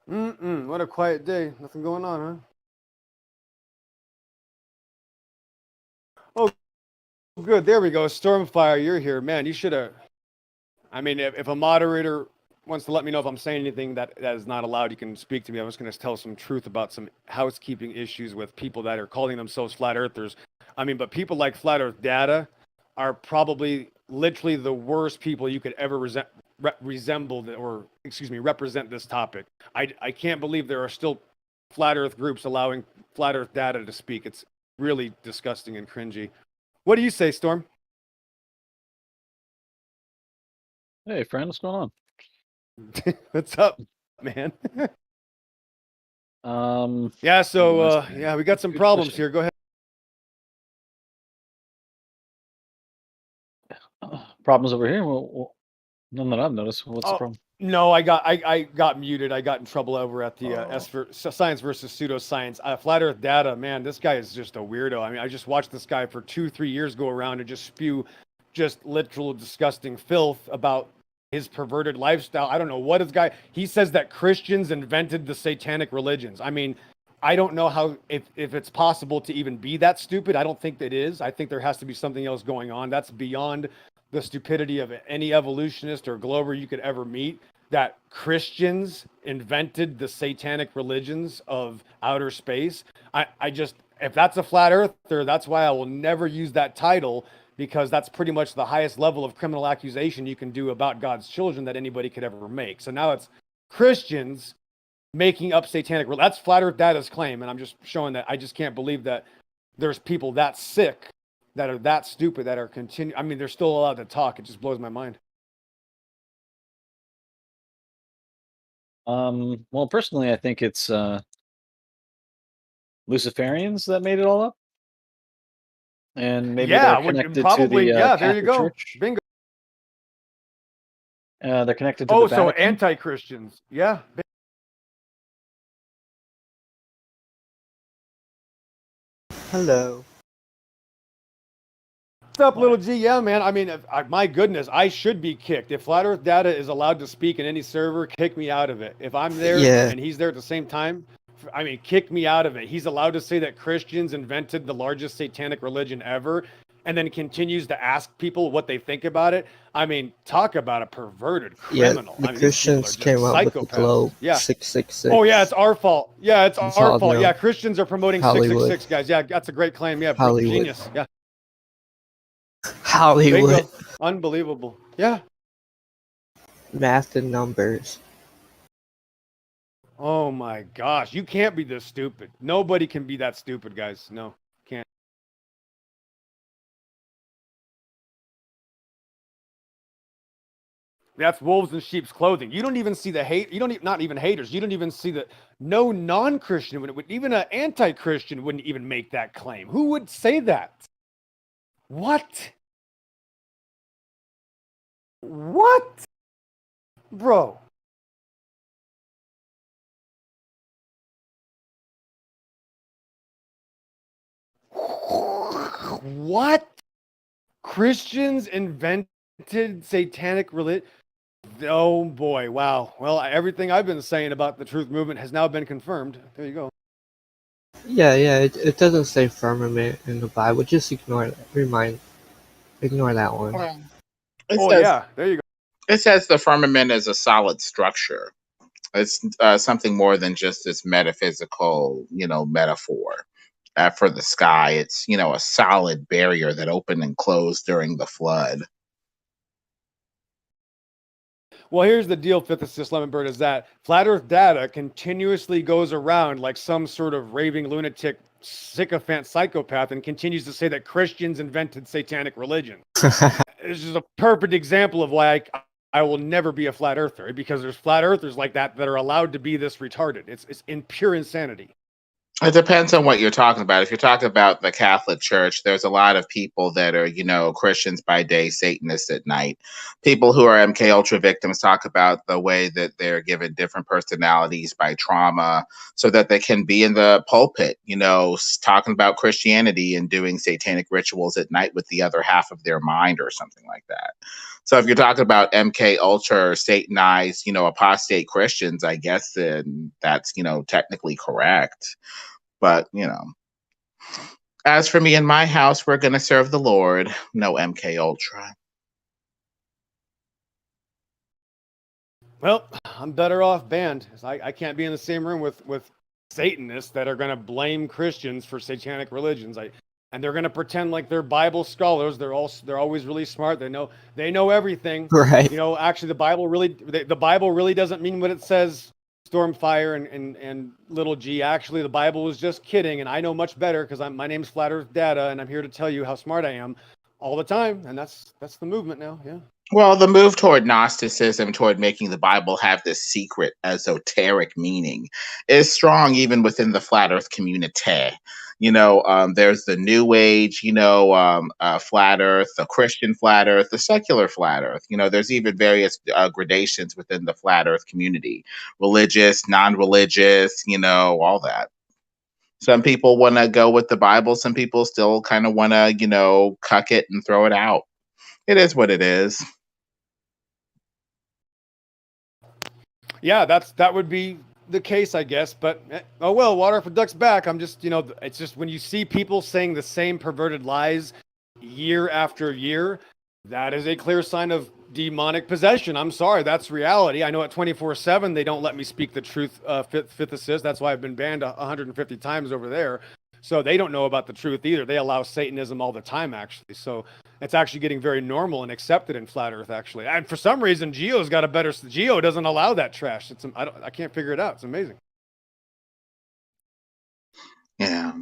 What a quiet day. Nothing going on, huh? Oh, good. There we go. Stormfire, you're here. Man, you should have. I mean, if a moderator wants to let me know if I'm saying anything that is not allowed, you can speak to me. I'm just going to tell some truth about some housekeeping issues with people that are calling themselves flat earthers. I mean, but people like Flat Earth Data are probably literally the worst people you could ever resemble or, excuse me, represent this topic. I can't believe there are still flat earth groups allowing Flat Earth Data to speak. It's really disgusting and cringy. What do you say, Storm? Hey, friend, what's going What's up, man? on? Yeah, so yeah, we got some problems here. Go ahead. Problems over here? Well, none that I've noticed. What's the problem? No, I got muted. I got in trouble over at the Science versus Pseudoscience. Flat Earth Data, man, this guy is just a weirdo. I mean, I just watched this guy for 2-3 years go around and just spew just literal disgusting filth about his perverted lifestyle. I don't know what his guy. He says that Christians invented the satanic religions. I mean, I don't know how if it's possible to even be that stupid. I don't think that is. I think there has to be something else going on. That's beyond the stupidity of any evolutionist or glober you could ever meet, that Christians invented the satanic religions of outer space. I just, if that's a flat earther, that's why I will never use that title, because that's pretty much the highest level of criminal accusation you can do about God's children that anybody could ever make. So now it's Christians making up satanic. That's Flat Earth Data's claim, and I'm just showing that I just can't believe that there's people that sick, that are that stupid, that are I mean, they're still allowed to talk. It just blows my mind. Well, personally, I think it's Luciferians that made it all up, and maybe they're connected probably, to the yeah. There you Catholic go. Church. Bingo. They're connected to the Vatican. So anti-Christians, yeah. Hello. What's up, little G? Yeah, man. I mean, my goodness, I should be kicked. If Flat Earth Data is allowed to speak in any server, kick me out of it. If I'm there and he's there at the same time, I mean, kick me out of it. He's allowed to say that Christians invented the largest satanic religion ever, and then continues to ask people what they think about it. I mean, talk about a perverted criminal. Yeah, the Christians came up with the globe 666. Oh, yeah, it's our fault. Yeah, it's our fault. Yeah, Christians are promoting Hollywood. 666, guys. Yeah, that's a great claim. Yeah, Hollywood. Genius. Yeah. Hollywood. Bingo. Unbelievable. Yeah. Math and numbers. Oh my gosh. You can't be this stupid. Nobody can be that stupid, guys. No, can't. That's wolves in sheep's clothing. You don't even see the hate. You don't not even haters. You don't even see the no non-Christian would even an anti-Christian wouldn't even make that claim. Who would say that? What? What? Bro. What? Christians invented satanic religion? Oh boy, wow. Well, everything I've been saying about the truth movement has now been confirmed. There you go. Yeah, it doesn't say firmament in the Bible. Just ignore that. Ignore that one. Yeah, there you go. It says the firmament is a solid structure. It's something more than just this metaphysical, metaphor for the sky. It's, a solid barrier that opened and closed during the flood. Well, here's the deal, Fifth Assist Lemon Bird, is that Flat Earth Data continuously goes around like some sort of raving lunatic sycophant psychopath and continues to say that Christians invented satanic religion. This is a perfect example of why I will never be a flat earther, because there's flat earthers like that are allowed to be this retarded. It's in pure insanity. It depends on what you're talking about. If you're talking about the Catholic Church, there's a lot of people that are, Christians by day, Satanists at night. People who are MK Ultra victims talk about the way that they're given different personalities by trauma so that they can be in the pulpit, talking about Christianity and doing satanic rituals at night with the other half of their mind or something like that. So if you're talking about MK Ultra or Satanized, apostate Christians, I guess then that's, technically correct. But, as for me and my house, we're going to serve the Lord. No MK Ultra. Well, I'm better off banned. 'Cause I can't be in the same room with Satanists that are going to blame Christians for satanic religions. And they're going to pretend like they're Bible scholars. They're always really smart. They know everything. Right. Actually, the Bible really doesn't mean what it says. Stormfire and little G. Actually, the Bible was just kidding, and I know much better because my name's Flat Earth Data, and I'm here to tell you how smart I am all the time. And that's the movement now. Yeah. Well, the move toward Gnosticism, toward making the Bible have this secret, esoteric meaning, is strong even within the flat Earth community. There's the New Age, flat Earth, the Christian flat Earth, the secular flat Earth. There's even various gradations within the flat Earth community, religious, non-religious, all that. Some people want to go with the Bible. Some people still kind of want to, cuck it and throw it out. It is what it is. Yeah, that would be the case, I guess. But oh well, water for ducks back. I'm just, it's just when you see people saying the same perverted lies year after year, that is a clear sign of demonic possession. I'm sorry, that's reality. I know at 24/7 they don't let me speak the truth. Fifth Assist. That's why I've been banned 150 times over there. So they don't know about the truth either. They allow Satanism all the time, actually. So it's actually getting very normal and accepted in flat Earth, actually. And for some reason, Geo's got a better. Geo doesn't allow that trash. I can't figure it out. It's amazing. Yeah.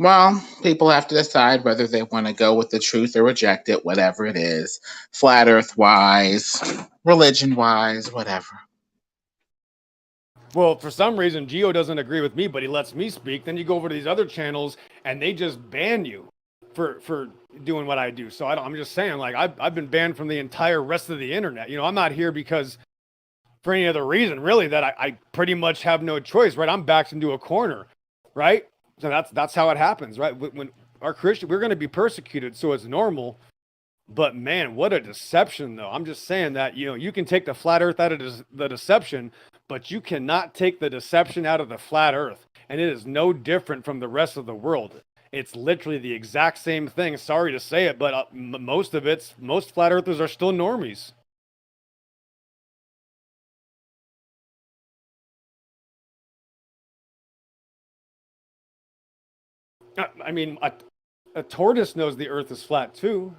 Well, people have to decide whether they want to go with the truth or reject it, whatever it is, flat Earth wise, religion wise, whatever. Well, for some reason, Geo doesn't agree with me, but he lets me speak. Then you go over to these other channels, and they just ban you for doing what I do. So I'm just saying, like I've been banned from the entire rest of the internet. I'm not here because for any other reason, really, that I pretty much have no choice, right? I'm backed into a corner, right? So that's how it happens, right? When our Christian, we're going to be persecuted, so it's normal. But man, what a deception, though. I'm just saying that, you can take the flat earth out of the deception, but you cannot take the deception out of the flat earth. And it is no different from the rest of the world. It's literally the exact same thing. Sorry to say it, but most flat earthers are still normies. I mean, a tortoise knows the earth is flat too,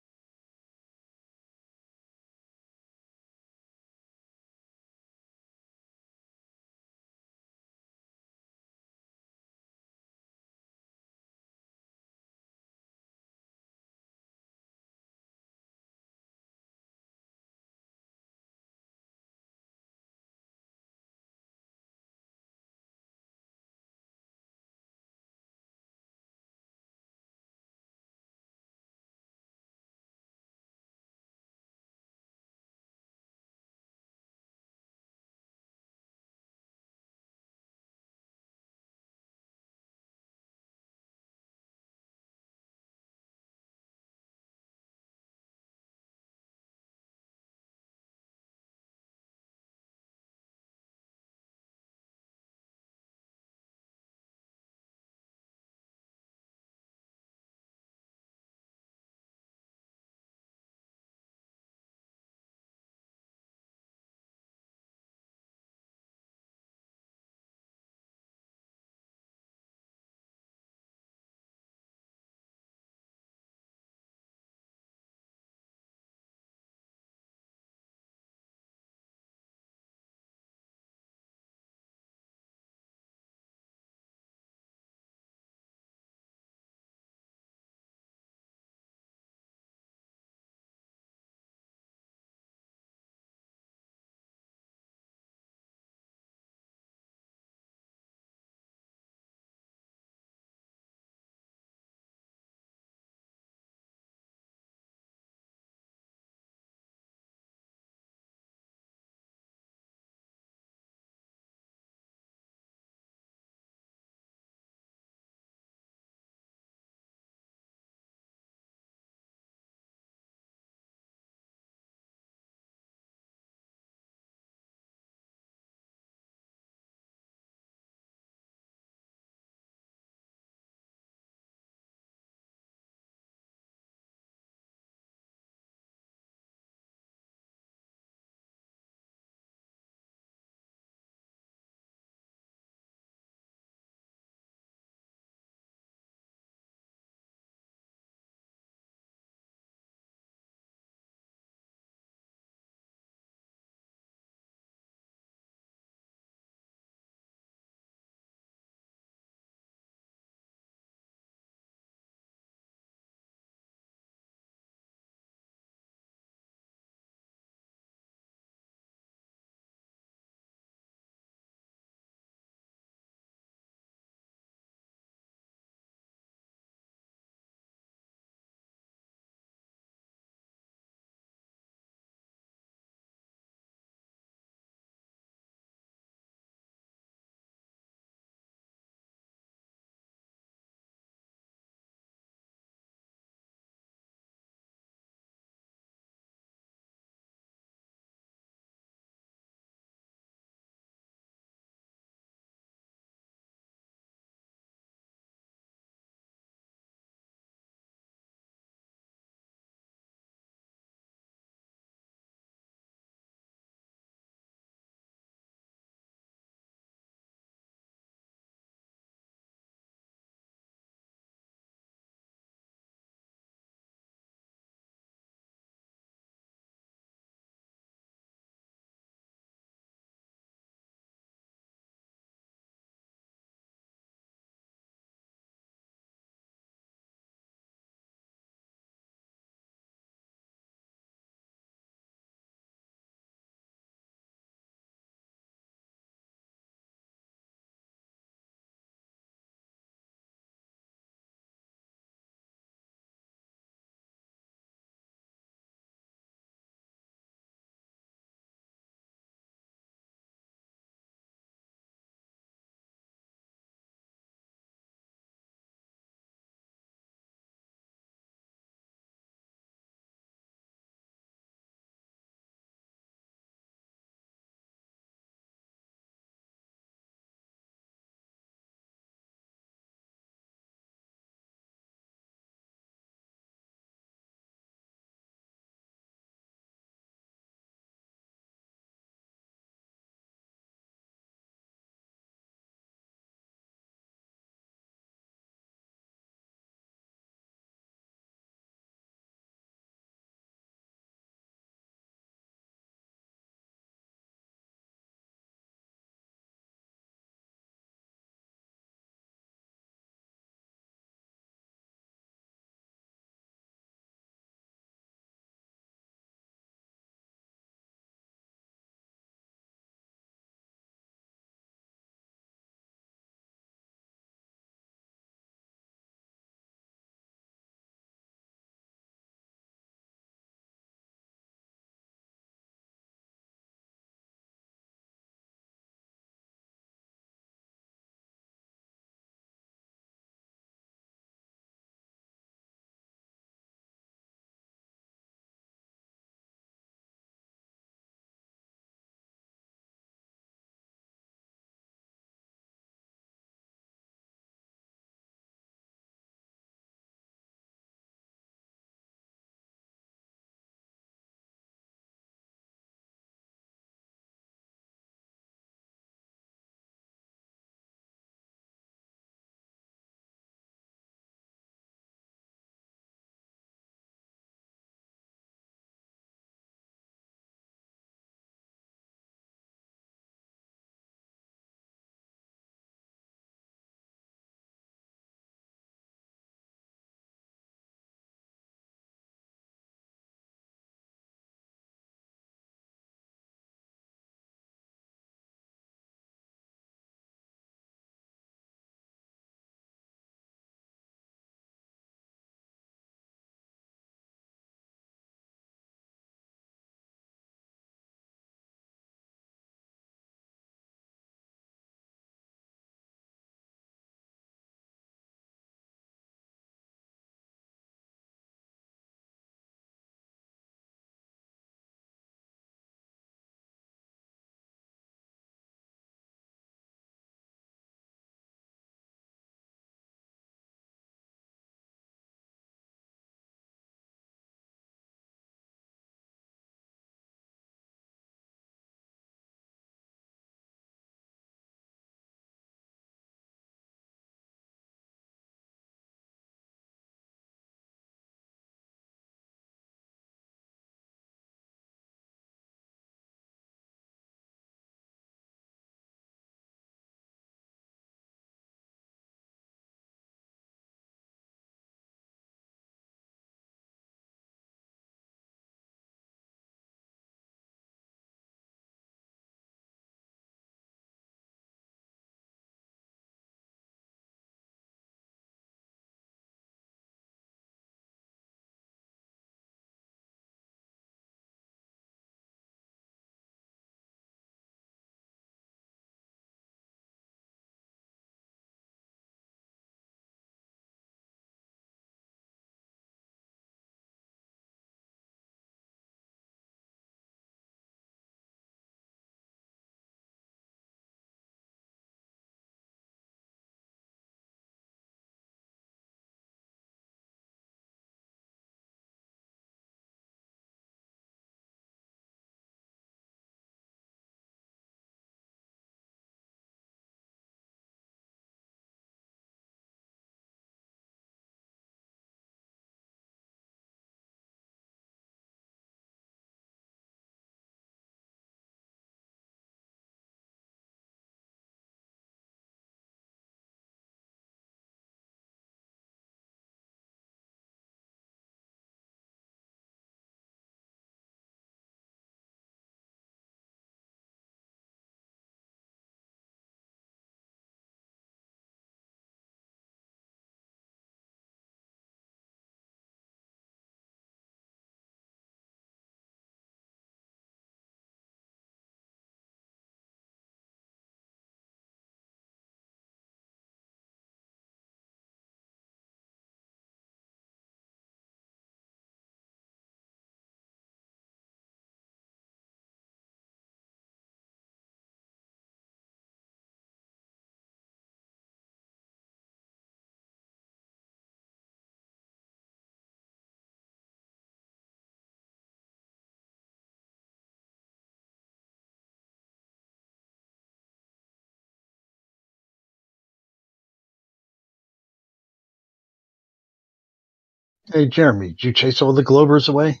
Hey, Jeremy, did you chase all the Globers away?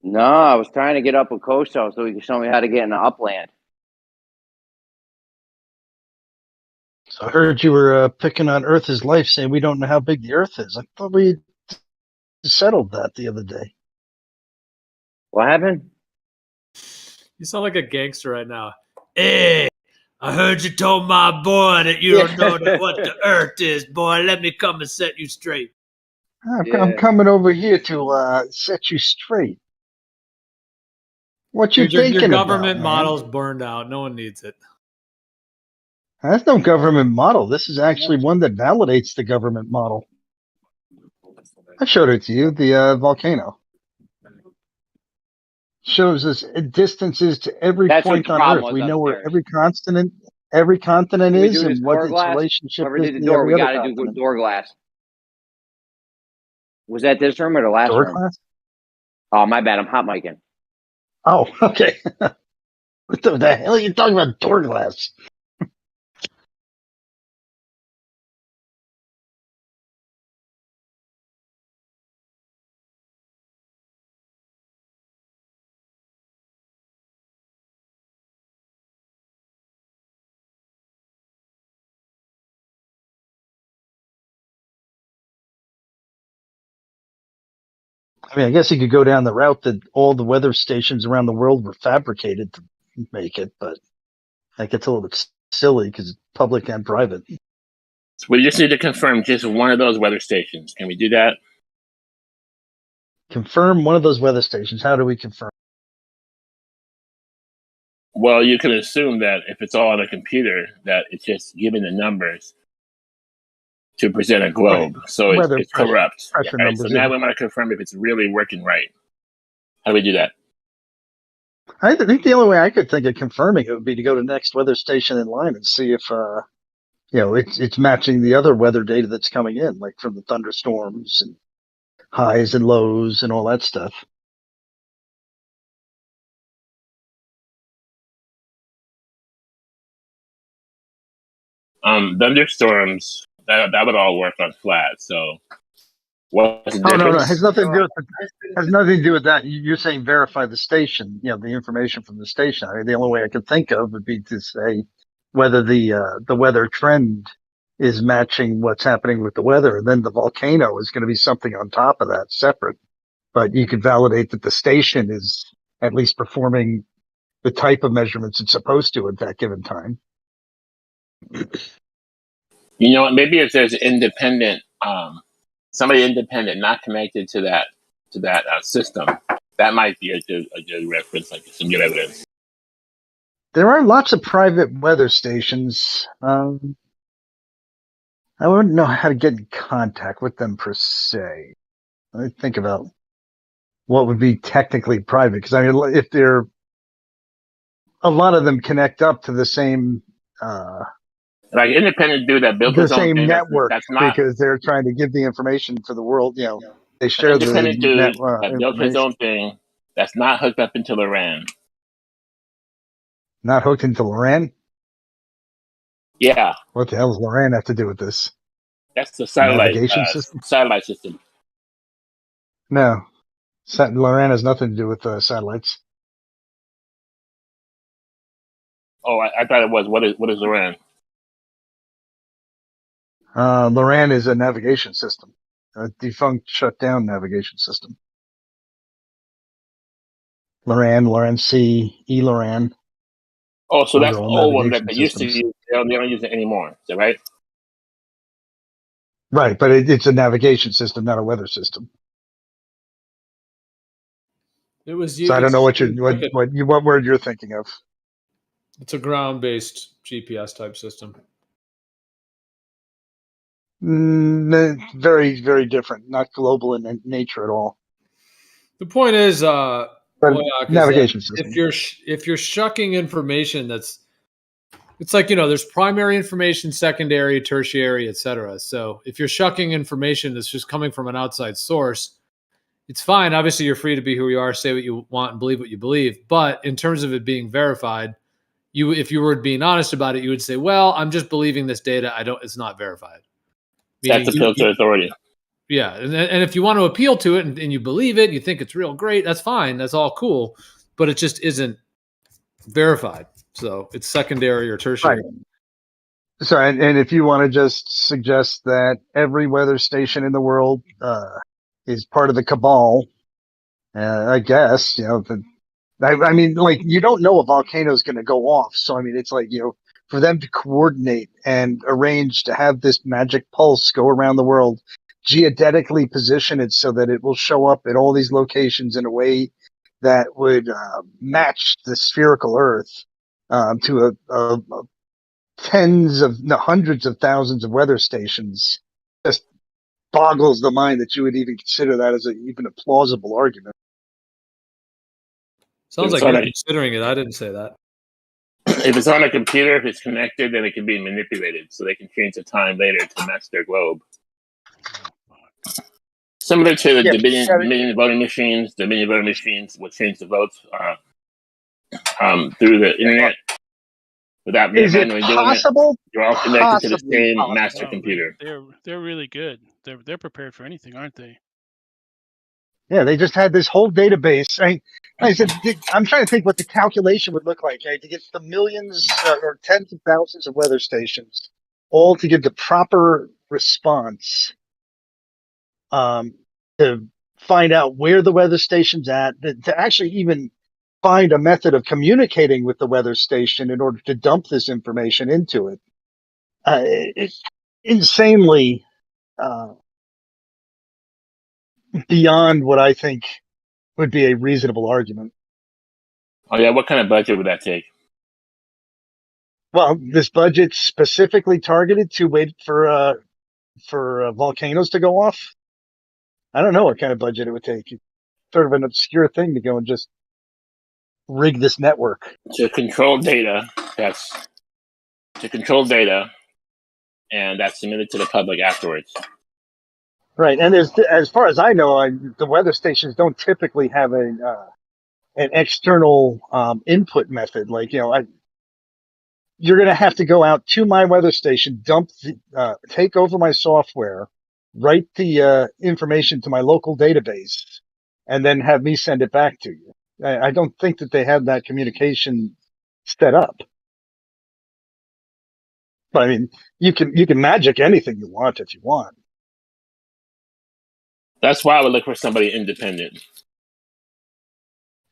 No, I was trying to get up with Koso so he could show me how to get in the upland. So I heard you were picking on Earth is life, saying we don't know how big the Earth is. I thought we settled that the other day. What happened? You sound like a gangster right now. Hey, I heard you told my boy that you don't know what the Earth is, boy. Let me come and set you straight. I'm coming over here to set you straight. What you Dude, your thinking government about, model's burned out. No one needs it. That's no government model. This is actually one that validates the government model. I showed it to you, the volcano. Shows us distances to every That's what point the on problem Earth. was We know where upstairs. every continent Can we is do this and what door its glass? relationship Whoever is did the to door, we every got other to do continent. door glass. Was that this room or the last Door room? glass? Oh, my bad. I'm hot micing. Oh, okay. What the hell are you talking about door glass? I mean, I guess you could go down the route that all the weather stations around the world were fabricated to make it, but that gets a little bit silly because it's public and private. So we just need to confirm just one of those weather stations. Can we do that? Confirm one of those weather stations. How do we confirm? Well, you can assume that if it's all on a computer, that it's just giving the numbers to present a globe. Right. So it's corrupt. Pressure Right? numbers. So now we want to confirm if it's really working right. How do we do that? I think the only way I could think of confirming it would be to go to the next weather station in line and see if it's matching the other weather data that's coming in, like from the thunderstorms and highs and lows and all that stuff. Thunderstorms, that would all work on flat. So what's the Oh difference? no, it has nothing to do with that. You're saying verify the station, the information from the station. I mean, the only way I could think of would be to say whether the weather trend is matching what's happening with the weather, and then the volcano is going to be something on top of that, separate. But you could validate that the station is at least performing the type of measurements it's supposed to at that given time. You know what? Maybe if there's independent, somebody independent, not connected to that system, that might be a good reference, like some good evidence. There are lots of private weather stations. I wouldn't know how to get in contact with them per se. Let me think about what would be technically private, because I mean, if they're a lot of them connect up to the same like independent dude that built the his own same thing, network, that's not because they're trying to give the information for the world. They share the independent dude that built his information. own thing. That's not hooked up into LORAN. Not hooked into LORAN? Yeah. What the hell does LORAN have to do with this? That's the satellite navigation system. Satellite system. No, LORAN has nothing to do with satellites. Oh, I thought it was. What is LORAN? LORAN is a navigation system, a defunct, shut down navigation system. LORAN C, eLORAN. Oh, so that's the old one that they used to use. They don't use it anymore. Is that right? Right, but it's a navigation system, not a weather system. It was. So I don't know what word you're thinking of. It's a ground-based GPS type system. Very, very different. Not global in nature at all. The point is, navigation system. If you're shucking information, it's like there's primary information, secondary, tertiary, etc. So if you're shucking information that's just coming from an outside source, it's fine. Obviously, you're free to be who you are, say what you want, and believe what you believe. But in terms of it being verified, if you were being honest about it, you would say, "Well, I'm just believing this data. It's not verified." That's appeal to authority. Yeah, and if you want to appeal to it and you believe it, and you think it's real great, that's fine. That's all cool, but it just isn't verified. So it's secondary or tertiary. Right. So, and if you want to just suggest that every weather station in the world is part of the cabal, I guess, you know, I mean, like, you don't know a volcano is going to go off. So, I mean, it's like, you know, for them to coordinate and arrange to have this magic pulse go around the world, geodetically position it so that it will show up at all these locations in a way that would match the spherical Earth to hundreds of thousands of weather stations, just boggles the mind that you would even consider that as even a plausible argument. Sounds like you're considering it. I didn't say that. If it's on a computer, if it's connected, then it can be manipulated, so they can change the time later to match their globe. Similar to the Dominion voting machines. Dominion voting machines will change the votes through the internet without manually doing it. You're all connected to the same master computer. They're really good. They're prepared for anything, aren't they? Yeah, they just had this whole database. I said, I'm trying to think what the calculation would look like, right? To get the millions or tens of thousands of weather stations all to give the proper response to find out where the weather station's at, to actually even find a method of communicating with the weather station in order to dump this information into it. It's insanely beyond what I think would be a reasonable argument. Oh yeah, what kind of budget would that take? Well, this budget's specifically targeted to wait for volcanoes to go off. I don't know what kind of budget it would take. It's sort of an obscure thing to go and just rig this network. To control data, and that's submitted to the public afterwards. Right, and as far as I know, the weather stations don't typically have an external input method. Like, you know, you're going to have to go out to my weather station, take over my software, write the information to my local database, and then have me send it back to you. I don't think that they have that communication set up. But I mean, you can magic anything you want if you want. That's why I would look for somebody independent.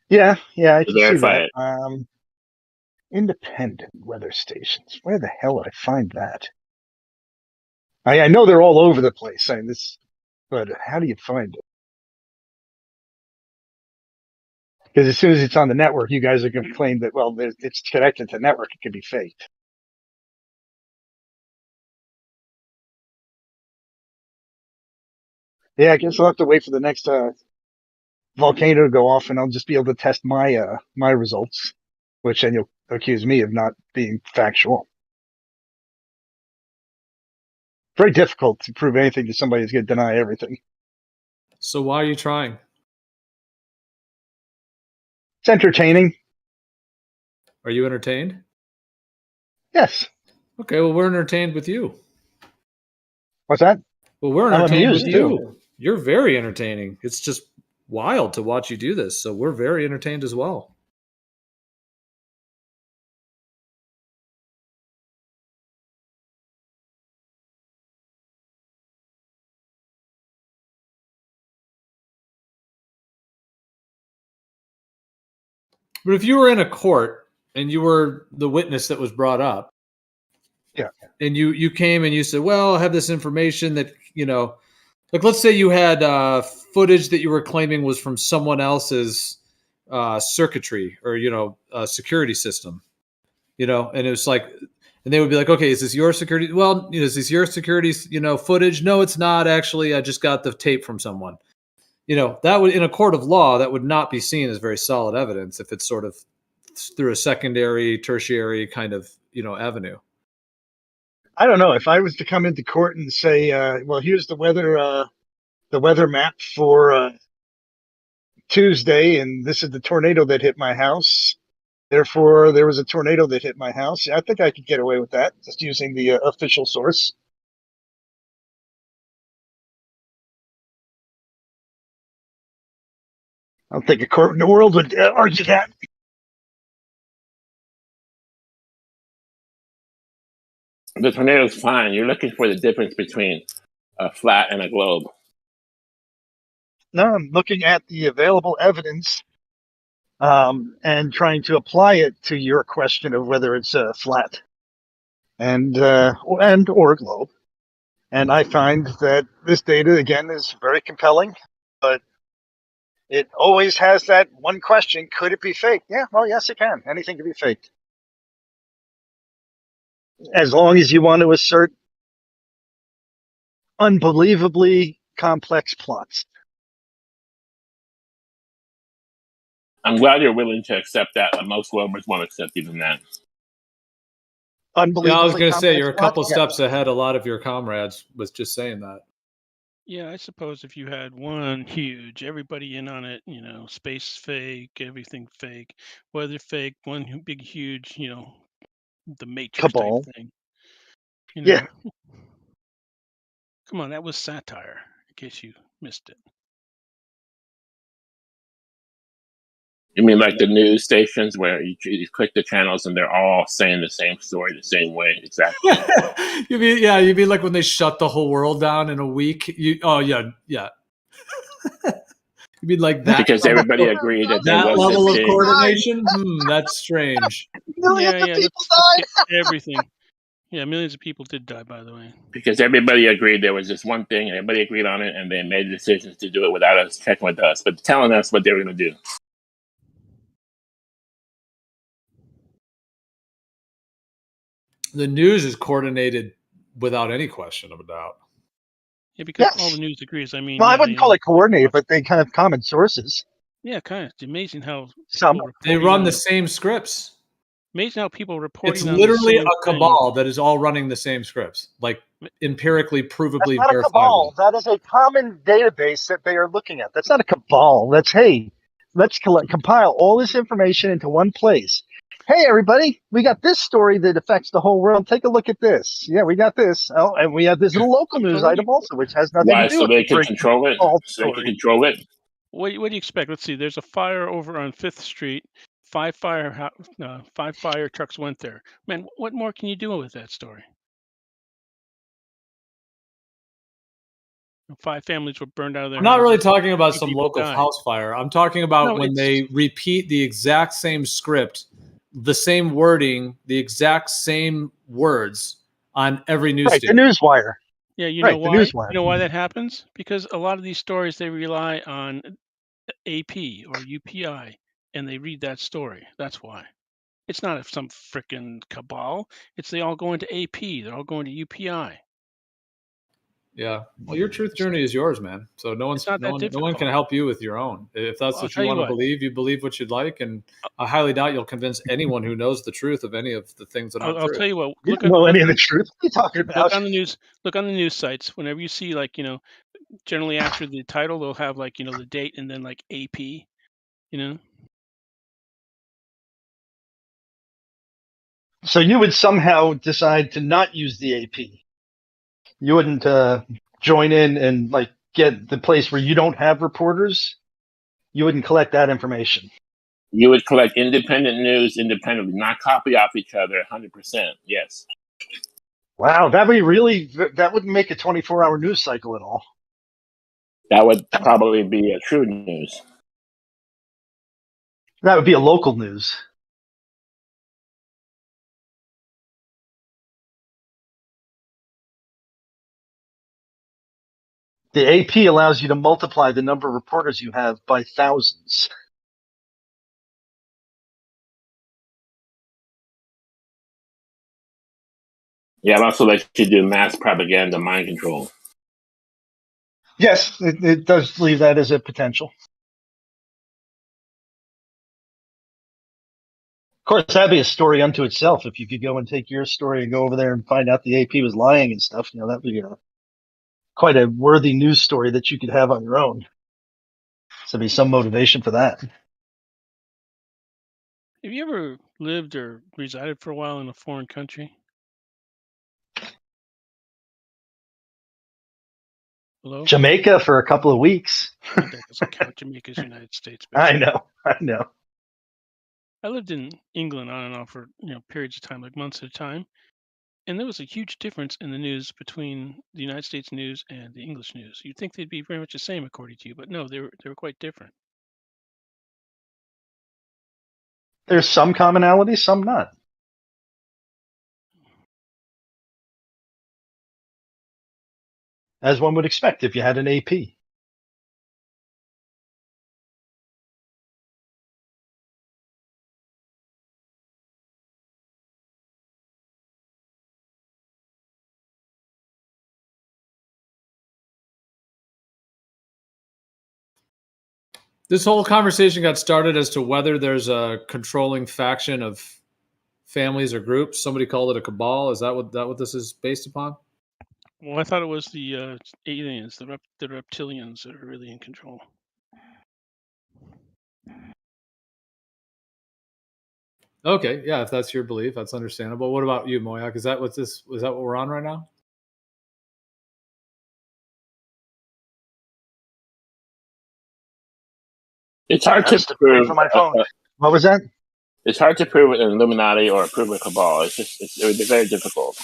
Yeah, I can see verify that. Independent weather stations. Where the hell would I find that? I know they're all over the place. But how do you find it? Because as soon as it's on the network, you guys are going to claim that, well, it's connected to the network. It could be faked. Yeah, I guess I'll have to wait for the next volcano to go off, and I'll just be able to test my results, which then you'll accuse me of not being factual. Very difficult to prove anything to somebody who's going to deny everything. So why are you trying? It's entertaining. Are you entertained? Yes. Okay, well, we're entertained with you. What's that? Well, we're entertained with you. Too. You're very entertaining. It's just wild to watch you do this. So we're very entertained as well. But if you were in a court and you were the witness that was brought up, yeah, and you came and you said, well, I have this information that, you know, like, let's say you had footage that you were claiming was from someone else's circuitry or, you know, security system, you know, and it was like, and they would be like, okay, is this your security? Well, you know, is this your security, you know, footage? No, it's not. Actually, I just got the tape from someone. You know, that would, in a court of law, that would not be seen as very solid evidence if it's sort of through a secondary, tertiary kind of, you know, avenue. I don't know. If I was to come into court and say, well, here's the weather map for Tuesday, and this is the tornado that hit my house. Therefore, there was a tornado that hit my house. I think I could get away with that, just using the official source. I don't think a court in the world would argue that. The tornado's fine. You're looking for the difference between a flat and a globe. No, I'm looking at the available evidence and trying to apply it to your question of whether it's flat and or a globe. And I find that this data, again, is very compelling, but it always has that one question: could it be fake? Yeah, well, yes, it can. Anything can be faked, as long as you want to assert unbelievably complex plots. I'm glad you're willing to accept that. Most Wilbers won't accept even that. Unbelievably. Yeah, I was going to say you're a complex couple plots? steps ahead. A lot of your comrades was just saying that. Yeah, I suppose if you had one huge, everybody in on it, space fake, everything fake, weather fake, one big huge, the Matrix Cabal. type thing. Yeah. Come on, that was satire, in case you missed it. You mean like the news stations where you click the channels and they're all saying the same story the same way? Exactly. you mean like when they shut the whole world down in a week? You mean like that? Because everybody agreed that there that was level a of pig. coordination? That's strange. Millions of people died. Everything. Yeah, millions of people did die, by the way. Because everybody agreed there was this one thing, and everybody agreed on it, and they made decisions to do it without us checking with us, but telling us what they were going to do. The news is coordinated without any question of a doubt. Yeah, because Yes. all the news agrees. I mean, Well, I wouldn't call it coordinated, but they kind of common sources. Yeah, kind of. It's amazing how Some they run the same scripts. Amazing how people reporting. It's on literally the a same cabal that is all running the same scripts, like empirically, provably That's not a cabal. That is a common database that they are looking at. That's not a cabal. That's, hey, let's compile all this information into one place. Hey, everybody, we got this story that affects the whole world. Take a look at this. Yeah, we got this. Oh, and we have this little local news item also, which has nothing Why? to do So with they the can big control it? alt So they can story. control it? What do you expect? Let's see. There's a fire over on 5th Street. 5 fire trucks went there. Man, what more can you do with that story? 5 families were burned out of their I'm not really houses. talking about 2 some people local died. house fire. I'm talking about No, when it's- they repeat the exact same script, the same wording, the exact same words on every news Right, the station. newswire. Yeah, you Right, know the why? newswire. You know why that happens? Because a lot of these stories, they rely on AP or UPI, and they read that story. That's why. It's not some frickin' cabal. It's they all go into AP. They're all going to UPI. Yeah. Well, your truth journey is yours, man. So no one not that can difficult. help you with your own. If that's Well, I'll what tell you you want to what. believe, you believe what you'd like, and I highly doubt you'll convince anyone who knows the truth of any of the things that aren't I'll true. tell you what. You Look don't know at any of the truth. What are you talking about? look on the news. Look on the news sites. Whenever you see generally after the title, they'll have the date and then AP. So you would somehow decide to not use the AP. You wouldn't join in and get the place where you don't have reporters. You wouldn't collect that information. You would collect independent news independently, not copy off each other 100%. Yes. Wow, that wouldn't make a 24-hour news cycle at all. That would probably be a true news. That would be a local news. The AP allows you to multiply the number of reporters you have by thousands. Yeah, it also lets you do mass propaganda, mind control. Yes, it does leave that as a potential. Of course, that'd be a story unto itself if you could go and take your story and go over there and find out the AP was lying and stuff. That'd be quite a worthy news story that you could have on your own. So be some motivation for that. Have you ever lived or resided for a while in a foreign country? Hello? Jamaica for a couple of weeks. That doesn't count. Jamaica's United States. I Basically. know. I lived in England on and off for periods of time, like months at a time, and there was a huge difference in the news between the United States news and the English news. You'd think they'd be very much the same, according to you, but no, they were quite different. There's some commonality, some not. As one would expect if you had an AP. This whole conversation got started as to whether there's a controlling faction of families or groups. Somebody called it a cabal. Is that what this is based upon? Well, I thought it was the aliens, the reptilians that are really in control. Okay, yeah, if that's your belief, that's understandable. What about you, Moyak? Is that what we're on right now? It's hard to That's the prove. for my phone. What was that? It's hard to prove an Illuminati or prove a cabal. It would be very difficult.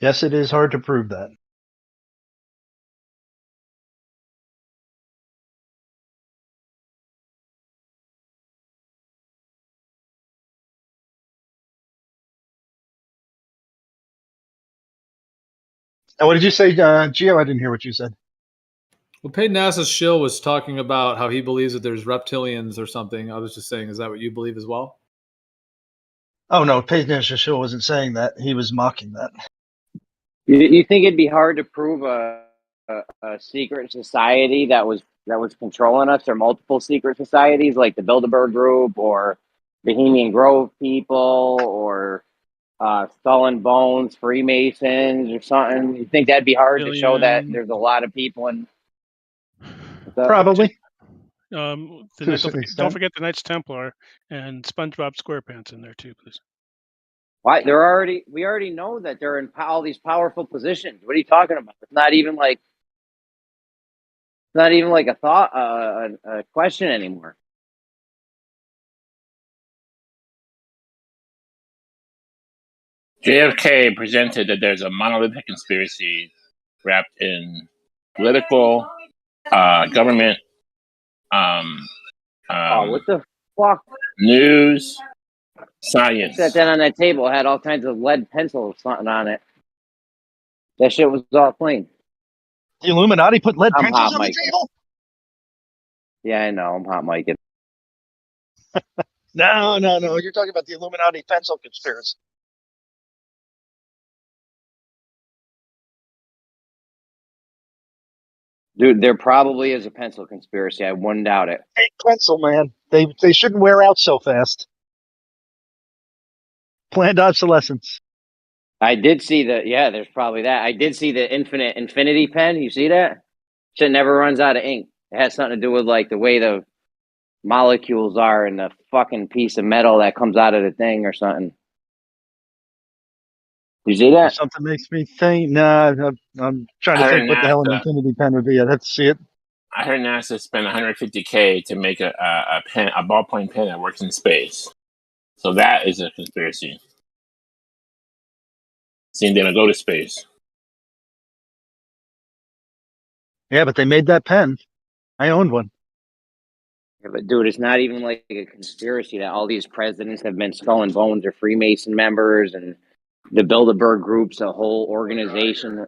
Yes, it is hard to prove that. Now, what did you say, Gio? I didn't hear what you said. Well, Peyton Ass's shill was talking about how he believes that there's reptilians or something. I was just saying, is that what you believe as well? Oh, no, Peyton Shashua wasn't saying that. He was mocking that. You think it'd be hard to prove a secret society that was controlling us, or multiple secret societies like the Bilderberg Group or Bohemian Grove people or Skull and Bones Freemasons or something? You think that'd be hard to show that there's a lot of people in? Probably. Don't To a certain extent. forget the Knights Templar and SpongeBob SquarePants in there too, please. Why we already know that they're in all these powerful positions. What are you talking about? It's not even like a thought, a question anymore. JFK presented that there's a monolithic conspiracy wrapped in political, government, What the fuck? news, science. Sat down on that table, had all kinds of lead pencil or something on it. That shit was all clean. The Illuminati put lead I'm pencils hot on the micing. table? Yeah, I know. I'm hot micing. No. You're talking about the Illuminati pencil conspiracy. Dude, there probably is a pencil conspiracy. I wouldn't doubt it. Hey, pencil, man. They shouldn't wear out so fast. Planned obsolescence. I did see there's probably that. I did see the infinity pen. You see that? Shit never runs out of ink. It has something to do with like the way the molecules are in the fucking piece of metal that comes out of the thing or something. You see that? Something makes me think. Nah, I'm trying to think what the hell an infinity pen would be. I'd have to see it. I heard NASA spent $150K to make a ballpoint pen that works in space. So that is a conspiracy. Seeing them go to space. Yeah, but they made that pen. I owned one. Yeah, but dude, it's not even like a conspiracy that all these presidents have been Skull and Bones or Freemason members, and the Bilderberg Group's a whole organization.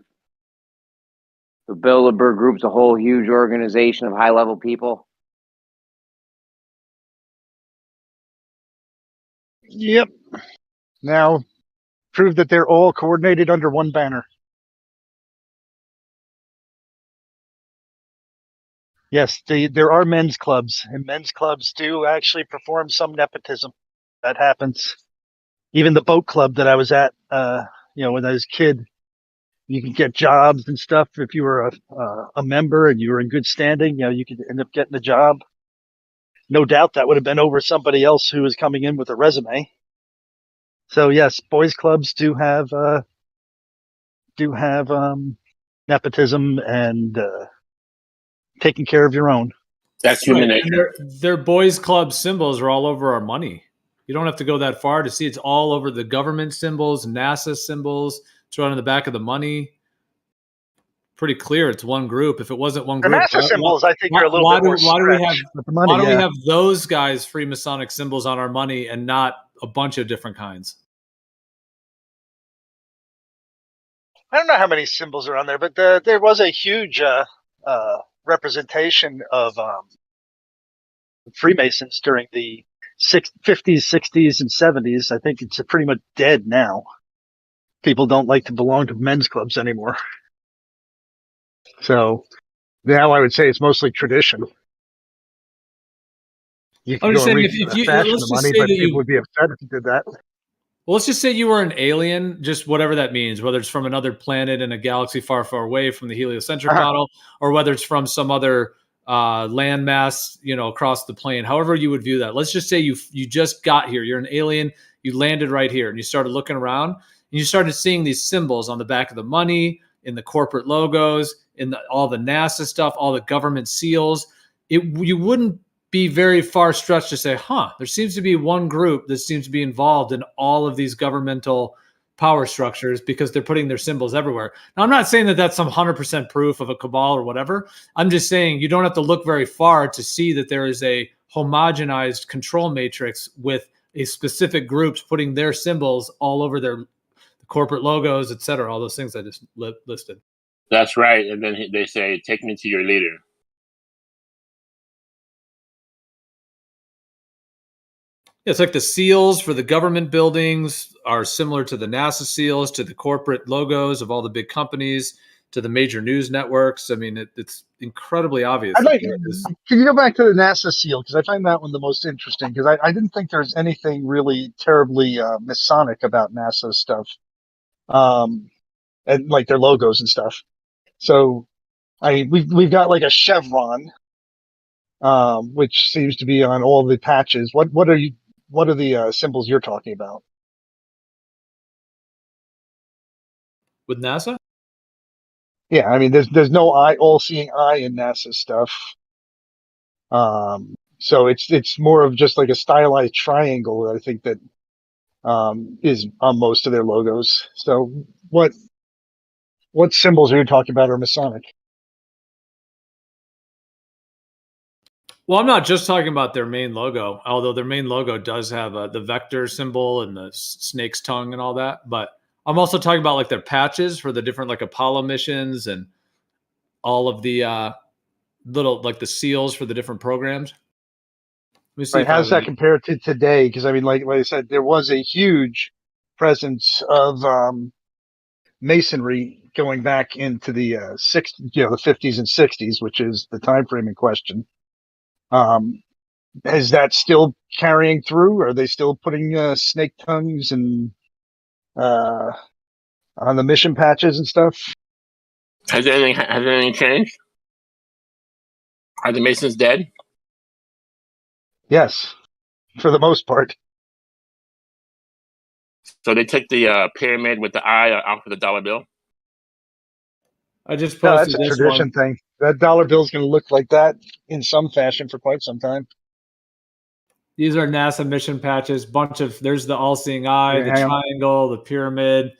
The Bilderberg Group's a whole huge organization of high-level people. Yep. Now, prove that they're all coordinated under one banner. Yes, there are men's clubs, and men's clubs do actually perform some nepotism. That happens. Even the boat club that I was at, when I was a kid, You could get jobs and stuff if you were a member and you were in good standing. You know, you could end up getting a job. No doubt that would have been over somebody else who was coming in with a resume. So yes, boys clubs do have nepotism and taking care of your own. That's human Right. And nature. their boys club symbols are all over our money. You don't have to go that far to see it's all over the government symbols, NASA symbols. It's right on the back of the money. Pretty clear it's one group. If it wasn't one The group, NASA symbols, I think, are a little why bit more do we have stretch. But the money, why do we yeah. have those guys Freemasonic symbols on our money and not a bunch of different kinds? I don't know how many symbols are on there, but there was a huge representation of Freemasons during the 50s, 60s, and 70s. I think it's pretty much dead now. People don't like to belong to men's clubs anymore. So now I would say it's mostly tradition. You I'm can just go and saying, reach if for you the fashion let's of just money, say but that people you would be upset if you did that. Well, let's just say you were an alien, just whatever that means, whether it's from another planet in a galaxy far, far away from the heliocentric model, or whether it's from some other landmass, across the plane. However you would view that. Let's just say you just got here. You're an alien. You landed right here, and you started looking around, and you started seeing these symbols on the back of the money, in the corporate logos, in all the NASA stuff, all the government seals. You wouldn't be very far stretched to say, there seems to be one group that seems to be involved in all of these governmental power structures because they're putting their symbols everywhere. Now, I'm not saying that that's some 100% proof of a cabal or whatever. I'm just saying you don't have to look very far to see that there is a homogenized control matrix with a specific groups putting their symbols all over their corporate logos, et cetera, all those things I just listed. That's right. And then they say, take me to your leader. It's like the seals for the government buildings are similar to the NASA seals, to the corporate logos of all the big companies, to the major news networks. I mean, it's incredibly obvious. Can you go back to the NASA seal? Because I find that one the most interesting, because I didn't think there's anything really terribly Masonic about NASA stuff, and like their logos and stuff. So we've got like a chevron, which seems to be on all the patches. What are the symbols you're talking about? With NASA? Yeah, I mean, there's no all-seeing eye in NASA stuff. So it's more of just like a stylized triangle, I think, that is on most of their logos. So what symbols are you talking about are Masonic? Well, I'm not just talking about their main logo, although their main logo does have the vector symbol and the snake's tongue and all that. But I'm also talking about like their patches for the different like Apollo missions and all of the little like the seals for the different programs. Let me see. Right, how does that compare to today? Because I mean, like I said, there was a huge presence of masonry going back into the the 50s and 60s, which is the time frame in question. Is that still carrying through? Are they still putting snake tongues and on the mission patches and stuff? Has anything changed? Are the Masons dead? Yes, for the most part. So they took the pyramid with the eye out for the dollar bill? I just No, posted that's a this tradition thing. That dollar bill is going to look like that in some fashion for quite some time. These are NASA mission patches. There's the all-seeing eye, the triangle, the pyramid.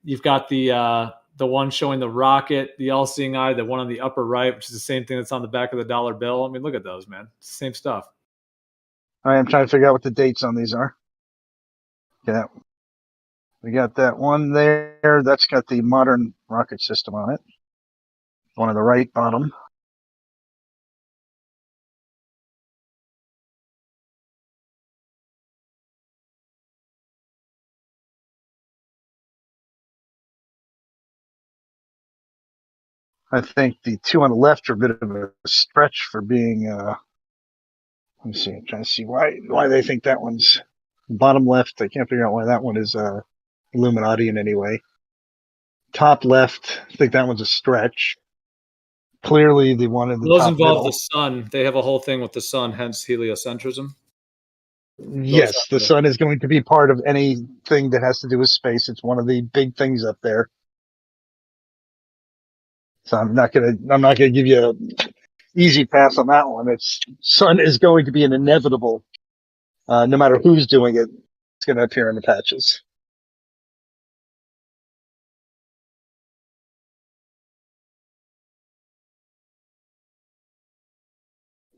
You've got the one showing the rocket, the all-seeing eye, the one on the upper right, which is the same thing that's on the back of the dollar bill. I mean, look at those, man. It's the same stuff. I am trying to figure out what the dates on these are. Yeah. We got that one there. That's got the modern rocket system on it. One on the right bottom. I think the two on the left are a bit of a stretch for being. Let me see. I'm trying to see why they think that one's bottom left. I can't figure out why that one is Illuminati in any way. top left, I think that one's a stretch. Clearly, the one in the Those top involve middle. the sun. They have a whole thing with the sun, hence heliocentrism. Yes, the sun is going to be part of anything that has to do with space. It's one of the big things up there. So I'm not gonna give you an easy pass on that one. Sun is going to be an inevitable, no matter who's doing it. It's going to appear in the patches.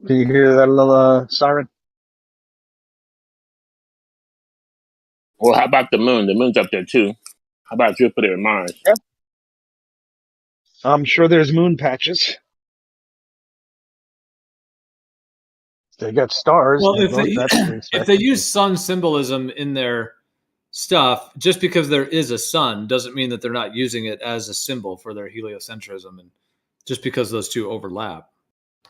Can you hear that little siren? Well, how about the moon? The moon's up there too. How about Jupiter and Mars? Yep. I'm sure there's moon patches. They got stars. Well, if they use sun symbolism in their stuff, just because there is a sun doesn't mean that they're not using it as a symbol for their heliocentrism, and just because those two overlap.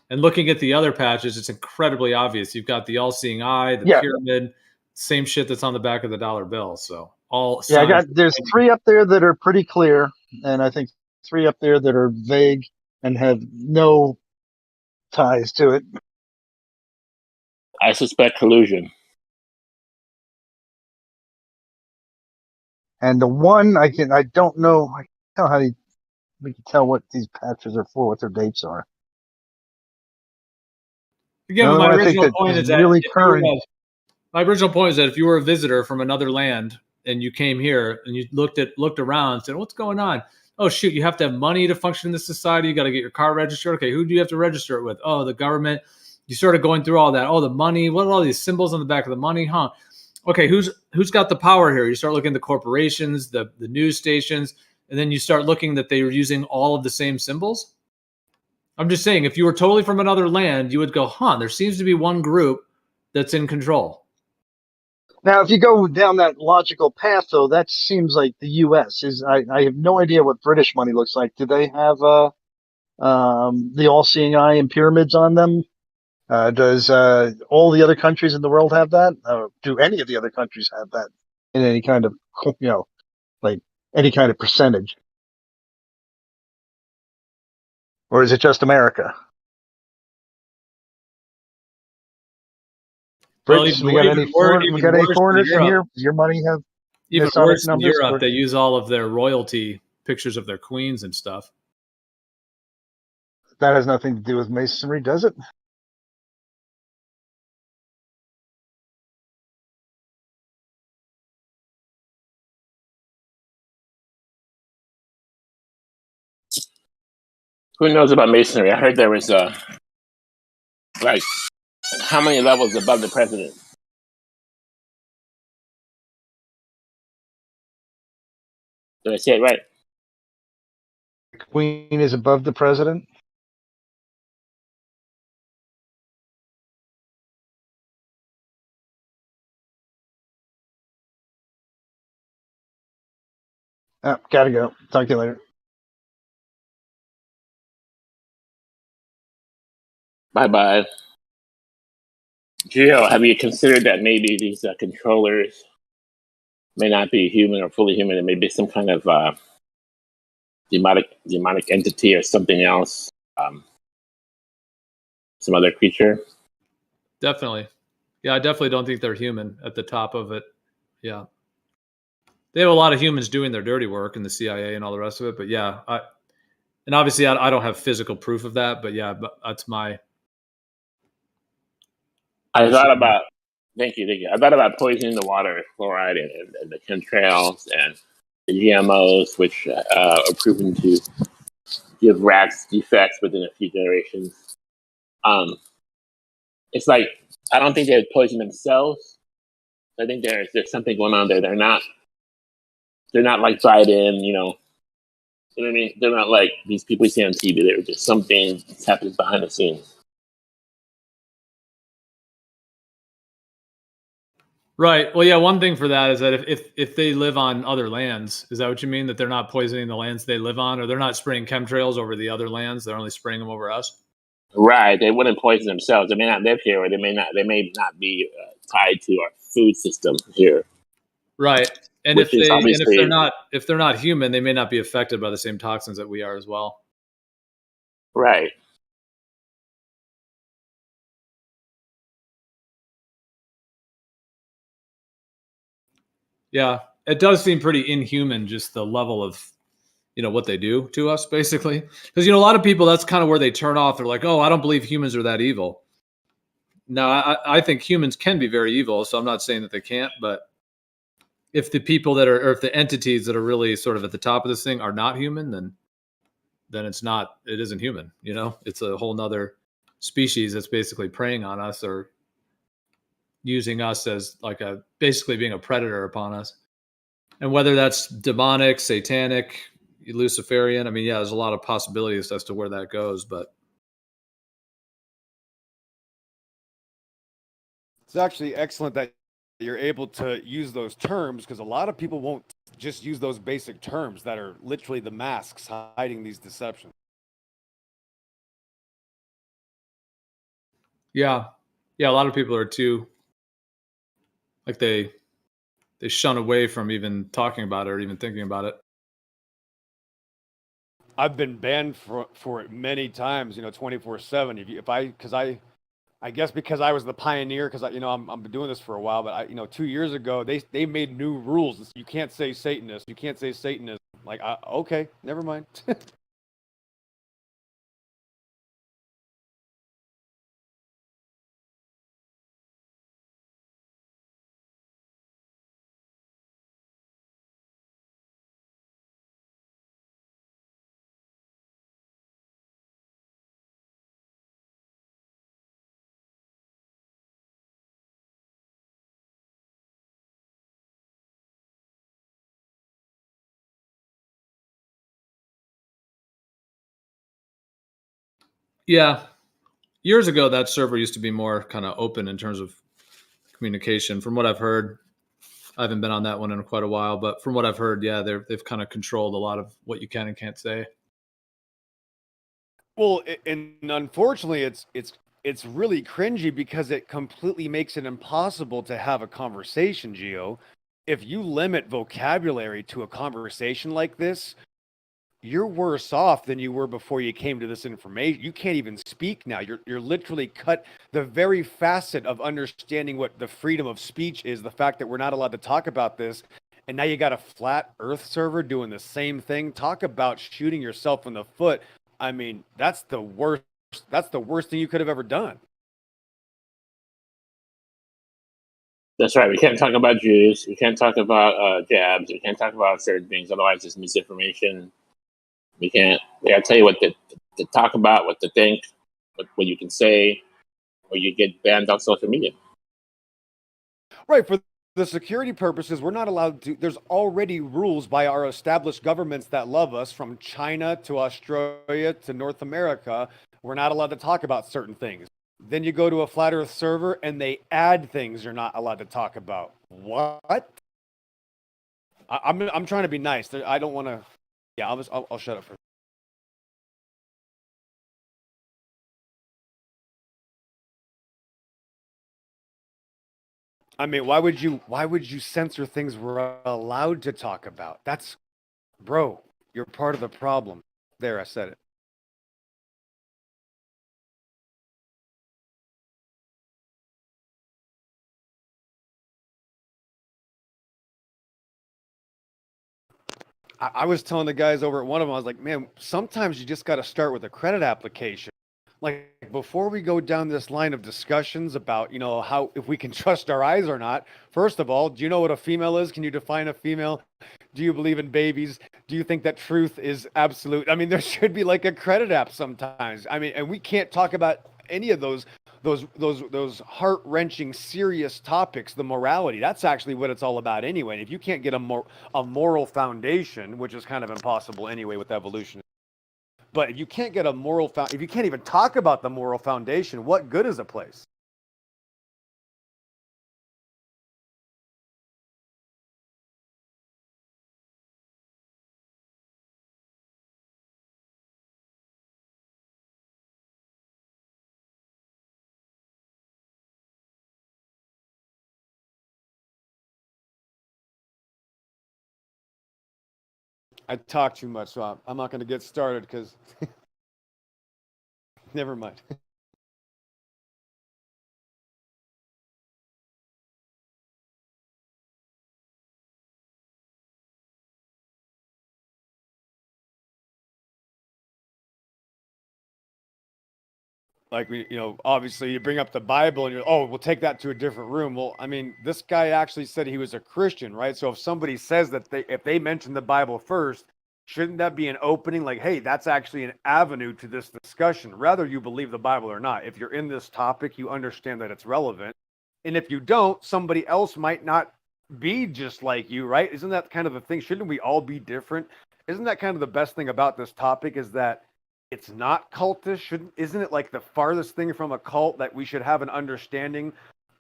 And looking at the other patches, it's incredibly obvious. You've got the all-seeing eye, the pyramid, same shit that's on the back of the dollar bill. So all there's 3 up there that are pretty clear, and I think 3 up there that are vague and have no ties to it. I suspect collusion. And the one I don't know. I can't tell we can tell what these patches are for, what their dates are. Again, The my one I think original that point is is that really current. my original point is that if you were a visitor from another land and you came here and you looked around and said, "What's going on?" Oh shoot, you have to have money to function in this society. You got to get your car registered. Okay, who do you have to register it with? Oh, the government. You started going through all that. Oh, the money. What are all these symbols on the back of the money? Huh? Okay, who's got the power here? You start looking at the corporations, the news stations, and then you start looking that they were using all of the same symbols. I'm just saying, if you were totally from another land, you would go, huh, there seems to be one group that's in control. Now, if you go down that logical path, though, that seems like the U.S. I have no idea what British money looks like. Do they have the all-seeing eye and pyramids on them? Does all the other countries in the world have that? Do any of the other countries have that in any kind of, like any kind of percentage? Or is it just America? Brits, we got any foreigners in here? Does your money have even Masonic worse in numbers? Europe? They use all of their royalty pictures of their queens and stuff. That has nothing to do with Masonry, does it? Who knows about Masonry? I heard there was like how many levels above the president? Did I say it right? The Queen is above the president. Oh, gotta go. Talk to you later. Bye-bye. Gio, have you considered that maybe these controllers may not be human or fully human? It may be some kind of demonic entity or something else, some other creature? Definitely. Yeah, I definitely don't think they're human at the top of it. Yeah. They have a lot of humans doing their dirty work in the CIA and all the rest of it. But yeah, and obviously I don't have physical proof of that. But yeah, that's my. I thought about. Thank you. I thought about poisoning the water with fluoride and the chemtrails and the GMOs, which are proven to give rats defects within a few generations. It's like I don't think they would poison themselves. I think there's something going on there. They're not like Biden, you know what I mean? They're not like these people you see on TV. They're just something that's happening behind the scenes. Right. Well, yeah. One thing for that is that if they live on other lands, is that what you mean? That they're not poisoning the lands they live on, or they're not spraying chemtrails over the other lands? They're only spraying them over us. Right. They wouldn't poison themselves. They may not live here, or they may not be tied to our food system here. Right. And which is obviously if they're not human, they may not be affected by the same toxins that we are as well. right. Yeah, it does seem pretty inhuman, just the level of, what they do to us, basically. Because, a lot of people, that's kind of where they turn off. They're like, oh, I don't believe humans are that evil. No, I think humans can be very evil, so I'm not saying that they can't, but if the people or if the entities that are really sort of at the top of this thing are not human, then it isn't human, It's a whole nother species that's basically preying on us or using us as basically being a predator upon us. And whether that's demonic, satanic, Luciferian, there's a lot of possibilities as to where that goes, but It's actually excellent that you're able to use those terms, because a lot of people won't just use those basic terms that are literally the masks hiding these deceptions. yeah, a lot of people are too, they shun away from even talking about it or even thinking about it. I've been banned for it many times, 24/7. I guess because I was the pioneer, because I'm doing this for a while, but 2 years ago they made new rules. You can't say Satanist. You can't say Satanist. Like, okay, never mind. Yeah, years ago that server used to be more kind of open in terms of communication. From what I've heard, I haven't been on that one in quite a while, but from what I've heard, yeah, they've kind of controlled a lot of what you can and can't say. Well, and unfortunately, it's really cringy because it completely makes it impossible to have a conversation, Gio. If you limit vocabulary to a conversation like this, you're worse off than you were before you came to this information. You can't even speak now. You're literally cut the very facet of understanding what the freedom of speech is, the fact that we're not allowed to talk about this. And now you got a flat earth server doing the same thing. Talk about shooting yourself in the foot. That's the worst. That's the worst thing you could have ever done. That's right. We can't talk about Jews. We can't talk about jabs. We can't talk about certain things. Otherwise, it's misinformation. We can't tell you what to talk about, what to think, what you can say, or you get banned off social media. Right. For the security purposes, we're not allowed to. There's already rules by our established governments that love us, from China to Australia to North America. We're not allowed to talk about certain things. Then you go to a flat earth server and they add things you're not allowed to talk about. What? I'm trying to be nice. I don't want to. Yeah, I'll shut up for. Why would you censor things we're allowed to talk about? Bro, you're part of the problem. There, I said it. I was telling the guys over at one of them, I was like, man, sometimes you just got to start with a credit application. Like, before we go down this line of discussions about, how, if we can trust our eyes or not, first of all, do you know what a female is? Can you define a female? Do you believe in babies? Do you think that truth is absolute? There should be like a credit app sometimes. And we can't talk about any of those heart-wrenching, serious topics. The morality, that's actually what it's all about anyway. And if you can't get a moral foundation, which is kind of impossible anyway with evolution, but if you can't get if you can't even talk about the moral foundation, what good is a place? I talk too much, so I'm not going to get started because. Never mind. Like obviously you bring up the Bible and we'll take that to a different room. Well, I mean, this guy actually said he was a Christian, right? So if somebody says that if they mention the Bible first, shouldn't that be an opening? Like, hey, that's actually an avenue to this discussion, whether you believe the Bible or not. If you're in this topic, you understand that it's relevant. And if you don't, somebody else might not be just like you, right? Isn't that kind of the thing? Shouldn't we all be different? Isn't that kind of the best thing about this topic is that it's not cultish? Isn't it like the farthest thing from a cult that we should have an understanding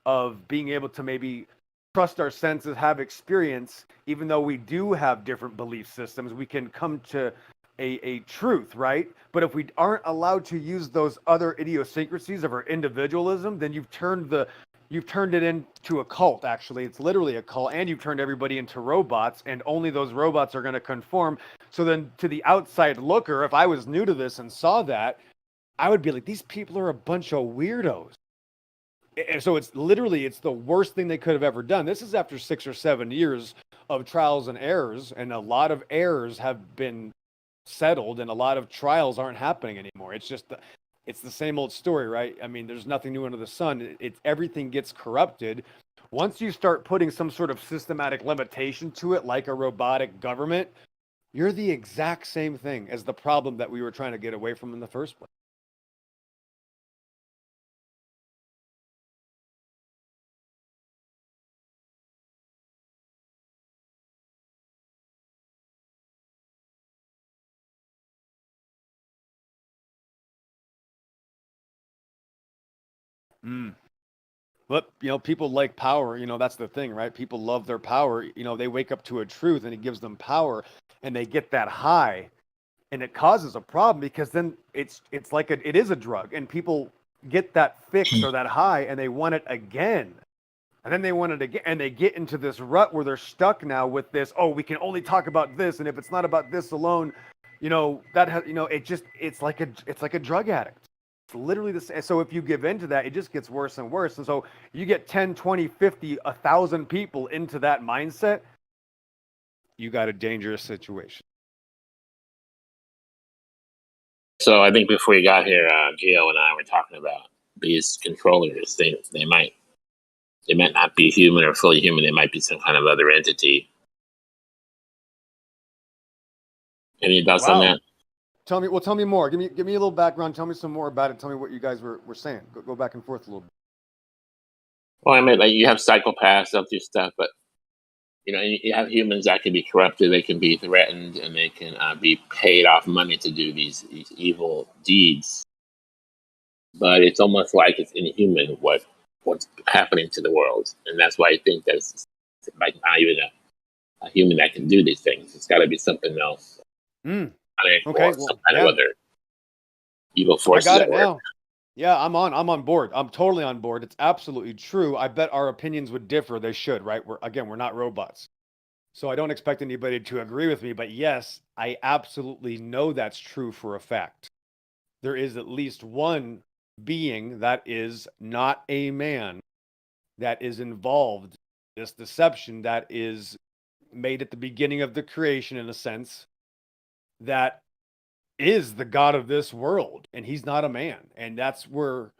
of being able to maybe trust our senses, have experience, even though we do have different belief systems, we can come to a truth, right? But if we aren't allowed to use those other idiosyncrasies of our individualism, then you've turned it into a cult. Actually, it's literally a cult, and you've turned everybody into robots, and only those robots are going to conform. So then to the outside looker, if I was new to this and saw that, I would be like, these people are a bunch of weirdos. And so it's the worst thing they could have ever done. This is after 6 or 7 years of trials and errors, and a lot of errors have been settled, and a lot of trials aren't happening anymore. It's just it's the same old story, right? I mean, there's nothing new under the sun. Everything gets corrupted. Once you start putting some sort of systematic limitation to it, like a robotic government, you're the exact same thing as the problem that we were trying to get away from in the first place. But people like power. That's the thing, right? People love their power. They wake up to a truth and it gives them power, and they get that high, and it causes a problem because then it's like it is a drug, and people get that fix or that high, and they want it again, and then they want it again, and they get into this rut where they're stuck now with this. Oh, we can only talk about this, and if it's not about this alone, it's like a drug addict. Literally the same. So if you give in to that, it just gets worse and worse. And so you get 10, 20, 50, 1,000 people into that mindset, you got a dangerous situation. So I think before you got here, Gio and I were talking about these controllers. They might not be human or fully human. They might be some kind of other entity. Any thoughts on that? Tell me more. Give me a little background. Tell me some more about it. Tell me what you guys were saying. Go back and forth a little bit. Well, I mean, like you have psychopaths that do stuff, but you have humans that can be corrupted. They can be threatened, and they can be paid off money to do these evil deeds. But it's almost like it's inhuman what's happening to the world, and that's why I think there's like not even a human that can do these things. It's got to be something else. Okay, some kind of other evil forces. I got it now. Yeah, I'm on board. I'm totally on board. It's absolutely true. I bet our opinions would differ. They should, right? We're not robots. So I don't expect anybody to agree with me, but yes, I absolutely know that's true for a fact. There is at least one being that is not a man that is involved in this deception that is made at the beginning of the creation, in a sense, that is the God of this world, and he's not a man. And that's where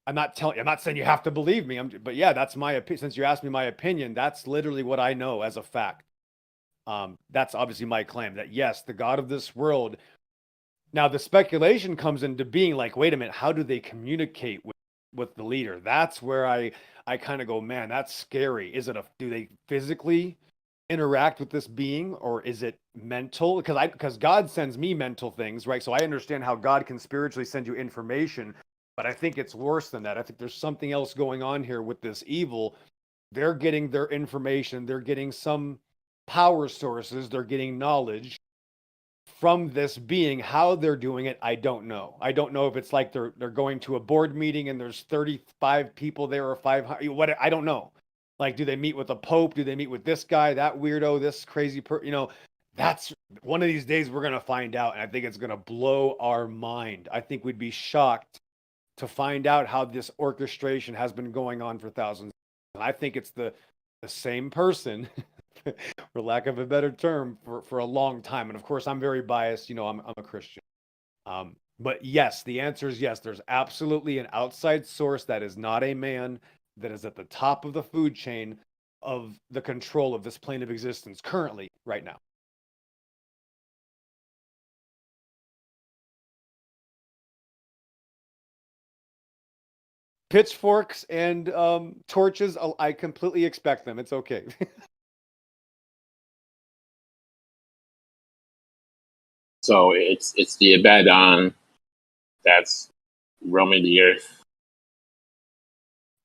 I'm not saying you have to believe me, but yeah, that's my opinion. Since you asked me my opinion, that's literally what I know as a fact. That's obviously my claim that yes, the God of this world. Now the speculation comes into being like, wait a minute, how do they communicate with the leader? That's where I kind of go, man, that's scary. Do they physically interact with this being, or is it mental? Because God sends me mental things, right? So I understand how God can spiritually send you information, but I think it's worse than that. I think there's something else going on here with this evil. They're getting their information, they're getting some power sources, they're getting knowledge from this being. How they're doing it, I don't know. I don't know if it's like they're going to a board meeting and there's 35 people there, or 500, I don't know. Like, do they meet with a pope? Do they meet with this guy, that weirdo, this crazy that's One of these days we're going to find out, and I think it's going to blow our mind. I think we'd be shocked to find out how this orchestration has been going on for thousands. And I think it's the same person, for lack of a better term, for a long time. And of course, I'm very biased. You know, I'm a Christian. But yes, the answer is yes. There's absolutely an outside source that is not a man, that is at the top of the food chain of the control of this plane of existence currently, right now. Pitchforks and torches, I completely expect them. It's okay. So it's the Abaddon that's roaming the earth.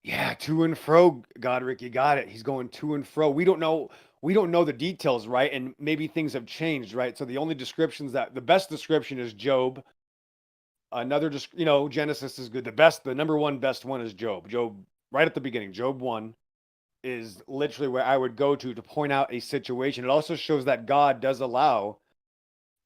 Yeah, to and fro, Godric, you got it. He's going to and fro. We don't know the details, right? And maybe things have changed, right? So the only descriptions the best description is Job. Another, Genesis is good. The number one best one is Job. Job, right at the beginning, Job 1 is literally where I would go to point out a situation. It also shows that God does allow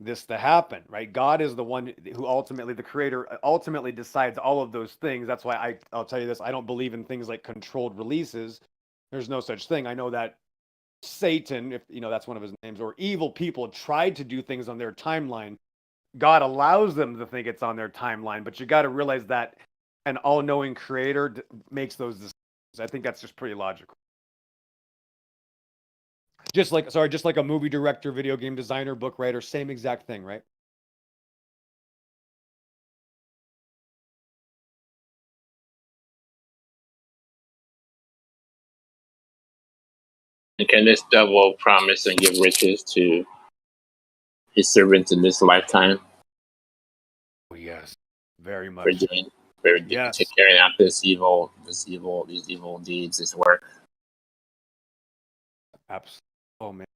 this to happen, right? God is the one who ultimately, the creator, ultimately decides all of those things. That's why I'll tell you this. I don't believe in things like controlled releases. There's no such thing. I know that Satan, if that's one of his names, or evil people tried to do things on their timeline. God allows them to think it's on their timeline, but you got to realize that an all-knowing creator makes those decisions. I think that's just pretty logical. Just like a movie director, video game designer, book writer, same exact thing, right? And can this devil promise and give riches to his servants in this lifetime? Oh, yes, very much. For Yes. carrying out these evil deeds, this work. Absolutely. Oh man,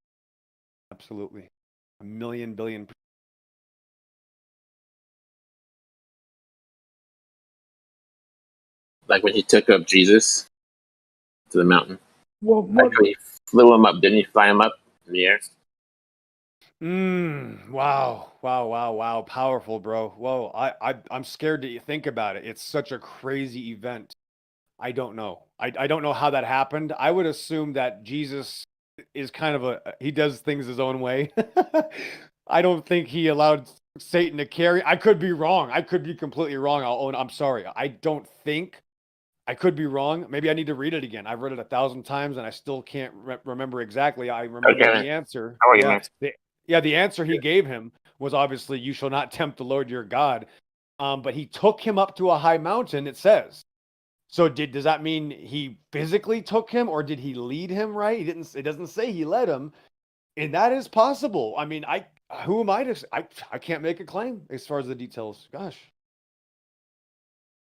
absolutely. A million billion. Like when he took up Jesus to the mountain. Well, what, Actually, he flew him up. Didn't he fly him up in the air? Wow. Powerful, bro. Whoa, I'm scared to think about it. It's such a crazy event. I don't know. I don't know how that happened. I would assume that Jesus is kind of he does things his own way. I don't think he allowed Satan to carry. I could be wrong. I could be completely wrong. I'm sorry. I don't think. I could be wrong. Maybe I need to read it again. I've read it 1,000 times and I still can't remember exactly. I remember the answer. How are you, man? The answer he gave him was obviously, "You shall not tempt the Lord your God." But he took him up to a high mountain, it says. So does that mean he physically took him, or did he lead him, right? It doesn't say he led him. And that is possible. I mean, who am I to, I can't make a claim as far as the details. Gosh.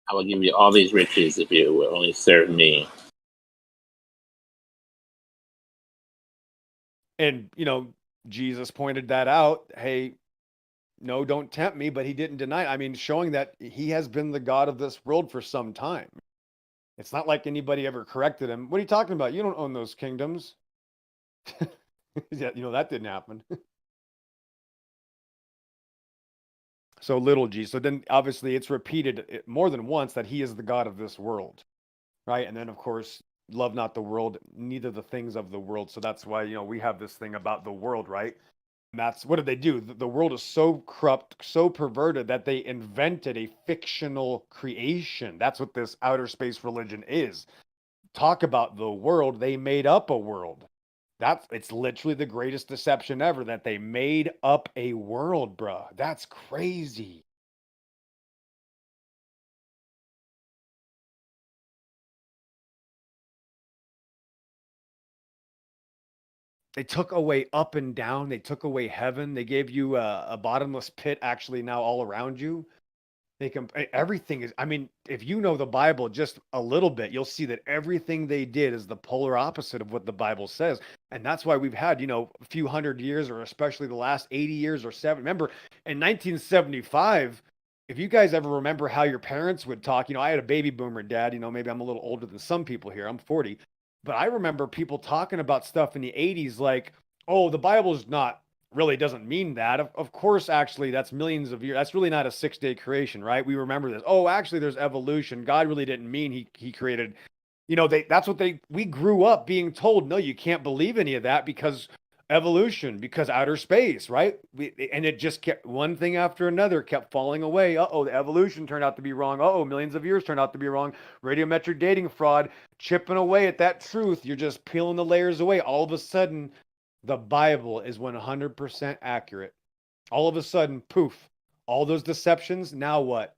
I will give you all these riches if you will only serve me. And, Jesus pointed that out. Hey, no, don't tempt me, but he didn't deny it. I mean, showing that he has been the God of this world for some time. It's not like anybody ever corrected him. What are you talking about? You don't own those kingdoms. Yeah, that didn't happen. So little g. So then obviously it's repeated more than once that he is the God of this world, right? And then of course, love not the world, neither the things of the world. So that's why, we have this thing about the world, right? And that's, what did they do? The world is so corrupt, so perverted that they invented a fictional creation. That's what this outer space religion is. Talk about the world. They made up a world. It's literally the greatest deception ever, that they made up a world, bruh. That's crazy. They took away up and down. They took away heaven. They gave you a bottomless pit actually now all around you. Everything is, I mean, if you know the Bible just a little bit, you'll see that everything they did is the polar opposite of what the Bible says. And that's why we've had, a few hundred years, or especially the last 80 years or 70. Remember, in 1975, if you guys ever remember how your parents would talk, I had a baby boomer dad, maybe I'm a little older than some people here. I'm 40. But I remember people talking about stuff in the 80s like, oh, the Bible's not really doesn't mean that. Of course, actually, that's millions of years. That's really not a 6-day creation, right? We remember this. Oh, actually, there's evolution. God really didn't mean he created, that's what we grew up being told, no, you can't believe any of that because evolution, because outer space, right? And it just kept one thing after another kept falling away. The evolution turned out to be wrong. Millions of years turned out to be wrong. Radiometric dating fraud, chipping away at that truth. You're just peeling the layers away. All of a sudden, the Bible is 100% accurate. All of a sudden, poof, all those deceptions. Now what?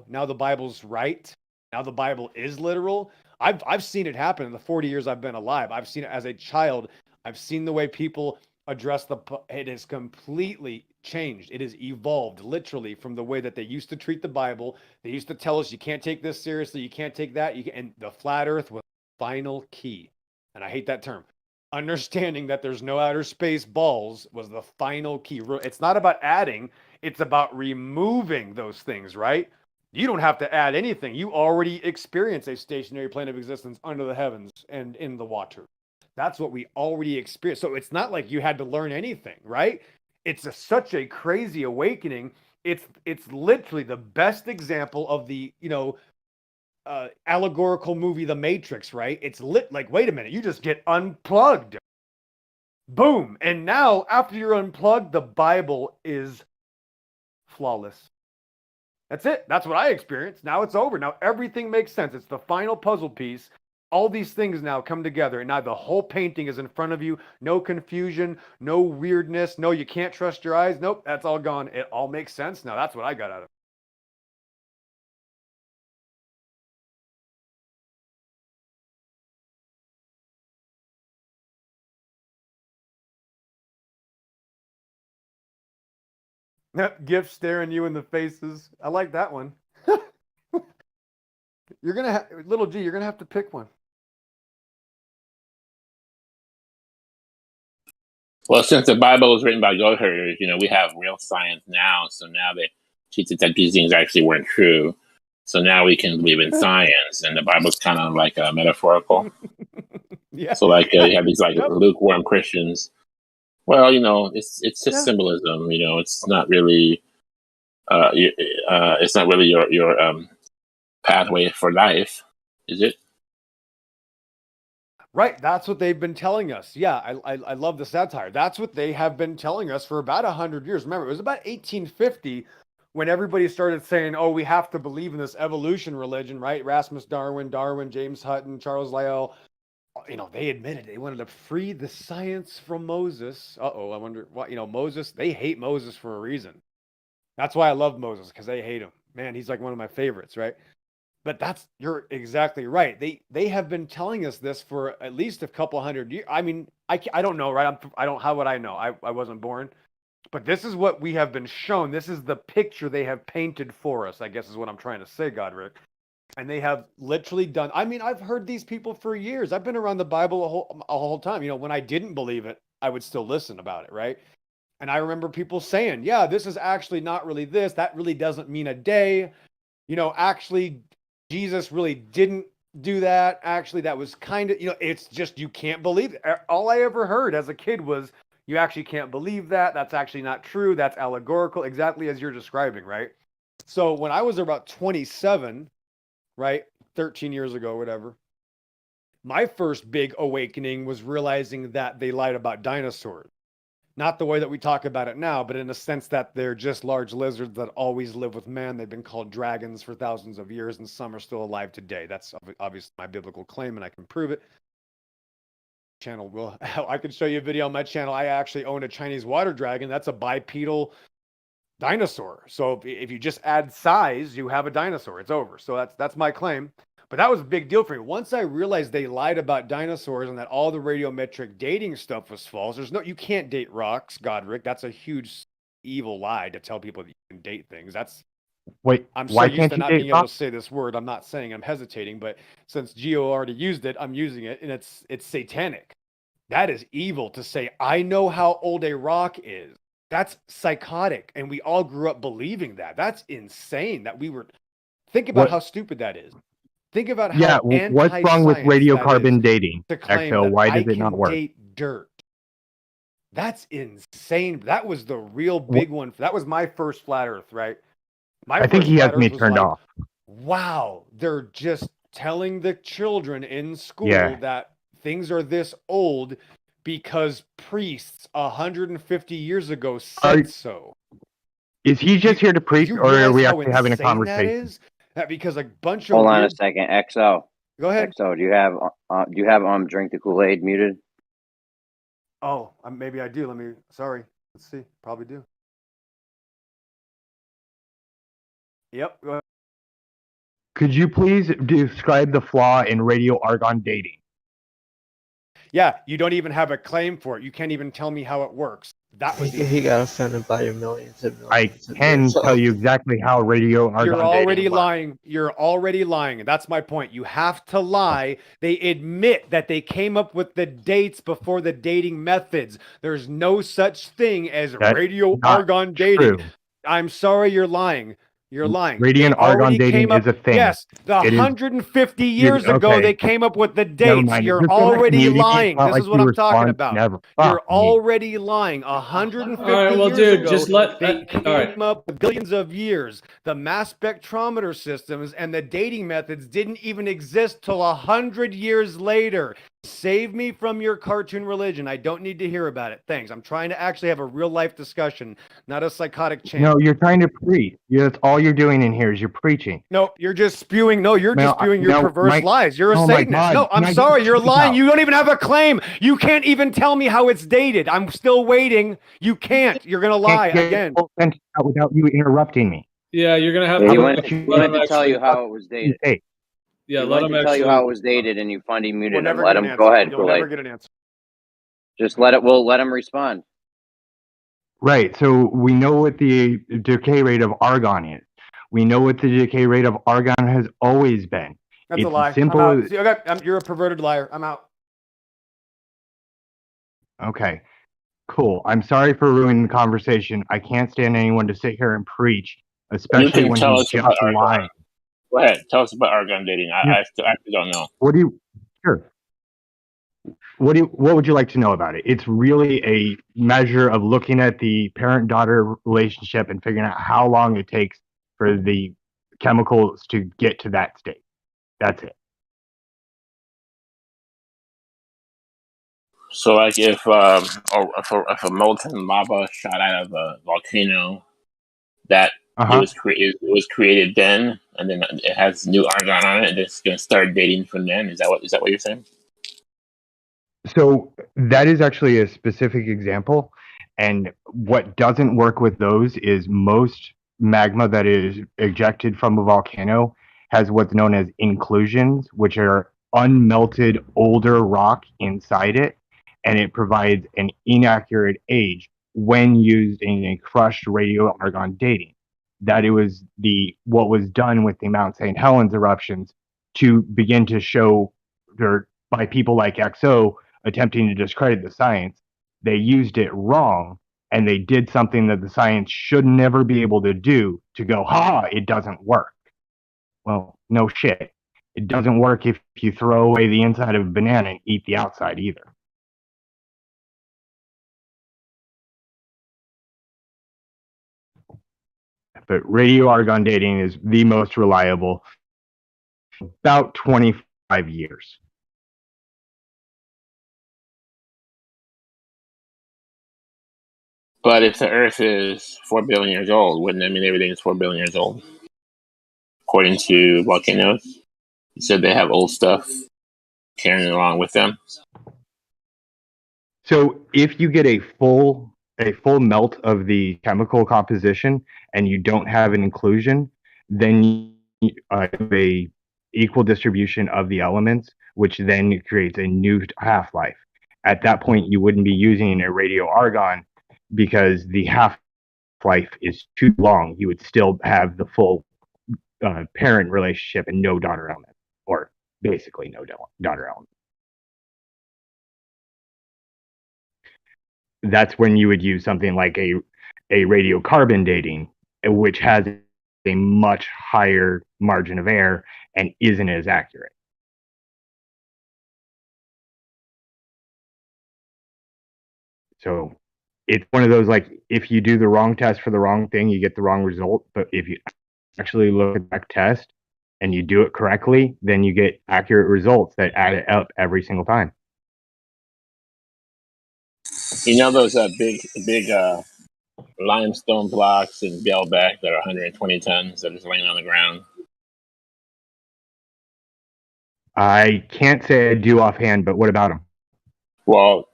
Now the Bible's right. Now the Bible is literal. I've seen it happen in the 40 years I've been alive. I've seen it as a child. I've seen the way people address it has completely changed. It has evolved literally from the way that they used to treat the Bible. They used to tell us, you can't take this seriously. You can't take that. And the flat earth was the final key. And I hate that term. Understanding that there's no outer space balls was the final key. It's not about adding. It's about removing those things, right? You don't have to add anything. You already experience a stationary plane of existence under the heavens and in the water. That's what we already experienced. So it's not like you had to learn anything, right? It's such a crazy awakening. It's literally the best example of the, allegorical movie, The Matrix, right? It's like, wait a minute, you just get unplugged. Boom. And now after you're unplugged, the Bible is flawless. That's it. That's what I experienced. Now it's over. Now everything makes sense. It's the final puzzle piece. All these things now come together, and now the whole painting is in front of you. No confusion, no weirdness. No, you can't trust your eyes. Nope, that's all gone. It all makes sense. Now that's what I got out of it. Gift staring you in the faces. I like that one. You're gonna have, little G. You're gonna have to pick one. Well, since the Bible was written by goat herders, we have real science now. So now that she said that these things actually weren't true, so now we can believe in science, and the Bible's kind of like metaphorical. Yeah. So like you have these like lukewarm Christians. Well, it's just symbolism. It's not really, it's not really your pathway for life, is it? Right. That's what they've been telling us. Yeah, I love the satire. That's what they have been telling us for about 100 years. Remember, it was about 1850 when everybody started saying, oh, we have to believe in this evolution religion, right? Rasmus Darwin, James Hutton, Charles Lyell. They admitted they wanted to free the science from Moses. I wonder what, Moses, they hate Moses for a reason. That's why I love Moses, because they hate him. Man, he's like one of my favorites, right? But you're exactly right. They have been telling us this for at least a couple hundred years. I mean, I don't know, right? How would I know? I wasn't born. But this is what we have been shown. This is the picture they have painted for us, I guess is what I'm trying to say, Godric. And they have literally done. I mean, I've heard these people for years. I've been around the Bible a whole time. When I didn't believe it, I would still listen about it, right? And I remember people saying, yeah, this is actually not really this. That really doesn't mean a day. Actually, Jesus really didn't do that. Actually, that was kind of, it's just, you can't believe it. All I ever heard as a kid was, you actually can't believe that. That's actually not true. That's allegorical, exactly as you're describing, right? So when I was about 27, right, 13 years ago, whatever, my first big awakening was realizing that they lied about dinosaurs. Not the way that we talk about it now, but in a sense that they're just large lizards that always live with man. They've been called dragons for thousands of years, and some are still alive today. That's obviously my biblical claim, and I can prove it. I can show you a video on my channel. I actually own a Chinese water dragon. That's a bipedal dinosaur. So if you just add size, you have a dinosaur. It's over. So that's my claim. But that was a big deal for me. Once I realized they lied about dinosaurs and that all the radiometric dating stuff was false, you can't date rocks, Godric. That's a huge evil lie to tell people that you can date things. I'm so used to not being able to say this word. I'm not saying I'm hesitating, but since Gio already used it, I'm using it, and it's satanic. That is evil to say, I know how old a rock is. That's psychotic, and we all grew up believing that. That's insane that we were... Think about how stupid that is. Think about how what's wrong with radiocarbon dating, Exo? Why does it not work? Date dirt. That's insane. That was the real big one. That was my first flat Earth, right? My I think first he has flat me Earth was turned like, off. wow, they're just telling the children in school Yeah. that things are this old because priests 150 years ago said so. Is he just here to preach, You or are realize we how actually having a insane that conversation? is? That because a bunch of Hold on a weird... second, XO. Go ahead. XO, do you have drink the Kool-Aid muted? Oh, maybe I do. Sorry. Let's see. Probably do. Yep. Go ahead. Could you please describe the flaw in radio argon dating? Yeah, you don't even have a claim for it. You can't even tell me how it works. That was He got offended by your millions and I millions. can tell you exactly how radio argon You're already dating works. lying. You're already lying. That's my point. You have to lie. They admit that they came up with the dates before the dating methods. There's no such thing as That's radio not argon dating. true. I'm sorry, you're lying. You're lying. Radiant They argon already dating came up, is a thing. yes, the It is- 150 years ago okay. they came up with the Never dates. mind. You're Just go back to already muting me. It's lying. not This like is what you I'm talking respond about. never. You're Fuck me. already lying. 150 All right, well, years dude, ago, just let. they all right. came up with billions of years. The mass spectrometer systems and the dating methods didn't even exist till 100 years later. Save me from your cartoon religion. I don't need to hear about it. Thanks. I'm trying to actually have a real life discussion, not a psychotic chant. No, you're trying to preach. That's all you're doing in here is you're preaching. No, you're just spewing. No, you're just spewing your perverse lies. You're a oh my Satanist. God, No, can I I'm get sorry. the You're truth lying. out? You don't even have a claim. You can't even tell me how it's dated. I'm still waiting. You can't. You're going to lie Can't get again. a full sentence out without you interrupting me. Yeah, you're gonna have Yeah, to he let went him to tell actually. you how it was dated. Hey, Yeah, He let went him to tell you actually. how it was dated, and you finally We'll muted him. never Let get an him answer. go ahead, You'll never Kool-Aid. get an answer. Just let it. We'll let him respond. right. So we know what the decay rate of argon is. We know what the decay rate of argon has always been. That's It's a lie. as simple I'm out. as See, okay, you're a perverted liar. I'm out. okay, cool. I'm sorry for ruining the conversation. I can't stand anyone to sit here and preach, You especially can when tell he's us about just argon. lying. Go ahead. Tell us about argon dating. I actually don't know. What do you? Sure. What would you like to know about it? It's really a measure of looking at the parent-daughter relationship and figuring out how long it takes for the chemicals to get to that state. That's it. So, like, if a molten lava shot out of a volcano, that it was created then, and then it has new argon on it, and it's going to start dating from then. Is that what you're saying? So that is actually a specific example, and what doesn't work with those is most magma that is ejected from a volcano has what's known as inclusions, which are unmelted older rock inside it, and it provides an inaccurate age when used in a crushed radio argon dating. That it was what was done with the Mount St. Helens eruptions to begin to show by people like XO attempting to discredit the science. They used it wrong, and they did something that the science should never be able to do to go, it doesn't work. Well, no shit. It doesn't work if you throw away the inside of a banana and eat the outside either. But radio argon dating is the most reliable, about 25 years. But if the Earth is 4 billion years old, wouldn't that mean everything is 4 billion years old? According to volcanoes, you said they have old stuff carrying along with them. So if you get a full melt of the chemical composition and you don't have an inclusion, then you have a equal distribution of the elements, which then creates a new half-life. At that point, you wouldn't be using a radio argon because the half-life is too long. You would still have the full parent relationship and no daughter element, or basically no daughter element. That's when you would use something like a radiocarbon dating, which has a much higher margin of error and isn't as accurate. So it's one of those, like, if you do the wrong test for the wrong thing, you get the wrong result. But if you actually look at that test and you do it correctly, then you get accurate results that add it up every single time. You know those big limestone blocks in Bellback that are 120 tons that are just laying on the ground? I can't say I do offhand, but what about them? Well,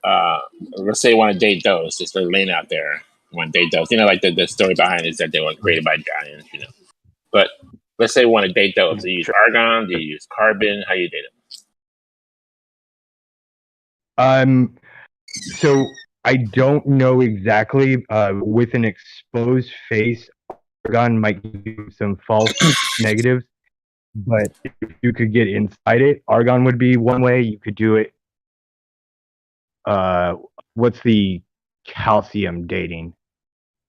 let's say you want to date those, just they're laying out there. You want to date those. You know, like the story behind it is that they were created by giants, you know. But let's say you want to date those. Do you use argon? Do you use carbon? How do you date them? So I don't know exactly. With an exposed face, argon might give you some false negatives, but if you could get inside it, argon would be one way. You could do it. What's the calcium dating?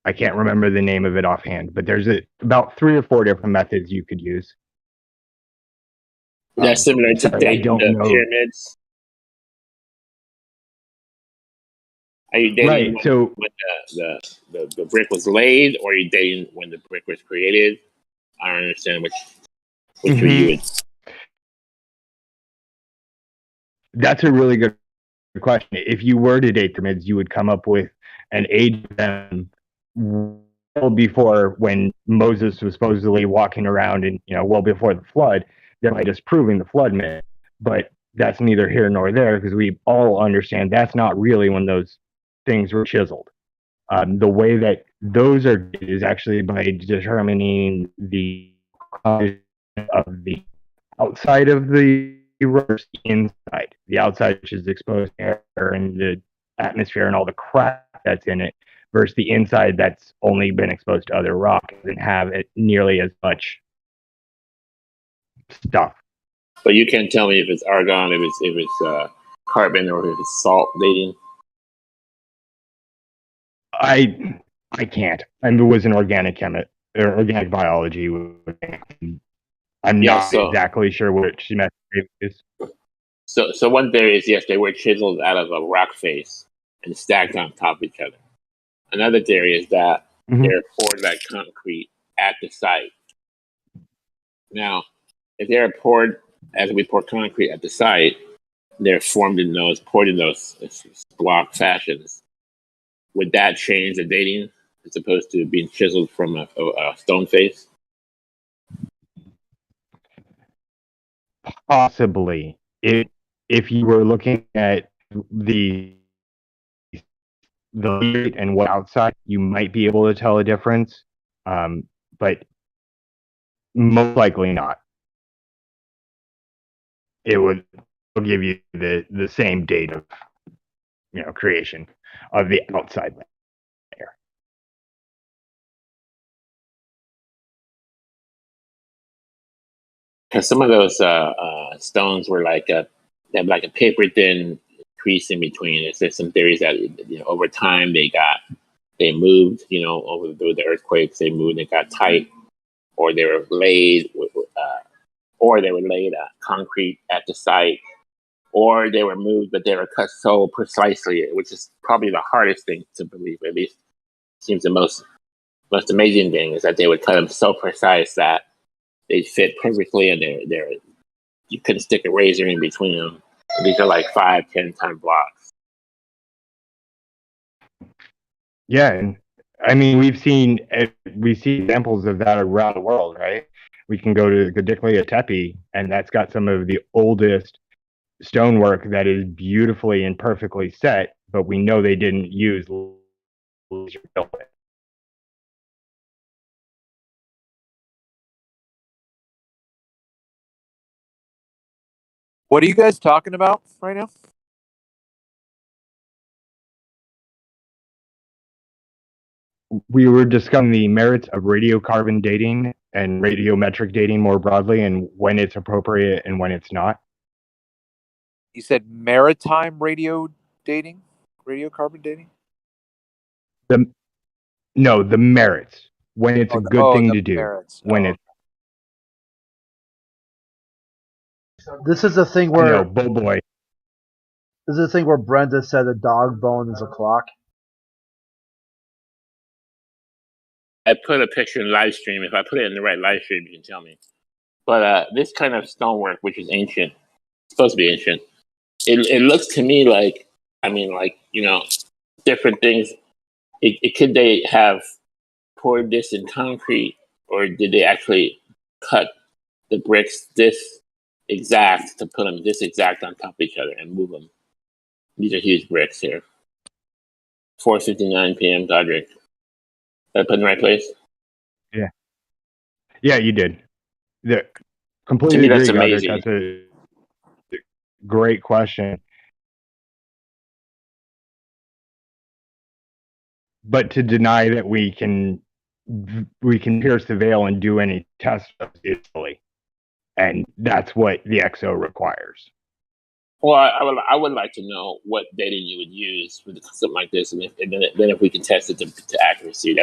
I can't remember the name of it offhand, but there's about 3 or 4 different methods you could use. That's similar to dating the pyramids. Are you dating when the brick was laid, or are you dating when the brick was created? I don't understand which you would. That's a really good question. If you were to date pyramids, you would come up with an age of them well before when Moses was supposedly walking around, and well before the flood, thereby disproving the flood myth. But that's neither here nor there, because we all understand that's not really when those things were chiseled. The way that those are is actually by determining the of the outside of the versus inside. The outside, which is exposed air and the atmosphere and all the crap that's in it, versus the inside that's only been exposed to other rock and have it nearly as much stuff. But you can't tell me if it's argon, if it's carbon, or if it's salt dating. I can't. It was an organic or organic biology. I'm not exactly sure which method it is. So one theory is, yes, they were chiseled out of a rock face and stacked on top of each other. Another theory is that they're poured like concrete at the site. Now, if they're poured as we pour concrete at the site, they're poured in those block fashions. Would that change the dating as opposed to being chiseled from a stone face? Possibly. If you were looking at the light and what outside, you might be able to tell a difference, but most likely not. It will give you the same date of creation of the outside layer. Because some of those stones were like they have like a paper thin crease in between. There's some theories that over time they moved, over the earthquakes, they moved and got tight, or they were laid concrete at the site, or they were moved, but they were cut so precisely, which is probably the hardest thing to believe. At least seems the most amazing thing is that they would cut them so precise that they fit perfectly, and they're you couldn't stick a razor in between them. These are like 5-10 ton blocks. Yeah, and I mean we see examples of that around the world, right? We can go to Göbekli Tepe, and that's got some of the oldest stonework that is beautifully and perfectly set, but we know they didn't use laser filament. What are you guys talking about right now? We were discussing the merits of radiocarbon dating and radiometric dating more broadly, and when it's appropriate and when it's not. You said maritime radiocarbon dating? The merits. When it's a good thing to do. Merits. This is the thing where boy. This is the thing where Brenda said a dog bone is a clock. put a picture in Livestream. If I put it in the right Livestream, you can tell me. But this kind of stonework, which is ancient, supposed to be ancient, it looks to me like, I mean, like, you know, different things. Could they have poured this in concrete, or did they actually cut the bricks this exact to put them this exact on top of each other and move them? These are huge bricks here. 4:59 p.m. Godric. Did I put in the right place? Yeah. Yeah, you did. To Completely me, that's agree, Godric. amazing. That's a great question. But to deny that we can pierce the veil and do any tests is silly. And that's what the XO requires. Well, I would like to know what dating you would use for something like this, and then if we can test it to accuracy.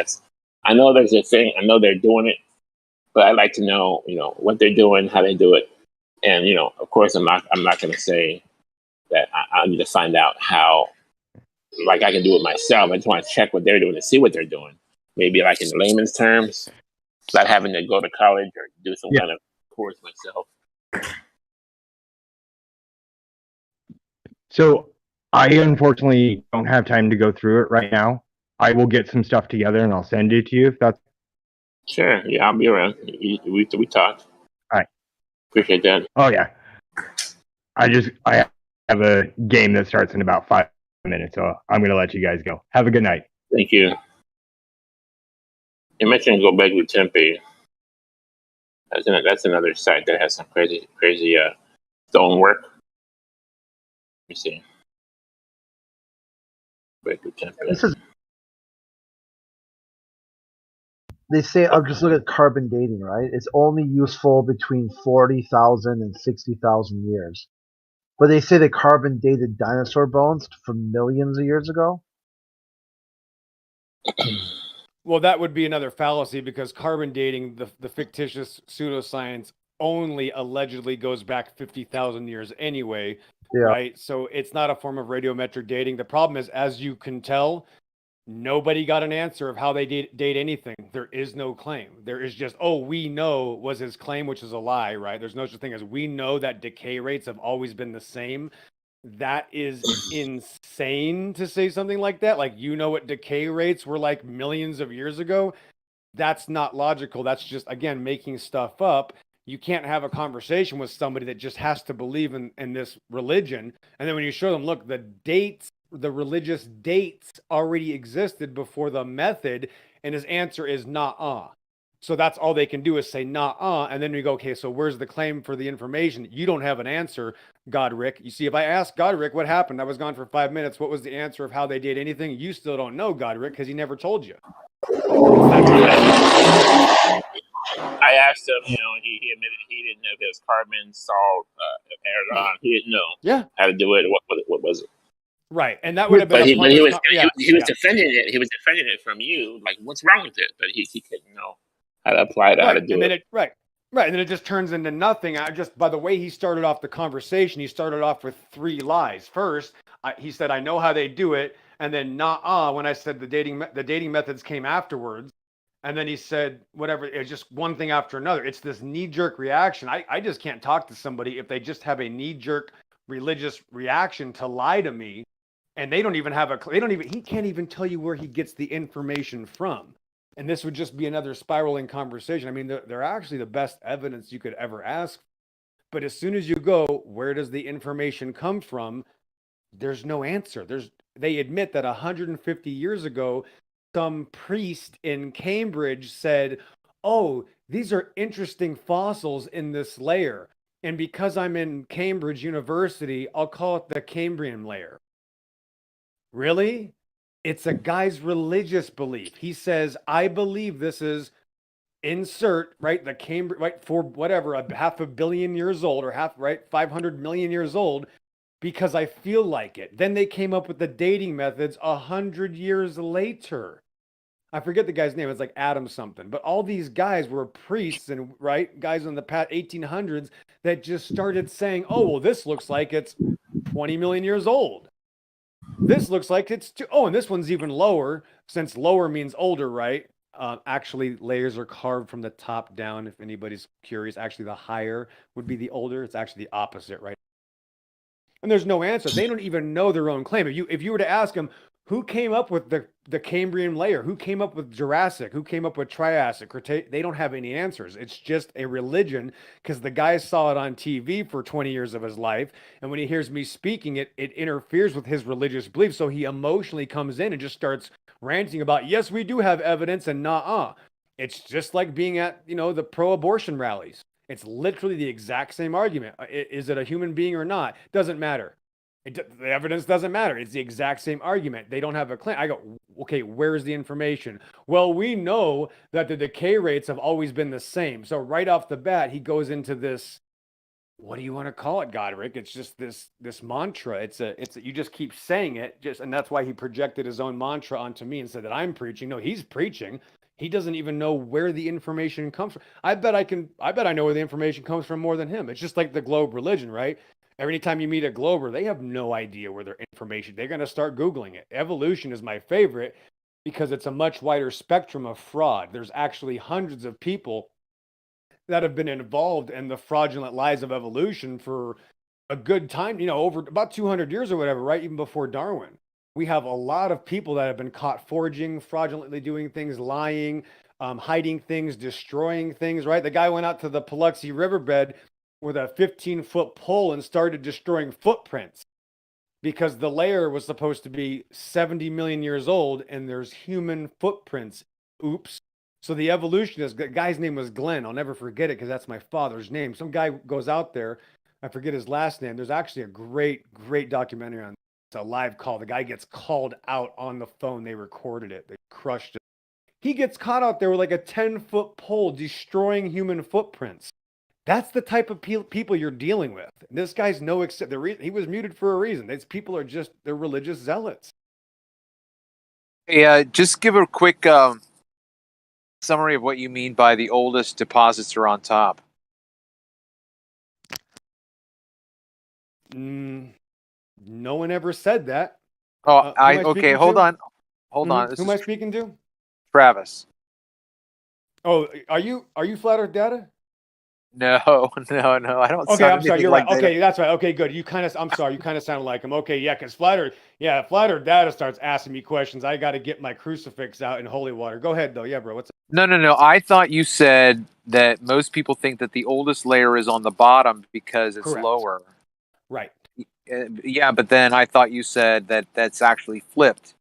I know there's a thing. I know they're doing it, but I'd like to know, you know, what they're doing, how they do it, and you know, of course, I'm not going to say that I need to find out how. Like I can do it myself. I just want to check what they're doing and see what they're doing. Maybe like in layman's terms, not having to go to college or do some kind of course myself. So I unfortunately don't have time to go through it right now. I will get some stuff together and I'll send it to you if that's Sure. Yeah, I'll be around. We talked. all right. Appreciate that. Oh yeah. I have a game that starts in about 5 minutes, so I'm gonna let you guys go. Have a good night. Thank you. You mentioned Go Back with Tempe. That's another site that has some crazy stonework. Let me see. Back with Tempe. They say, I'm just looking at carbon dating, right? It's only useful between 40,000 and 60,000 years. But they say they carbon dated dinosaur bones from millions of years ago. Well, that would be another fallacy because carbon dating, the fictitious pseudoscience, only allegedly goes back 50,000 years anyway, right? So it's not a form of radiometric dating. The problem is, as you can tell, nobody got an answer of how they date anything. There is no claim. There is just, oh, we know was his claim, which is a lie, right? There's no such thing as we know that decay rates have always been the same. That is insane to say something like that. Like, you know what decay rates were like millions of years ago? That's not logical. That's just, again, making stuff up. You can't have a conversation with somebody that just has to believe in this religion. And then when you show them, look, the religious dates already existed before the method, and his answer is nah. So that's all they can do is say nah. And then we go, okay, so where's the claim for the information? You don't have an answer, Godric. You see, if I asked Godric what happened, I was gone for 5 minutes. What was the answer of how they did anything? You still don't know, Godric, because he never told you. I asked him, you know, he admitted he didn't know if it was carbon, salt, argon. He didn't know how to do it. What was it? Right, and that would have been. But he was defending it. He was defending it from you. Like, what's wrong with it? But he couldn't know how to apply it, how to do it. Right, and then it just turns into nothing. By the way he started off the conversation, he started off with 3 lies. First, he said, "I know how they do it," and then when I said the dating methods came afterwards, and then he said whatever. It's just one thing after another. It's this knee-jerk reaction. I just can't talk to somebody if they just have a knee-jerk religious reaction to lie to me. And he can't even tell you where he gets the information from. And this would just be another spiraling conversation. I mean, they're actually the best evidence you could ever ask. But as soon as you go, where does the information come from? There's no answer. They admit that 150 years ago, some priest in Cambridge said, oh, these are interesting fossils in this layer. And because I'm in Cambridge University, I'll call it the Cambrian layer. Really? It's a guy's religious belief. He says, I believe this is insert, right? The Cambridge, right? For whatever, a 500 million years old or 500 million years old, because I feel like it. Then they came up with the dating methods 100 years later. I forget the guy's name. It's like Adam something. But all these guys were priests and guys in the 1800s that just started saying, oh, well, this looks like it's 20 million years old. This looks like it's and this one's even lower, since lower means older, right? Actually, layers are carved from the top down. If anybody's curious, actually, the higher would be the older. It's actually the opposite, right? And there's no answer. They don't even know their own claim. If you were to ask them, who came up with the Cambrian layer? Who came up with Jurassic? Who came up with Triassic? They don't have any answers. It's just a religion because the guy saw it on TV for 20 years of his life. And when he hears me speaking, it interferes with his religious beliefs. So he emotionally comes in and just starts ranting about, yes, we do have evidence and nah. It's just like being at, the pro-abortion rallies. It's literally the exact same argument. Is it a human being or not? Doesn't matter. The evidence doesn't matter. It's the exact same argument. They don't have a claim. I go, okay, where's the information? Well, we know that the decay rates have always been the same. So right off the bat, he goes into this, what do you want to call it, Godric? It's just this mantra. It's you just keep saying it, and that's why he projected his own mantra onto me and said that I'm preaching. No, he's preaching. He doesn't even know where the information comes from. I bet I know where the information comes from more than him. It's just like the globe religion, right? Every time you meet a Glober, they have no idea where their information. They're going to start Googling it. Evolution is my favorite because it's a much wider spectrum of fraud. There's actually hundreds of people that have been involved in the fraudulent lies of evolution for a good time, over about 200 years or whatever, right? Even before Darwin. We have a lot of people that have been caught forging, fraudulently doing things, lying, hiding things, destroying things, right? The guy went out to the Paluxy riverbed with a 15-foot pole and started destroying footprints because the layer was supposed to be 70 million years old and there's human footprints. Oops. So the evolutionist, the guy's name was Glenn. I'll never forget it because that's my father's name. Some guy goes out there. I forget his last name. There's actually a great documentary on. It's a live call. The guy gets called out on the phone. They recorded it. They crushed it. He gets caught out there with like a 10-foot pole destroying human footprints. That's the type of people you're dealing with. This guy's he was muted for a reason. These people are they're religious zealots. Yeah, just give a quick summary of what you mean by the oldest deposits are on top. No one ever said that. Okay, hold on. Who am I speaking to? Travis. Oh, are you Flat Earth Data? No, I don't. Okay, I'm sorry. You're like right. Okay, that's right. Okay, good. I'm sorry. You kind of sounded like him. Okay, yeah, because Flat Earth Data starts asking me questions. I got to get my crucifix out in holy water. Go ahead, though. Yeah, bro. What's up? No. I thought you said that most people think that the oldest layer is on the bottom because it's Correct. lower. Right. Yeah, but then I thought you said that that's actually flipped.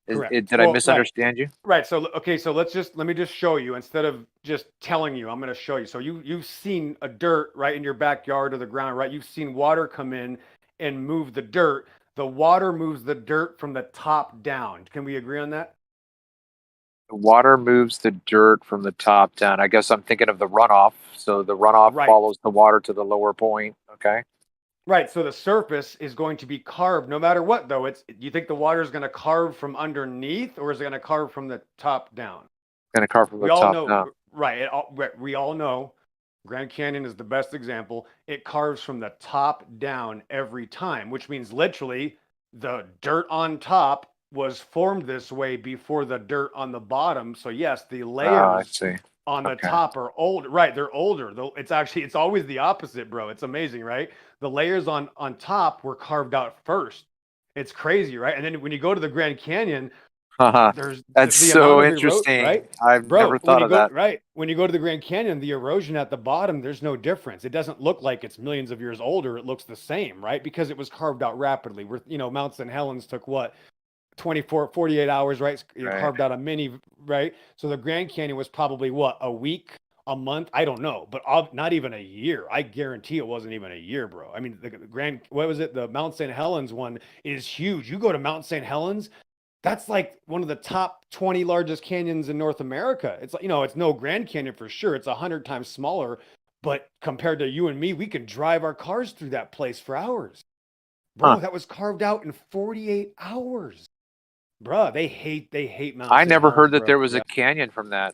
Correct. Did I misunderstand you? Right. So let me just show you instead of just telling you. I'm going to show you. So you've seen a dirt right in your backyard or the ground, right? You've seen water come in and move the dirt. The water moves the dirt from the top down. Can we agree on that? The water moves the dirt from the top down. I guess I'm thinking of the runoff. So the runoff follows the water to the lower point. Okay. Right. So the surface is going to be carved no matter what, though. You think the water is going to carve from underneath or is it going to carve from the top down? Going to carve from the top down. Right. We all know Grand Canyon is the best example. It carves from the top down every time, which means literally the dirt on top was formed this way before the dirt on the bottom. So yes, the layers on the top are old. Right. They're older. It's always the opposite, bro. It's amazing, right? The layers on top were carved out first. It's crazy, right? And then when you go to the Grand Canyon, that's so interesting. Right? I've never thought of that. Right. When you go to the Grand Canyon, the erosion at the bottom, there's no difference. It doesn't look like it's millions of years older. It looks the same, right? Because it was carved out rapidly. Mount St. Helens took what? 48 hours, right? Carved out a mini, right? So the Grand Canyon was probably what? A week? A month? I don't know, but not even a year. I guarantee it wasn't even a year, bro. I mean, the Mount St. Helens one is huge. You go to Mount St. Helens, that's like one of the top 20 largest canyons in North America. It's like, it's no Grand Canyon for sure. It's 100 times smaller, but compared to you and me, we can drive our cars through that place for hours. Bro, that was carved out in 48 hours. Bro, they hate Mount I St. never Helens, heard that bro. there was a canyon from that.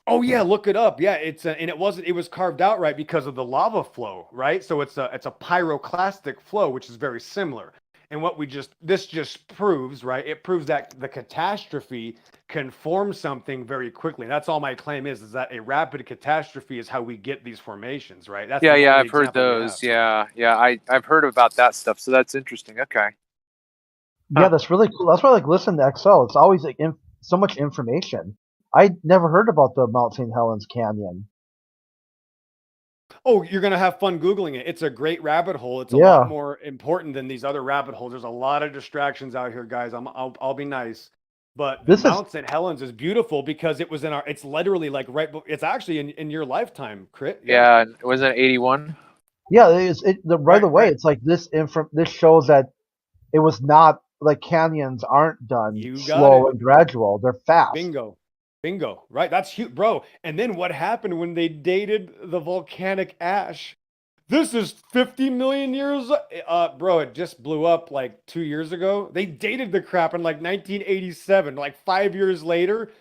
Oh yeah, look it up. Yeah, it was carved out right because of the lava flow, right? So it's a pyroclastic flow, which is very similar. And what this just proves, right? It proves that the catastrophe can form something very quickly. And that's all my claim is that a rapid catastrophe is how we get these formations, right? That's Yeah, the yeah, only I've heard example we those. have. Yeah, yeah, I've heard about that stuff. So that's interesting. Okay. Yeah, that's really cool. That's why I like listen to XO. It's always like so much information. I never heard about the Mount St. Helens Canyon. Oh, you're gonna have fun Googling it. It's a great rabbit hole. It's a Yeah. lot more important than these other rabbit holes. There's a lot of distractions out here, guys. I'll be nice. But the This is Mount St. Helens is beautiful because it was it's literally like it's actually in your lifetime, Crit. Yeah, wasn't it 81? yeah. Right away, right. it's like this This shows that it was not like canyons aren't done You got slow it. and gradual. They're fast. Bingo. Right. That's huge, bro. And then what happened when they dated the volcanic ash? This is 50 million years. Bro, it just blew up like 2 years ago. They dated the crap in like 1987, like 5 years later.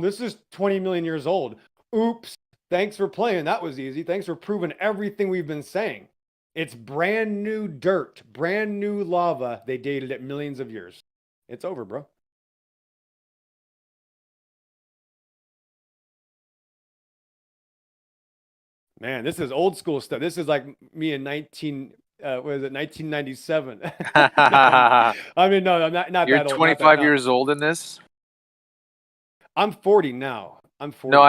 This is 20 million years old. Oops. Thanks for playing. That was easy. Thanks for proving everything we've been saying. It's brand new dirt, brand new lava. They dated it millions of years. It's over, bro. Man, this is old school stuff. This is like me in 1997. I mean, no, I'm not You're that old. 25 years old in this? I'm 40 now. I'm 40. No, now.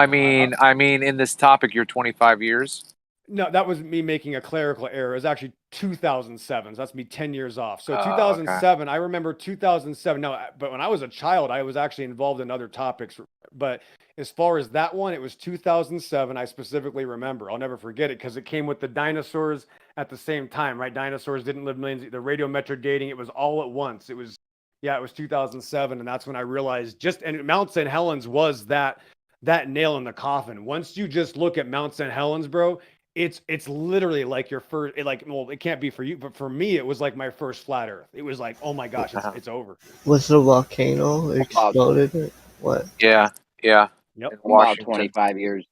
I mean in this topic you're 25 years. No, that was me making a clerical error. It was actually 2007. So that's me 10 years off. So Oh, 2007, okay. I remember 2007. No, but when I was a child, I was actually involved in other topics. But as far as that one, it was 2007. I specifically remember. I'll never forget it because it came with the dinosaurs at the same time, right? Dinosaurs didn't live millions. The radiometric dating, it was all at once. It was 2007. And that's when I realized and Mount St. Helens was that nail in the coffin. Once you just look at Mount St. Helens, bro, it's literally like your first, it can't be for you, but for me, it was like my first flat Earth. It was like, oh my gosh, it's over. Was the volcano exploded? Or what? Yeah. Yep. In I'm about Washington. 25 years.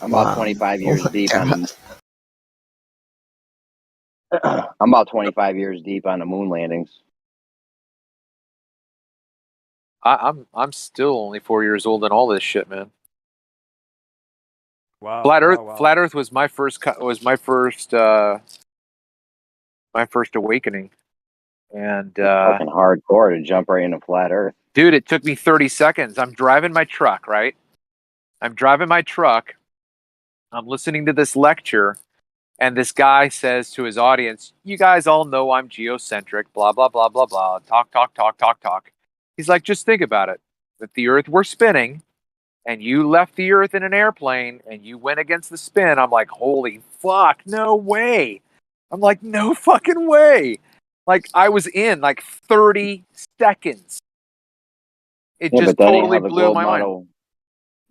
I'm Wow. about 25 Oh years my deep God. I'm about 25 years deep on the moon landings. I'm still only 4 years old in all this shit, man. Wow. Flat Earth was my first awakening, and Fucking hardcore to jump right into flat Earth. dude, it took me 30 seconds. I'm driving my truck, right? I'm listening to this lecture, and this guy says to his audience, "You guys all know I'm geocentric, blah blah blah blah blah. Talk. He's like, just think about it. If the Earth were spinning, and you left the Earth in an airplane and you went against the spin," I'm like, holy fuck, no way. I'm like, no fucking way. Like, I was in like 30 seconds. It just totally blew my mind.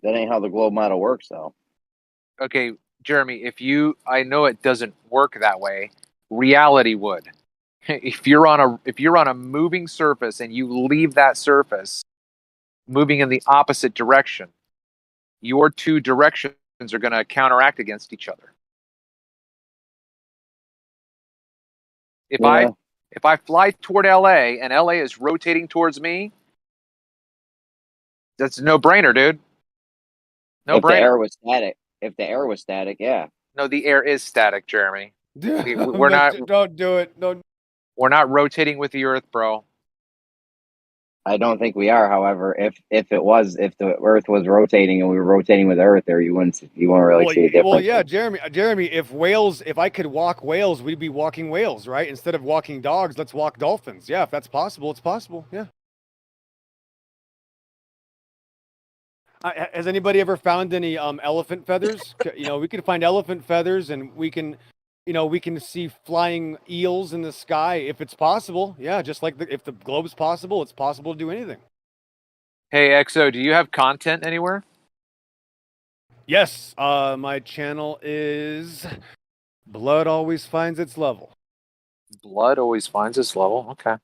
That ain't how the globe model works, though. Okay, Jeremy, I know it doesn't work that way. Reality would. If you're on a moving surface and you leave that surface moving in the opposite direction, your two directions are going to counteract against each other. If I fly toward LA and LA is rotating towards me, that's a no-brainer, dude. No brainer. If the air was static, yeah. No, the air is static, Jeremy. We're not. Don't do it. No. We're not rotating with the Earth, bro. I don't think we are. However, if the Earth was rotating and we were rotating with Earth, there you wouldn't really see a difference. Well, yeah, Jeremy. If I could walk whales, we'd be walking whales, right? Instead of walking dogs, let's walk dolphins. Yeah, if that's possible, it's possible. Yeah. Has anybody ever found any elephant feathers? We can find elephant feathers, and we can see flying eels in the sky if it's possible. Yeah, just like if the globe's possible, it's possible to do anything. Hey, XO, do you have content anywhere? Yes, my channel is Blood Always Finds Its Level. Blood Always Finds Its Level. Okay.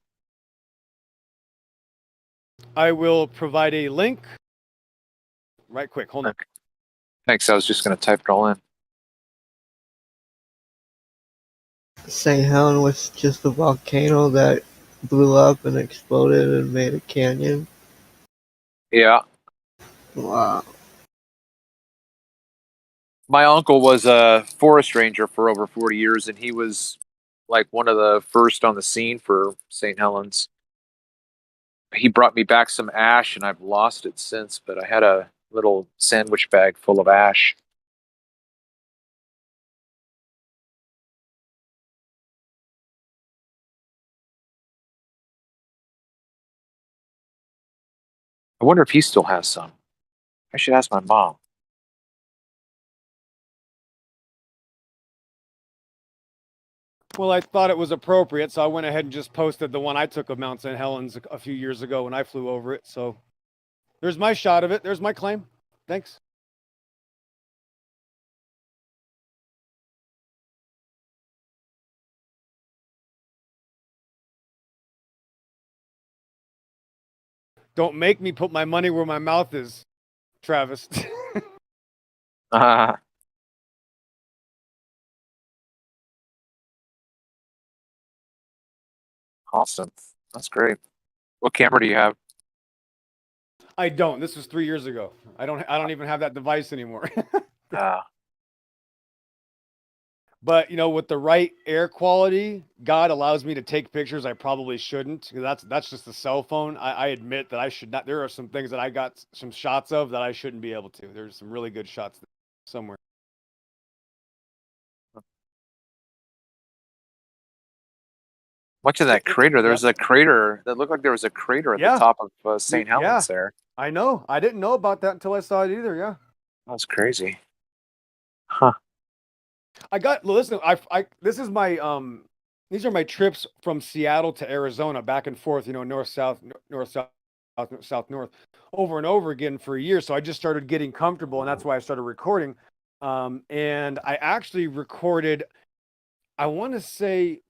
I will provide a link. Right quick, hold on. Thanks. I was just going to type it all in. St. Helens was just a volcano that blew up and exploded and made a canyon. Yeah. Wow. My uncle was a forest ranger for over 40 years, and he was like one of the first on the scene for St. Helens. He brought me back some ash, and I've lost it since, but I had a little sandwich bag full of ash. I wonder if he still has some. I should ask my mom. Well, I thought it was appropriate, so I went ahead and just posted the one I took of Mount St. Helens a few years ago when I flew over it. So there's my shot of it. There's my claim. Thanks. Don't make me put my money where my mouth is, Travis. Awesome. That's great. What camera do you have? I don't. This was 3 years ago. I don't even have that device anymore. But you know, with the right air quality, God allows me to take pictures I probably shouldn't. That's just a cell phone. I admit that I should not. There are some things that I got some shots of that I shouldn't be able to. There's some really good shots somewhere. Much of that crater. There's a crater that looked like there was a crater at the top of St. Helens there. I know. I didn't know about that until I saw it either. Yeah. That's crazy. Huh. Listen, this is my these are my trips from Seattle to Arizona, back and forth, you know, north south, over and over again for a year. So I just started getting comfortable, and that's why I started recording. And I actually recorded, I want to say,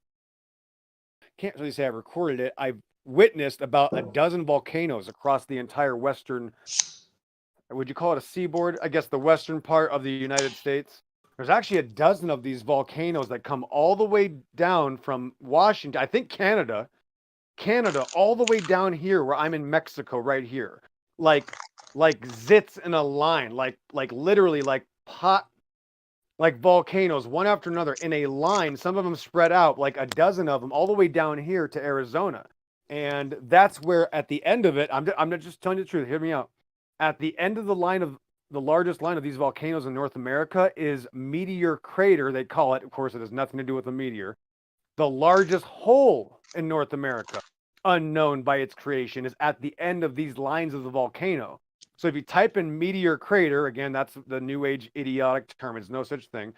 can't really say I recorded it. I witnessed about a dozen volcanoes across the entire western, would you call it a seaboard? I guess the western part of the United States. There's actually a dozen of these volcanoes that come all the way down from Washington, I think Canada, all the way down here where I'm in Mexico right here. Like zits in a line, like literally like volcanoes, one after another in a line. Some of them spread out, like a dozen of them, all the way down here to Arizona. And that's where at the end of it, I'm not just telling you the truth, hear me out. At the end of the line of the largest line of these volcanoes in North America is Meteor Crater, they call it. Of course, it has nothing to do with a meteor. The largest hole in North America, unknown by its creation, is at the end of these lines of the volcano. So if you type in Meteor Crater, again, that's the new age idiotic term. It's no such thing.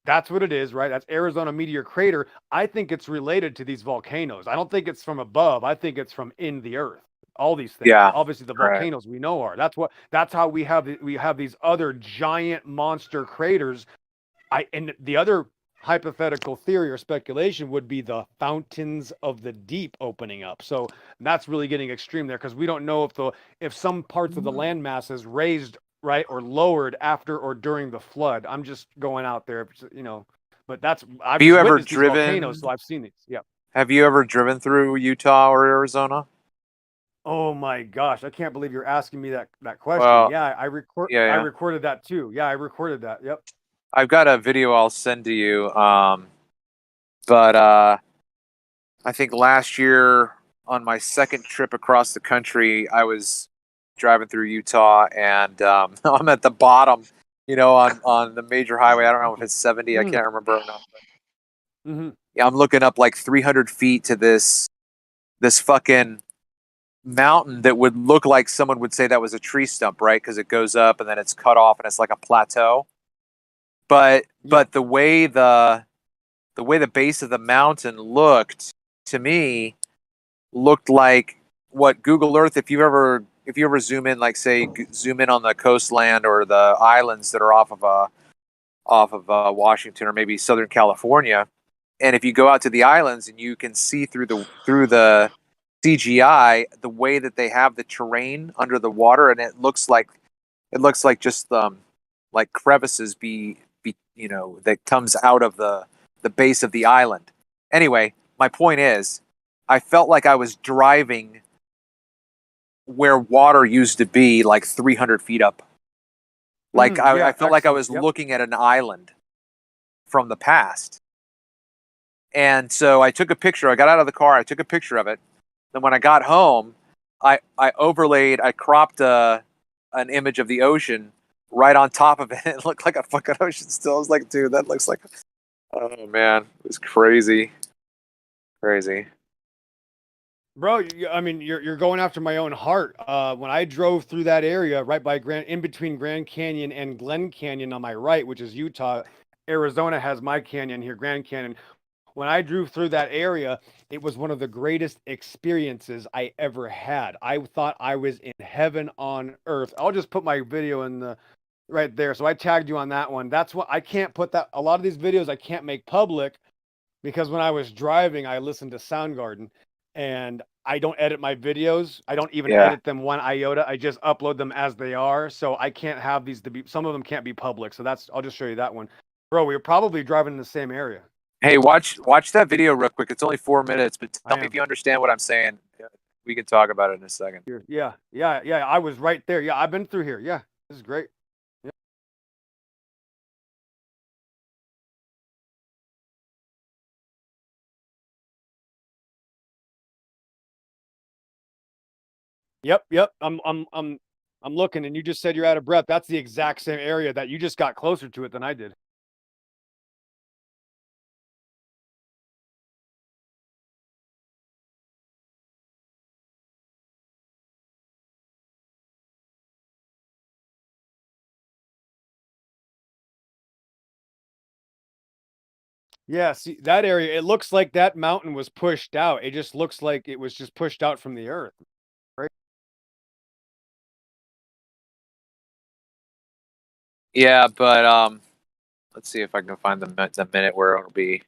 That's what it is, right? That's Arizona Meteor Crater. I think it's related to these volcanoes. I don't think it's from above. I think it's from in the earth. All these things. Yeah, Obviously, the volcanoes we know are. That's how we have these other giant monster craters. And the other hypothetical theory or speculation would be the fountains of the deep opening up. So that's really getting extreme there, because we don't know if some parts of the landmass is raised, right, or lowered after or during the flood. I'm just going out there, you know. But I've you ever witnessed these driven? volcanoes, so I've seen these. Yeah. Have you ever driven through Utah or Arizona? Oh my gosh, I can't believe you're asking me that question. Well, I recorded that too. Yeah, I recorded that. Yep. I've got a video I'll send to you. But I think last year on my second trip across the country, I was driving through Utah, and I'm at the bottom, you know, on the major highway. I don't know if it's 70. I can't remember enough. Yeah, I'm looking up like 300 feet to this fucking mountain that would look like someone would say that was a tree stump, right? Because it goes up and then it's cut off and it's like a plateau. But the way the base of the mountain looked to me looked like what Google Earth, if you ever zoom in, like say zoom in on the coastland or the islands that are off of Washington or maybe Southern California, and if you go out to the islands and you can see through the CGI the way that they have the terrain under the water, and it looks like just like crevices be you know, that comes out of the the base of the island. Anyway, my point is, I felt like I was driving where water used to be, like 300 feet up. Like I felt like I was looking at an island from the past. And so I took a picture. I got out of the car. I took a picture of it. Then when I got home, I cropped an image of the ocean right on top of it. It looked like a fucking ocean still. I was like, dude, that looks like... Oh, man. It was crazy. Crazy. Bro, I mean, you're going after my own heart. When I drove through that area, right by in between Grand Canyon and Glen Canyon on my right, which is Utah, Arizona has my canyon here, Grand Canyon. When I drove through that area, it was one of the greatest experiences I ever had. I thought I was in heaven on earth. I'll just put my video in the right there. So I tagged you on that one. That's what I can't put that. A lot of these videos I can't make public because when I was driving, I listened to Soundgarden. And I don't edit my videos. I don't even edit them one iota. I just upload them as they are. So I can't have these to be, some of them can't be public. So I'll just show you that one. Bro, we were probably driving in the same area. Hey, watch that video real quick. It's only 4 minutes, but tell me if you understand what I'm saying. We can talk about it in a second. Yeah. I was right there. Yeah, I've been through here. Yeah, this is great. Yeah. Yep. I'm looking, and you just said you're out of breath. That's the exact same area that you just got closer to it than I did. Yeah, see that area, it looks like that mountain was pushed out. It just looks like it was just pushed out from the earth. Right? Yeah, but let's see if I can find the minute where it'll be.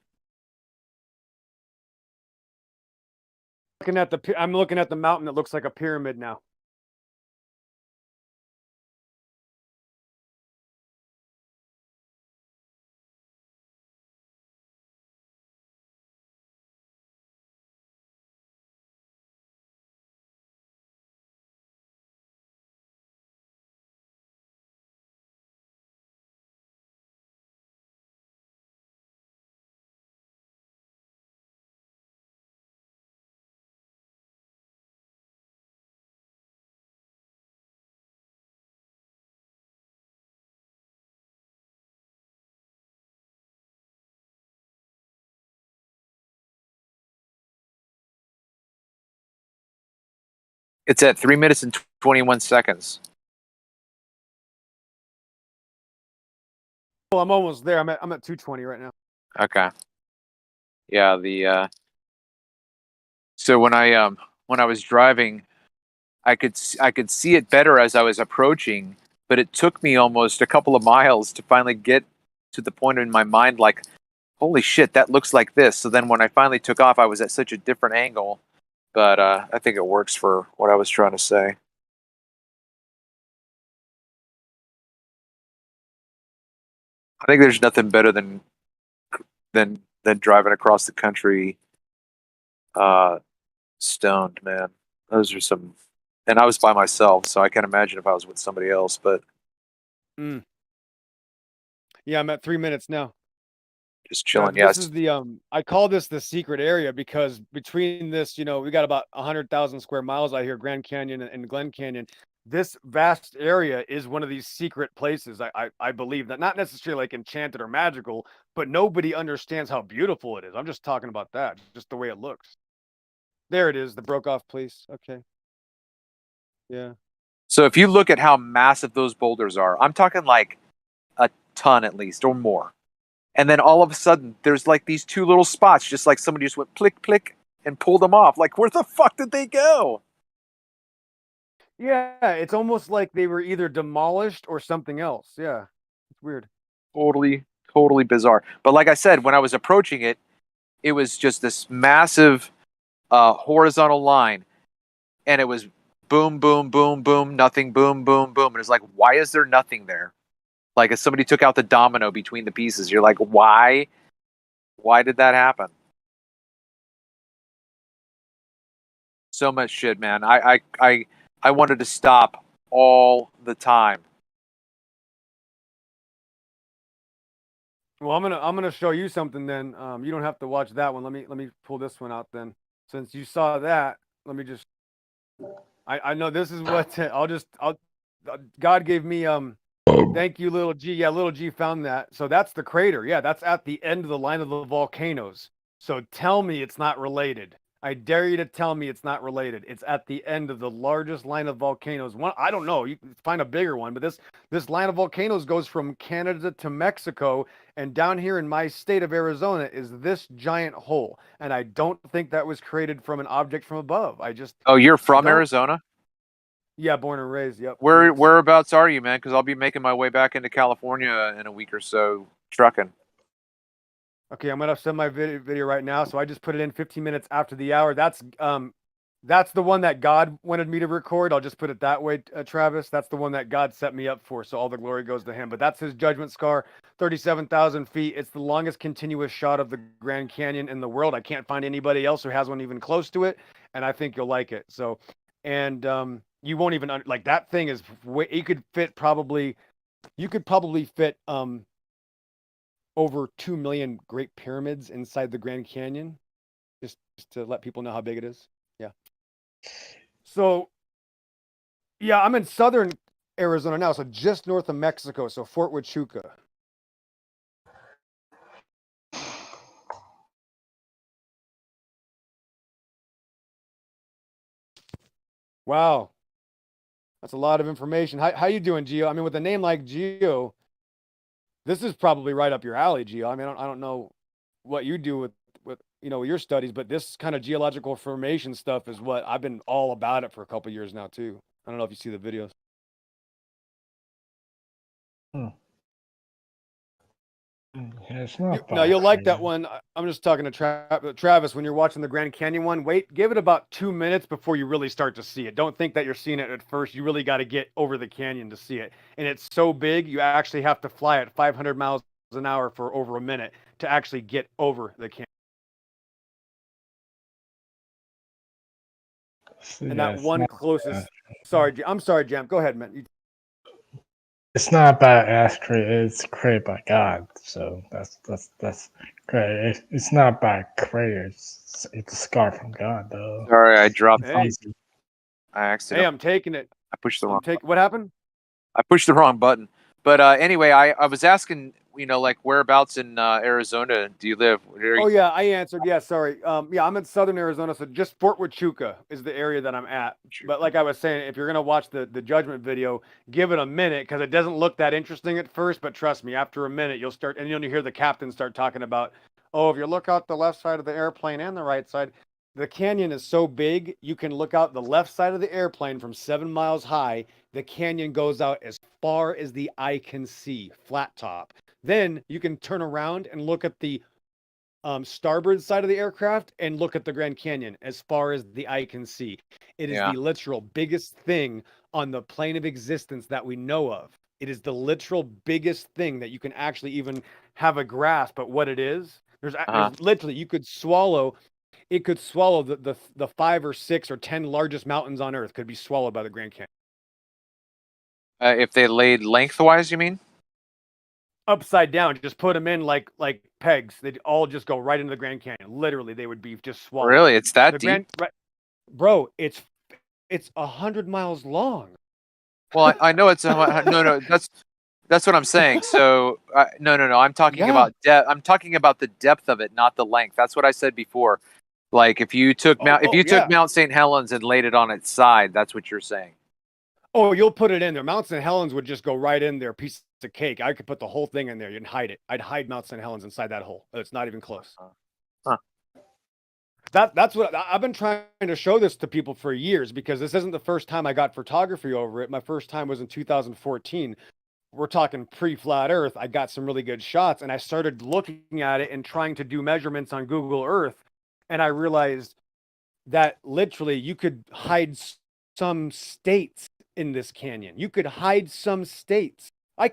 I'm looking at the mountain that looks like a pyramid now. It's at 3 minutes and 21 seconds. Well, I'm almost there. I'm at 220 right now. Okay. Yeah, so when I was driving, I could see it better as I was approaching, but it took me almost a couple of miles to finally get to the point in my mind like, holy shit, that looks like this. So then when I finally took off, I was at such a different angle, but I think it works for what I was trying to say. I think there's nothing better than driving across the country stoned, man. Those are some, and I was by myself, so I can't imagine if I was with somebody else, but yeah, I'm at 3 minutes now. Just chilling. This is the I call this the secret area because between this, we got about 100,000 square miles out here, Grand Canyon and Glen Canyon. This vast area is one of these secret places. I believe that, not necessarily like enchanted or magical, but nobody understands how beautiful it is. I'm just talking about that, just the way it looks. There it is, the broke off place. Okay. Yeah. So if you look at how massive those boulders are, I'm talking like a ton at least or more. And then all of a sudden, there's like these two little spots, just like somebody just went plick, plick and pulled them off. Like, where the fuck did they go? Yeah, it's almost like they were either demolished or something else. Yeah, it's weird. Totally bizarre. But like I said, when I was approaching it, it was just this massive horizontal line. And it was boom, boom, boom, boom, nothing, boom, boom, boom. And it's like, why is there nothing there? Like if somebody took out the domino between the pieces, you're like, why Why did that happen? So much shit, man. I wanted to stop all the time. Well, I'm gonna show you something then. You don't have to watch that one. Let me pull this one out then. Since you saw that, let me just. I know this is what God gave me. Thank you, little G. Yeah, little G found that. So that's the crater. Yeah, that's at the end of the line of the volcanoes. So tell me it's not related. I dare you to tell me it's not related. It's at the end of the largest line of volcanoes. One, I don't know. You can find a bigger one, but this line of volcanoes goes from Canada to Mexico, and down here in my state of Arizona is this giant hole. And I don't think that was created from an object from above. Oh, you're I from don't- Arizona? Yeah, born and raised. Yep. Whereabouts are you, man? Because I'll be making my way back into California in a week or so, trucking. Okay, I'm gonna send my video right now. So I just put it in 15 minutes after the hour. That's the one that God wanted me to record. I'll just put it that way, Travis. That's the one that God set me up for. So all the glory goes to Him. But that's His judgment scar, 37,000 feet. It's the longest continuous shot of the Grand Canyon in the world. I can't find anybody else who has one even close to it, and I think you'll like it. So, and you won't even like that thing is. You could probably fit over 2 million Great Pyramids inside the Grand Canyon, just to let people know how big it is. Yeah. So, yeah, I'm in southern Arizona now, so just north of Mexico, so Fort Huachuca. Wow. That's a lot of information. How you doing, Gio? I mean, with a name like Gio, this is probably right up your alley, Gio. I mean, I don't know what you do with your studies, but this kind of geological formation stuff is what I've been all about it for a couple of years now too. I don't know if you see the videos. Yeah, it's not No, you'll like that one. I'm just talking to Travis. When you're watching the Grand Canyon one, give it about 2 minutes before you really start to see it. Don't think that you're seeing it at first. You really got to get over the canyon to see it. And it's so big, you actually have to fly at 500 miles an hour for over a minute to actually get over the canyon. And that one closest. I'm sorry, Jam. Go ahead, man. It's not about astro. It's created by God. So that's great. It's not by creator. It's a scar from God, though. Sorry, I dropped. Hey. I accidentally. Hey, I'm taking it. I pushed the wrong. What happened? I pushed the wrong button. But anyway, I was asking, like whereabouts in Arizona do you live? Oh yeah, I answered. Yeah, sorry. Yeah, I'm in southern Arizona, so just Fort Huachuca is the area that I'm at. But like I was saying, if you're gonna watch the judgment video, give it a minute because it doesn't look that interesting at first. But trust me, after a minute, you'll start, and you'll hear the captain start talking about, oh, if you look out the left side of the airplane and the right side, the canyon is so big you can look out the left side of the airplane from 7 miles high. The canyon goes out as far as the eye can see, flat top. Then you can turn around and look at the starboard side of the aircraft and look at the Grand Canyon as far as the eye can see. It is the literal biggest thing on the plane of existence that we know of. It is the literal biggest thing that you can actually even have a grasp at what it is. There's literally, it could swallow the 5 or 6 or 10 largest mountains on Earth could be swallowed by the Grand Canyon. If they laid lengthwise, you mean? Upside down, just put them in like pegs. They'd all just go right into the Grand Canyon. Literally, they would be just swallowed. Really, it's that deep, bro? It's 100 miles long. Well, I know it's no. That's what I'm saying. So no. I'm talking about depth. I'm talking about the depth of it, not the length. That's what I said before. Like if you took Mount St. Helens and laid it on its side, that's what you're saying. Oh, you'll put it in there. Mount St. Helens would just go right in there, piece of cake. I could put the whole thing in there. You'd hide it. I'd hide Mount St. Helens inside that hole. It's not even close. That's what I've been trying to show this to people for years because this isn't the first time I got photography over it. My first time was in 2014. We're talking pre-flat Earth. I got some really good shots and I started looking at it and trying to do measurements on Google Earth. And I realized that literally you could hide some states in this canyon. You could hide some states. I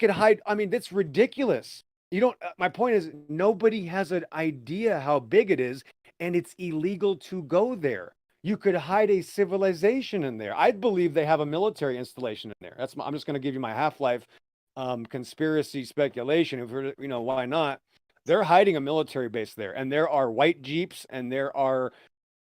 mean, that's ridiculous. You don't. My point is, nobody has an idea how big it is, and it's illegal to go there. You could hide a civilization in there. I believe they have a military installation in there. I'm just going to give you my Half-Life conspiracy speculation. Why not? They're hiding a military base there, and there are white jeeps, and there are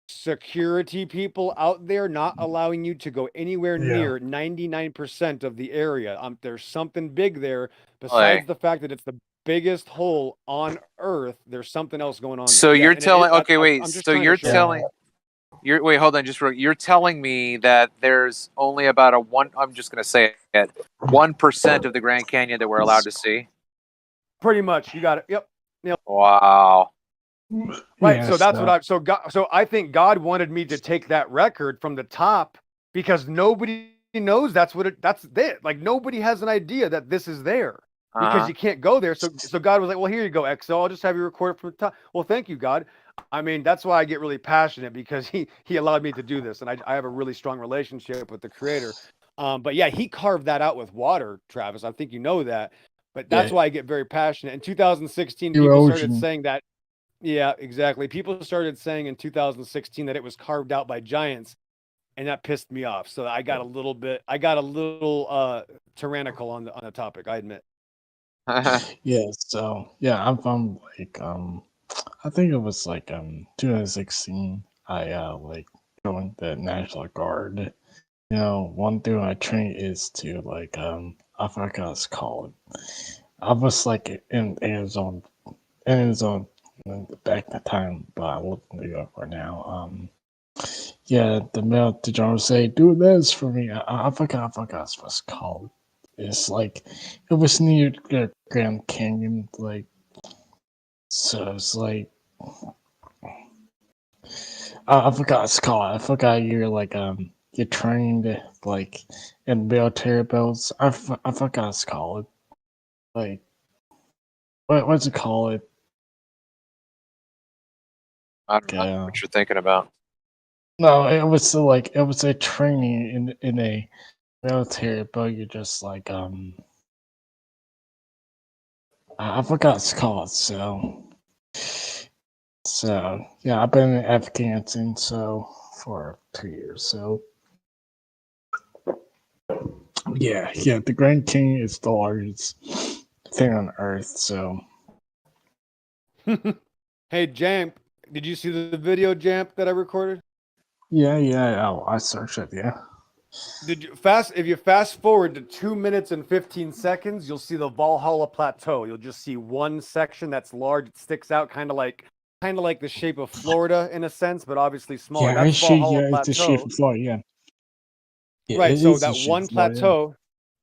security people out there not allowing you to go anywhere near 99% of the area. There's something big there besides the fact that it's the biggest hole on Earth. There's something else going on. So there. you're And telling? I'm Okay, wait. just So trying to you're show you. telling? Wait, hold on. You're telling me that there's only about I'm just gonna say it. 1% of the Grand Canyon that we're allowed to see. Pretty much, you got it. Yep. Wow. Right. Yeah, So that's what so I think God wanted me to take that record from the top because nobody knows that's it. Like nobody has an idea that this is there because you can't go there. So God was like, well, here you go, XO. I'll just have you record it from the top. Well, thank you, God. I mean, that's why I get really passionate because he allowed me to do this. And I have a really strong relationship with the creator. But yeah, he carved that out with water, Travis. I think you know that. But that's why I get very passionate. In 2016, people started saying that. Yeah, exactly. People started saying in 2016 that it was carved out by giants, and that pissed me off. So I got a little tyrannical on the topic, I admit. Yeah, so yeah, I'm from like I think it was like 2016. I like joined the National Guard. You know, one thing I train is to like I forgot what it's called. I was like in Arizona back in the time, but I live in New York right now. Yeah, the general say, do this for me. I forgot what it's called. It's like it was near the Grand Canyon, like so it's like I forgot what it's called. I forgot you're like you're trained like in military belts. I forgot what it's called. Like what's it called? I don't know what you're thinking about. No, it was a training in a military, but you're just like I forgot what it's called. So yeah, I've been in Afghanistan for 2 years. So yeah, the Grand Canyon is the largest thing on Earth. So Hey, Jamp, did you see the video, Jamp, that I recorded? yeah, I searched it. Yeah. If you fast forward to 2 minutes and 15 seconds, you'll see the Valhalla Plateau. You'll just see one section that's large. It sticks out kind of like the shape of Florida in a sense, but obviously smaller. Yeah, That's Valhalla it's the shape Plateau. of Florida. Yeah. Right. It So is the that shape one of Florida, plateau,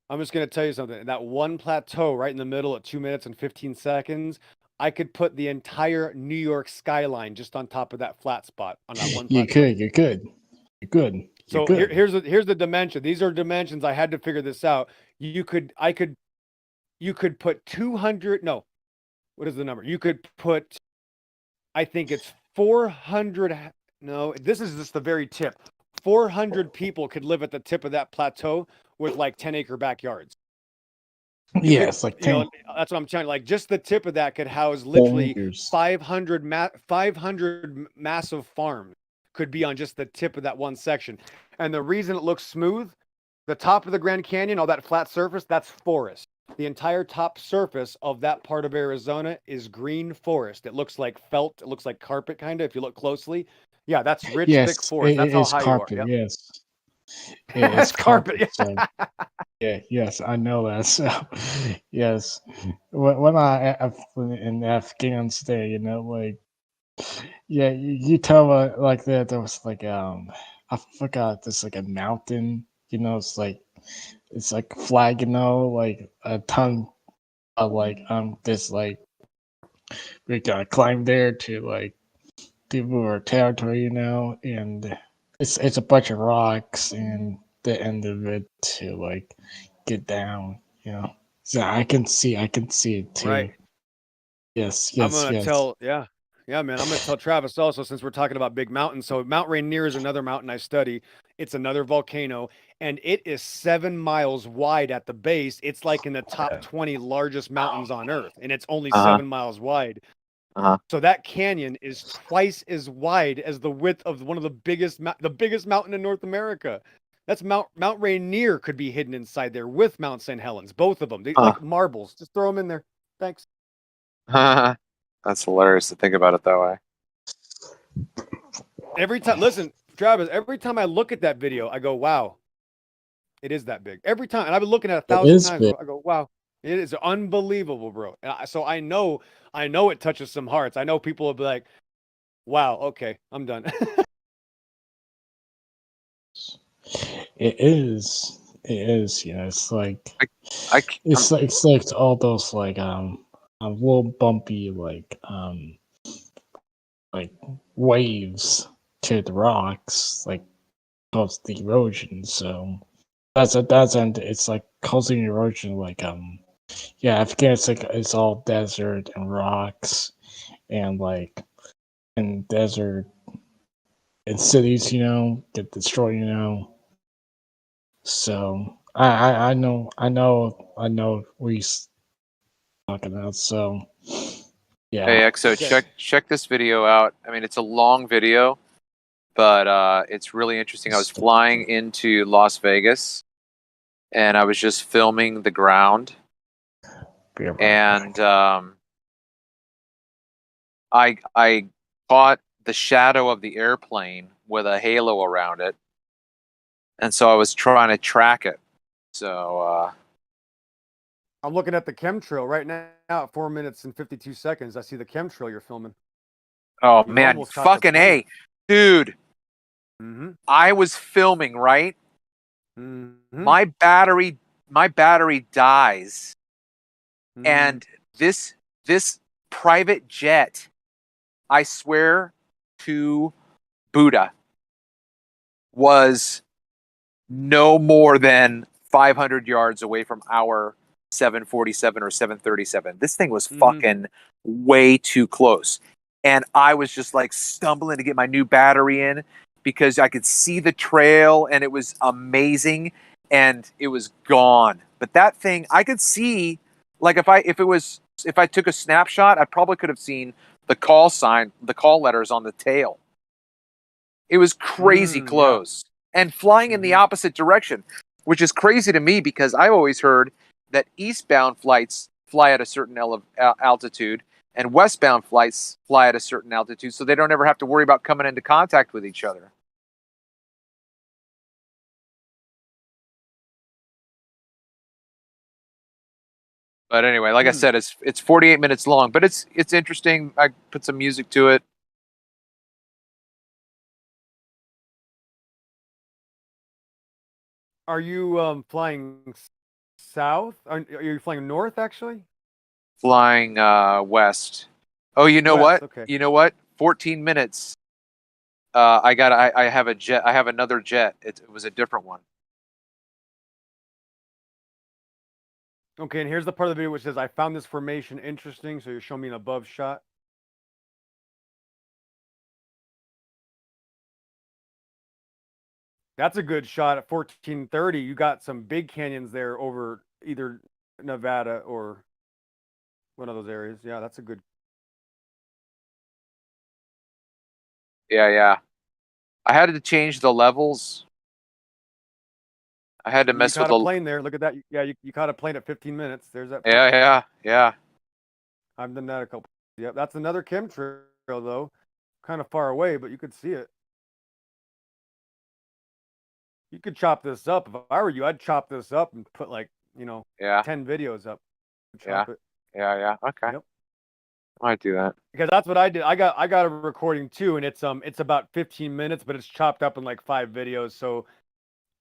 I'm just going to tell you something. That one plateau right in the middle at 2 minutes and 15 seconds, I could put the entire New York skyline just on top of that flat spot on that one plateau. You could. So here's the dimension. These are dimensions. I had to figure this out. You could put 200. No, what is the number? You could put, I think it's 400. No, this is just the very tip. 400 people could live at the tip of that plateau with like 10-acre backyards. Yeah, it's like 10. That's what I'm telling you. Like just the tip of that could house literally 500 massive farms. Could be on just the tip of that one section. And the reason it looks smooth, the top of the Grand Canyon, all that flat surface, that's forest. The entire top surface of that part of Arizona is green forest. It looks like felt. It looks like carpet, kind of, if you look closely. Yeah, that's rich, thick forest. That's how high carpet, you are. Yep. Yes. It's carpet. So, yes, I know that. So, yes. When I in Afghanistan, you know, like, yeah, you tell me like that there was like I forgot there's like a mountain, you know, it's like flag, you know, like a ton of like this like we gotta climb there to like move our territory, you know, and it's a bunch of rocks and the end of it to like get down, you know. So I can see it too. Right. Yes. I'm gonna tell, yeah. Yeah, man. I'm gonna tell Travis also, since we're talking about big mountains. So Mount Rainier is another mountain I study. It's another volcano, and it is 7 miles wide at the base. It's like in the top 20 largest mountains on Earth, and it's only Uh-huh. 7 miles wide. Uh-huh. So that canyon is twice as wide as the width of one of the biggest mountain in North America. That's Mount Rainier could be hidden inside there with Mount St. Helens, both of them. They, like marbles. Just throw them in there. Thanks. That's hilarious to think about it that way. Every time, listen, Travis, every time I look at that video, I go, wow, it is that big. Every time. And I've been looking at it 1,000 times. big. I go, wow, it is unbelievable, bro. So I know it touches some hearts. I know people will be like, wow, okay, I'm done. It is. It is. You know, it's like it's like all those like little bumpy like waves to the rocks, like cause the erosion. So that's and it's like causing erosion. Like yeah, Afghan it's all desert and rocks and like and desert and cities, you know, get destroyed, you know. So I know what he's talking about. So yeah. Hey XO, check this video out. I mean, it's a long video, but it's really interesting. I was flying into Las Vegas, and I was just filming the ground, and I caught the shadow of the airplane with a halo around it, and so I was trying to track it. So I'm looking at the chemtrail right now at 4 minutes and 52 seconds. I see the chemtrail you're filming. oh You man, almost caught the fucking plane. A, dude. Mm-hmm. I was filming, right? Mm-hmm. My battery dies, and this private jet, I swear to Buddha, was no more than 500 yards away from our 747 or 737. This thing was fucking way too close, and I was just like stumbling to get my new battery in because I could see the trail, and it was amazing, and it was gone. But that thing, I could see, like if I took a snapshot, I probably could have seen the call sign, the call letters on the tail. It was crazy close, and flying in the opposite direction, which is crazy to me because I always heard that eastbound flights fly at a certain altitude and westbound flights fly at a certain altitude, so they don't ever have to worry about coming into contact with each other. But anyway, like I said, it's 48 minutes long, but it's interesting. I put some music to it. Are you flying south? Are you flying north, actually? Flying west. Oh, you know West, what? okay. You know what? 14 minutes. I have a jet. I have another jet. It was a different one. Okay, and here's the part of the video which says, I found this formation interesting, so you're showing me an above shot. That's a good shot at 1430. You got some big canyons there over either Nevada or one of those areas. Yeah, that's a good. Yeah. I had to change the levels. I had to mess You with caught the a plane there. Look at that. Yeah, you caught a plane at 15 minutes. There's that. Yeah. I've done that a couple. Yep, that's another chemtrail though. Kind of far away, but you could see it. You could chop this up. If I were you, I'd chop this up and put 10 videos up. Yeah. Okay. Yep. I might do that. Because that's what I did. I got a recording too, and it's about 15 minutes, but it's chopped up in like 5 videos. So,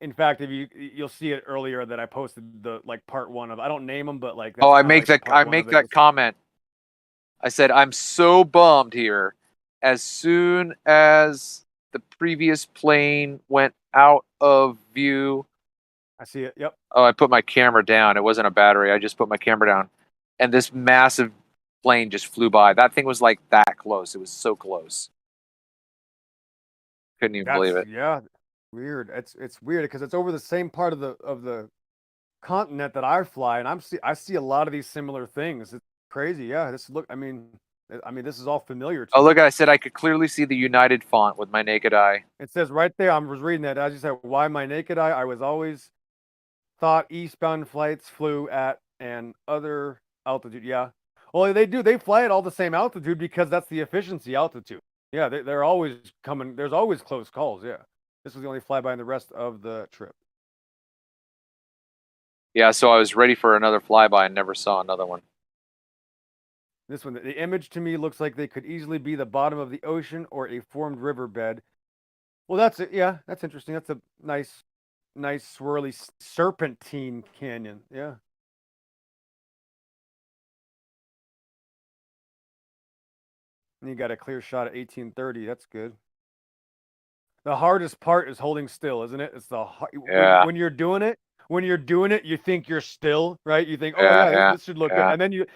in fact, if you'll see it earlier that I posted the part 1 of. I don't name them, but like. That's I kinda make like that comment. I said I'm so bummed here. As soon as the previous plane went out of view. I see it. Yep. Oh, I put my camera down. It wasn't a battery. I just put my camera down, and this massive plane just flew by. That thing was like that close. It was so close. Couldn't even believe it. Yeah, weird. It's weird because it's over the same part of the continent that I fly, and I see a lot of these similar things. It's crazy. Yeah, I mean, this is all familiar to Oh, me. look! I said I could clearly see the United font with my naked eye. It says right there. I was reading that. As you said, why my naked eye? I was always thought eastbound flights flew at an other altitude. Yeah. Well, they do. They fly at all the same altitude because that's the efficiency altitude. Yeah, they're always coming. There's always close calls. Yeah. This was the only flyby in the rest of the trip. Yeah, so I was ready for another flyby and never saw another one. This one, the image to me looks like they could easily be the bottom of the ocean or a formed riverbed. Well, that's it. Yeah, that's interesting. That's a nice swirly serpentine canyon. Yeah. And you got a clear shot at 1830. That's good. The hardest part is holding still, isn't it? It's Yeah. when you're doing it. When you're doing it, you think you're still, right? You think, oh yeah, this should look good, and then you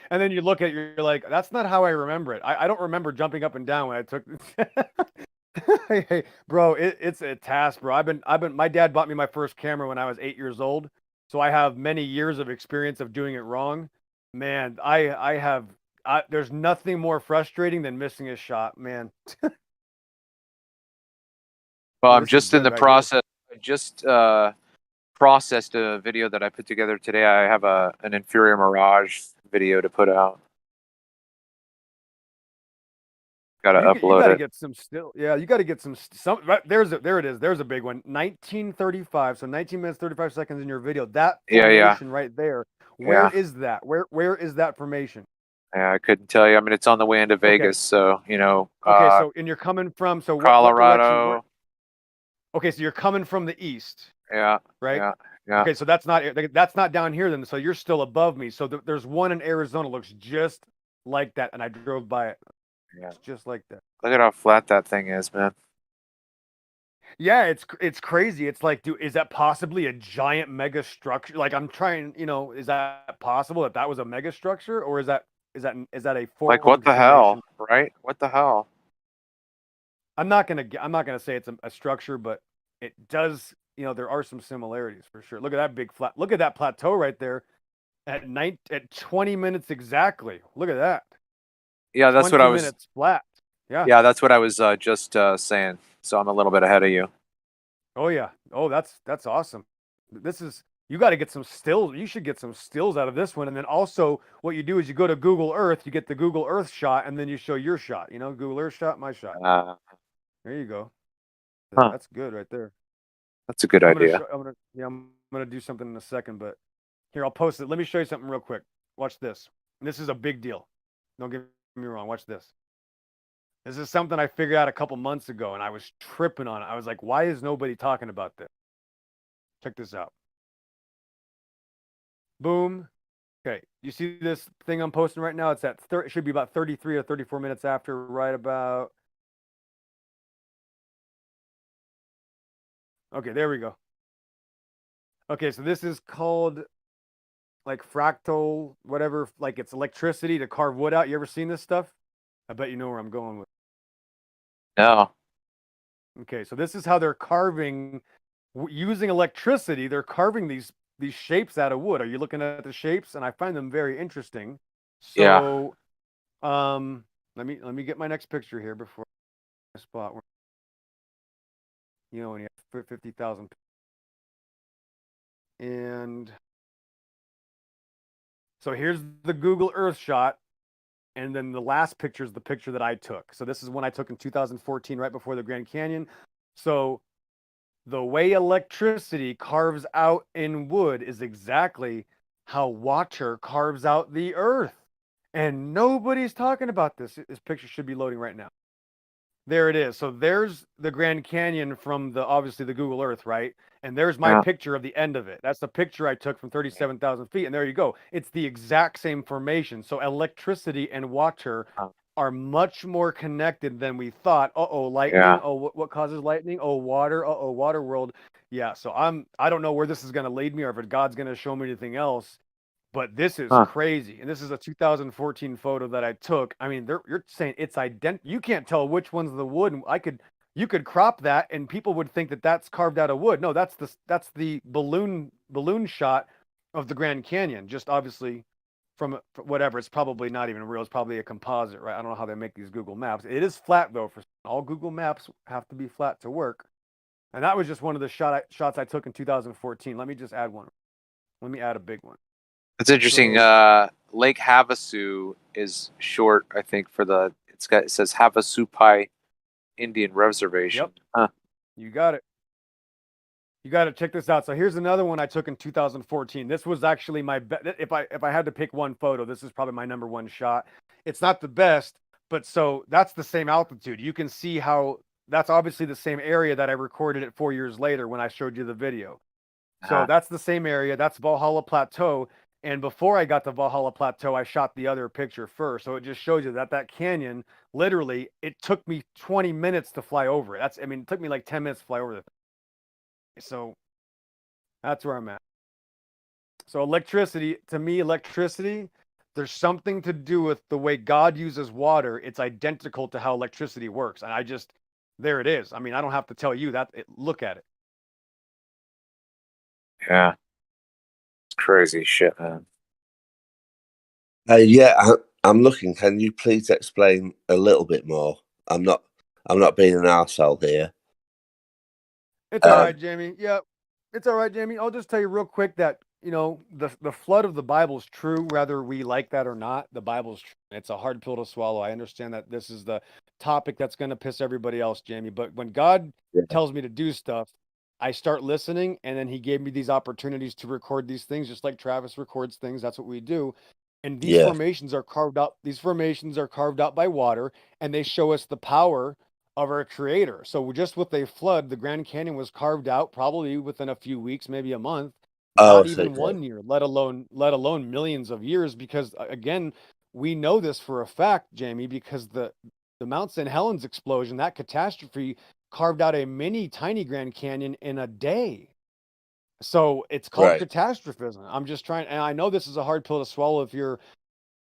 look at it, you're like, that's not how I remember it. I don't remember jumping up and down when I took. Hey, bro, it's a task, bro. My dad bought me my first camera when I was 8 years old, so I have many years of experience of doing it wrong. Man, there's nothing more frustrating than missing a shot, man. Well, I'm just in the process. I just processed a video that I put together today. I have an inferior mirage video to put out. Got to upload You got to it. get some still. Yeah, you got to get some. Right, there it is. There's a big one. 1935. So 19 minutes 35 seconds in your video. That formation right there. Where is that? Where is that formation? Yeah, I couldn't tell you. I mean, it's on the way into Vegas, so you know. Okay, so and you're coming from Colorado. Okay, so you're coming from the east. Yeah. Right. Yeah. Okay, so that's not down here then. So you're still above me. So there's one in Arizona looks just like that, and I drove by it. Yeah. It's just like that. Look at how flat that thing is, man. Yeah, it's crazy. It's like, dude, is that possibly a giant mega structure? Like, I'm trying, is that possible that was a mega structure, or is that a form? Like, what the hell, right? What the hell? I'm not gonna say it's a structure, but it does. There are some similarities for sure. Look at that big flat. Look at that plateau right there, at 20 minutes exactly. Look at that. Yeah, that's what I was. Minutes flat. Yeah. Yeah, that's what I was just saying. So I'm a little bit ahead of you. Oh yeah. Oh, that's awesome. You got to get some stills. You should get some stills out of this one, and then also what you do is you go to Google Earth, you get the Google Earth shot, and then you show your shot. Google Earth shot, my shot. There you go. That's good right there. That's a good idea. I'm gonna do something in a second, but here I'll post it. Let me show you something real quick. Watch this. This is a big deal. Don't get me wrong. Watch this. This is something I figured out a couple months ago, and I was tripping on it. I was like, why is nobody talking about this? Check this out. Boom. Okay, you see this thing I'm posting right now? It's it should be about 33 or 34 minutes after, right about. Okay, there we go. Okay, so this is called like fractal, whatever, like it's electricity to carve wood out. You ever seen this stuff? I bet you know where I'm going with. No. Okay, so this is how they're carving using electricity. They're carving these shapes out of wood. Are you looking at the shapes? And I find them very interesting. So, let me get my next picture here before I spot where, when you have 50,000. And so here's the Google Earth shot. And then the last picture is the picture that I took. So this is one I took in 2014, right before the Grand Canyon. So the way electricity carves out in wood is exactly how water carves out the earth. And nobody's talking about this. This picture should be loading right now. There it is. So there's the Grand Canyon from obviously the Google Earth, right? And there's my picture of the end of it. That's the picture I took from 37,000 feet. And there you go. It's the exact same formation. So electricity and water are much more connected than we thought. Lightning. Yeah. Oh, what causes lightning? Oh, water. Water world. Yeah. So I don't know where this is going to lead me, or if God's going to show me anything else. But this is Huh. crazy, and this is a 2014 photo that I took. I mean, you're saying it's identical. You can't tell which one's the wood. You could crop that, and people would think that that's carved out of wood. No, that's the balloon shot of the Grand Canyon. Just obviously from whatever. It's probably not even real. It's probably a composite, right? I don't know how they make these Google Maps. It is flat though. For all Google Maps have to be flat to work. And that was just one of the shots I took in 2014. Let me just add one. Let me add a big one. It's interesting. So, Lake Havasu is short, I think, for it says Havasupai Indian Reservation. Yep. Huh. You got it. You got to check this out. So here's another one I took in 2014. This was actually my if I had to pick one photo, this is probably my number one shot. It's not the best, but so that's the same altitude. You can see how that's obviously the same area that I recorded it 4 years later when I showed you the video. So that's the same area. That's Valhalla Plateau. And before I got to Valhalla Plateau, I shot the other picture first. So it just shows you that canyon, literally, it took me 20 minutes to fly over it. It took me like 10 minutes to fly over it. So that's where I'm at. So electricity, to me, there's something to do with the way God uses water. It's identical to how electricity works. And there it is. I mean, I don't have to tell you that. Look at it. Yeah. Crazy shit, man. I'm looking. Can you please explain a little bit more? I'm not being an arsehole here. It's all right, Jamie. Yeah, it's all right, Jamie. I'll just tell you real quick that, the flood of the Bible is true, whether we like that or not. The Bible's true. It's a hard pill to swallow. I understand that this is the topic that's going to piss everybody else, Jamie. But when God tells me to do stuff, I start listening, and then he gave me these opportunities to record these things, just like Travis records things. That's what we do. And these formations are carved out. These formations are carved out by water, and they show us the power of our Creator. So just with a flood, the Grand Canyon was carved out probably within a few weeks, maybe a month, not even 1 year, let alone millions of years. Because again, we know this for a fact, Jamie, because the Mount St. Helens explosion, that catastrophe, carved out a tiny Grand Canyon in a day. So it's called catastrophism. I'm just trying, and I know this is a hard pill to swallow if you're,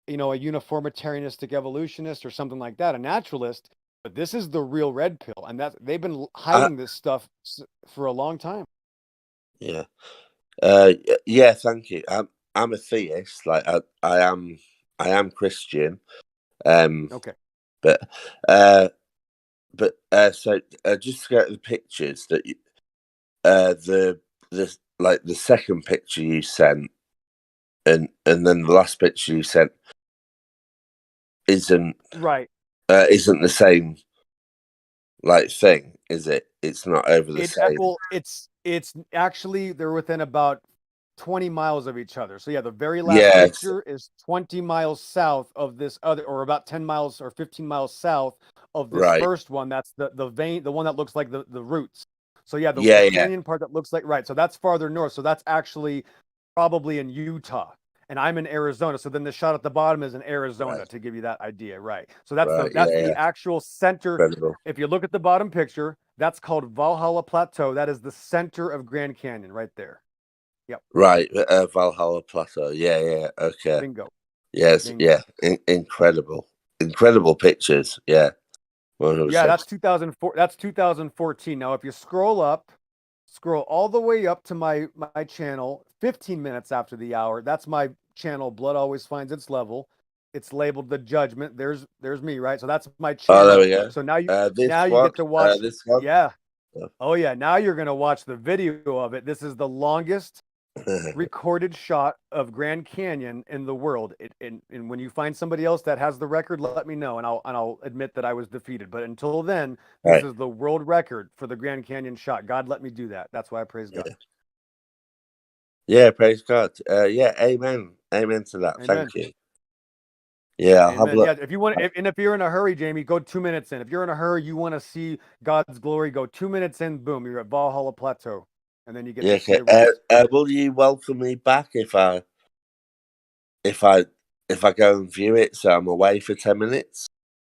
a uniformitarianistic evolutionist or something like that, a naturalist, but this is the real red pill. And they've been hiding this stuff for a long time. Yeah. Thank you. I'm a theist. Like I am Christian. Okay. But so just to get the pictures that the second picture you sent and then the last picture you sent isn't the same thing, is it? It's not over the same. Well, it's actually they're within about 20 miles of each other. So yeah, the very last picture is 20 miles south of this other, or about 10 miles or 15 miles south of this first one. That's the vein, the one that looks like the roots. So yeah, the canyon part that looks like, so that's farther north. So that's actually probably in Utah, and I'm in Arizona. So then the shot at the bottom is in Arizona, to give you that idea, right? So that's the actual center. Incredible. If you look at the bottom picture, that's called Valhalla Plateau. That is the center of Grand Canyon right there. Yep. Right, Valhalla Plateau. Yeah. Okay. Bingo. Yes. Bingo. Yeah. Incredible pictures. Yeah. 100%. Yeah, that's 2004. That's 2014. Now, if you scroll all the way up to my channel, 15 minutes after the hour, that's my channel. Blood Always Finds Its Level. It's labeled The Judgment. There's me, right? So that's my channel. Oh, there we go. So now you you get to watch this one. Yeah. Oh yeah. Now you're gonna watch the video of it. This is the longest recorded shot of Grand Canyon in the world. And when you find somebody else that has the record, let me know, and I'll admit that I was defeated. But until then, this is the world record for the Grand Canyon shot. God let me do that. That's why I praise God. Yeah, praise God. Amen to that. Amen. Thank you. Yeah, I'll have a look. Yeah, if you want, if you're in a hurry, Jamie, go 2 minutes in. If you're in a hurry, you want to see God's glory, go 2 minutes in. Boom, you're at Valhalla Plateau, and then you get. Will you welcome me back if I go and view it? So I'm away for 10 minutes.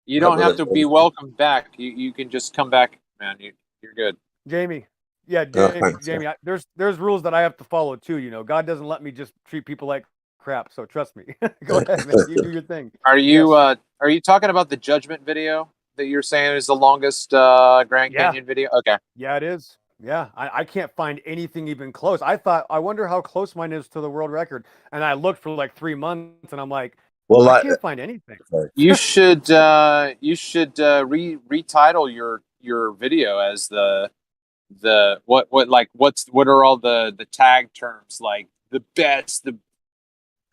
You don't have to be welcomed back. You can just come back, man. You're good. Jamie. Yeah, Jamie. There's rules that I have to follow too. God doesn't let me just treat people like crap. So trust me. Go ahead, man. You do your thing. Are you Yes. are you talking about the Judgment video that you're saying is the longest Grand Yeah. Canyon video? Okay. Yeah, it is. Yeah, I can't find anything even close. I wonder how close mine is to the world record. And I looked for like 3 months, and I'm like, Well, I like, can't find anything. You should retitle your video as the what are all the tag terms, like the best, the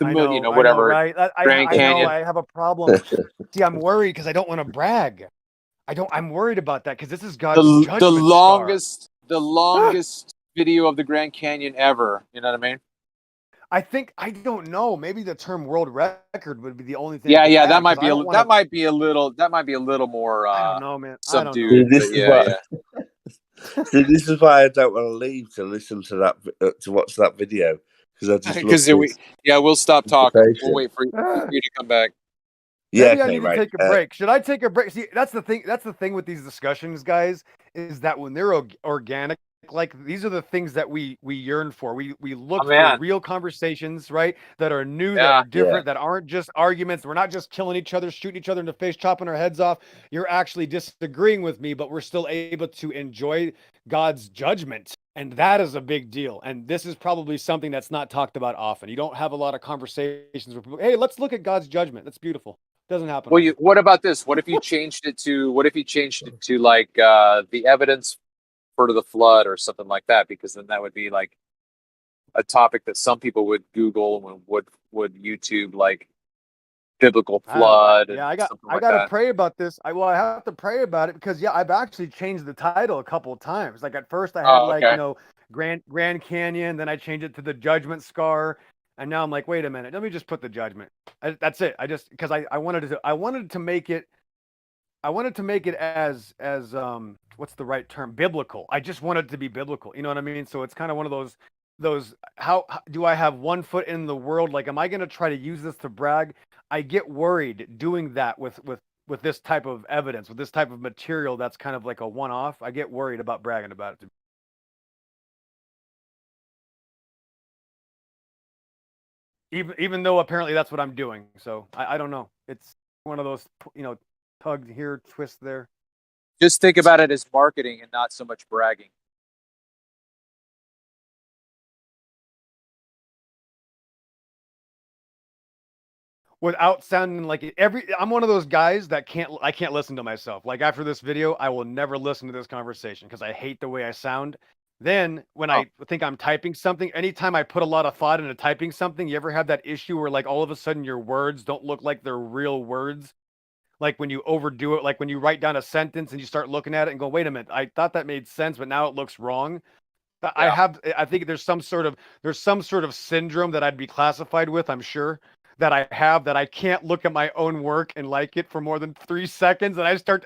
I know, you know, I know, whatever, right? Grand I know, Canyon. I have a problem. See, I'm worried because I don't want to brag. I'm worried about that because this is God's the judgment the longest video of the Grand Canyon ever. You know what I mean? I don't know. Maybe the term world record would be the only thing. Yeah, I could yeah, add, that might 'cause be I don't wanna, that might be a little more I don't know, man. I don't see, know. subdued. this But is yeah, what. See, this is why I don't want to leave to listen to that to watch that video, because I just love because this we'll stop talking. We'll conversation. wait for you to come back. Yeah, Maybe I okay, need to right. take a break. Should I take a break? See, that's the thing. That's the thing with these discussions, guys, is that when they're organic, like these are the things that we yearn for. We look Oh, for man. real conversations, right? That are new, that Yeah. are different, that aren't just arguments. We're not just killing each other, shooting each other in the face, chopping our heads off. You're actually disagreeing with me, but we're still able to enjoy God's judgment. And that is a big deal. And this is probably something that's not talked about often. You don't have a lot of conversations where people, hey, let's look at God's judgment. That's beautiful. Doesn't happen. Well, often. what about this? What if you changed it to like the evidence for the flood or something like that? Because then that would be like a topic that some people would Google and would YouTube, like biblical I don't know. flood and I something like got to that. pray about this. I have to pray about it because I've actually changed the title a couple of times. Like at first I had Oh, like, okay. Grand Canyon, then I changed it to the Judgment Scar, and now I'm like, wait a minute, let me just put the Judgment. That's it. I just because I wanted to make it as what's the right term? Biblical. I just wanted it to be biblical. You know what I mean? So it's kind of one of those how do I have one foot in the world? Like, am I going to try to use this to brag? I get worried doing that with this type of evidence, with this type of material that's kind of like a one-off. I get worried about bragging about it. Even though apparently that's what I'm doing. So I don't know. It's one of those, tug here, twist there. Just think about it as marketing and not so much bragging. Without sounding like I'm one of those guys that I can't listen to myself. Like after this video, I will never listen to this conversation because I hate the way I sound. Then when I think I'm typing something, anytime I put a lot of thought into typing something, you ever have that issue where like all of a sudden your words don't look like they're real words? Like when you overdo it, like when you write down a sentence and you start looking at it and go, wait a minute, I thought that made sense, but now it looks wrong. I think there's some sort of syndrome that I'd be classified with, I'm sure, that I have, that I can't look at my own work and like it for more than 3 seconds, and I start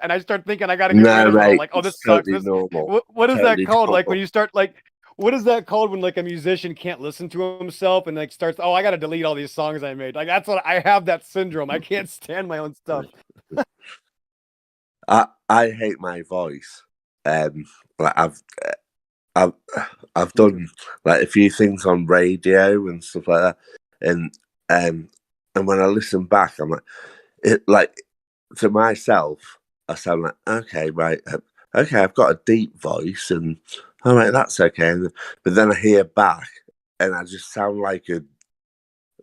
thinking I got to get rid of it. I'm like, oh, this sucks. Totally normal. What is that Totally called? Like normal. when you start like, what is that called when like a musician can't listen to himself and like starts, oh, I got to delete all these songs I made. Like that's what I have, that syndrome. I can't stand my own stuff. I hate my voice. Like I've done like a few things on radio and stuff like that, and when I listen back, I'm like to myself, I sound like, okay, right, okay, I've got a deep voice, and all right, that's okay. But then I hear back, and I just sound like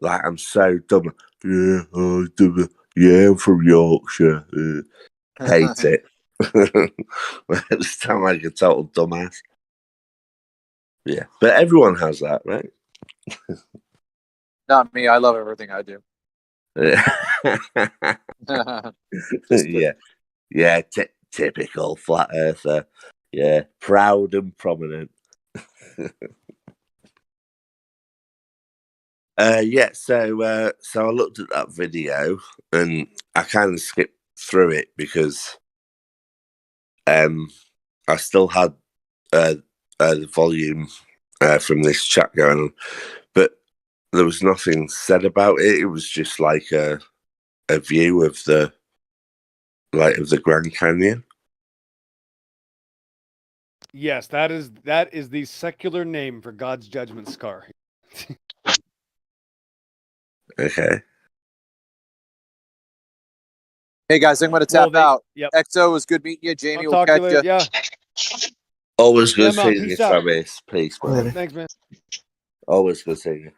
I'm so dumb. Yeah, yeah, I'm from Yorkshire. Hate it. I just sound like a total dumbass. Yeah, but everyone has that, right? Not me. I love everything I do. Yeah, typical flat earther. Yeah, proud and prominent. Yeah, so I looked at that video and I kind of skipped through it because I still had the volume from this chat going on, but there was nothing said about it. It was just like a view of the Grand Canyon. Yes, that is the secular name for God's judgment scar. Okay. Hey guys, I'm going to Well, tap out. Yep. XO, it was good meeting you. Jamie I'll will talk to you catch later. you. Yeah. Always good Yeah, man. seeing you, Peace out. Travis. Peace, man. Later. Thanks, man. Always good seeing you.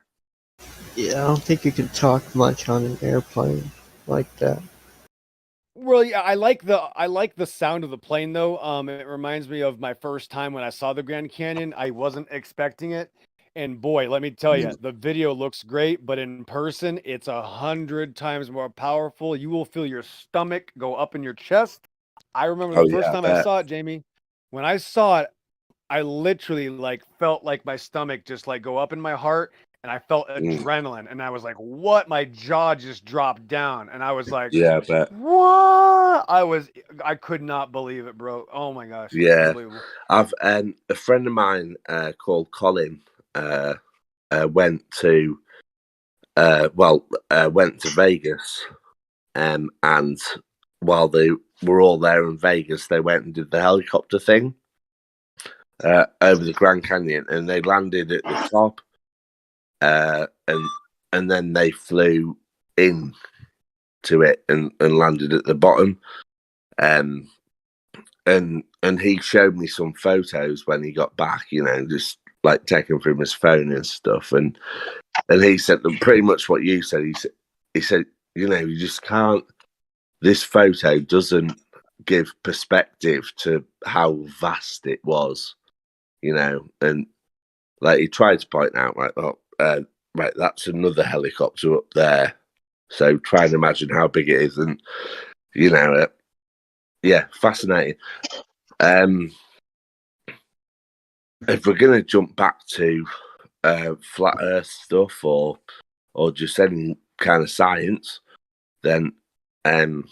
Yeah, I don't think you can talk much on an airplane like that. Well, yeah, I like the sound of the plane though. It reminds me of my first time when I saw the Grand Canyon. I wasn't expecting it, and boy, let me tell you, the video looks great, but in person, it's 100 times more powerful. You will feel your stomach go up in your chest. I remember Oh the first yeah, I time I bet. saw it, Jamie. When I saw it, I literally like felt like my stomach just like go up in my heart, and I felt adrenaline, and I was like, "What?" My jaw just dropped down, and I was like, Yeah, I bet. "What?" I could not believe it, bro. Oh my gosh, Yeah, unbelievable. I've a friend of mine called Colin went to went to Vegas, and while they were all there in Vegas, they went and did the helicopter thing over the Grand Canyon, and they landed at the top, and then they flew in to it and landed at the bottom, and he showed me some photos when he got back, you know, just like taken from his phone and stuff, and he said pretty much what you said. He said, you know, you just can't. This photo doesn't give perspective to how vast it was, you know, and like he tried to point out, like, right, that's another helicopter up there. So try and imagine how big it is, and you know, yeah, fascinating. If we're gonna jump back to flat Earth stuff or just any kind of science, then I'm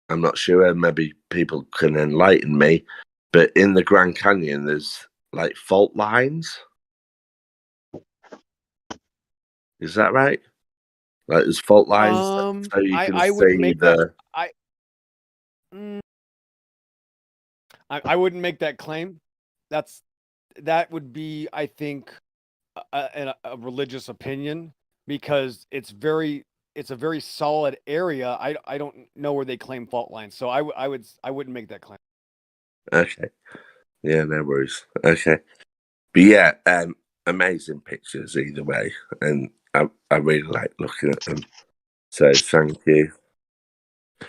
not sure. Maybe people can enlighten me. But in the Grand Canyon, there's like fault lines. Is that right? Like there's fault lines, so you can I wouldn't see make the. I wouldn't make that claim. That would be, I think, a religious opinion, because it's a very solid area. I don't know where they claim fault lines, so I wouldn't make that claim. Okay. Yeah, no worries. Okay. But yeah, amazing pictures either way, and I really like looking at them. So thank you.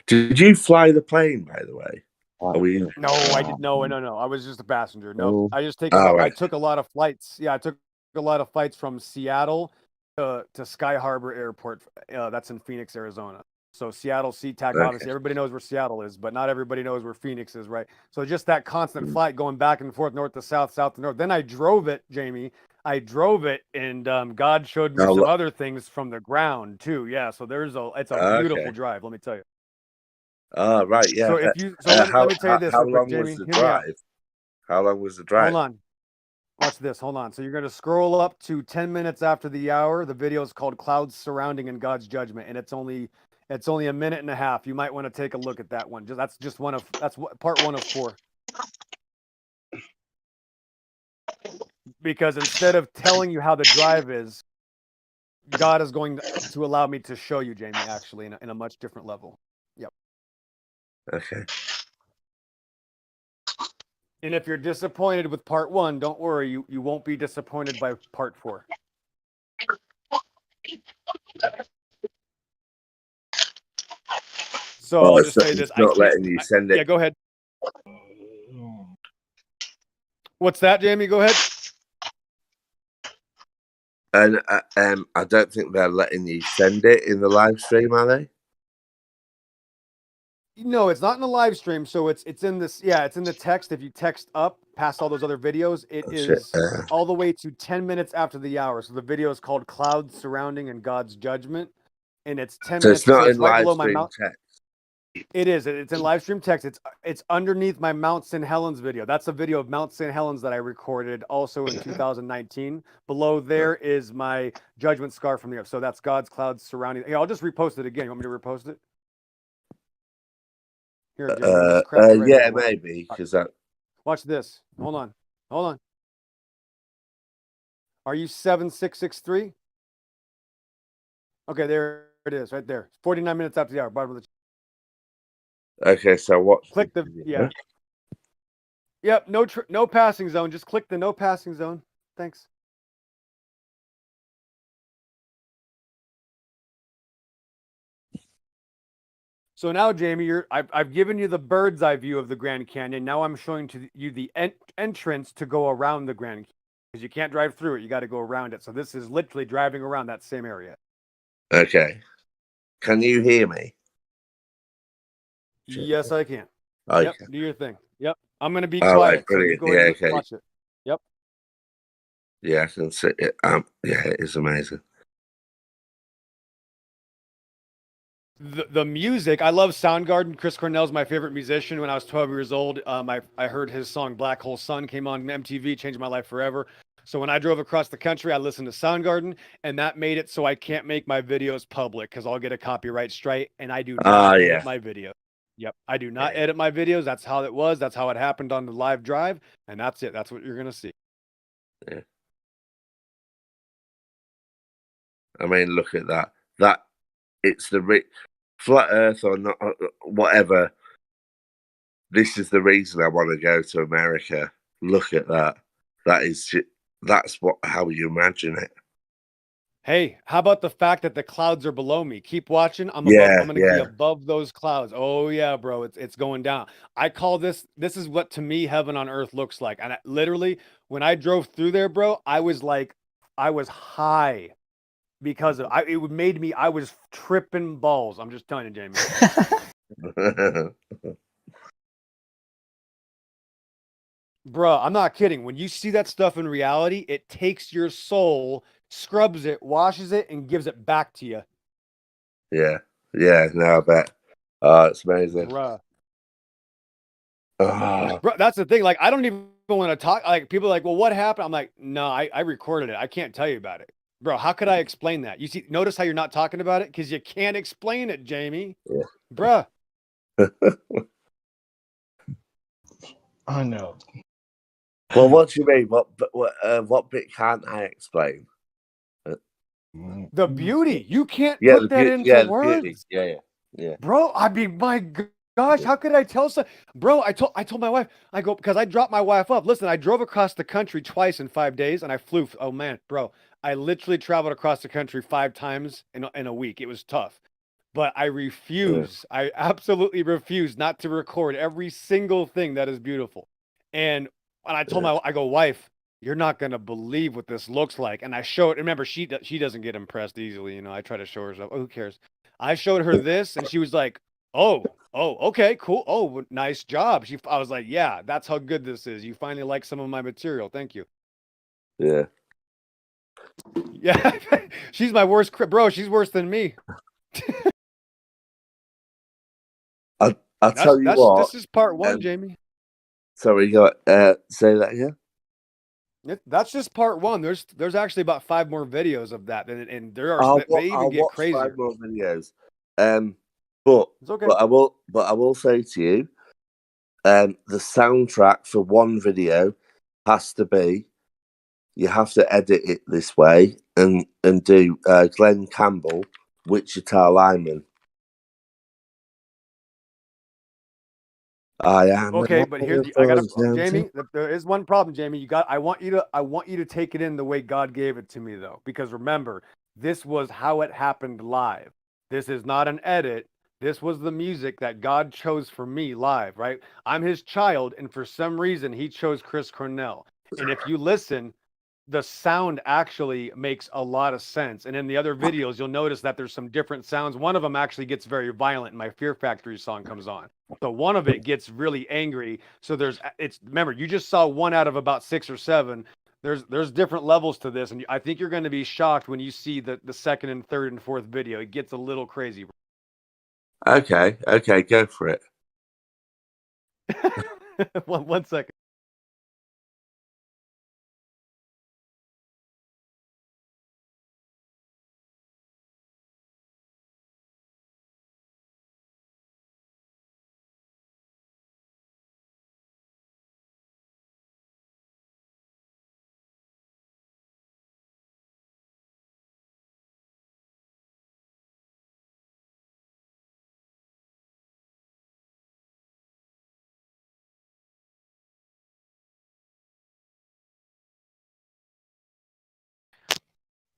Did you fly the plane, by the way? Are we? No, I did no. I was just a passenger. No, Oh. I just Right. I took a lot of flights. Yeah, I took a lot of flights from Seattle to Sky Harbor Airport. That's in Phoenix, Arizona. So Seattle, SeaTac, Okay. obviously everybody knows where Seattle is, but not everybody knows where Phoenix is, right? So just that constant flight going back and forth, north to south, south to north. Then I drove it, Jamie. I drove it, and God showed me some other things from the ground too. Yeah, so it's a beautiful drive. Let me tell you. Oh, right, yeah. So let me tell you this how real quick, long Jamie. was the Hear me out. drive? How long was the drive? Hold on. Watch this. Hold on. So you're going to scroll up to 10 minutes after the hour. The video is called Clouds Surrounding and God's Judgment, and it's only a minute and a half. You might want to take a look at that one. That's part 1 of 4. Because instead of telling you how the drive is, God is going to allow me to show you, Jamie, actually in a much different level. Yep. Okay. And if you're disappointed with part 1, don't worry, you won't be disappointed by part 4. So I'll just say this. It's not letting you send it. Yeah, go ahead. What's that, Jamie? Go ahead. And I don't think they're letting you send it in the live stream, are they? No, it's not in the live stream. So it's in this. Yeah, it's in the text. If you text up past all those other videos, it is all the way to 10 minutes after the hour. So the video is called Clouds Surrounding and God's Judgment, and it's 10 So minutes. it's not so it's in right live below my stream mouth. text. It is. It's in live stream text. It's underneath my Mount St. Helens video. That's a video of Mount St. Helens that I recorded also in 2019. Below there is my judgment scar from the earth. So that's God's clouds surrounding. Hey, I'll just repost it again. You want me to repost it? Here, Jimmy, I'll just crack it right yeah, here. maybe because that. Watch this. Hold on. Are you 7663? Okay, there it is, right there. 49 minutes after the hour. Bottom of the. Okay, so watch. Click the yeah. Yep. No passing zone. Just click the no passing zone. Thanks. So now, Jamie, I've given you the bird's eye view of the Grand Canyon. Now I'm showing you the entrance to go around the Grand Canyon because you can't drive through it. You got to go around it. So this is literally driving around that same area. Okay. Can you hear me? Yes, I can. Okay. Yep. Do your thing. Yep. I'm gonna be All right, quiet, so you brilliant. go ahead Yeah, and okay. watch it. Yep. Yeah, I can see it. Yeah, it is amazing. The music, I love Soundgarden. Chris Cornell's my favorite musician. When I was 12 years old, I heard his song "Black Hole Sun" came on MTV, changed my life forever. So when I drove across the country, I listened to Soundgarden, and that made it so I can't make my videos public because I'll get a copyright strike, and I do not edit yeah. my video. Yep, I do not edit my videos. That's how it was. That's how it happened on the live drive, and that's it. That's what you're gonna see. Yeah. I mean, look at that. That it's the flat Earth or not, whatever. This is the reason I want to go to America. Look at that. That's how you imagine it. Hey, how about the fact that the clouds are below me? Keep watching. I'm gonna be above those clouds. Oh yeah, bro, it's going down. I call this is what to me heaven on earth looks like. And literally, when I drove through there, bro, I was high because it made me. I was tripping balls. I'm just telling you, Jamie. Bro, I'm not kidding. When you see that stuff in reality, it takes your soul, scrubs it, washes it, and gives it back to you. Yeah. No, I bet. It's amazing. Bruh. Oh. Bro, that's the thing. Like, I don't even want to talk. Like, people are like, well, what happened? I'm like, no, I recorded it. I can't tell you about it. Bro, how could I explain that? You see, notice how you're not talking about it? Because you can't explain it, Jamie. Yeah. Bruh. I know. Well, what do you mean? What bit can't I explain? The beauty. You can't Yeah, put that into words. Beauty. Yeah. Bro, I mean, my gosh, how could I tell so? Bro, I told my wife, I go, because I dropped my wife off. Listen, I drove across the country twice in 5 days, and I flew. Oh man, bro, I literally traveled across the country 5 times in a week. It was tough, but I refuse. I absolutely refuse not to record every single thing that is beautiful. And I told I go, wife, you're not gonna believe what this looks like. And I showed. Remember, she doesn't get impressed easily. You know, I try to show her stuff. Oh, who cares? I showed her this, and she was like, "Oh, okay, cool. Oh, nice job." I was like, "Yeah, that's how good this is. You finally like some of my material. Thank you." Yeah. Yeah, she's my worst bro. She's worse than me. I'll tell you what. This is part 1, Jamie. Sorry, say that again. That's just part 1. There's actually about 5 more videos of that, and there are they even get crazier. 5 more videos. But it's okay. But I will say to you, the soundtrack for one video has to be. You have to edit it this way and do Glenn Campbell, Wichita Lineman. I am okay, but here I got Jamie. There is one problem, Jamie. I want you to take it in the way God gave it to me, though, because remember, this was how it happened live. This is not an edit. This was the music that God chose for me live, right? I'm his child, and for some reason, he chose Chris Cornell. And if you listen, the sound actually makes a lot of sense. And in the other videos, you'll notice that there's some different sounds. One of them actually gets very violent, and my Fear Factory song comes on. So one of it gets really angry. So remember, you just saw 1 out of about 6 or 7. There's different levels to this, and I think you're going to be shocked when you see the second and third and fourth video. It gets a little crazy. Okay, go for it. one second.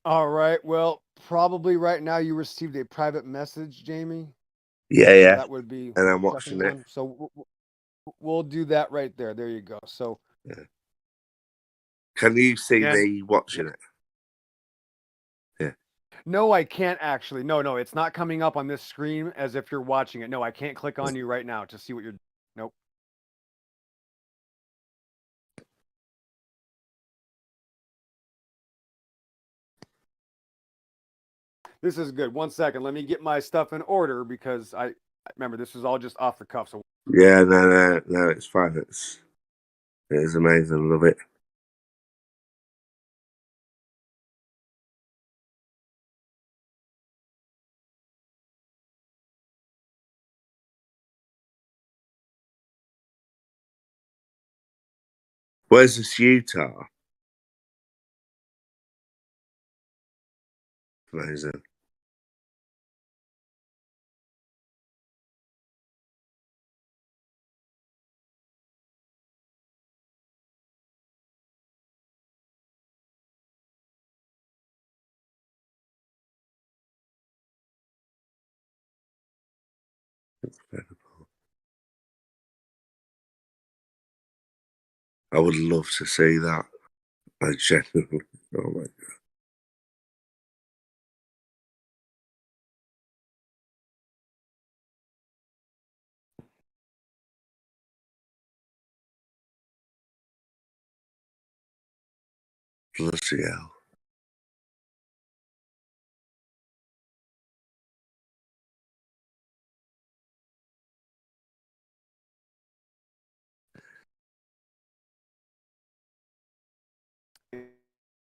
All right. Well, probably right now you received a private message, Jamie. Yeah, So yeah. that would be And I'm the watching second it. one. So we'll do that right there. There you go. So Yeah. Can you see again, me watching it? Yeah. no, I can't actually. No, it's not coming up on this screen as if you're watching it. No, I can't click on you right now to see what you're. Nope. This is good. 1 second. Let me get my stuff in order because I remember this is all just off the cuff. So Yeah, no, it's fine. It is amazing. Love it. Where's this Utah? Amazing. I would love to see that. I genuinely. Oh my god. Bloody hell.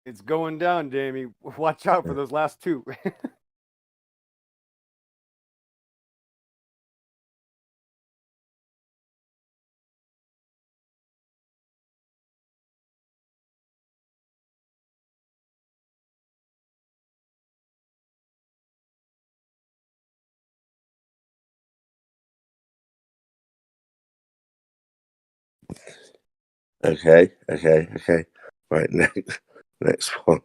it's going down, Jamie. Watch out for those last two. Okay. Right, next one.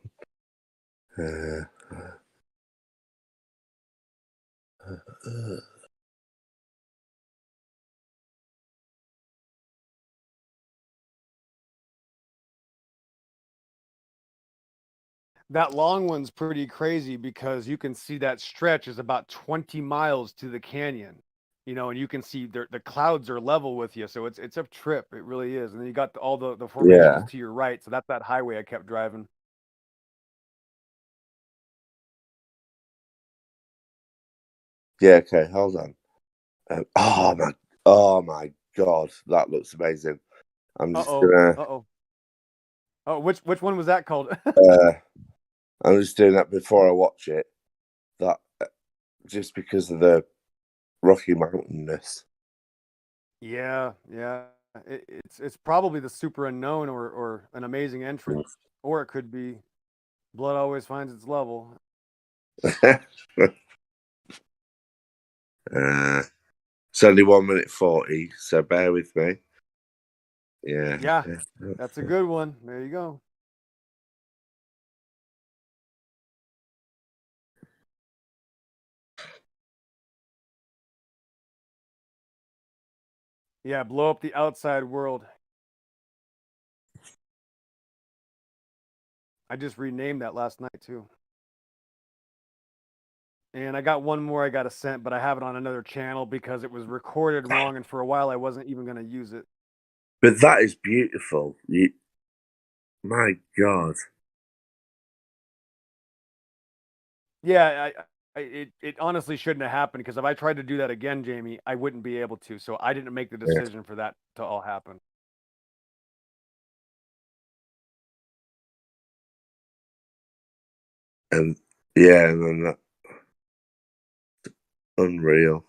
That long one's pretty crazy because you can see that stretch is about 20 miles to the canyon, and you can see the clouds are level with you. So it's a trip. It really is. And then you got all the formations Yeah. to your right. So that's that highway I kept driving. Yeah, okay, hold on. Oh my god, that looks amazing. I'm just gonna Oh, which one was that called? I'm just doing that before I watch it. That just because of the Rocky Mountain-ness. Yeah. It's probably the super unknown or an amazing entrance, or it could be blood always finds its level. It's only 1:40, so bear with me. Yeah, that's a good one. There you go. Yeah, blow up the outside world. I just renamed that last night too. And I got one more I got to send, but I have it on another channel because it was recorded wrong, and for a while I wasn't even going to use it. But that is beautiful. My God. Yeah, it honestly shouldn't have happened because if I tried to do that again, Jamie, I wouldn't be able to. So I didn't make the decision for that to all happen. And yeah, and then that unreal.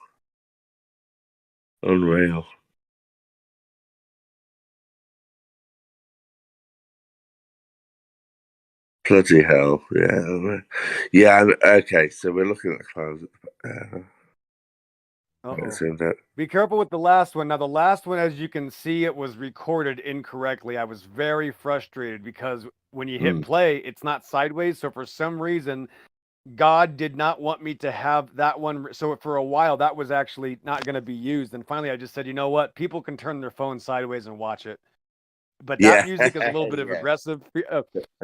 Bloody hell, yeah. Okay, so we're looking at the clouds. Uh-oh. Seems that. Be careful with the last one. Now, the last one, as you can see, it was recorded incorrectly. I was very frustrated because when you hit play, it's not sideways. So for some reason, God did not want me to have that one. So for a while, that was actually not going to be used. And finally, I just said, you know what? People can turn their phone sideways and watch it. But that Yeah. music is a little bit of Yeah. aggressive.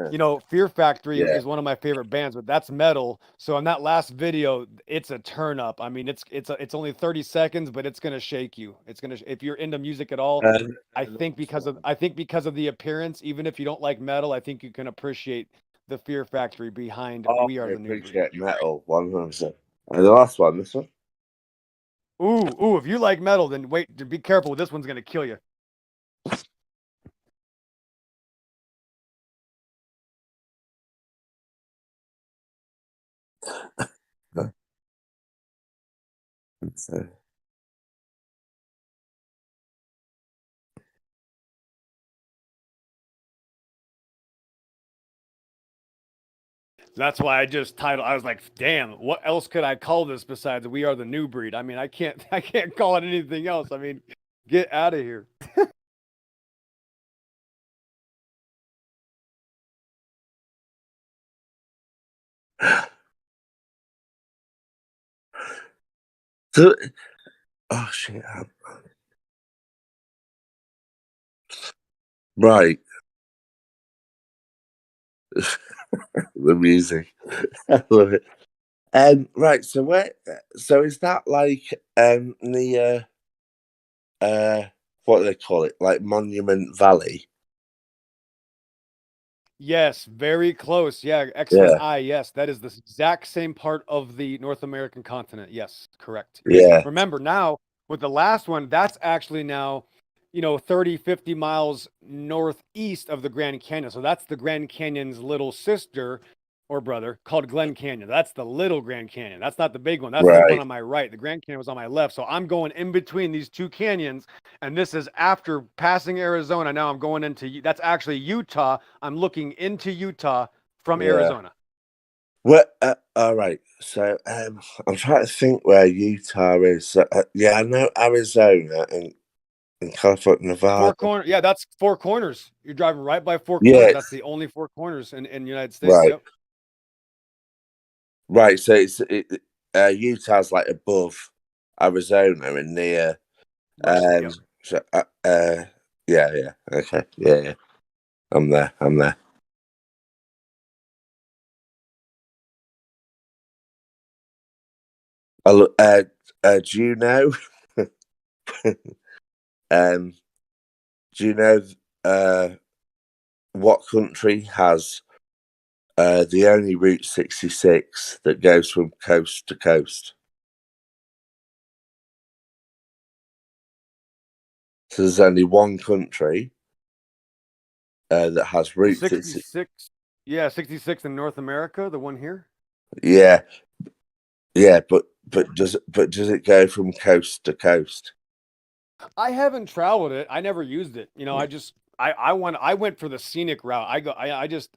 You know, Fear Factory Yeah. is one of my favorite bands, but that's metal. So in that last video, it's a turn up. I mean, it's only 30 seconds, but it's gonna shake you. It's gonna if you're into music at all. I think because of the appearance, even if you don't like metal, I think you can appreciate the Fear Factory behind Oh, We Are I the New Breed. appreciate metal 100%. And the last one, this one. Ooh! If you like metal, then wait. Be careful. This one's gonna kill you. So, That's why I just titled. I was like, "Damn, what else could I call this besides We Are the New Breed?" I mean, I can't call it anything else. I mean, get out of here. so oh shit. Right. The music. I love it. Right, so so is that like the what do they call it? Like Monument Valley? Yes, very close. Yeah, Yeah. excellent eye. Yes, that is the exact same part of the North American continent. Yes, correct. Yeah. Remember now with the last one, that's actually now, 30, 50 miles northeast of the Grand Canyon. So that's the Grand Canyon's little sister or brother called Glen Canyon. That's the little Grand Canyon. That's not the big one. That's the one Right. on my right. The Grand Canyon was on my left. So I'm going in between these two canyons. And this is after passing Arizona. Now I'm going into, that's actually Utah. I'm looking into Utah from Yeah. Arizona. Well, all right. So I'm trying to think where Utah is. Yeah, I know Arizona and California, Nevada. Yeah, that's Four Corners. You're driving right by Four Yeah. Corners. That's the only Four Corners in the United States. Right. Yep. Right. So Utah's like above Arizona and near. Right. Yep. So, yeah. Okay. Yeah. I'm there. Do you know? Do you know what country has the only Route 66 that goes from coast to coast? So there's only one country that has Route 66. Yeah, 66 in North America. The one here. Yeah, but does it go from coast to coast? I haven't traveled it. I never used it. I went for the scenic route.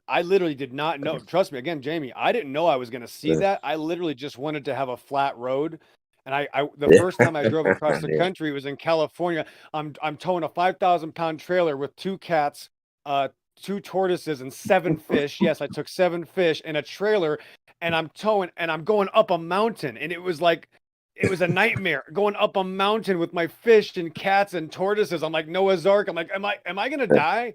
I literally did not know. Trust me, again, Jamie, I didn't know I was going to see that. I literally just wanted to have a flat road. And the first time I drove across the country was in California. I'm towing a 5,000-pound trailer with 2 cats, 2 tortoises, and 7 fish. Yes, I took 7 fish in a trailer, and I'm towing, and I'm going up a mountain, and it was a nightmare going up a mountain with my fish and cats and tortoises. I'm like Noah's Ark. I'm like, am I gonna die?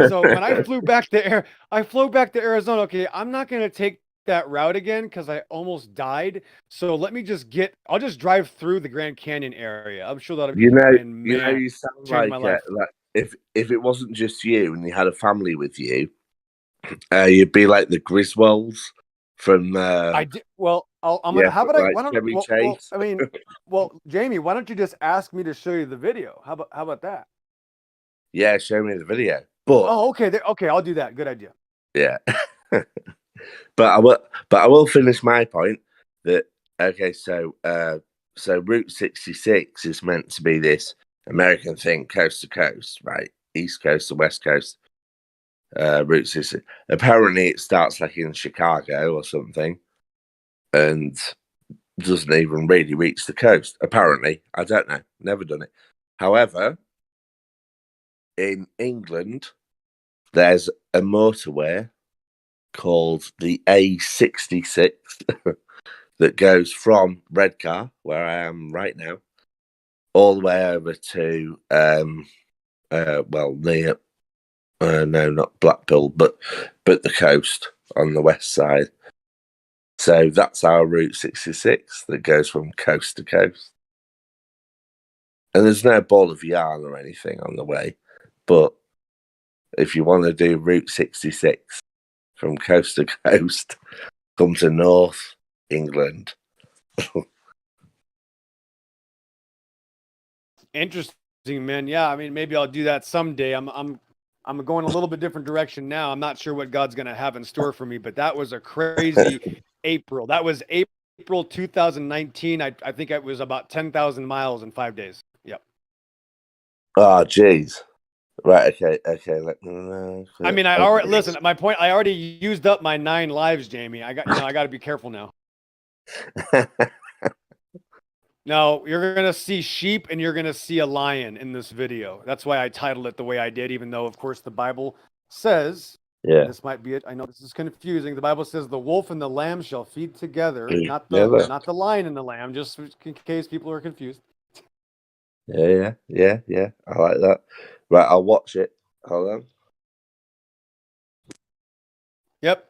So when I flew back to Arizona. Okay, I'm not gonna take that route again because I almost died. So let me I'll just drive through the Grand Canyon area. I'm sure that'll be you sound change like my life. if it wasn't just you and you had a family with you, you'd be like the Griswolds from. I did well. I'm gonna. How about like why don't? Chevy Well, Chase. I mean, Jamie, why don't you just ask me to show you the video? How about that? Yeah, show me the video. But okay, okay, I'll do that. Good idea. Yeah, but I will finish my point that okay. So Route 66 is meant to be this American thing, coast to coast, right? East coast to west coast. Route 66. Apparently, it starts like in Chicago or something, and doesn't even really reach the coast. Apparently, I don't know. Never done it. However, in England, there's a motorway called the A66 that goes from Redcar, where I am right now, all the way over to near no, not Blackpool, but the coast on the west side. So that's our Route 66 that goes from coast to coast. And there's no ball of yarn or anything on the way, but if you want to do Route 66 from coast to coast, come to North England. Interesting, man. Yeah, I mean, maybe I'll do that someday. I'm going a little bit different direction now. I'm not sure what God's going to have in store for me, but that was a crazy April. That was April 2019. I think it was about 10,000 miles in 5 days. Yep. Oh, jeez. Right. Okay. Let me know. I mean, I already listen. My point. I already used up my 9 lives, Jamie. I got to be careful now. No, you're going to see sheep and you're going to see a lion in this video. That's why I titled it the way I did, even though, of course, the Bible says, this might be it. I know this is confusing. The Bible says the wolf and the lamb shall feed together, not the lion and the lamb, just in case people are confused. Yeah. I like that. Right, I'll watch it. Hold on. Yep.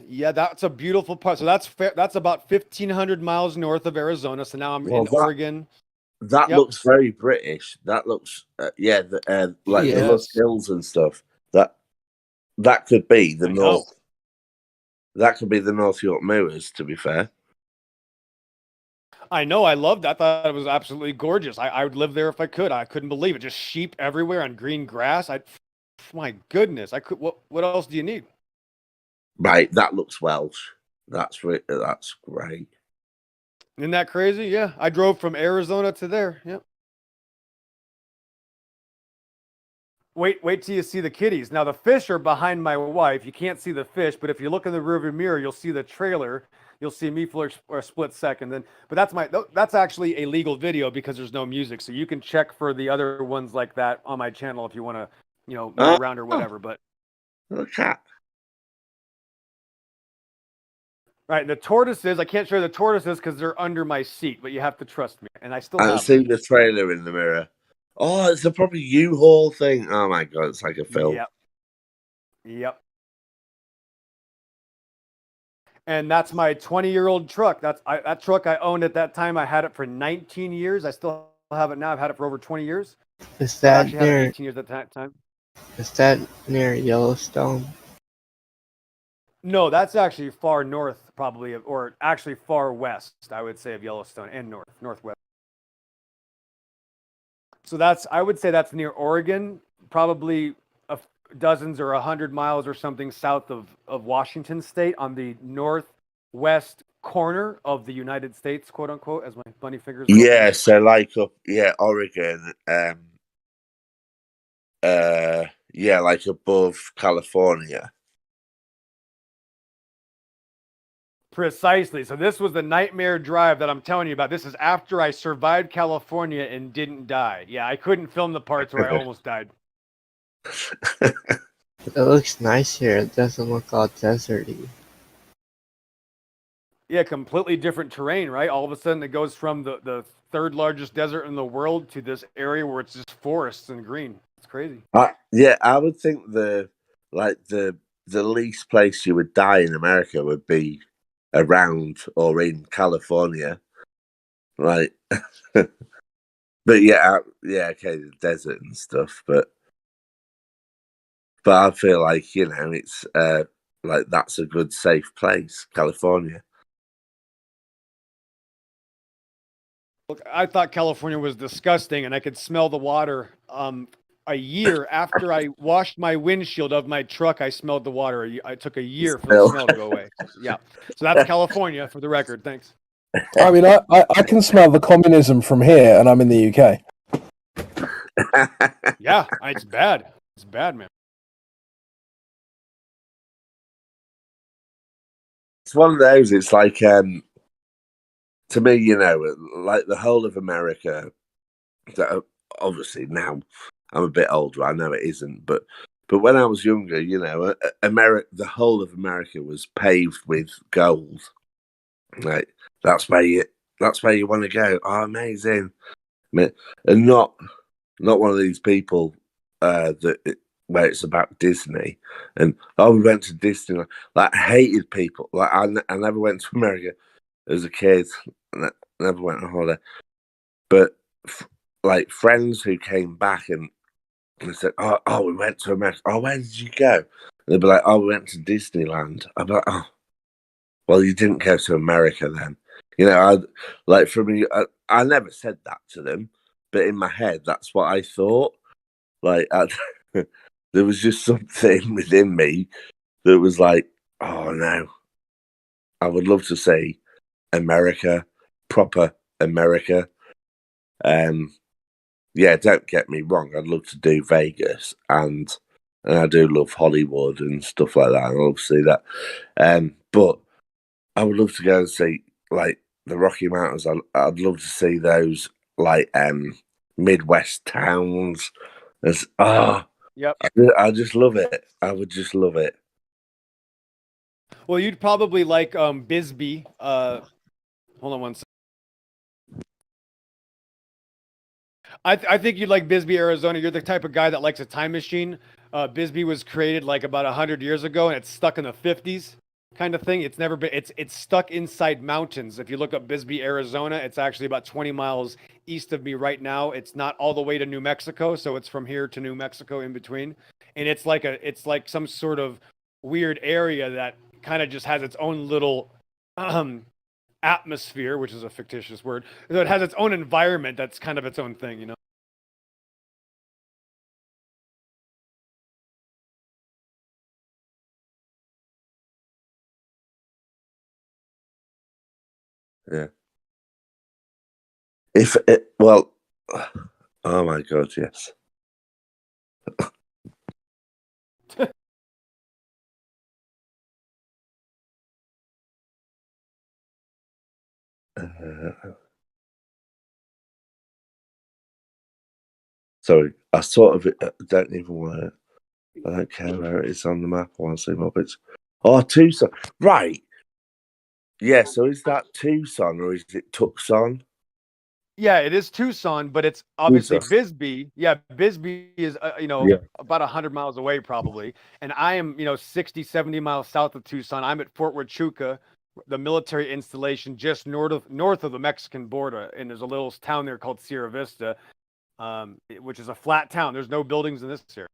Yeah, that's a beautiful part. So that's about 1,500 miles north of Arizona. So now I'm in Oregon. That looks very British. That looks, like the Lost Hills and stuff. That could be the North. That could be the North York Moors, to be fair. I know. I loved that. I thought it was absolutely gorgeous. I would live there if I could. I couldn't believe it. Just sheep everywhere on green grass. My goodness. What else do you need? Right. That looks Welsh. That's great. Isn't that crazy? Yeah. I drove from Arizona to there. Yep. Wait till you see the kitties. Now the fish are behind my wife. You can't see the fish, but if you look in the rearview mirror, you'll see the trailer. You'll see me for a split second. But that's actually a legal video because there's no music, so you can check for the other ones like that on my channel if you want to, move around or whatever. But okay. Right, the tortoises. I can't show you the tortoises because they're under my seat, but you have to trust me, and I still I have see them. the trailer in the mirror. Oh, it's a proper U-Haul thing. Oh my god, it's like a film. Yep. And that's my 20-year-old truck. That truck I owned at that time. I had it for 19 years. I still have it now. I've had it for over 20 years. Is that actually had it 18 years at that time. Is that near Yellowstone? No, that's actually far north, probably, or actually far west, I would say, of Yellowstone and northwest. So I would say that's near Oregon, probably dozens or 100 miles or something south of Washington State on the northwest corner of the United States, quote unquote, as my bunny fingers. Yeah, so like Oregon, like above California. Precisely. So this was the nightmare drive that I'm telling you about. This is after I survived California and didn't die. Yeah, I couldn't film the parts where I almost died. It looks nice here. It doesn't look all deserty. Yeah, completely different terrain, right? All of a sudden it goes from the third largest desert in the world to this area where it's just forests and green. It's crazy. I would think the least place you would die in America would be around or in California, right? But okay, the desert and stuff, but I feel like it's like that's a good safe place, California. Look, I thought California was disgusting, and I could smell the water. A year after I washed my windshield of my truck, I smelled the water. I took a year for the smell to go away. Yeah, so that's California, for the record. Thanks. I mean, I can smell the communism from here, and I'm in the UK. Yeah, it's bad. It's bad, man. It's one of those. It's like to me, you know, like the whole of America. That obviously now I'm a bit older. I know it isn't, but when I was younger, you know, America, the whole of America was paved with gold. Like that's where you want to go. Oh, amazing! And not one of these people where it's about Disney and we went to Disney. Like I hated people. Like I never went to America as a kid. And I never went on holiday, but like friends who came back and said, "Oh, we went to America. Oh, where did you go?" And they'd be like, "Oh, we went to Disneyland." I'd be like, "Oh, well, you didn't go to America then." You know, for me, I never said that to them, but in my head, that's what I thought. Like, there was just something within me that was like, "Oh no, I would love to see America, proper America." Yeah, don't get me wrong. I'd love to do Vegas, and I do love Hollywood and stuff like that. I love to see that. But I would love to go and see like the Rocky Mountains. I'd love to see those like Midwest towns. Yep. I just love it. I would just love it. Well, you'd probably like Bisbee. Hold on one second. I think you'd like Bisbee, Arizona. You're the type of guy that likes a time machine. Bisbee was created like about 100 years ago, and it's stuck in the 50s kind of thing. It's never been. It's stuck inside mountains. If you look up Bisbee, Arizona, it's actually about 20 miles east of me right now. It's not all the way to New Mexico, so it's from here to New Mexico in between. And it's like some sort of weird area that kind of just has its own little atmosphere, which is a fictitious word. So it has its own environment that's kind of its own thing, you know. Yeah. Oh my God, yes. Sorry, I sort of don't even want to. I don't care where it is on the map. I want to see Muppets. Oh, Tucson. Right. Yeah, so is that Tucson or is it Tucson? Yeah, it is Tucson, but it's obviously Tucson. Bisbee. Yeah, Bisbee is, Yeah. about 100 miles away probably. And I am, 60, 70 miles south of Tucson. I'm at Fort Huachuca, the military installation just north of the Mexican border. And there's a little town there called Sierra Vista, which is a flat town. There's no buildings in this area.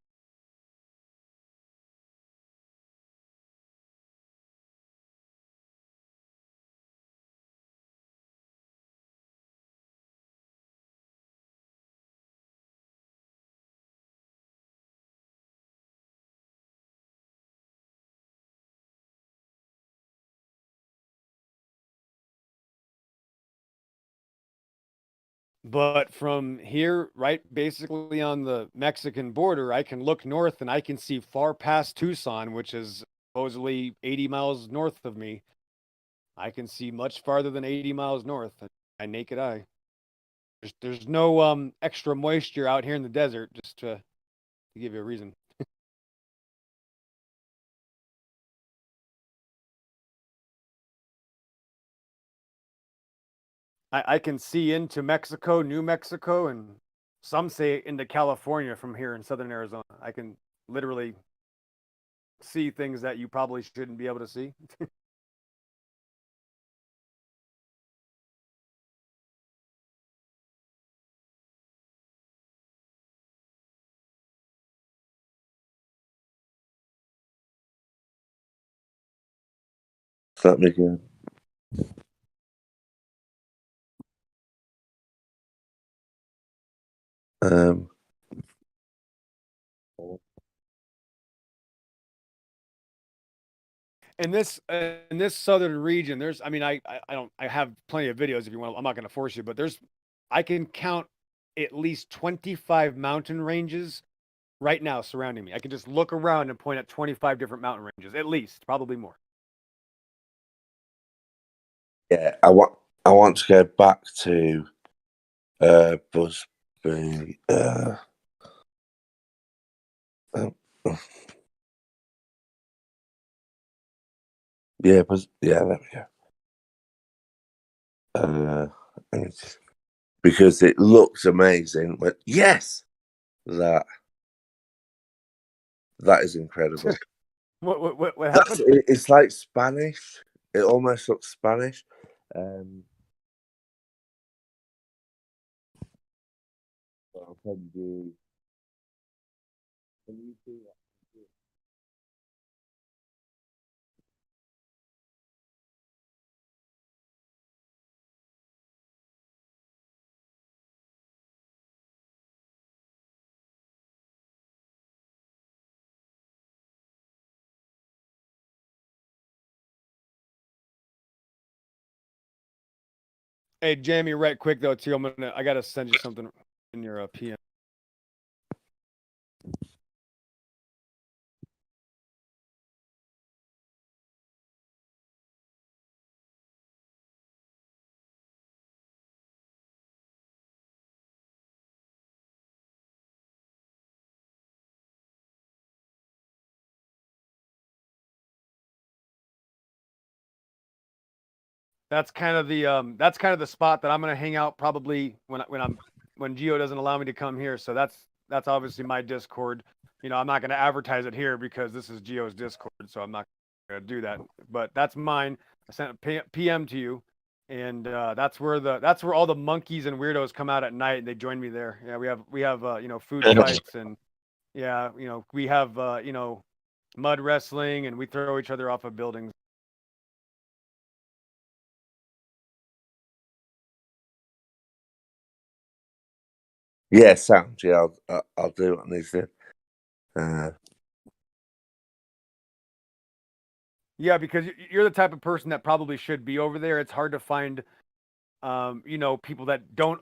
But from here, right, basically on the Mexican border, I can look north and I can see far past Tucson, which is supposedly 80 miles north of me. I can see much farther than 80 miles north by naked eye. There's no extra moisture out here in the desert, just to give you a reason. I can see into Mexico, New Mexico, and some say into California from here in southern Arizona. I can literally see things that you probably shouldn't be able to see. Let me go. In this southern region, there's, I have plenty of videos if you want. I'm not going to force you, but I can count at least 25 mountain ranges right now surrounding me. I can just look around and point at 25 different mountain ranges, at least, probably more. Yeah, I want to go back to Busby. Yeah, there we go. Because it looks amazing. But yes, that is incredible. What happened? It's like Spanish. It almost looks Spanish. I'll probably do. Can you do that? Hey, Jamie, right quick though, too. I gotta send you something in your PM. That's kind of the spot that I'm gonna hang out probably when Geo doesn't allow me to come here. So that's obviously my Discord. You know, I'm not gonna advertise it here because this is Geo's Discord, so I'm not gonna do that. But that's mine. I sent a PM to you, and that's where all the monkeys and weirdos come out at night, and they join me there. Yeah, we have food fights, and yeah, we have mud wrestling, and we throw each other off of buildings. Yeah, sounds. Yeah, I'll do what needs to. Yeah, because you're the type of person that probably should be over there. It's hard to find, people that don't,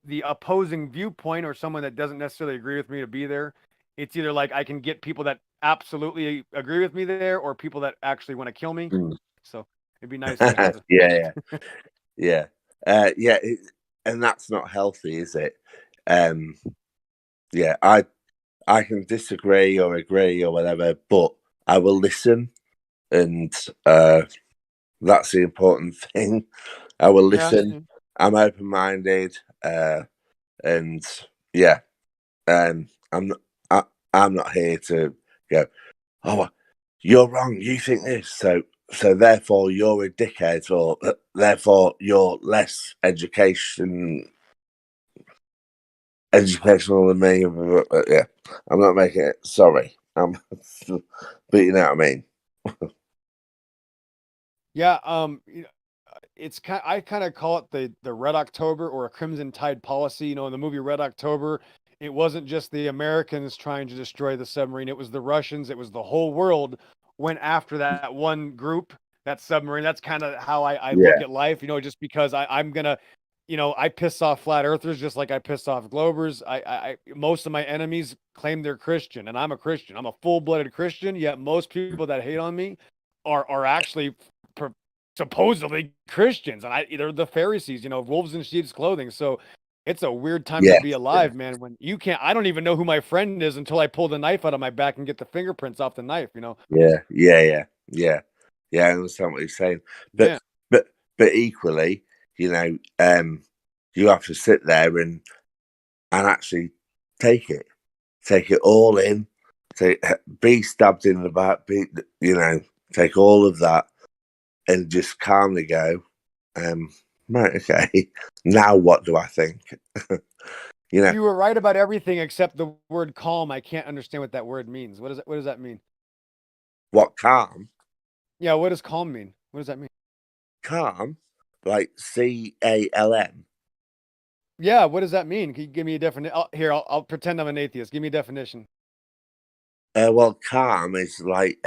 the opposing viewpoint or someone that doesn't necessarily agree with me to be there. It's either like I can get people that absolutely agree with me there, or people that actually want to kill me. So it'd be nice to have. Yeah. And that's not healthy, is it? Yeah, I can disagree or agree or whatever, but I will listen, and that's the important thing. I will listen. Yeah. I'm open-minded, and yeah, I'm not here to go, oh, you're wrong. You think this, so therefore you're a dickhead, or therefore you're less educational than me. Yeah, I'm not making it. Sorry, but you know what I mean. Yeah, I kind of call it the Red October or a Crimson Tide policy. In the movie Red October, it wasn't just the Americans trying to destroy the submarine. It was the Russians. It was the whole world went after that one group, that submarine. That's kind of how I look at life, just because I'm going to, I piss off flat earthers just like I piss off Globers. Most of my enemies claim they're Christian, and I'm a Christian. I'm a full-blooded Christian, yet most people that hate on me are actually supposedly Christians, and they're the Pharisees, wolves in sheep's clothing. So it's a weird time to be alive, man, when you can't. I don't even know who my friend is until I pull the knife out of my back and get the fingerprints off the knife. Yeah. I understand what you're saying, but equally, you have to sit there and actually take it all in, be stabbed in the back, take all of that, and just calmly go, right, okay, now what do I think? You were right about everything except the word calm. I can't understand what that word means. What does that mean? What, calm? Yeah, what does calm mean? What does that mean? Calm, like CALM. Yeah, what does that mean? Can you give me a definition? Here, I'll pretend I'm an atheist. Give me a definition. Well, calm is like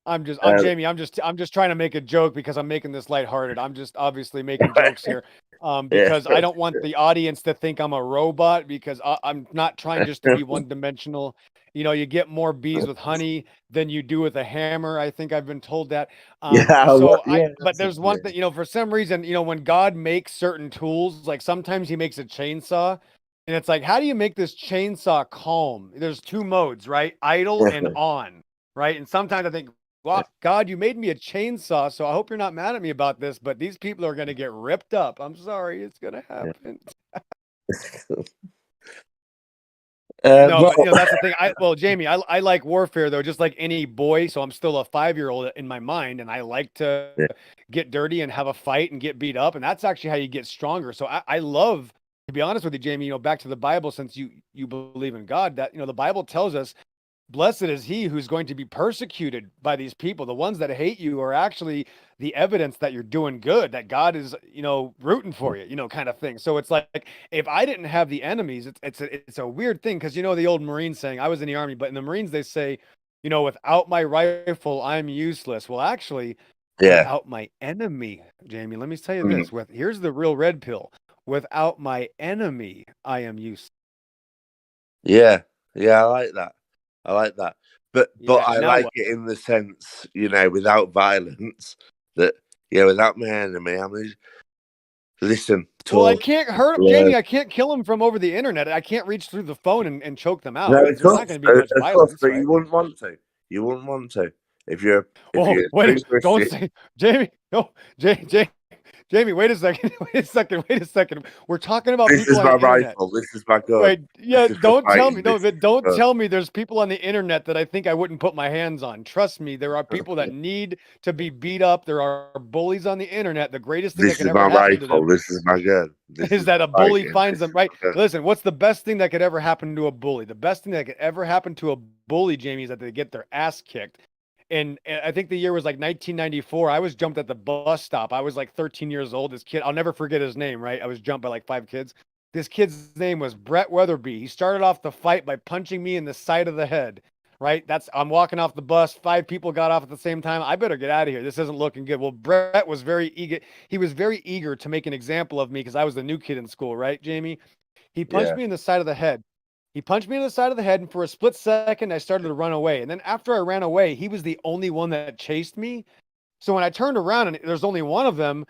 I'm Jamie. I'm just trying to make a joke because I'm making this lighthearted. I'm just obviously making jokes here, because I don't want the audience to think I'm a robot, because I'm not trying just to be one dimensional. You know, you get more bees with honey than you do with a hammer. I think I've been told that. But there's one thing, you know, for some reason, you know, when God makes certain tools, like sometimes he makes a chainsaw, and it's like, how do you make this chainsaw calm? There's two modes, right? Idle and on, right? And sometimes I think, well, God, you made me a chainsaw, so I hope you're not mad at me about this, but these people are going to get ripped up. I'm sorry, it's going to happen. No, but you know, that's the thing. Jamie, I like warfare though, just like any boy. So I'm still a 5-year-old in my mind, and I like to get dirty and have a fight and get beat up, and that's actually how you get stronger. So I love, to be honest with you, Jamie. You know, back to the Bible, since you believe in God, that, you know, the Bible tells us, blessed is he who's going to be persecuted by these people. The ones that hate you are actually the evidence that you're doing good, that God is, you know, rooting for you, you know, kind of thing. So it's like, if I didn't have the enemies, it's a weird thing, because, you know, the old Marine saying, I was in the Army, but in the Marines, they say, you know, without my rifle, I'm useless. Well, actually, without my enemy, Jamie, let me tell you this, here's the real red pill. Without my enemy, I am useless. Yeah, I like that. But I like what? it in the sense, you know, without violence, that, you know, without my enemy, I mean, listen, talk. Well, I can't hurt him, Jamie. I can't kill him from over the internet. I can't reach through the phone and choke them out. No, There's not going to be much violence, but right? you wouldn't want to. You wouldn't want to if you're. Wait, don't say, Jamie. No, Jamie, wait a second. Wait a second. We're talking about This people is my on the internet. rifle. This is my gun. Wait, yeah, don't tell me. No, but don't gun. tell me there's people on the internet that I think I wouldn't put my hands on. Trust me, there are people that need to be beat up. There are bullies on the internet. The greatest thing that could ever happen to them. This is my gun. Is that a bully finds them, right? Listen, what's the best thing that could ever happen to a bully? The best thing that could ever happen to a bully, Jamie, is that they get their ass kicked. And I think the year was like 1994. I was jumped at the bus stop. I was like 13 years old. This kid, I'll never forget his name, right? I was jumped by like 5 kids. This kid's name was Brett Weatherby. He started off the fight by punching me in the side of the head, right? I'm walking off the bus. 5 people got off at the same time. I better get out of here. This isn't looking good. Well, Brett was very eager. He was very eager to make an example of me because I was the new kid in school, right, Jamie? He punched me in the side of the head. And for a split second, I started to run away. And then after I ran away, he was the only one that chased me. So when I turned around and there's only one of them,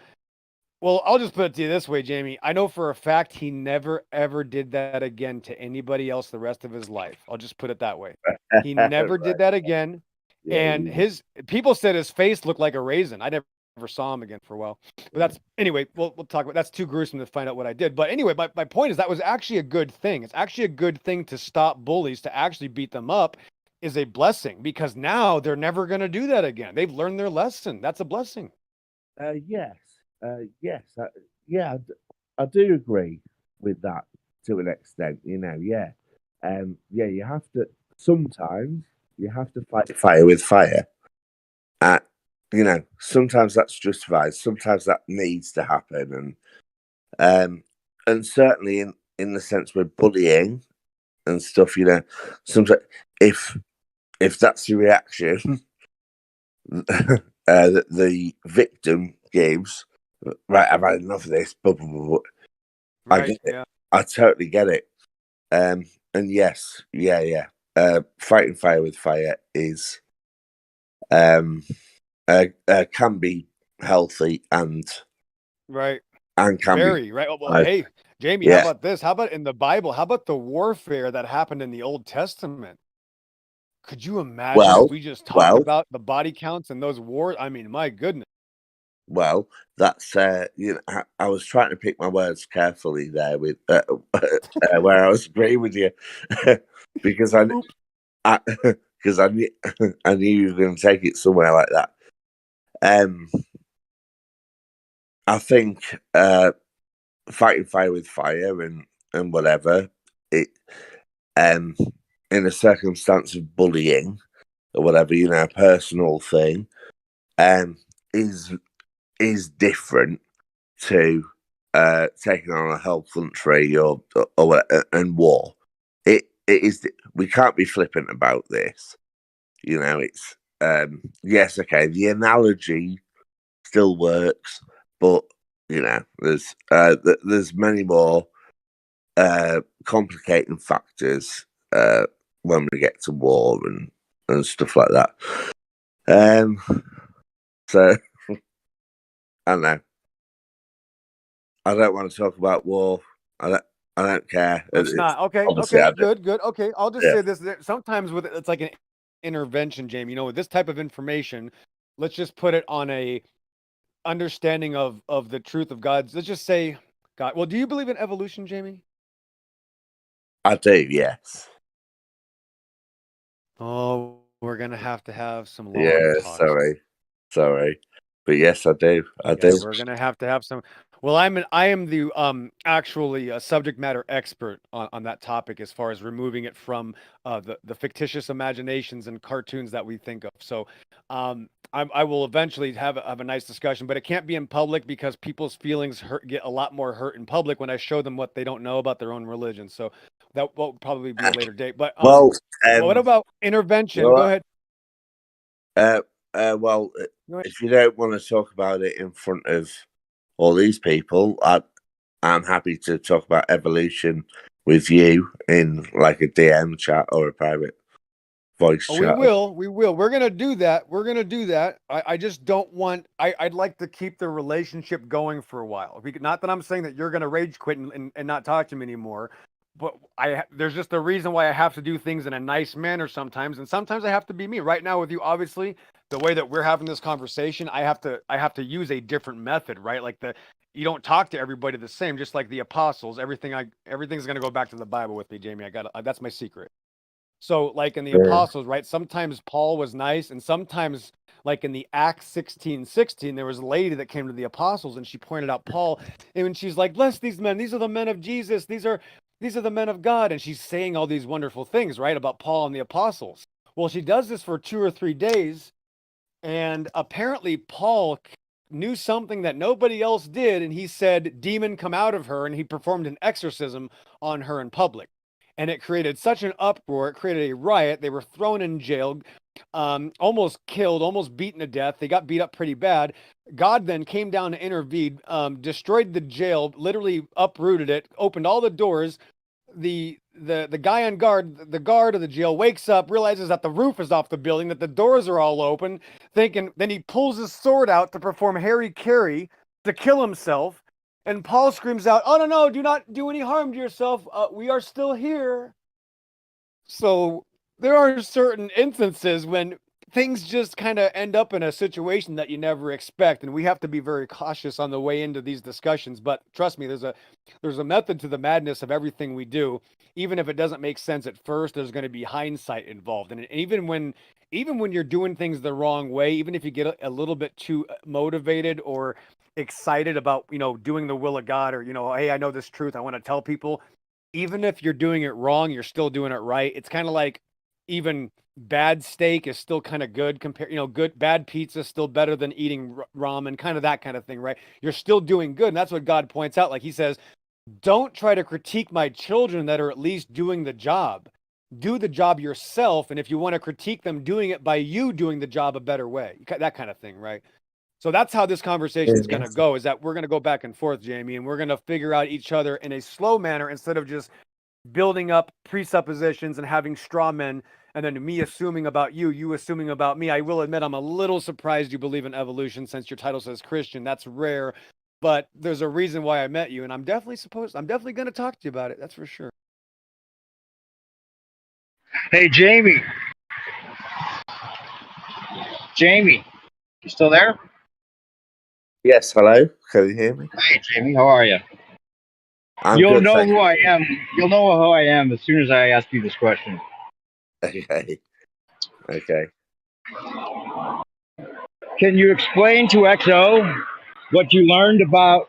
well, I'll just put it to you this way, Jamie. I know for a fact he never, ever did that again to anybody else the rest of his life. I'll just put it that way. He never did that again. And his people said his face looked like a raisin. I never saw him again for a while. But that's, anyway, we'll talk about, that's too gruesome to find out what I did. But anyway, my point is that was actually a good thing. It's actually a good thing to stop bullies, to actually beat them up is a blessing, because now they're never going to do that again. They've learned their lesson. That's a blessing. Yes. I do agree with that to an extent, you know, you have to, sometimes you have to fight fire with fire. You know, sometimes that's justified. Sometimes that needs to happen, and certainly in the sense with bullying and stuff, you know, sometimes if that's the reaction that the victim gives, right, I've had enough of this. I get it. I totally get it. And yes, fighting fire with fire is can be healthy and can very be right. Well, hey, Jamie, how about this? How about in the Bible? How about the warfare that happened in the Old Testament? Could you imagine if we just talked about the body counts and those wars? I mean, my goodness. Well, that's you know, I was trying to pick my words carefully there with where I was agreeing with you because I knew you were going to take it somewhere like that. I think fighting fire with fire and whatever it in a circumstance of bullying or whatever, you know, a personal thing, is different to taking on a whole country or and war. It is. We can't be flippant about this. You know, yes, okay, the analogy still works, but there's many more complicating factors when we get to war and stuff like that. So I don't know. I don't want to talk about war. I don't care. Let's not. Okay. Obviously, Okay. I do. Good. Okay. I'll just Yeah. say this. Sometimes it's like an intervention, Jamie. With this type of information, let's just put it on a understanding of the truth of God's. Let's just say God. Well, do you believe in evolution, Jamie? I do. Yes. Oh, we're gonna have to have some long Yeah. talks. Sorry, but yes, I do. I Yeah, do. we're gonna have to have some. Well, I am the actually a subject matter expert on that topic as far as removing it from the fictitious imaginations and cartoons that we think of. So I will eventually have a nice discussion, but it can't be in public because people's feelings get a lot more hurt in public when I show them what they don't know about their own religion. So that will probably be a later date. But what about intervention? Go ahead. Well, if you don't want to talk about it in front of all these people, I'm happy to talk about evolution with you in like a DM chat or a private voice chat. We will. We're gonna do that. I just don't want. I'd like to keep the relationship going for a while. Not that I'm saying that you're gonna rage quit and not talk to me anymore. But there's just a reason why I have to do things in a nice manner sometimes, and sometimes I have to be me. Right now with you, obviously, the way that we're having this conversation, I have to use a different method, right? Like you don't talk to everybody the same, just like the apostles. Everything's gonna go back to the Bible with me, Jamie. That's my secret. So, like in the apostles, right? Sometimes Paul was nice, and sometimes, like in the Acts 16:16, there was a lady that came to the apostles, and she pointed out Paul, and she's like, "Bless these men. These are the men of Jesus. These are the men of God." And she's saying all these wonderful things, right, about Paul and the apostles. Well, she does this for 2 or 3 days, and apparently Paul knew something that nobody else did, and he said, "Demon, come out of her," and he performed an exorcism on her in public. And it created such an uproar. It created a riot. They were thrown in jail, almost killed, almost beaten to death. They got beat up pretty bad. God then came down to intervene, destroyed the jail, literally uprooted it, opened all the doors. The guy on guard, the guard of the jail, wakes up, realizes that the roof is off the building, that the doors are all open, thinking. Then he pulls his sword out to perform Harry Carey to kill himself. And Paul screams out, "Oh, no, do not do any harm to yourself. We are still here." So there are certain instances when things just kind of end up in a situation that you never expect. And we have to be very cautious on the way into these discussions. But trust me, there's a method to the madness of everything we do. Even if it doesn't make sense at first, there's going to be hindsight involved. And even when you're doing things the wrong way, even if you get a little bit too motivated or excited about doing the will of God, or hey, I know this truth, I want to tell people, even if you're doing it wrong, you're still doing it right. It's kind of like even bad steak is still kind of good bad pizza is still better than eating ramen, kind of that kind of thing, right? You're still doing good, and that's what God points out. Like he says, don't try to critique my children that are at least doing the job. Do the job yourself, and if you want to critique them, doing it by you doing the job a better way, that kind of thing, right? So that's how this conversation is going to go, is that we're going to go back and forth, Jamie, and we're going to figure out each other in a slow manner instead of just building up presuppositions and having straw men, and then me assuming about you, you assuming about me. I will admit I'm a little surprised you believe in evolution since your title says Christian. That's rare, but there's a reason why I met you, and I'm definitely going to talk to you about it. That's for sure. Hey, Jamie. Jamie, you still there? Yes, hello. Can you hear me? Hey, Jamie, how are you? You'll know who I am. You'll know who I am as soon as I ask you this question. Okay. Can you explain to XO what you learned about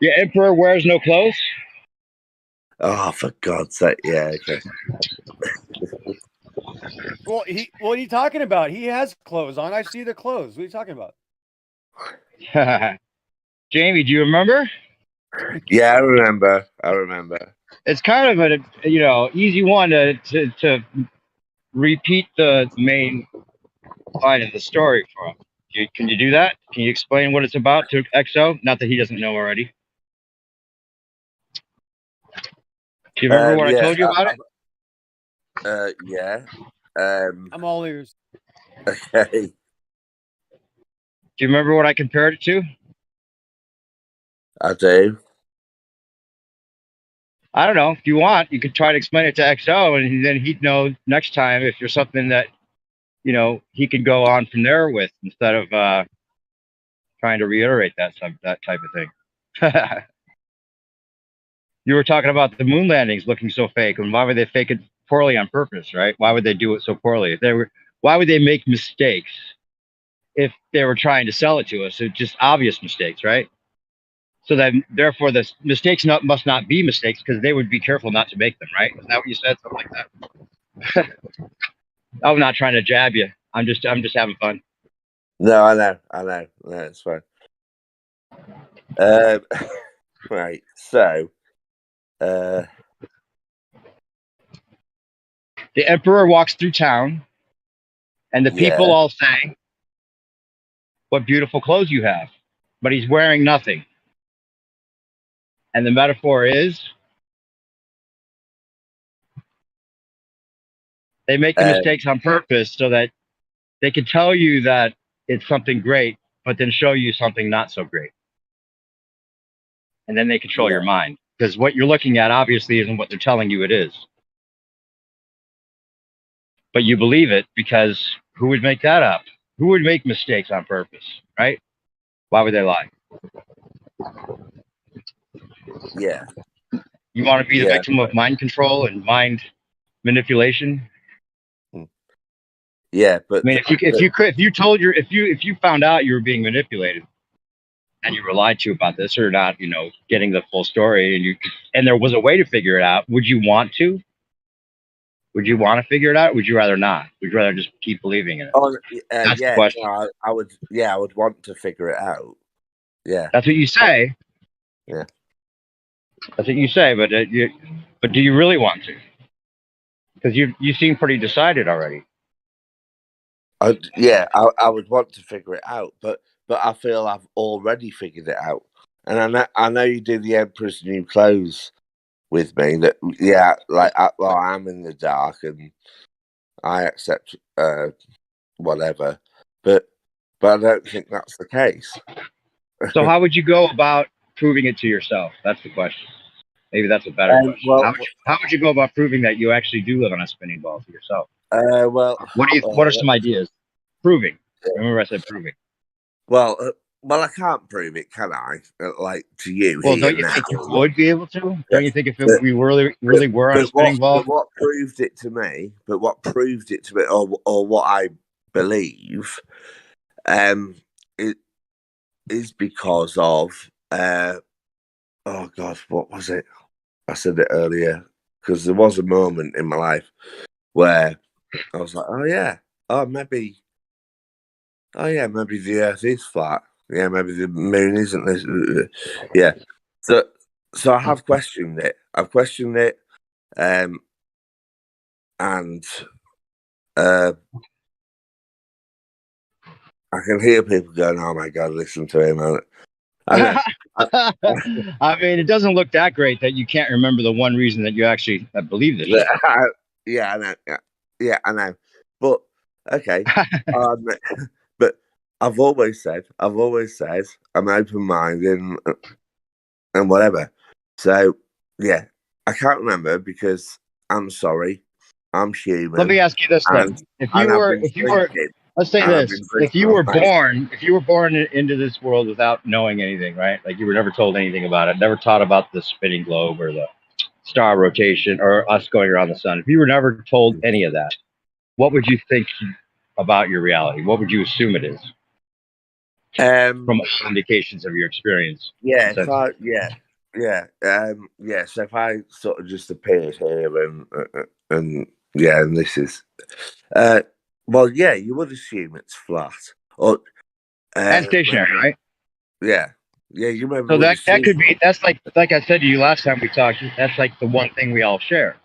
the Emperor wears no clothes? Oh, for God's sake! Yeah. Okay. Well, what are you talking about? He has clothes on. I see the clothes. What are you talking about? Jamie, do you remember? Yeah, I remember. It's kind of a easy one to repeat the main line of the story for him? Can you do that? Can you explain what it's about to XO? Not that he doesn't know already. Do you remember what I Yeah, told you about it? yeah. I'm all ears. Okay. Do you remember what I compared it to? I do. I don't know. If you want, you could try to explain it to XO, and then he'd know next time if you're something that, you know, he could go on from there with instead of trying to reiterate that type of thing. You were talking about the moon landings looking so fake, and why would they fake it poorly on purpose, right? Why would they do it so poorly? Why would they make mistakes if they were trying to sell it to us? It's just obvious mistakes, right? So then, therefore, the mistakes must not be mistakes because they would be careful not to make them, right? Isn't that what you said? Something like that. I'm not trying to jab you. I'm just having fun. No, I know. No, it's fine. Right. So, The emperor walks through town, and the people all say, "What beautiful clothes you have!" But he's wearing nothing. And the metaphor is, they make the mistakes on purpose so that they can tell you that it's something great, but then show you something not so great. And then they control your mind. Because what you're looking at obviously isn't what they're telling you it is. But you believe it because who would make that up? Who would make mistakes on purpose, right? Why would they lie? Yeah. You want to be the victim of mind control and mind manipulation? Yeah, but I mean, if you found out you were being manipulated and you were lied to about this or not, you know, getting the full story, and there was a way to figure it out, would you want to? Would you want to figure it out? Would you rather not? Would you rather just keep believing in it? Oh, That's the yeah, question. no, I would. Yeah, I would want to figure it out. Yeah, that's what you say. Yeah, that's what you say. But do you really want to? Because you seem pretty decided already. I would want to figure it out, but I feel I've already figured it out, and I know you did the Emperor's New Clothes with me. That I'm in the dark and I accept whatever, but I don't think that's the case. So how would you go about proving it to yourself? That's the question. Maybe that's a better question. Well, how would you go about proving that you actually do live on a spinning ball to yourself? What are some ideas? Proving. Remember I said proving. Well, I can't prove it, can I? Like to you. Well, here don't you now. think you would be able to? Don't you think if we really were on a spinning ball? But what proved it to me? Or what I believe, it is because of oh God, what was it? I said it earlier because there was a moment in my life where I was like, maybe the Earth is flat. Yeah, maybe the moon isn't this. Yeah, so I have questioned it. I've questioned it, and I can hear people going, "Oh my God, listen to him." I mean, it doesn't look that great that you can't remember the one reason that you actually believe this. Yeah, I know. Yeah, I know. But okay, but I've always said I'm open-minded and whatever. So yeah, I can't remember because I'm sorry, I'm human. Let me ask you this then: if you were, let's say this: if you were born into this world without knowing anything, right? Like you were never told anything about it, never taught about the spinning globe or the star rotation or us going around the sun. If you were never told any of that, what would you think about your reality? What would you assume it is? From all indications of your experience. Yeah, so if I sort of just appeared here and this is, you would assume it's flat or and stationary, right? Yeah, you remember. So that could be. That's like I said to you last time we talked. That's like the one thing we all share.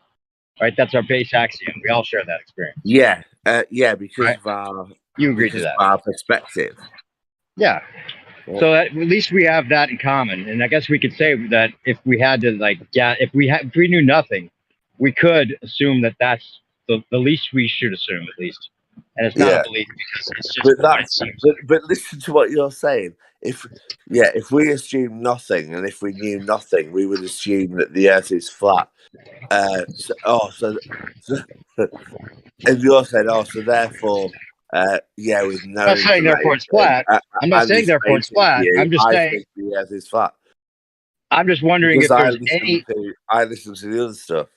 right? That's our base axiom. We all share that experience. Yeah, because Right. of our You agree to that? Our perspective. Yeah. So at least we have that in common, and I guess we could say that if we had to, like, if we knew nothing, we could assume that that's the least we should assume, at least. And it's not a belief because it's just what it seems. But listen to what you're saying. If we assume nothing, and if we knew nothing, we would assume that the Earth is flat. And you're saying, so therefore, with no. I'm not saying therefore it's flat. I'm not saying therefore it's flat. I'm just saying think the Earth is flat. I'm just wondering because if there's any. I listen to the other stuff.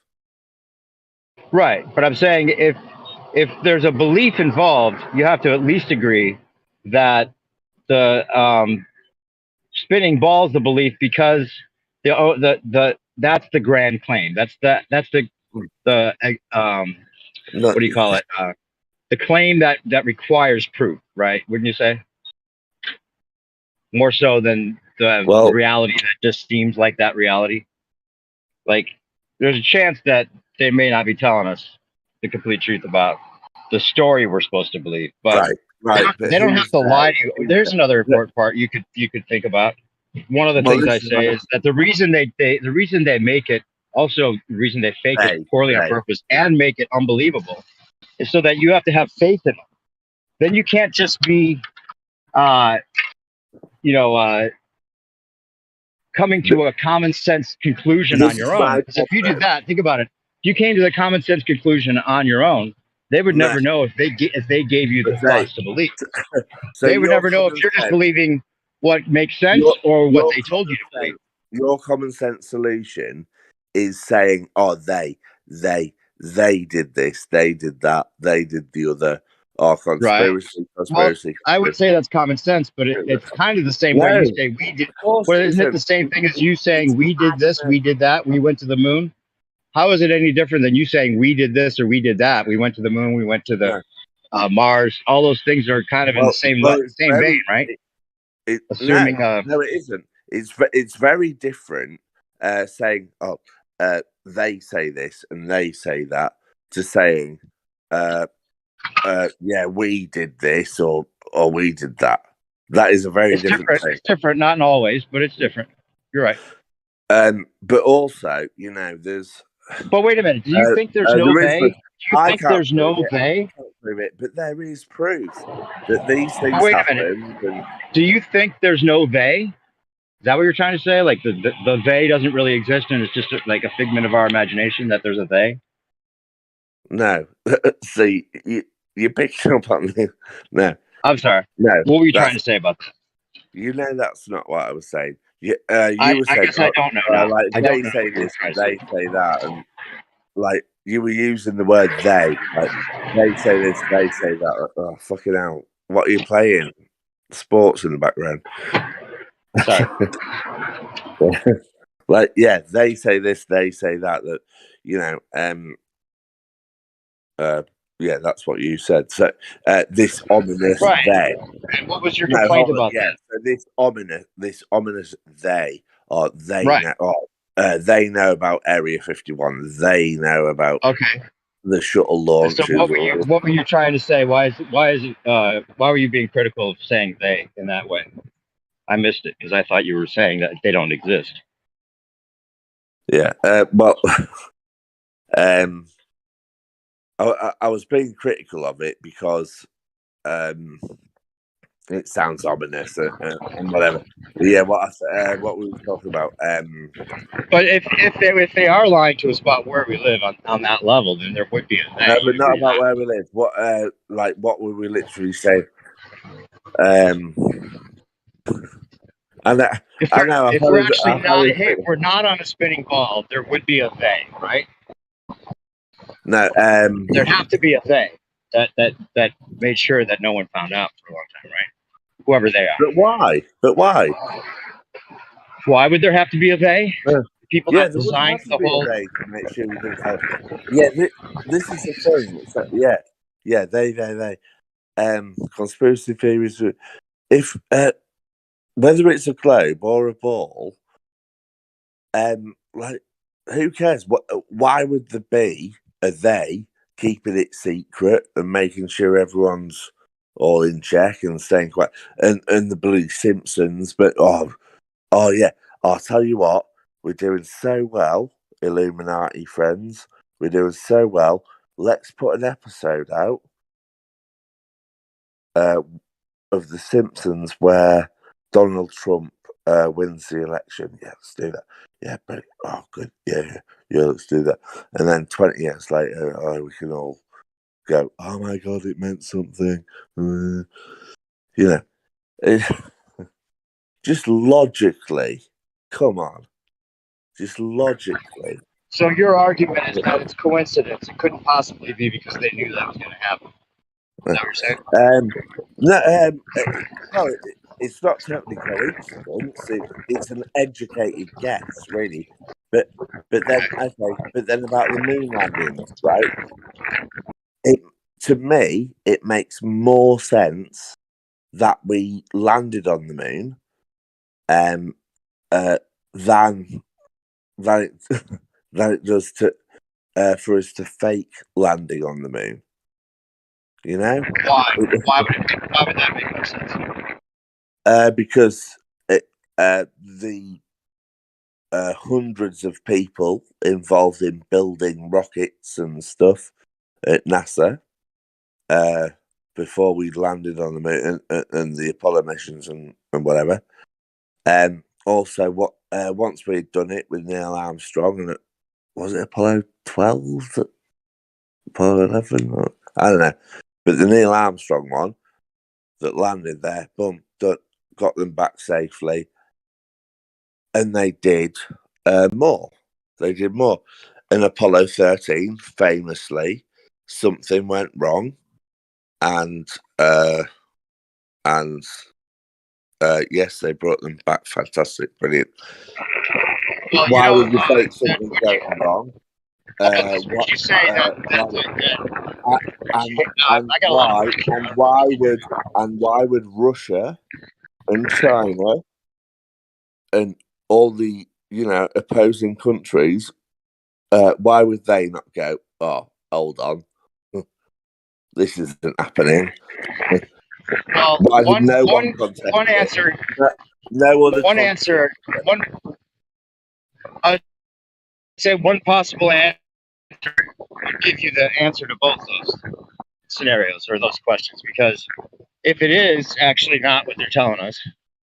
Right, but I'm saying if there's a belief involved, you have to at least agree that the spinning ball is the belief because the that's the grand claim. That's the what do you call it? The claim that requires proof, right? Wouldn't you say? More so than the reality that just seems like that reality. Like, there's a chance that they may not be telling us the complete truth about the story we're supposed to believe, but they don't have to lie to you. There's another important part you could think about. One of the things I say is that the reason they make it, also the reason they fake it poorly on purpose and make it unbelievable, is so that you have to have faith in them. Then you can't just be, coming to a common sense conclusion on your own. Because if you did that, think about it. If you came to the common sense conclusion on your own, they would never know if they gave you the thoughts to believe. So they would never know if you're just believing what makes sense or what they told you to believe. Your common sense solution is saying, they did this, they did that, they did the other. Conspiracy. Well, I would say that's common sense, but it's kind of the same way you say we did. Well, isn't it the same thing as you saying we did this, we did that, we went to the moon? How is it any different than you saying we did this or we did that? We went to the moon, we went to the Mars. All those things are kind of in the same vein, right? Assuming no, it isn't. It's very different. Saying they say this and they say that to saying we did this or we did that. That is a very different thing. It's different, not in all ways, but it's different. You're right. But also, there's. But wait a minute. Do you think there's no they? Do you think there's no they? But there is proof that these things happen. Do you think there's no they? Is that what you're trying to say? Like the they doesn't really exist and it's just like a figment of our imagination that there's a they? No. See, you're picking up on me. No. I'm sorry. No. What were you trying to say about that? You know that's not what I was saying. You I were saying, guess I don't know. Like they say this, they say that, and like you were using the word they. Like they say this, they say that. Oh, fucking hell! What are you playing? Sports in the background. Sorry. They say this, they say that. That's what you said. So this ominous they. And what was your complaint about that? So this ominous they, or they they know about Area 51. They know about the shuttle launches. So what were you trying to say? Why were you being critical of saying they in that way? I missed it because I thought you were saying that they don't exist. Yeah. I was being critical of it because it sounds ominous and whatever. But yeah, what we were talking about. But if they are lying to us about where we live on that level, then there would be a thing. No, but not about where we live. What would we literally say? If we're actually we're not on a spinning ball, there would be a thing, right? No, there'd have to be a thing that made sure that no one found out for a long time, right? Whoever they are. But why? Why would there have to be a they? People that designed the whole. To make sure we didn't have... this is the thing. They. Conspiracy theories. If whether it's a globe or a ball, who cares? Why would there be are they keeping it secret and making sure everyone's all in check and staying quiet? And the Blue Simpsons, but oh yeah, I'll tell you what, we're doing so well, Illuminati friends. We're doing so well. Let's put an episode out of The Simpsons where Donald Trump wins the election. Yeah, let's do that. Yeah, but oh, good. Yeah, let's do that. And then 20 years later, we can all go, oh my God, it meant something. You know, just logically, come on. Just logically. So your argument is that it's coincidence. It couldn't possibly be because they knew that was going to happen. Is that what you're saying? No, it's not totally coincidence. It's an educated guess, really. But then about the moon landings, right? To me, it makes more sense that we landed on the moon, than it does for us to fake landing on the moon. You know? Why? Why would that make no sense? Because the hundreds of people involved in building rockets and stuff at NASA before we landed on the moon and the Apollo missions and whatever. Also, once we'd done it with Neil Armstrong and was it Apollo 12? Apollo 11? I don't know. But the Neil Armstrong one that landed there, boom, got them back safely. And they did more. They did more. In Apollo 13, famously, something went wrong. And yes, they brought them back. Fantastic. Brilliant. Well, why would you say something going wrong? Would you say that why would Russia and China and all the opposing countries, why would they not go, oh, hold on, this isn't happening? Well, one answer. No other. One answer. I'd say one possible answer would give you the answer to both those scenarios or those questions, because if it is actually not what they're telling us,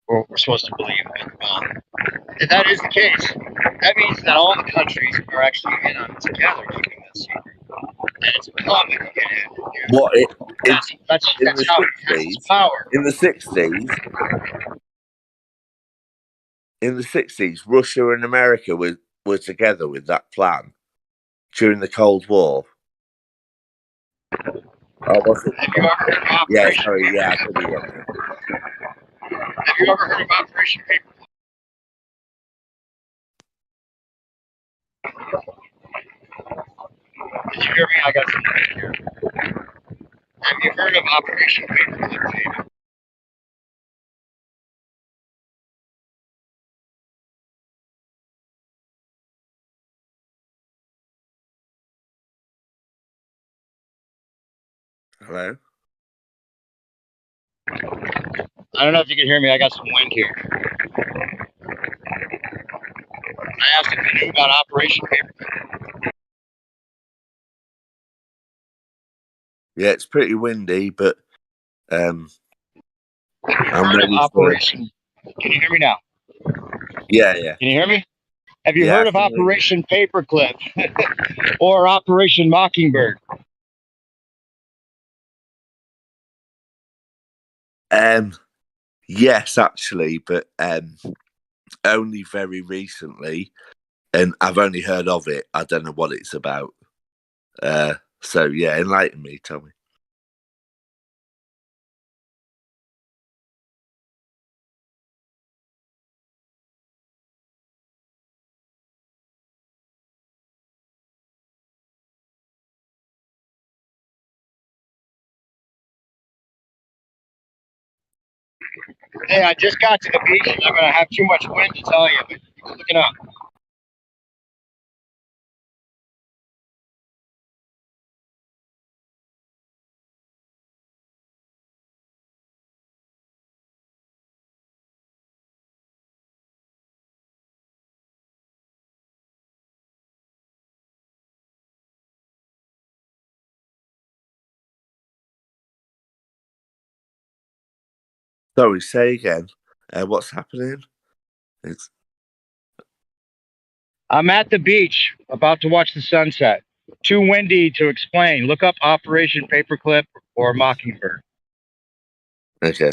or what we're supposed to believe, if that is the case, that means that all the countries are actually in on it together keeping this secret. And it's common to get in. That's how it has its power. In the 60s, Russia and America were together with that plan during the Cold War. Oh, was it? Have you ever heard of Operation? Yeah, sorry, yeah, I could be wrong. Have you ever heard of Operation Paperclip? Did you hear me? I got something here. Have you heard of Operation Paperclip, Jamie? Hello? I don't know if you can hear me. I got some wind here. I asked if you knew about Operation Paperclip. Yeah, it's pretty windy, but I'm ready of Operation. Can you hear me now? Yeah. Can you hear me? Have you heard of Operation Paperclip or Operation Mockingbird? Yes, actually, but only very recently, and I've only heard of it. I don't know what it's about. So yeah, enlighten me, tell me. Hey, I just got to the beach and I'm going to have too much wind to tell you, but keep looking up. Sorry, say again. What's happening? It's I'm at the beach, about to watch the sunset. Too windy to explain. Look up Operation Paperclip or Mockingbird. okay.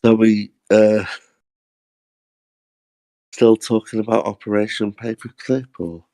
So we still talking about Operation Paperclip, or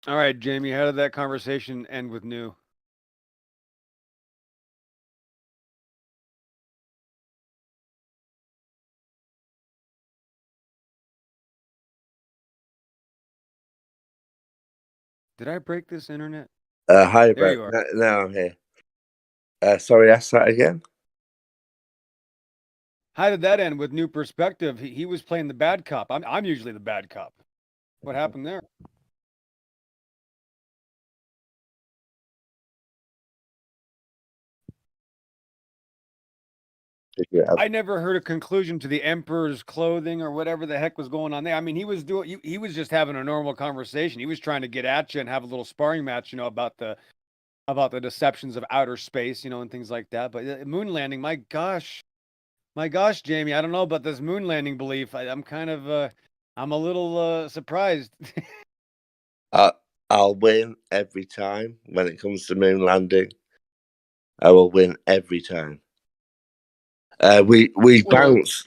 All right, Jamie, how did that conversation end with New? Did I break this internet? Hi, There Brett. you are. No, I'm here. Sorry, ask that again. How did that end with New Perspective? He was playing the bad cop. I'm usually the bad cop. What happened there? I never heard a conclusion to the Emperor's clothing or whatever the heck was going on there. I mean, he was just having a normal conversation. He was trying to get at you and have a little sparring match, about the deceptions of outer space, and things like that. But moon landing, my gosh, Jamie, I don't know about this moon landing belief. I'm kind of I'm a little surprised. I'll win every time when it comes to moon landing. I will win every time. We bounce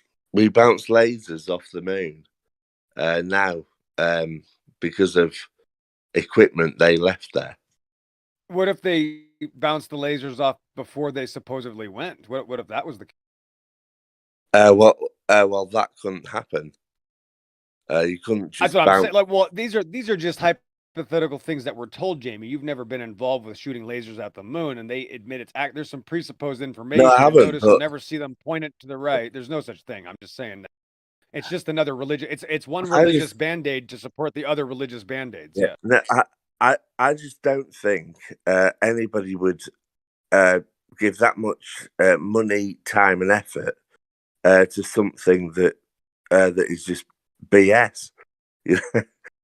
lasers off the moon now because of equipment they left there. What if they bounced the lasers off before they supposedly went? What if that was the case? Well, that couldn't happen. You couldn't just. That's what I'm saying. Like, well, these are just hypothetical things that we're told, Jamie. You've never been involved with shooting lasers at the moon, and they admit it's there's some presupposed information. No, I haven't. Notice you'll never see them point it to the right. There's no such thing. I'm just saying that it's just another religion. It's one religious band-aid to support the other religious band-aids. Yeah. No, I just don't think anybody would give that much money, time, and effort to something that is just BS.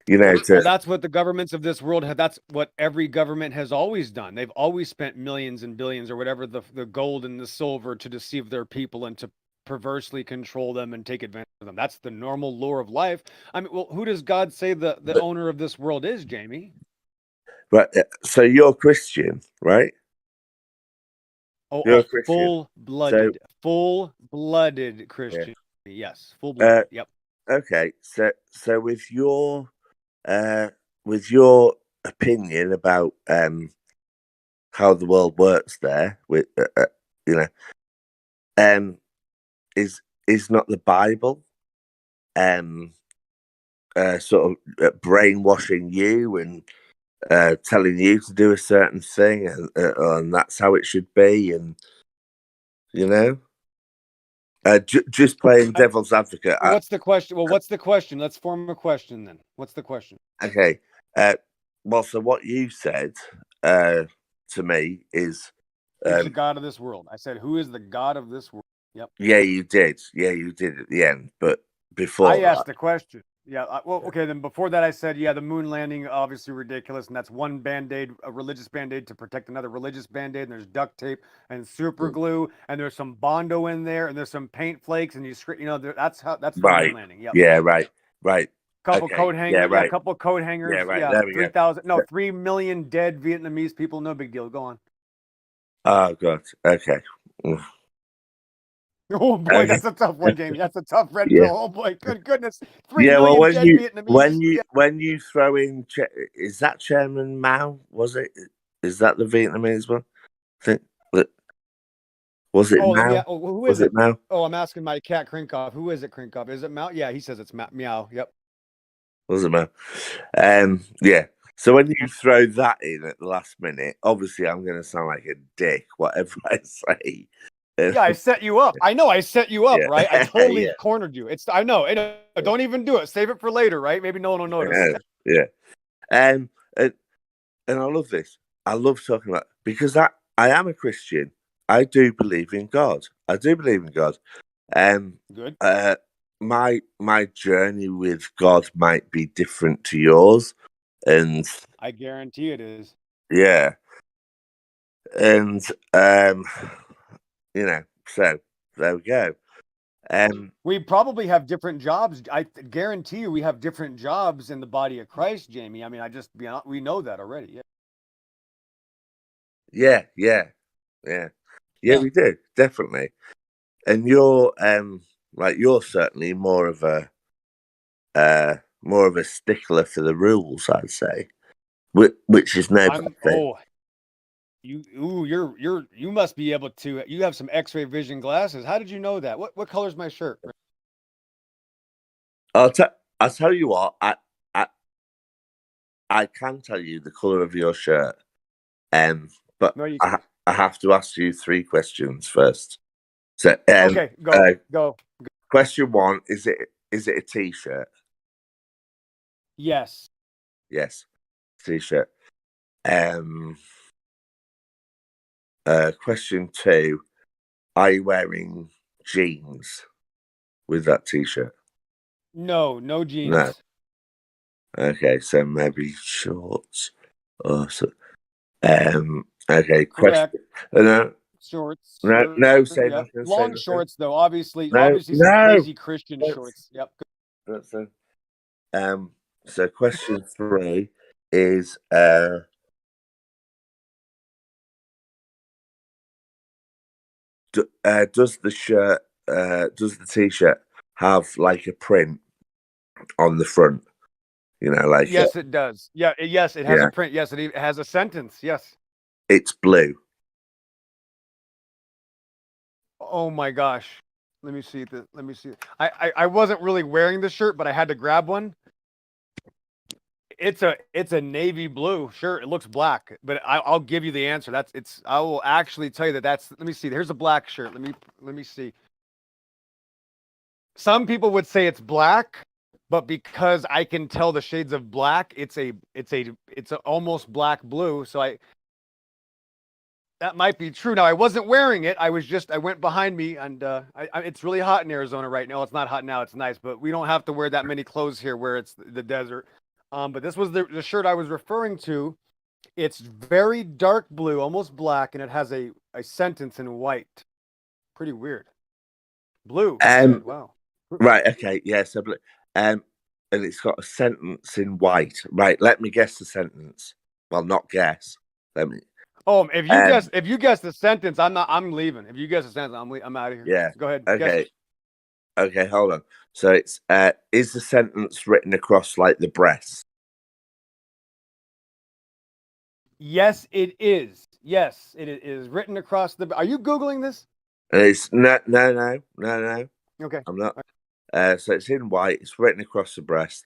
Well, that's what the governments of this world have. That's what every government has always done. They've always spent millions and billions or whatever the gold and the silver to deceive their people and to perversely control them and take advantage of them. That's the normal lore of life. I mean, well, who does God say the owner of this world is, Jamie? Right. So you're Christian, right? Oh, you're a Christian. Full-blooded Christian. Yeah. Yes, full-blooded. Yep. Okay. So with your opinion about how the world works there, with is not the Bible sort of brainwashing you and telling you to do a certain thing, and that's how it should be, and just playing devil's advocate. What's the question? Well, what's the question? Let's form a question then. What's the question? Okay. Well, so what you said to me is the God of this world. I said, who is the God of this world? Yep. Yeah, you did. Yeah, you did at the end. But before I asked the question. Yeah. Well, okay. Then before that, I said, yeah, the moon landing, obviously ridiculous. And that's one band-aid, a religious band-aid to protect another religious band-aid. And there's duct tape and super glue. And there's some Bondo in there. And there's some paint flakes. And that's the moon landing. Yep. Yeah, right. Couple coat hangers. Yeah, right. Couple coat hangers. Yeah, right. There we 3,000. No, 3 million dead Vietnamese people. No big deal. Go on. Oh, God. Okay. Oh boy, that's a tough one, Jamie. That's a tough red pill. Oh boy, good goodness. 3 million well, dead Vietnamese. when you throw in, is that Chairman Mao? Was it? Is that the Vietnamese one? I think that was it. Mao? Who was it? Mao? Oh, I'm asking my cat Krinkov. Who is it, Krinkov? Is it Mao? Yeah, he says it's Meow. Yep. Was it Mao? Yeah. So when you throw that in at the last minute, obviously I'm going to sound like a dick, whatever I say. Yeah, I set you up. I know I set you up, right? I totally cornered you. I know. Don't even do it. Save it for later, right? Maybe no one will notice. Yeah. And I love this. I love talking about, because I am a Christian. I do believe in God. Good. My journey with God might be different to yours, and I guarantee it is. Yeah. And so there we go. We probably have different jobs. I guarantee you we have different jobs in the body of Christ, Jamie. I mean, we know that already. Yeah, we do, definitely. And you're you're certainly more of a stickler for the rules, I'd say. which is no bad thing. You must be able to. You have some X-ray vision glasses. How did you know that? What color's my shirt? I'll tell you what. I can tell you the color of your shirt, but No, you I have to ask you 3 questions first. So, okay, go. Question 1: Is it a T-shirt? Yes. Yes, T-shirt. Question 2: Are you wearing jeans with that T-shirt? No jeans. No. Okay, so maybe shorts or so. Okay, Correct. question. No, Shorts. no, say Yep. nothing. Say Long nothing. shorts though. Obviously No, some crazy Christian shorts. Yep. That's it. So question 3 is does the shirt does the T-shirt have like a print on the front? You know, like yes, it does. Yeah, yes, it has Yeah. a print. Yes, it has a sentence. Yes. it's blue. Oh my gosh. Let me see. Let me see. I wasn't really wearing the shirt, but I had to grab one. It's a navy blue shirt. It looks black, but I'll give you the answer. I will actually tell you that's. Let me see. Here's a black shirt. Let me see. Some people would say it's black, but because I can tell the shades of black, it's a almost black blue. So that might be true. Now I wasn't wearing it. I went behind me, and it's really hot in Arizona right now. It's not hot now. It's nice, but we don't have to wear that many clothes here where it's the desert. But this was the shirt I was referring to. It's very dark blue, almost black, and it has a sentence in white. Pretty weird. Blue. Wow. Right. Okay. Yeah. So blue. And it's got a sentence in white. Right. Let me guess the sentence. Well, not guess. Let me. Oh, if you guess the sentence, I'm leaving. If you guess the sentence, I'm out of here. Yeah. Go ahead. Okay. Guess it. Okay. Hold on. So it's is the sentence written across like the breast? Yes, it is. Yes, it is written across the. Are you Googling this? It's no. Okay. I'm not. So it's in white. It's written across the breast.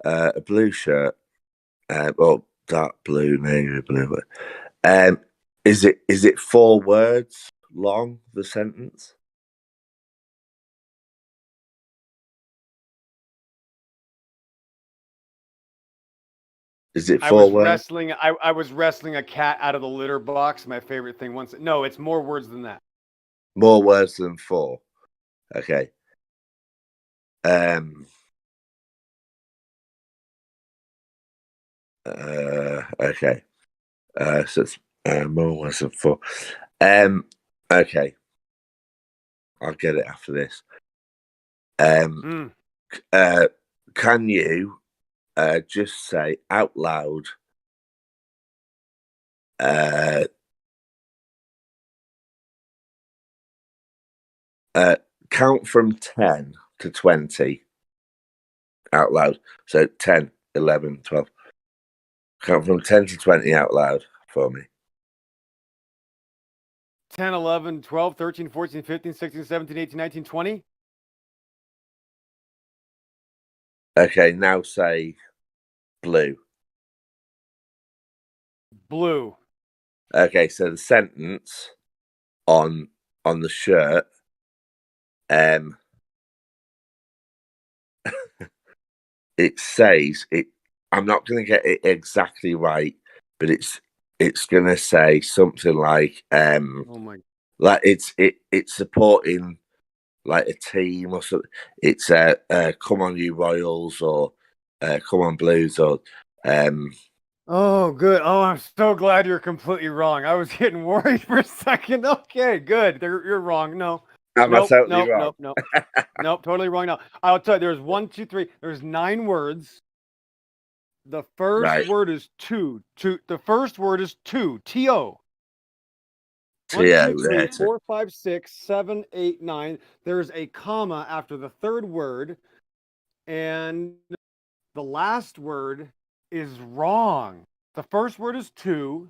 A blue shirt. Well, dark blue, navy blue. Is it 4 words long? The sentence. Is it 4 words? I was wrestling a cat out of the litter box. My favorite thing. No, it's more words than that. More words than 4. Okay. Okay. So it's more words than 4. Okay. I'll get it after this. Can you just say out loud count from 10 to 20 out loud? So 10, 11, 12. Count from 10 to 20 out loud for me. 10, 11, 12, 13, 14, 15, 16, 17, 18, 19, 20. Okay, now say blue. Blue. Okay, so the sentence on the shirt, it says it. I'm not going to get it exactly right, but it's going to say something like Oh my. like it's supporting like a team or something. It's come on you Royals or come on Blues or Oh, good. Oh, I'm so glad you're completely wrong. I was getting worried for a second. Okay, good. You're wrong. No. Am I totally wrong? Nope, totally wrong. No, I'll tell you. There's 1, 2, 3. There's 9 words. The first word is two. The first word is two. T-O. 1, 2, 3, 4, 5, 6, 7, 8, 9. There's a comma after the third word, and the last word is wrong. The first word is 2.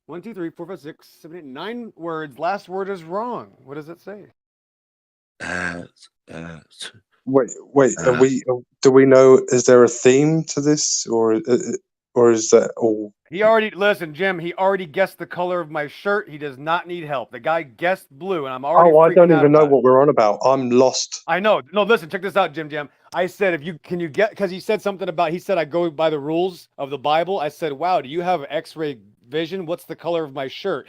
1, 2, 3, 4, 5, 6, 7, 8, 9 words. Last word is wrong. What does it say? Wait. Do we know? Is there a theme to this, or is that all? He already listen, Jim. He already guessed the color of my shirt. He does not need help. The guy guessed blue, and I'm already. Oh, I don't freaking out even know about it. what we're on about. I'm lost. I know. No, listen. Check this out, Jim. I said, if you can you get because he said something about. He said I go by the rules of the Bible. I said, wow, do you have X-ray vision? What's the color of my shirt?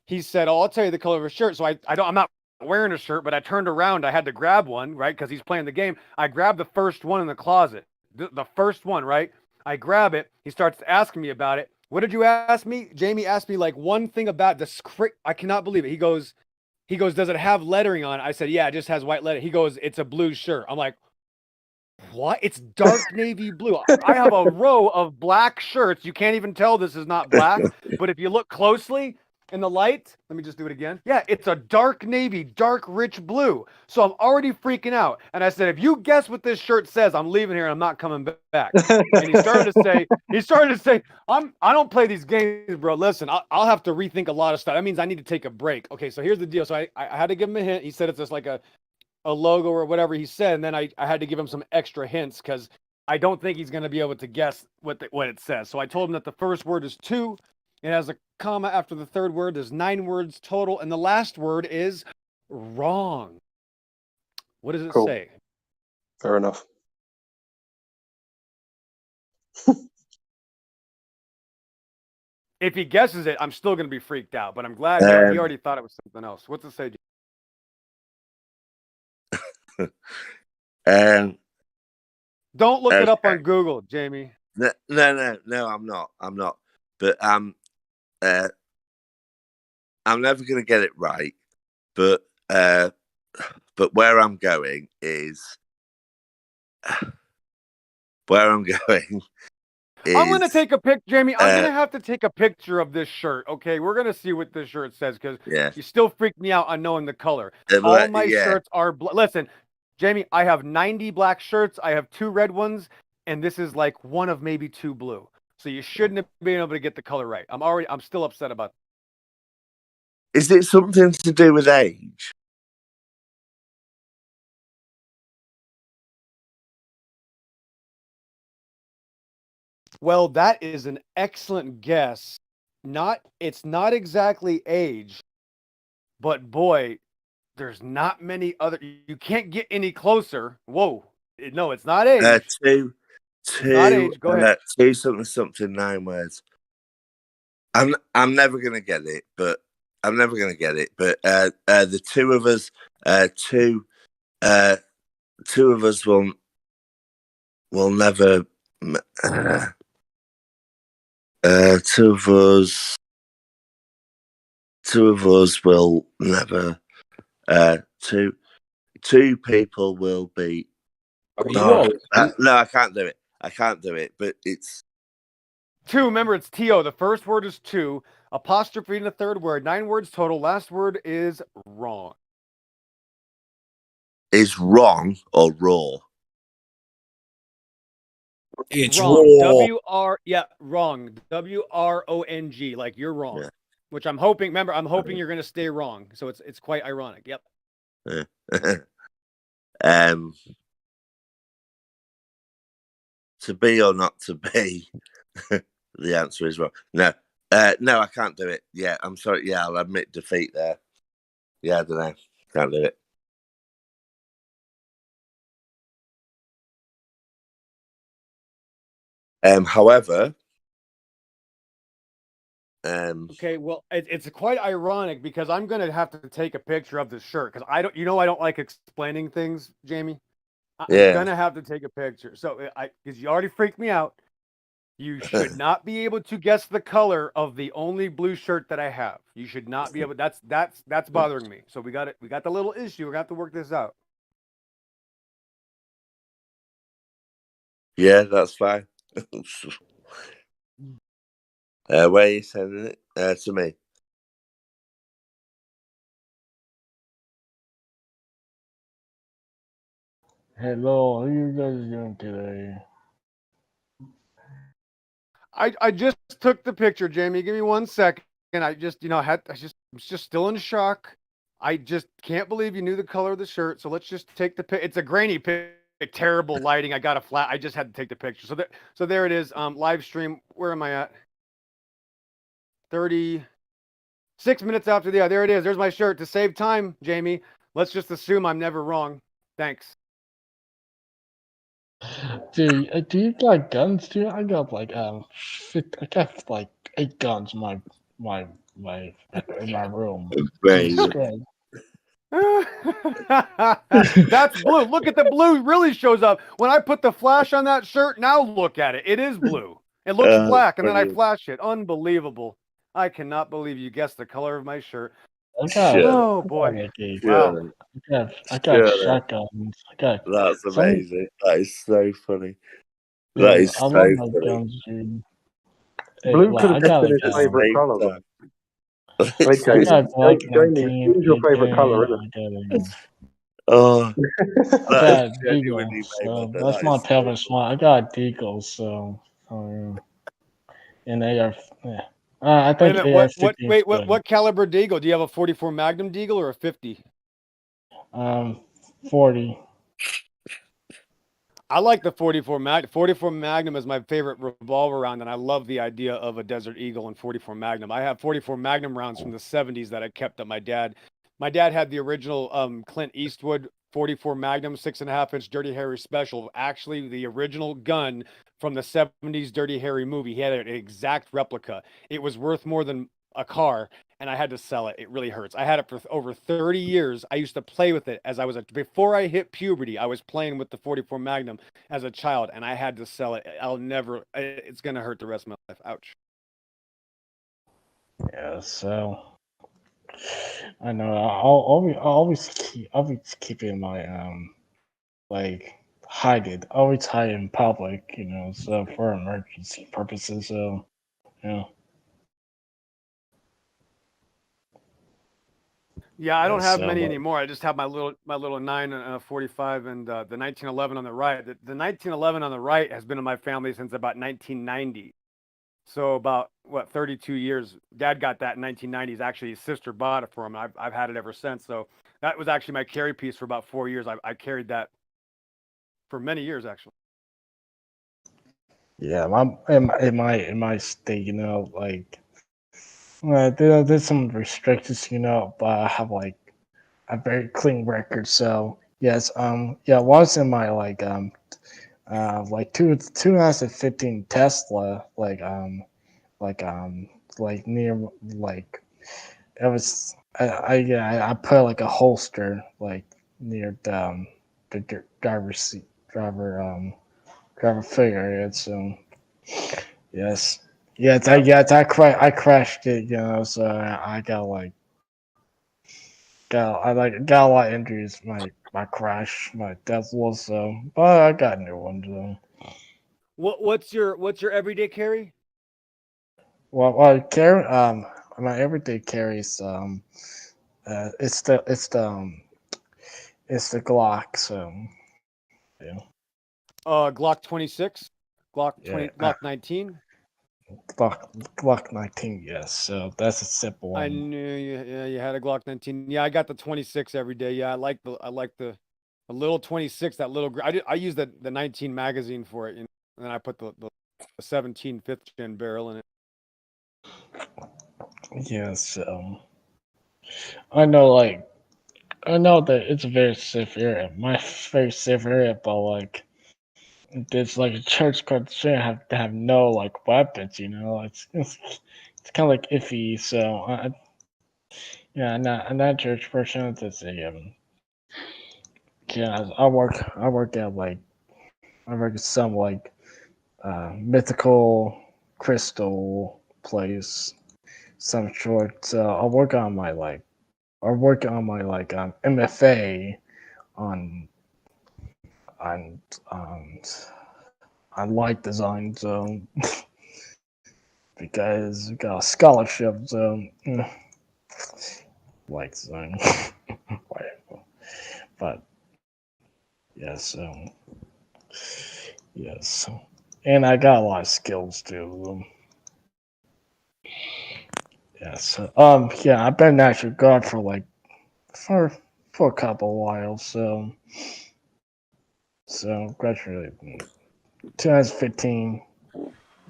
He said, oh, I'll tell you the color of his shirt. So I'm not wearing a shirt, but I turned around. I had to grab one, right? Because he's playing the game. I grabbed the first one in the closet. The first one, right? I grab it. He starts asking me about it. What did you ask me? Jamie asked me like one thing about the script. I cannot believe it. He goes, does it have lettering on it? I said, yeah, it just has white lettering. He goes, it's a blue shirt. I'm like, what? It's dark navy blue. I have a row of black shirts. You can't even tell this is not black. But if you look closely in the light, let me just do it again. Yeah, it's a dark navy, dark rich blue. So I'm already freaking out. And I said, if you guess what this shirt says, I'm leaving here and I'm not coming back. And he started to say, I don't play these games, bro. Listen, I'll have to rethink a lot of stuff. That means I need to take a break. Okay, so here's the deal. So I had to give him a hint. He said it's just like a logo or whatever he said. And then I had to give him some extra hints because I don't think he's going to be able to guess what it says. So I told him that the first word is 2. It has a comma after the third word. There's 9 words total. And the last word is wrong. What does it say? Fair enough. If he guesses it, I'm still going to be freaked out. But I'm glad he already thought it was something else. What's it say? Don't look it up on Google, Jamie. No, I'm not. But I'm never going to get it right. But where I'm going is I'm going to take a pic, Jamie. I'm going to have to take a picture of this shirt. Okay, we're going to see what this shirt says because you still freak me out on knowing the color. All my shirts are listen, Jamie. I have 90 black shirts. I have 2 red ones, and this is like one of maybe 2 blue. So you shouldn't have been able to get the color right. I'm still upset about that. Is it something to do with age? Well, that is an excellent guess. It's not exactly age, but boy, there's not many other. You can't get any closer. Whoa, no, it's not age. Two. Not age. Go ahead. 2 something 9 words. I'm never gonna get it, but the 2 of us, two of us will never. 2 of us will never. 2 people will be. No, I can't do it. But it's 2. Remember, it's T-O. The first word is 2. Apostrophe in the third word. 9 words total. Last word is wrong. Is wrong or raw? It's wrong. raw. Wrong. WRONG. Like you're wrong. Yeah. Which I'm hoping. Remember, I'm hoping you're going to stay wrong. So it's quite ironic. Yep. To be or not to be, the answer is wrong. No, I can't do it. Yeah, I'm sorry. Yeah, I'll admit defeat there. Yeah, I don't know. Can't do it. However, okay, well, it's quite ironic because I'm going to have to take a picture of this shirt because I don't like explaining things, Jamie. I'm going to have to take a picture. So because you already freaked me out. You should not be able to guess the color of the only blue shirt that I have. You should not be able. That's bothering me. So we got it. We got the little issue. We're going to have to work this out. Yeah, that's fine. Where are you sending it? To me. Hello, how you guys doing today? I just took the picture, Jamie. Give me 1 second. I just, I'm just still in shock. I just can't believe you knew the color of the shirt. So let's just take the pic. It's a grainy pic, terrible lighting. I got a flat. I just had to take the picture. So there it is. Live stream. Where am I at? 36 minutes after the. There it is. There's my shirt. To save time, Jamie. Let's just assume I'm never wrong. Thanks. Dude, do you got guns, dude? I got like I got like 8 guns in my room. Jesus Christ. That's blue. Look at the blue. Really shows up when I put the flash on that shirt. Now look at it. It is blue. It looks black, and then I flash it. Unbelievable. I cannot believe you guessed the color of my shirt. Oh boy! Wow. I got shotguns. That's amazing. That is so funny. Dude, That is I so love my funny. guns, dude. Blue could I have got been like his favourite colour, though. I Okay, got Glock Jamie, 19. who's your favourite colour, Oh, I that is got genuinely Deagles, made so wonder. that's That my is so favorite spot. I got Deagles, so and they are, yeah. I Wait a think minute. AR What? 15 is Wait. good. What caliber deagle? Do you have a 44 Magnum deagle or a 50? 40. I like the 44 Magnum. 44 Magnum is my favorite revolver round, and I love the idea of a Desert Eagle and 44 Magnum. I have 44 Magnum rounds from the 70s that I kept at my dad. My dad had the original Clint Eastwood 44 Magnum 6.5-inch Dirty Harry Special. Actually, the original gun from the 70s Dirty Harry movie. He had an exact replica. It was worth more than a car, and I had to sell it. It really hurts. I had it for over 30 years. I used to play with it as I was before I hit puberty. I was playing with the 44 Magnum as a child, and I had to sell it. I'll never. It's gonna hurt the rest of my life. Ouch. Yeah, so I know I'll be keeping my like hide it. Always hide it in public, so for emergency purposes. So yeah. Yeah, I don't have So, many but anymore. I just have my little 9 and a 45 and the 1911 on the right. The 1911 on the right has been in my family since about 1990. So about 32 years. Dad got that in 1990s. Actually, his sister bought it for him. I've had it ever since. So that was actually my carry piece for about 4 years. I carried that for many years actually. yeah, in my state, like there's some restrictions, but I have like a very clean record. So yes, yeah, once in my like 2015 Tesla, like near like it was I put like a holster like near the driver's seat driver figure area. So yes, I crashed it, so I got like got a lot of injuries. My crash, my Tesla. So, but I got a new one. So. What's your everyday carry? Well, carry my everyday carries it's the Glock. So yeah. Glock 26, Glock 20, Yeah, Glock 19. Glock 19. Yes, so that's a simple I one. knew you had a Glock 19. Yeah, I got the 26 every day. Yeah, I like the little 26. That little I use the 19 magazine for it, and then I put the 17 fifth gen barrel in it. Yeah, so I know that it's a very safe area. My very safe area, but like there's like a church called shouldn't have to have no like weapons. It's kind of like iffy. So yeah, I'm not a church person. It's a yeah. I work at some like mythical crystal place, some sort. So I work on my like MFA on on um on light design. So because we got a scholarship. So light design. But yeah, so yes. and I got a lot of skills too. Yes. Yeah, I've been National Guard for a couple of while. So graduated in 2015,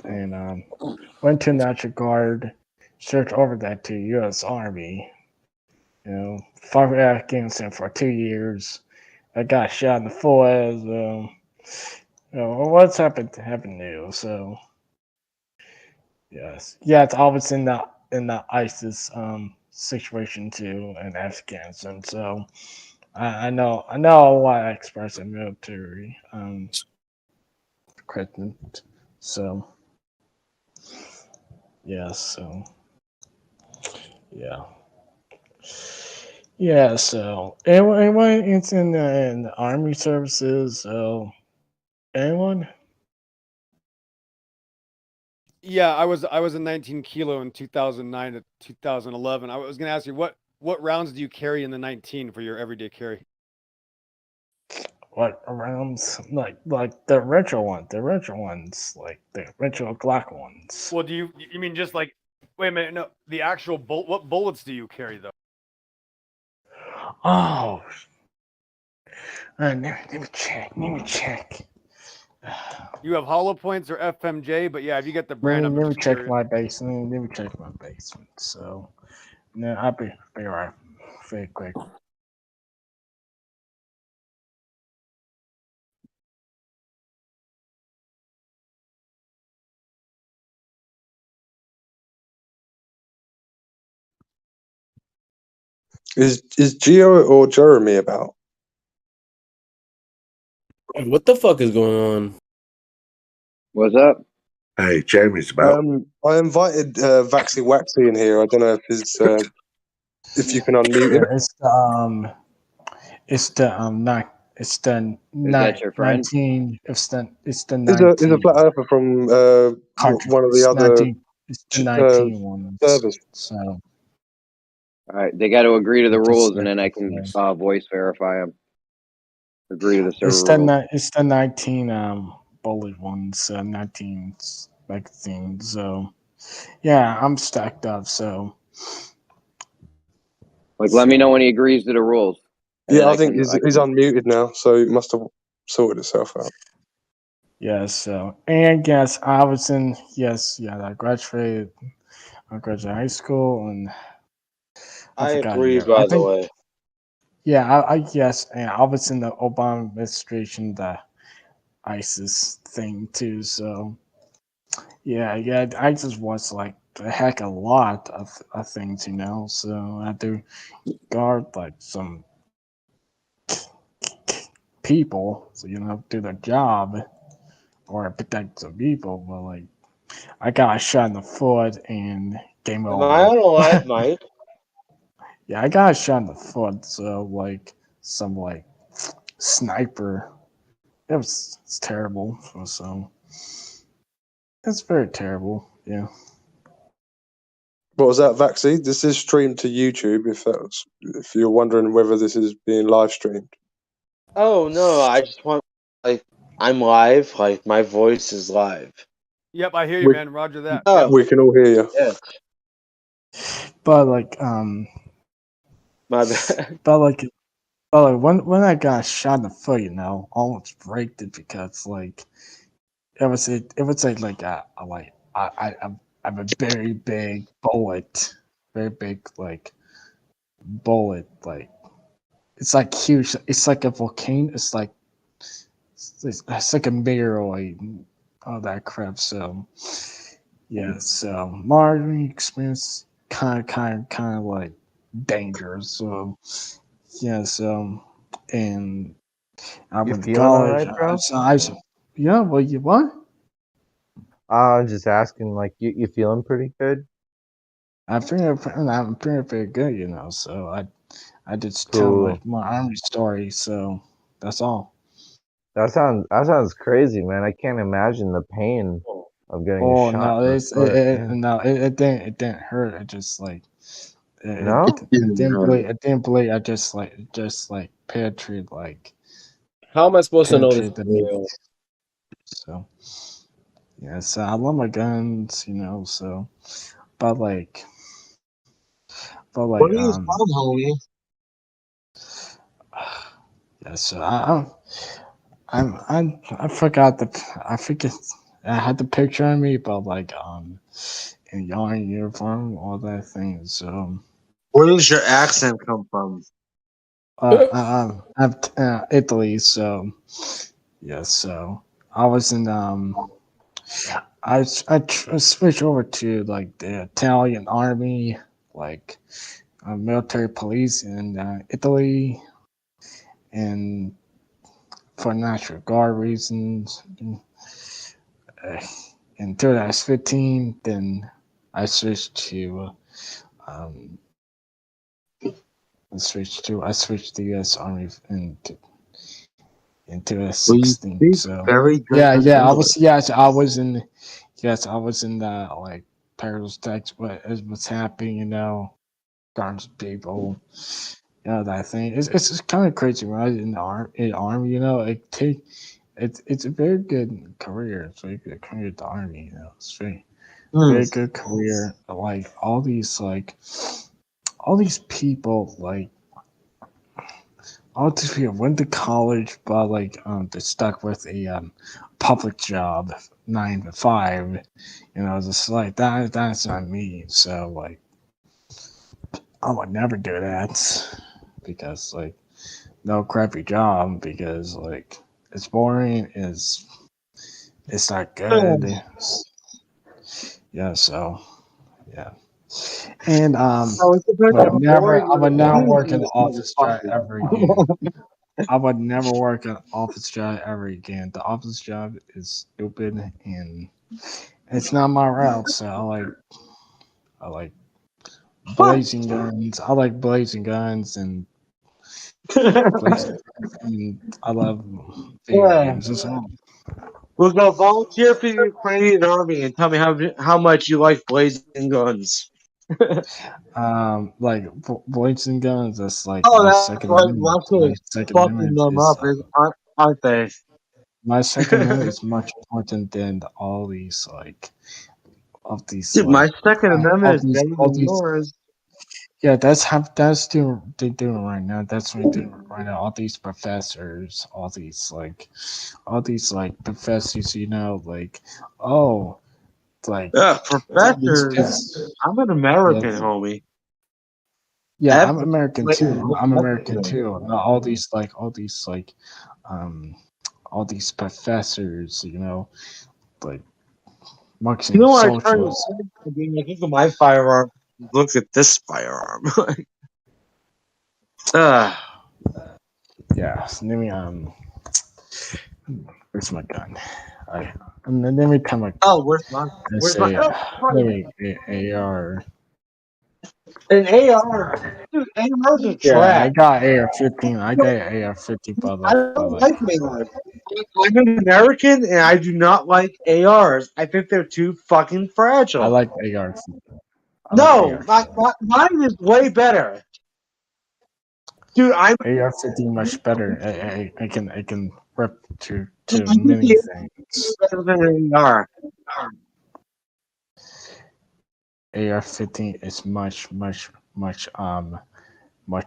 and went to National Guard. Served over that to U.S. Army. Fought in Afghanistan for 2 years. I got shot in the forehead. What's happened new? So yes, yeah, it's always in the ISIS situation too in Afghanistan. So I know a lot of experts in military equipment. So yeah, yeah. Yeah, so anyone is in the army services. So anyone? Yeah, I was a 19 kilo in 2009 to 2011. I was going to ask you what rounds do you carry in the 19 for your everyday carry? Like rounds, like the retro ones, like the retro Glock ones. Well, you mean just like wait a minute, no, the actual what bullets do you carry though? Oh, let me check. You have hollow points or FMJ, but yeah, if you get the brand, I'm Let me just check curious. my basement. Let me check my basement. So, no, I'll be right, very quick. Is Gio or Jeremy about? What the fuck is going on? What's up? Hey, Jeremy's about. I invited Vaxy Waxy in here. I don't know if you can unmute him. It's the Is that your friend? 19. It's the Is a 19 flat earther from country. one of the It's other 19. It's the 19 ones. servers. So All right, they got to agree to the just rules, and like then I can voice verify them. Agree to the server it's rules. it's the 19 bullet ones, 19 magazines. So yeah, I'm stacked up. So Let me know when he agrees to the rules. Yeah, I think he's unmuted now, so it must have sorted itself out. yes. So and yes, I was in I graduated. I graduated high school, and I forgot agree, year. by the way. Yeah, I guess, and I was in the Obama administration, the ISIS thing too. So yeah, I just watched like a heck a lot of things, So I had to guard like some people, so do their job or protect some people. But like, I got shot in the foot and game Am over. I on a live mic? Yeah, I got shot in the foot. So like some sniper. It's terrible. So it's very terrible. Yeah. What was that, Vaxy? This is streamed to YouTube. If you're wondering whether this is being live streamed. Oh no, I just want I'm live. Like my voice is live. Yep, I hear you, man. Roger that. Oh, we can all hear you. Yeah. But like My bad. but like when I got shot in the foot, almost breaked it because like it was like a I have a very big bullet, very big bullet, it's like huge. It's like a volcano. It's like a meteoroid, all that crap. So yeah, so my experience kind of like dangerous. So yeah, so and I You went to feeling college. alright, bro? Yeah, well, you what? I'm just asking, like, you feeling pretty good? I'm feeling pretty good, So I just tell Cool. my army story. So that's all. That sounds crazy, man. I can't imagine the pain of getting a Oh shot no, in the foot. Yeah. it didn't hurt. It just like No? it didn't bleed. It didn't bleed. I just penetrated How am I supposed to know this penetrated is the meat. real? So Yeah, so I love my guns, you know. So, but like, What are you from, homie? yeah. So I forgot I forget I had the picture of me, but like in yarn uniform, all that thing. So Where does your accent come from? I'm Italy, so yeah. So I was in I switched over to like the Italian army, like military police in Italy, and for National Guard reasons. Uh, in 2015, then I switched to um, I switched to U.S. Army in Well, you 2016. speak So very good yeah, English. I was in the like Paris, Texas. What's happening? You know, guns people. You know that thing. It's kind of crazy when I was in the army. You know, it's a very good career. It's a very good career at the army. You know, it's very good career. Like all these people all these people went to college, but they're stuck with a public job, 9 to 5. You know, just like that. That's not me. So like, I would never do that because like, no crappy job because like it's boring. It's not good. Yeah. So yeah. And Oh, it depends on how boring I would your never opinion work in an is, office job motherfucker. ever again. I would never work an office job ever again. The office job is stupid and it's not my route. So I like blazing guns. I like blazing guns and blazing guns, and I love video Yeah. games as well. We'll go volunteer for the Ukrainian army and tell me how much you like blazing guns. Like blazing guns. That's like Oh, my that's second right. amendment. Russia My is second fucking amendment them is up, aren't they? my second amendment is much important than all these of these Dude, my Second Amendment is better all than these. yours. Yeah, that's they're doing right now. That's what they're doing right now. All these professors, all these like professors, you know, like oh, like Yeah, it's professors. I'm an American, yes, homie. yeah, I'm American Everybody too. is I'm American professor. too. Now, um all these professors, you know, like You Marxist know what I try to socialists. do? I mean, like, look at my firearm. Look at this firearm. Yeah, let me where's my gun? And then every time Oh, I where's my? say Oh, let right. me AR. An AR. Dude, ARs are Yeah, I trash. got AR-15. I got AR-15, I don't like ARs. I'm an American and I do not like ARs. I think they're too fucking I fragile. like AR-15. I like No, AR-15. mine is way better. Dude, AR-15 much better. I can rip to I think many the things. better than an AR. AR-15 is much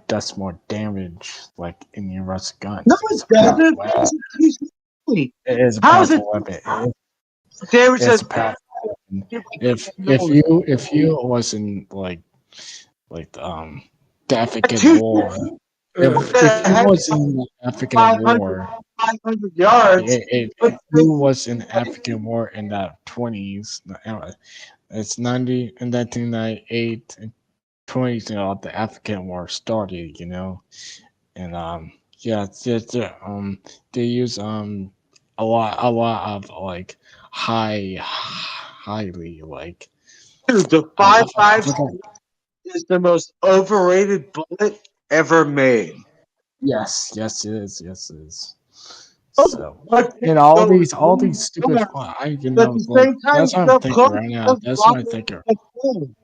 does more damage like in your Russian No, guns. it It's a powerful doesn't. weapon. It is a How is it? powerful weapon. David It's says a powerful weapon. no. If you was in the African Two War, if you was in the African 500, War, 500 yards. if you was in African War in the 20s, it's 1998 and 20s, you know, the African War started, you know, and yeah, they use a lot of like highly like Dude, the I 5.56 forgot. is the most overrated bullet ever made. Yes, it is. Yes, it is. Oh, So, but and all these stupid, you but at know, the like same time, that's it's what I'm so thinking close. right now. It's That's what I'm blocking thinking. the phone.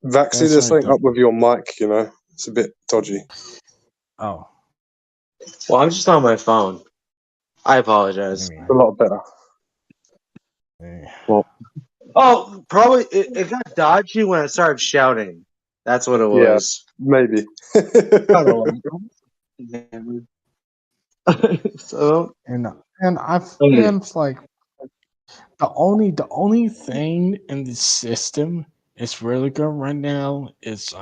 Vaxi, That's there's what I'm something thinking. up with your mic, you know. It's a bit dodgy. Oh, Well, I'm just on my phone. I apologize. A lot better. Well, oh, probably it got dodgy when it started shouting. That's what it Yeah, was. maybe. So and I've Okay. and like the only thing in the system is really good right now is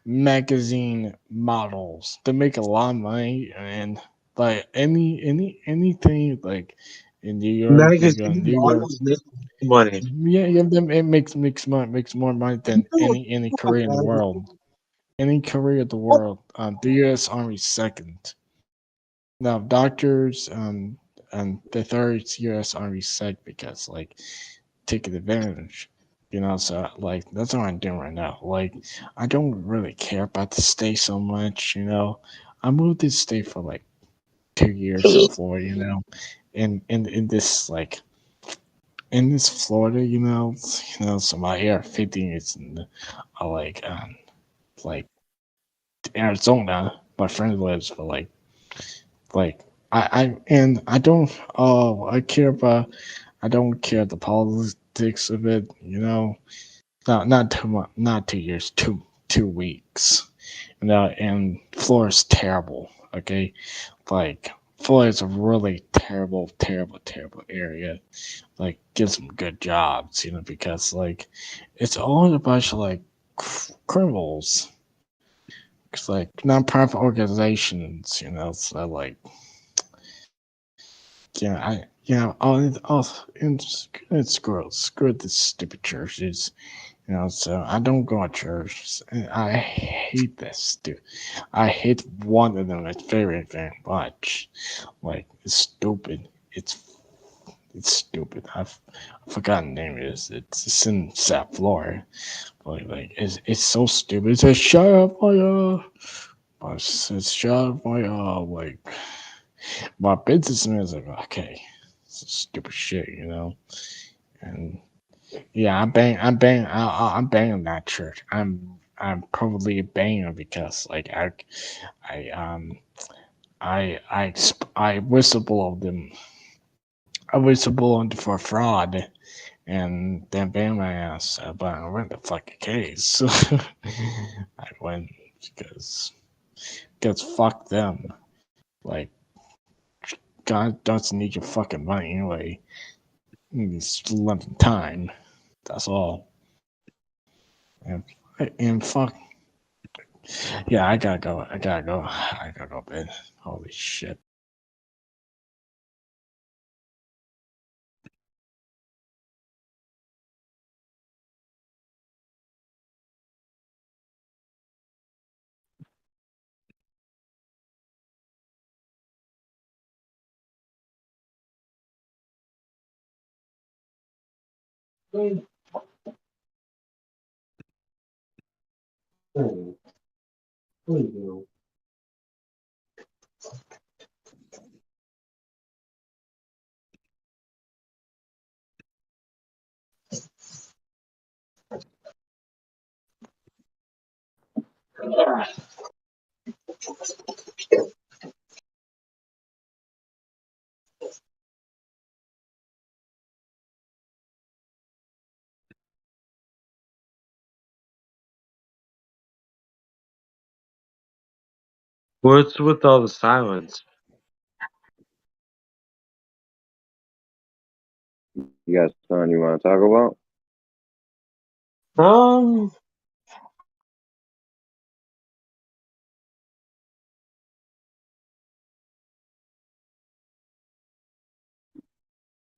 magazine models. They make a lot of money, and like anything like in New York, you go magazine New York. models make money. Yeah, it makes more money than any career in the world. Any career in the world. The U.S. Army second. Now doctors, and the third is U.S. Army sec because like taking advantage. So like that's what I'm doing right now. Like I don't really care about the state so much. I moved this state for like 2 years so far. In this like in this Florida, so my AR-15 is in like Arizona. My friend lives for like I don't I don't care the politics of it. Not 2 months, not 2 years, 2 weeks. And Florida's terrible. Okay, like Florida's a really terrible, terrible, terrible area. Like, get some good jobs, because like it's all a bunch of like criminals. It's like nonprofit organizations, so like and screw this stupid churches. So I don't go to church. I hate this, dude. I hate one of them. It's very, very much. Like, it's stupid. It's stupid. I've forgotten the name of it. It's in South Florida. Like it's so stupid. It says shut up my it says shut up like my businessman is like, okay, it's stupid shit, And yeah, I'm banging that church. I'm probably banging because like I whistleblow them. I whistleblow them for fraud, and then bang my ass. But I win the fucking case. I win because fuck them. Like God doesn't need your fucking money anyway. He's limited time. That's all. And fuck. Yeah, I gotta go. I gotta go to bed. Holy shit. What's with all the silence? You got something you want to talk about?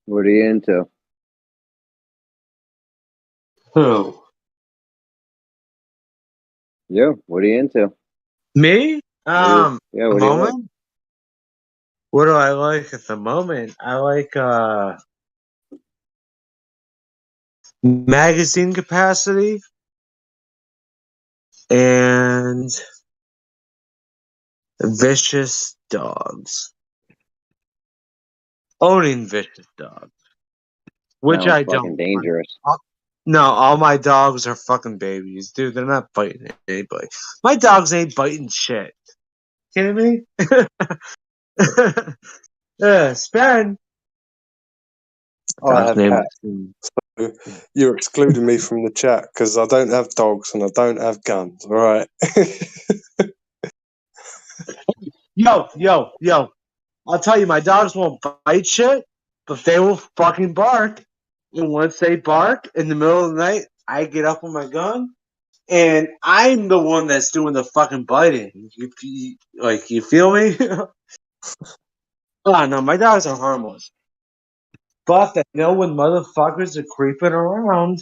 What are you into? Who? Yeah, what are you into? Me? Yeah, The what do you like? moment? What do I like at the moment? I like magazine capacity and vicious dogs. Owning vicious dogs. Which Sounds I fucking don't. dangerous. No, all my dogs are fucking babies, dude. They're not biting anybody. My dogs ain't biting shit. Kidding me? Span. I Dog's have name cats. So you're excluding me from the chat because I don't have dogs and I don't have guns. All right. Yo. I'll tell you, my dogs won't bite shit, but they will fucking bark. And once they bark in the middle of the night, I get up with my gun, and I'm the one that's doing the fucking biting. You feel me? Oh, no, my dogs are harmless. But they know when motherfuckers are creeping around.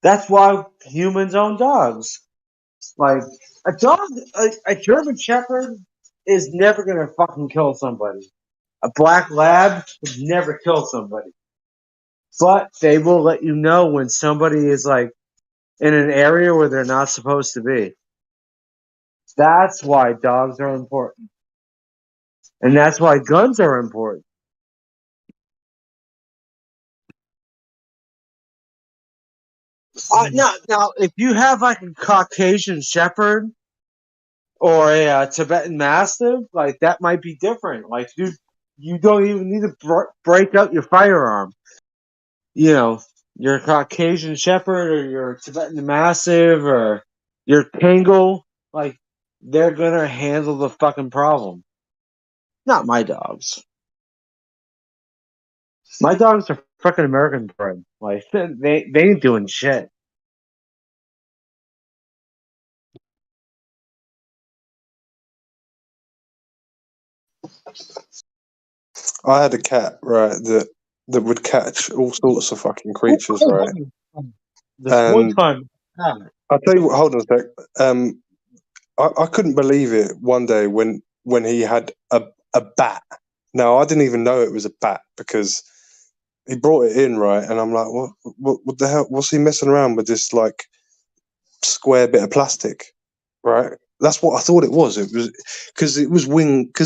That's why humans own dogs. Like, a dog, a German Shepherd is never gonna fucking kill somebody. A black lab would never kill somebody. But they will let you know when somebody is like in an area where they're not supposed to be. That's why dogs are important. And that's why guns are important. Now, if you have like a Caucasian Shepherd or a Tibetan Mastiff, like that might be different. Like, you don't even need to break out your firearm. You know, your Caucasian Shepherd or your Tibetan Mastiff or your Kangal, like, they're gonna handle the fucking problem. Not my dogs. My dogs are fucking American bred. Like, they ain't doing shit. I had a cat, right, that would catch all sorts of fucking creatures, right? This one And time, I'll tell you what, hold on a sec. I couldn't believe it one day when he had a bat. Now I didn't even know it was a bat because he brought it in, right? And I'm like, what the hell? What's he messing around with this like square bit of plastic, right? That's what I thought it was. It was because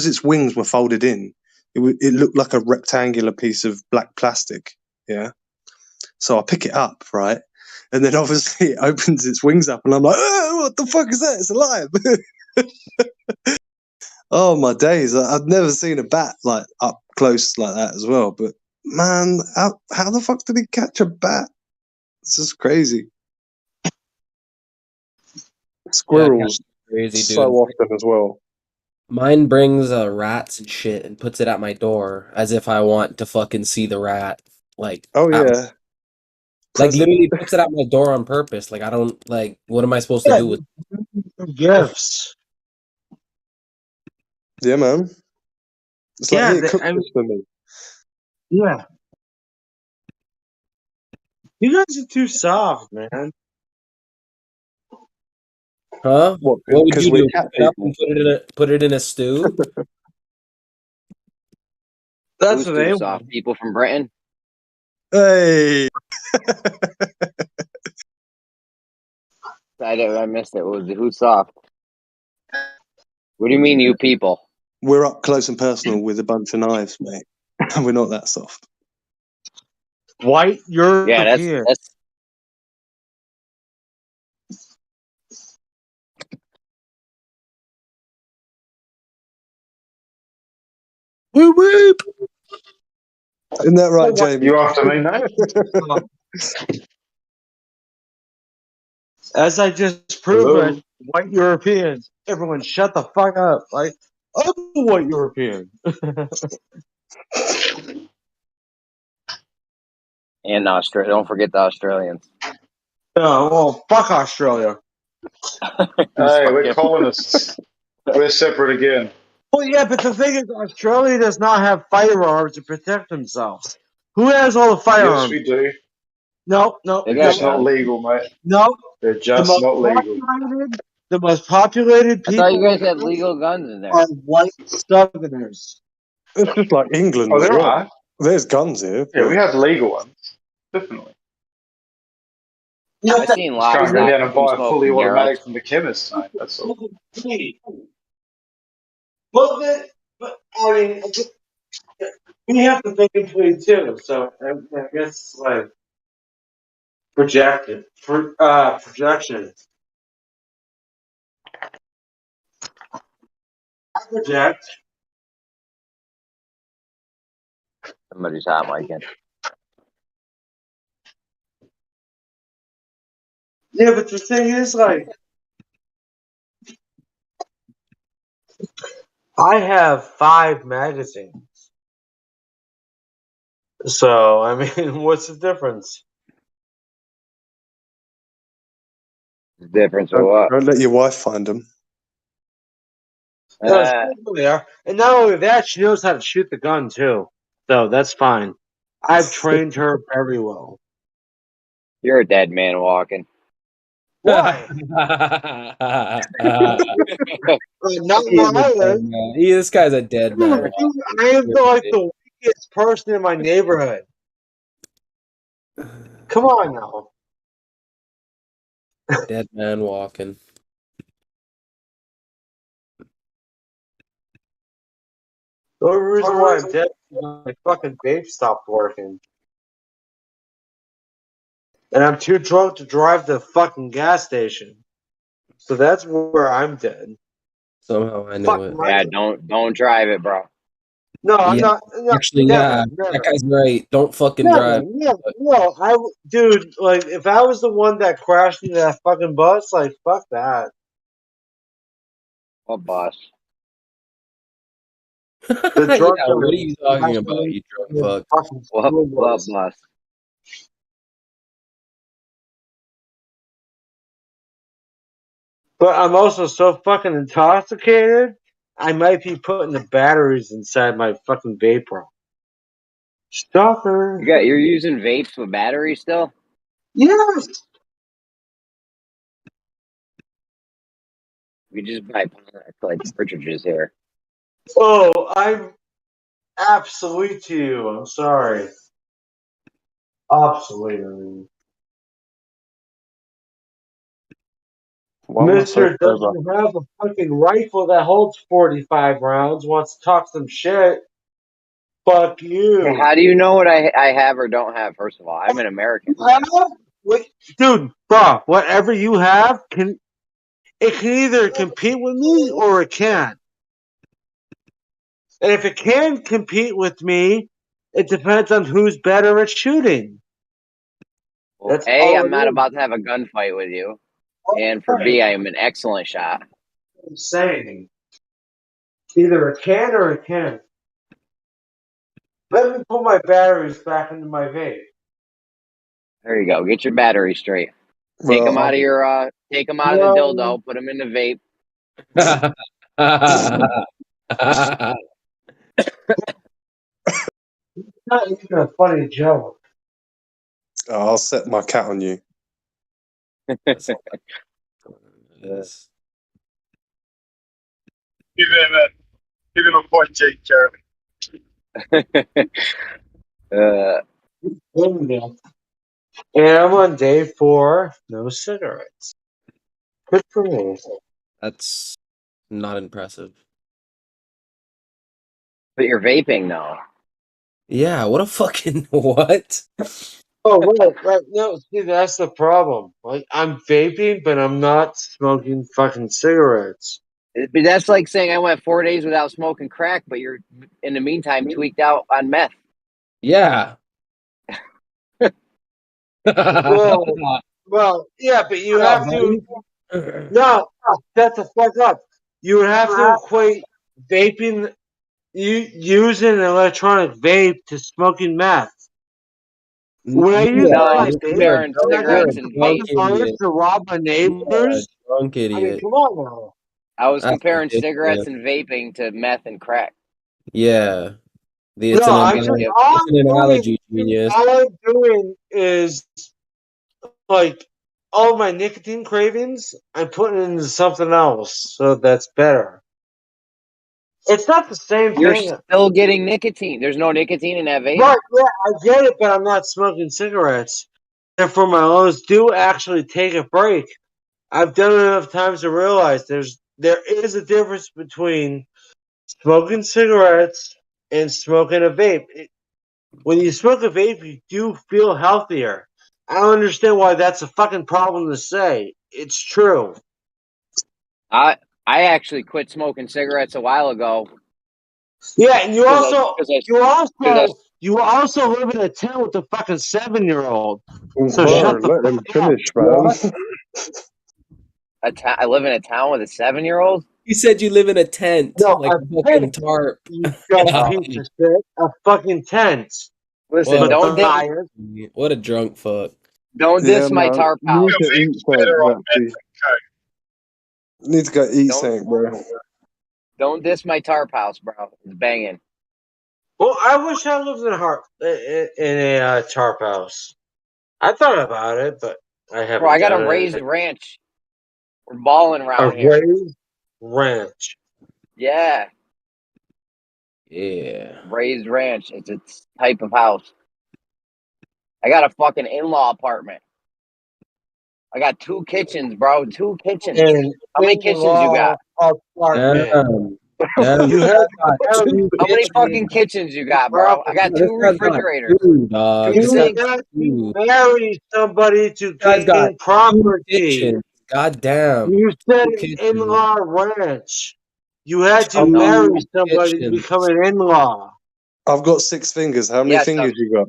its wings were folded in. It looked like a rectangular piece of black plastic. Yeah. So I pick it up, right? And then obviously it opens its wings up and I'm like, oh, what the fuck is that? It's alive. Oh my days. I've never seen a bat like up close like that as well. But man, how the fuck did he catch a bat? It's just crazy. Squirrels crazy, so dude. often as well. Mine brings rats and shit and puts it at my door as if I want to fucking see the rat. Like, Oh yeah. like Present. literally puts it at my door on purpose. Like, I don't like. What am I supposed to do with? gifts? Yeah, man. It's like, here, cook this for me. Yeah. You guys are too soft, man. Huh? What? What would Because you we're do? cat Pick it up people. and put it in a stew? That's Who's what too they soft? want. People from Britain? Hey. I missed it. Who's soft? What do you mean, you people? We're up close and personal with a bunch of knives, mate. We're not that soft. White European. Yeah, that's Whoop whoop. Isn't that right, Jamie? You after me, mate? As I just proved, white Europeans. Everyone, shut the fuck up. Like, I'm a white European. and Australia. Don't forget the Australians. No, well, fuck Australia. Hey, we're colonists. We're separate again. Well, yeah, but the thing is, Australia does not have firearms to protect themselves. Who has all the firearms? Yes, we do. No. They're just not legal, mate. No. They're just not legal. The most populated I thought you people guys had legal guns in there. are white Southerners. It's just like England Oh, as there well. are. There's guns here. Yeah, we have legal ones. Definitely. I seen Just can't go livestock down and buy a smoke fully in Europe. automatic from the chemist, mate. That's all. But I mean, we have to think between too. So I guess it's like projection. I project. Somebody's hot micing. Yeah, but the thing is, like, I have 5 magazines. So, I mean, what's the difference? The difference of what? Don't let your wife find them. No, she knows they are. And not only that, she knows how to shoot the gun, too. So, that's fine. I've trained her very well. You're a dead man walking. Why? Not my island. This guy's a dead man. Dude, I am the weakest person in my neighborhood. Come on now. Dead man walking. The only reason why I'm dead is my fucking vape stopped working. And I'm too drunk to drive to the fucking gas station. So that's where I'm dead. Somehow I know it. Yeah, don't drive it, bro. No, I'm not. No, Actually, never, yeah, never. that guy's right. Don't fucking Never, drive. no, dude, like, if I was the one that crashed into that fucking bus, like, fuck that. What bus? The Yeah, drunk what are you talking about, you drunk fuck? What bus? But I'm also so fucking intoxicated, I might be putting the batteries inside my fucking vapor. Stalker. You're using vapes with batteries still? Yes. We just buy like cartridges here. Oh, I'm obsolete to you. I'm sorry. Obsolete. I mean. Mister doesn't have a fucking rifle that holds 45 rounds. Wants to talk some shit. Fuck you. Hey, how do you know what I have or don't have? First of all, I'm an American. Wait, dude, bro, whatever you have can either compete with me or it can't. And if it can compete with me, it depends on who's better at shooting. Well, That's A, all I'm it not is. about to have a gunfight with you. And for B, I am an excellent shot. I'm saying. Either it can or it can't. Let me put my batteries back into my vape. There you go. Get your battery straight. Take them out of your take them out of the dildo, put them in the vape. Not even a funny joke. I'll set my cat on you. Yes. Give him a point, Jake, And I'm on day 4, no cigarettes. Good for me. That's not impressive. But you're vaping now. Yeah, what a fucking what? Oh, right. No, see, that's the problem. Like, I'm vaping, but I'm not smoking fucking cigarettes. But that's like saying I went 4 days without smoking crack, but you're in the meantime tweaked out on meth. Yeah. Well, yeah, but you have to. No, shut the fuck up. You would have to equate vaping, using an electronic vape to smoking meth. When I use my vape, I'm not getting fucking artists to rob my neighbors. Drunk idiot. I mean, come on now. I was That's comparing ridiculous. cigarettes and vaping to meth and crack. Yeah. It's No, an analogy, genius. all I'm doing is, like, all my nicotine cravings, I'm putting into something else, so that's better. It's not the same You're thing. still getting nicotine. There's no nicotine in that vape. Right, yeah, I get it, but I'm not smoking cigarettes. Therefore, my lungs do actually take a break. I've done it enough times to realize there is a difference between smoking cigarettes and smoking a vape. When you smoke a vape, you do feel healthier. I don't understand why that's a fucking problem to say. It's true. I actually quit smoking cigarettes a while ago. Yeah, and you 'Cause I- also 'cause I- you also live in a tent with a fucking 7-year-old. So Bro, shut the let him fuck finish, up. man. I live in a town with a 7-year-old. You said you live in a tent, No, like a a fucking tent. tarp. You dumb piece of shit. A fucking tent. Listen, What don't what a drunk fuck. diss my tarp You house. need to eat something, actually. You need to go eat something, bro. Don't diss my tarp house, bro. It's banging. Well, I wish I lived in a tarp house. I thought about it, but I haven't. Bro, I got a done raised it. ranch. We're balling A around here. raised ranch. Yeah, Yeah. raised ranch. It's a type of house. I got a fucking in-law apartment. I got 2 kitchens, bro. 2 kitchens. An How many kitchens you got? apartment. Damn. You have How many fucking kitchens you got, bro? I got 2 refrigerators. 2 This You sinks. got to marry somebody to guy's got gain property. God damn. You said 2 an kitchens. in-law ranch. You had to I've got marry somebody to become an in-law. I've got 6 fingers. How many Yes, fingers you got?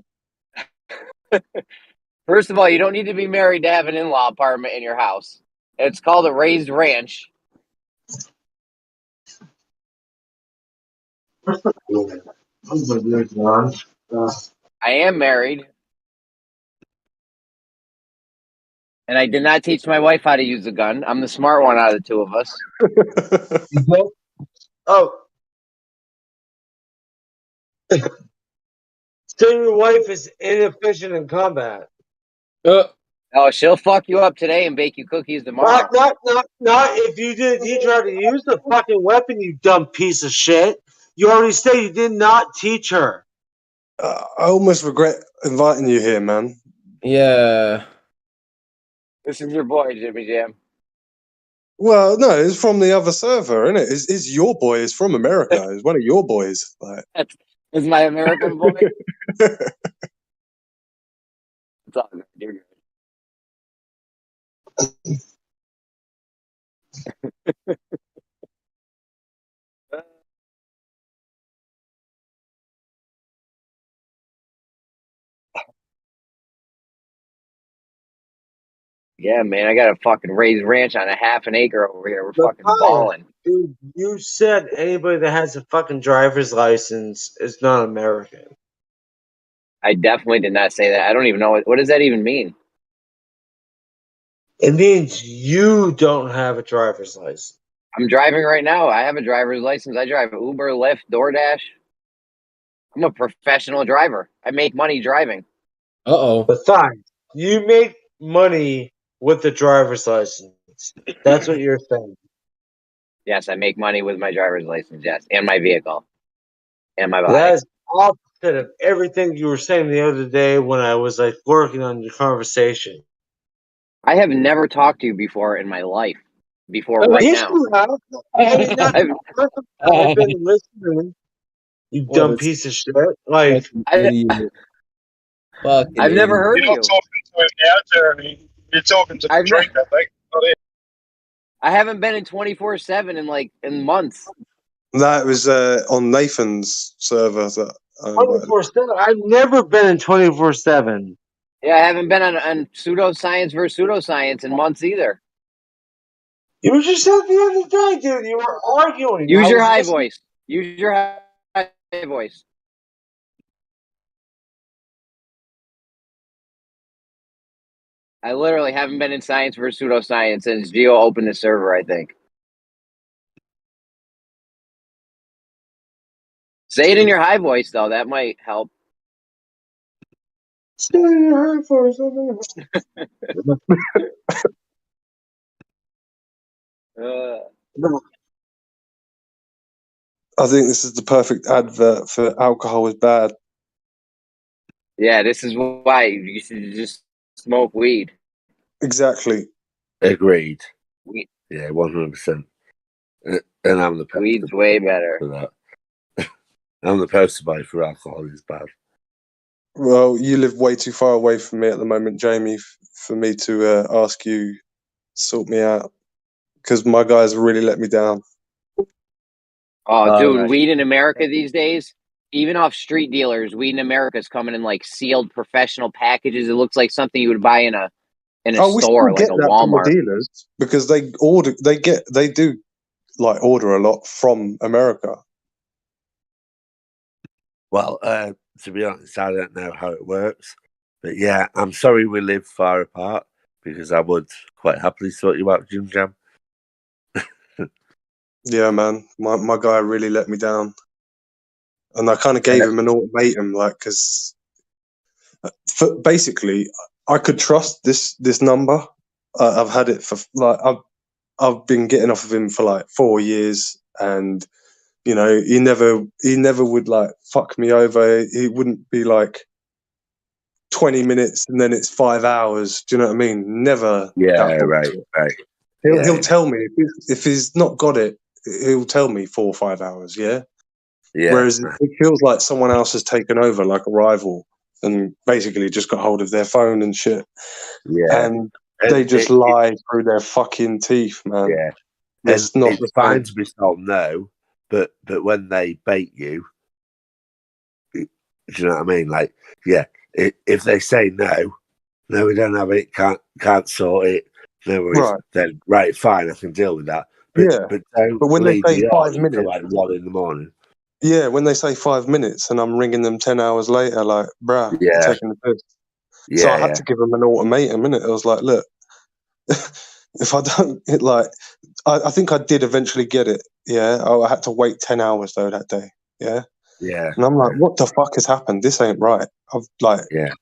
First of all, you don't need to be married to have an in-law apartment in your house. It's called a raised ranch. I am married. And I did not teach my wife how to use a gun. I'm the smart one out of the 2 of us. Oh. So your wife is inefficient in combat. Oh, she'll fuck you up today and bake you cookies tomorrow. Not if you didn't teach her how to use the fucking weapon, you dumb piece of shit. You already said you did not teach her. I almost regret inviting you here, man. Yeah. This is your boy, Jimmy Jam. Well, no, it's from the other server, isn't it? It's your boy. It's from America. It's one of your boys. Like, That's my American boy. It's all good. You're good. Yeah, man, I got a fucking raised ranch on a half an acre over here. We're fucking balling. Dude, you said anybody that has a fucking driver's license is not American. I definitely did not say that. I don't even know what does that even mean. It means you don't have a driver's license. I'm driving right now. I have a driver's license. I drive Uber, Lyft, DoorDash. I'm a professional driver. I make money driving. Besides, you make money with the driver's license. That's what you're saying. Yes, I make money with my driver's license. Yes, and my vehicle, and my body. That is opposite of everything you were saying the other day when I was like working on your conversation. I have never talked to you before in my life. Before right Yes, now. you have. I've been listening. You dumb piece of shit. Like, I've never heard You're of not you. talking to him now, Jeremy. You're talking to the drink, I think. Not it. I haven't been in 24/7 in months. that was on Nathan's server. That 24/7. I've never been in 24/7. Yeah, I haven't been on pseudoscience versus pseudoscience in months either. You just said the other day, dude. You were arguing. Use I your was high listening. voice. Use your high voice. I literally haven't been in science versus pseudoscience since Geo opened the server, I think. Say it in your high voice, though. That might help. Say your high voice. I think this is the perfect advert for alcohol is bad. Yeah, this is why you should just smoke weed. Exactly. Agreed. Weed. Yeah, 100%. And I'm the poster Weed's way better for that. I'm the poster boy for alcohol is bad. Well, you live way too far away from me at the moment, Jamie, for me to ask you to sort me out because my guys really let me down. Oh, dude, weed in America these days, even off street dealers, weed in America is coming in like sealed professional packages. It looks like something you would buy in a in a Oh, we store still like get a that from the Walmart. dealers because they do like order a lot from America. Well, to be honest, I don't know how it works, but yeah, I'm sorry we live far apart because I would quite happily sort you out, Jim Jam. Yeah, man, my guy really let me down, and I kind of gave him an ultimatum, like, because basically I could trust this number. I've had it for like I've been getting off of him for like 4 years, and you know he never would like fuck me over. He wouldn't be like 20 minutes and then it's 5 hours. Do you know what I mean? Never. Yeah, That right. He'll tell me if he's not got it. He'll tell me 4 or 5 hours. Yeah. Yeah. Whereas it feels like someone else has taken over, like a rival, and basically just got hold of their phone and shit. Yeah. And they just lie through their fucking teeth, man. Yeah. It's And not it's the fine same. to be told no, but when they bait you, do you know what I mean? Like, yeah, if they say no, we don't have it, can't sort it, no worries, Right. then right, fine, I can deal with that. But Yeah. don't But when they leave say me 5 on until minutes, like 1 a.m. yeah, when they say 5 minutes and I'm ringing them 10 hours later, like, bruh, you're Yeah. taking the piss. So I Yeah, had to give them an ultimatum, innit? I was like, look, if I don't, I think I did eventually get it. Yeah. I had to wait 10 hours though that day. Yeah. yeah. And I'm like, what the fuck has happened? This ain't right. I've like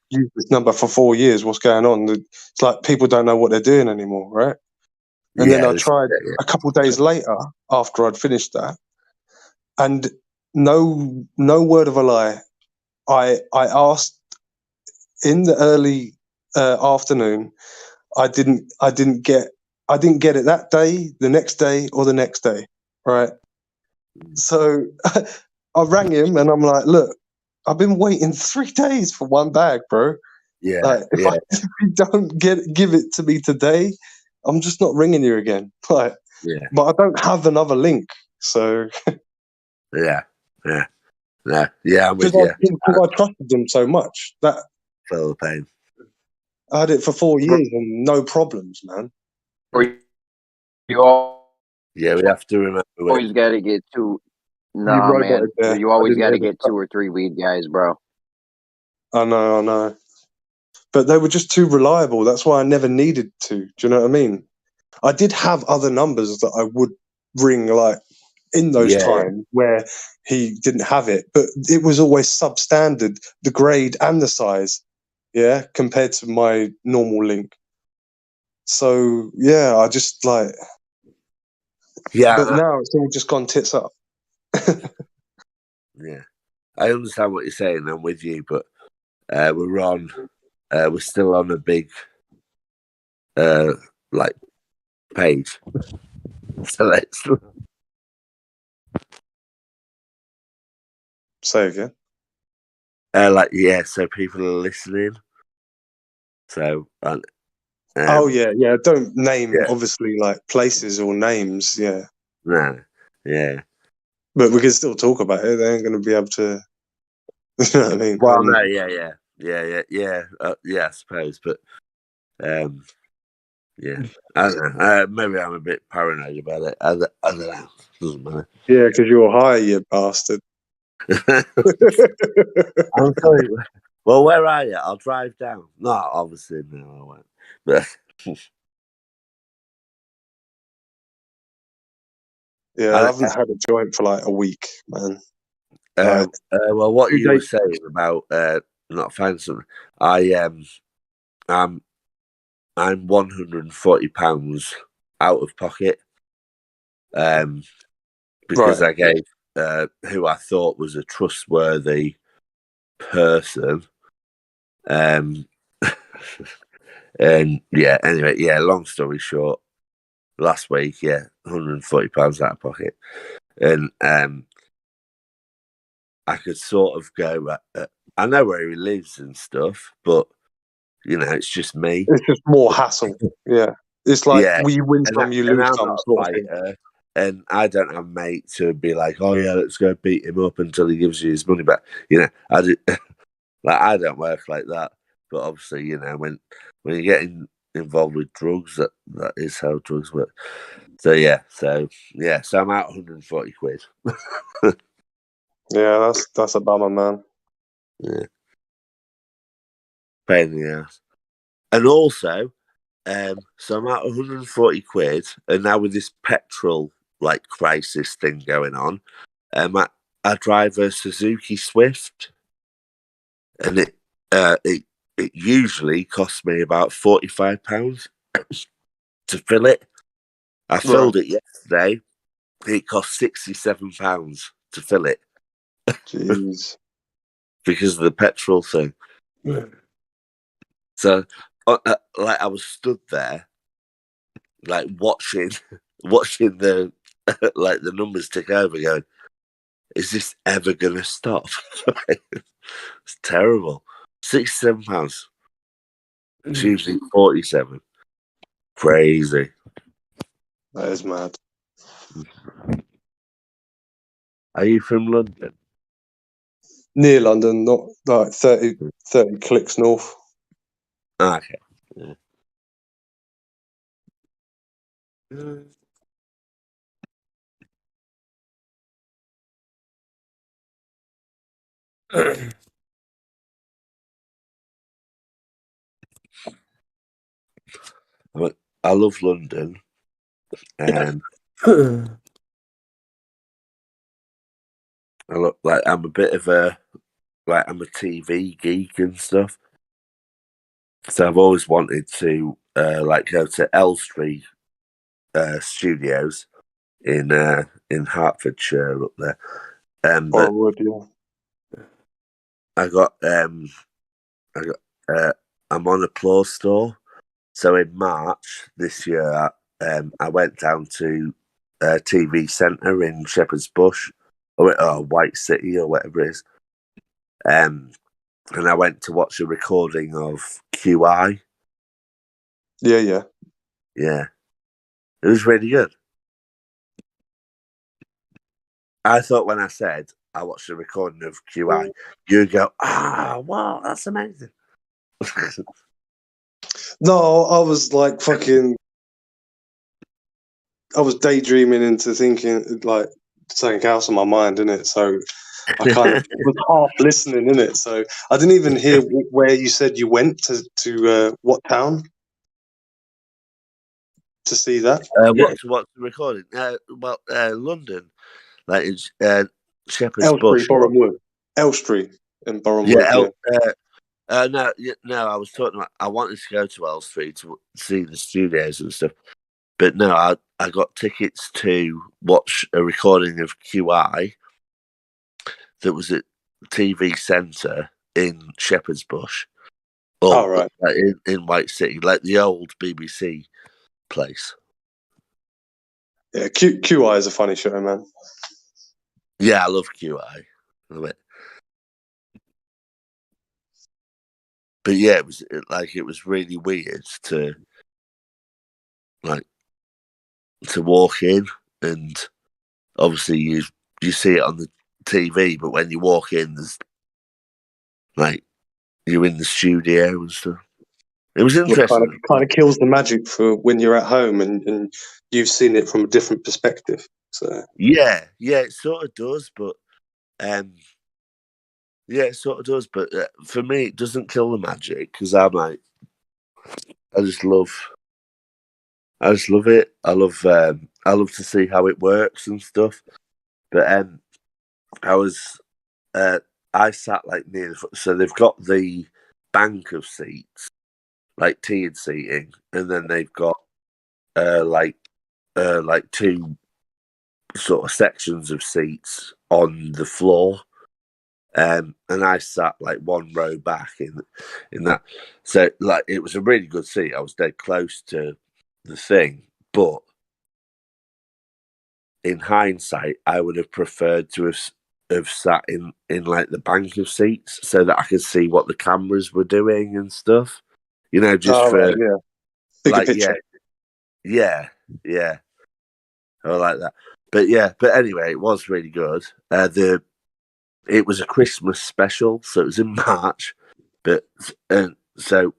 used this number for 4 years. What's going on? It's like people don't know what they're doing anymore, right? And then I tried a couple of days later after I'd finished that, and no word of a lie. I asked in the early afternoon. I didn't get it that day, the next day, or the next day, right? So I rang him and I'm like, look, I've been waiting 3 days for one bag, bro. Yeah. Like, if you don't give it to me today, I'm just not ringing you again. Like, Yeah. but I don't have another link, so Yeah. I'm with because you. I trusted them so much that Feel the pain. I had it for 4 years and no problems, man. You all Yeah, we have to remember. always got to get two. You Nah, man. roboted there. You I always didn't got to hear the get 2 or 3 weed guys, bro. I know. But they were just too reliable. That's why I never needed to. Do you know what I mean? I did have other numbers that I would ring, like, in those times where he didn't have it. But it was always substandard, the grade and the size, yeah, compared to my normal link. So, yeah, I just, like... Yeah. But now it's all just gone tits up. Yeah. I understand what you're saying. I'm with you, but we're still on a big like page. So let's say again. So people are listening. So oh yeah. Don't name obviously like places or names, yeah. No, yeah. But we can still talk about it. They ain't going to be able to. You know what I mean? Well, no, yeah. I suppose, but yeah, I don't know. Maybe I'm a bit paranoid about it. I don't know. Doesn't matter. Yeah, because you're high, you bastard. I'm sorry. Well, where are you? I'll drive down. No, obviously, no, I won't. But yeah, I haven't had a joint for like a week, man. Well, what you were saying about not finding something, I'm £140 out of pocket, because I gave who I thought was a trustworthy person, and anyway, long story short, last week, £140 out of pocket, and I could sort of go. I know where he lives and stuff, but it's just me. It's just more hassle. Yeah, it's like you win some, you lose I'm some not sort a of thing. fighter, and I don't have mates to be like, "Oh yeah, let's go beat him up until he gives you his money back." I don't work like that. But obviously, when you're getting involved with drugs. That is how drugs work. So yeah, so I'm out 140 quid. Yeah, that's a bummer, man. Yeah, pain in the ass. And also, so I'm out 140 quid, and now with this petrol like crisis thing going on, I drive a Suzuki Swift, and it usually costs me about £45 to fill it. I filled it yesterday. It cost £67 to fill it. Jeez. Because of the petrol thing. So, like, I was stood there, like watching the like the numbers tick over, going, "Is this ever gonna stop?" It's terrible. £67. It's usually 47. Crazy. That is mad. Are you from London? Near London, not like 30 clicks north. Okay. Yeah. I love London, and I look like I'm a bit of I'm a TV geek and stuff. So I've always wanted to go to Elstree Studios in Hertfordshire up there. But I got I'm on a Applause store. So in March this year, I went down to TV Centre in Shepherd's Bush, or White City, or whatever it is. And I went to watch a recording of QI. Yeah. It was really good. I thought when I said I watched a recording of QI, you'd go, wow, that's amazing. No, I was like fucking. I was daydreaming into thinking like something else in my mind, innit? So I kind of was half listening, innit? So I didn't even hear where you said you went to what town to see that. What's the recording? London, like it's Shepherd's Elstree, Bush. Borehamwood. Elstree in Borehamwood. No, I was talking about. I wanted to go to Elstree to see the studios and stuff, but no, I got tickets to watch a recording of QI that was at TV Centre in Shepherd's Bush. Right. Like in White City, like the old BBC place. Yeah, QI is a funny show, man. Yeah, I love QI. I love it. But yeah, it was really weird to walk in, and obviously you see it on the TV, but when you walk in, there's you're in the studio and stuff. It was interesting. Kind of kills the magic for when you're at home and you've seen it from a different perspective. So Yeah, it sort of does, but for me, it doesn't kill the magic because I'm like, I just love it. I love to see how it works and stuff. But I sat like near so they've got the bank of seats, like tiered seating, and then they've got two sort of sections of seats on the floor. And I sat like one row back in that. So like it was a really good seat. I was dead close to the thing, but in hindsight, I would have preferred to have sat in like the bank of seats so that I could see what the cameras were doing and stuff. You know, just bigger picture. Yeah. I like that. But anyway, it was really good. It was a Christmas special, so it was in March. So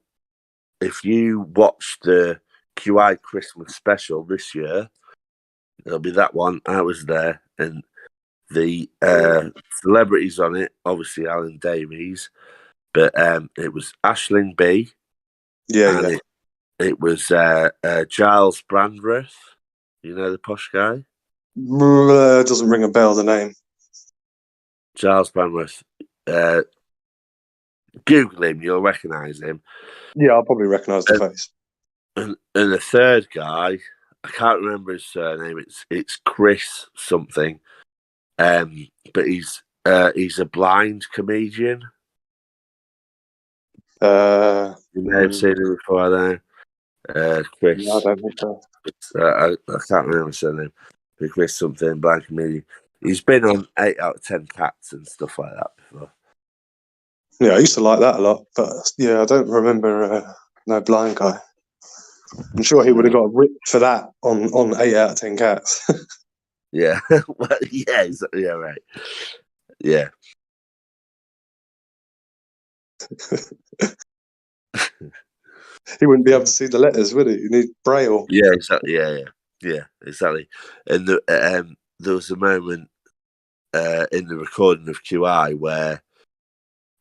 if you watch the QI Christmas special this year, it'll be that one. I was there, and the celebrities on it, obviously Alan Davies, but it was Aisling B. Yeah, and yeah. It was Giles Brandreth. You know the posh guy? Doesn't ring a bell, the name. Giles Brandreth. Google him, you'll recognise him. Yeah, I'll probably recognise the face. And the third guy, I can't remember his surname. It's Chris something. But he's a blind comedian. You may have seen him before, I don't know. Chris. No, I don't think so. I can't remember his surname. But Chris something, blind comedian. He's been on 8 out of 10 Cats and stuff like that before. Yeah, I used to like that a lot, but yeah, I don't remember no blind guy. I'm sure he would have got ripped for that on 8 out of 10 Cats. Yeah, well, yeah, yeah, right. Yeah. He wouldn't be able to see the letters, would he? You need Braille. Yeah, exactly. Yeah, exactly. And there was a moment in the recording of QI where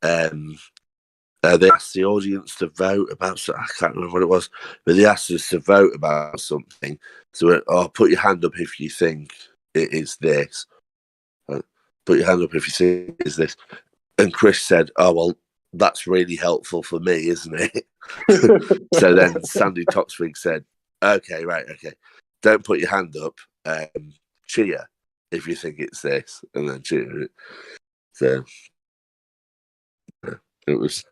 they asked the audience to vote about something. I can't remember what it was, but they asked us to vote about something. So, put your hand up if you think it is this. Put your hand up if you think it is this. And Chris said, "Oh well, that's really helpful for me, isn't it?" So then Sandy Toksvig said, okay, don't put your hand up, cheer if you think it's this, and then cheer it. So it was.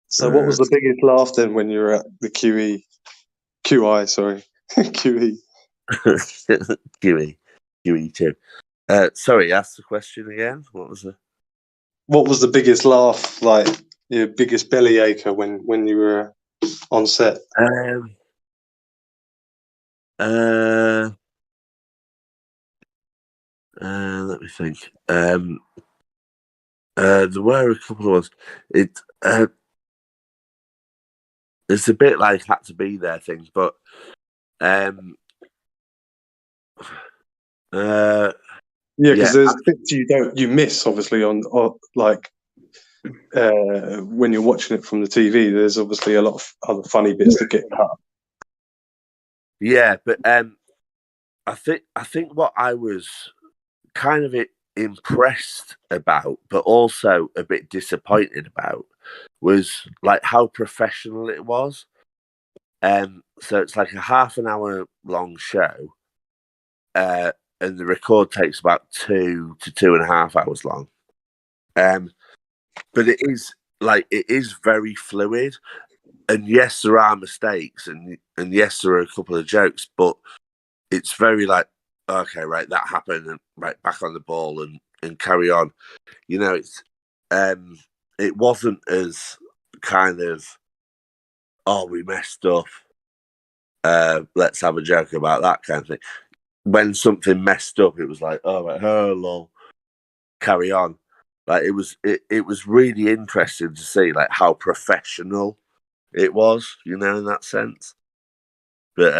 So what was the biggest laugh then when you were at the QI, sorry, QE? QE2. Sorry, ask the question again. What was the biggest laugh, like your biggest bellyacher when you were on set? Let me think. There were a couple of ones. It's a bit like had to be there things, but because there's bits you miss obviously on like when you're watching it from the TV. There's obviously a lot of other funny bits that get cut. Yeah, but I think what I was kind of impressed about, but also a bit disappointed about, was like how professional it was. So it's like a half an hour long show, and the record takes about 2 to 2.5 hours long. But it is very fluid, and yes, there are mistakes, and yes, there are a couple of jokes, but it's very like, okay, right, that happened, and right, back on the ball and carry on. You know, it's it wasn't as kind of, oh, we messed up, let's have a joke about that kind of thing. When something messed up, it was like, oh, right, oh, lol, carry on. Like it was really interesting to see like how professional it was, you know, in that sense. But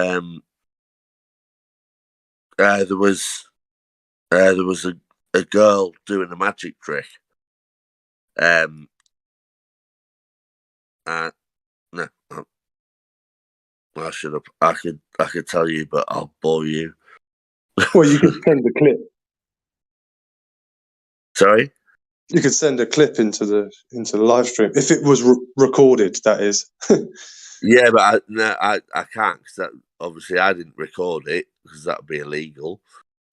there was a girl doing a magic trick. No, I should have. I could tell you, but I'll bore you. Well, you could send a clip. Sorry. You could send a clip into the live stream if it was recorded. That is. Yeah, but I can't, because obviously I didn't record it, because that would be illegal,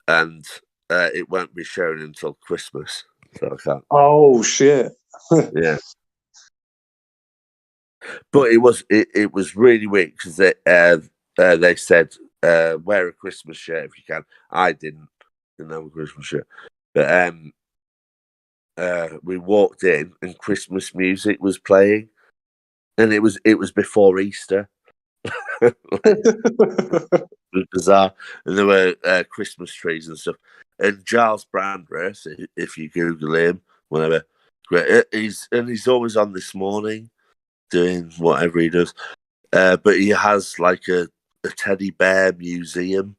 and it won't be shown until Christmas, so I can't. Oh shit! Yeah, but it was really weird because they said wear a Christmas shirt if you can. I didn't have a Christmas shirt, but we walked in and Christmas music was playing, and it was before Easter. It was bizarre, and there were Christmas trees and stuff. And Giles Brandreth, if you Google him, whatever, he's always on This Morning, doing whatever he does. But he has like a teddy bear museum.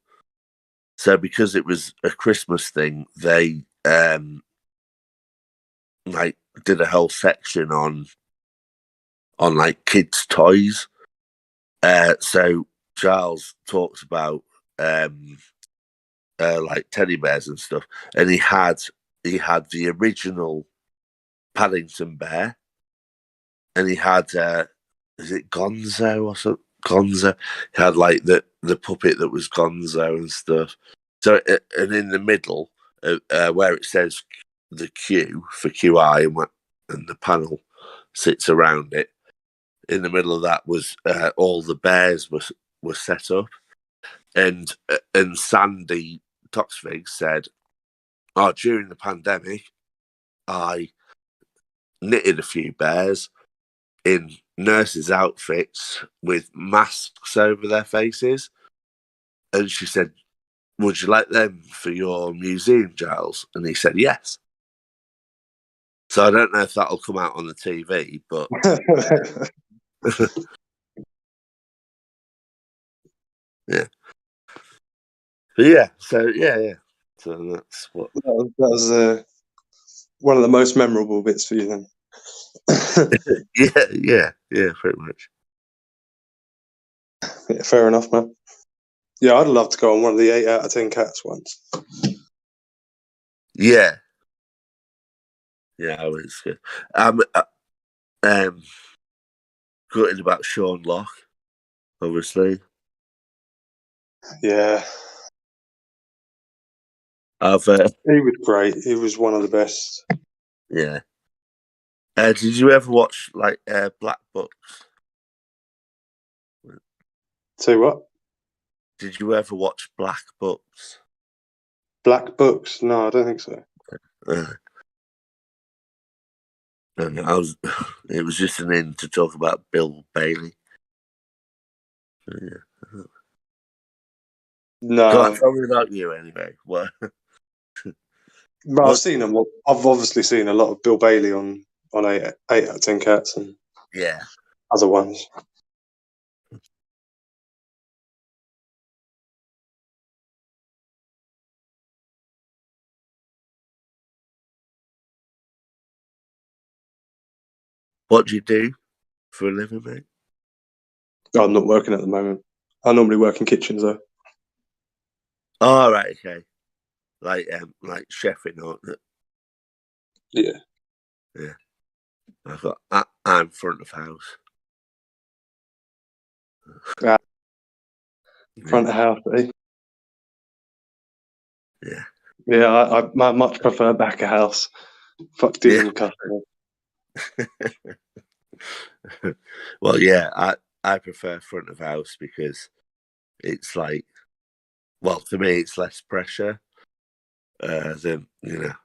So because it was a Christmas thing, they like did a whole section on like kids' toys. So Charles talks about like teddy bears and stuff, and he had the original Paddington Bear, and he had is it Gonzo or something? Gonzo. He had like the puppet that was Gonzo and stuff. So and in the middle, where it says the Q for QI and the panel sits around it, in the middle of that was all the bears were set up, and Sandy Toxvig said, "Oh, during the pandemic, I knitted a few bears in nurses' outfits with masks over their faces," and she said, "Would you like them for your museum, Giles?" And he said, "Yes." So I don't know if that'll come out on the TV, but yeah. But yeah, so yeah. So that's what. That was one of the most memorable bits for you then. yeah, pretty much. Yeah, fair enough, man. Yeah, I'd love to go on one of the 8 out of 10 cats ones. Yeah, it's good. Gutted about Sean Locke, obviously. Yeah, he was great. He was one of the best. Yeah. Did you ever watch like Black Books? Say what? Did you ever watch Black Books? Black Books? No, I don't think so. And it was just an in to talk about Bill Bailey. Yeah. No. Go on, tell me about you anyway. What? But I've seen them. I've obviously seen a lot of Bill Bailey on 8 out of 10 cats and Yeah. other ones. What do you do for a living, mate? I'm not working at the moment. I normally work in kitchens though. Oh, right, okay. Like chefing or Yeah. I'm front of house. Front of house, eh? Yeah. Yeah, I much prefer back of house. Fuck dealing with customers. Well, yeah, I prefer front of house because it's like, well, to me, it's less pressure. Than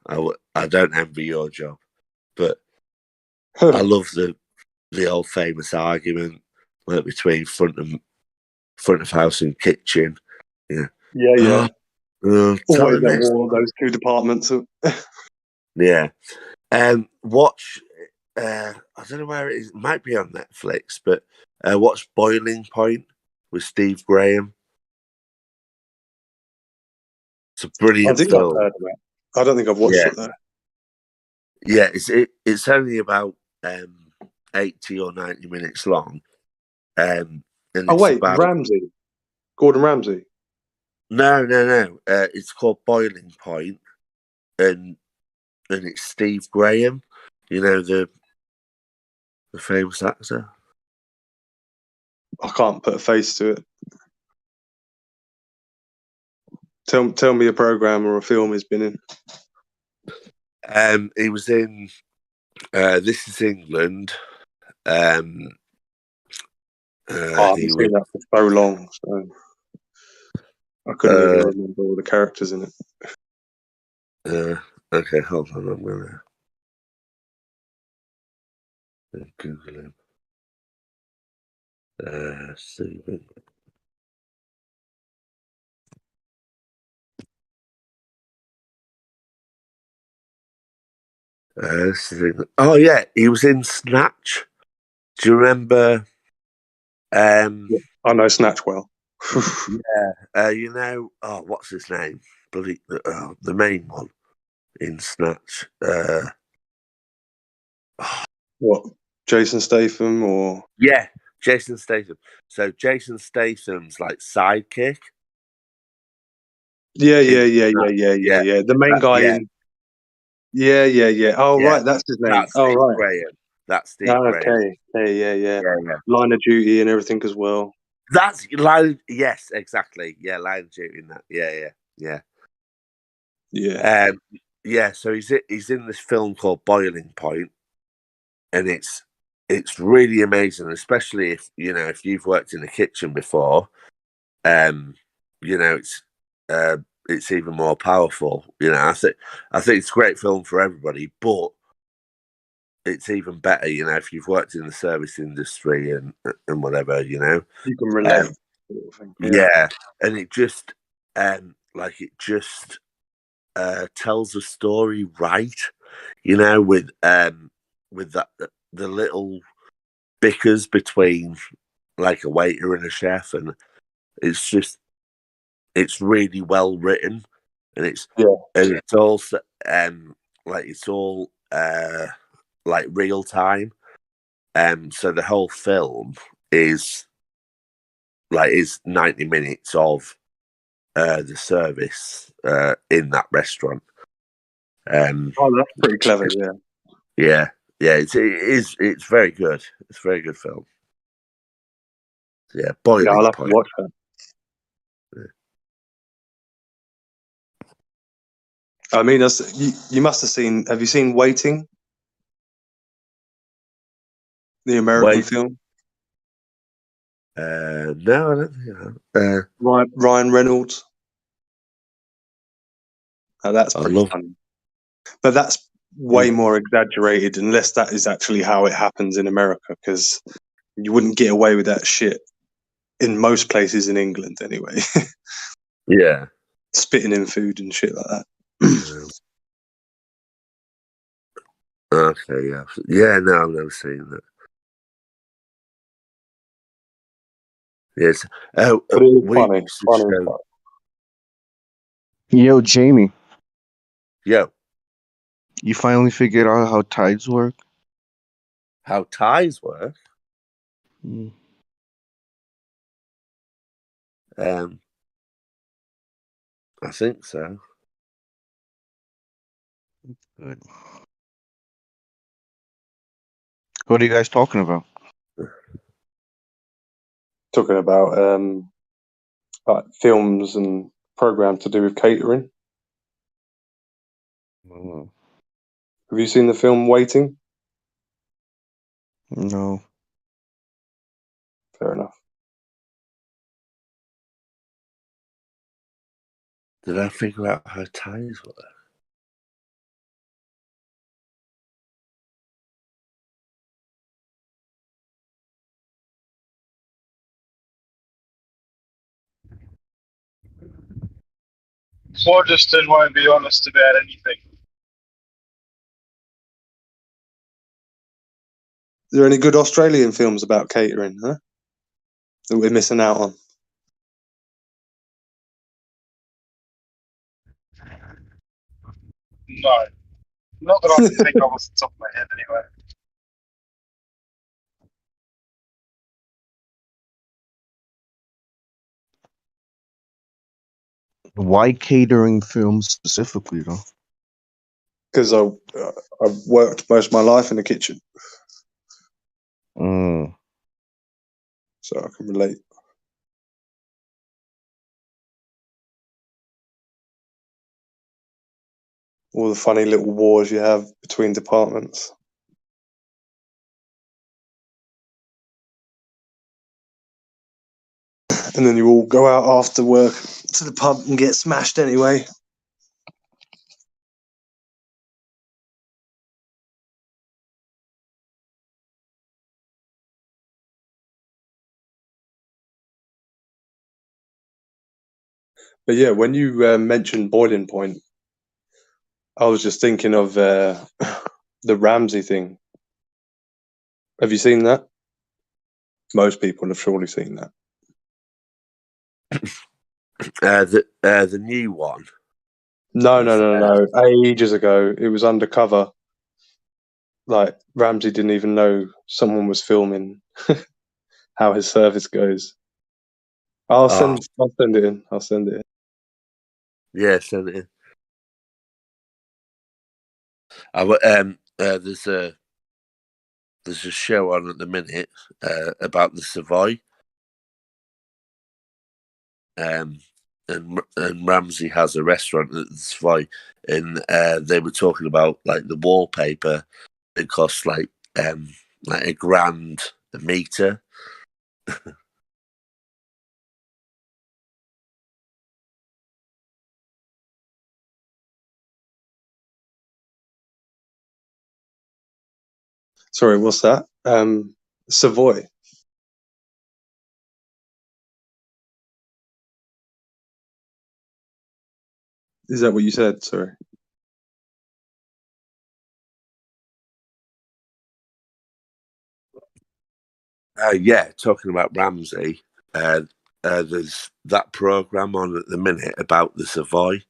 I don't envy your job, but I love the old famous argument like between front of house and kitchen. Yeah. Yeah. Always at this. war, those two departments. Yeah. Watch. I don't know where it is. It might be on Netflix, but watch Boiling Point with Steve Graham. It's a brilliant I've film. heard of it. I don't think I've watched it though. Yeah, it's only about 80 or 90 minutes long. And Oh it's wait, about... Ramsay, Gordon Ramsay. No. It's called Boiling Point, and it's Steve Graham. You know the famous actor. I can't put a face to it. Tell me a program or a film he's been in. He was in This Is England. I haven't seen that for so long, so I couldn't even remember all the characters in it. Okay, hold on. I'm gonna Google him. Stephen. Oh yeah, he was in Snatch. Do you remember? I know Snatch well. Yeah. You know, what's his name? Bloody, the main one in Snatch. What? Jason Statham or? Yeah, Jason Statham. So Jason Statham's like sidekick. Yeah. The main guy in. Yeah. Oh, Yeah, right, that's his name. That's Oh, Steve right. Graham. That's Steve Graham. Okay. Yeah. Yeah. Line of Duty and everything as well. That's line. Yes, exactly. Yeah, Line of Duty in that. Yeah. Yeah. So he's in this film called Boiling Point, and it's really amazing, especially if you've worked in the kitchen before. It's even more powerful. I think it's a great film for everybody, but it's even better, if you've worked in the service industry and whatever, You can relate. Yeah, and it just tells a story right, with that the little bickers between like a waiter and a chef, and it's really well written, and it's also it's all like real time. So the whole film is 90 minutes of the service in that restaurant. That's pretty clever. Yeah. It's very good. It's a very good film. Yeah, Boiling I'll have Point. to watch that. I mean, you must have seen. Have you seen Waiting? The American film. No, I don't think I have. Ryan Reynolds. Oh, that's pretty funny. But that's way more exaggerated, unless that is actually how it happens in America, because you wouldn't get away with that shit in most places in England anyway. Yeah. Spitting in food and shit like that. Okay, yeah. Yeah, no, I've never seen that. Yes. Funny. Yo, Jamie. Yo. You finally figured out how tides work? How ties work? I think so. Good. What are you guys talking about? Talking about like films and programs to do with catering. Have you seen the film Waiting? No. Fair enough. Did I figure out how ties work? Ford just didn't want to be honest about anything. Are there any good Australian films about catering, huh? That we're missing out on? No. Not that I can think of off the top of my head, anyway. Why catering films specifically, though? Because I've worked most of my life in the kitchen. So I can relate. All the funny little wars you have between departments. And then you all go out after work to the pub and get smashed anyway. But yeah, when you mentioned Boiling Point, I was just thinking of the Ramsey thing. Have you seen that? Most people have surely seen that. The new one. No. Ages ago, it was undercover. Like Ramsey didn't even know someone was filming how his service goes. I'll send it in. I'll send it in. Yeah, send it in. There's a show on at the minute about the Savoy. And Ramsey has a restaurant at the Savoy, and they were talking about like the wallpaper. It costs like $1,000 a meter. Sorry, what's that? Savoy. Is that what you said? Sorry. Yeah, talking about Ramsey. There's that program on at the minute about the Savoy.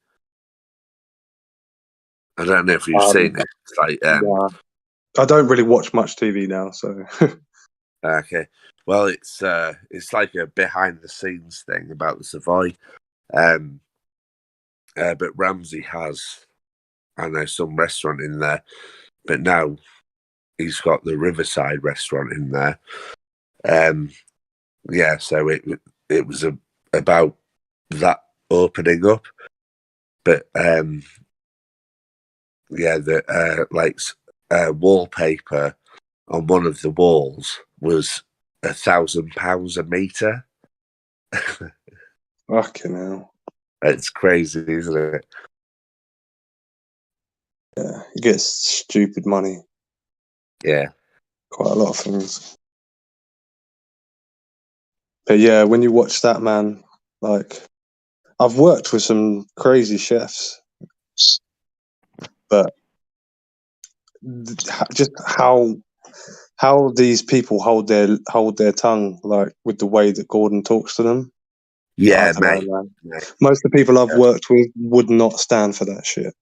I don't know if you've seen it. It's like, nah. I don't really watch much TV now, so. Okay, well, it's like a behind the scenes thing about the Savoy. But Ramsey has, I know, some restaurant in there, but now he's got the Riverside restaurant in there. Yeah, so it was about that opening up, but yeah, the wallpaper on one of the walls was £1,000 a meter. Fucking hell. It's crazy, isn't it? Yeah, he gets stupid money. Yeah. Quite a lot of things. But yeah, when you watch that, man, like, I've worked with some crazy chefs, but just how these people hold their tongue, like with the way that Gordon talks to them. Yeah, I don't know, man. Most of the people I've worked with would not stand for that shit.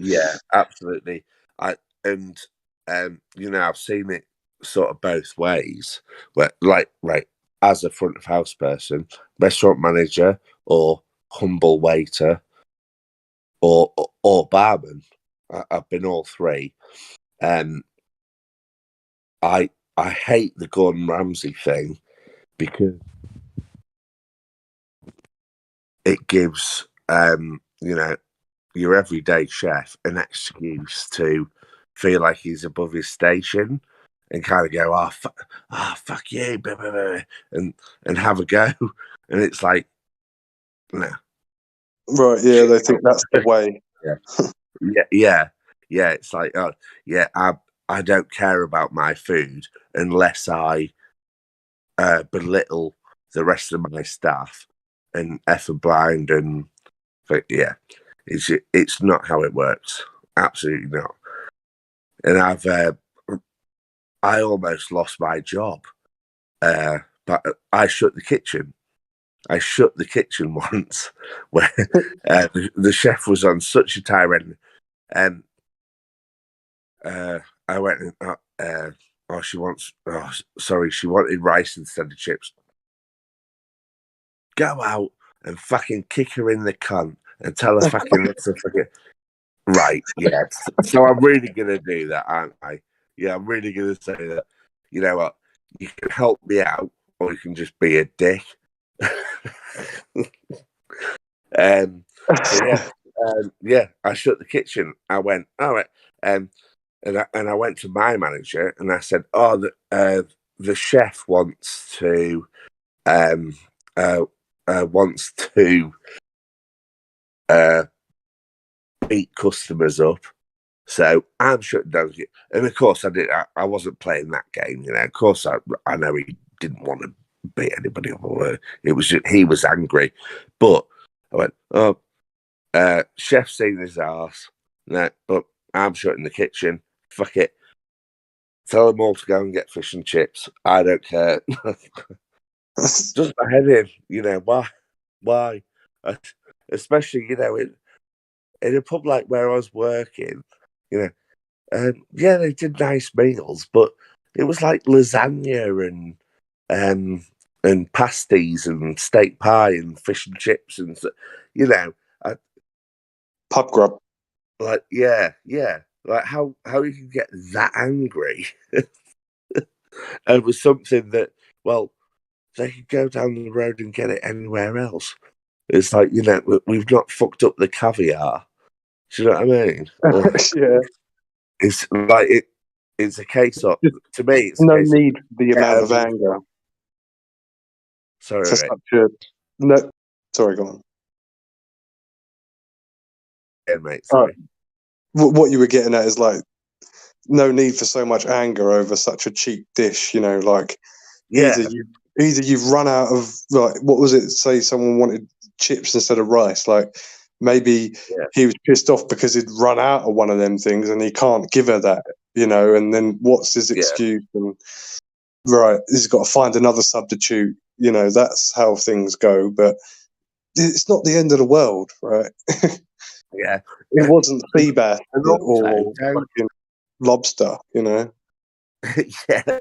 Yeah, absolutely. I've seen it sort of both ways. Where, right, as a front of house person, restaurant manager, or humble waiter, or barman. I've been all three. I hate the Gordon Ramsay thing because it gives your everyday chef an excuse to feel like he's above his station and kind of go, fuck you, blah, blah, blah, and have a go. And it's like, no. Right, yeah, they think that's the way. Yeah. It's like, oh, yeah, I don't care about my food unless I belittle the rest of my staff and F blind and yeah, it's not how it works. Absolutely not. And I almost lost my job, but I shut the kitchen. I shut the kitchen once where the chef was on such a tirade, and I went, she wanted rice instead of chips. Go out and fucking kick her in the cunt and tell her fucking right, yes. So I'm really gonna do that, aren't I? Yeah, I'm really gonna say that. You know what? You can help me out, or you can just be a dick. I shut the kitchen. I went, all right, and I went to my manager and I said, the chef wants to beat customers up. So I'm shutting down. And of course, I wasn't playing that game. Of course, I know he didn't want to beat anybody up. It was just, he was angry. But I went, chef's seen his ass. No, but I'm shutting the kitchen. Fuck it. Tell them all to go and get fish and chips. I don't care. Just my head in, you know, why? Especially, you know, in a pub like where I was working, you know, yeah, they did nice meals, but it was like lasagna and pasties and steak pie and fish and chips and, you know, pub grub. Like, yeah. Like how you can get that angry over something that, well, they could go down the road and get it anywhere else. It's like, you know, we've not fucked up the caviar. Do you know what I mean? Yeah. It's like it's a case of, to me, it's no a case need of, for the amount of anger. Sorry, for such a, no, sorry, go on. Yeah, mate, sorry. What you were getting at is like, no need for so much anger over such a cheap dish, you know, like either you've run out of, like, what was it, say someone wanted chips instead of rice, like maybe he was pissed off because he'd run out of one of them things and he can't give her that, you know, and then what's his excuse? And right, he's got to find another substitute, you know, that's how things go, but it's not the end of the world, right? Yeah. It wasn't sea bass or also, fucking lobster, you know.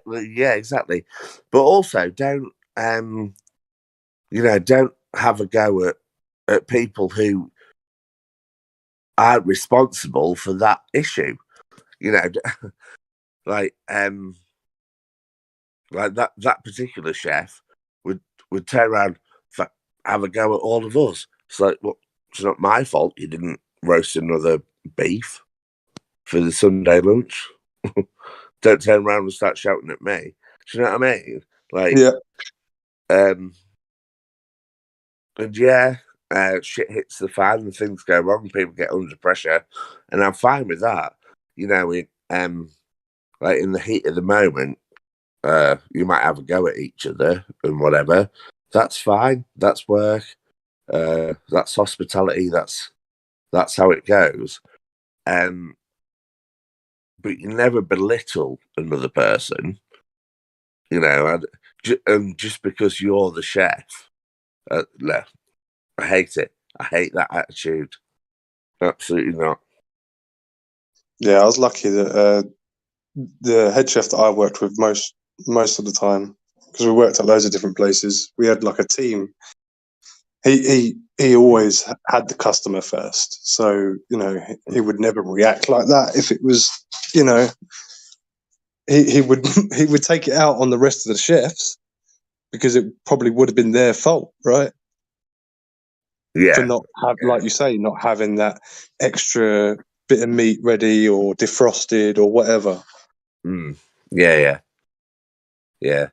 yeah, exactly. But also, don't you know, don't have a go at people who aren't responsible for that issue. You know, like that particular chef would turn around, have a go at all of us. It's like, well, it's not my fault you didn't roast another beef for the Sunday lunch. Don't turn around and start shouting at me. Do you know what I mean? Like, and shit hits the fan and things go wrong. People get under pressure, and I'm fine with that. You know, like in the heat of the moment, you might have a go at each other and whatever. That's fine. That's work. That's hospitality. That's how it goes. But you never belittle another person, you know, and just because you're the chef. No, I hate it. I hate that attitude. Absolutely not. Yeah, I was lucky that the head chef that I worked with most of the time, because we worked at loads of different places, we had like a team. He always had the customer first, so you know he would never react like that. If it was, you know, he would take it out on the rest of the chefs because it probably would have been their fault, right? Yeah. For not like you say, not having that extra bit of meat ready or defrosted or whatever. Yeah. There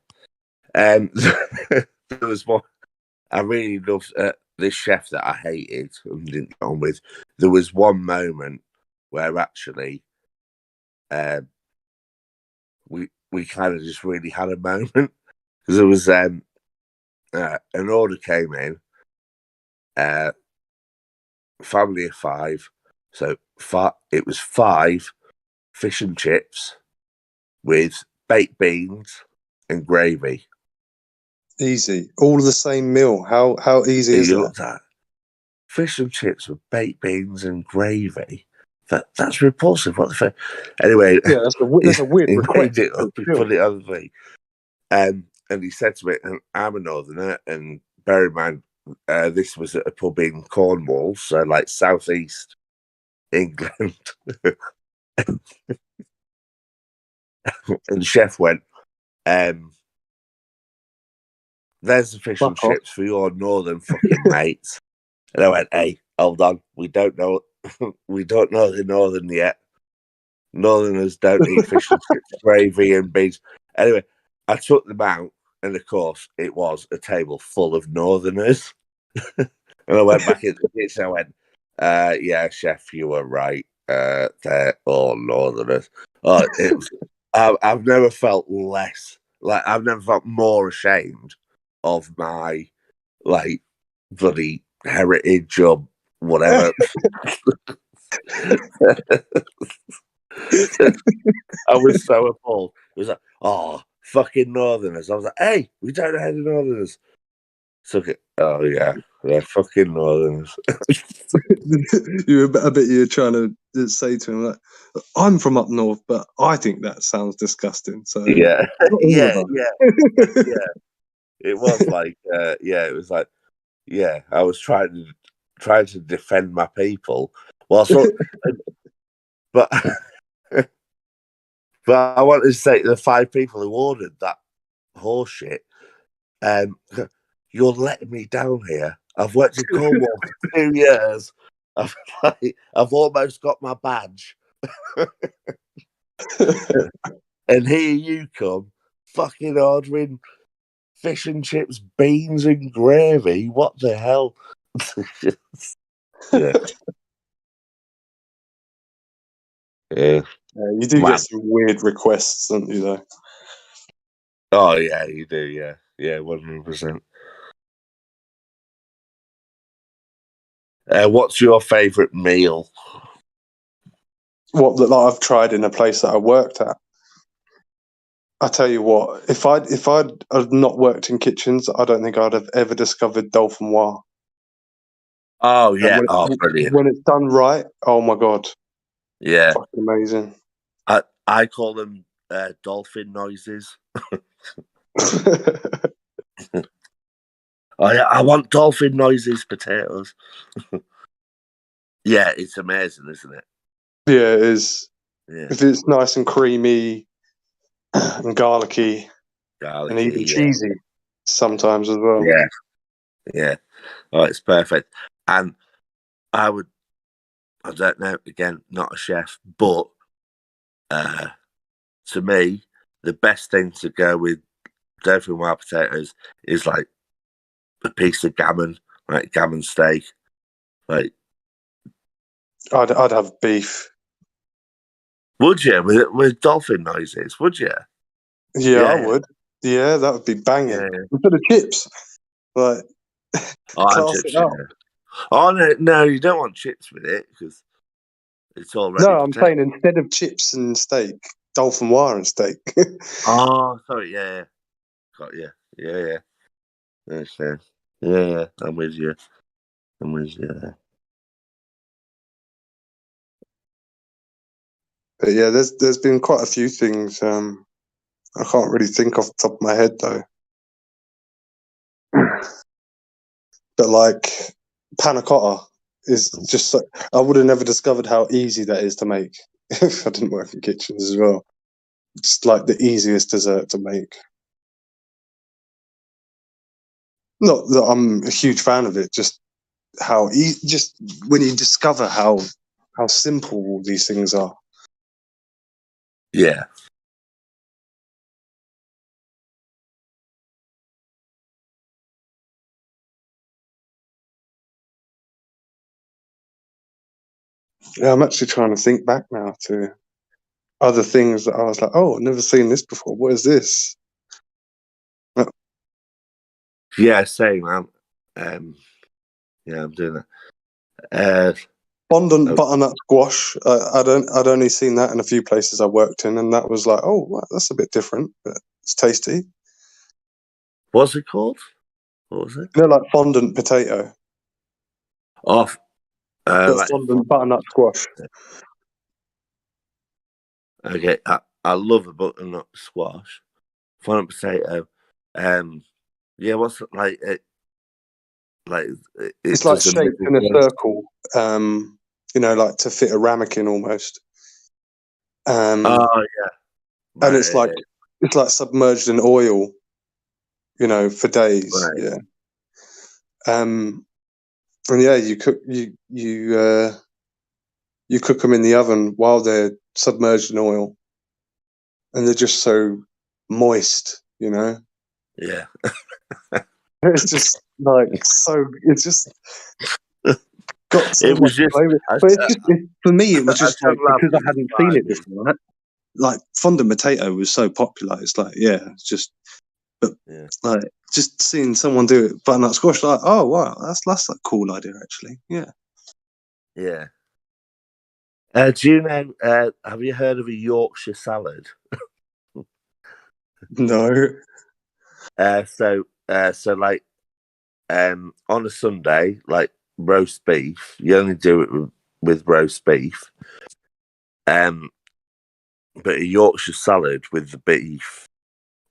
was one I really loved. This chef that I hated and didn't get on with. There was one moment where actually, we kind of just really had a moment because there was an order came in, family of 5, so it was 5 fish and chips with baked beans and gravy. Easy, all the same meal. How easy is You that? looked at fish and chips with baked beans and gravy. That's repulsive. What the fuck? Anyway, Yeah, that's a weird he request. made it up. He put it on the thing, and he said to me, and I'm a northerner, and bear in mind, this was at a pub in Cornwall, so like southeast England. And the chef went, there's the fish and chips for your northern fucking mates. And I went, hey, hold on, we don't know the northern yet. Northerners don't eat fish and chips, gravy and beans. Anyway, I took them out, and of course, it was a table full of northerners. And I went back into the kitchen. I went, yeah, chef, you were right. They're all northerners. Oh, it was. I've never felt less. Like, I've never felt more ashamed of my, like, bloody heritage or whatever. I was so appalled. was like, oh, fucking Northerners. I was like, hey, we don't know any Northerners. Took it. Oh yeah, fucking Northerners. I bet you're trying to say to him like, I'm from up north, but I think that sounds disgusting. So Yeah, not all of yeah. us. It was like, it was like, yeah. I was trying to defend my people. Well, so, but but I wanted to say to the 5 people who ordered that horse shit, you're letting me down here. I've worked in Cornwall for 2 years. I've almost got my badge. And here you come, fucking ordering fish and chips, beans and gravy. What the hell? Yeah. Yeah. You do get some weird requests, don't you, though? Oh, yeah, you do, yeah. Yeah, 100%. What's your favourite meal? What that I've tried in a place that I worked at. I tell you what, if I'd not worked in kitchens, I don't think I'd have ever discovered dauphinoise. Oh, And yeah. Brilliant. when it's done right, oh my god. Yeah. Fucking amazing. I call them dolphin noises. I want dolphin noises, potatoes. Yeah, it's amazing, isn't it? Yeah, it is. Yeah. If it's nice and creamy and garlicky and even cheesy sometimes as well. Yeah. Yeah. Oh, it's perfect. And I don't know, again, not a chef, but to me, the best thing to go with dauphinoise potatoes is like a piece of gammon, like gammon steak. Like, I'd have beef. would you with dolphin noises? Would you? Yeah, I would. Yeah, that would be banging. Yeah. Instead of chips, like class Chips, it up. Oh no, you don't want chips with it because it's already. No, I'm saying instead of chips and steak, dauphinoise and steak. Oh, sorry, yeah. Got you. Yeah. Understand. Yeah, I'm with you. But yeah, there's been quite a few things. I can't really think off the top of my head though. But like panna cotta is just I would have never discovered how easy that is to make if I didn't work in kitchens as well. It's like the easiest dessert to make. Not that I'm a huge fan of it, just how just when you discover how simple all these things are. Yeah. Yeah, I'm actually trying to think back now to other things that I was like, oh, I've never seen this before. What is this? Yeah, same, man. Yeah, I'm doing that. Fondant butternut squash. I'd only seen that in a few places I worked in, and that was like, oh, wow, that's a bit different, but it's tasty. What's it called? What was it? Like fondant potato. Off. Like fondant butternut squash. Okay, I love a butternut squash, fondant potato. Yeah, what's it like? It's like shaped in a circle. Like to fit a ramekin almost. Oh yeah. And it's like submerged in oil. For days. Right. Yeah. And yeah, you cook you cook them in the oven while they're submerged in oil, and they're just so moist. Yeah. It's just like so. It's just got so it was much just, flavor. But for me, it was just like because I hadn't seen it before. Right? Like fondant potato was so popular. It's like it's just. But like just seeing someone do it butternut squash, like oh wow, that's a cool idea actually. Yeah. Yeah. Do you know? Have you heard of a Yorkshire salad? No. So like on a Sunday, like roast beef, you only do it with roast beef. But a Yorkshire salad with the beef,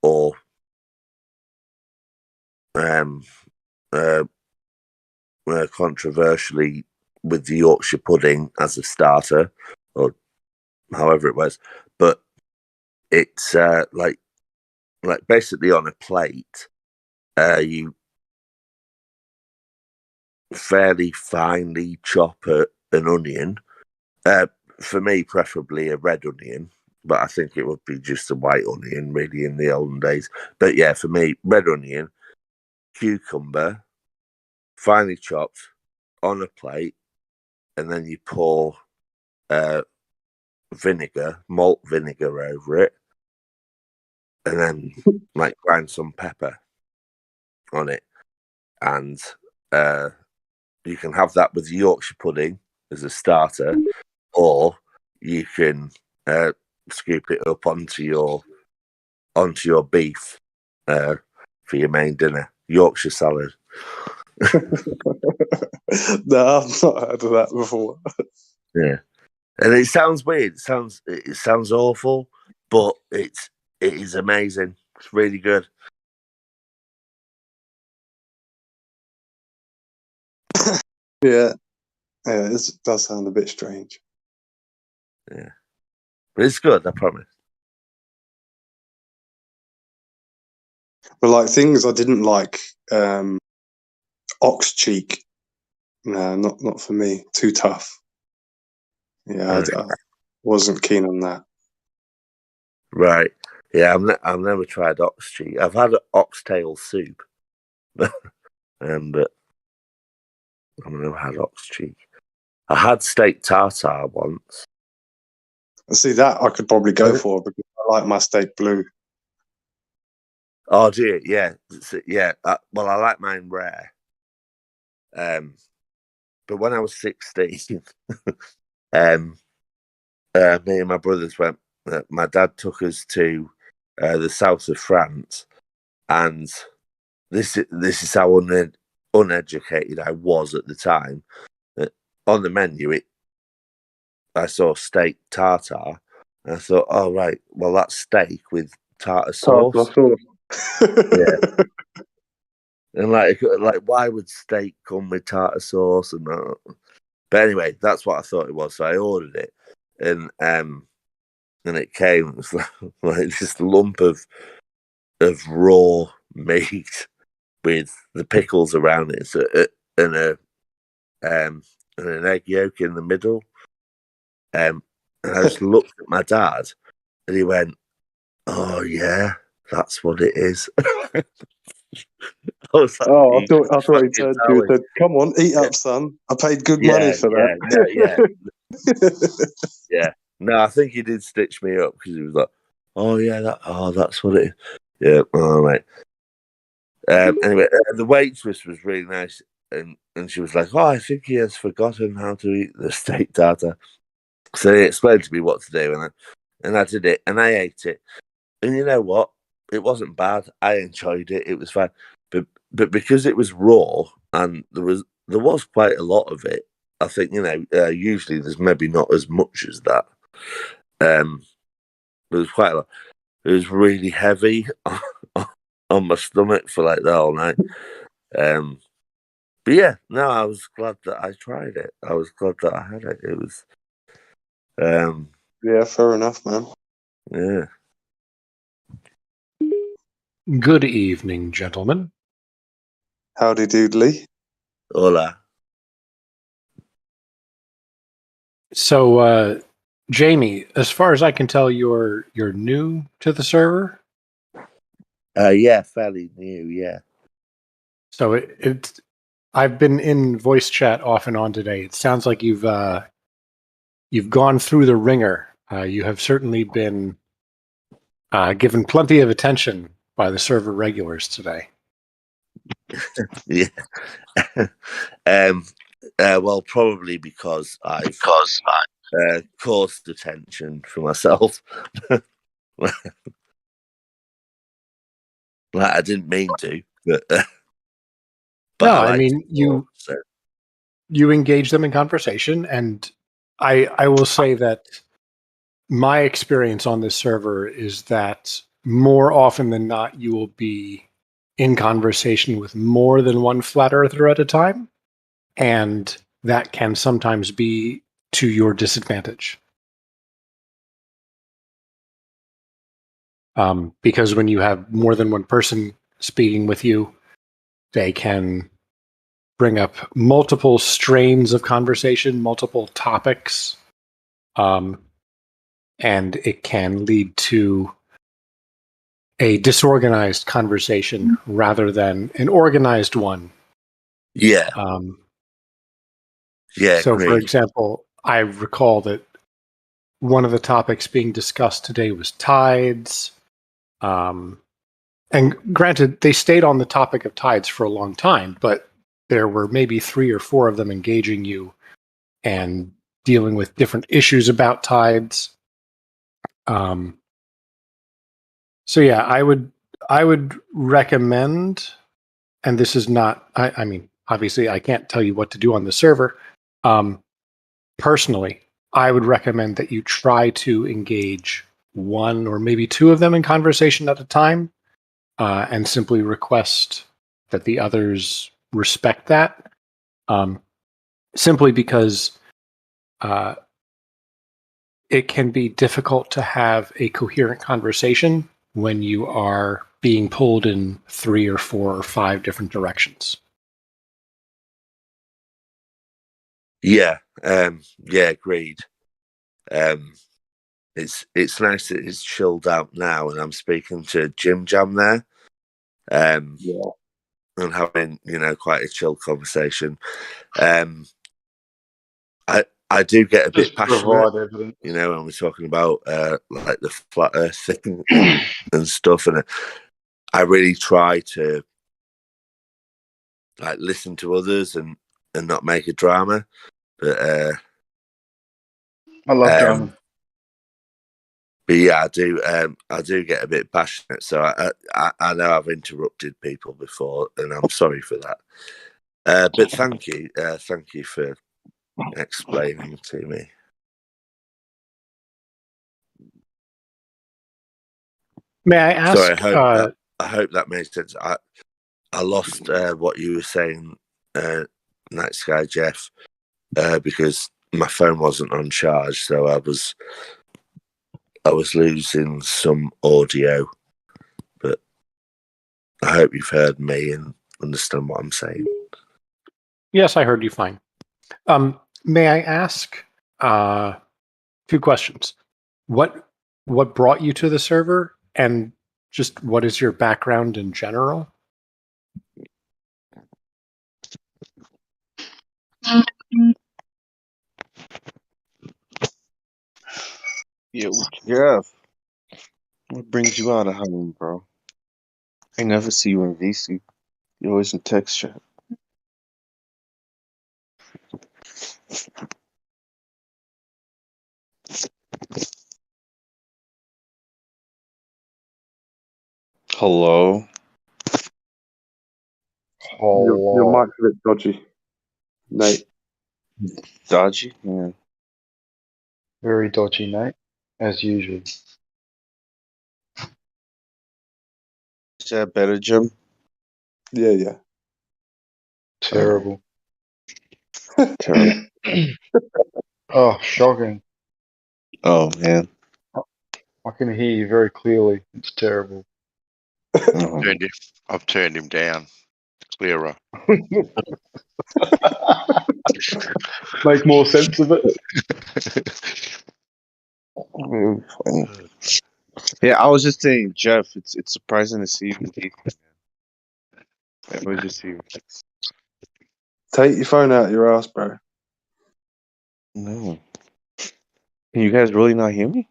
or controversially with the Yorkshire pudding as a starter, or however it was. But it's like basically on a plate, you fairly finely chop an onion. For me, preferably a red onion, but I think it would be just a white onion really in the olden days. But yeah, for me, red onion, cucumber, finely chopped on a plate, and then you pour vinegar, malt vinegar over it, and then like grind some pepper on it. And you can have that with Yorkshire pudding as a starter, or you can scoop it up onto your beef for your main dinner. Yorkshire salad. No, I've not heard of that before. Yeah, and it sounds weird. It sounds awful, but it is amazing. It's really good. Yeah, it does sound a bit strange. Yeah, but it's good. I promise. But like things I didn't like, ox cheek. No, not for me. Too tough. Yeah, I wasn't keen on that. Right. Yeah, I've never tried ox cheek. I've had oxtail soup, but I've never had ox cheek. I had steak tartare once. See, that I could probably go for because I like my steak blue. Oh, do you? Yeah, yeah. Well, I like mine rare. But when I was 16, me and my brothers went. My dad took us to the south of France, and this is how uneducated I was at the time. On the menu, I saw steak tartare, and I thought, oh right, well that's steak with tartar sauce. Yeah. And like, why would steak come with tartar sauce and that? But anyway, that's what I thought it was. So I ordered it, and it came. It was like this lump of raw meat with the pickles around it, and an egg yolk in the middle. And I just looked at my dad, and he went, "Oh yeah, that's what it is." I was like, I thought he turned to you and said, "Come on, eat up, son. I paid good money for that." Yeah. No, I think he did stitch me up because he was like, "Oh yeah, that's what it is." Yeah, all right. Anyway, the waitress was really nice, and she was like, "Oh, I think he has forgotten how to eat the steak tartare." So he explained to me what to do, and I did it, and I ate it. And you know what? It wasn't bad. I enjoyed it. It was fine, but because it was raw and there was quite a lot of it. I think usually there's maybe not as much as that. There was quite a lot. It was really heavy on my stomach for like the whole night. But yeah, no, I was glad that I tried it. I was glad that I had it. It was. Yeah, fair enough, man. Yeah. Good evening, gentlemen. Howdy doodly. Hola. So, Jamie, as far as I can tell, you're new to the server. Yeah, fairly new. Yeah. So I've been in voice chat off and on today. It sounds like you've gone through the ringer. You have certainly been given plenty of attention by the server regulars today. Yeah. Well, probably because I've caused attention for myself. Like I didn't mean to, but No, I I like mean you engage them in conversation, and I will say that my experience on this server is that more often than not, you will be in conversation with more than one flat earther at a time, and that can sometimes be to your disadvantage. Because when you have more than one person speaking with you, they can bring up multiple strains of conversation, multiple topics, and it can lead to a disorganized conversation rather than an organized one. Yeah. Yeah. So, for Agreed. example, I recall that one of the topics being discussed today was tides. And granted, they stayed on the topic of tides for a long time, but there were maybe 3 or 4 of them engaging you and dealing with different issues about tides. So yeah, I would recommend, and this is not, I mean, obviously I can't tell you what to do on the server. Personally, I would recommend that you try to engage 1 or maybe 2 of them in conversation at a time, and simply request that the others respect that. Simply because it can be difficult to have a coherent conversation when you are being pulled in 3 or 4 or 5 different directions. Yeah. Yeah. Agreed. It's nice that it's chilled out now, and I'm speaking to Jim Jam there. Yeah. And having quite a chill conversation. I do get a bit Just passionate, provide evidence. when we're talking about like the flat Earth thing and stuff, and I really try to like listen to others and not make a drama. But I love drama. But yeah, I do get a bit passionate. So I know I've interrupted people before, and I'm sorry for that. But thank you for explaining to me. May I ask? Sorry, I hope that made sense. I lost what you were saying, Night Sky Jeff, because my phone wasn't on charge, so I was losing some audio. But I hope you've heard me and understand what I'm saying. Yes, I heard you fine. May I ask 2 questions? What brought you to the server, and just what is your background in general? Yo, Jeff. What brings you out of home, bro? I never see you in VC. You're always in text chat. Hello? Your mic's a bit dodgy. Nate. Dodgy? Yeah. Very dodgy, Nate, as usual. Is that better, Jim? Yeah. Terrible. Terrible. Oh, shocking. Oh, man. I can hear you very clearly. It's terrible. I've turned him down. Clearer. Make more sense of it. Yeah, I was just saying, Jeff, it's surprising to see you in VC. I was just see you. Take your phone out your ass, bro. No. Can you guys really not hear me?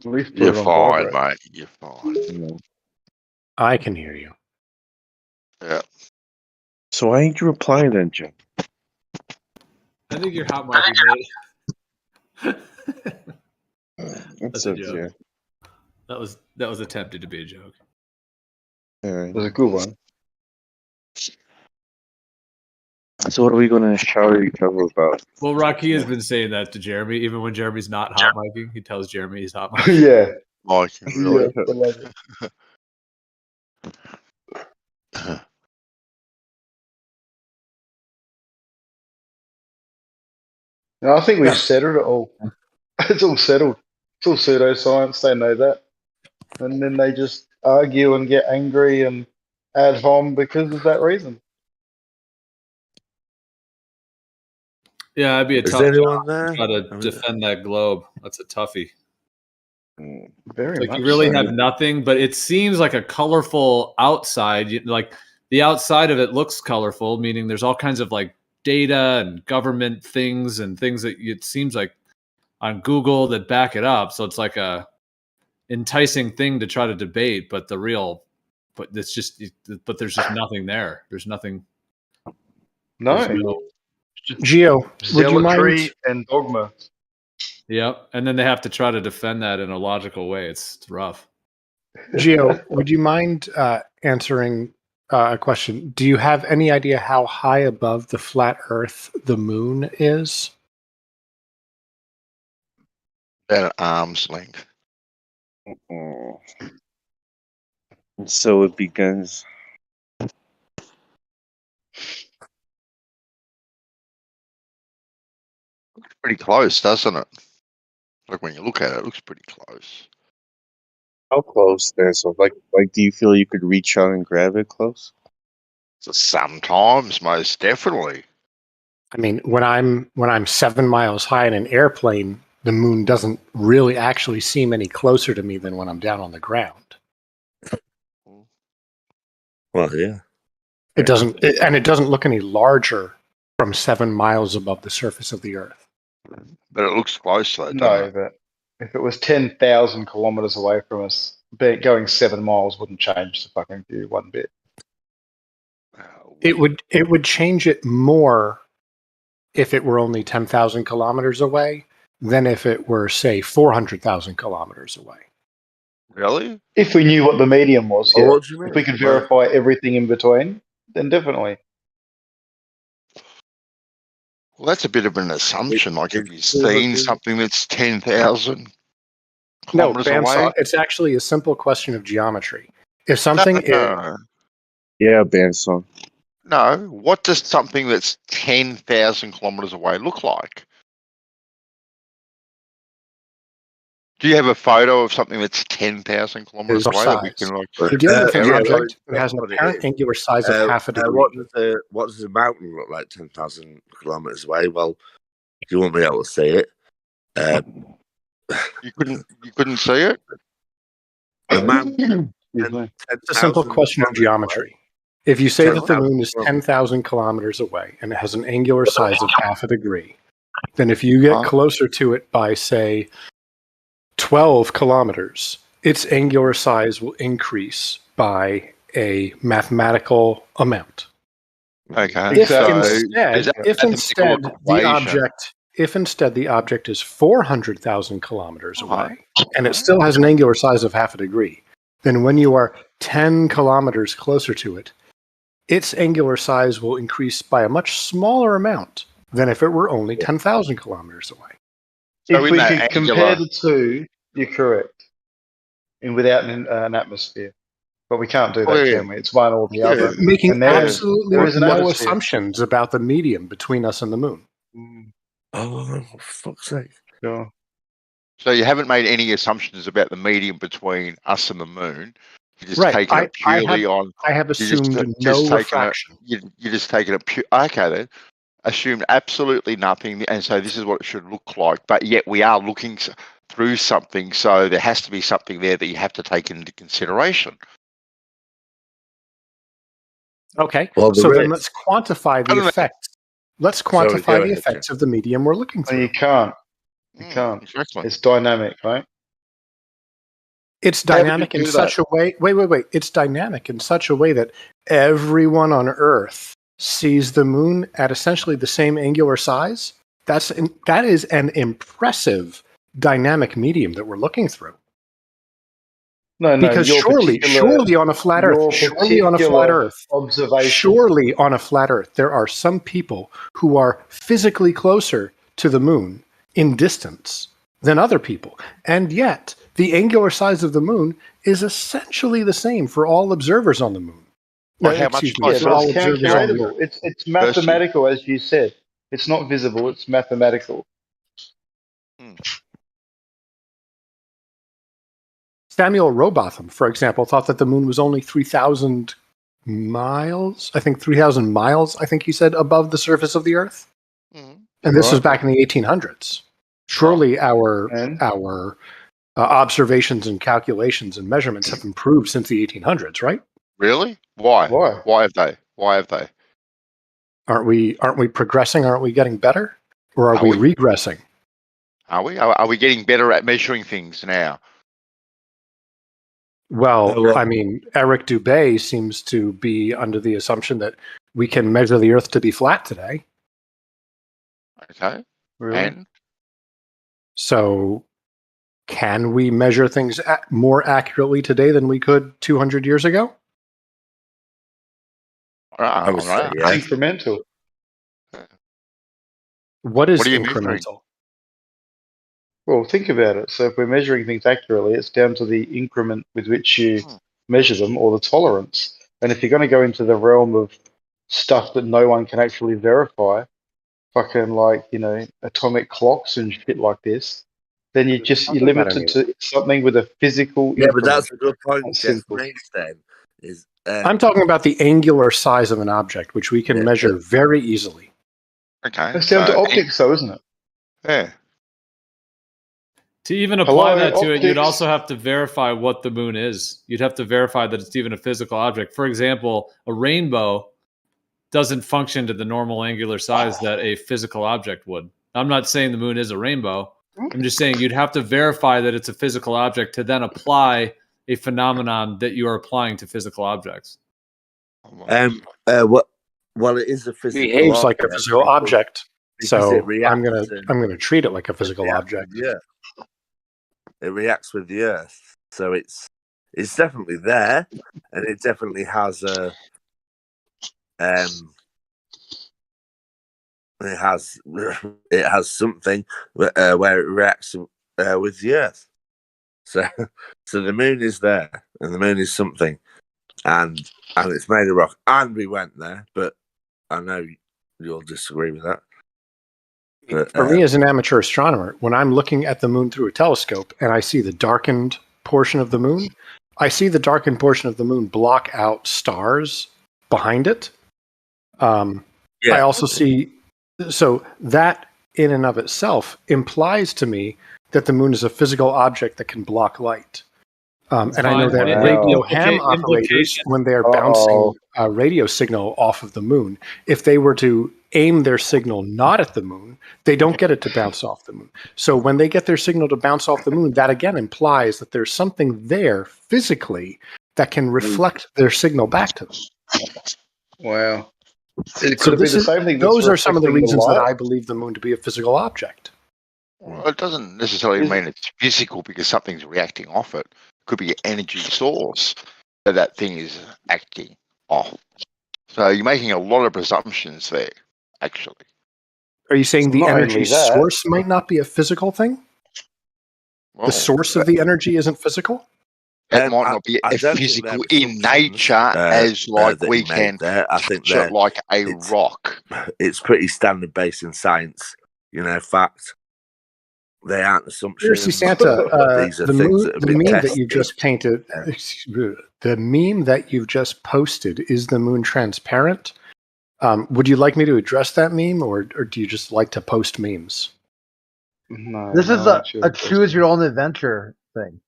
At least You're fine, mate. You're fine. I can hear you. Yeah. So why ain't you replying then, Jeff? I think your hot mic made. That's a a joke. joke. That was attempted to be a joke. It was a good one. So what are we going to shower each other about? Well, Rocky has been saying that to Jeremy, even when Jeremy's not hot micing. He tells Jeremy he's hot micing. Yeah. Miking, really? Yeah, I love it. No, I think we've settled it all. It's all settled. It's all pseudoscience. They know that. And then they just argue and get angry and ad hom because of that reason. Yeah, it'd be a Is tough anyone job there? to try to defend that globe. That's a toughie. Very Like much you really so. have nothing, but it seems like a colorful outside. Like the outside of it looks colorful, meaning there's all kinds of like data and government things and things that it seems like on Google that back it up. So it's like a enticing thing to try to debate, but there's just nothing there. There's nothing. No. There's no Geo, would you Zealotry mind? and dogma. Yep. And then they have to try to defend that in a logical way. It's rough. Geo, would you mind answering a question? Do you have any idea how high above the flat Earth the moon is? At arm's length. So it begins. Looks pretty close, doesn't it? Like when you look at it, it looks pretty close. How close there? So like, do you feel you could reach out and grab it close? So sometimes, most definitely. I mean, when I'm 7 miles high in an airplane, the moon doesn't really actually seem any closer to me than when I'm down on the ground. Well, yeah. It doesn't, and it doesn't look any larger from 7 miles above the surface of the Earth. But it looks close though, doesn't No, it? but if it was 10,000 kilometers away from us, going 7 miles wouldn't change the fucking view one bit. It would change it more if it were only 10,000 kilometers away than if it were, say, 400,000 kilometers away. Really? If we knew what the medium was, Oh, yeah. what do you mean? If we could verify everything in between, then definitely. Well, that's a bit of an assumption. Like if you've Yeah, seen but- something that's 10,000 No, kilometers Bandsaw, away. it's actually a simple question of geometry. If something No. Yeah, bandsaw. No. What does something that's 10,000 kilometers away look like? Do you have a photo of something that's 10,000 kilometers Is away that we size. can like? You're dealing with an yeah, object well, that has an what it apparent is. angular size of half a degree. What does the mountain look like 10,000 kilometers away? Well, you won't be able to see it. You couldn't see it? The mountain. It's a simple question of geometry. If you say that the moon is 10,000 kilometers away and it has an angular size of half a degree, then if you get closer to it by, say, 12 kilometers, its angular size will increase by a mathematical amount. Okay. If instead the object is 400,000 kilometers away and it still has an angular size of half a degree, then when you are 10 kilometers closer to it, its angular size will increase by a much smaller amount than if it were only 10,000 kilometers away. If we could compare the two, you're correct. And without an atmosphere. But we can't do that, can we? It's one or the other. Making And there absolutely is an no atmosphere. assumptions about the medium between us and the moon. Oh, for fuck's sake. Sure. So you haven't made any assumptions about the medium between us and the moon. You're just Right. taking it purely on. I have you're just- assumed just no taking refraction. You're just taking it pure. Okay, then. Assumed absolutely nothing, and so this is what it should look like. But yet we are looking through something, so there has to be something there that you have to take into consideration. Okay, Well, so there then is. let's quantify I the don't know. effects. Let's Sorry, quantify go the ahead, effects of the medium we're looking No, through. you can't. You can't. Exactly. It's dynamic, right? It's How would you dynamic in do such a way. Wait. It's dynamic in such a way that everyone on Earth sees the moon at essentially the same angular size. That is an impressive dynamic medium that we're looking through. No, Because your surely on a flat Earth, observation. surely on a flat Earth, there are some people who are physically closer to the moon in distance than other people. And yet, the angular size of the moon is essentially the same for all observers on the moon. Well, how much Excuse me, Yeah, closer? for but all it's observers on the calculatable. Earth. It's mathematical, as you said. It's not visible. It's mathematical. Samuel Rowbotham, for example, thought that the moon was only 3,000 miles. I think 3,000 miles, I think he said, above the surface of the Earth. And this was back in the 1800s. Surely our observations and calculations and measurements have improved since the 1800s, right? Really? Why? Why? Why have they? Why have they? Aren't we progressing? Aren't we getting better? Or are we regressing? Are we? Are we getting better at measuring things now? Well, I mean, Eric Dubé seems to be under the assumption that we can measure the Earth to be flat today. Okay. Really? And So can we measure things more accurately today than we could 200 years ago? I would say, It's incremental. What is What are you measuring? incremental? Well, think about it. So if we're measuring things accurately, it's down to the increment with which you measure them or the tolerance. And if you're going to go into the realm of stuff that no one can actually verify, fucking like, atomic clocks and shit like this, then you limit it to something with a physical Yeah, but increment. that's a good point That's Jeff simple. makes then. Is I'm talking about the angular size of an object, which we can measure very easily. Okay. It's down to optics, though, isn't it? Yeah. To even apply Hello, that to it, you'd optics. also have to verify what the moon is. You'd have to verify that it's even a physical object. For example, a rainbow doesn't function to the normal angular size that a physical object would. I'm not saying the moon is a rainbow. I'm just saying you'd have to verify that it's a physical object to then apply a phenomenon that you are applying to physical objects. Well, it is a physical Behaves like a object physical because- object. because So it reacts I'm gonna and- treat it like a physical object. Yeah. It reacts with the Earth, so it's definitely there, and it definitely has a it has something where it reacts with the Earth. So the moon is there, and the moon is something, and it's made of rock, and we went there, but I know you'll disagree with that. But, For me, as an amateur astronomer, when I'm looking at the moon through a telescope and I see the darkened portion of the moon, I see the darkened portion of the moon block out stars behind it. I also see, so that in and of itself implies to me that the moon is a physical object that can block light. And I know that radio ham operators, when they're bouncing a radio signal off of the moon, if they were to aim their signal not at the moon, they don't get it to bounce off the moon. So when they get their signal to bounce off the moon, that again implies that there's something there physically that can reflect their signal back to them. Wow. It could be the same thing. Those are some of the reflecting reasons that light. I believe the moon to be a physical object. Well, it doesn't necessarily mean it's physical because something's reacting off it. It could be an energy source that thing is acting off. So you're making a lot of presumptions there, actually. Are you saying the Not only energy that- source might not be a physical thing? Well, The source of the energy isn't physical? it might not be I as don't think physical they're in nature as like that we he made can there. I think picture that like a it's- rock. It's pretty standard based in science, fact. They aren't assumptions. Seriously, Santa, These are the things that have meme been that tested. you just painted, the meme that you've just posted, is the moon transparent? Would you like me to address that meme, or do you just like to post memes? No, This is no, a choose your own adventure thing.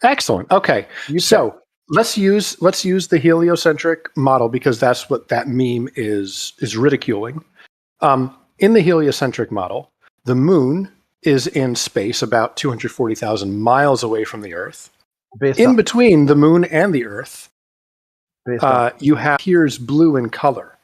Excellent. Okay, so let's use the heliocentric model because that's what that meme is ridiculing. In the heliocentric model, the moon is in space about 240,000 miles away from the Earth. In between the moon and the Earth, you have appears blue in color.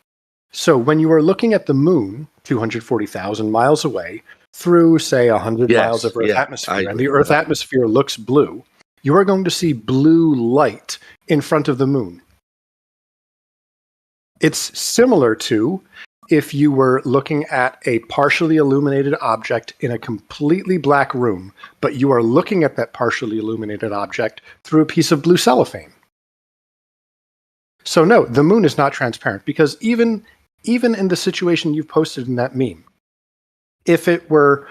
So when you are looking at the moon, 240,000 miles away, through, say, 100 miles of Earth atmosphere, and the Earth atmosphere looks blue, you are going to see blue light in front of the moon. It's similar to if you were looking at a partially illuminated object in a completely black room, but you are looking at that partially illuminated object through a piece of blue cellophane. So no, the moon is not transparent, because even in the situation you've posted in that meme, if it were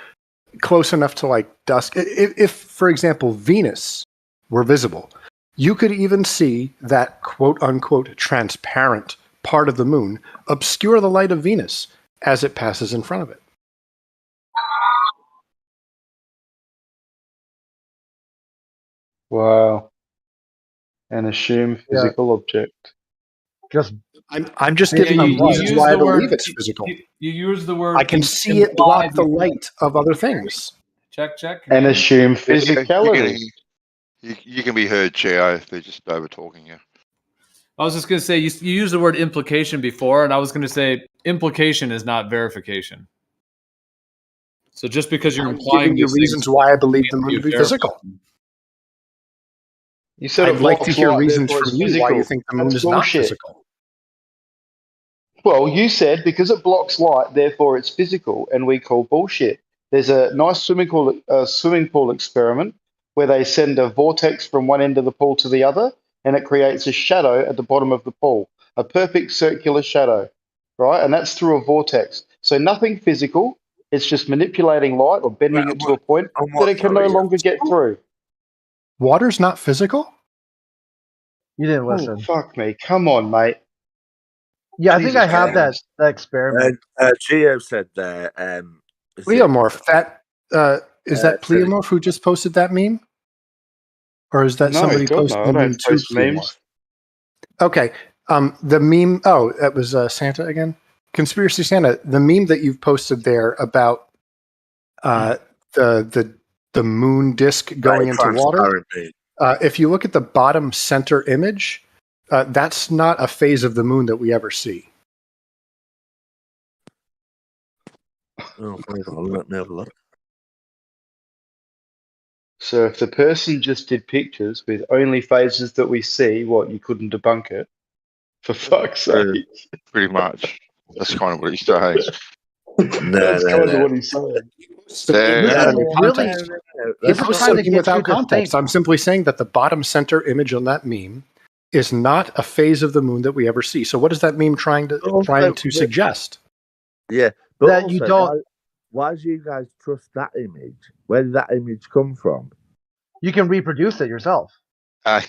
close enough to like dusk, if for example Venus were visible, you could even see that quote unquote transparent part of the moon obscure the light of Venus as it passes in front of it. Wow. And assume physical object. Just I'm just giving you reasons why I believe it's physical. You use the word. I can see it block the light of other things. Check. And assume You physicality. can be heard, Gio, if they're just over talking you. I was just going to say, you used the word implication before, and I was going to say implication is not verification. So just because you're implying giving you reasons why I believe the moon to be physical. You said I'd like to hear reasons from you why you think the moon is not physical. Well, you said because it blocks light, therefore it's physical, and we call bullshit. There's a nice swimming pool experiment where they send a vortex from one end of the pool to the other, and it creates a shadow at the bottom of the pool, a perfect circular shadow, right? And that's through a vortex. So nothing physical. It's just manipulating light or bending it to a point that it can no longer get through. Water's not physical? You didn't listen. Oh, fuck me. Come on, mate. Yeah, I think I have that Christ. experiment. Gio said there. Pleomorph. Is that Pleomorph who just posted that meme? Or is that No, somebody God, posting no, I the don't meme to post memes. Pleomorph? Okay. The meme. Oh, that was Santa again. Conspiracy Santa. The meme that you've posted there about the moon disc going into water. If you look at the bottom center image, that's not a phase of the moon that we ever see. Oh, hold on, let me have a look. So if the person just did pictures with only phases that we see, what, you couldn't debunk it? For fuck's sake. Pretty much. That's kind of what he's saying. That's kind of what he's saying. He posts something without context. I'm simply saying that the bottom center image on that meme is not a phase of the moon that we ever see. So what is that meme trying to suggest? Yeah, but that also, you don't. Why do you guys trust that image? Where did that image come from? You can reproduce it yourself.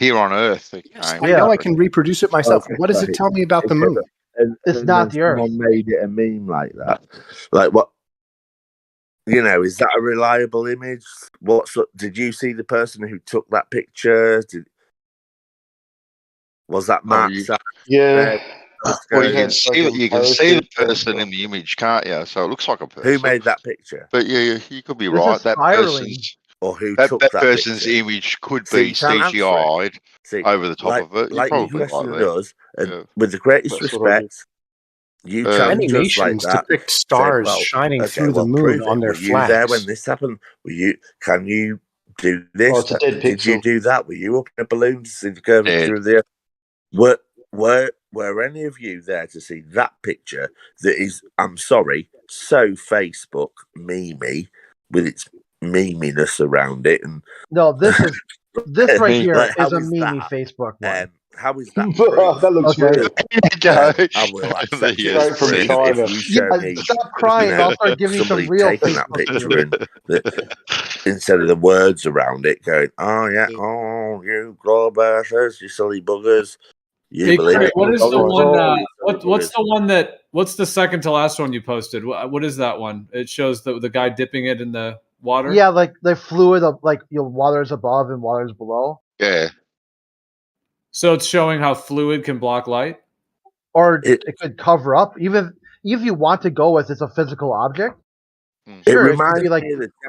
Here on Earth. I know I can reproduce it myself. Okay, what does it tell me about the moon? It's not the Earth. Someone made it a meme like that. Like what? You know, is that a reliable image? Did you see the person who took that picture? Was that Matt? Yeah. Well, you can see the person in the image, can't you? So it looks like a person. Who made that picture? But yeah, you could be right. That person's or who that took that person's picture? image could be CGI'd over the top of it. You're probably right there. Does, and with the greatest respect, you can't just like animations that. depict stars shining through the moon on their Were you there flags. when this happened? Can you do this? Oh, it's a dead Did you pixel. do that? Were you up in a balloon to see the curvature of the Earth? Were any of you there to see that picture that is, I'm sorry, so Facebook memey with its meminess around it? And no, this right here like, is a meme Facebook one. How is that? That looks real. weird. I will accept it Straight from China. if you show me. Stop crying. I'll start giving you some somebody real taking that Facebook picture memes. instead of the words around it, going, "Oh yeah, oh you globusters, you silly buggers." Hey, Craig, what is the one? What's the second to last one you posted? What is that one? It shows the guy dipping it in the water. Yeah, like the fluid of water's above and water's below. Yeah. So it's showing how fluid can block light, or it could cover up. Even if you want to go with it's a physical object, sure, it could be like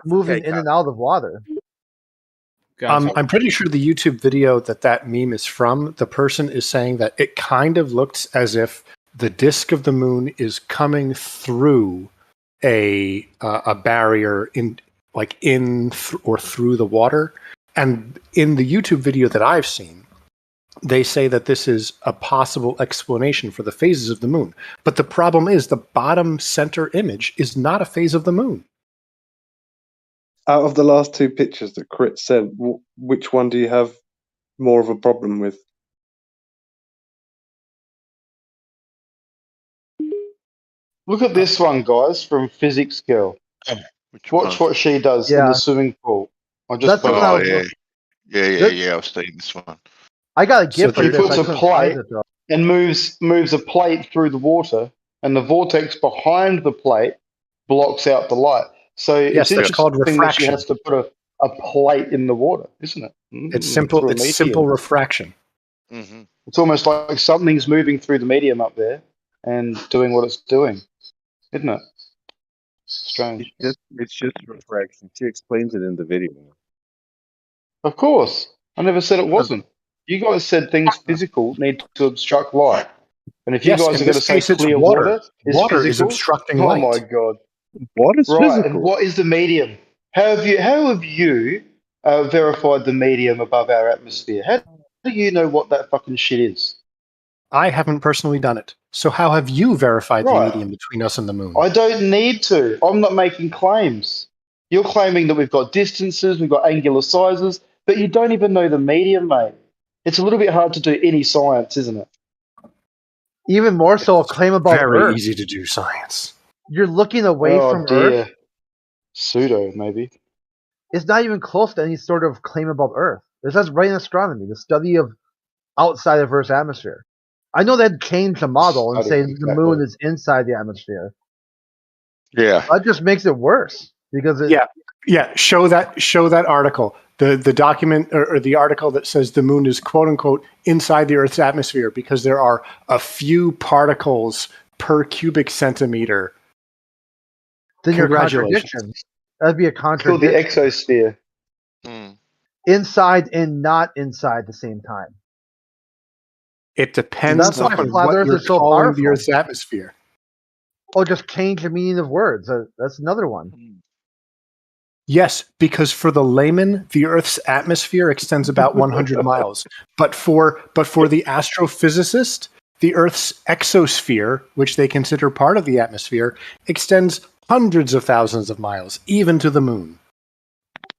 moving in and out of water. I'm pretty sure the YouTube video that meme is from, the person is saying that it kind of looks as if the disk of the moon is coming through a barrier or through the water, And in the YouTube video that I've seen, they say that this is a possible explanation for the phases of the moon. But the problem is the bottom center image is not a phase of the moon. Out of the last two pictures that Crit said, which one do you have more of a problem with? Look at this one, guys, from Physics Girl. Watch what she does in the swimming pool. I just That's what I was yeah. I've seen this one. I got a gift She of this. puts I a couldn't find plate it though. and moves a plate through the water, and the vortex behind the plate blocks out the light. So Yes, it's that's called interesting that she refraction. has to put a plate in the water, isn't it? It's simple. Through a It's simple medium. refraction. It's almost like something's moving through the medium up there and doing what it's doing, isn't it? Strange. It's just refraction. She explains it in the video. Of course. I never said it wasn't. You guys said things physical need to obstruct light. And if you Yes, guys in are going to this say case, it's clear water. water is Water is physical, obstructing oh light. my God. What is Right, physical? and what is the medium? How have you verified the medium above our atmosphere? How do you know what that fucking shit is? I haven't personally done it. So how have you verified the Right. medium between us and the moon? I don't need to. I'm not making claims. You're claiming that we've got distances, we've got angular sizes, but you don't even know the medium, mate. It's a little bit hard to do any science, isn't it? Even more so, a claim about Very Earth. easy to do science. You're looking away Oh from dear. Earth. Pseudo, maybe. It's not even close to any sort of claim about Earth. It says right in astronomy, the study of outside of Earth's atmosphere. I know they'd change the model and say Study, the moon is inside the atmosphere. Yeah. That just makes it worse because it, Yeah. Show that article. The document or the article that says the moon is quote unquote inside the Earth's atmosphere because there are a few particles per cubic centimeter. then you're Congratulations. contradiction. That'd be a It's called the contradiction. exosphere. Inside and not inside at the same time. It depends That's why on flat what Earth you're is so calling powerful. the Earth's atmosphere. Oh, just change the meaning of words. That's another one. Yes, because for the layman, the Earth's atmosphere extends about 100 miles. But for the astrophysicist, the Earth's exosphere, which they consider part of the atmosphere, extends hundreds of thousands of miles, even to the moon.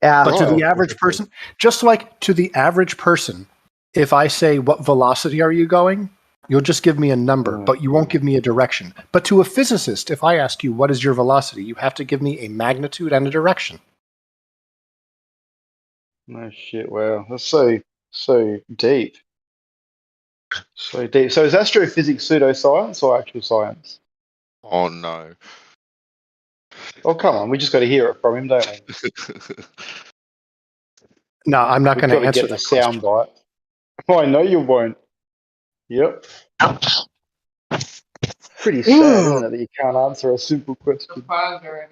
But to the average person, just like to the average person, if I say, what velocity are you going? You'll just give me a number, but you won't give me a direction. But to a physicist, if I ask you, what is your velocity? You have to give me a magnitude and a direction. No shit, wow. That's so deep. So deep. So is astrophysics pseudoscience or actual science? Oh no. Oh, come on. We just got to hear it from him, don't we? No, I'm not going to answer get that the sound bite. Oh, I know you won't. Yep. Pretty sad, isn't it, that you can't answer a simple question?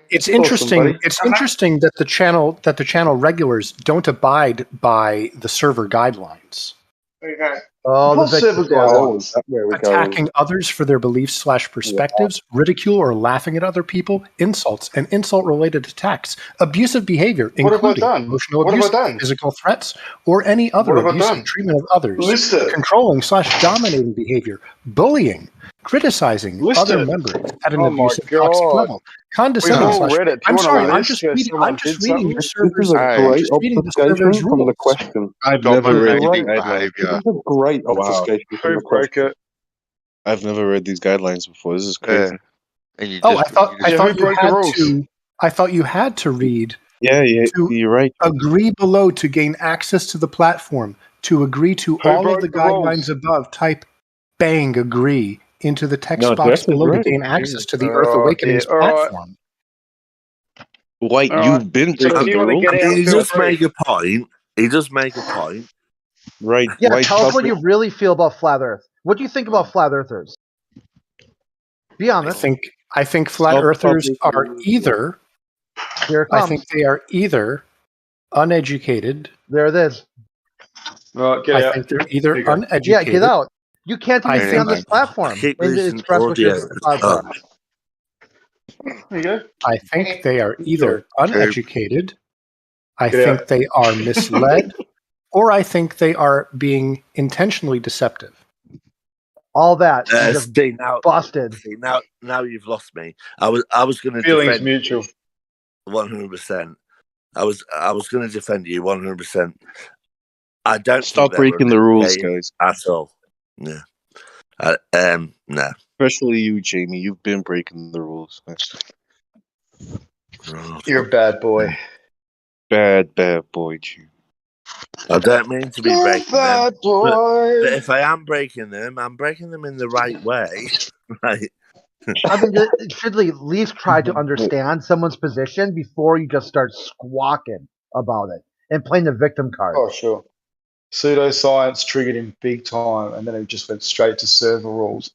It's Awesome, interesting. buddy. It's interesting that the channel regulars don't abide by the server guidelines. Oh, What server guidelines? Attacking others for their beliefs/perspectives, ridicule or laughing at other people, insults and insult-related attacks, abusive behavior, What have I including done? emotional What have I abuse, done? physical threats, or any other What have I abusive done? treatment of others, List it. controlling/dominating behavior, bullying, criticizing List other it. members at an Oh my abusive, toxic God. level, We've condescending. all read it. Do you I'm want sorry. a I'm list just where reading. someone I'm just did reading the something? This is server's. a I'm great just reading the obfuscation server's from the rules. question. I've never read these Great guidelines. This behavior. is a great Wow. obfuscation from Who the broke question. it? I've never read these guidelines before. This is crazy. And you Oh, just, I thought Yeah, who you broke the had rules? to. I thought you had to read Yeah, to you're right. agree below to gain access to the platform. To agree to Who all of the broke the guidelines rules? above, type bang agree into the text No, box Jeff is below to right. gain access to the Earth Oh dear. Awakening's All right. platform. White, All right. you've been So if breaking you the want to rules. get out, He feel does free. make a point. He does make a point. Right, Yeah, White. tell us what public- you really feel about flat Earth. What do you think about flat Earthers? Be I honest. think flat earthers are either. Here it I comes. think they are either uneducated. There it is. Right, get I out. think they're either There you go. uneducated. Yeah, get out. You can't I even be on think this platform Keep and losing express what audio. your thoughts are. There you go. I think they are either uneducated I think they are misled, or I think they are being intentionally deceptive. All that you just Steve, now, busted. See, now you've lost me. I was going to Feelings defend mutual. 100%. I was going to defend you 100%. I don't Stop think they were breaking the rules, manipulating guys. at all. Yeah. No. Especially you, Jamie. You've been breaking the rules. You're a bad boy. Bad boy, Jamie. I don't mean to be You're a breaking them, bad boy. but if I am breaking them, I'm breaking them in the right way. Right. I mean, you should at least try to understand someone's position before you just start squawking about it and playing the victim card. Oh, sure. Pseudoscience triggered him big time, and then he just went straight to server rules.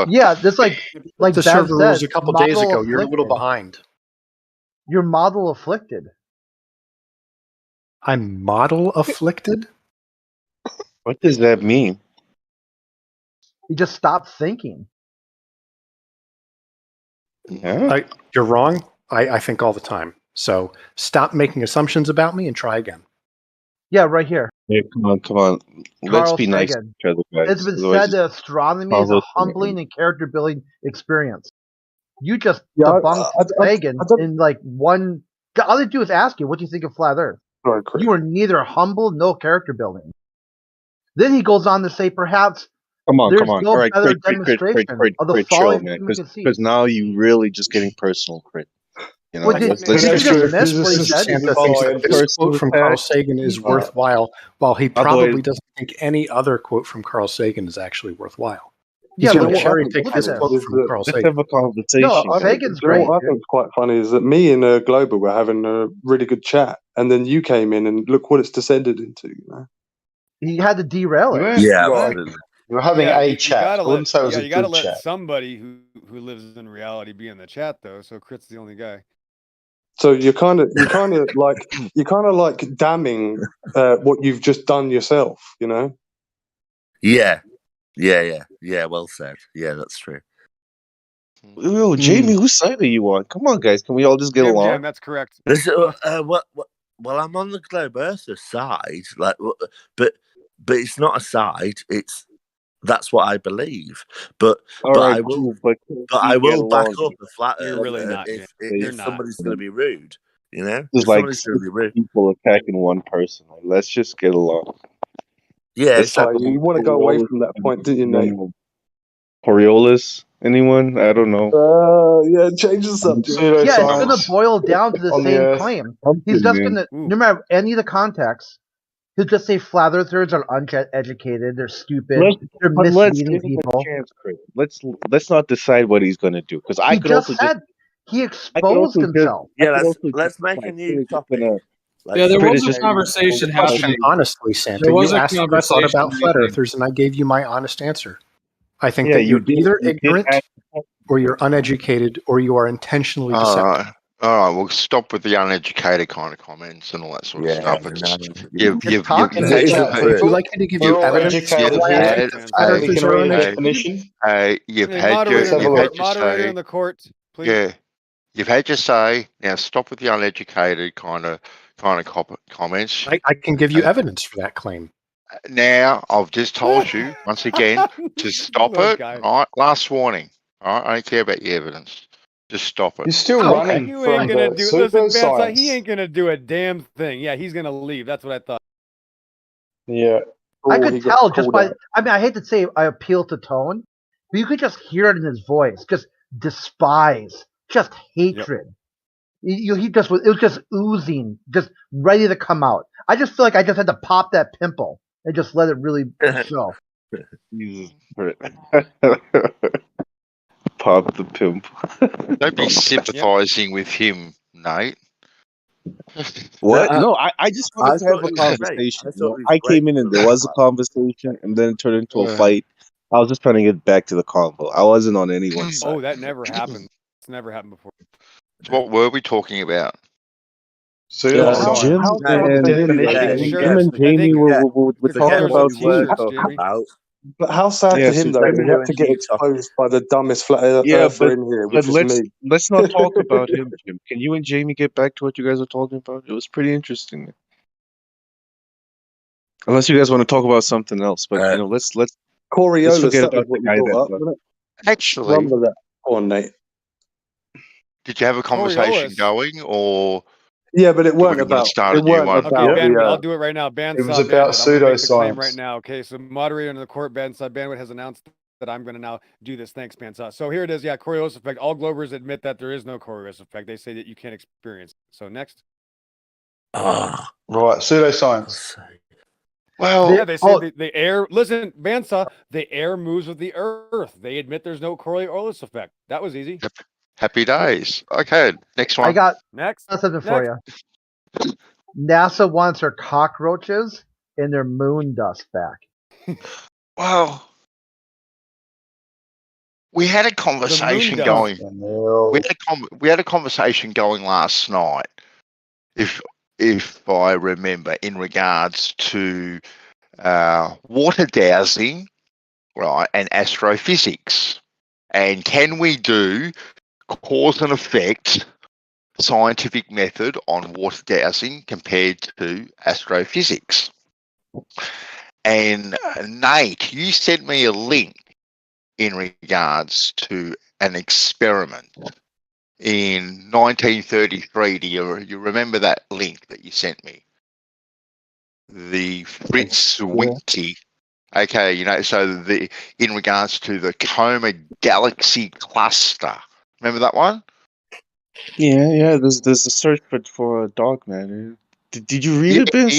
Yeah, that's like the Ben server rules said, a couple days model ago. You're a little afflicted. behind. You're model afflicted. I'm model afflicted? What does that mean? You just stop thinking. Yeah. You're wrong. I think all the time. So stop making assumptions about me and try again. Yeah, right here. Hey, come on. Let's Carl be nice to Sagan. each other, guys. It's been Otherwise said that astronomy is a humbling and character building experience. You just debunked Sagan in like one. All they do is ask you, what do you think of flat Earth? You are neither humble nor character building. Then he goes on to say, perhaps Come on. there's no All right, better crit, demonstration of the chill, folly man. of human conceit. Because now you really just getting personal, crit. You know, Well, did you just miss what he said? Santa thinks that this quote from Carl Sagan is worthwhile, while he probably doesn't think any other quote from Carl Sagan is actually worthwhile. He's going to cherry pick this quote from Carl Let's Sagan. have a conversation. No, Sagan's you know great. what I think's quite funny is that me and Global were having a really good chat, and then you came in and look what it's descended into. You know? He had to derail it. Yeah, Well, absolutely. we were having a chat. I wouldn't say it was a you gotta good let chat. somebody who lives in reality be in the chat though. So Crit's the only guy. So you're kind of like damning what you've just done yourself. You know? Yeah. Well said. Yeah, that's true. Yo, Jamie, whose side are you on? Come on, guys. Can we all just get Jim, along? that's correct. Well, I'm on the Globe Earther side, but it's not a side. That's what I believe. But Right, I will cool, I will back up a flat You're earther really not, if You're not. somebody's going to be rude. You know, There's if like somebody's going to be rude. people attacking one person. Like, let's just get along. Yeah, It's like you want to go away from that point, didn't you, Nate? Coriolis? Anyone? I don't know. Yeah, change the subject. Yeah, it's going to boil down to the On the same earth. claim. Something, He's just man. going to, no matter any of the context, he'll just say flat earthers are uneducated, they're stupid, they're Let's misleading give him people. a chance, Chris. Let's not decide what he's going to do because I He could just also said he exposed himself. Let's make a new topic. Yeah, there was a British- conversation Question, happening. honestly, Santa. There was You a asked what I thought about conversation flat happening. earthers, and I gave you my honest answer. I think Yeah, that you're you did- either you did ignorant, ask- or you're uneducated, or you are intentionally All deceptive. right. All right, we'll stop with the uneducated kind of comments and all that sort of stuff. It's, you've Would you like me to give you evidence for why I think that flat earthers are uneducated? You've Hey, had your moderator in the court, please. Yeah, you've had your say. Now stop with the uneducated kind of comments. I can give you evidence for that claim. Now I've just told you once again to stop Look, it. guys. All right, last warning. All right, I don't care about your evidence. Just stop it. You're still running You from ain't gonna the do. Listen, Vansa, pseudoscience. he ain't gonna do a damn thing. Yeah, he's gonna leave. That's what I thought. Yeah. I he could got tell just called by, out. I mean, I hate to say I appeal to tone, but you could just hear it in his voice. Just despise, just hatred. He just it was just oozing, just ready to come out. I just feel like I just had to pop that pimple and just let it really show. Jesus. Pop the pimple. Don't be sympathising with him, Nate. What? No, I just wanted to have thought a he was great. conversation. I You know? thought he was I great came in and there was a conversation, and then it turned into a fight. I was just trying to get back to the convo. I wasn't on anyone's side. Oh, that never happened. It's never happened before. So what were we talking about? Pseudoscience. Jim and Jamie were talking about you. About But how sad Yeah, for so him though. Jamie He had doing to get Jigsaw. exposed by the dumbest flat Yeah, earther in here, but which was me. let's not talk about him, Jim. Can you and Jamie get back to what you guys are talking about? It was pretty interesting. Unless you guys want to talk about something else, but you know, let's Coriolis, forget that was about the what you guy brought up, that. wasn't it? Actually, Run with that. Go on, Nate. did you have a conversation Coriolis. going, or Yeah, but it do we weren't want to about. start It a new weren't one? Okay, about. Ben, I'll do it right now. Ben It was saw about Bandit. I'm going to make the claim pseudoscience. right now. Okay, so moderator in the court, Ben saw Bandit has announced that I'm going to now do this. Thanks, Bandsaw. So here it is. Yeah, Coriolis effect. All Glovers admit that there is no Coriolis effect. They say that you can't experience it. So next. Right, pseudoscience. Well, Yeah, they say the air. Listen, Bandsaw, the air moves with the earth. They admit there's no Coriolis effect. That was easy. happy days. Okay, next one. I got Next. something for you. NASA wants her cockroaches and their moon dust back. Well, we had a conversation going. We had a conversation going last night, if I remember, in regards to water dowsing, right, and astrophysics, and can we do cause and effect scientific method on water dowsing compared to astrophysics? And Nate, you sent me a link in regards to an experiment in 1933. Do you remember that link that you sent me? The Fritz Winky. Okay, you know, so in regards to the Coma Galaxy Cluster. Remember that one? Yeah. There's a search for a dog, man. Did you read it, Ben?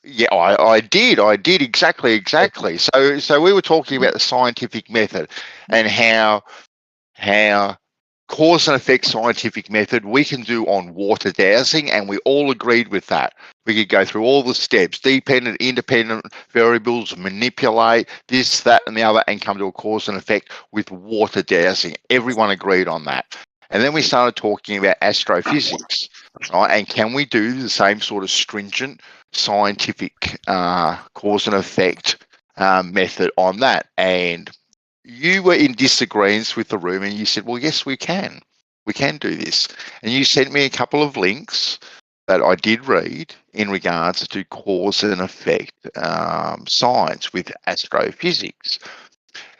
Yeah, I did exactly. So we were talking about the scientific method and how cause and effect scientific method we can do on water dowsing, and we all agreed with that. We could go through all the steps, dependent, independent variables, manipulate this, that, and the other, and come to a cause and effect with water dowsing. Everyone agreed on that. And then we started talking about astrophysics, right? And can we do the same sort of stringent scientific cause and effect method on that? And you were in disagreement with the room, and you said, well, yes, we can. We can do this. And you sent me a couple of links that I did read in regards to cause and effect science with astrophysics.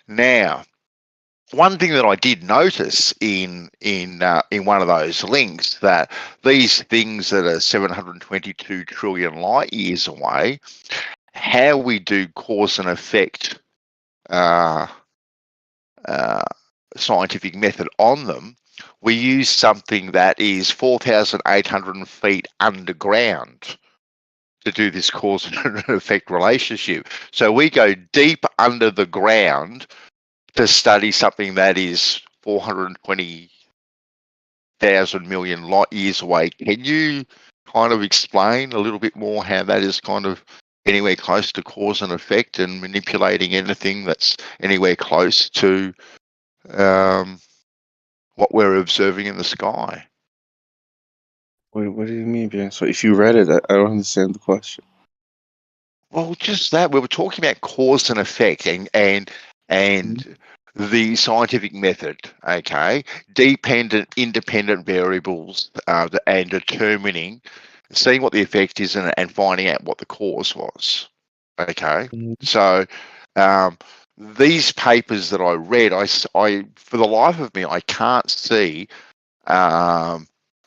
Now, one thing that I did notice in one of those links, that these things that are 722 trillion light years away, how we do cause and effect scientific method on them, we use something that is 4,800 feet underground to do this cause and effect relationship. So we go deep under the ground to study something that is 420,000 million light years away. Can you kind of explain a little bit more how that is kind of anywhere close to cause and effect and manipulating anything that's anywhere close to what we're observing in the sky? Wait, what do you mean, Ben? So if you read it, I don't understand the question. Well, just that we were talking about cause and effect and the scientific method, okay, dependent, independent variables, and determining, seeing what the effect is and finding out what the cause was, okay. So these papers that I read, I for the life of me, I can't see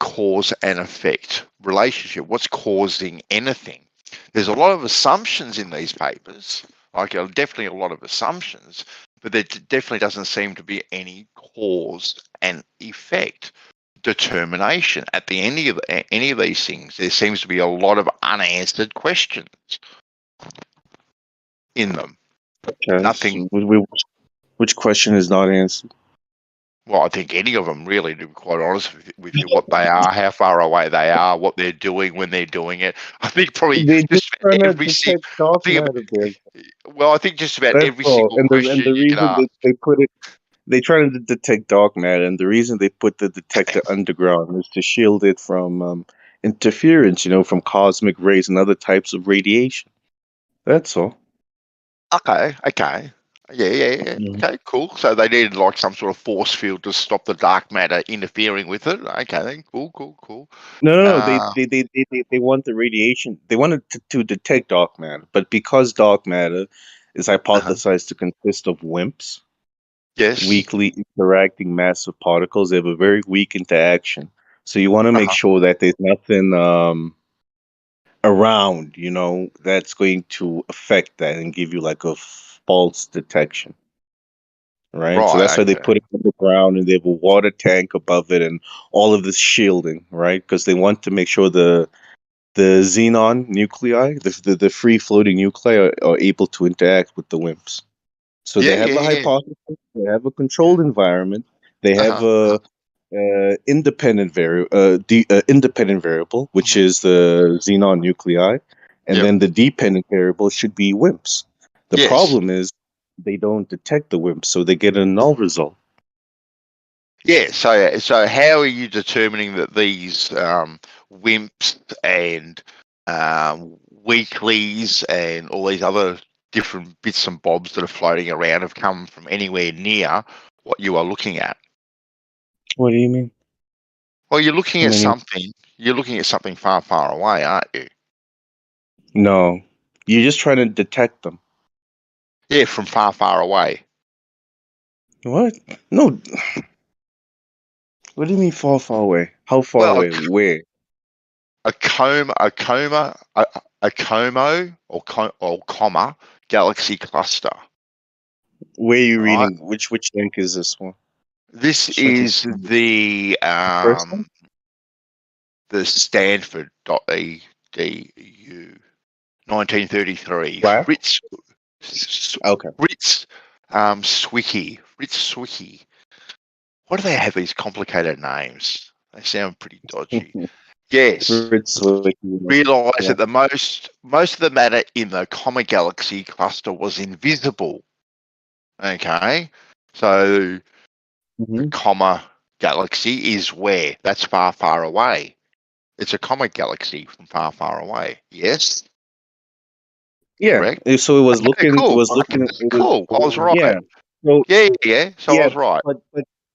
cause and effect relationship. What's causing anything? There's a lot of assumptions in these papers, like definitely a lot of assumptions, but there definitely doesn't seem to be any cause and effect determination at the end of any of these things. There seems to be a lot of unanswered questions in them. Okay, Nothing. So which question is not answered? Well, I think any of them, really, to be quite honest with you, what they are, how far away they are, what they're doing when they're doing it. I think probably They just trying to every single. detect dark matter, Ben. Well, I think just about That's every all. single And question the you can reason ask. that they put it, they trying to detect dark matter, and the reason they put the detector underground is to shield it from interference, from cosmic rays and other types of radiation. That's all. Okay. Yeah. Okay, cool. So they needed like some sort of force field to stop the dark matter interfering with it. Okay, then cool. No. Uh, They want the radiation. They wanted to detect dark matter, but because dark matter is hypothesized to consist of WIMPs, yes. weakly interacting massive particles, they have a very weak interaction. So you want to make sure that there's nothing around, that's going to affect that and give you like a false detection. Right. So that's Right. why they Okay. put it underground and they have a water tank above it and all of this shielding, right? Because they want to make sure the xenon nuclei, the free floating nuclei, are able to interact with the WIMPs. So they have a Yeah. hypothesis, they have a controlled environment, they have a independent variable, which is the xenon nuclei, and Yep. then the dependent variable should be WIMPs. The Yes. problem is they don't detect the WIMPs, so they get a null result. Yeah. So how are you determining that these WIMPs and weeklies and all these other different bits and bobs that are floating around have come from anywhere near what you are looking at? What do you mean? Well, you're looking I at mean, something. You're looking at something far, far away, aren't you? no, you're just trying to detect them. Yeah, from far, far away. What? No. What do you mean far, far away? How far Well, away? Where? a Como or comma galaxy cluster. Where are you Right. reading? Which link is this one? This Which link is the first one? Stanford.edu 1933 Wow. Fritz Okay. Swicky. Why do they have these complicated names? They sound pretty dodgy. Yes. Realise that the most of the matter in the Comet Galaxy cluster was invisible. Okay. So the Comma Galaxy is where? That's far, far away. It's a Comet Galaxy from far, far away. Yes. Yeah. Correct. So it was Okay, looking. cool. It was looking. Okay, cool. I was right. Yeah. So Yeah. So I was right.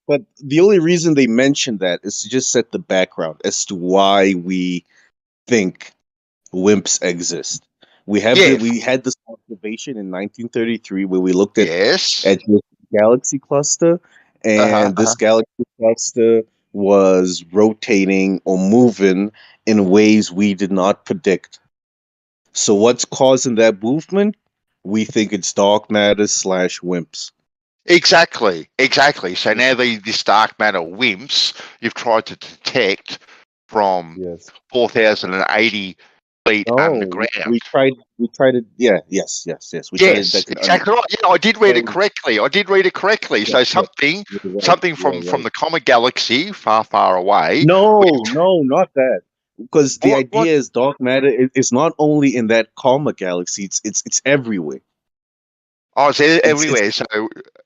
But the only reason they mentioned that is to just set the background as to why we think WIMPs exist. We had this observation in 1933 where we looked at this galaxy cluster, and this galaxy cluster was rotating or moving in ways we did not predict. So what's causing that movement? We think it's dark matter / WIMPs. Exactly. So now this dark matter WIMPs you've tried to detect from 4,080 feet underground. We tried it. Yes. We tried to detect it exactly right. Yeah, I did read it correctly. So something from the Comet Galaxy far, far away. No, not that. Because the idea is dark matter is not only in that Karma galaxy, it's everywhere. Oh, it's everywhere.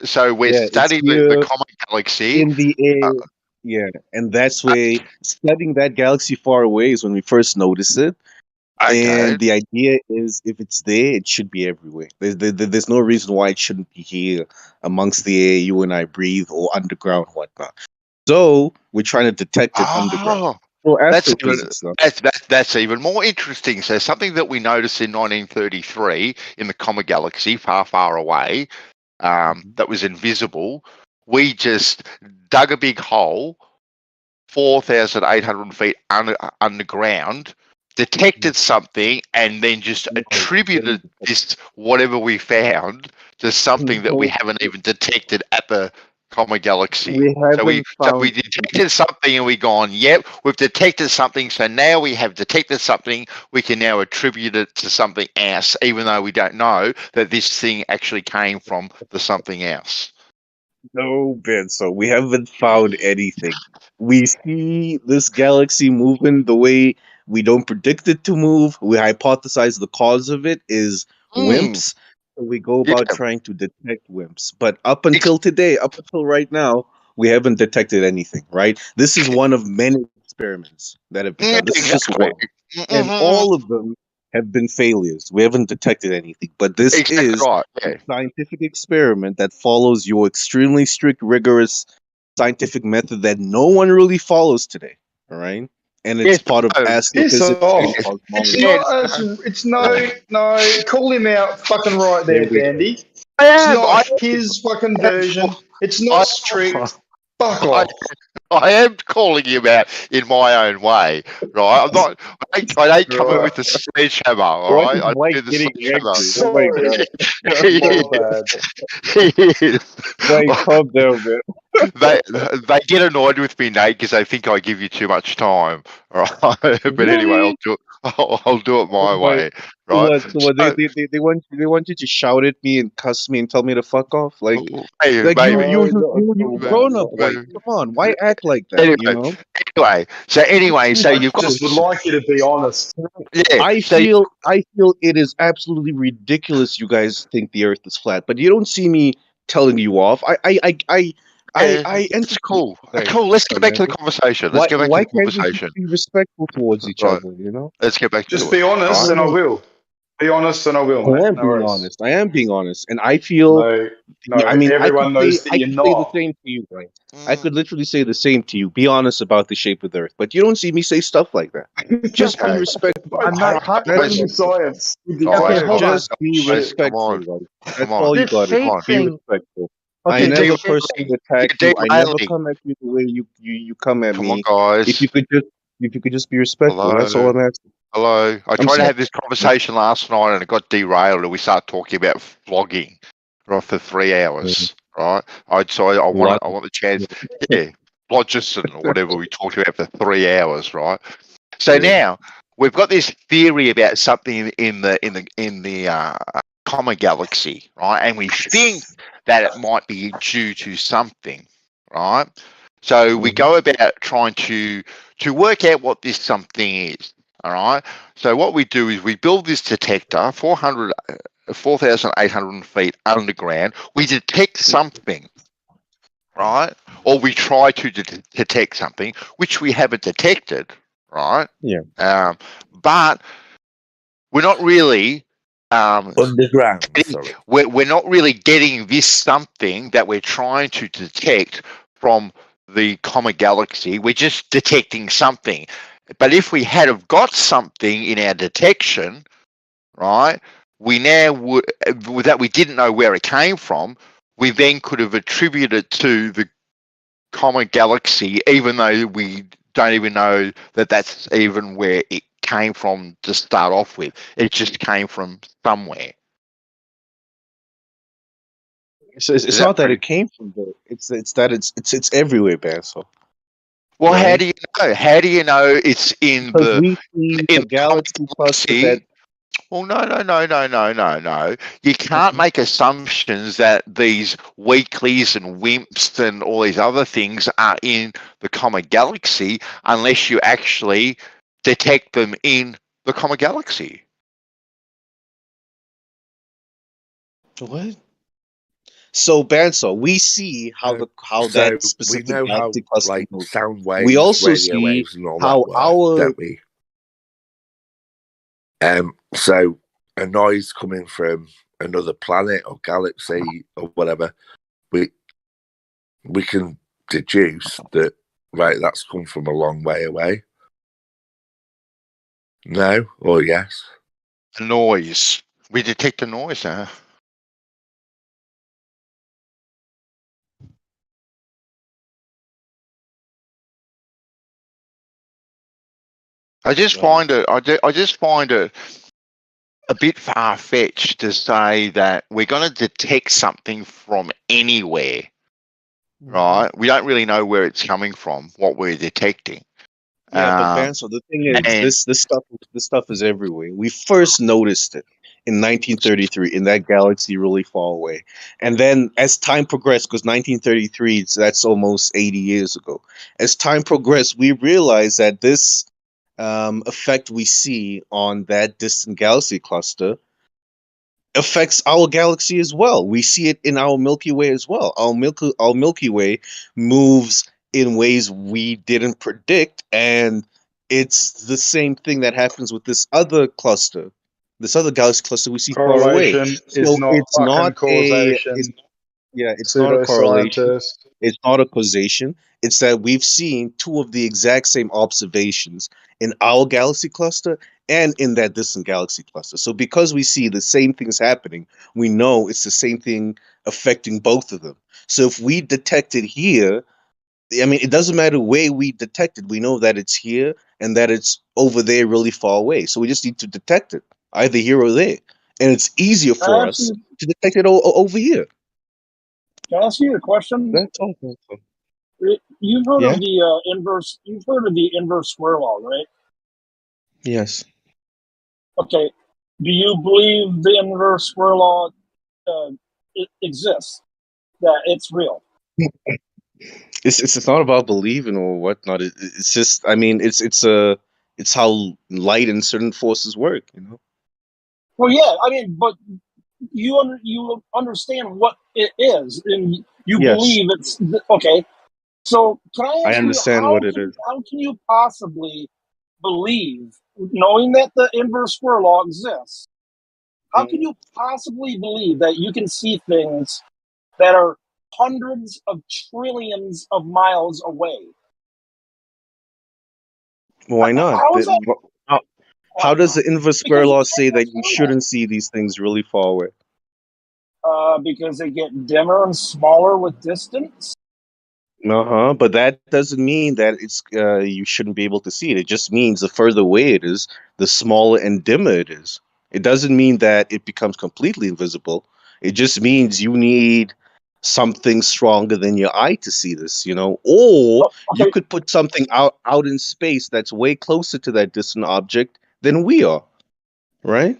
So we're studying the Comet Galaxy in the air. And that's where studying that galaxy far away is when we first notice it. Okay. And the idea is, if it's there, it should be everywhere. There's no reason why it shouldn't be here amongst the air you and I breathe or underground, whatnot. So we're trying to detect it underground. Well, that's even more interesting. So something that we noticed in 1933 in the Comet Galaxy, far, far away, that was invisible. We just dug a big hole, 4,800 feet underground, detected something, and then just attributed this whatever we found to something that we haven't even detected at the Comet Galaxy. So we detected something and we gone, yep, we've detected something. So now we have detected something. We can now attribute it to something else, even though we don't know that this thing actually came from the something else. No, Ben. So we haven't found anything. We see this galaxy moving the way we don't predict it to move. We hypothesize the cause of it is WIMPs. So we go about trying to detect WIMPs. But up until today, up until right now, we haven't detected anything, right? This is one of many experiments that have been done. This is just one. And all of them have been failures. We haven't detected anything. But this is right. a scientific experiment that follows your extremely strict, rigorous scientific method that no one really follows today. All right? And it's part of Piss astrophysics off. and It's cosmology. not as it's no. Call him out, fucking right there, Bandy. I It's am. not his fucking version. It's not strict. Fuck off. I am calling him out in my own way, right? I'm not. I ain't coming with the sledgehammer, all Why right? is I Mike do the getting sledgehammer. angry? Oh my god. He My is. bad. Mike, calm down, man. they get annoyed with me, Nate, because they think I give you too much time. All right, but anyway, Really? I'll do it my Oh my. way, So right? what? So what? They want you to shout at me and cuss me and tell me to fuck off? Like Hey, like maybe. you grown up, like come on, why act like that? You know? Anyway, so I you've got just would like you to be honest. yeah. I feel it is absolutely ridiculous. You guys think the Earth is flat, but you don't see me telling you off. I It's cool. Cool. Let's get back to the conversation. Let's get back to the conversation. Be respectful towards each Right. other? You know. Let's get back to Just it. be honest, right? and I will. Be honest, and I will. I Mate. am No being worries. honest. I am being honest, and I feel. No. I mean, Everyone knows that I you're could say the not. same to you, guys. I could literally say the same to you. Be honest about the shape of the Earth, but you don't see me say stuff like that. Just be Okay. respectful. I'm not talking That's about the science. Okay, hold on. Just be Come respectful. on. Guys. That's Come on. all you This got to shape do. Be thing. respectful. Okay, I never this shape. personally attack You're you. I never derailing. come at you the way you come at Come on, me. guys. If you could just be respectful. That's all Hello. I'm asking. Hello. I I'm tried to sorry. have this conversation last night and it got derailed and we started talking about flogging right for 3 hours. Right. I want the chance. Yeah. Logician or whatever we talked about for 3 hours, right? So now we've got this theory about something in the common galaxy, right? And we think that it might be due to something, right? So we go about trying to work out what this something is. All right. So what we do is we build this detector, 4,800 feet underground. We detect something, right? Or we try to detect something, which we haven't detected, right? Yeah. But we're not really underground. Sorry. we're not really getting this something that we're trying to detect from the common galaxy. We're just detecting something. But if we had have got something in our detection, right, we now would that we didn't know where it came from, we then could have attributed it to the common galaxy, even though we don't even know that that's even where it came from to start off with. It just came from somewhere. So it's not that it came from there. It's that it's everywhere, Basil. Well, Right? how do you know? How do you know it's in Because the we see in a galaxy cluster that. Well, no. You can't make assumptions that these weeklies and wimps and all these other things are in the common galaxy unless you actually detect them in the common galaxy. What? So Bansal, we see how that specific we know how galactic cluster like moves. sound waves, We also radio see waves, and all how that work, our don't we? So a noise coming from another planet or galaxy or whatever, we can deduce that that's come from a long way away. No or yes? A noise. We detect a noise now. I just find it. I just find it a bit far fetched to say that we're going to detect something from anywhere, right? We don't really know where it's coming from, what we're detecting. Yeah, but Bansal, the thing is, this stuff is everywhere. We first noticed it in 1933 in that galaxy really far away, and then as time progressed, because 1933 that's almost 80 years ago. As time progressed, we realized that this effect we see on that distant galaxy cluster affects our galaxy as well. We see it in our Milky Way as well. Our Milky Way moves in ways we didn't predict, and it's the same thing that happens with this other cluster This other galaxy cluster we see far away. Correlation So is not it's not fucking causation. it's not a correlation. Pseudoscientist. It's not a causation. It's that we've seen two of the exact same observations in our galaxy cluster and in that distant galaxy cluster. So because we see the same things happening, we know it's the same thing affecting both of them. So if we detect it here, I mean, it doesn't matter where we detect it. We know that it's here and that it's over there really far away. So we just need to detect it, either here or there. And it's easier Can I for ask us you, to detect it over here. can I ask you a question? That's all. You've heard Yeah? of the inverse. You've heard of the inverse square law, right? Yes. Okay. Do you believe the inverse square law it exists? That it's real? It's not about believing or whatnot. It's just, I mean, it's how light and certain forces work, you know. Well, yeah. I mean, but you understand what it is, and you Yes, believe it's okay. So, can I I ask you understand what it is. how can you possibly believe, knowing that the inverse square law exists? How can you possibly believe that you can see things that are hundreds of trillions of miles away? Why not? How is that? How does the inverse square Because law say that you shouldn't see these things really far away? because they get dimmer and smaller with distance. Uh-huh. But that doesn't mean that it's you shouldn't be able to see it. It just means the further away it is, the smaller and dimmer it is. It doesn't mean that it becomes completely invisible. It just means you need something stronger than your eye to see this, you know? Or you could put something out in space that's way closer to that distant object than we are, right?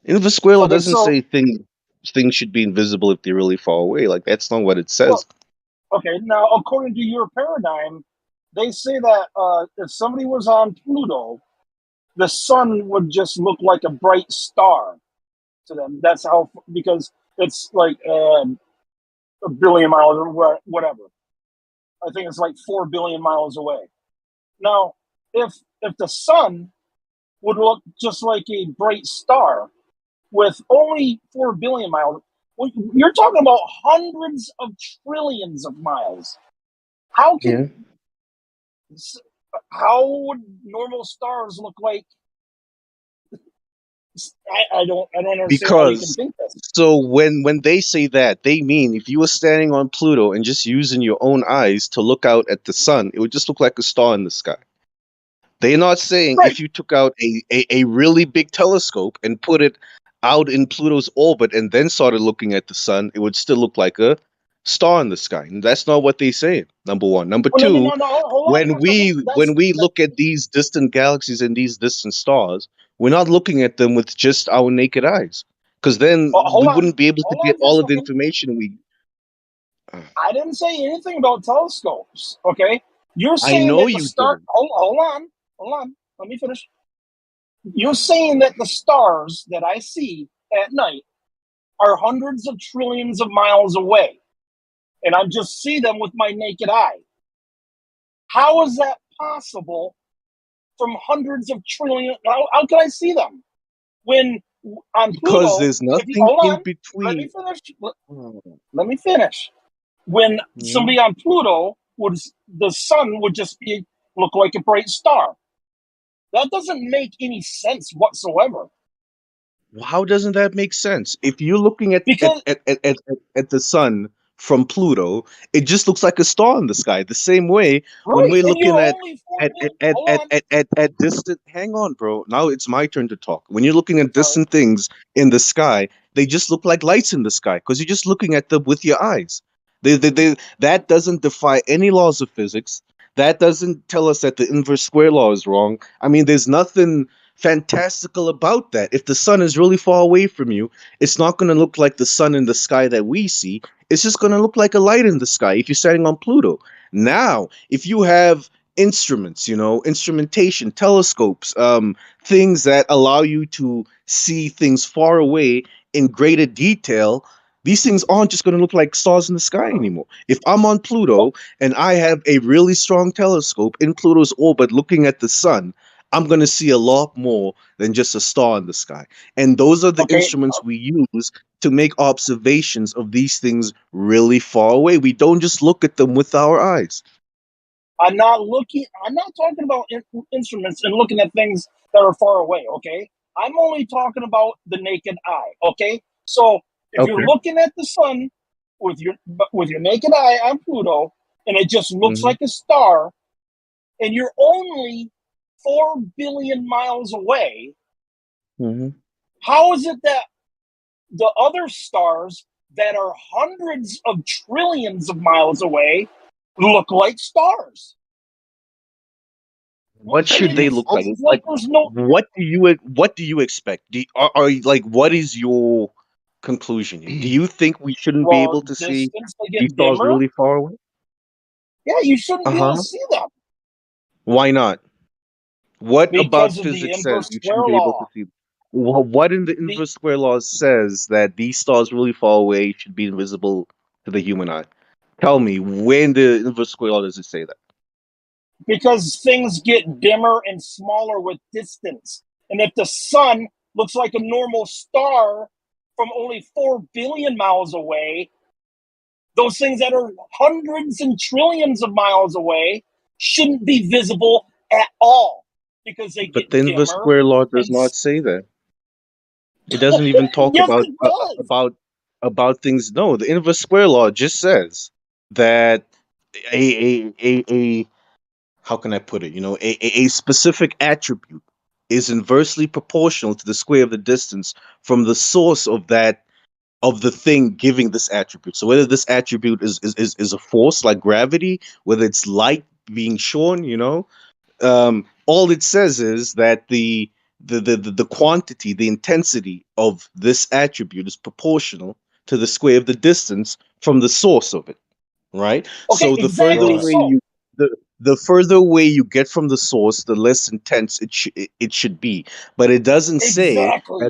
Inverse square law Okay, doesn't so say things should be invisible if they're really far away. Like that's not what it says. okay, now according to your paradigm, they say that if somebody was on Pluto, the sun would just look like a bright star to them. That's how, because it's like a billion miles or whatever. I think it's like 4 billion miles away. Now, if the sun would look just like a bright star with only 4 billion miles, you're talking about hundreds of trillions of miles. How can how would normal stars look like? I don't understand how you can Because think this. so when they say that, they mean if you were standing on Pluto and just using your own eyes to look out at the sun, it would just look like a star in the sky. They're not saying if you took out a really big telescope and put it out in Pluto's orbit and then started looking at the sun, it would still look like a star in the sky. And that's not what they say. Number one. Number Well, two, no, hold on when for a second. we look at these distant galaxies and these distant stars, we're not looking at them with just our naked eyes, because then Hold we on. wouldn't be able to Hold get on for a all of the second. information we. I didn't say anything about telescopes. Okay, you're I saying know that the you star. didn't. Hold on. Let me finish. You're saying that the stars that I see at night are hundreds of trillions of miles away, and I just see them with my naked eye. How is that possible? From hundreds of trillion, how can I see them when on Because Pluto? there's If you nothing hold in on, let me between. finish. Let me finish. When somebody on Pluto would, the sun would just be look like a bright star. That doesn't make any sense whatsoever. How doesn't that make sense? If you're looking at Because at the sun from Pluto, it just looks like a star in the sky. The same way when right, we're and looking you're at only 4 at billion. Hold on. at distant. Hang on, bro. Now it's my turn to talk. When you're looking at Sorry. distant things in the sky, they just look like lights in the sky because you're just looking at them with your eyes. That doesn't defy any laws of physics. That doesn't tell us that the inverse square law is wrong. I mean, there's nothing fantastical about that. If the sun is really far away from you, it's not going to look like the sun in the sky that we see. It's just going to look like a light in the sky if you're standing on Pluto. Now, if you have instruments, you know, instrumentation, telescopes, things that allow you to see things far away in greater detail, these things aren't just going to look like stars in the sky anymore. If I'm on Pluto and I have a really strong telescope in Pluto's orbit looking at the sun, I'm going to see a lot more than just a star in the sky. And those are the Okay. instruments we use to make observations of these things really far away. We don't just look at them with our eyes. I'm not talking about instruments and looking at things that are far away, okay? I'm only talking about the naked eye, okay? So if you're Okay. looking at the sun with your naked eye on Pluto, and it just looks Mhm. like a star, and you're only 4 billion miles away, Mhm. how is it that the other stars that are hundreds of trillions of miles away look like stars? What should they look like? It's like there's no. What do you expect? Are you, like, what is your conclusion here? Do you think we shouldn't be Well, able to see distance, they these get stars dimmer. really far away? Yeah, you shouldn't be able Uh-huh. to see them Why not? What about because of the physics says inverse you square shouldn't be able to law. see them? What in the The inverse square law says that these stars really far away should be invisible to the human eye? Tell me, where in the inverse square law does it say that? because things get dimmer and smaller with distance, and if the sun looks like a normal star from only 4 billion miles away, those things that are hundreds and trillions of miles away shouldn't be visible at all because they But get the inverse dimmer square law does and. not say that. It doesn't even talk Yes, it does. about things. No, the inverse square law just says that a how can I put it? You know, a specific attribute is inversely proportional to the square of the distance from the source of the thing giving this attribute. So whether this attribute is a force like gravity, whether it's light being shone, you know, all it says is that the quantity, the intensity of this attribute is proportional to the square of the distance from the source of it, right? Okay, So exactly so. the further away you get from the source, the less intense it should be. But it doesn't say Exactly.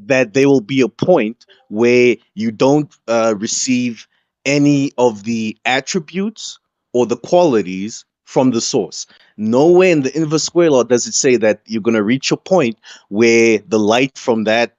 that there will be a point where you don't receive any of the attributes or the qualities from the source. Nowhere in the inverse square law does it say that you're going to reach a point where the light from that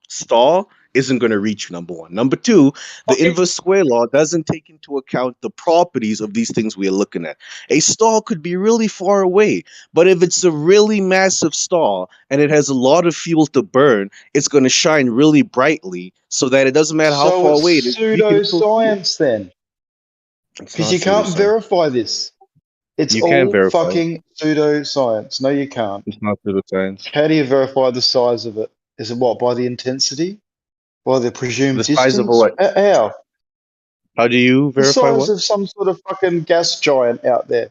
star isn't going to reach you, number one. Number two, the inverse square law doesn't take into account the properties of these things we are looking at. A star could be really far away, but if it's a really massive star and it has a lot of fuel to burn, it's going to shine really brightly so that it doesn't matter how So far it's away it is, we can still see it. pseudoscience then, It's because not you can't pseudoscience. verify this. It's You can't all verify it. fucking pseudoscience. No, you can't. It's not pseudoscience. How do you verify the size of it? Is it what, by the intensity? By the presumed The size of a distance? what? How? How do you The verify size what? of some sort of fucking gas giant out there.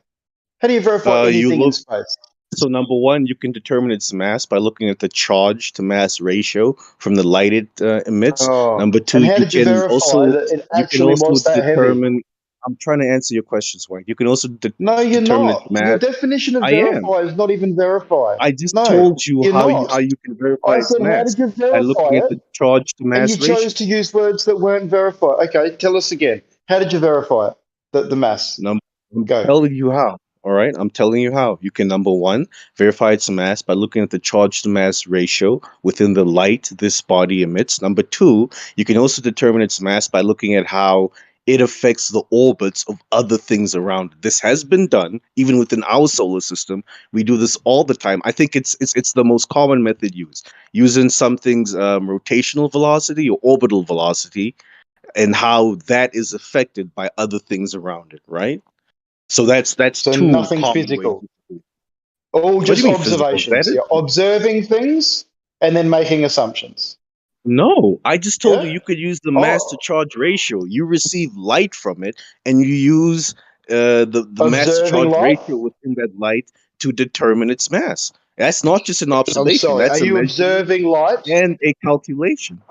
How do you verify You anything in look. space? So number one, you can determine its mass by looking at the charge to mass ratio from the light it emits. Oh, Number two, and how did you verify that it actually was that heavy? determine. I'm trying to answer your questions, White. You can also No, you're determine its not. Your mass. definition of I am. verify is not even verify. I just No, told you you're not. how you can verify I its said, how mass did you by verify looking at it? the charge to And you mass chose ratio. to use words that weren't verified. Okay, tell us again. How did you verify it? The mass. I'm Go. telling you how. All right, I'm telling you how. You can, number one, verify its mass by looking at the charge to mass ratio within the light this body emits. Number two, you can also determine its mass by looking at how it affects the orbits of other things around it. This has been done even within our solar system. We do this all the time. I think it's the most common method used, using something's rotational velocity or orbital velocity and how that is affected by other things around it, right? So that's So two nothing common ways. physical. All What do just you mean physical? That observations. is You're observing things and then making assumptions. no. I just told you Yeah? you could use the mass to Oh, charge ratio. You receive light from it, and you use the mass to observing charge light? ratio within that light to determine its mass. That's not just an I'm observation. sorry. Are That's a you measurement observing light? and a calculation.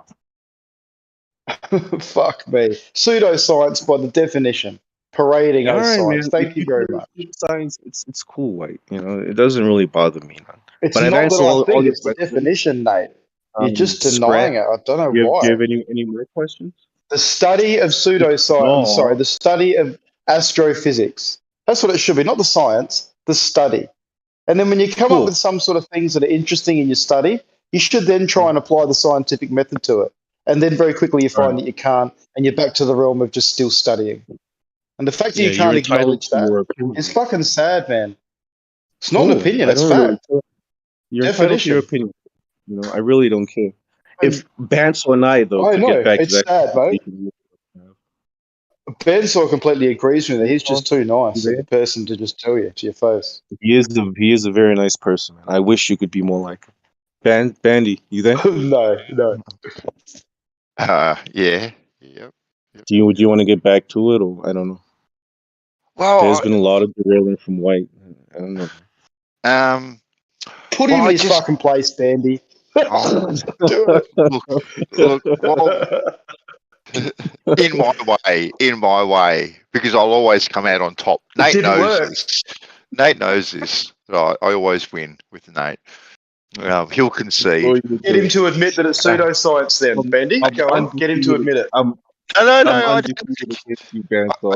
Fuck me. Pseudoscience by the definition. Parading All as right, science. man. If Thank you you very feel much. it's science, it's cool, White. You know, it doesn't really bother me, man. It's But I've not that answered I all think, your it's the questions. definition, Nate. You're just Scrat. denying it. I don't know Do you why. have any more questions? The study of pseudoscience, I'm sorry, No. the study of astrophysics. That's what it should be, not the science, the study. And then when you come up Cool. with some sort of things that are interesting in your study, you should then try and apply the scientific method to it. And then very quickly you find that you can't, and you're back to the realm of just still studying. And the fact that Yeah, you you're can't entitled acknowledge to that your is opinion. fucking sad, man. It's not an Cool. opinion, I it's don't really fact. care. You're entitled to your Definition. opinion. You know, I really don't care. If Banso and I, though, I could get know, back to it's that sad, mate. conversation, Ben sort of completely agrees with me. He's just too nice there. of a person to just tell you to your face. He is a very nice person. I wish you could be more like him. Bandy, you there? No. Yeah. Yep. Do you want to get back to it, or I don't know? Well, There's been a lot of derailing from White. I don't know. Put him in his fucking place, Bandy. Oh, Do it. look. Well, in my way, because I'll always come out on top. It Nate didn't knows work. this. Nate knows this. Right, I always win with Nate. He'll concede. Get him to admit that it's pseudoscience then, Bandy. Go on, get him to admit it. No, I'm I undefeated against you, Banso.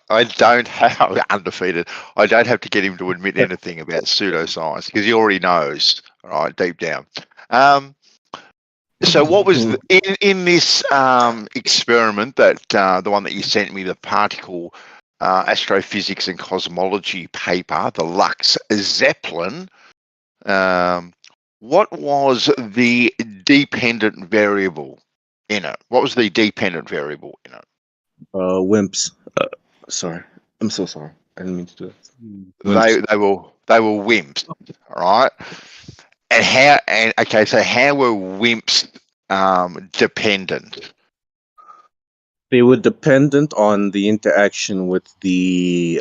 I don't have undefeated. I don't have to get him to admit anything about pseudoscience because he already knows. All right, deep down. So what was in this experiment that the one that you sent me, the particle astrophysics and cosmology paper, the Lux Zeppelin? What was the dependent variable in it? What was the dependent variable in it? Wimps. Sorry, I'm so sorry. I didn't mean to do that. They were wimps, all right. And how were wimps dependent? They were dependent on the interaction with the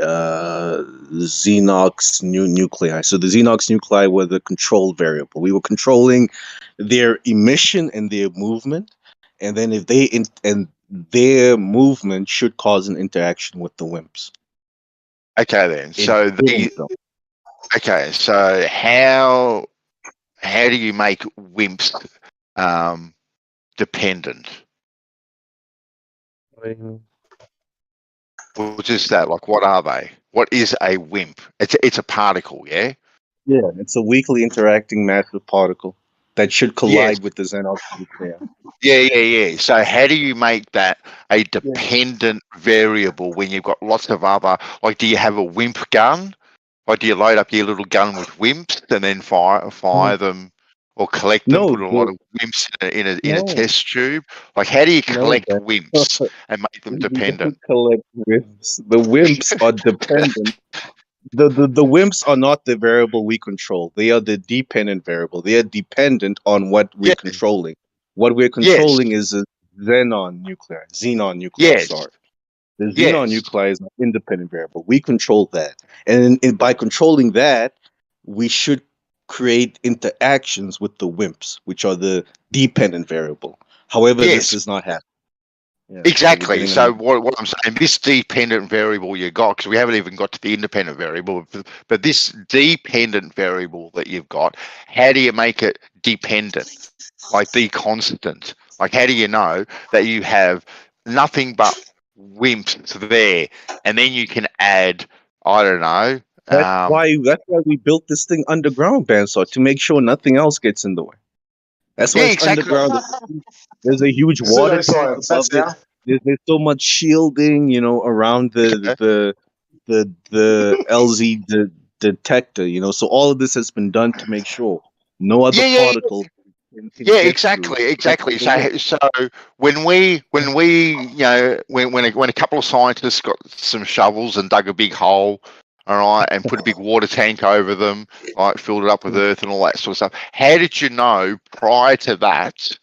Xenox nuclei. So the Xenox nuclei were the control variable. We were controlling their emission and their movement, and then if they and their movement should cause an interaction with the WIMPs. Okay, then. So so how do you make WIMPs dependent? What is that? Like, what are they? What is a WIMP? It's a particle, yeah? Yeah, it's a weakly interacting massive particle that should collide with the Xenox nuclei. Yeah. So how do you make that a dependent variable when you've got lots of other, like, do you have a WIMP gun? Or do you load up your little gun with WIMPs and then fire them or collect them, put a lot of WIMPs in a test tube? Like, how do you collect WIMPs and make them dependent? Collect WIMPs. The WIMPs are dependent. The WIMPs are not the variable we control. They are the dependent variable. They are dependent on what we're controlling. What we're controlling is a xenon nuclei. Sorry. The xenon nuclei is an independent variable. We control that. And by controlling that, we should create interactions with the WIMPs, which are the dependent variable. However, this does not happen. Yeah, Exactly. So what I'm saying, this dependent variable you got, because we haven't even got to the independent variable, but this dependent variable that you've got, how do you make it dependent? Like the constant. Like, how do you know that you have nothing but WIMPs there, and then you can add, I don't know. That's why we built this thing underground, Bansar, to make sure nothing else gets in the way. That's why it's underground. There's a huge water tank above it. There's so much shielding, around the LZ detector, so all of this has been done to make sure no other particles. Exactly. So when a couple of scientists got some shovels and dug a big hole, all right, and put a big water tank over them, like filled it up with earth and all that sort of stuff. How did you know prior to that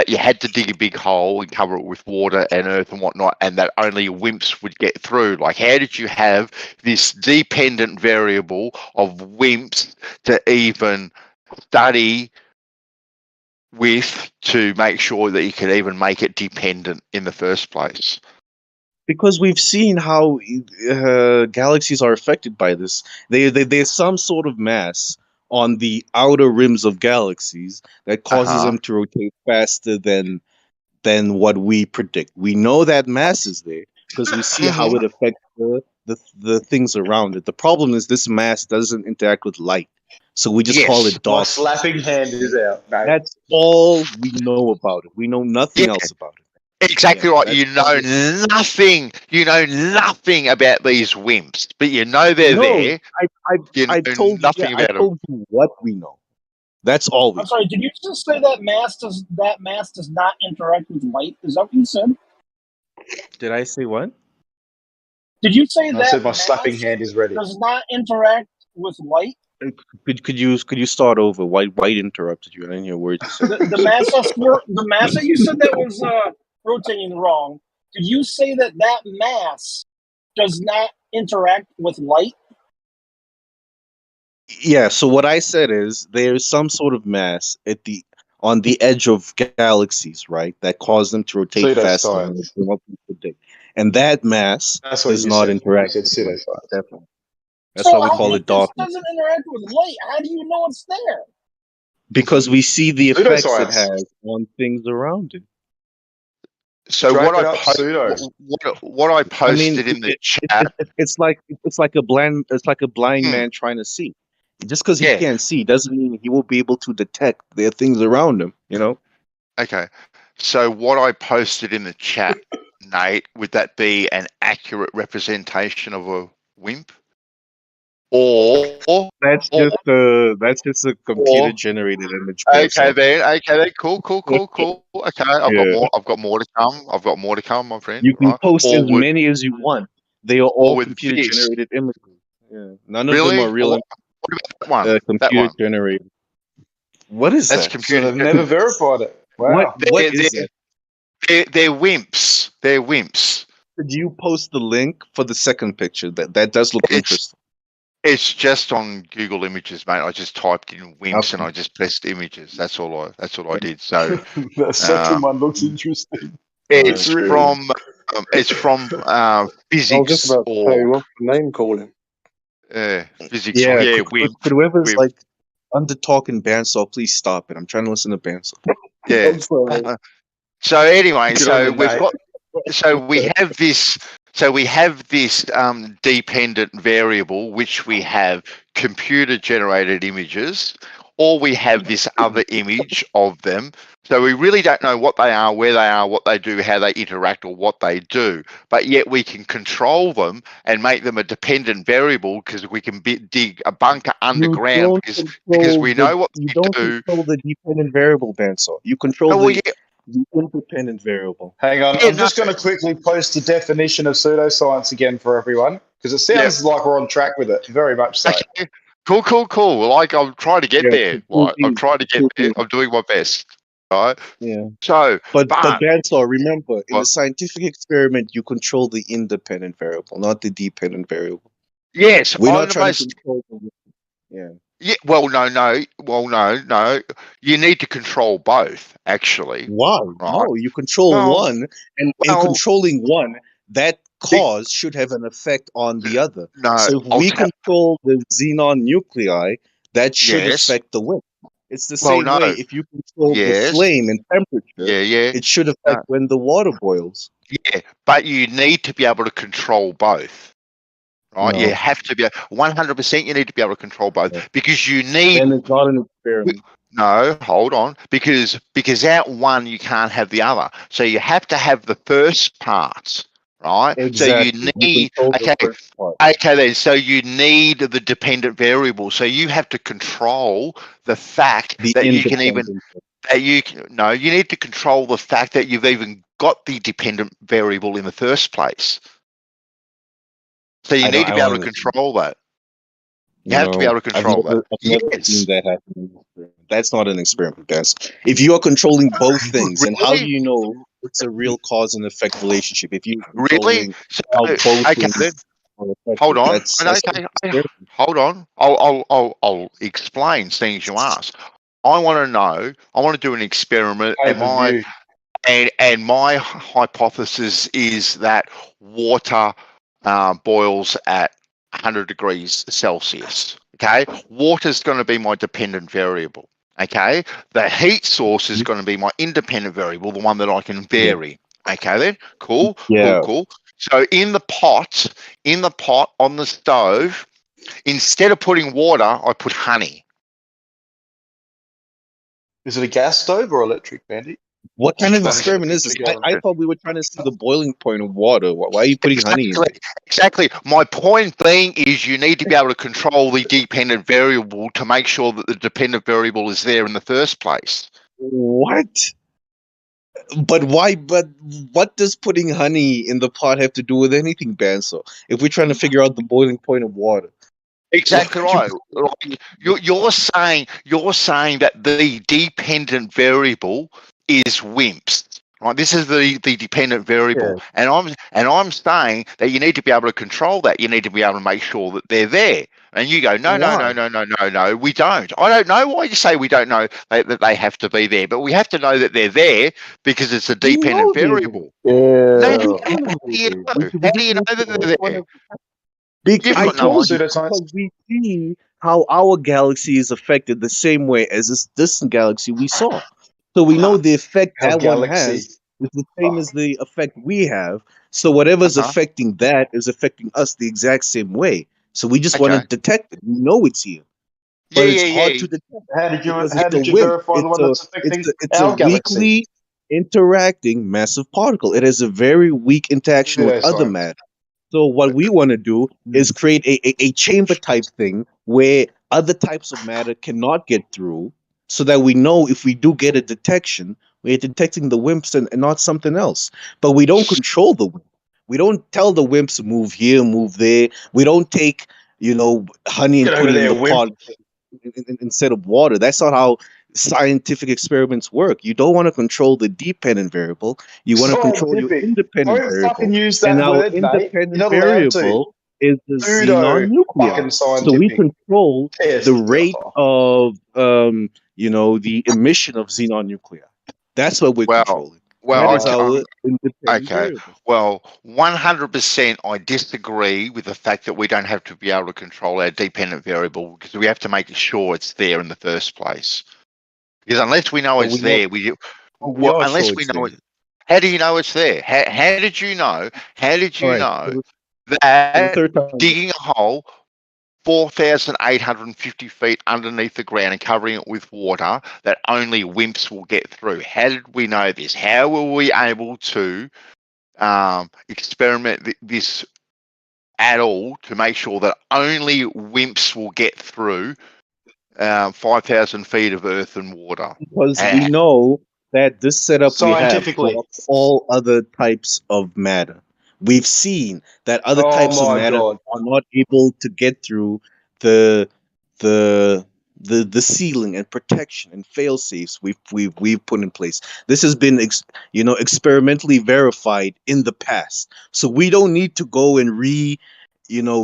you had to dig a big hole and cover it with water and earth and whatnot, and that only WIMPs would get through? Like, how did you have this dependent variable of WIMPs to even study with to make sure that you could even make it dependent in the first place? Because we've seen how galaxies are affected by this. There's some sort of mass on the outer rims of galaxies that causes them to rotate faster than what we predict. We know that mass is there because we see how it affects the things around it. The problem is this mass doesn't interact with light, so we just call Yes, it my dark. slapping hand is out, mate. That's all we know about it. We know nothing else about it. Exactly Yeah, right. that's You know nothing. You know nothing about these wimps, but you know they're No, there. I You know told you. Yeah, nothing I about them. told you what we know. That's all we I'm sorry. Did you just say that mass does not interact with light? Is that what you said? Did I say what? Did you say I that said my mass slapping hand is ready. does not interact with light? Could you start over? White interrupted you. I didn't hear words you said. The mass that you said that was rotating wrong. Did you say that mass does not interact with light? Yeah. So what I said is there's some sort of mass on the edge of galaxies, right? That cause them to rotate faster than Pseudoscience. what we predict, and that mass That's what does you not said. interact. You said with light. pseudoscience. Definitely. That's why we call it This darkness, doesn't interact with light. How do you know it's there? because we see the effects it Pseudoscience. has on things around it. So Straight what I up pseudo. what I posted in the chat. It's like a blind man trying to see. Just because he Yeah. can't see doesn't mean he will be able to detect there are things around him. You know. Okay. So what I posted in the chat, Nate, would that be an accurate representation of a wimp? Or That's just a computer generated image. Okay then, cool. Okay, Yeah. I've got more to come. I've got more to come, my friend. You can Right? post Or as with, many as you want. They are all with computer this. generated images. Yeah. None of them Really? are real. What about that one? That Computer one. generated. What is That's that? computer. So they've never verified it. Wow. What is that? They're wimps. They're wimps. Could you post the link for the second picture? That does look interesting. It's just on Google Images, mate. I just typed in wimps and I just pressed images. That's all I did. So The second one looks interesting. it's Really? from I was physics just about to say, or what's the name calling? physics. Yeah. Or, Could whoever's like under talking bandsaw, please stop it. I'm trying to listen to bandsaw. Yeah. So anyway, Good on you, mate. we have this dependent variable, which we have computer generated images, or we have this other image of them. So we really don't know what they are, where they are, what they do, how they interact, or what they do. But yet we can control them and make them a dependent variable because we can dig a bunker underground because we know what they do. You don't control the dependent variable, bandsaw. You control the independent variable. Hang on, I'm just going to quickly post the definition of pseudoscience again for everyone because it sounds like we're on track with it. Very much so. Okay. Cool. Like I'm trying to get there. Like I'm trying to get there. I'm doing my best. Right. Yeah. So, but bandsaw, remember, in a scientific experiment, you control the independent variable, not the dependent variable. Yes, we're not trying to control the. Yeah. Yeah. Well, no. You need to control both, actually. Why? Right? No, you control one, and in controlling one, that cause should have an effect on the other. No. So if we control the xenon nuclei, that should Yes. affect the wind. It's the same way. If you control the flame and temperature, it should affect when the water boils. Yeah, but you need to be able to control both. Right? No. You have to be 100%. You need to be able to control both because you need. And it's not an experiment. No, hold on. Because out one, you can't have the other. So you have to have the first part, right? Exactly. So you need. Okay, then. So you need the dependent variable. So you have to control the fact that you can even. You need to control the fact that you've even got the dependent variable in the first place. So you need to be able to control that. You have to be able to control that. I've never seen that happen. That's not an experiment, guys. If you are controlling both things, and how do you know it's a real cause and effect relationship? If you really, how both things hold on. That's hold on. I'll explain things you ask. I want to know. I want to do an experiment. And my hypothesis is that water boils at 100 degrees Celsius. Okay, water is going to be my dependent variable. Okay, the heat source is going to be my independent variable, the one that I can vary. Okay, then cool. So in the pot on the stove, instead of putting water, I put honey. Is it a gas stove or electric, Bandy? What kind of Trying to get experiment a is this? picture I going. thought we were trying to see the boiling point of water. Why are you putting honey in? Exactly. My point being is you need to be able to control the dependent variable to make sure that the dependent variable is there in the first place. What? But why? But what does putting honey in the pot have to do with anything, Banso? If we're trying to figure out the boiling point of water. Exactly right. Like you're saying that the dependent variable is WIMPs. Right, this is the dependent variable, and I'm saying that you need to be able to control that. You need to be able to make sure that they're there. And you go, no, we don't. I don't know why you say we don't know that they have to be there, but we have to know that they're there because it's a dependent variable. Yeah. How do you know that they're there? I told you because we see how our galaxy is affected the same way as this distant galaxy we saw. So we know the effect Our that one galaxy. has is the same as the effect we have. So whatever's affecting that is affecting us the exact same way. So we just want to detect it. We know it's here. But it's hard to detect. How did you because it's a WIMP. verify the one that's affecting It's our a galaxy? weakly interacting massive particle. It has a very weak interaction with other matter. So what we want to do is create a chamber type thing where other types of matter cannot get through, so that we know if we do get a detection, we're detecting the WIMPs and not something else. But we don't control the WIMP. We don't tell the WIMPs to move here, move there. We don't take, honey and Get put over it in there, the WIMP. pot instead of water. That's not how scientific experiments work. You don't want to control the dependent variable. You want to control your Scientific. independent Don't variable. fucking use And that our word, mate. You're independent not allowed to. variable is the Pseudo xenon nuclei. fucking So we scientific. control Yes. the rate of the emission of xenon nuclei. That's what we're controlling. That is our independent variable. Well, 100% I disagree with the fact that we don't have to be able to control our dependent variable because we have to make sure it's there in the first place. Because unless we know But it's we there, are unless sure we it's know there. it. How do you know it's there? How did you know? How did you All right, know the that third time. digging a hole 4,850 feet underneath the ground and covering it with water that only WIMPs will get through? How did we know this? How were we able to experiment this at all to make sure that only WIMPs will get through 5,000 feet of earth and water? Because we know that this setup we have Scientifically. blocks all other types of matter. We've seen that other Oh types of my matter God. are not able to get through the ceiling and protection and fail safes we've put in place. This has been experimentally verified in the past. So we don't need to go and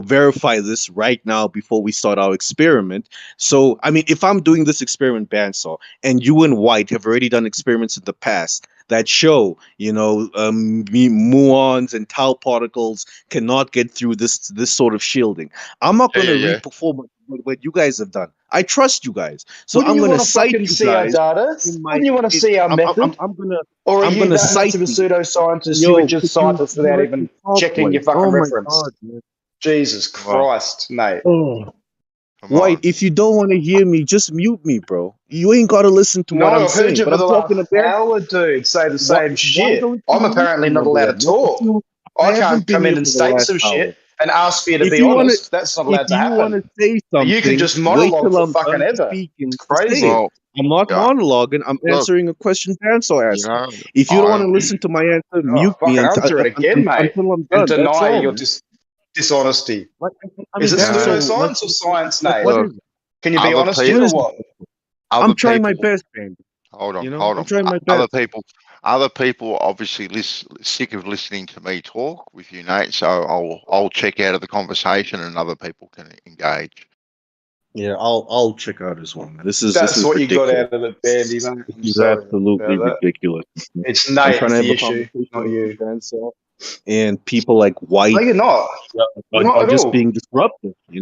verify this right now before we start our experiment. So, I mean, if I'm doing this experiment, Bandsaw, and you and White have already done experiments in the past that show, muons and tau particles cannot get through this sort of shielding, I'm not going to re-perform what you guys have done. I trust you guys, so Wouldn't I'm you going to want to cite fucking you see our guys. data? Wouldn't you want to see our method? I'm gonna. Or are I'm you gonna that much cite of a you. pseudoscientist you Yo, would just cite us without let even me talk, checking your White. fucking Oh my reference? God, man. Jesus Christ, mate. Oh. White, if you don't want to hear me, just mute me, bro. You ain't got to listen to No, what I'm I've heard saying. you But for I'm the last talking about hour, dude, say the same why shit. don't I'm you apparently listen, not my allowed boy? to talk. I haven't can't been come here in and for the state last some hour. shit and ask for you to If be you want to, honest. That's not allowed to happen. say something, You can just wait monologue till for I'm fucking done ever. speaking It's to say crazy. it. I'm not monologuing. I'm answering a question Danso asked me. If you don't want to listen to my answer, mute me Fucking answer it again, mate. until I'm And done. That's deny all, your man. dishonesty. I Is mean, it Danso, pseudoscience or science, Nate? what is it? Can you be Other honest people- yet or is what? I'm trying my people- best, man. Hold on, I'm trying my best. Other people are obviously sick of listening to me talk with you, Nate. So I'll check out of the conversation, and other people can engage. Yeah, I'll check out as well, man. This is That's what ridiculous. you got out of it, Bandy, mate. I'm This is sorry absolutely about that. ridiculous. It's I'm Nate, trying to have the a issue, conversation not with you. Denzel, and people like White No, you're not. Not are at just all. being disruptive. He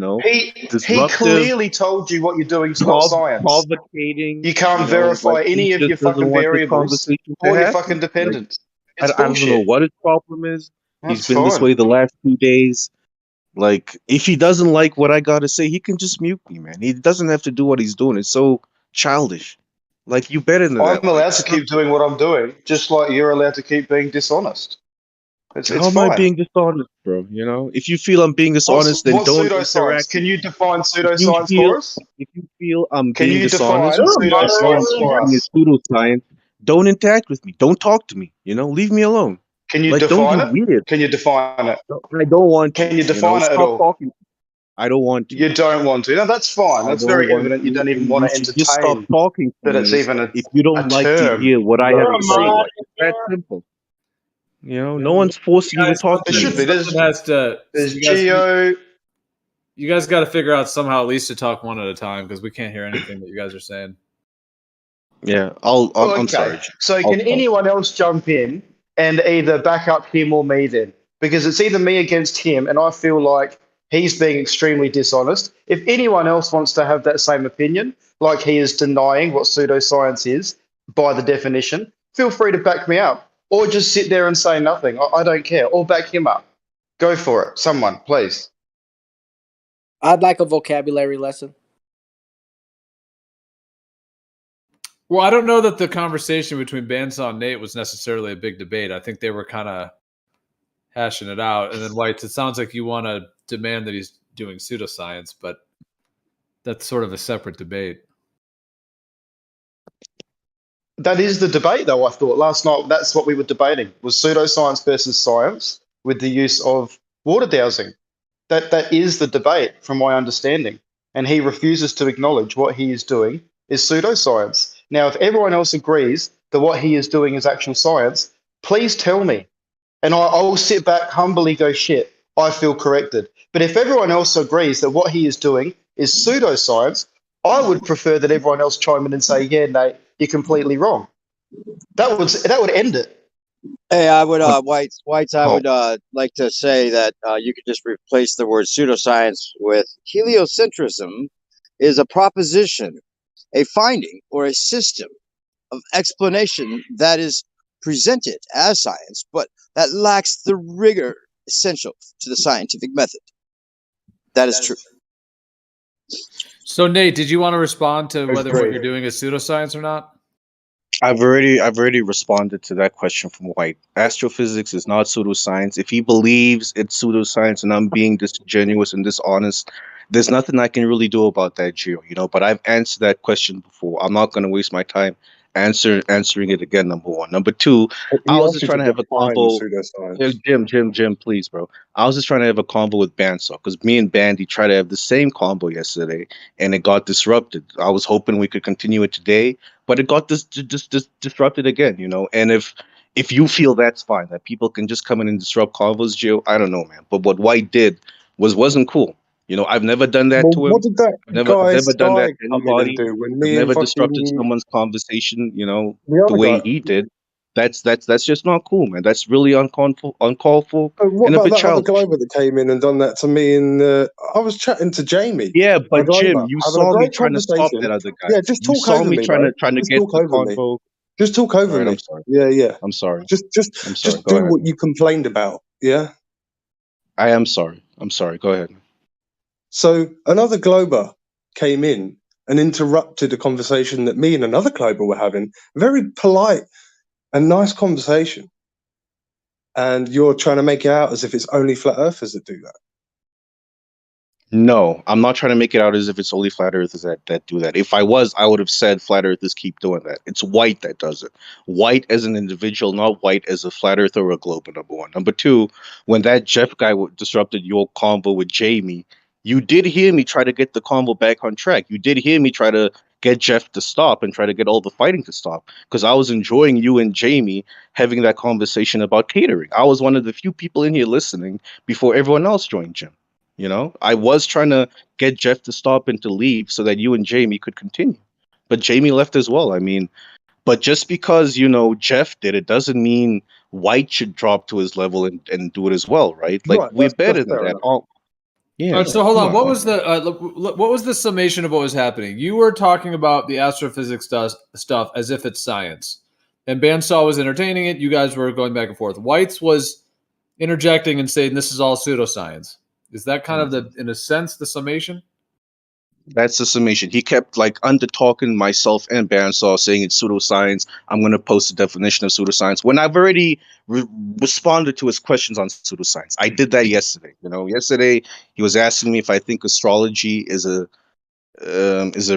Disruptive, clearly told you what you're doing is not science. provocating. You can't verify like any he of your just doesn't fucking want this variables conversation to or your happen. fucking dependence. I It's don't know bullshit. what his problem is. He's been this way the last 2 days. Like, if he doesn't like what I gotta say, he can just mute me, man. He doesn't have to do what he's doing. It's so childish. Like, you better than I'm that. allowed to keep doing what I'm doing, just like you're allowed to keep being dishonest. It's How am fine. I being dishonest, bro? You know, if you feel I'm being dishonest, then What's don't pseudoscience? interact. Can you define If you pseudoscience feel, for us? if you feel I'm Can being you define dishonest, or you know I'm pseudoscience for teaching us? a pseudoscience, don't interact with me. Don't talk to me. You know, leave me alone. Can you Like, don't define be it? weird. Can you define it? I don't want to. Can you You know, define it at stop all? talking. I don't want to. You don't want to. No, that's fine. I That's don't very want evident. You to, don't even and want you to should just stop entertain talking to that me it's even if you don't a like to term. hear what I have to say. Jeremiah, Like, it's that simple. You know, no one's forcing you to talk to There me. should be. Something has to. There's You guys, Geo. you guys got to figure out somehow at least to talk one at a time because we can't hear anything that you guys are saying. Yeah, Oh, I'm okay. sorry. So I'll can talk. anyone else jump in and either back up him or me then? Because it's either me against him, and I feel like he's being extremely dishonest. If anyone else wants to have that same opinion, like he is denying what pseudoscience is by the definition, feel free to back me up. Or just sit there and say nothing. I don't care. Or back him up. Go for it. Someone, please. I'd like a vocabulary lesson. Well, I don't know that the conversation between Bandsaw and Nate was necessarily a big debate. I think they were kind of hashing it out. And then Whites, it sounds like you want to demand that he's doing pseudoscience, but that's sort of a separate debate. That is the debate, though, I thought. Last night, that's what we were debating, was pseudoscience versus science with the use of water dowsing. That is the debate, from my understanding. And he refuses to acknowledge what he is doing is pseudoscience. Now, if everyone else agrees that what he is doing is actual science, please tell me. And I will sit back, humbly go, shit, I feel corrected. But if everyone else agrees that what he is doing is pseudoscience, I would prefer that everyone else chime in and say, yeah, Nate, you're completely wrong. That would end it. Hey, I would Whites. I would like to say that you could just replace the word pseudoscience with heliocentrism is a proposition, a finding, or a system of explanation that is presented as science, but that lacks the rigor essential to the scientific method. That is true. So, Nate, did you want to respond to whether what great. you're doing is pseudoscience or not? I've already responded to that question from White. Astrophysics is not pseudoscience. If he believes it's pseudoscience and I'm being disingenuous and dishonest, there's nothing I can really do about that, Gio. You know, but I've answered that question before. I'm not going to waste my time answering it again. Number one. Number two, I was just trying to have a convo. Jim, please, bro. I was just trying to have a convo with Bandsaw because me and Bandy tried to have the same convo yesterday and it got disrupted. I was hoping we could continue it today, but it got disrupted again, you know. And if you feel that's fine, that people can just come in and disrupt convos, Gio, I don't know, man. But what White did wasn't cool. You know, I've never done that to him. What did that I've never done that to come in and anybody. do when I've me and never disrupted fucking someone's conversation, you know, the the other way guy? he did. That's just not cool, man. That's really uncalled for, What and a about bit that other childish. Glover that came in and done that to me? And I was chatting to Jamie. Yeah, our but Jim, Glover, you having a saw me great trying to stop conversation. that other guy. Yeah, just You talk saw over me me, trying bro. to Just get talk the over me. convo. Just talk All over right, I'm me. sorry. Yeah. I'm sorry. Just I'm sorry. Go do ahead. what you complained about. Yeah. I am sorry. I'm sorry. Go ahead. So another Glober came in and interrupted a conversation that me and another Glober were having. Very polite and nice conversation. And you're trying to make it out as if it's only flat earthers that do that. No, I'm not trying to make it out as if it's only flat earthers that do that. If I was, I would have said flat earthers keep doing that. It's White that does it. White as an individual, not White as a flat earther or a globe, number one. Number two, when that Jeff guy disrupted your convo with Jamie, you did hear me try to get the convo back on track. You did hear me try to get Jeff to stop and try to get all the fighting to stop because I was enjoying you and Jamie having that conversation about catering. I was one of the few people in here listening before everyone else joined Jim. You know, I was trying to get Jeff to stop and to leave so that you and Jamie could continue. But Jamie left as well. I mean, but just because, you know, Jeff did it doesn't mean White should drop to his level and do it as well, right? Like, Right, we're that's better than fair that. enough. Oh, yeah. All right, so hold come on. What man. was the summation of what was happening? You were talking about the astrophysics stuff as if it's science, and Bandsaw was entertaining it. You guys were going back and forth. White's was interjecting and saying this is all pseudoscience. Is that kind of the, in a sense, the summation? That's the summation. He kept like under talking myself and Bandsaw, saying it's pseudoscience. I'm going to post the definition of pseudoscience when I've already responded to his questions on pseudoscience. I did that yesterday. Yesterday he was asking me if I think astrology is a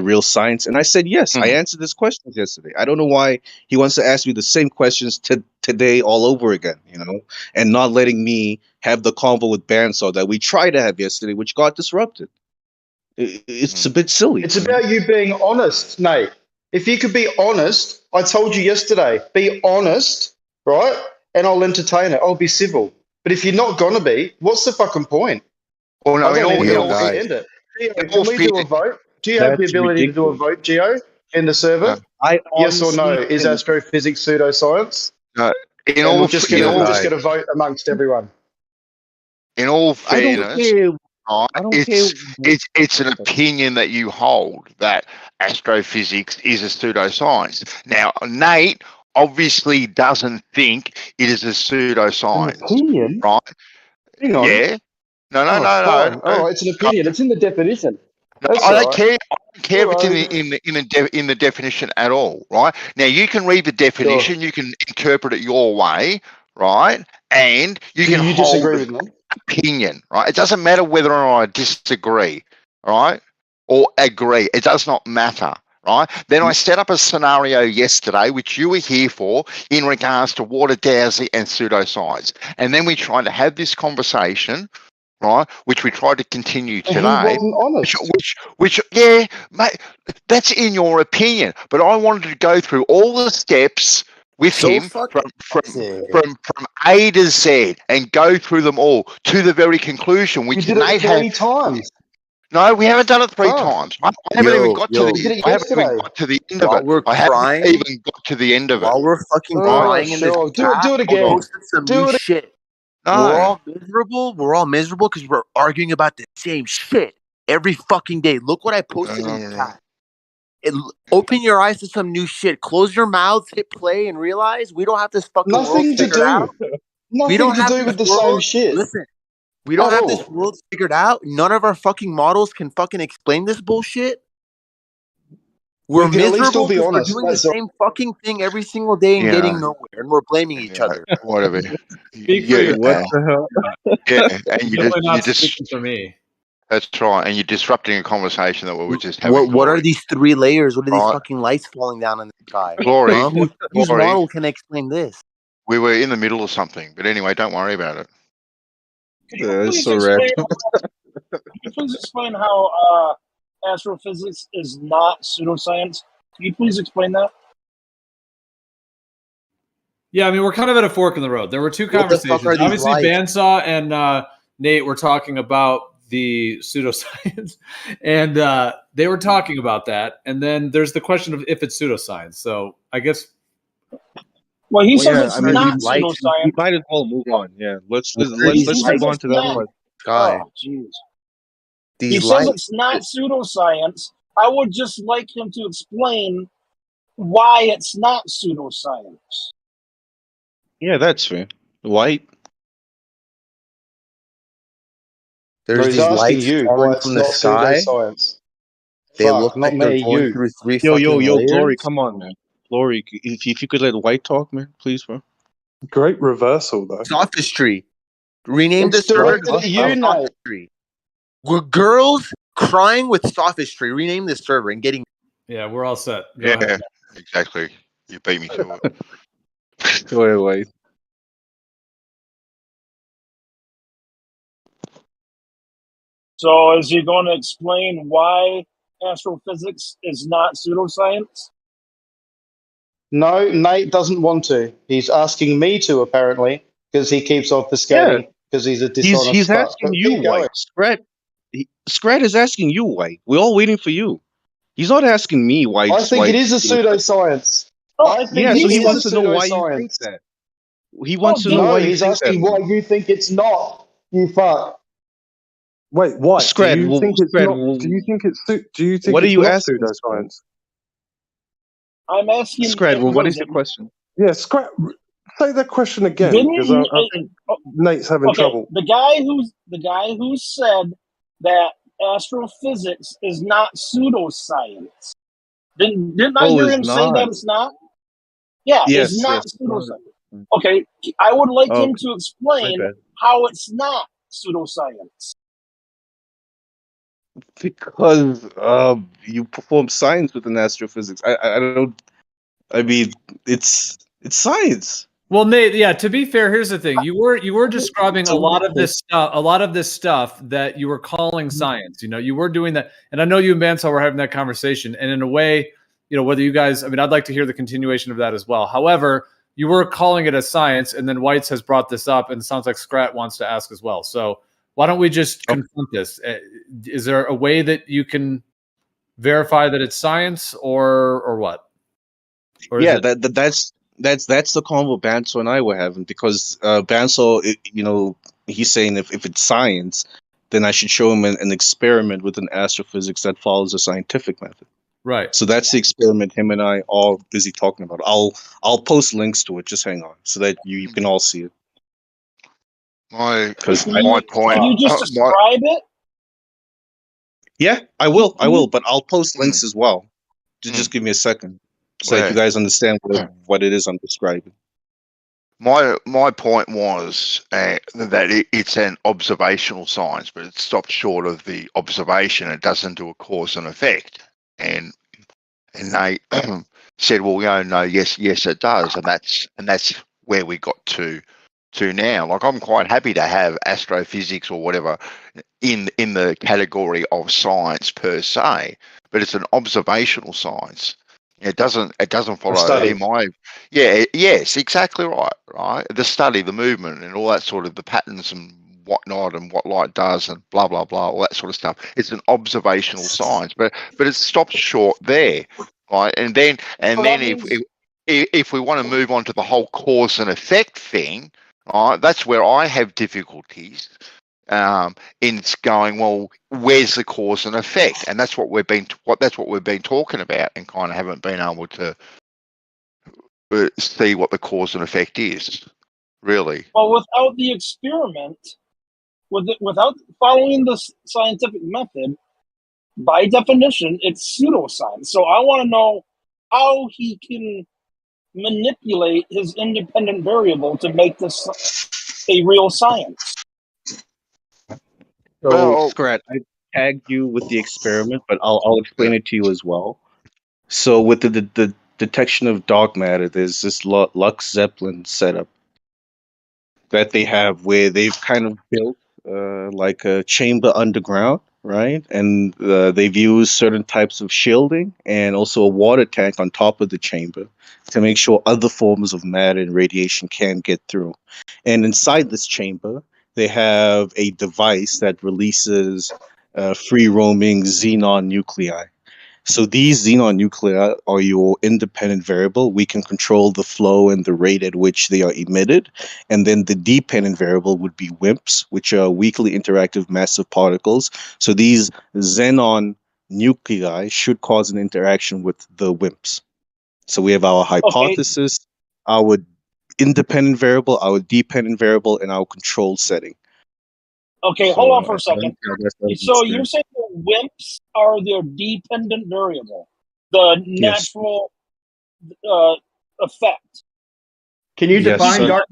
real science, and I said yes. I answered his questions yesterday. I don't know why he wants to ask me the same questions today all over again. And not letting me have the convo with Bandsaw that we tried to have yesterday, which got disrupted. It's a bit silly. It's about you being honest, Nate. If you could be honest, I told you yesterday, be honest, right? And I'll entertain it. I'll be civil. But if you're not going to be, what's the fucking point? Well, no, I don't in all, even guys, end it. Gio, in can all we fair- do a vote? Do you have the That's ability to do a ridiculous. vote, Gio, in the server? I Yes or no? honestly Is can- astrophysics pseudoscience? no, in And all, we'll just in get all, a vote amongst everyone. in all I don't fairness, care. right, I don't care. it's an opinion that you hold that astrophysics is a pseudoscience. Now, Nate obviously doesn't think it is a pseudoscience, Opinion? right? Hang on. Yeah. No, Oh, fine. All right, it's an opinion. It's in the definition. That's I all don't right. care. I don't care if it's All right. in the definition at all, right? Now you can read the definition, you can interpret it your way, right? And you Do can you hold disagree an with me? opinion, right? It doesn't matter whether or not I disagree, right? Or agree. It does not matter, right? Then I set up a scenario yesterday, which you were here for, in regards to water dowsy and pseudoscience. And then we tried to have this conversation, right, which we tried to continue And he today. wasn't honest. Which, yeah, mate, that's in your opinion. But I wanted to go through all the steps with him from A to Z and go through them all to the very conclusion, You which did Nate it 3 had. times. No, we haven't done it 3 Fuck. times. I haven't even got to You did it I haven't even yesterday. got to the end of While it. we're I haven't crying, even got to the end of it. while we're fucking Oh, crying in this sure. Do chat, it again. posting some Do new it. shit. We're No. all miserable. We're all miserable because we're arguing about the same shit every fucking day. Look what I posted in the chat. Open your eyes to some new shit. Close your mouths, hit play, and realize we don't have this fucking world Nothing to figured out. do. We Nothing don't to have do this with the world. same shit. Listen, we don't At have all. this world figured out. None of our fucking models can fucking explain this bullshit. We're We can at least all miserable be because we're honest. doing the That's all. same fucking thing every single day and Yeah. getting nowhere, and we're blaming each other. Whatever. Speak for yourself. What the hell? Yeah, and Definitely not you just speaking for me. that's right, and you're disrupting a conversation that we were just having. What are these 3 layers? What are these Right. fucking lights falling down in the sky? Glory, Huh? Whose Glory. model can explain this? We were in the middle of something, but anyway, don't worry about it. Could you That's please so explain? random. Could you please explain how astrophysics is not pseudoscience? Can you please explain that? Yeah, I mean, we're kind of at a fork in the road. There were 2 What the conversations. fuck are these Obviously, lights? Bandsaw and Nate were talking about the pseudoscience, and they were talking about that. And then there's the question of if it's pseudoscience. So I guess. Well, he Well, says yeah, it's I mean, not we pseudoscience. might as well move on. Yeah, let's What are let's these He move says on it's to that not. part. Guy, Oh, jeez. these He says lights. it's not pseudoscience. I would just like him to explain why it's not pseudoscience. Yeah, that's fair. White. No, There's he's these asking lights you falling why it's from the not sky. pseudoscience. They Fuck, look not like they're me, going you. through 3 Yo, fucking Glory, layers. come on, man. Glory, if you could let White talk, man, please, bro. Great reversal, though. Sophistry. Rename the It's server directed to at you, Nate. sophistry. We're girls crying with sophistry. Rename the server and getting. Yeah, we're all set. Go Yeah, ahead. exactly. You beat me to it. Go ahead, White. So, is he going to explain why astrophysics is not pseudoscience? No, Nate doesn't want to. He's asking me to, apparently, because he keeps obfuscating because he's a dishonest He's fuck. asking But you, keep going. White. Scrat is asking you, White. We're all waiting for you. He's not asking me, White. I think it is a pseudoscience. I think Yeah, it so he is wants a to know why you pseudoscience. think that. He wants to know No, why you he's think asking that. why you think it's not. You fuck. Wait, what? Scrat, do you think it's Scrat, not? Do you think it's? Do you think what are it's you not asking? pseudoscience? I'm asking Scrat, him what is for your question? Yeah, Scrat. Say that question again, Didn't because you? I think Nate's having Okay, trouble. the guy who said that astrophysics is not pseudoscience. Didn't I Oh, hear it's him say not. that it's not? Yeah, it's Yes, not yes. pseudoscience. Okay, I would like him Okay, to my explain bad. how it's not pseudoscience. Because you perform science within astrophysics. I don't. I mean, it's science. Well, Nate, yeah, to be fair, here's the thing. You were describing a lot of this stuff that you were calling science. You were doing that. And I know you and Bansal were having that conversation. And in a way, whether you guys, I'd like to hear the continuation of that as well. However, you were calling it a science, and then Whites has brought this up, and it sounds like Scrat wants to ask as well. So why don't we just confront this? Is there a way that you can verify that it's science or what? Or is Yeah, it- that's the convo Bansal and I were having, because Bansal, he's saying if it's science, then I should show him an experiment with an astrophysics that follows a scientific method. Right. So that's the experiment him and I are busy talking about. I'll post links to it. Just hang on, so that you can all see it. My point. Can you just describe it? Yeah, I will, but I'll post links as well. Just give me a second, so that you guys understand what it is I'm describing. My point was that it's an observational science, but it stops short of the observation. It doesn't do a cause and effect. And they said, well, no, yes, it does, and that's where we got to now. Like, I'm quite happy to have astrophysics or whatever in the category of science per se, but it's an observational science. It doesn't follow study. yes, exactly right. The study, the movement, and all that sort of the patterns and whatnot, and what light does, and blah blah blah, all that sort of stuff. It's an observational science, but it stops short there, right? And then if we want to move on to the whole cause and effect thing, right, that's where I have difficulties. In going, well, where's the cause and effect? And that's what we've been talking about, and kind of haven't been able to see what the cause and effect is, really. Well, without the experiment, without following the scientific method, by definition, it's pseudoscience. So I want to know how he can manipulate his independent variable to make this a real science. So, Scrat, I tagged you with the experiment, but I'll explain it to you as well. So, with the detection of dark matter, there's this Lux Zeppelin setup that they have where they've kind of built like a chamber underground, right? And they've used certain types of shielding and also a water tank on top of the chamber to make sure other forms of matter and radiation can get through. And inside this chamber, they have a device that releases free roaming xenon nuclei. So these xenon nuclei are your independent variable. We can control the flow and the rate at which they are emitted. And then the dependent variable would be WIMPs, which are weakly interactive massive particles. So these xenon nuclei should cause an interaction with the WIMPs. So we have our hypothesis, our independent variable, our dependent variable, and our control setting. Okay, So, hold on for a second. that's So you're saying the WIMPs are the dependent variable, the Yes. natural effect. Can you Yes, define sir. dark?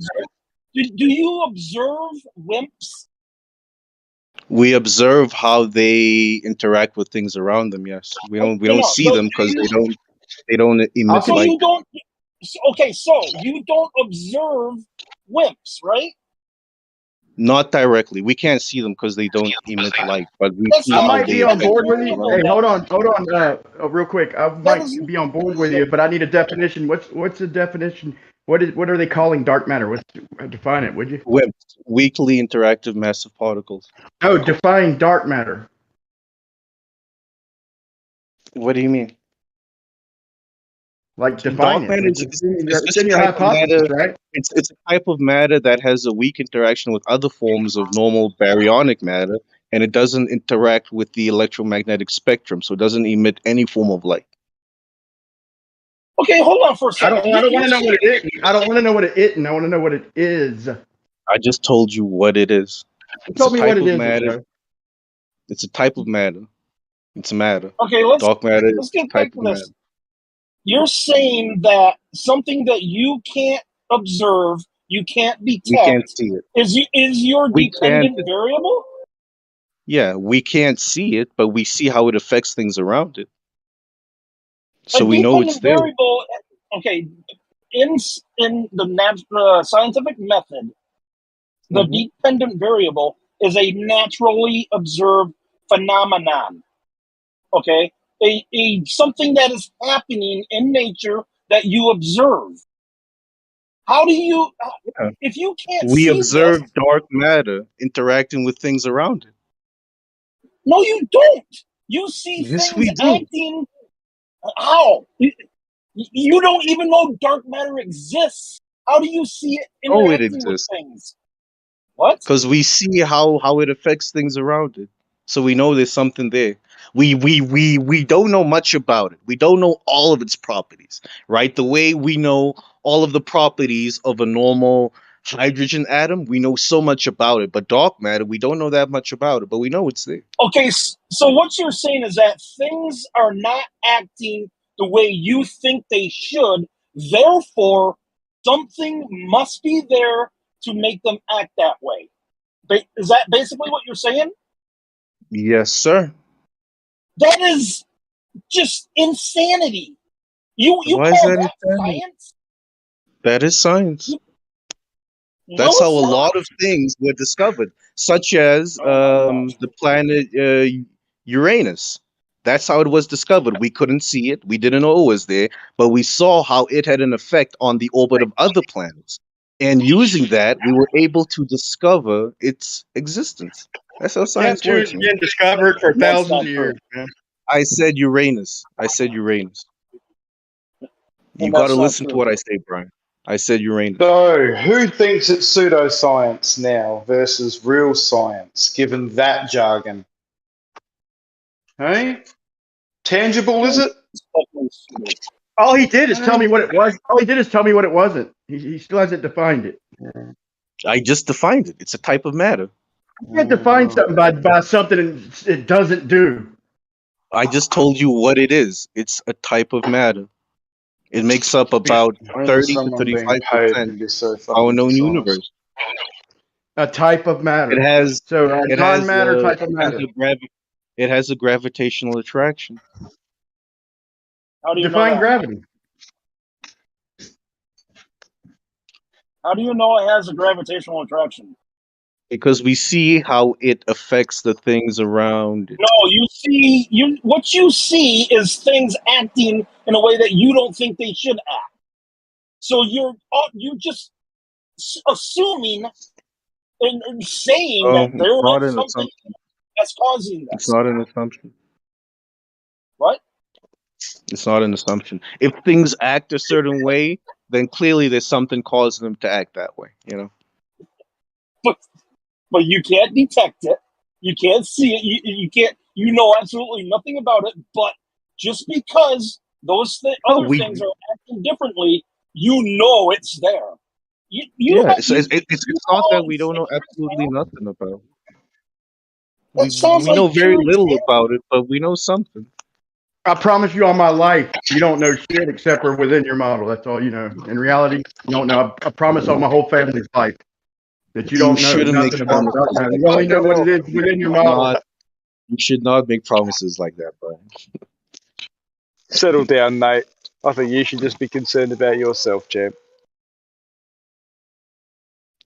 Do you observe WIMPs? We observe how they interact with things around them. Yes, we don't see them because they don't emit So light. you don't. Okay, so you don't observe WIMPs, right? Not directly. We can't see them because they don't emit light, but we That's see I how might they be on affect board with things you. around Hey, them. hold on, real quick. I might be on board with you, but I need a definition. What's the definition? What are they calling dark matter? Define it, would you? WIMPs, weakly interactive massive particles. Oh, define dark matter. What do you mean? Like Dark define it. matter It's is in a your type of hypothesis, matter, right? It's a type of matter that has a weak interaction with other forms of normal baryonic matter, and it doesn't interact with the electromagnetic spectrum, so it doesn't emit any form of light. Okay, hold on for a I second. don't want to know what it is. I don't want to know what it is. I want to know what it is. I just told you what it is. It's Tell a me type what it of is, matter. bro. It's a type of matter. It's a matter. Okay, let's Dark matter is get a back type to of matter. this. You're saying that something that you can't observe, you can't We can't detect, see it. is your We can't. dependent variable? Yeah, we can't see it, but we see how it affects things around it. A So we know it's dependent there. variable. Okay, in the scientific method, the Mhm. dependent variable is a naturally observed phenomenon. Okay, a something that is happening in nature that you observe. How do you, Yeah. if you can't We see this? observe dark matter interacting with things around it. No, you don't. You see Yes, things we do. acting. How? You don't even know dark matter exists. How do you see it Oh, it interacting with exists. things? What? Because we see how it affects things around it. So we know there's something there. We don't know much about it. We don't know all of its properties, right? The way we know all of the properties of a normal hydrogen atom, we know so much about it. But dark matter, we don't know that much about it, but we know it's there. Okay, so what you're saying is that things are not acting the way you think they should. Therefore, something must be there to make them act that way. Is that basically what you're saying? Yes, sir. That is just insanity. You Why is call that that insanity? science? That is science. No, That's how it's a not. lot of things were discovered, such as Oh my gosh. the planet Uranus. That's how it was discovered. We couldn't see it. We didn't know it was there, but we saw how it had an effect on the orbit of other planets. And using that, we were able to discover its existence. That's how science Neptune's works, man. been discovered for That's thousands not of true. years, man. I said Uranus. I said Uranus. You And got to that's not listen to true. what I say, Brian. I said Uranus. So, who thinks it's pseudoscience now versus real science, given that jargon? Hey? Tangible, is it? All he did is tell me Hey? what it was. All he did is tell me what it wasn't. He still hasn't defined it. I just defined it. It's a type of matter. You can't define something by something it doesn't do. I just told you what it is. It's a type of matter. It makes up about Only 30 to someone being 35% paid can be so of fucking our known precise. universe. A type of matter. It has So it has non-matter type of matter. it has a gravitational attraction. How do you know Define that? gravity. How do you know it has a gravitational attraction? Because we see how it affects the things around it. No, what you see is things acting in a way that you don't think they should act. So you're just assuming and saying that It's there not is an something assumption. that's causing It's this. not an assumption. What? It's not an assumption. If things act a certain way, then clearly there's something causing them to act that way, you know? But you can't detect it. You can't see it. You can't. You know absolutely nothing about it. But just because those other things are acting differently, you know it's there. Yeah, it's not that we don't know absolutely nothing about it. We know very little about it, but we know something. I promise you on my life, you don't know shit except for within your model. That's all you know. In reality, you don't know. I promise on my whole family's life that you You don't know shouldn't make nothing about promises dark matter. like You only that. know what it is within your model. You should not make promises like that, Brian. Settle down, mate. I think you should just be concerned about yourself, champ.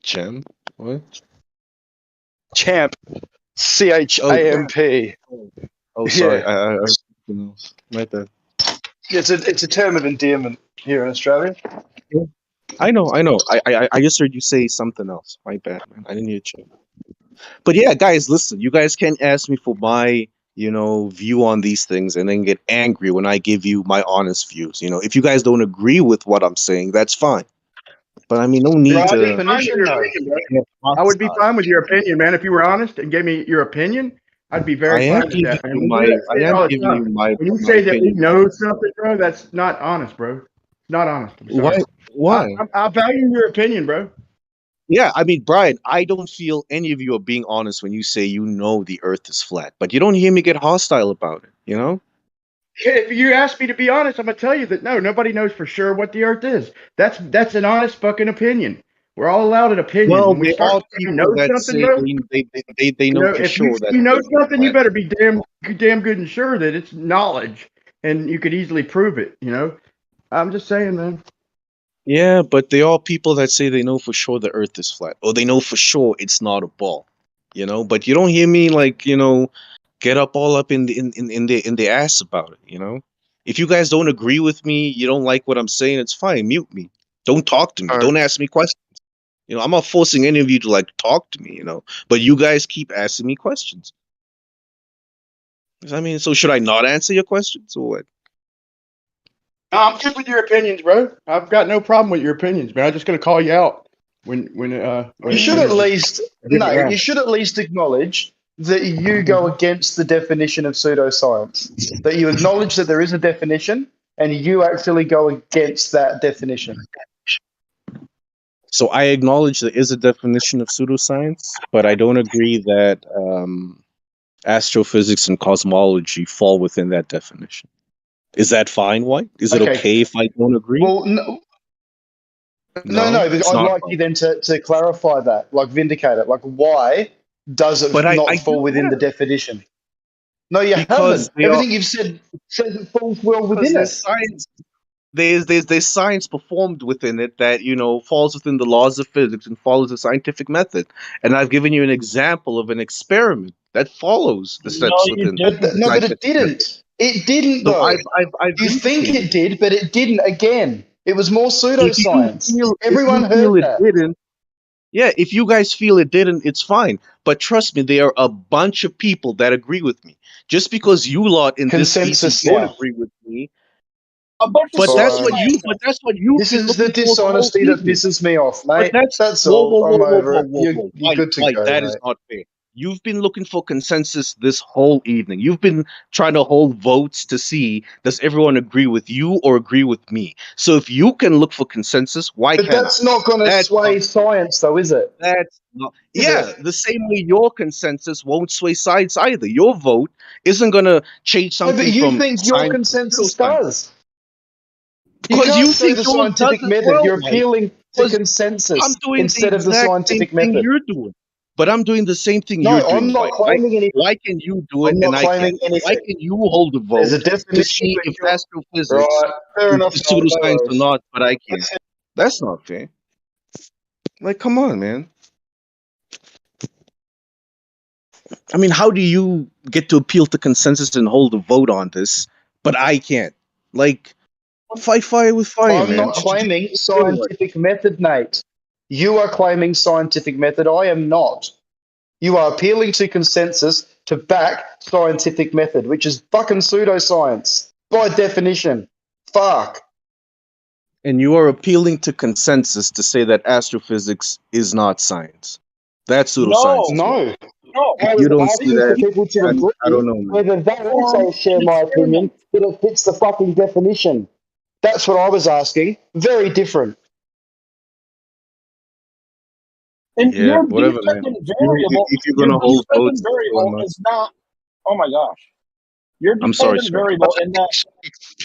Champ? What? Champ. C-H-A-M-P. Oh, sorry. Yeah. I something else. My bad. It's a term of endearment here in Australia. Yeah. I know. I just heard you say something else. My bad, man. I didn't hear you. But yeah, guys, listen. You guys can't ask me for my, view on these things and then get angry when I give you my honest views. If you guys don't agree with what I'm saying, that's fine. But I mean, no need to. Definition, though. I would be fine with your opinion, man. If you were honest and gave me your opinion, I'd be very fine with that, man. We do that shit all the time. When you say that we know something, bro, that's not honest, bro. Not honest. I'm sorry. Why? I value your opinion, bro. Yeah, I mean, Brian, I don't feel any of you are being honest when you say you know the Earth is flat, but you don't hear me get hostile about it. You know? If you ask me to be honest, I'm gonna tell you that no, nobody knows for sure what the Earth is. That's an honest fucking opinion. We're all allowed an opinion. Well, When we there start are to know people that something, say bro, they you know know, for if you sure that you the know Earth is something, you flat. better be damn good and sure that it's knowledge, and you could easily prove it. You know, I'm just saying, man. Yeah, but there are people that say they know for sure the Earth is flat, or they know for sure it's not a ball. You know, but you don't hear me like get all up in the ass about it. You know, if you guys don't agree with me, you don't like what I'm saying, it's fine. Mute me. Don't talk to me. Don't ask me questions. You know, I'm not forcing any of you to like talk to me. You know, but you guys keep asking me questions. I mean, so should I not answer your questions or what? I'm good with your opinions, bro. I've got no problem with your opinions, man. I'm just gonna call you out when You should at least no. around. You should at least acknowledge that you go against the definition of pseudoscience. That you acknowledge that there is a definition, and you actually go against that definition. So I acknowledge there is a definition of pseudoscience, but I don't agree that astrophysics and cosmology fall within that definition. Is that fine, White? Is it okay if I don't agree? Well, no, because it's I'd not like fine. you then to clarify that, like vindicate it. Like, why does it But I not just fall within the have. definition? No, you Because haven't. they are Everything you've said says it falls well because within there's it. science. There's science performed within it that falls within the laws of physics and follows the scientific method. And I've given you an example of an experiment that follows the No, steps you within didn't. the But it scientific method. didn't. It didn't, So though. I've You think vindicated it it. did, but it didn't. Again, it was more If you pseudoscience. feel Everyone heard it that. didn't, yeah, if you guys feel it didn't, it's fine. But trust me, there are a bunch of people that agree with me. Just because you lot in this species Consensus don't now. agree with me, A bunch of but that's what Fine. you pseudoscience. but that's what you've This been is the looking for the whole dishonesty that evening. pisses me off, But mate. That's whoa, all. whoa, whoa, I'm whoa, over whoa, it. whoa, whoa. You're good to White, go, that is mate. not fair. You've been looking for consensus this whole evening. You've been trying to hold votes to see does everyone agree with you or agree with me. So if you can look for consensus, why But can't I? that's not going to That's not sway science, though, is it? that's not. Is Yeah, it? the same way your consensus won't sway sides either. Your vote isn't gonna change No, but something you from think your science to consensus pseudoscience. does. You Because can't you say think the yours does scientific as method. well, You're Mike. appealing to Because I'm consensus doing the instead of the exact same scientific thing method. you're doing. But I'm doing the same thing No, you're I'm doing, not White. Why claiming anything. why can you do it I'm and not I can't? claiming Why anything. can you hold a There's a vote to definition see for if your astrophysics right. Fair enough, is mate. No pseudoscience or worries. not, but I can't? That's not fair. Like, come on, man. I mean, how do you get to appeal to consensus and hold a vote on this, but I can't? Like, fight fire with fire, I'm man. not claiming Just say what. scientific method, Nate. You are claiming scientific method. I am not. You are appealing to consensus to back scientific method, which is fucking pseudoscience by definition. Fuck. And you are appealing to consensus to say that astrophysics is not science. That's pseudoscience No, as well. No. no. If I you was don't see asking for that, people to then I agree don't know, man. whether they Perform also share an my opinion experiment. that it fits the fucking definition. That's what I was asking. Very different. And Yeah, your whatever, man. dependent variable, If you're your gonna hold votes, dependent that's fine, variable man. is not. Oh my gosh, your I'm sorry, dependent sir. variable in that.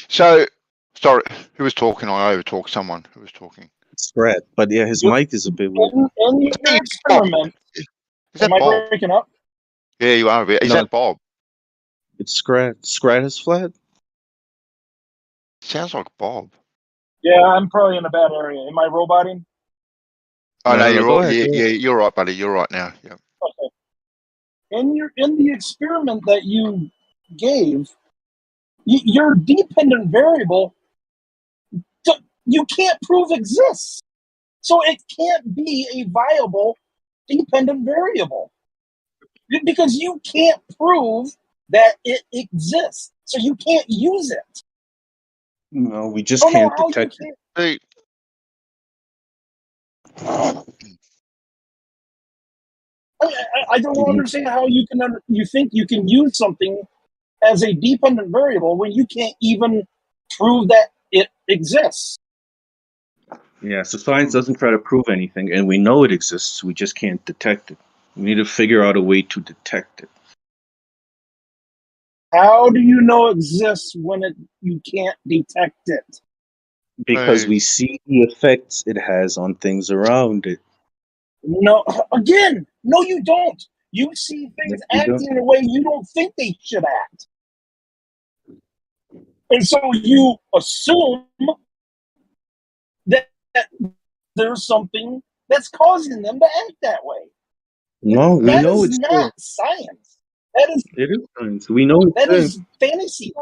So, sorry, who was talking? I overtalked someone who was talking. Scrat, but yeah, his You, mic is a bit weird. in your experiment, Is am that I Bob? breaking up? Yeah, you are a bit. Is No, that Bob? it's Scrat. Scrat is flat. Sounds like Bob. Yeah, I'm probably in a bad area. Am I roboting? Oh no, No, you're go all, ahead. yeah, Go yeah, ahead. you're right, buddy. You're right now. Yeah. Okay. In the experiment that you gave, your dependent variable you can't prove exists, so it can't be a viable dependent variable because you can't prove that it exists, so you can't use it. No, we I just don't know can't how you detect it. can't. I don't understand how you can. You think you can use something as a dependent variable when you can't even prove that it exists. Yeah, so science doesn't try to prove anything, and we know it exists. We just can't detect it. We need to figure out a way to detect it. How do you know it exists when you can't detect it? Because we see the effects it has on things around it. No, again, no, you don't. You see things Yes, we acting don't. in a way you don't think they should act. And so you assume that there's something that's causing them to act that way. No, we That know is it's not there. science. That is It is science. We know it's that there. is fantasy.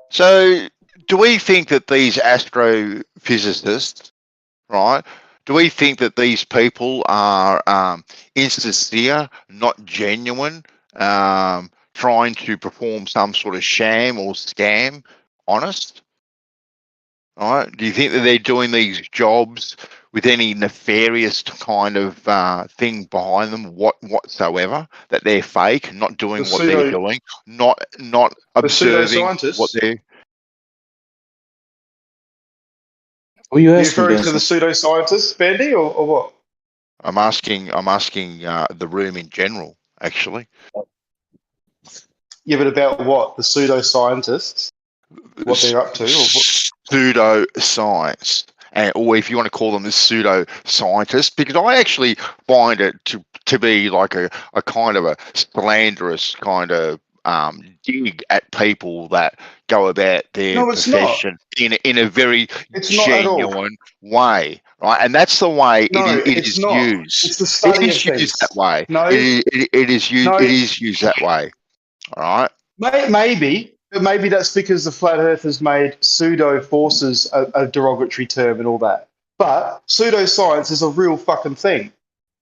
So, do we think that these astrophysicists, right? Do we think that these people are insincere, not genuine, trying to perform some sort of sham or scam on us? All right. Do you think that they're doing these jobs with any nefarious kind of thing behind them whatsoever? That they're fake, not doing The what they're pseudo, doing, not the observing what pseudoscientists. they're. What are you Are you asking, referring to the Benson? pseudoscientists, Bendy, or what? I'm asking the room in general, actually. Yeah, but about what? The pseudoscientists? What they're up to? Or what? Pseudoscience, or if you want to call them the pseudo scientists, because I actually find it to be like a kind of a slanderous kind of dig at people that go about their No, it's not. profession in a very It's not at all. genuine way, right? And that's the way No, it it's is not. used. It's the It study of is used that things. way. No, It is used. no. It is used that way. All right. Maybe, but maybe that's because the flat earthers made pseudo forces a derogatory term and all that. But pseudoscience is a real fucking thing.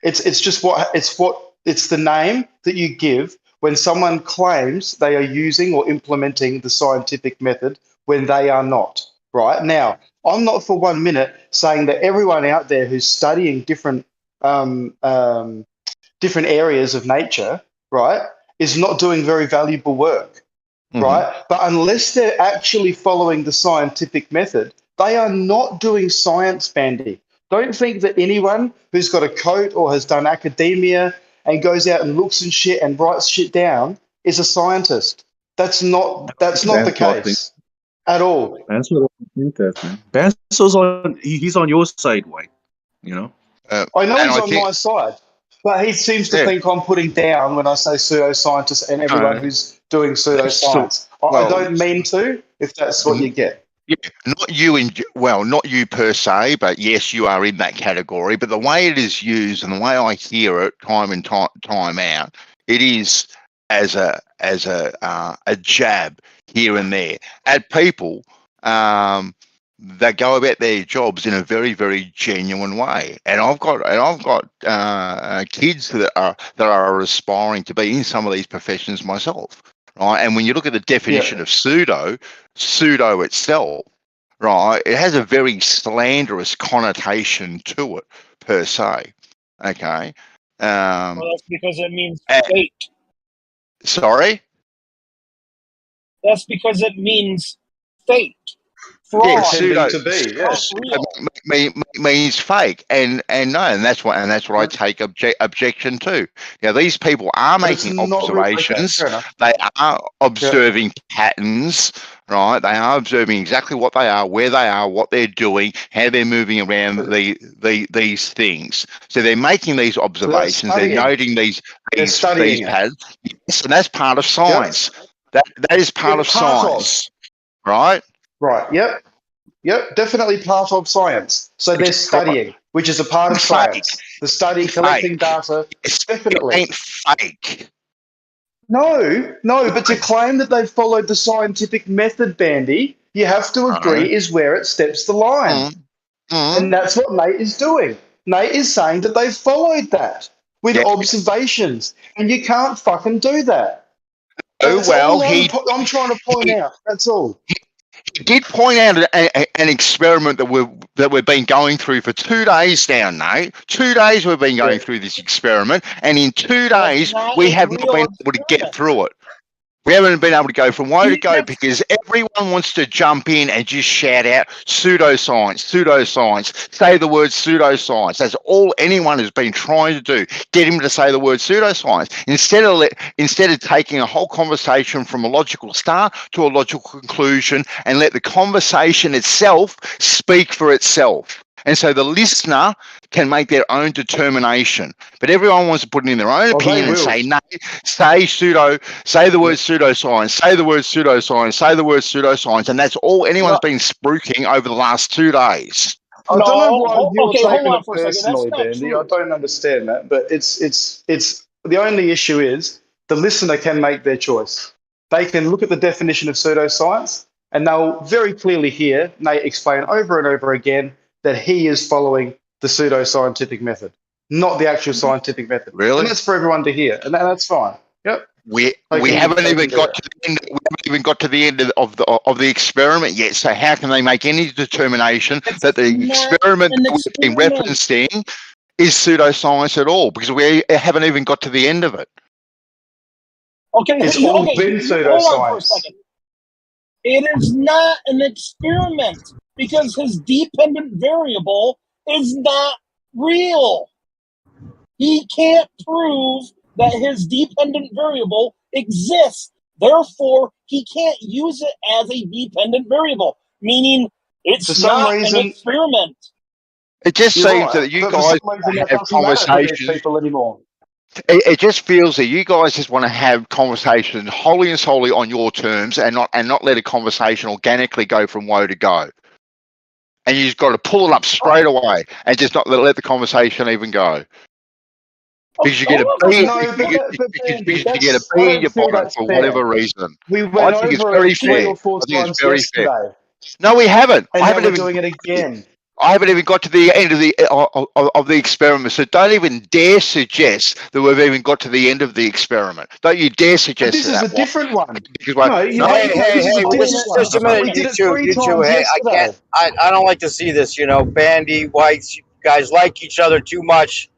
It's just it's the name that you give when someone claims they are using or implementing the scientific method when they are not. Right now, I'm not for 1 minute saying that everyone out there who's studying different different areas of nature, right, is not doing very valuable work, right? But unless they're actually following the scientific method, they are not doing science, Bandy. Don't think that anyone who's got a coat or has done academia and goes out and looks and shit and writes shit down is a scientist. That's not the case at all. That's what I think that, man. Benso's he's on your side, White. You know? I know and he's I on think my side, but he seems to yeah. think I'm putting down when I say pseudoscientists and everyone who's doing pseudoscience. I don't mean to, if that's what you get. Yeah, not you not you per se, but yes, you are in that category. But the way it is used and the way I hear it time and time out, it is as a jab here and there at people that go about their jobs in a very, very genuine way. And I've got kids that are aspiring to be in some of these professions myself. Right. And when you look at the definition of pseudo itself, right, it has a very slanderous connotation to it per se. Okay. Well, that's because it means fake. Sorry? That's because it means fake. Fraud. Yeah, pseudo Real. means fake, and that's what I take objection to. Now, these people are making observations. They are observing patterns, right? They are observing exactly what they are, where they are, what they're doing, how they're moving around these things. So they're making these observations. They're noting these patterns. Yes, and that's part of science. That is part of science, right? Right. Yep. Definitely part of science. So they're studying, which is a part of science. The study, collecting data. Definitely. It ain't fake. No. But to claim that they've followed the scientific method, Bandy, you have to agree is where it steps the line. And that's what Nate is doing. Nate is saying that they've followed that with observations. And you can't fucking do that. That's all I'm trying to point out. That's all. He did point out an experiment that we've been going through for 2 days now, Nate. 2 days we've been going through this experiment, and in 2 days we have not been able to get through it. We haven't been able to go from woe to go because everyone wants to jump in and just shout out pseudoscience, pseudoscience, say the word pseudoscience. That's all anyone has been trying to do, get him to say the word pseudoscience. Instead of taking a whole conversation from a logical start to a logical conclusion and let the conversation itself speak for itself. And so the listener can make their own determination. But everyone wants to put in their own opinion and say, no, say the word pseudoscience, say the word pseudoscience, say the word pseudoscience. And that's all anyone's been spruiking over the last 2 days. I don't know why you're hold taking on it for a second. That's personally, not Bandy. true. I don't understand that, but it's the only issue is the listener can make their choice. They can look at the definition of pseudoscience and they'll very clearly hear Nate explain over and over again that he is following the pseudoscientific method, not the actual scientific method. Really? And that's for everyone to hear, and that's fine. Yep. We haven't even got to the end. We haven't even got to the end of the experiment yet. So how can they make any determination that the experiment that we've been referencing is pseudoscience at all? Because we haven't even got to the end of it. Okay, It's all been hold on for a pseudoscience. second. It is not an experiment because his dependent variable is not real. He can't prove that his dependent variable exists. Therefore, he can't use it as a dependent variable, meaning it's not an experiment. It just seems that you guys have conversations. People anymore. It just feels that you guys just want to have conversations wholly and solely on your terms and not let a conversation organically go from woe to go. And you've got to pull it up straight away and just not let the conversation even go. Because you get a beat, you get a beat in your bonnet for whatever reason. We went I think it's over very it 3 fair. or 4 I think times it's very yesterday. fair. No, we haven't. And I now haven't we're even doing it again. I haven't even got to the end of the experiment. So don't even dare suggest that we've even got to the end of the experiment. Don't you dare suggest This is a different one. Because Just a minute, you two. Hey, I don't like to see this. You know, Bandy, Whites, you guys like each other too much.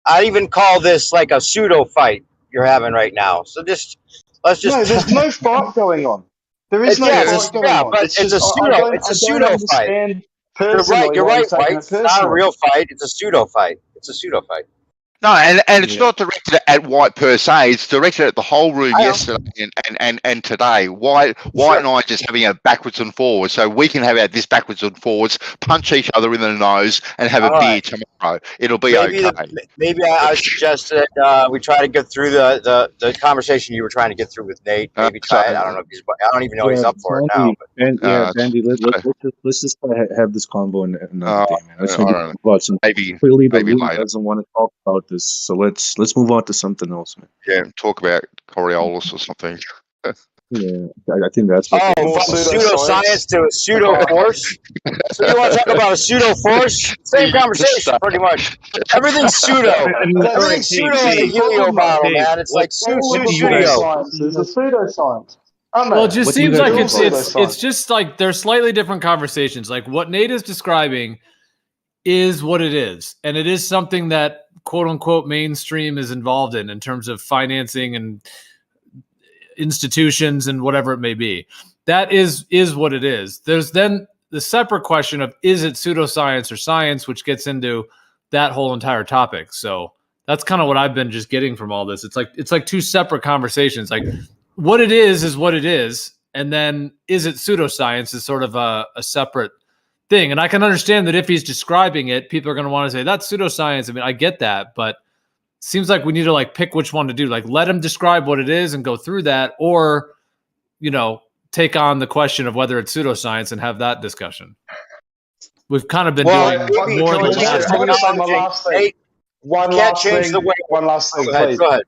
I even call this like a pseudo fight you're having right now. So let's just. No, there's no fight going on. There is no fight going on. But it's a pseudo. It's a pseudo fight. You're right, White. It's not a real fight. It's a pseudo fight. It's a pseudo fight. No, and it's not directed at White per se. It's directed at the whole room yesterday and today. White and I just having a backwards and forwards, so we can have our this backwards and forwards, punch each other in the nose, and have a beer tomorrow. It'll be okay. Maybe I suggested we try to get through the conversation you were trying to get through with Nate. Maybe try it. I don't know. I don't even know he's up for it now. Bandy, let's just have this convo another day, man. Let's talk about some. Clearly, the room doesn't want to talk about this, so let's move on to something else, man. Yeah, talk about Coriolis or something. Yeah, I think that's what. Oh, from pseudoscience to a pseudo force. So you want to talk about a pseudo force? Same conversation, pretty much. Everything's pseudo. Everything's pseudo in the helio model, man. It's like pseudo. It's a pseudoscience. Well, it just seems like it's just like they're slightly different conversations. Like what Nate is describing is what it is, and it is something that quote unquote mainstream is involved in terms of financing and institutions and whatever it may be. That is what it is. There's then the separate question of is it pseudoscience or science, which gets into that whole entire topic. So that's kind of what I've been just getting from all this. It's like two separate conversations. Like what it is what it is, and then is it pseudoscience is sort of a separate thing. And I can understand that if he's describing it, people are going to want to say that's pseudoscience. I mean, I get that, but it seems like we need to like pick which one to do. Like let him describe what it is and go through that, or take on the question of whether it's pseudoscience and have that discussion. We've kind of been doing more than that. One last thing, please. Go ahead.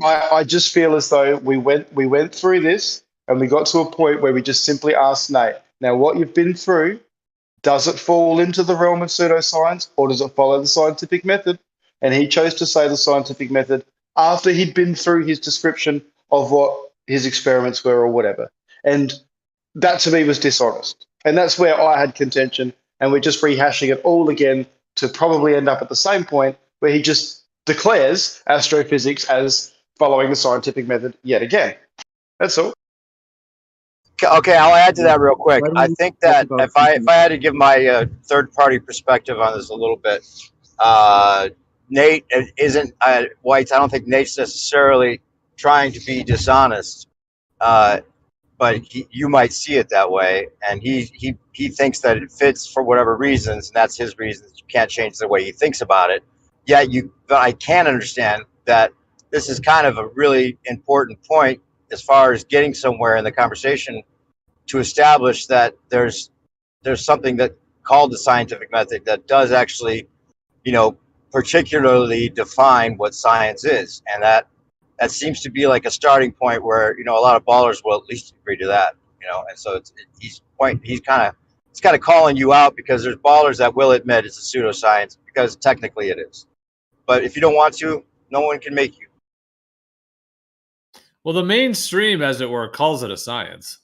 I just feel as though we went through this and we got to a point where we just simply asked Nate, now what you've been through, does it fall into the realm of pseudoscience or does it follow the scientific method? And he chose to say the scientific method after he'd been through his description of what his experiments were or whatever. And that to me was dishonest. And that's where I had contention, and we're just rehashing it all again to probably end up at the same point where he just declares astrophysics as following the scientific method yet again. That's all. Okay, I'll add to that real quick. I think that if I had to give my third party perspective on this a little bit, Nate isn't White. I don't think Nate's necessarily trying to be dishonest, but you might see it that way, and he thinks that it fits for whatever reasons, and that's his reasons. You can't change the way he thinks about it. Yet I can understand that this is kind of a really important point as far as getting somewhere in the conversation to establish that there's something that called the scientific method that does actually, particularly define what science is, and that seems to be like a starting point where a lot of ballers will at least agree to that, and so he's kind of calling you out because there's ballers that will admit it's a pseudoscience because technically it is, but if you don't want to, no one can make you. Well, the mainstream, as it were, calls it a science.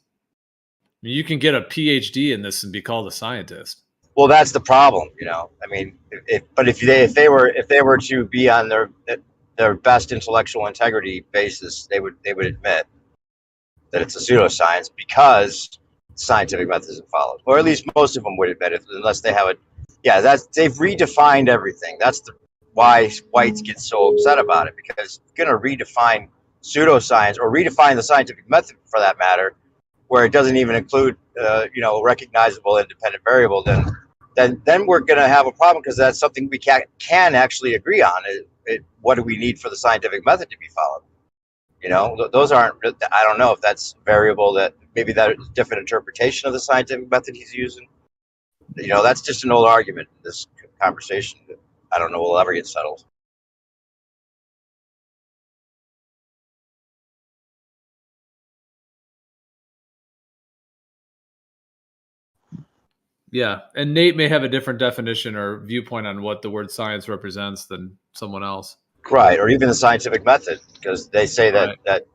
I mean, you can get a PhD in this and be called a scientist. Well, that's the problem, I mean, if they were to be on their best intellectual integrity basis, they would admit that it's a pseudoscience because scientific method isn't followed, or at least most of them would admit it, unless they have they've redefined everything. That's why whites get so upset about it, because you're going to redefine pseudoscience or redefine the scientific method for that matter, where it doesn't even include recognizable independent variable, then we're going to have a problem, because that's something we can actually agree on. What do we need for the scientific method to be followed? Those aren't. I don't know if that's variable. That maybe that is a different interpretation of the scientific method he's using. That's just an old argument in this conversation that I don't know will ever get settled. Yeah, and Nate may have a different definition or viewpoint on what the word science represents than someone else. Right, or even the scientific method, because they say that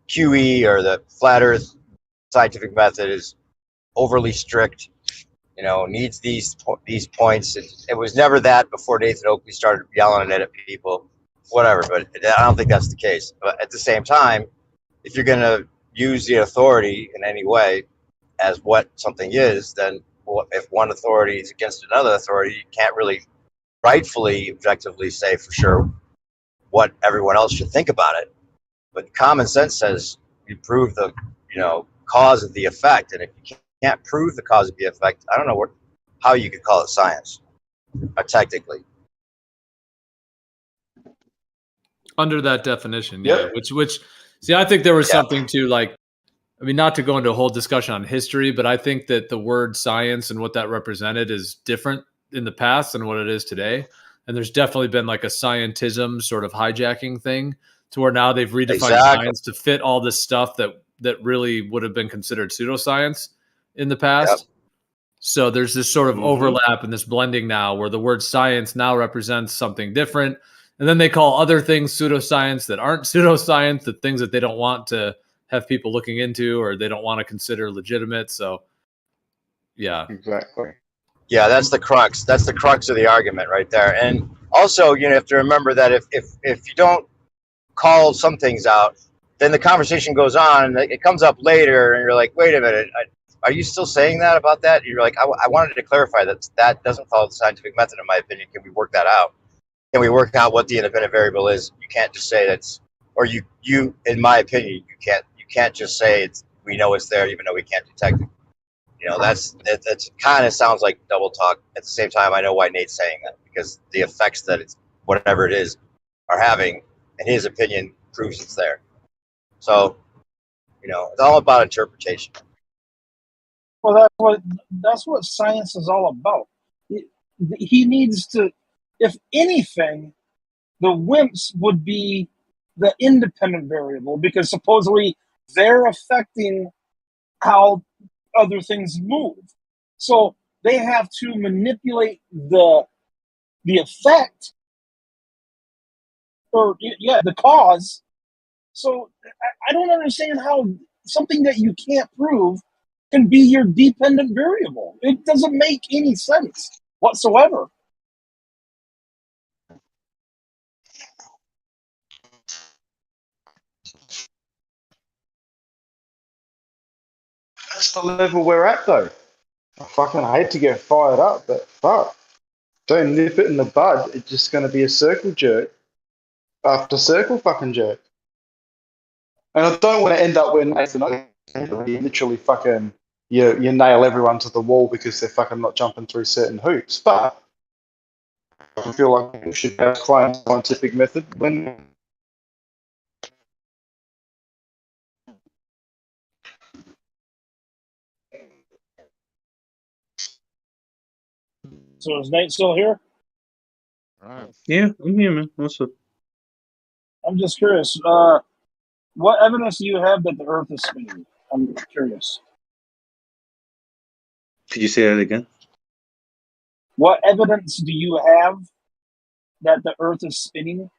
QE or the flat Earth scientific method is overly strict. Needs these points. It was never that before Nathan Oakley started yelling at people, whatever. But I don't think that's the case. But at the same time, if you're going to use the authority in any way as what something is, then if one authority is against another authority, you can't really rightfully, objectively say for sure what everyone else should think about it. But common sense says you prove the cause of the effect, and if you can't prove the cause of the effect, I don't know how you could call it science, technically. Under that definition, yeah. Which see, I think there was something to not to go into a whole discussion on history, but I think that the word science and what that represented is different in the past than what it is today. And there's definitely been like a scientism sort of hijacking thing to where now they've redefined science to fit all this stuff that really would have been considered pseudoscience in the past. Yep. So there's this sort of overlap and this blending now where the word science now represents something different. And then they call other things pseudoscience that aren't pseudoscience, the things that they don't want to have people looking into or they don't want to consider legitimate. So, yeah. Exactly. Yeah, that's the crux. That's the crux of the argument right there. And also, you have to remember that if you don't call some things out, then the conversation goes on and it comes up later and you're like, wait a minute, are you still saying that about that? And you're like, I wanted to clarify that doesn't follow the scientific method, in my opinion. Can we work that out? Can we work out what the independent variable is? You can't just say that's, or you in my opinion, you can't just say we know it's there even though we can't detect it. That's kind of sounds like double talk. At the same time, I know why Nate's saying that, because the effects that it's whatever it is are having, in his opinion, proves it's there. So, it's all about interpretation. Well, that's what science is all about. He needs to, if anything, the WIMPs would be the independent variable, because supposedly they're affecting how other things move. So they have to manipulate the effect, or the cause. So I don't understand how something that you can't prove can be your dependent variable. It doesn't make any sense whatsoever. the level we're at, though. I fucking hate to get fired up, but fuck. Don't nip it in the bud. It's just going to be a circle jerk after circle fucking jerk. And I don't want to end up where Nathan, you literally fucking, you nail everyone to the wall because they're fucking not jumping through certain hoops. But I feel like we should have quite a scientific method when. So is Nate still here? Yeah, I'm here, man. What's up? I'm just curious. What evidence do you have that the Earth is spinning? I'm curious. Could you say that again? What evidence do you have that the Earth is spinning?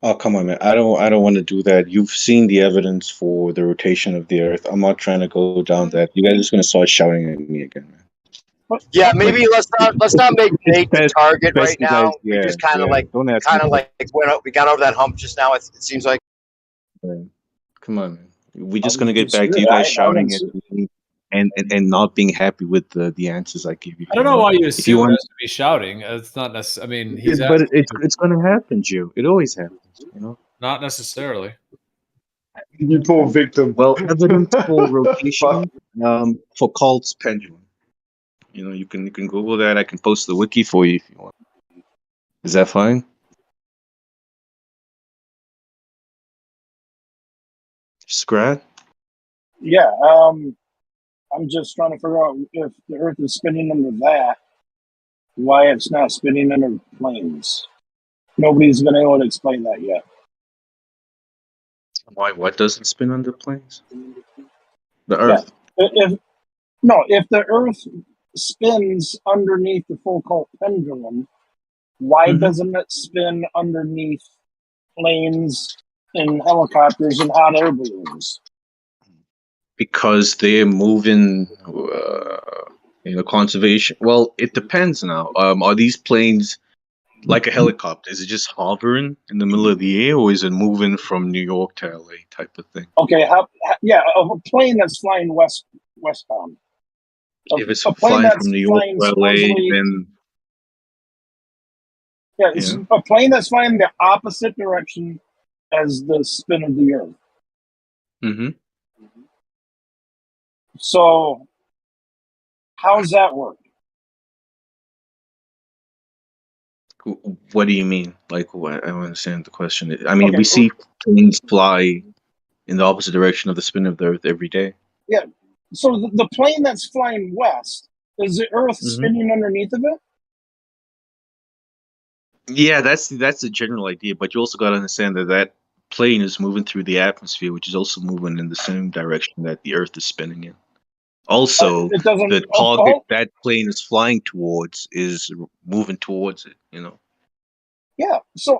Oh, come on, man. I don't want to do that. You've seen the evidence for the rotation of the Earth. I'm not trying to go down that. You guys are just gonna start shouting at me again, man. Yeah, maybe let's not make Nate the target right you guys, now. We just kind of don't ask me we got over that hump just now. It seems like. Come on, man. We're just gonna get back to you guys shouting at me and not being happy with the answers I give you. I don't know why you If assume want, it has to be shouting. It's not necessarily. I mean, he's but asking it's gonna happen, Joe. It always happens, you know. not necessarily. You poor victim. Well, evidence for rotation for Colt's pendulum. You know, you can Google that. I can post the wiki for you if you want. Is that fine? Scrat? Yeah. I'm just trying to figure out if the Earth is spinning under that, why it's not spinning under planes. Nobody's been able to explain that yet. Why? What doesn't spin under planes? The Earth. Yeah. If the Earth spins underneath the Foucault pendulum, why doesn't it spin underneath planes and helicopters and hot air balloons? Because they're moving, conservation. Well, it depends now. Are these planes like a helicopter? Is it just hovering in the middle of the air, or is it moving from New York to LA type of thing? Okay, a plane that's flying westbound. If it's flying from New York to LA, then it's a plane that's flying the opposite direction as the spin of the Earth. Mm-hmm. So, how does that work? What do you mean? Like, what? I don't understand the question. I mean, we see planes fly in the opposite direction of the spin of the Earth every day. Yeah. So the plane that's flying west, is the Earth spinning underneath of it? Yeah, that's the general idea. But you also got to understand that plane is moving through the atmosphere, which is also moving in the same direction that the Earth is spinning in. Also, the target that plane is flying towards is moving towards it, you know. Yeah. So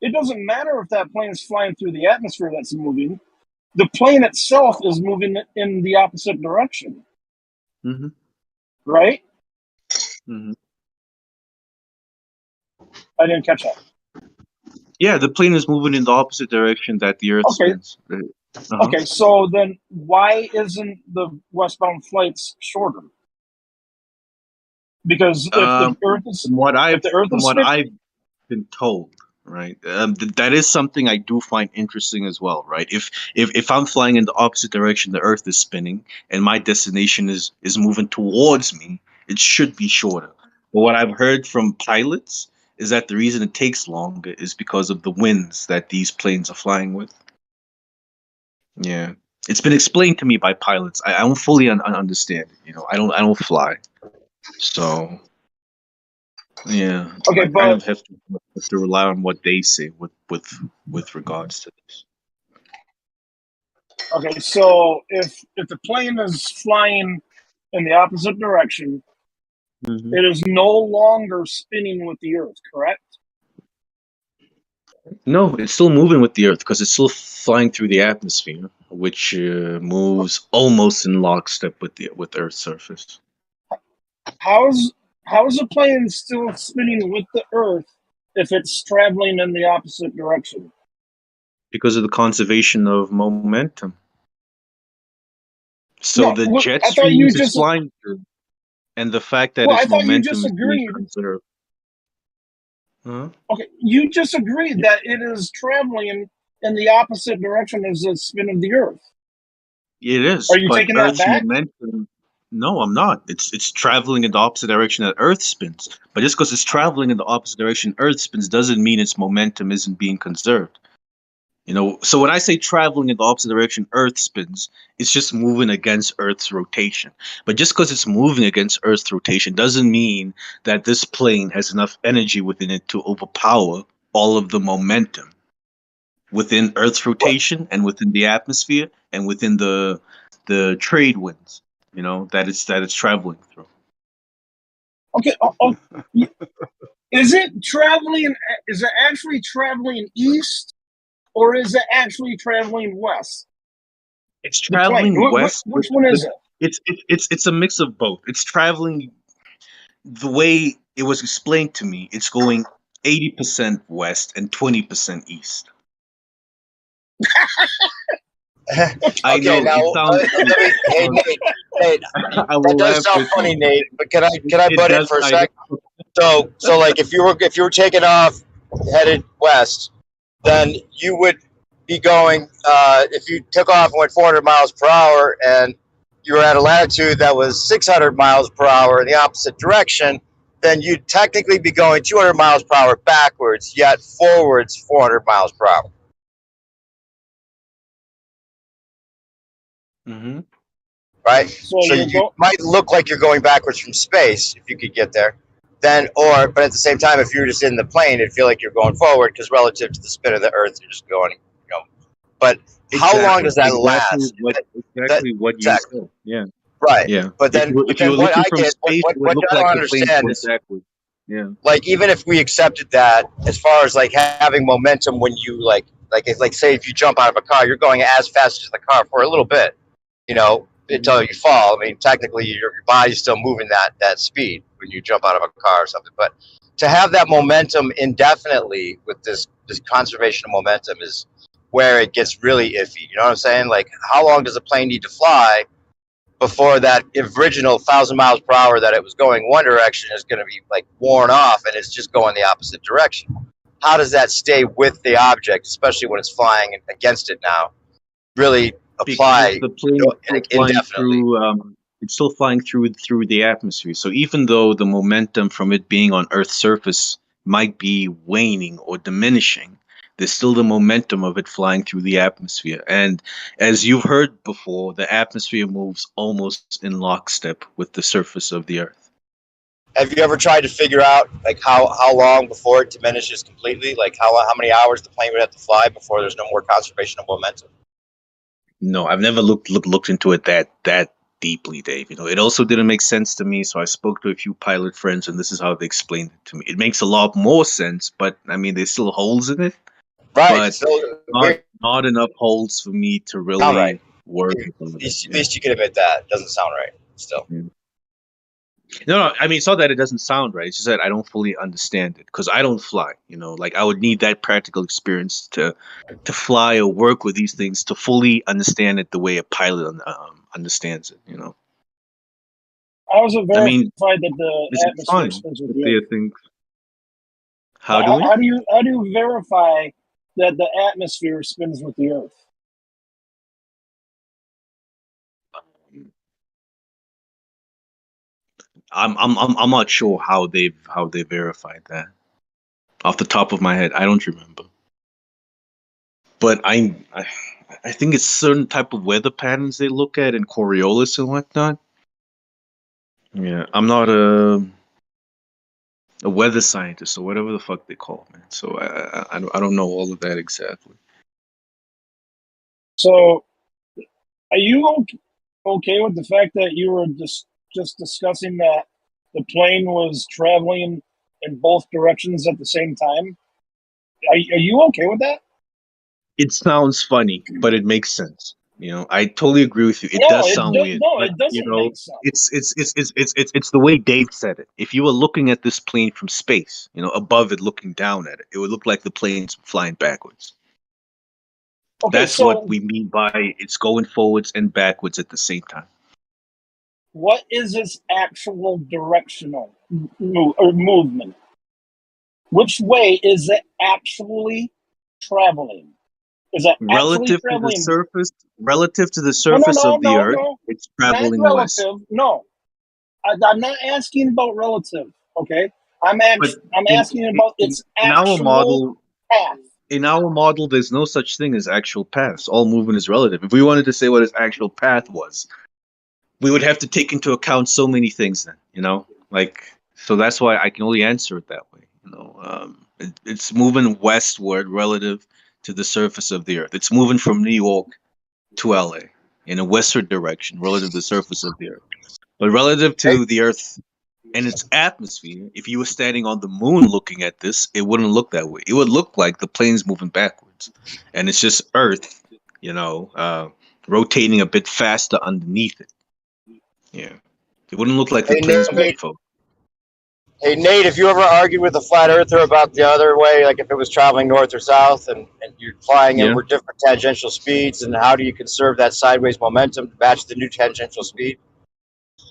it doesn't matter if that plane is flying through the atmosphere that's moving. The plane itself is moving in the opposite direction. Mm-hmm. Right? Mm-hmm. I didn't catch that. Yeah, the plane is moving in the opposite direction that the Earth spins. Okay, so then why isn't the westbound flights shorter? Because if the Earth is from what I've been told, right? That is something I do find interesting as well, right? If I'm flying in the opposite direction the Earth is spinning, and my destination is moving towards me, it should be shorter. But what I've heard from pilots is that the reason it takes longer is because of the winds that these planes are flying with. Yeah, it's been explained to me by pilots. I don't fully understand it. You know, I don't fly, so yeah. Okay, I kind of have to rely on what they say with regards to this. Okay, so if the plane is flying in the opposite direction, it is no longer spinning with the Earth, correct? No, it's still moving with the Earth because it's still flying through the atmosphere, which moves almost in lockstep with the Earth's surface. How is a plane still spinning with the Earth if it's traveling in the opposite direction? Because of the conservation of momentum. So No, the well, jet I thought you streams it's just. flying through, and the fact that Well, I its thought you just momentum is being agreed. conserved. Huh? Okay, you just agreed that it is traveling in the opposite direction as the spin of the Earth. It is, Are you but taking that Earth's back? momentum. No, I'm not. It's traveling in the opposite direction that Earth spins. But just because it's traveling in the opposite direction Earth spins doesn't mean its momentum isn't being conserved. So when I say traveling in the opposite direction Earth spins, it's just moving against Earth's rotation. But just because it's moving against Earth's rotation doesn't mean that this plane has enough energy within it to overpower all of the momentum within Earth's rotation and within the atmosphere and within the trade winds, that it's traveling through. Okay. Is it traveling? Is it actually traveling east, or is it actually traveling west? It's traveling west. Which one is it? It's a mix of both. It's traveling the way it was explained to me. It's going 80% west and 20% east. I know. Now, It sounds. Nate, that does sound funny, Nate. But can I butt in for a sec? So like if you were taking off headed west, then you would be going. If you took off and went 400 miles per hour, and you were at a latitude that was 600 miles per hour in the opposite direction, then you'd technically be going 200 miles per hour backwards, yet forwards 400 miles per hour. Mm-hmm. Right? So you might look like you're going backwards from space if you could get there. But at the same time, if you're just in the plane, it'd feel like you're going forward because relative to the spin of the Earth, you're just going, But how long does that last? Exactly what you said. Yeah. Right. Yeah. But then, if you were what looking I from get, space, what it would look I don't like the plane understand going is, backwards. Yeah. like, even if we accepted that, as far as like having momentum when you say if you jump out of a car, you're going as fast as the car for a little bit, until you fall. I mean, technically, your body's still moving that speed when you jump out of a car or something. But to have that momentum indefinitely with this conservation of momentum is where it gets really iffy. You know what I'm saying? Like, how long does a plane need to fly before that original 1,000 miles per hour that it was going one direction is going to be like worn off and it's just going the opposite direction? How does that stay with the object, especially when it's flying against it now? Really apply the plane is still flying through. It's still flying through the atmosphere. So even though the momentum from it being on Earth's surface might be waning or diminishing, there's still the momentum of it flying through the atmosphere. And as you've heard before, the atmosphere moves almost in lockstep with the surface of the Earth. Have you ever tried to figure out like how long before it diminishes completely? Like how many hours the plane would have to fly before there's no more conservation of momentum? No, I've never looked into it that deeply, Dave. It also didn't make sense to me, so I spoke to a few pilot friends, and this is how they explained it to me. It makes a lot more sense, but I mean, there's still holes in it. Right. But not enough holes for me to really work. At least you can admit that. It doesn't sound right still. Yeah. No, I mean, it's not that it doesn't sound right. It's just that I don't fully understand it because I don't fly. Like I would need that practical experience to fly or work with these things to fully understand it the way a pilot understands it. How is it verified I mean, that the it's atmosphere fine. spins with But the they Earth? think, how do we? How do you verify that the atmosphere spins with the Earth? I'm not sure how they verified that. Off the top of my head, I don't remember. But I think it's certain type of weather patterns they look at in Coriolis and whatnot. Yeah, I'm not a weather scientist or whatever the fuck they call it, man. So I don't know all of that exactly. So, are you okay with the fact that you were just discussing that the plane was traveling in both directions at the same time? Are you okay with that? It sounds funny, but it makes sense. I totally agree with you. It does sound weird. No, but, it doesn't make sense. It's the way Dave said it. If you were looking at this plane from space, above it, looking down at it, it would look like the plane's flying backwards. Okay, That's what we mean by it's going forwards and backwards at the same time. what is its actual directional movement? Which way is it actually traveling? Is it actually Relative to the traveling? surface, relative to the No, surface of the Earth, no. it's Not traveling west. relative. No, I'm not asking about relative. Okay, I'm But asking about its in our actual model, path. there's no such thing as actual paths. All movement is relative. If we wanted to say what its actual path was, we would have to take into account so many things. Then, so that's why I can only answer it that way. It's moving westward relative to the surface of the Earth. It's moving from New York to LA in a westward direction relative to the surface of the Earth. But relative to the Earth and its atmosphere, if you were standing on the moon looking at this, it wouldn't look that way. It would look like the plane's moving backwards, and it's just Earth, rotating a bit faster underneath it. Yeah, it wouldn't look like the plane's moving forward. Hey, Nate, have you ever argued with a flat earther about the other way, like if it was traveling north or south and you're flying in with different tangential speeds, and how do you conserve that sideways momentum to match the new tangential speed?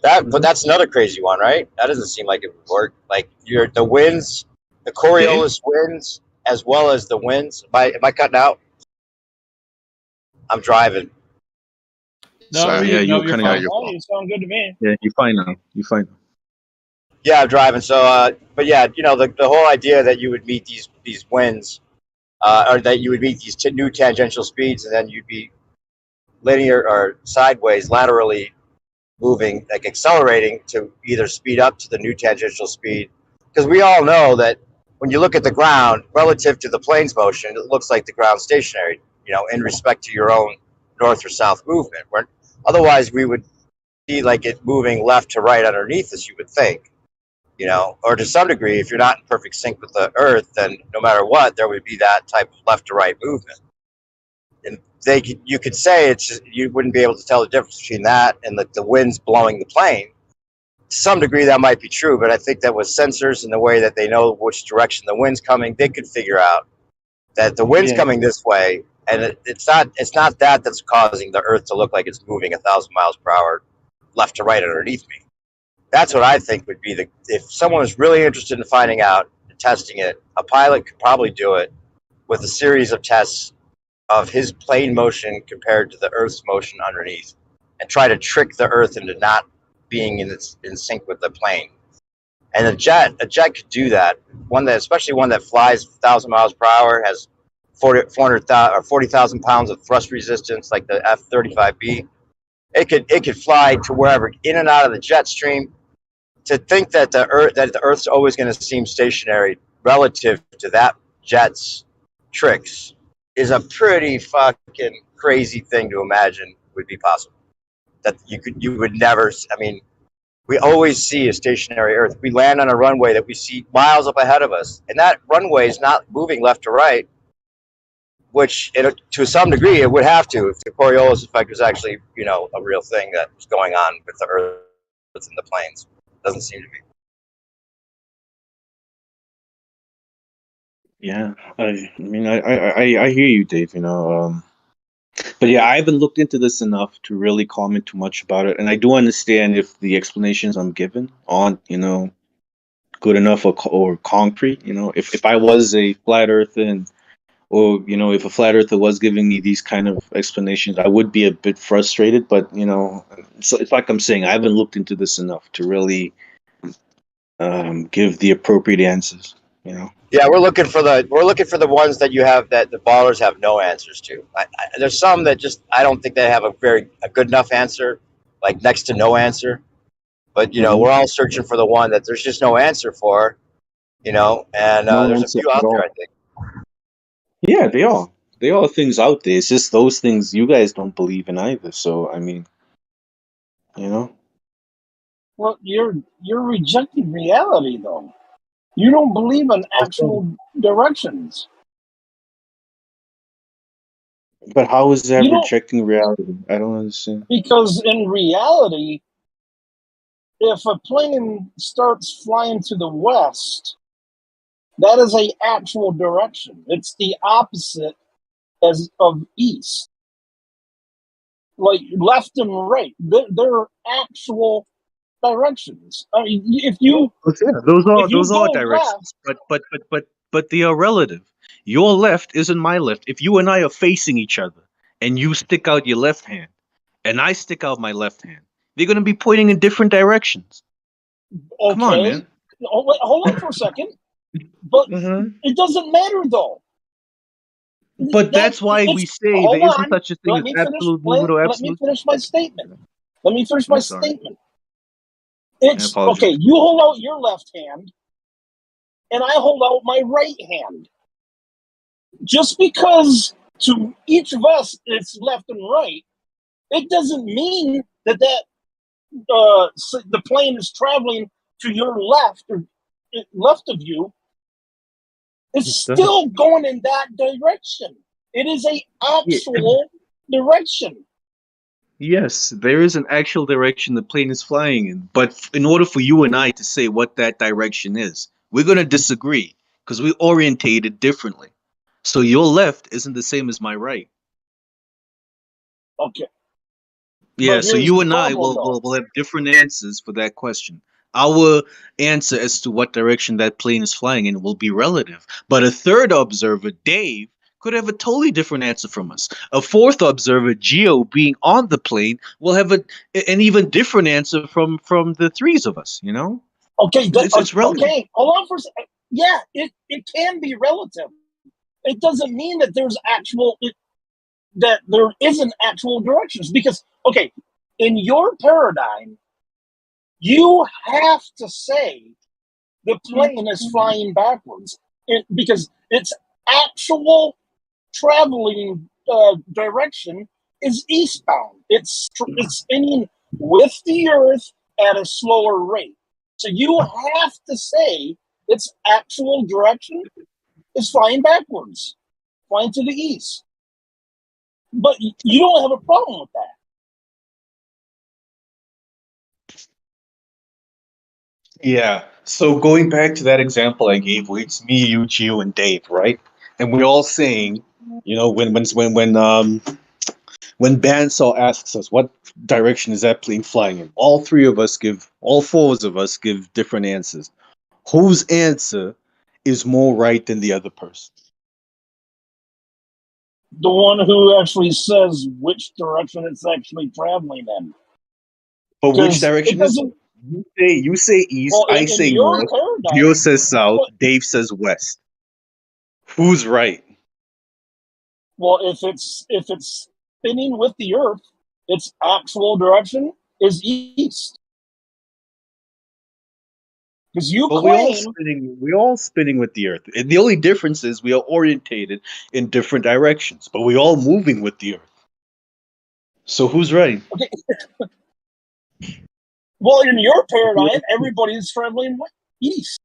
But that's another crazy one, right? That doesn't seem like it would work. Like the winds, the Coriolis winds, as well as the winds. Am I cutting out? I'm driving. No, you're cutting out. Oh, you sound good to me. Yeah, you're fine now. You're fine. Yeah, I'm driving. So, but yeah, the whole idea that you would meet these winds, or that you would meet these new tangential speeds, and then you'd be linear or sideways, laterally moving, like accelerating to either speed up to the new tangential speed. Because we all know that when you look at the ground relative to the plane's motion, it looks like the ground's stationary, in respect to your own north or south movement. Otherwise, we would see like it moving left to right underneath us, you would think. Or to some degree, if you're not in perfect sync with the Earth, then no matter what, there would be that type of left to right movement. And you could say it's just, you wouldn't be able to tell the difference between that and the winds blowing the plane. To some degree, that might be true, but I think that with sensors and the way that they know which direction the wind's coming, they could figure out that the wind's coming this way, and it's not that's causing the Earth to look like it's moving 1,000 miles per hour left to right underneath me. That's what I think would be if someone was really interested in finding out and testing it, a pilot could probably do it with a series of tests of his plane motion compared to the Earth's motion underneath, and try to trick the Earth into not being in sync with the plane. And a jet could do that. Especially one that flies 1,000 miles per hour, has 40,000 pounds of thrust resistance, like the F-35B. It could fly to wherever, in and out of the jet stream. To think that the Earth's always going to seem stationary relative to that jet's tricks is a pretty fucking crazy thing to imagine would be possible. That you would never. I mean, we always see a stationary Earth. We land on a runway that we see miles up ahead of us, and that runway is not moving left to right, which to some degree it would have to if the Coriolis effect was actually a real thing that was going on with the Earth and the planes. Doesn't seem to be. Yeah, I mean, I hear you, Dave. But yeah, I haven't looked into this enough to really comment too much about it, and I do understand if the explanations I'm given aren't, good enough or concrete. If I was a flat earther or if a flat earther was giving me these kind of explanations, I would be a bit frustrated. But so it's like I'm saying, I haven't looked into this enough to really give the appropriate answers. Yeah, we're looking for the ones that you have that the ballers have no answers to. There's some that just I don't think they have a good enough answer, like next to no answer. But we're all searching for the one that there's just no answer for. And there's a few out there, I think. Yeah, they are. There are things out there. It's just those things you guys don't believe in either. So I mean, Well, you're rejecting reality, though. You don't believe in actual directions. But how is that rejecting reality? I don't understand. Because in reality, if a plane starts flying to the west, that is an actual direction. It's the opposite of east. Like left and right. They're actual directions. I mean, if you Yeah, those if you are go directions, left, but they are relative. Your left isn't my left. If you and I are facing each other, and you stick out your left hand, and I stick out my left hand, they're going to be pointing in different directions. Come on, okay. man. Hold on for a second. But it doesn't matter though. But that's why we say Hold there isn't on. such a thing Let as me finish. absolute movement or Let me absolute. finish my statement. Let me finish my I'm sorry. statement. I It's apologize. okay. You hold out your left hand, and I hold out my right hand. Just because to each of us it's left and right, it doesn't mean that the plane is traveling to your left or left of you. It's still going in that direction. It is a actual direction. Yes, there is an actual direction the plane is flying in, but in order for you and I to say what that direction is, we're going to disagree because we orientated differently. So your left isn't the same as my right. Okay. Yeah, But so here's you the and I problem, though. will have different answers for that question. Our answer as to what direction that plane is flying in will be relative. But a third observer, Dave, could have a totally different answer from us. A fourth observer, Geo, being on the plane, will have an even different answer from the threes of us, you know? Okay, It's relative. okay. Hold on for a second. Yeah, it can be relative. It doesn't mean that that there isn't actual directions because okay, in your paradigm, you have to say the plane is flying backwards because its actual traveling direction is eastbound. It's spinning with the Earth at a slower rate. So you have to say its actual direction is flying backwards, flying to the east. But you don't have a problem with that. Yeah. So going back to that example I gave, where it's me, you, Gio, and Dave, right? And we're all saying, you know, when Bandsaw asks us what direction is that plane flying in, all four of us give different answers. Whose answer is more right than the other person? The one who actually says which direction it's actually traveling in. But which 'Cause direction it is it? doesn't. You say east, Well, I in say your north, paradigm, Gio says south, well, Dave says west. Who's right? well, if it's spinning with the Earth, its actual direction is east. Because you But claim we're all spinning with the Earth. And the only difference is we are orientated in different directions, but we're all moving with the Earth. So who's right? okay. Well, in your paradigm, everybody's traveling east.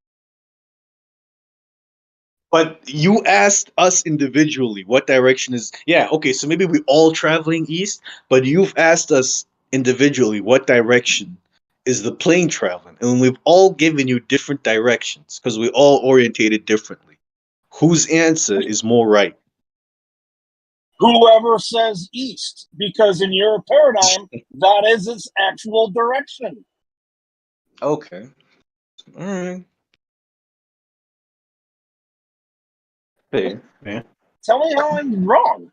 But you asked us individually what direction is. Yeah, okay, so maybe we're all traveling east, but you've asked us individually what direction is the plane traveling. And we've all given you different directions because we're all orientated differently. Whose answer is more right? Whoever says east, because in your paradigm, that is its actual direction. Okay. All right. Fair. Tell me how I'm wrong.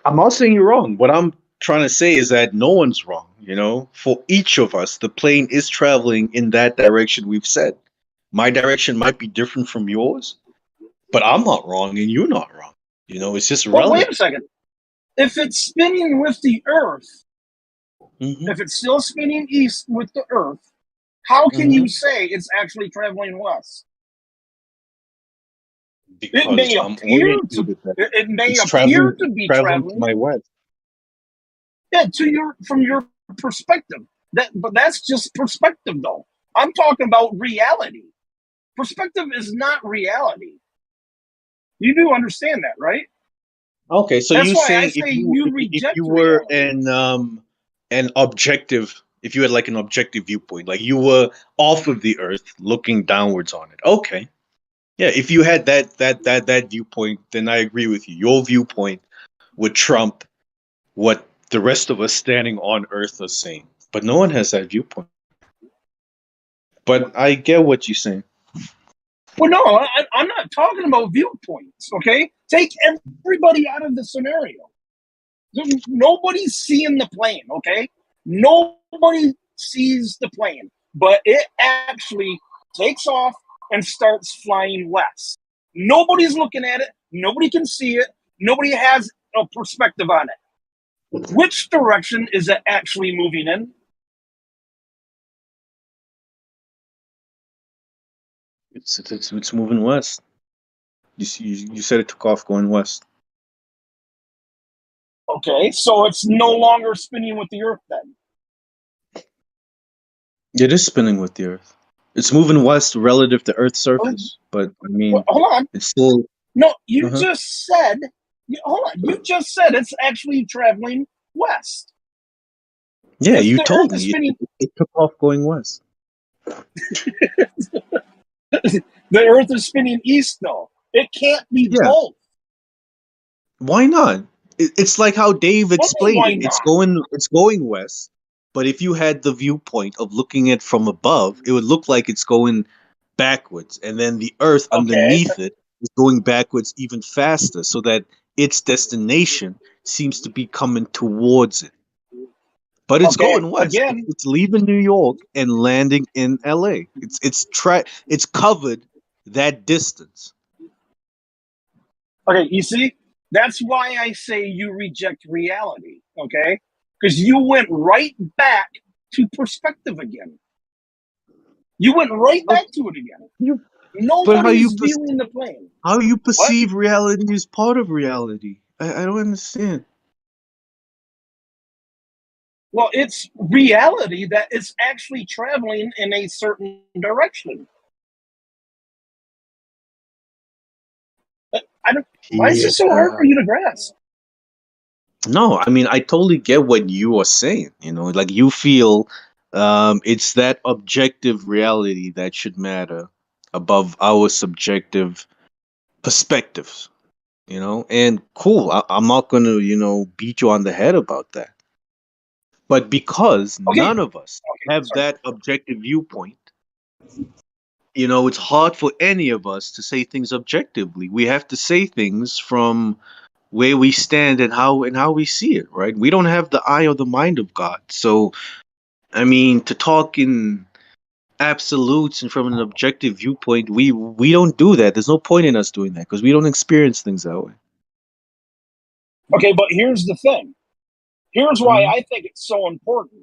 I'm not saying you're wrong. What I'm trying to say is that no one's wrong. You know, for each of us, the plane is traveling in that direction we've said. My direction might be different from yours, but I'm not wrong and you're not wrong. You know, it's just Well, wait relative. a second. If it's spinning with the Earth, if it's still spinning east with the Earth, how can you say it's actually traveling west? Because it may I'm appear oriented that it may it's appear traveling to be traveling to traveling. my west. Yeah, from your perspective. But that's just perspective, though. I'm talking about reality. Perspective is not reality. You do understand that, right? Okay, so That's you why I saying say if you you reject were reality. an objective, if you had like an objective viewpoint, like you were off of the earth looking downwards on it. Okay. Yeah, if you had that viewpoint, then I agree with you. Your viewpoint would trump what the rest of us standing on earth are saying. but no one has that viewpoint. But I get what you're saying. Well, no, I'm not talking about viewpoints, okay? Take everybody out of the scenario. Nobody's seeing the plane, okay? Nobody sees the plane, but it actually takes off and starts flying west. Nobody's looking at it. Nobody can see it. Nobody has a perspective on it. Which direction is it actually moving in? It's moving west. You said it took off going west. Okay, so it's no longer spinning with the Earth then. It is spinning with the Earth. It's moving west relative to Earth's surface, but I mean, Well, hold on. it's still. No, you just said. Hold on. You just said it's actually traveling west. Yeah, If you the told Earth is me spinning- it took off going west. The Earth is spinning east, though. It can't be both. Why not? It's like how Dave What do you mean, explained why it. It's going west, but if you had the viewpoint of looking at from above, it would look like it's going backwards, and then the Earth underneath it is going backwards even faster, so that its destination seems to be coming towards it. But it's going west. Again, It's leaving New York and landing in LA. It's covered that distance. okay, you see? That's why I say you reject reality, okay? Because you went right back to perspective again. You went right back to it again. Nobody's viewing the plane. How you perceive reality is part of reality. I don't understand. Well, it's reality that it's actually traveling in a certain direction. Why is this so hard for you to grasp? No, I mean I totally get what you are saying. You know, like you feel it's that objective reality that should matter above our subjective perspectives. You know, and cool. I'm not gonna, beat you on the head about that. But because none of us have that objective viewpoint, it's hard for any of us to say things objectively. We have to say things from where we stand and how we see it, right? We don't have the eye or the mind of God. So, I mean, to talk in absolutes and from an objective viewpoint, we don't do that. There's no point in us doing that because we don't experience things that way. Okay, but here's the thing. Here's why I think it's so important.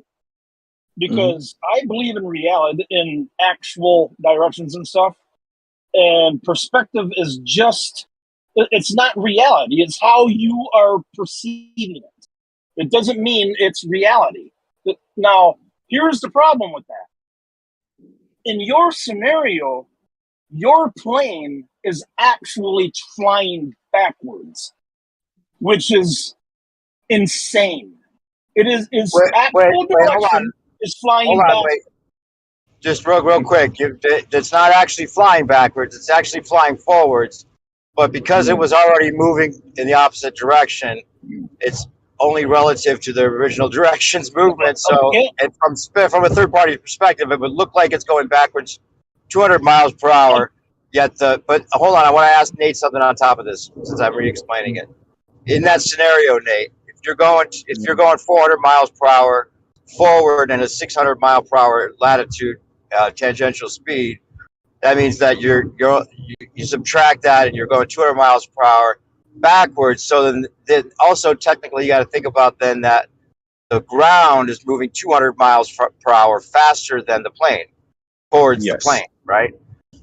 Because I believe in reality, in actual directions and stuff. And perspective is just, it's not reality. It's how you are perceiving it. It doesn't mean it's reality. Now, here's the problem with that. In your scenario, your plane is actually flying backwards, which is insane. It is actual direction is flying backwards. Just real quick. It's not actually flying backwards. It's actually flying forwards. But because it was already moving in the opposite direction, it's only relative to the original direction's movement. So, and from a third-party perspective, it would look like it's going backwards 200 miles per hour. Yet but hold on, I want to ask Nate something on top of this since I'm re-explaining it. In that scenario, Nate, if you're going 400 miles per hour forward and a 600 mile per hour latitude tangential speed, that means that you subtract that and you're going 200 miles per hour backwards. So then also technically you got to think about then that the ground is moving 200 miles per hour faster than the plane towards the plane, right?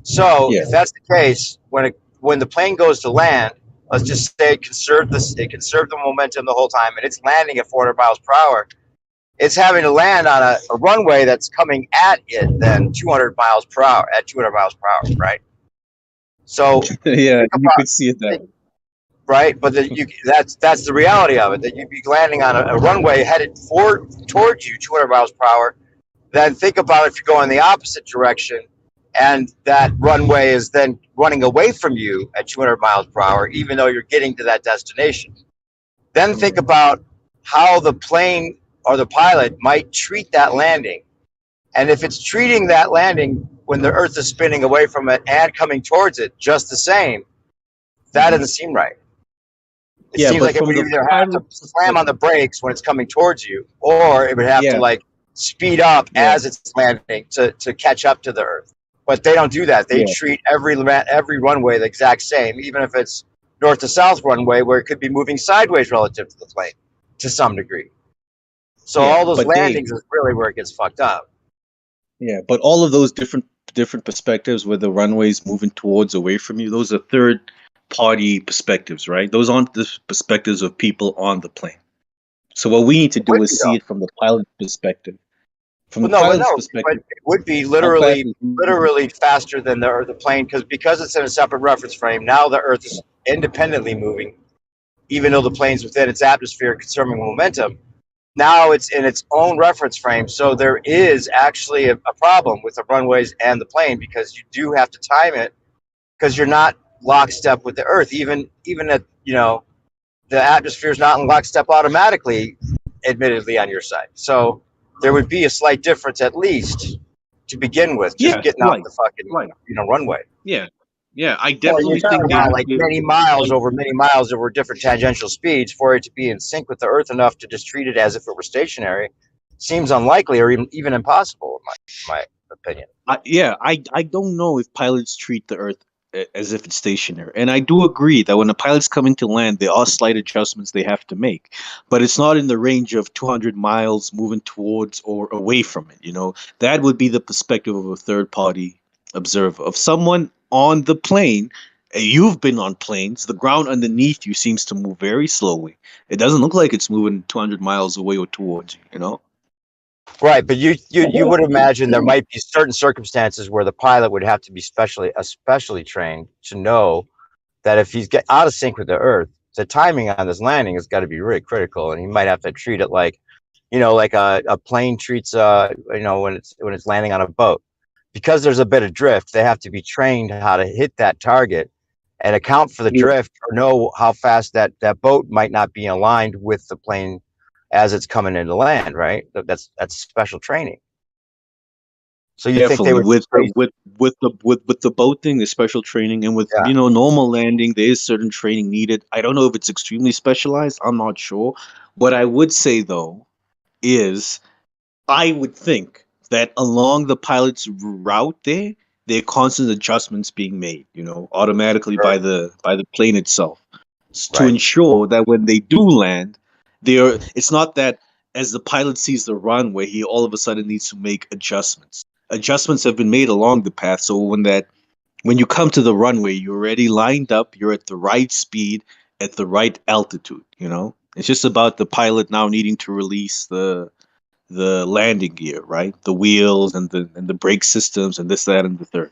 So if that's the case, when the plane goes to land, let's just say it conserved the momentum the whole time, and it's landing at 400 miles per hour. It's having to land on a runway that's coming at it then 200 miles per hour, right? So yeah, you could see it that way. Right, but that's the reality of it, that you'd be landing on a runway headed towards you 200 miles per hour. Then think about if you're going the opposite direction and that runway is then running away from you at 200 miles per hour, even though you're getting to that destination. Then think about how the plane or the pilot might treat that landing. And if it's treating that landing when the Earth is spinning away from it and coming towards it just the same, that doesn't seem right. It seems like it would either have to slam on the brakes when it's coming towards you, or it would have to like speed up as it's landing to catch up to the Earth. But they don't do that. They treat every runway the exact same, even if it's north to south runway, where it could be moving sideways relative to the plane to some degree. So all those landings is really where it gets fucked up. Yeah, but all of those different perspectives where the runway's moving towards away from you, those are third party perspectives, right? Those aren't the perspectives of people on the plane. So what we need to do is see it from the pilot's perspective. From the pilot's perspective, but it would be literally faster than the plane because it's in a separate reference frame. Now the Earth is independently moving, even though the plane's within its atmosphere conserving momentum. Now it's in its own reference frame, so there is actually a problem with the runways and the plane, because you do have to time it, because you're not lockstep with the Earth. Even at the atmosphere is not in lockstep automatically, admittedly, on your side. So there would be a slight difference, at least to begin with, just getting out the fucking runway. Yeah, I definitely think about like many miles over different tangential speeds for it to be in sync with the Earth enough to just treat it as if it were stationary seems unlikely, or even impossible, in my opinion. I don't know if pilots treat the Earth as if it's stationary, and I do agree that when the pilot's coming to land, there are slight adjustments they have to make, but it's not in the range of 200 miles moving towards or away from it. That would be the perspective of a third party observer, of someone on the plane. You've been on planes. The ground underneath you seems to move very slowly. It doesn't look like it's moving 200 miles away or towards you. Right, but you would imagine there might be certain circumstances where the pilot would have to be especially trained to know that if he's out of sync with the Earth, the timing on this landing has got to be really critical, and he might have to treat it like a plane treats when it's landing on a boat. Because there's a bit of drift, they have to be trained how to hit that target and account for the drift, or know how fast that boat might not be aligned with the plane as it's coming into land, right? That's special training. So you think they would with the boat thing, there's special training, and with normal landing, there is certain training needed. I don't know if it's extremely specialized. I'm not sure. What I would say though is, I would think that along the pilot's route there are constant adjustments being made, automatically by the plane itself, to ensure that when they do land, it's not that as the pilot sees the runway, he all of a sudden needs to make adjustments. Adjustments have been made along the path, so when you come to the runway, you're already lined up, you're at the right speed, at the right altitude. It's just about the pilot now needing to release the landing gear, right? The wheels and the brake systems and this, that, and the third.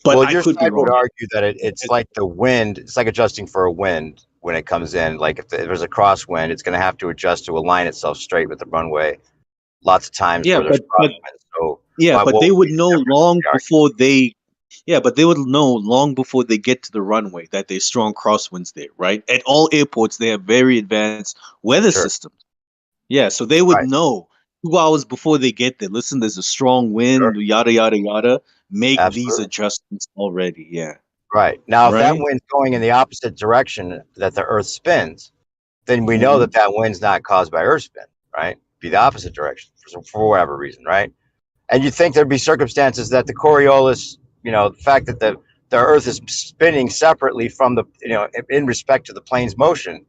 But your side would argue that it's like the wind. It's like adjusting for a wind when it comes in. Like if there's a crosswind, it's going to have to adjust to align itself straight with the runway. Lots of times, where there's crosswind. So but they would know long before they. Yeah, but they would know long before they get to the runway that there's strong crosswinds there, right? At all airports, they have very advanced weather systems. Yeah, so they would know 2 hours before they get there. Listen, there's a strong wind, yada, yada, yada. Make these adjustments already, Right. Now, if that wind's going in the opposite direction that the Earth spins, then we know that wind's not caused by Earth spin, right? Be the opposite direction for whatever reason, right? And you'd think there'd be circumstances that the Coriolis, the fact that the Earth is spinning separately from in respect to the plane's motion,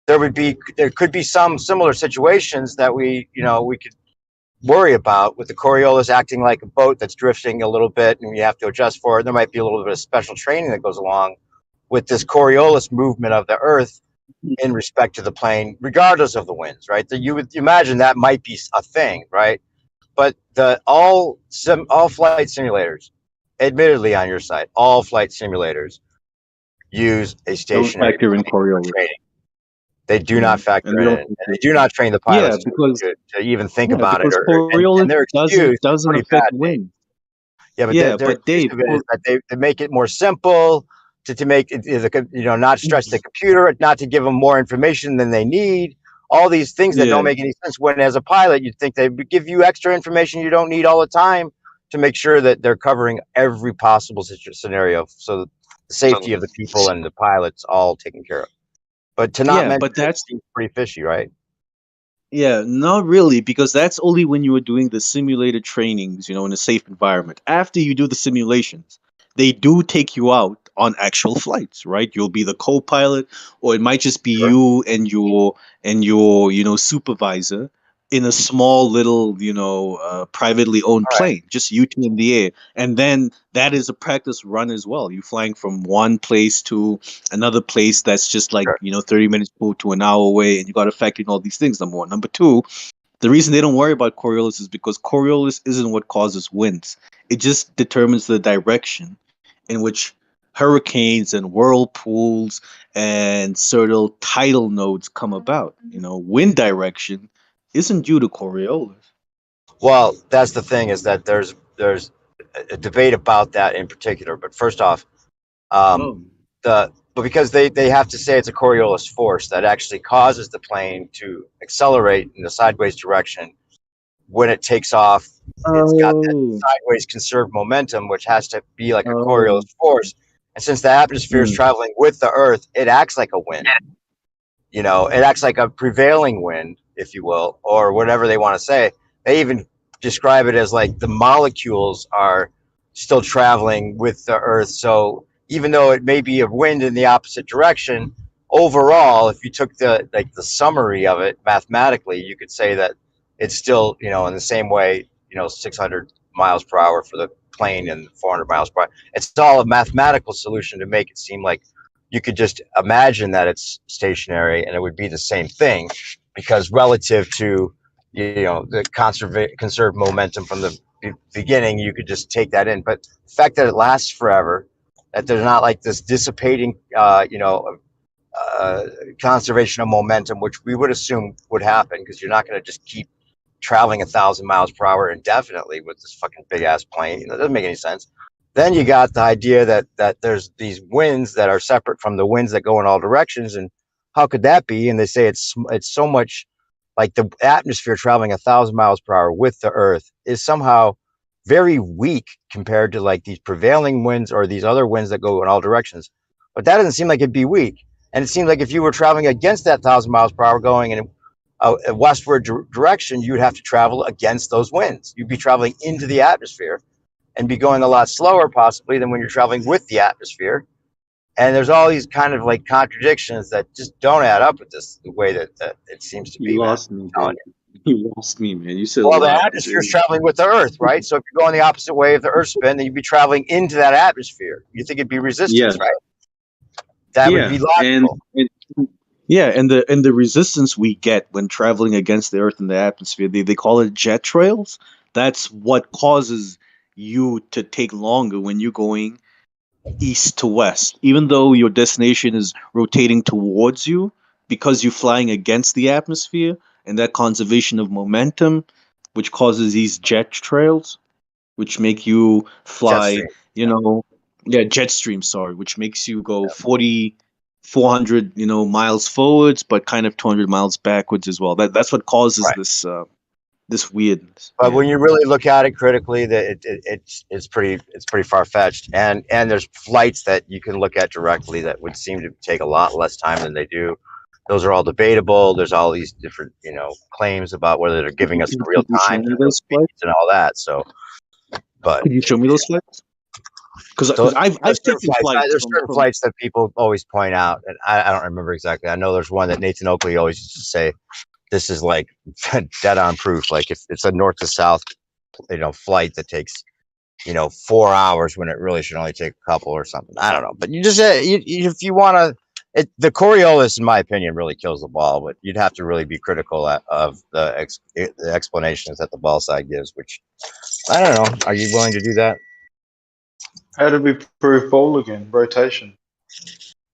there could be some similar situations that we could worry about, with the Coriolis acting like a boat that's drifting a little bit and you have to adjust for it. There might be a little bit of special training that goes along with this Coriolis movement of the Earth in respect to the plane, regardless of the winds, right? You would imagine that might be a thing, right? But all flight simulators, admittedly on your side, all flight simulators use a stationary factor in Coriolis training. They do not factor in, and they do not train the pilots to even think about it. And their excuse doesn't affect wind. Yeah, but Dave, is that they make it more simple to make it, not stress the computer, not to give them more information than they need, all these things that Yeah. don't make any sense. When as a pilot, you'd think they would give you extra information you don't need all the time to make sure that they're covering every possible scenario, so that the safety of the people and the pilots all taken care of. But to not Yeah, mention but it that's seems pretty fishy, right? yeah, not really, because that's only when you are doing the simulated trainings, in a safe environment. After you do the simulations, they do take you out on actual flights, right? You'll be the co-pilot, or it might just be you and your supervisor in a small little, privately owned plane, just you two in the air. And then that is a practice run as well. You're flying from one place to another place that's just like, 30 minutes to an hour away, and you got to factor in all these things, number one. Number two, the reason they don't worry about Coriolis is because Coriolis isn't what causes winds. It just determines the direction in which hurricanes and whirlpools and certain tidal nodes come about. Wind direction isn't due to Coriolis. Well, that's the thing, is that there's a debate about that in particular. But first off, but because they have to say it's a Coriolis force that actually causes the plane to accelerate in the sideways direction when it takes off. It's got that sideways conserved momentum, which has to be like a Coriolis force. And since the atmosphere is traveling with the Earth, it acts like a wind. It acts like a prevailing wind, if you will, or whatever they want to say. They even describe it as like the molecules are still traveling with the Earth. So even though it may be a wind in the opposite direction, overall, if you took the summary of it mathematically, you could say that it's still, in the same way, 600 miles per hour for the plane and 400 miles per hour. It's all a mathematical solution to make it seem like you could just imagine that it's stationary and it would be the same thing, because relative to the conserved momentum from the beginning, you could just take that in. But the fact that it lasts forever, that there's not like this dissipating conservation of momentum, which we would assume would happen, because you're not going to just keep traveling 1,000 miles per hour indefinitely with this fucking big ass plane. That doesn't make any sense. Then you got the idea that there's these winds that are separate from the winds that go in all directions, and how could that be? And they say it's so much like the atmosphere traveling 1,000 miles per hour with the Earth is somehow very weak compared to like these prevailing winds or these other winds that go in all directions. But that doesn't seem like it'd be weak. And it seems like if you were traveling against that 1,000 miles per hour going in a westward direction, you'd have to travel against those winds. You'd be traveling into the atmosphere and be going a lot slower possibly than when you're traveling with the atmosphere. And there's all these kind of like contradictions that just don't add up with this, the way that it seems to be. You lost me, dude. You lost me, man. You said well, the atmosphere is traveling with the Earth, right? So if you're going the opposite way of the Earth spin, then you'd be traveling into that atmosphere. You think it'd be resistance, right? That would be logical. And the resistance we get when traveling against the Earth and the atmosphere, they call it jet trails. That's what causes you to take longer when you're going east to west, even though your destination is rotating towards you, because you're flying against the atmosphere and that conservation of momentum, which causes these jet trails, which make you fly, jet stream, which makes you go 400 miles forwards, but kind of 200 miles backwards as well. That's what causes this weirdness. But when you really look at it critically, that it's pretty far fetched, and there's flights that you can look at directly that would seem to take a lot less time than they do. Those are all debatable. There's all these different claims about whether they're giving us real time and all that. So, but could you show me those flights? Because I've taken flights. There's certain flights that people always point out, and I don't remember exactly. I know there's one that Nathan Oakley always used to say, this is like dead on proof. Like if it's a north to south, flight that takes, 4 hours when it really should only take a couple or something. I don't know. But you just if you want to, the Coriolis, in my opinion, really kills the ball. But you'd have to really be critical of the explanations that the ball side gives, which I don't know. Are you willing to do that? How did we prove ball again? Rotation.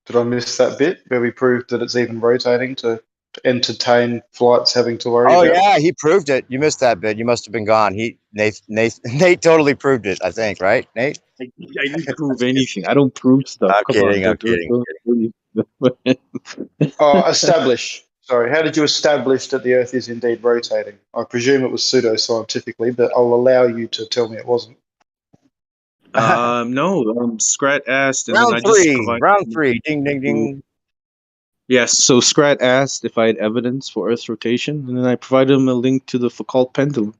Did I miss that bit where we proved that it's even rotating to entertain flights having to worry about? Oh yeah, he proved it. You missed that bit. You must have been gone. Nate totally proved it, I think, right, Nate? I didn't prove anything. I don't prove stuff. I'm kidding. Establish. Sorry, how did you establish that the Earth is indeed rotating? I presume it was pseudoscientifically, but I'll allow you to tell me it wasn't. No, Scrat asked, and then Round I just three. provided. Round three. Ding, ding, ding. Yes, so Scrat asked if I had evidence for Earth's rotation, and then I provided him a link to the Foucault pendulum.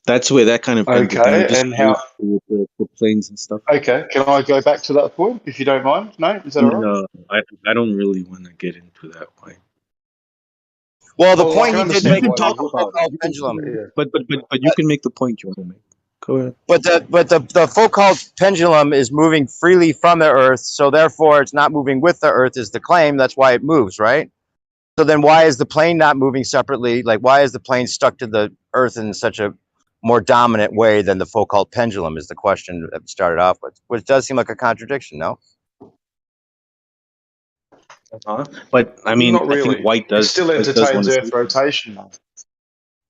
That's where that kind of ended. Then we Okay, just and how? with the planes and stuff. Okay, can I go back to that point if you don't mind? No, is that all right? No, I don't really want to get into that way. Well, the Well, I point can he did understand make why about you the would. Foucault pendulum. Yeah. But you can make the point you want to make. Go ahead. But the Foucault pendulum is moving freely from the Earth, so therefore it's not moving with the Earth is the claim. That's why it moves, right? So then why is the plane not moving separately? Like, why is the plane stuck to the Earth in such a more dominant way than the Foucault pendulum is the question that we started off with, which does seem like a contradiction, no? But I mean, Not I think really. White It does. still White does want entertains to say Earth rotation.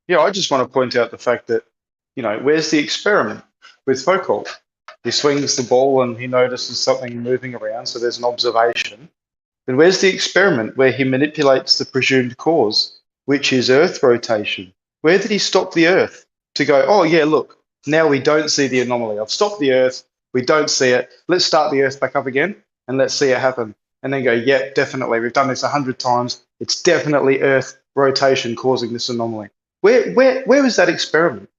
Yeah, I just want to point out the fact that, where's the experiment with Foucault? He swings the ball and he notices something moving around, so there's an observation. Then where's the experiment where he manipulates the presumed cause, which is Earth rotation? Where did he stop the Earth to go, oh, yeah, look, now we don't see the anomaly. I've stopped the Earth. We don't see it. Let's start the Earth back up again and let's see it happen. And then go, yeah, definitely. We've done this 100 times. It's definitely Earth rotation causing this anomaly. Where was that experiment?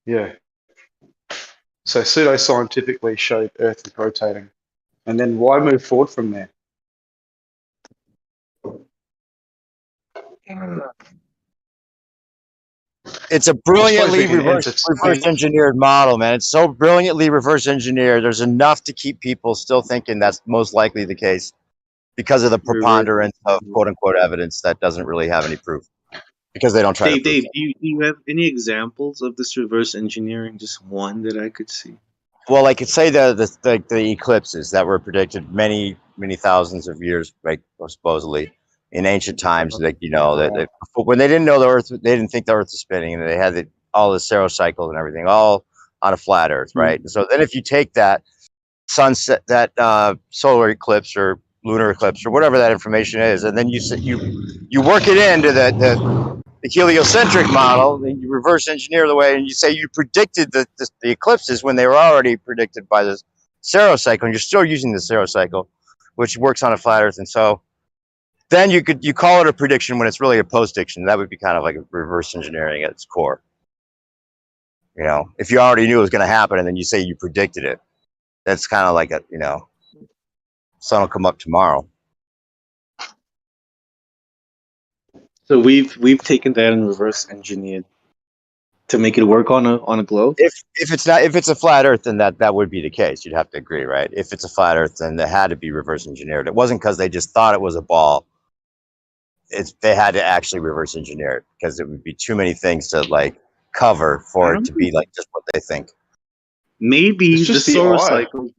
Yeah. So pseudoscientifically showed Earth is rotating. And then why move forward from there? It's a brilliantly reverse engineered model, man. It's so brilliantly reverse engineered. There's enough to keep people still thinking that's most likely the case because of the preponderance of quote unquote evidence that doesn't really have any proof because they don't try to prove Dave, it. do you have any examples of this reverse engineering? Just one that I could see. Well, I could say the eclipses that were predicted many thousands of years, like supposedly in ancient times. Like that when they didn't know the Earth, they didn't think the Earth was spinning, and they had all the serocycles and everything, all on a flat Earth, right? And so then, if you take that sunset, that solar eclipse or lunar eclipse or whatever that information is, and then you work it into the heliocentric model, and you reverse engineer the way, and you say you predicted the eclipses when they were already predicted by the serocycle, and you're still using the serocycle, which works on a flat Earth, and so then you call it a prediction when it's really a post-diction. That would be kind of like reverse engineering at its core. If you already knew it was going to happen, and then you say you predicted it, that's kind of like sun will come up tomorrow. So we've taken that and reverse engineered to make it work on a globe. If it's a flat Earth, then that would be the case. You'd have to agree, right? If it's a flat Earth, then it had to be reverse engineered. It wasn't because they just thought it was a ball. They had to actually reverse engineer it because it would be too many things to cover for it to be just what they think. Maybe the solar cycles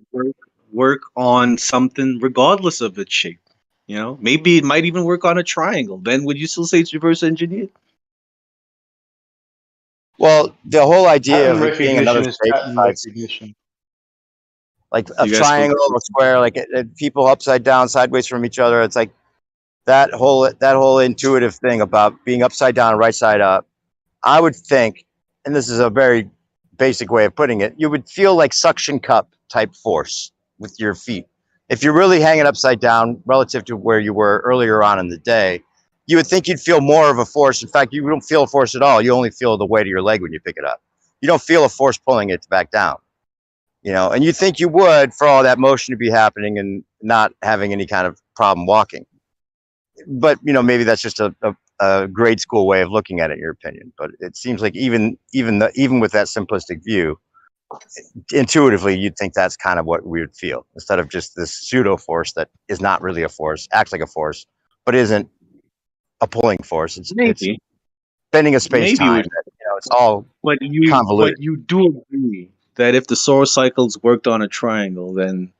work on something regardless of its shape. Maybe it might even work on a triangle. Then would you still say it's reverse engineered? Well, the whole idea Pattern of it being another shape, recognition. like a triangle or square, like people upside down, sideways from each other. It's like that whole intuitive thing about being upside down, right side up. I would think, and this is a very basic way of putting it, you would feel like suction cup type force with your feet. If you're really hanging upside down relative to where you were earlier on in the day, you would think you'd feel more of a force. In fact, you don't feel a force at all. You only feel the weight of your leg when you pick it up. You don't feel a force pulling it back down. And you think you would for all that motion to be happening and not having any kind of problem walking. But, maybe that's just a grade school way of looking at it, in your opinion. But it seems like even with that simplistic view, intuitively, you'd think that's kind of what we would feel instead of just this pseudo force that is not really a force, acts like a force, but isn't a pulling force. It's bending a space time. It's all convoluted. But you do agree that if the solar cycles worked on a triangle, then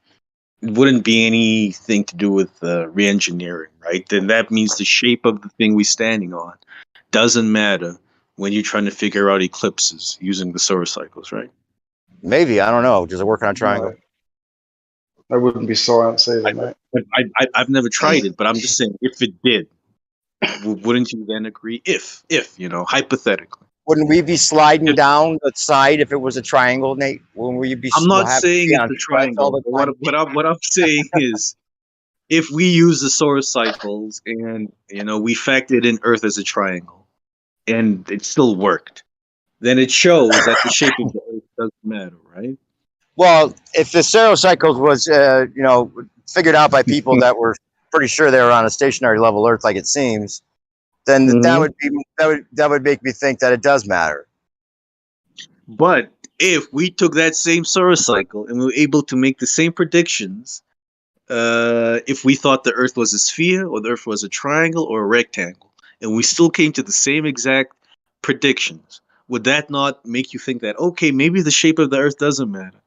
it wouldn't be anything to do with re-engineering, right? Then that means the shape of the thing we're standing on doesn't matter when you're trying to figure out eclipses using the solar cycles, right? Maybe, I don't know. Does it work on a triangle? That wouldn't be science either, mate. I've never tried it, but I'm just saying, if it did, wouldn't you then agree? If hypothetically. Wouldn't we be sliding down the side if it was a triangle, Nate? Wouldn't we be? I'm not have to saying be it's on a spreads all triangle. the But time? what I'm saying is, if we use the solar cycles and we factored in Earth as a triangle, and it still worked, then it shows that the shape of the Earth doesn't matter, right? Well, if the serocycles was, figured out by people that were pretty sure they were on a stationary level Earth, like it seems, then that would make me think that it does matter. But if we took that same solar cycle and we were able to make the same predictions, if we thought the Earth was a sphere or the Earth was a triangle or a rectangle, and we still came to the same exact predictions, would that not make you think that, okay, maybe the shape of the Earth doesn't matter?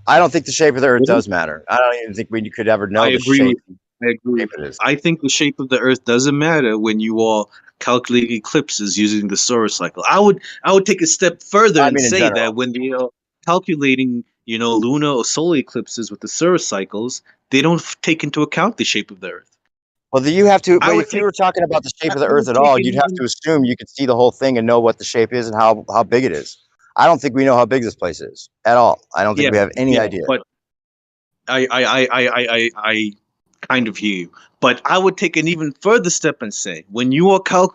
I don't think the shape of the Earth does matter. I don't even think we could ever know the agree shape. with you. I agree. I think the shape of the Earth doesn't matter when you are calculating eclipses using the solar cycle. I would take a step further and in say general. that when they are calculating, lunar or solar eclipses with the solar cycles, they don't take into account the shape of the Earth. Well, you have to. But if you were talking about the shape of the Earth at all, you'd have to assume you could see the whole thing and know what the shape is and how big it is. I don't think we know how big this place is at all. I don't think we have any idea. But I kind of hear you, but I would take an even further step and say, when you are trying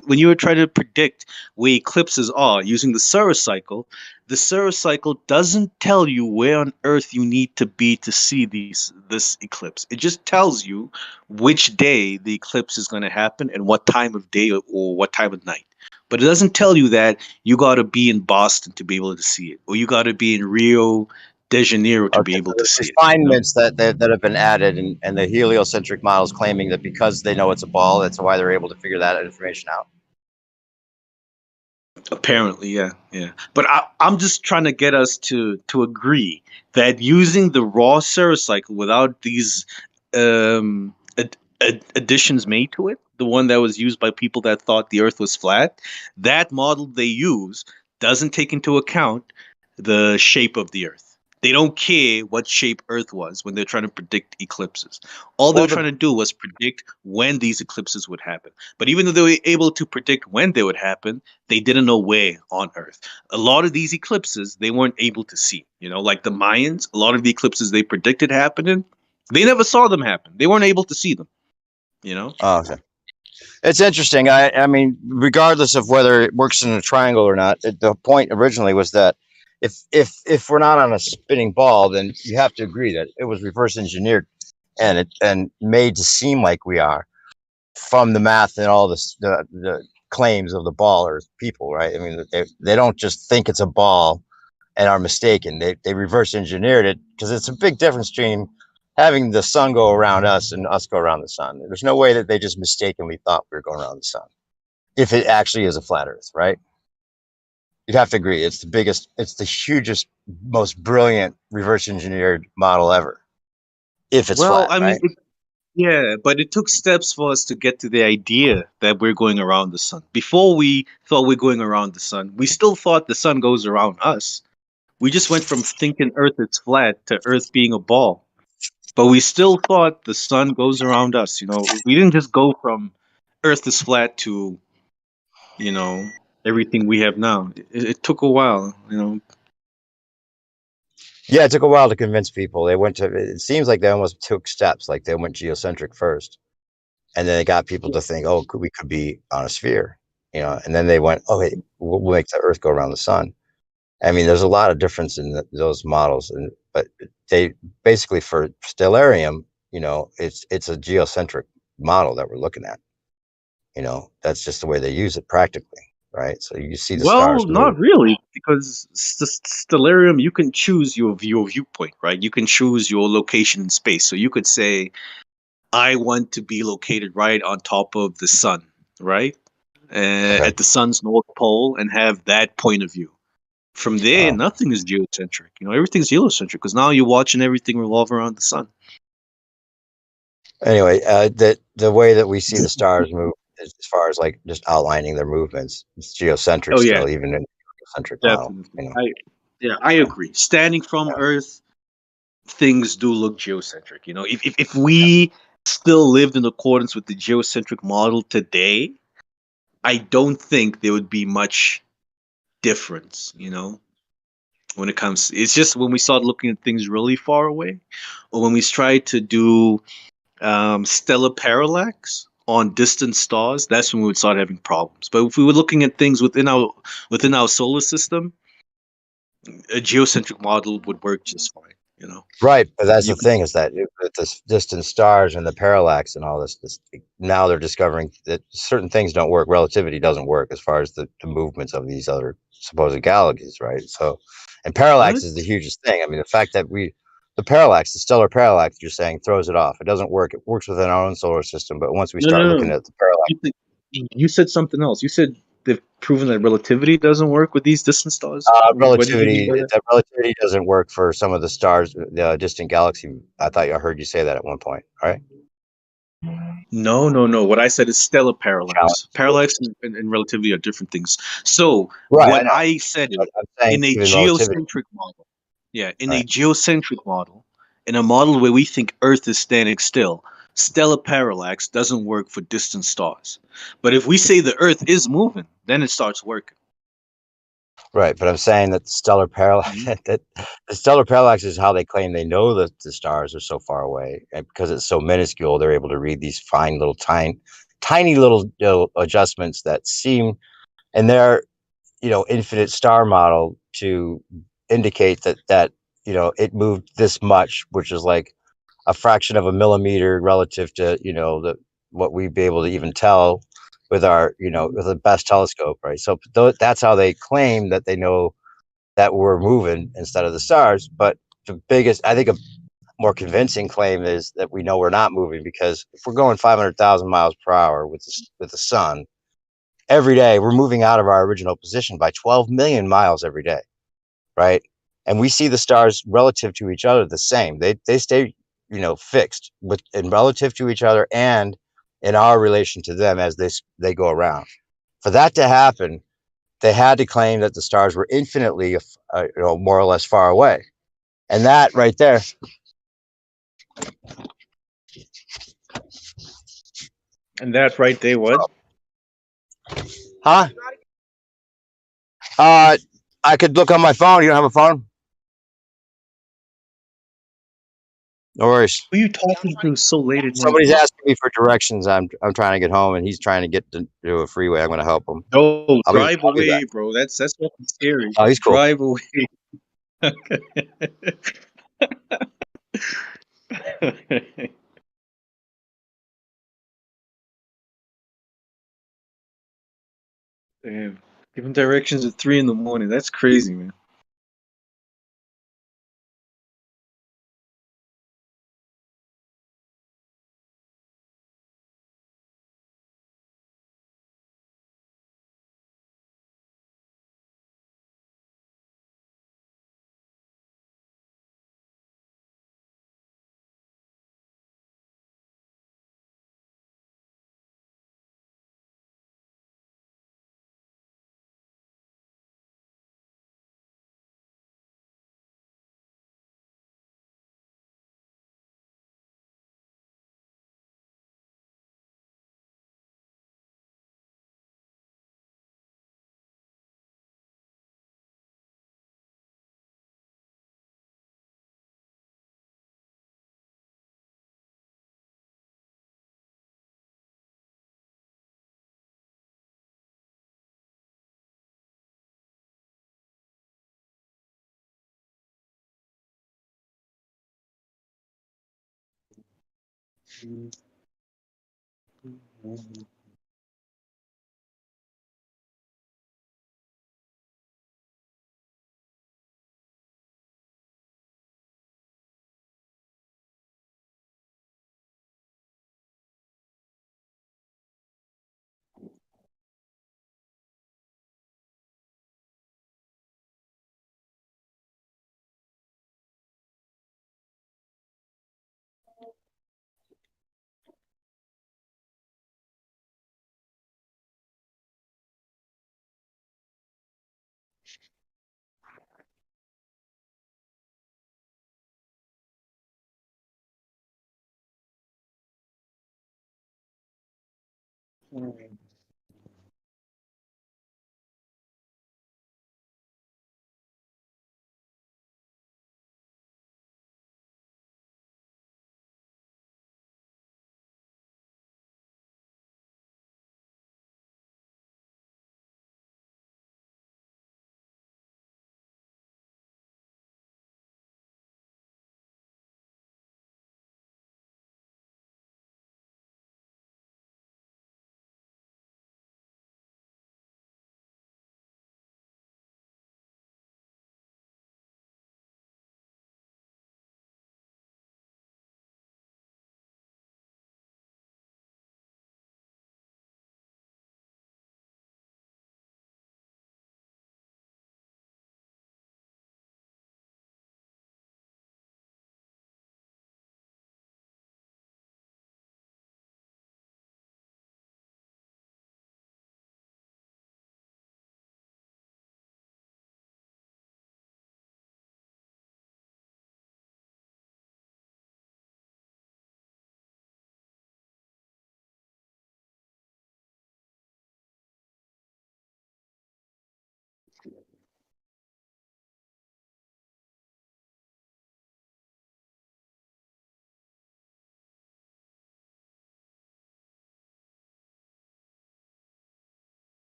to predict where eclipses are using the solar cycle doesn't tell you where on Earth you need to be to see this eclipse. It just tells you which day the eclipse is going to happen and what time of day or what time of night. But it doesn't tell you that you got to be in Boston to be able to see it, or you got to be in Rio de Janeiro to be able to see it. Refinements that have been added, and the heliocentric models claiming that because they know it's a ball, that's why they're able to figure that information out. Apparently, yeah. But I'm just trying to get us to agree that using the raw Sarah cycle without these additions made to it, the one that was used by people that thought the Earth was flat, that model they use doesn't take into account the shape of the Earth. They don't care what shape Earth was when they're trying to predict eclipses. All they were trying to do was predict when these eclipses would happen. But even though they were able to predict when they would happen, they didn't know where on Earth. A lot of these eclipses, they weren't able to see. Like the Mayans, a lot of the eclipses they predicted happening, they never saw them happen. They weren't able to see them. Oh, okay. It's interesting. I mean, regardless of whether it works in a triangle or not, the point originally was that if we're not on a spinning ball, then you have to agree that it was reverse engineered and made to seem like we are from the math and all the claims of the ballers people, right? I mean, they don't just think it's a ball and are mistaken. They reverse engineered it because it's a big difference between having the sun go around us and us go around the sun. There's no way that they just mistakenly thought we were going around the sun if it actually is a flat Earth, right? You'd have to agree. It's the hugest, most brilliant reverse engineered model ever. If it's flat, I mean, right? yeah, but it took steps for us to get to the idea that we're going around the sun. Before we thought we're going around the sun, we still thought the sun goes around us. We just went from thinking Earth is flat to Earth being a ball. But we still thought the sun goes around us. We didn't just go from Earth is flat to, everything we have now. It took a while, Yeah, it took a while to convince people. It seems like they almost took steps, like they went geocentric first. And then they got people to think, oh, we could be on a sphere, and then they went, oh, hey, we'll make the Earth go around the sun. I mean, there's a lot of difference in those models, but they basically for stellarium, it's a geocentric model that we're looking at. That's just the way they use it practically, right? So you see the stars move. Not really, because stellarium, you can choose your viewpoint, right? You can choose your location in space. So you could say, I want to be located right on top of the sun, right? At the sun's north pole, and have that point of view. From there, nothing is geocentric. Everything's heliocentric because now you're watching everything revolve around the sun. Anyway, the way that we see the stars move, as far as like just outlining their movements, it's geocentric still, even in the geocentric model. I agree. Standing from Earth, things do look geocentric. You know, if we still lived in accordance with the geocentric model today, I don't think there would be much difference, you know, when it comes. It's just when we start looking at things really far away, or when we try to do stellar parallax on distant stars, that's when we would start having problems. But if we were looking at things within our solar system, a geocentric model would work just fine. You know, Right, but that's you the thing is that with the distant stars and the parallax and all this, now they're discovering that certain things don't work. Relativity doesn't work as far as the movements of these other supposed galaxies, right? So, and parallax What? is the hugest thing. I mean, the fact that the parallax, the stellar parallax, you're saying throws it off. It doesn't work. It works within our own solar system, but once we No, start no, looking no. at the parallax, You said something else. You said they've proven that relativity doesn't work with these distant stars. What did you mean relativity, by that? that relativity doesn't work for some of the stars, the distant galaxy. I thought I heard you say that at one point, right? No, no, no. What I said is stellar Challenge. parallax. Parallax and relativity are different things. So Right, I what know. I said is, But I'm saying in a even relativity. geocentric model, yeah, in a Right. geocentric model, in a model where we think Earth is standing still, stellar parallax doesn't work for distant stars. But if we say the Earth is moving, then it starts working. Right, but I'm saying that the stellar parallax, that the stellar parallax is how they claim they know that the stars are so far away, and because it's so minuscule, they're able to read these fine little tiny little adjustments that seem, in their infinite star model, to indicate that it moved this much, which is like a fraction of a millimeter relative to what we'd be able to even tell with our with the best telescope, right? So that's how they claim that they know that we're moving instead of the stars. But the biggest, I think, a more convincing claim is that we know we're not moving, because if we're going 500,000 miles per hour with the sun every day, we're moving out of our original position by 12 million miles every day, right? And we see the stars relative to each other the same. They stay fixed in relative to each other and in our relation to them as they go around. For that to happen, they had to claim that the stars were infinitely more or less far away, and that right there, And that right there, what? huh? I could look on my phone. You don't have a phone? No worries. Who are you talking to so late at night? Somebody's asking me for directions. I'm trying to get home, and he's trying to get to a freeway. I'm going to help him. No, I'll drive be away, back. bro. That's fucking scary. Oh, he's cool. Drive away. Damn. Giving directions at 3 in the morning. That's crazy, man.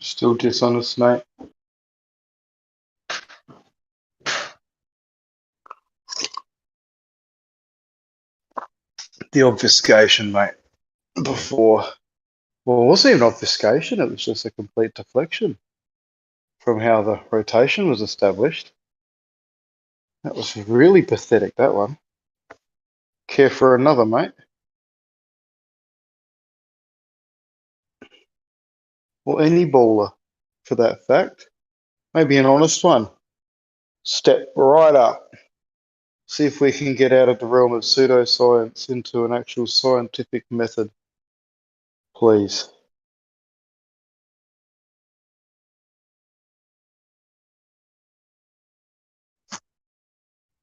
Still dishonest, mate. The obfuscation, mate. Before, well, it wasn't even obfuscation. It was just a complete deflection from how the rotation was established. That was really pathetic, that one. Care for another, mate? Or any baller, for that fact. Maybe an honest one. Step right up. See if we can get out of the realm of pseudoscience into an actual scientific method. Please.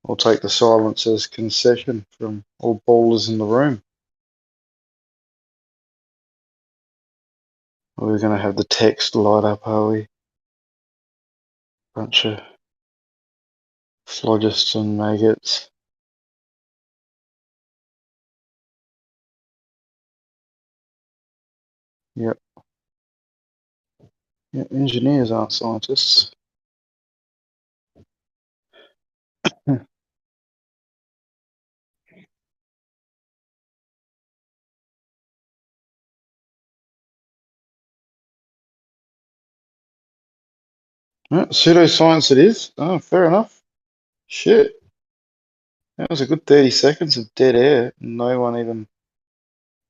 I'll take the silence as concession from all ballers in the room. We're going to have the text light up, are we? Bunch of phlogists and maggots. Yep. Yeah, engineers aren't scientists. Pseudoscience it is. Oh, fair enough. Shit. That was a good 30 seconds of dead air. No one even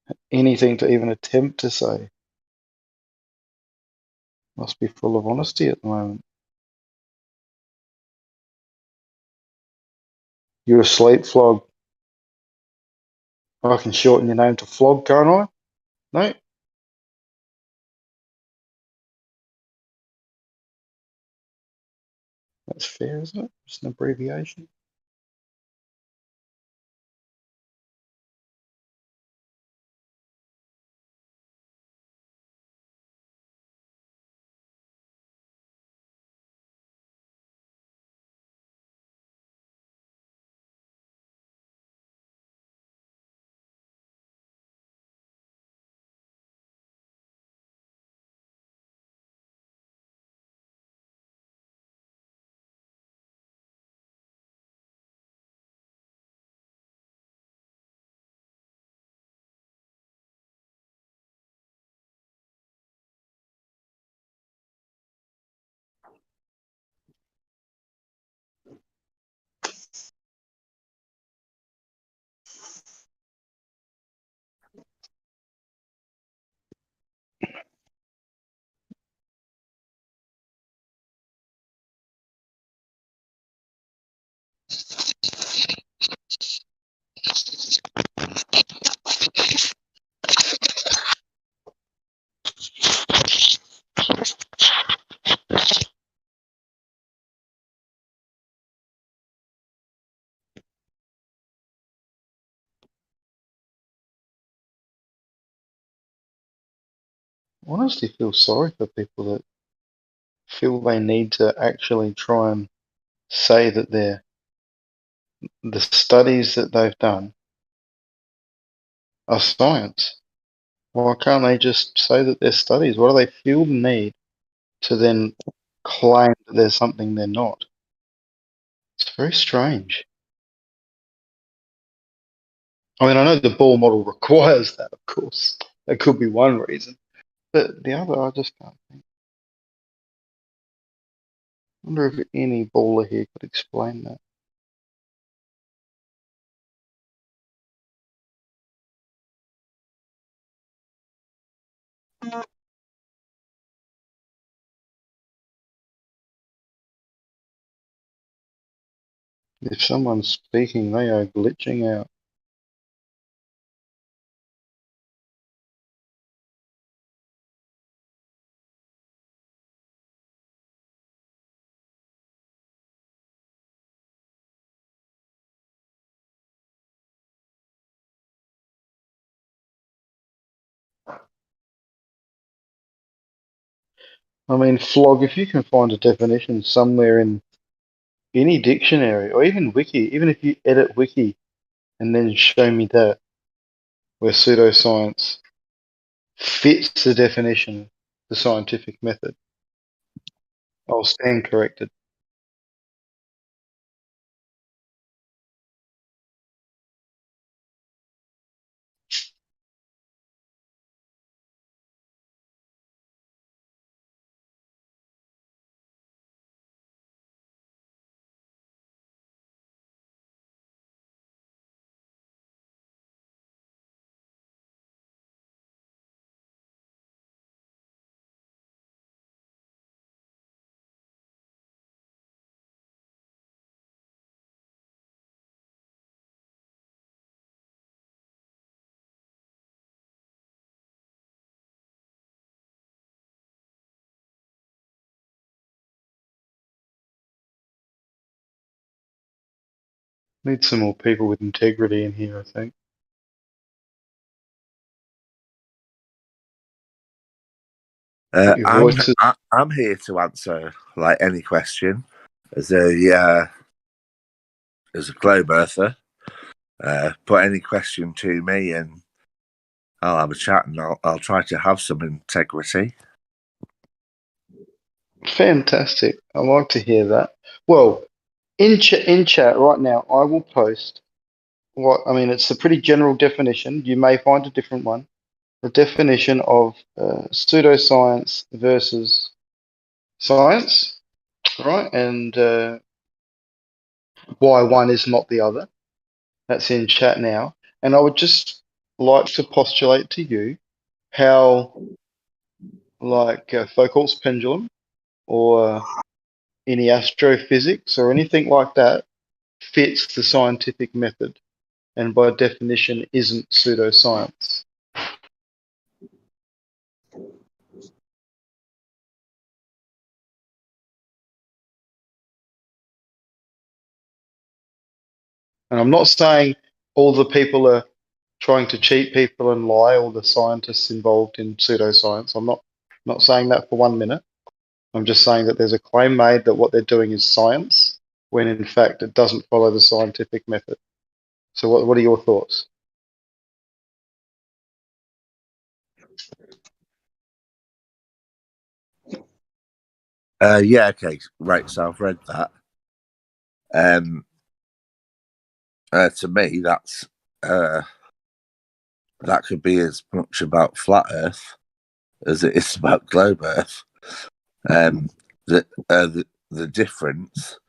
had anything to even attempt to say. Must be full of honesty at the moment. You're asleep, Flog. I can shorten your name to Flog, can't I? No? That's fair, isn't it? Just an abbreviation. I honestly feel sorry for people that feel they need to actually try and say that the studies that they've done are science. Why can't they just say that they're studies? What do they feel the need to then claim that there's something they're not? It's very strange. I mean, I know the ball model requires that, of course. That could be one reason. But the other, I just can't think. I wonder if any baller here could explain that. If someone's speaking, they are glitching out. I mean, Flog, if you can find a definition somewhere in any dictionary or even Wiki, even if you edit Wiki and then show me that, where pseudoscience fits the definition, the scientific method, I'll stand corrected. Need some more people with integrity in here, I think. Your voice is... I'm here to answer like any question as a globe earther. Put any question to me, and I'll have a chat, and I'll try to have some integrity. Fantastic. I like to hear that. Well, in chat right now, I will post what I mean. It's a pretty general definition. You may find a different one. The definition of pseudoscience versus science, right? And why one is not the other. That's in chat now. And I would just like to postulate to you how, like Foucault's pendulum or any astrophysics or anything like that, fits the scientific method and by definition isn't pseudoscience. And I'm not saying all the people are trying to cheat people and lie, all the scientists involved in pseudoscience. I'm not saying that for 1 minute. I'm just saying that there's a claim made that what they're doing is science, when in fact it doesn't follow the scientific method. So what are your thoughts? Yeah, okay, right. So I've read that. To me, that's that could be as much about flat Earth as it is about globe Earth. The difference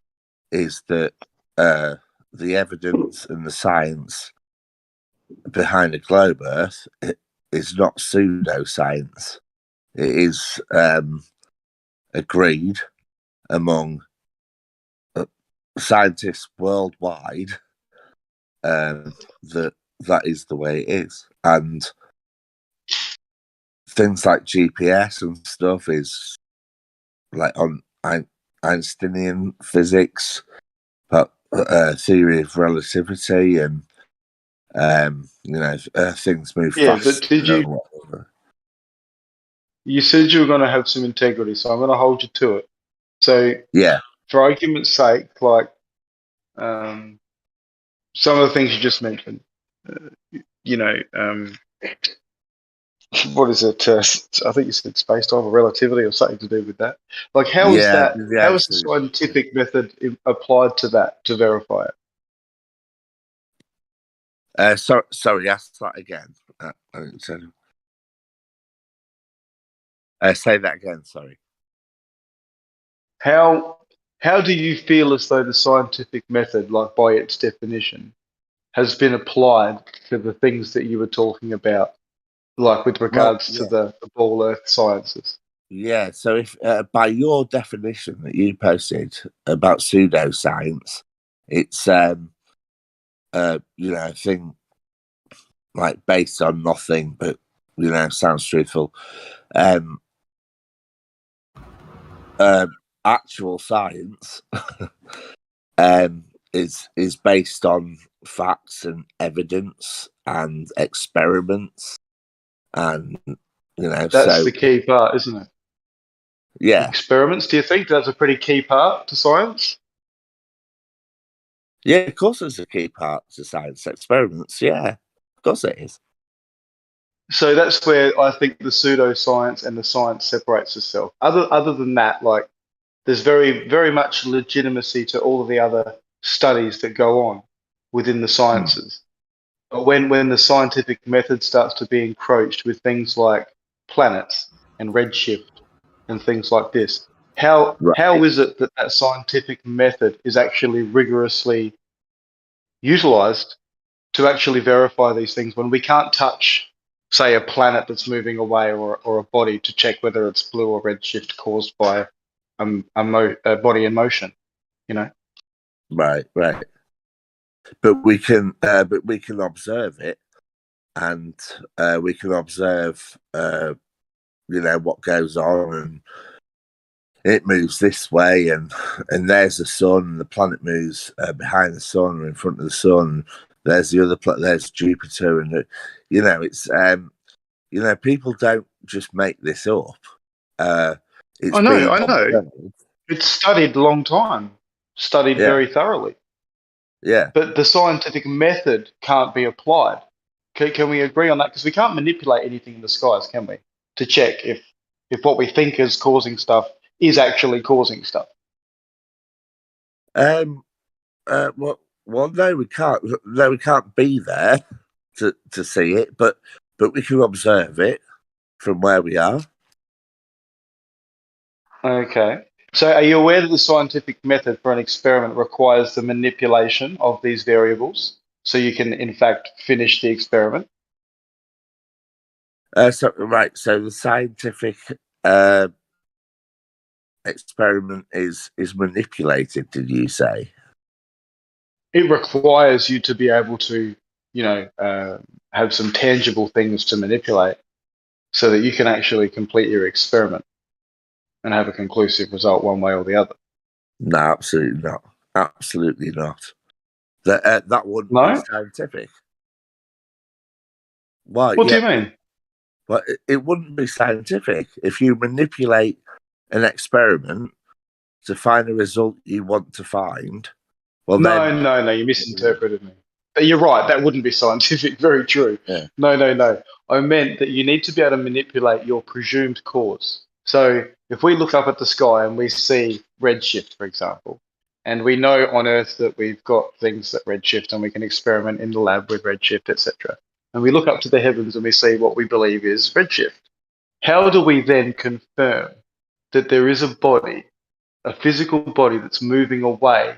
is that the evidence and the science behind a globe Earth is not pseudoscience. It is agreed among scientists worldwide that is the way it is. And things like GPS and stuff is like on Einsteinian physics, but theory of relativity, and things move fast. But did you? You said you were going to have some integrity, so I'm going to hold you to it. So yeah, for argument's sake, like some of the things you just mentioned, what is it? I think you said space time or relativity or something to do with that. Like, how is Yeah, that? the How is the answer is scientific method applied to that to verify it? sorry, ask that again. I didn't say. Say that again. Sorry. How do you feel as though the scientific method, like by its definition, has been applied to the things that you were talking about, like with Well, regards to yeah, the ball earth sciences? yeah. So if by your definition that you posted about pseudoscience, it's a thing like based on nothing, but sounds truthful. Actual science is based on facts and evidence and experiments, and That's so the key part, isn't it? yeah, Experiments. Do you think that's a pretty key part to science? yeah. Of course, it's a key part to science experiments. Yeah, of course it is. So that's where I think the pseudoscience and the science separates itself. Other than that, like, there's very much legitimacy to all of the other studies that go on within the sciences. But when the scientific method starts to be encroached with things like planets and redshift and things like this, how is it that that scientific method is actually rigorously utilized to actually verify these things when we can't touch, say, a planet that's moving away or a body to check whether it's blue or redshift caused by a body in motion, Right. But we can observe it, and we can observe, what goes on, and it moves this way, and there's the sun, and the planet moves behind the sun or in front of the sun. There's the other planet. There's Jupiter, and it's people don't just make this up. It's I know. been observed. It's studied a long time, studied Yeah. very thoroughly. Yeah. But the scientific method can't be applied. Can we agree on that? Because we can't manipulate anything in the skies, can we? To check if what we think is causing stuff is actually causing stuff. Well, no, we can't. No, we can't be there to see it, but we can observe it from where we are. Okay. So are you aware that the scientific method for an experiment requires the manipulation of these variables so you can, in fact, finish the experiment? So the scientific experiment is manipulated, did you say? It requires you to be able to, have some tangible things to manipulate so that you can actually complete your experiment and have a conclusive result one way or the other. No, absolutely not. Absolutely not. That wouldn't be scientific. Why? What do you mean? Well, it wouldn't be scientific if you manipulate an experiment to find a result you want to find. Well, no, you misinterpreted me. But you're right, that wouldn't be scientific. Very true. Yeah. No. I meant that you need to be able to manipulate your presumed cause. So if we look up at the sky and we see redshift, for example, and we know on Earth that we've got things that redshift and we can experiment in the lab with redshift, etc. And we look up to the heavens and we see what we believe is redshift. How do we then confirm that there is a body, a physical body that's moving away,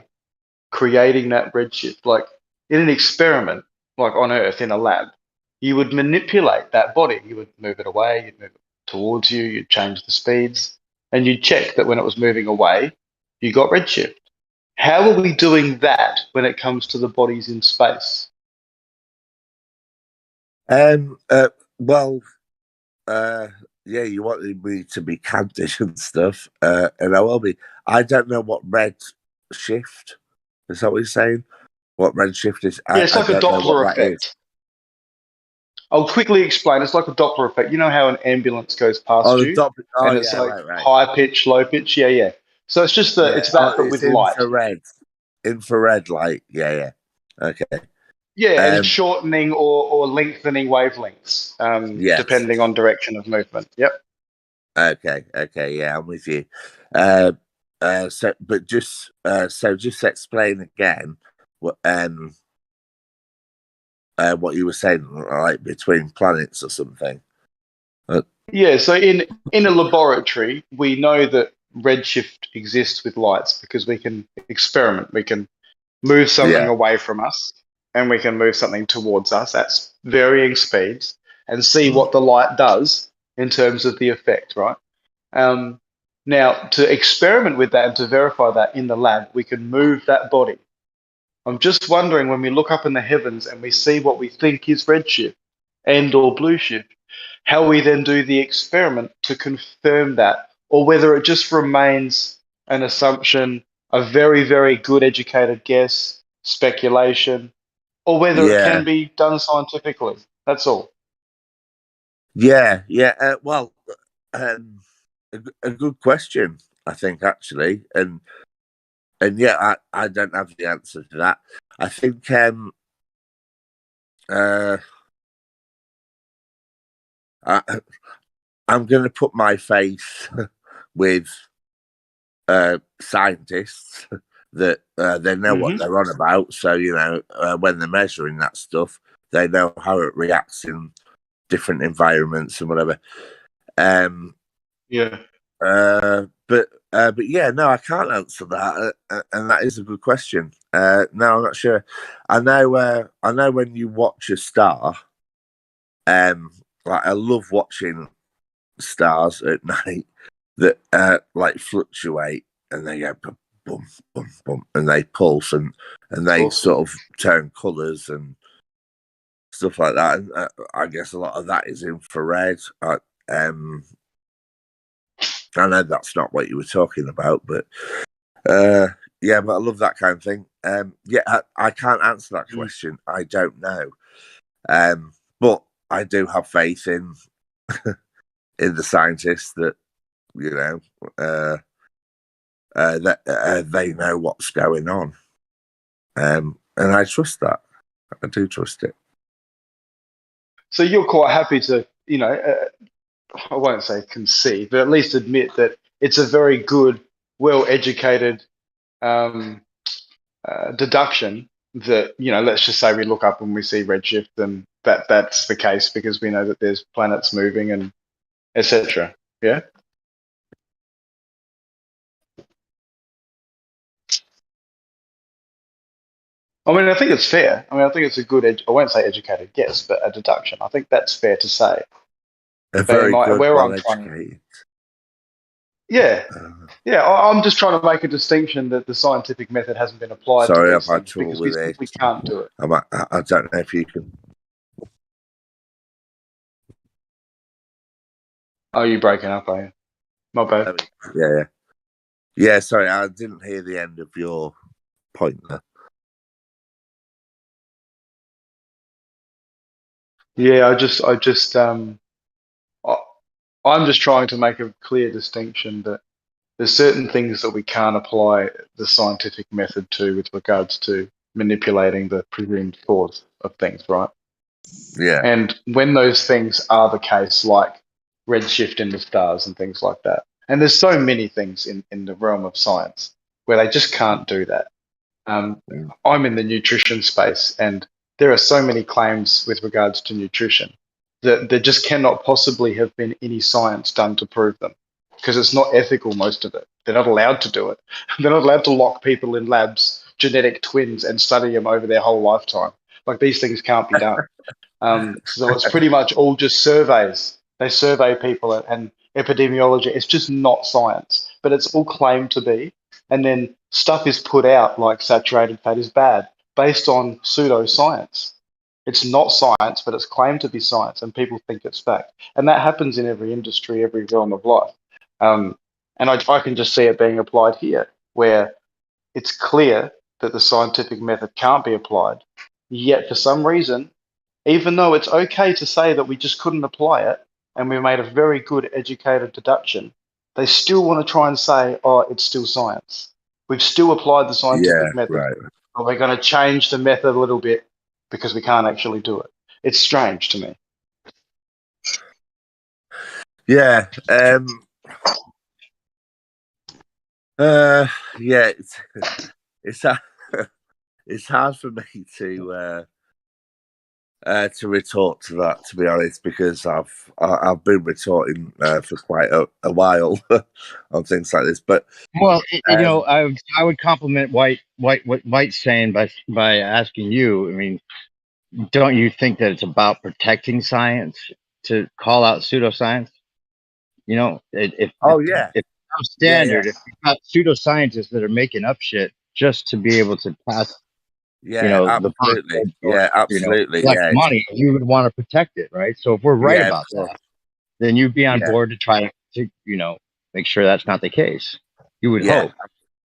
creating that redshift? Like in an experiment, like on Earth in a lab, you would manipulate that body. You would move it away, you'd move it towards you, you'd change the speeds, and you'd check that when it was moving away, you got redshift. How are we doing that when it comes to the bodies in space? Yeah, you wanted me to be candid and stuff, and I will be. I don't know what red shift is. That what you're saying? What red shift is? Yeah, it's like a Doppler effect. I'll quickly explain. It's like a Doppler effect. You know how an ambulance goes past you, and it's high pitch, low pitch. Yeah. So it's just it's that, but with light. Infrared light. Yeah. Okay. Yeah, and shortening or lengthening wavelengths, Yes. depending on direction of movement. Yep. Okay, yeah, I'm with you. So just explain again what you were saying, like between planets or something. Yeah, so in a laboratory, we know that redshift exists with lights because we can experiment. We can move something Yeah. away from us and we can move something towards us at varying speeds and see what the light does in terms of the effect, right? Now, to experiment with that and to verify that in the lab, we can move that body. I'm just wondering, when we look up in the heavens and we see what we think is redshift and or blue shift, how we then do the experiment to confirm that, or whether it just remains an assumption, a very, very good educated guess, speculation, or whether it Yeah. can be done scientifically. That's all. Yeah. Well, a good question, I think, actually, and yeah, I don't have the answer to that. I think I'm going to put my faith with scientists that they know what they're on about. So when they're measuring that stuff, they know how it reacts in different environments and whatever. Yeah. But yeah, no, I can't answer that, and that is a good question. No, I'm not sure. I know when you watch a star, like I love watching stars at night that like fluctuate and they go boom, boom, boom, boom, and they pulse and they sort of turn colours and stuff like that. And I guess a lot of that is infrared. I know that's not what you were talking about, but yeah, but I love that kind of thing. Yeah, I can't answer that question. I don't know, but I do have faith in in the scientists that that they know what's going on, and I trust that. I do trust it. So you're quite happy to, I won't say concede, but at least admit that it's a very good, well-educated deduction that, let's just say we look up and we see redshift, and that's the case because we know that there's planets moving and etc. Yeah. I mean, I think it's fair. I mean, I think it's a good, I won't say educated guess, but a deduction. I think that's fair to say. Very good, well-educated. Yeah. I'm just trying to make a distinction that the scientific method hasn't been applied Sorry, to I've these had things trouble because with we it. simply can't do it. I don't know if you can. Oh, you breaking up, are you? My bad. Yeah. Sorry, I didn't hear the end of your point there. Yeah, I'm just trying to make a clear distinction that there's certain things that we can't apply the scientific method to with regards to manipulating the presumed cause of things, right? Yeah. And when those things are the case, like redshift in the stars and things like that, and there's so many things in the realm of science where they just can't do that. I'm in the nutrition space, and there are so many claims with regards to nutrition that there just cannot possibly have been any science done to prove them because it's not ethical, most of it. They're not allowed to do it. They're not allowed to lock people in labs, genetic twins, and study them over their whole lifetime. Like, these things can't be done. So it's pretty much all just surveys. They survey people and epidemiology. It's just not science, but it's all claimed to be. And then stuff is put out like saturated fat is bad based on pseudoscience. It's not science, but it's claimed to be science, and people think it's fact. And that happens in every industry, every realm of life. And I can just see it being applied here, where it's clear that the scientific method can't be applied, yet for some reason, even though it's okay to say that we just couldn't apply it and we made a very good educated deduction, they still want to try and say, oh, it's still science. We've still applied the scientific method, right. but we're going to change the method a little bit because we can't actually do it. It's strange to me. Yeah. Yeah. It's it's hard for me to retort to that, to be honest, because I've been retorting for quite a while on things like this. But Well, you know, I would compliment what White's saying by asking you. I mean, don't you think that it's about protecting science to call out pseudoscience? You know, if yeah, standard, if you've got pseudoscientists that are making up shit just to be able to pass, yeah, you know, absolutely, absolutely, collect yeah, money, you would want to protect it, right? So if we're right yeah, about that, then you'd be on Yeah. board to try to, you know, make sure that's not the case. You would Yeah. hope.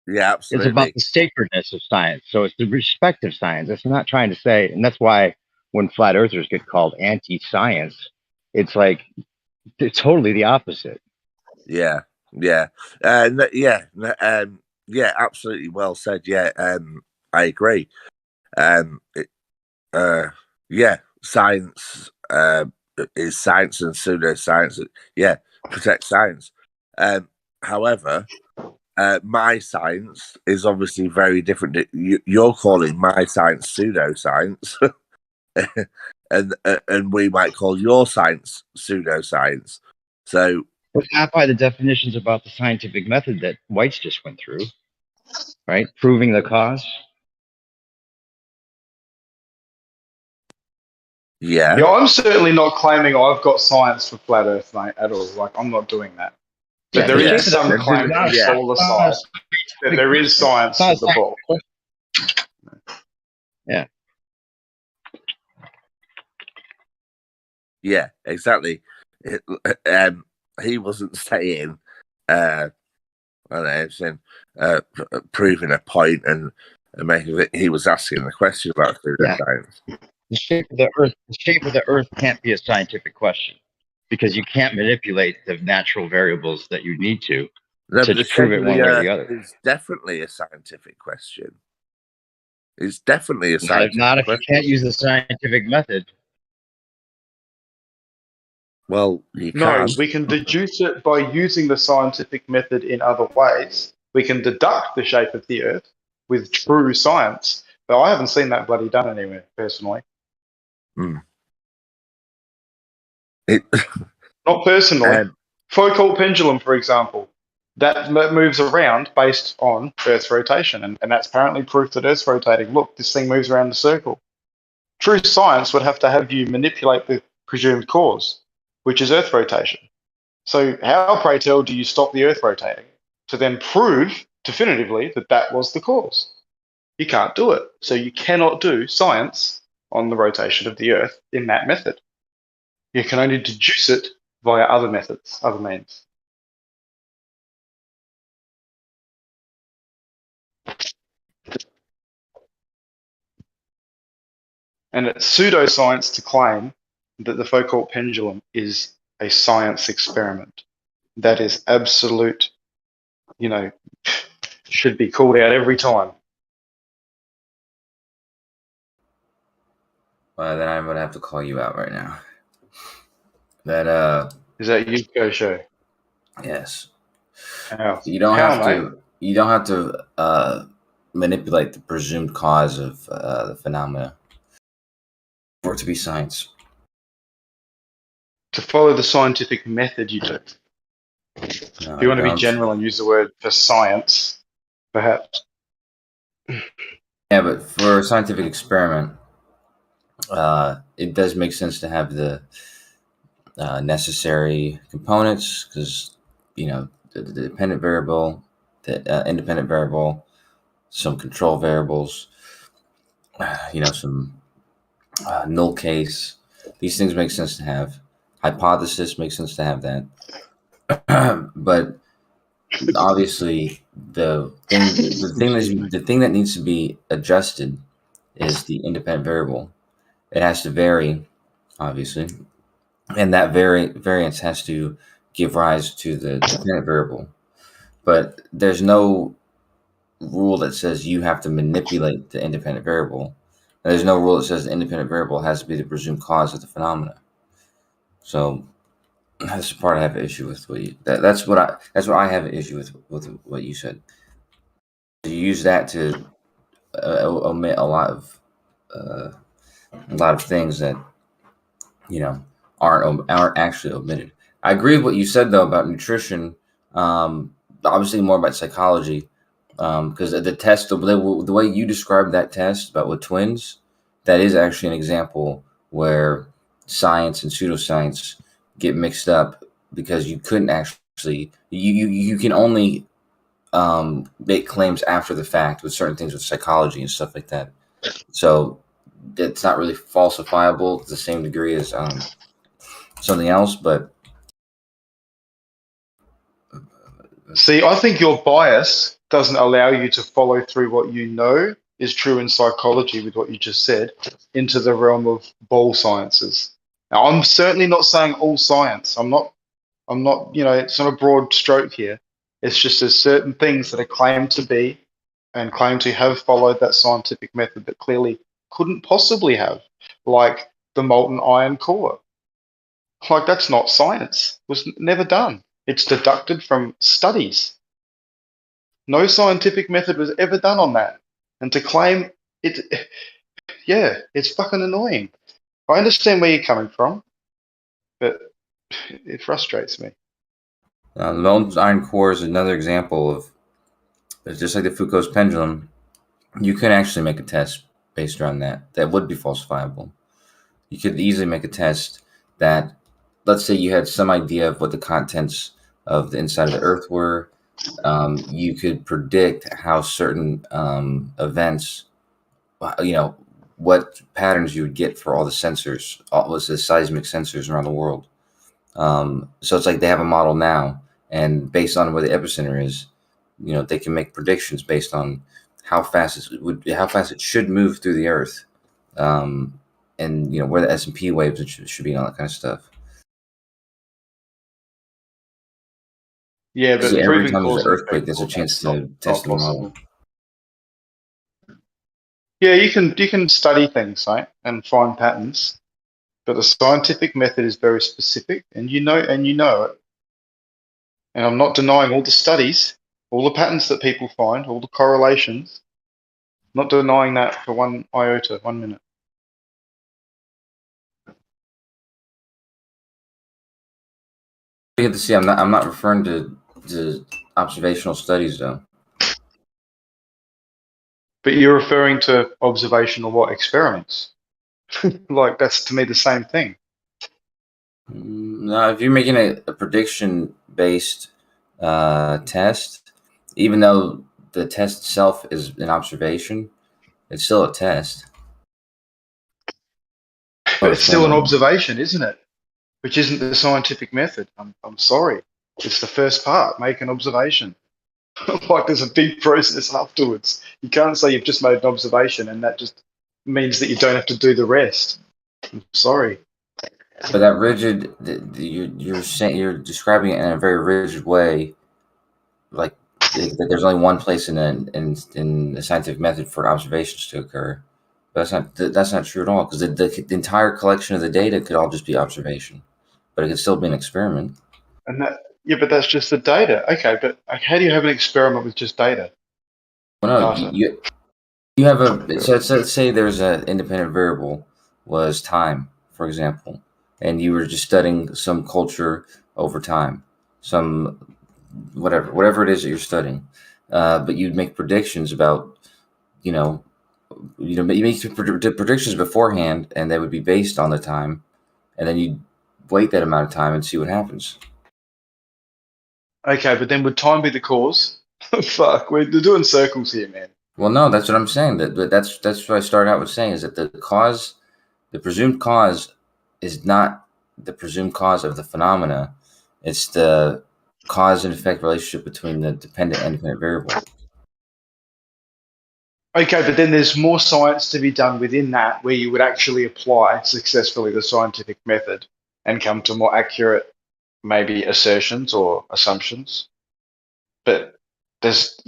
Yeah, absolutely. It's about the sacredness of science. So it's the respect of science. It's not trying to say, and that's why when flat earthers get called anti-science, it's like it's totally the opposite. Yeah, yeah, yeah, absolutely. Well said. Yeah, I agree. It, yeah, science is science and pseudoscience. Yeah, protect science. However, my science is obviously very different. You're calling my science pseudoscience, and we might call your science pseudoscience. So, But not by the definitions about the scientific method that White's just went through, right? Proving the cause. Yeah. Yeah, I'm certainly not claiming I've got science for flat Earth, mate, at all. Like, I'm not doing that. But Yeah, there the shape is of the some Earth claim is from not- solar side that there is science It's not for the ball. Yeah. Yeah, exactly. He wasn't saying, I don't know, saying, proving a point and making it. He was asking a question about pseudoscience. The shape of the Earth can't be a scientific question because you can't manipulate the natural variables that you need to No, but the prove shape it of one the way or Earth the other. is definitely a scientific question. It's definitely a Not, scientific not if you question. can't use the scientific method. Well, you No, can. we can deduce it by using the scientific method in other ways. We can deduct the shape of the Earth with true science, but I haven't seen that bloody done anywhere, personally. Not personally. Foucault pendulum, for example, that moves around based on Earth's rotation, and that's apparently proof that Earth's rotating. Look, this thing moves around in a circle. True science would have to have you manipulate the presumed cause, which is Earth rotation. So how, pray tell, do you stop the Earth rotating to then prove definitively that that was the cause? You can't do it. So you cannot do science on the rotation of the Earth in that method. You can only deduce it via other methods, other means. And it's pseudoscience to claim that the Foucault pendulum is a science experiment. That is absolute, should be called out every time. Well, then I'm gonna have to call you out right now. That is that you, Kosho? Yes. How? You don't How, have mate? to. You don't have to manipulate the presumed cause of the phenomena for it to be science. To follow the scientific method, you do. No, If you want to be don't. general and use the word for science, perhaps. Yeah, but for a scientific experiment, it does make sense to have the necessary components because, the dependent variable, the independent variable, some control variables, some null case. These things make sense to have. Hypothesis makes sense to have that. But obviously, the thing that needs to be adjusted is the independent variable. It has to vary, obviously, and that variance has to give rise to the dependent variable. But there's no rule that says you have to manipulate the independent variable And there's no rule that says the independent variable has to be the presumed cause of the phenomena. So that's the part I have an issue with. That's what I have an issue with what you said. You use that to omit a lot of things that aren't actually omitted. I agree with what you said though about nutrition. Obviously more about psychology, because the test, the way you described that test about with twins, that is actually an example where science and pseudoscience get mixed up, because you couldn't actually you can only make claims after the fact with certain things with psychology and stuff like that. So it's not really falsifiable to the same degree as something else, but See, I think your bias doesn't allow you to follow through what you know is true in psychology with what you just said into the realm of ball sciences. Now, I'm certainly not saying all science. I'm not, it's not a broad stroke here. It's just there's certain things that are claimed to be and claimed to have followed that scientific method that clearly couldn't possibly have, like the molten iron core. Like, that's not science. It was never done. It's deducted from studies. No scientific method was ever done on that. And to claim it, yeah, it's fucking annoying. I understand where you're coming from, but it frustrates me. The molten iron core is another example of, it's just like the Foucault's pendulum. You can actually make a test based around that. That would be falsifiable. You could easily make a test that, let's say you had some idea of what the contents of the inside of the Earth were. You could predict how certain events, what patterns you would get for all the sensors, all the seismic sensors around the world. So it's like they have a model now, and based on where the epicenter is, they can make predictions based on how fast it should move through the Earth, and where the S&P waves should be, and all that kind of stuff. Yeah, but See, every proving time there's cause an and earthquake, effect, there's a chance that's to test the not model. possible. Yeah, you can study things, right, and find patterns, but the scientific method is very specific, and you know it. And I'm not denying all the studies, all the patterns that people find, all the correlations. Not denying that for one iota, 1 minute. You have to see. I'm not referring to observational studies though. But you're referring to observational what? Experiments? Like, that's to me the same thing. No, if you're making a prediction-based test, even though the test itself is an observation, it's still a test. But it's still an observation, isn't it? Which isn't the scientific method. I'm sorry. It's the first part. Make an observation. Like, there's a big process afterwards. You can't say you've just made an observation and that just means that you don't have to do the rest. I'm sorry. But that rigid, you're describing it in a very rigid way, like that there's only one place in the scientific method for observations to occur. But that's not true at all, because the entire collection of the data could all just be observation, but it could still be an experiment. And that, yeah, but that's just the data. Okay, but how do you have an experiment with just data? Well, no, you have so let's say there's an independent variable was time, for example, and you were just studying some culture over time, some whatever it is that you're studying, but you'd make predictions about, you make predictions beforehand, and they would be based on the time, and then you wait that amount of time and see what happens. Okay, but then would time be the cause? Fuck, we're doing circles here, man. Well, no, that's what I'm saying. That's what I started out with saying, is that the presumed cause is not the presumed cause of the phenomena. It's the cause and effect relationship between the dependent and independent variable. Okay, but then there's more science to be done within that, where you would actually apply successfully the scientific method and come to more accurate, maybe, assertions or assumptions. But there's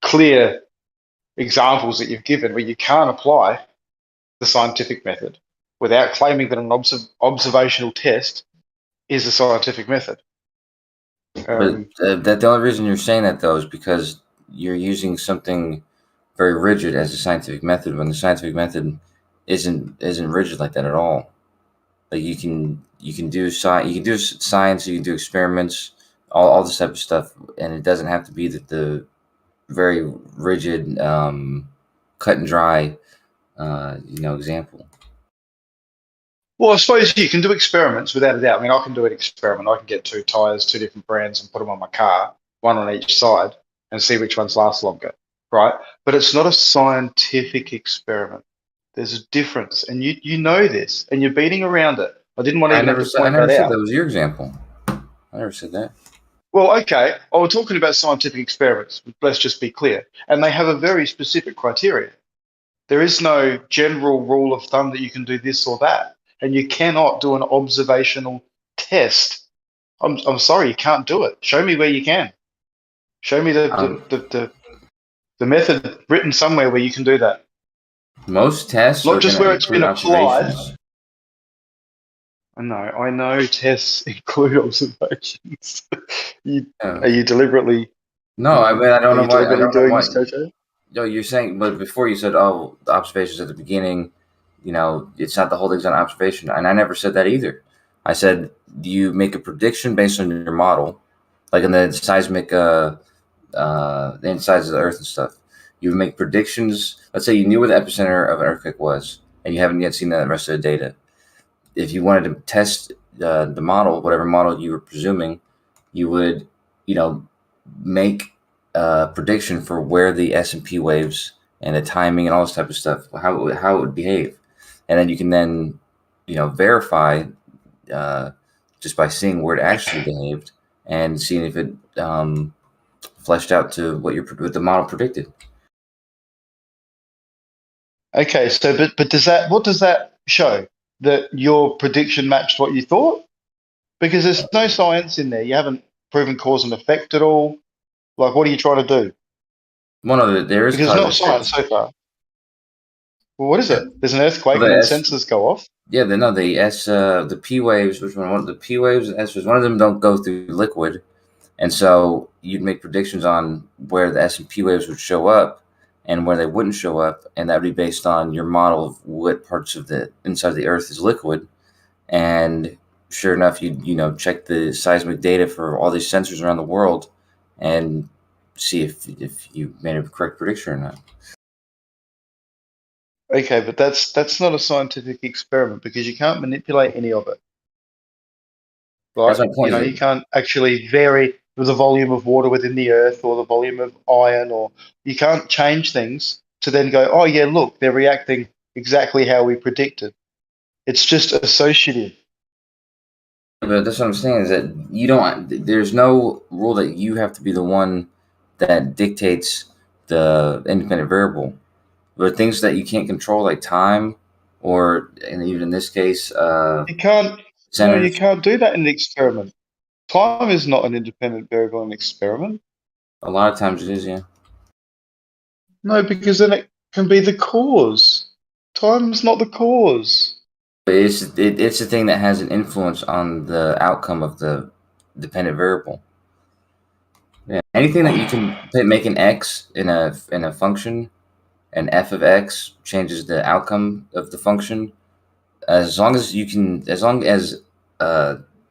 clear examples that you've given where you can't apply the scientific method without claiming that an observational test is a scientific method. But that the only reason you're saying that though is because you're using something very rigid as a scientific method when the scientific method isn't rigid like that at all. Like you can do science, you can do experiments, all this type of stuff, and it doesn't have to be the very rigid, cut and dry, example. Well, I suppose you can do experiments without a doubt. I mean, I can do an experiment. I can get 2 tires, 2 different brands, and put them on my car, one on each side, and see which ones last longer, right? But it's not a scientific experiment. There's a difference, and you know this, and you're beating around it. I didn't want to even have to point that out. That was your example. I never said that. Well, okay. I was talking about scientific experiments. Let's just be clear. And they have a very specific criteria. There is no general rule of thumb that you can do this or that. And you cannot do an observational test. I'm sorry, you can't do it. Show me where you can. Show me the method written somewhere where you can do that. Most tests, not just where it's been applied. Observations. I know tests include observations. Are you deliberately? No, I mean I don't know why. I don't know why. This, no, you're saying, but before you said, "Oh, the observations at the beginning," it's not the whole thing's on observation, and I never said that either. I said you make a prediction based on your model, like in the seismic, the insides of the Earth and stuff. You make predictions. Let's say you knew where the epicenter of an earthquake was, and you haven't yet seen the rest of the data. If you wanted to test the model, whatever model you were presuming, you would, make a prediction for where the S&P waves and the timing and all this type of stuff, how it would behave, and then you can verify just by seeing where it actually behaved and seeing if it fleshed out to what the model predicted. Okay, so but what does that show? That your prediction matched what you thought? Because there's no science in there. You haven't proven cause and effect at all. Like, what are you trying to do? One of it, there is because it's not science so far. Well, what is it? There's an earthquake and then sensors go off. Yeah, the P waves. Which one? The P waves and S waves. One of them don't go through liquid, and so you'd make predictions on where the S and P waves would show up and where they wouldn't show up, and that would be based on your model of what parts of the inside of the Earth is liquid. And sure enough, you check the seismic data for all these sensors around the world and see if you made a correct prediction or not. Okay, but that's not a scientific experiment because you can't manipulate any of it. Right? That's my point. You can't actually vary the volume of water within the Earth or the volume of iron, or you can't change things to then go, oh yeah, look, they're reacting exactly how we predicted. It's just associative. But that's what I'm saying is that there's no rule that you have to be the one that dictates the independent variable. But things that you can't control, like time, and even in this case, you can't do that in an experiment. Time is not an independent variable in an experiment. A lot of times it is, yeah. No, because then it can be the cause. Time's not the cause. But it's the thing that has an influence on the outcome of the dependent variable. Yeah, anything that you can make an x in a function, an f of x changes the outcome of the function. As long as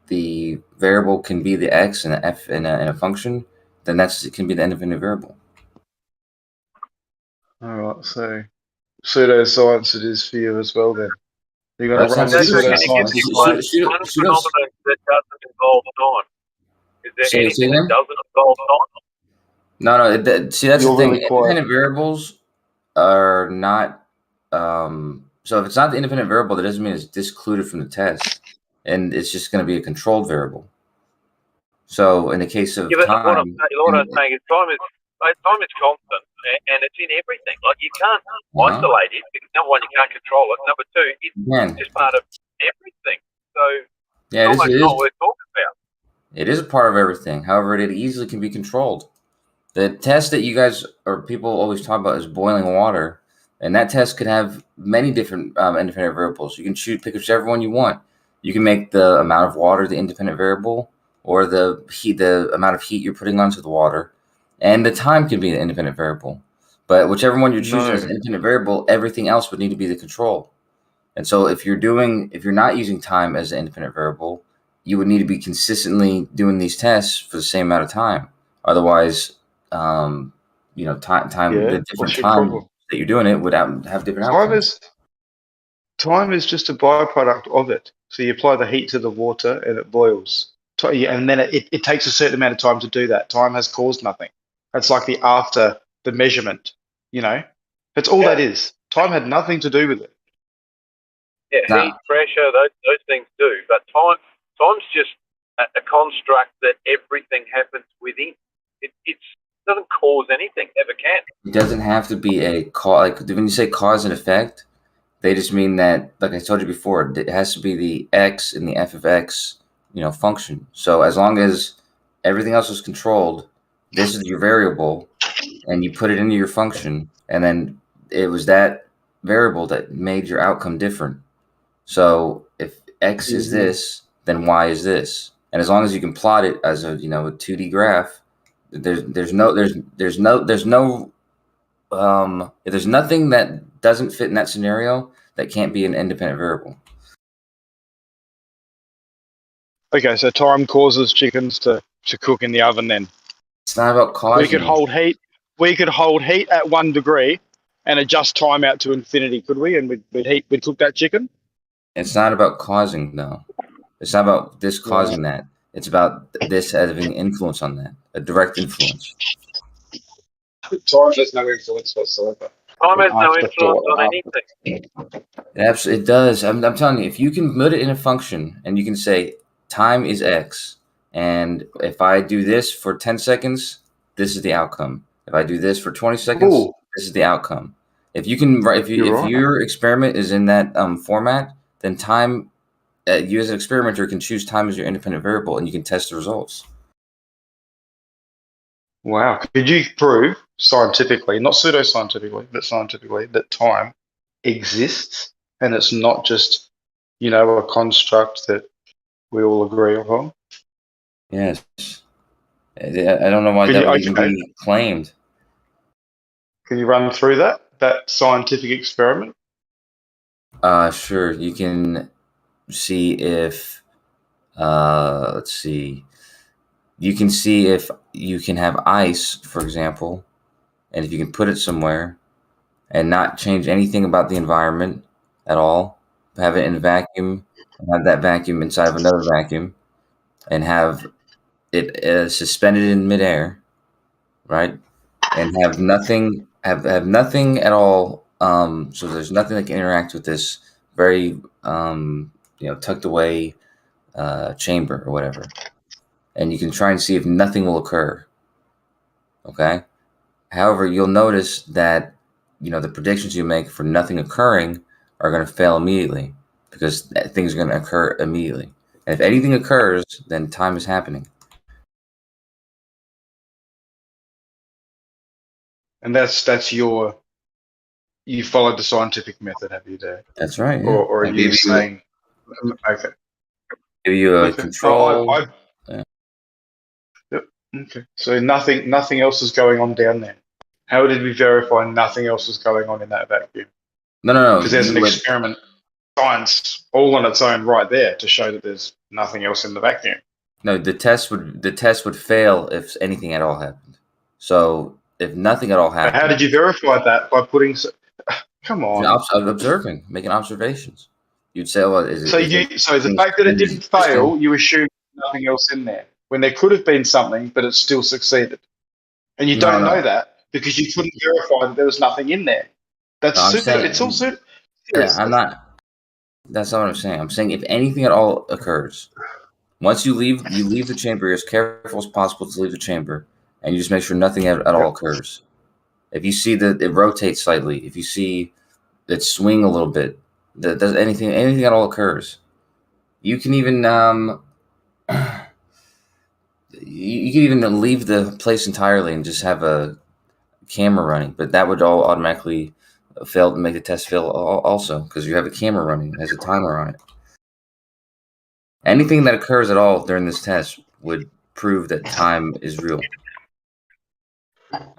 the variable can be the x and the f in a function, then it can be the independent variable. All right, so pseudoscience it is for you as well. Then you're going to run with pseudoscience. One phenomenon that doesn't involve time. Is there anything that doesn't involve time? No. See, that's the thing. Independent variables are not. So if it's not the independent variable, that doesn't mean it's discluded from the test, and it's just going to be a controlled variable. So in the case of time, what I'm saying is time is constant, and it's in everything. Like you can't isolate it because number one, you can't control it. Number two, it's just part of everything. So yeah, it's not worth talking about. It is a part of everything. However, it easily can be controlled. The test that you guys or people always talk about is boiling water, and that test could have many different independent variables. You can pick whichever one you want. You can make the amount of water the independent variable, or the amount of heat you're putting onto the water, and the time can be an independent variable. But whichever one you're choosing as an independent variable, everything else would need to be the control. And so if you're not using time as an independent variable, you would need to be consistently doing these tests for the same amount of time. Otherwise, time the different time that you're doing it would have different outcomes. Time is just a byproduct of it. So you apply the heat to the water and it boils. And then it takes a certain amount of time to do that. Time has caused nothing. That's like the measurement, That's all that is. Time had nothing to do with it. Yeah, heat, pressure, those things do. But time's just a construct that everything happens within. It doesn't cause anything, never can. It doesn't have to be a cause. Like when you say cause and effect, they just mean that, like I told you before, it has to be the x and the f of x, function. So as long as everything else is controlled, this is your variable, and you put it into your function, and then it was that variable that made your outcome different. So if x is this, then y is this, and as long as you can plot it as a 2D graph, there's nothing that doesn't fit in that scenario that can't be an independent variable. Okay, so time causes chickens to cook in the oven. Then it's not about causing. We could hold heat at 1 degree and adjust time out to infinity, could we? And we'd cook that chicken. It's not about causing, no. It's not about this causing that. It's about this having influence on that, a direct influence. Time has no influence whatsoever. Time has no influence on anything. It does. I'm telling you, if you can put it in a function and you can say time is x, and if I do this for 10 seconds, this is the outcome. If I do this for 20 seconds, this is the outcome. If you can, if your experiment is in that format, then time, you as an experimenter can choose time as your independent variable, and you can test the results. Wow. Could you prove scientifically, not pseudoscientifically, but scientifically, that time exists and it's not just, a construct that we all agree upon? Yes. I don't know why that would even be claimed. Can you run through that scientific experiment? Sure. You can see if, let's see. You can see if you can have ice, for example, and if you can put it somewhere and not change anything about the environment at all, have it in a vacuum, and have that vacuum inside of another vacuum, and have it suspended in midair, right? And have nothing at all. So there's nothing that can interact with this very tucked away chamber or whatever. And you can try and see if nothing will occur. Okay. However, you'll notice that the predictions you make for nothing occurring are going to fail immediately, because things are going to occur immediately. And if anything occurs, then time is happening. And you followed the scientific method, have you, Dave? That's right. Yeah. Or are you saying, okay. Give you a control. Yep. Okay. So nothing else is going on down there. How did we verify nothing else is going on in that vacuum? No. Because there's an experiment, science, all on its own right there to show that there's nothing else in the vacuum. No, the test would fail if anything at all happened. So if nothing at all happened, how did you verify that? By putting? Come on. Observing, making observations. You'd say, "Well, so the fact that it didn't fail, you assume nothing else in there, when there could have been something, but it still succeeded, and you don't know that because you couldn't verify that there was nothing in there. That's it's all pseudo. Yeah, I'm not. That's not what I'm saying. I'm saying if anything at all occurs, once you leave the chamber, you're as careful as possible to leave the chamber, and you just make sure nothing at all occurs. If you see that it rotates slightly, if you see it swing a little bit, that does anything at all occurs, you can even you could even leave the place entirely and just have a camera running, but that would all automatically fail to make the test fail also because you have a camera running, it has a timer on it. Anything that occurs at all during this test would prove that time is real.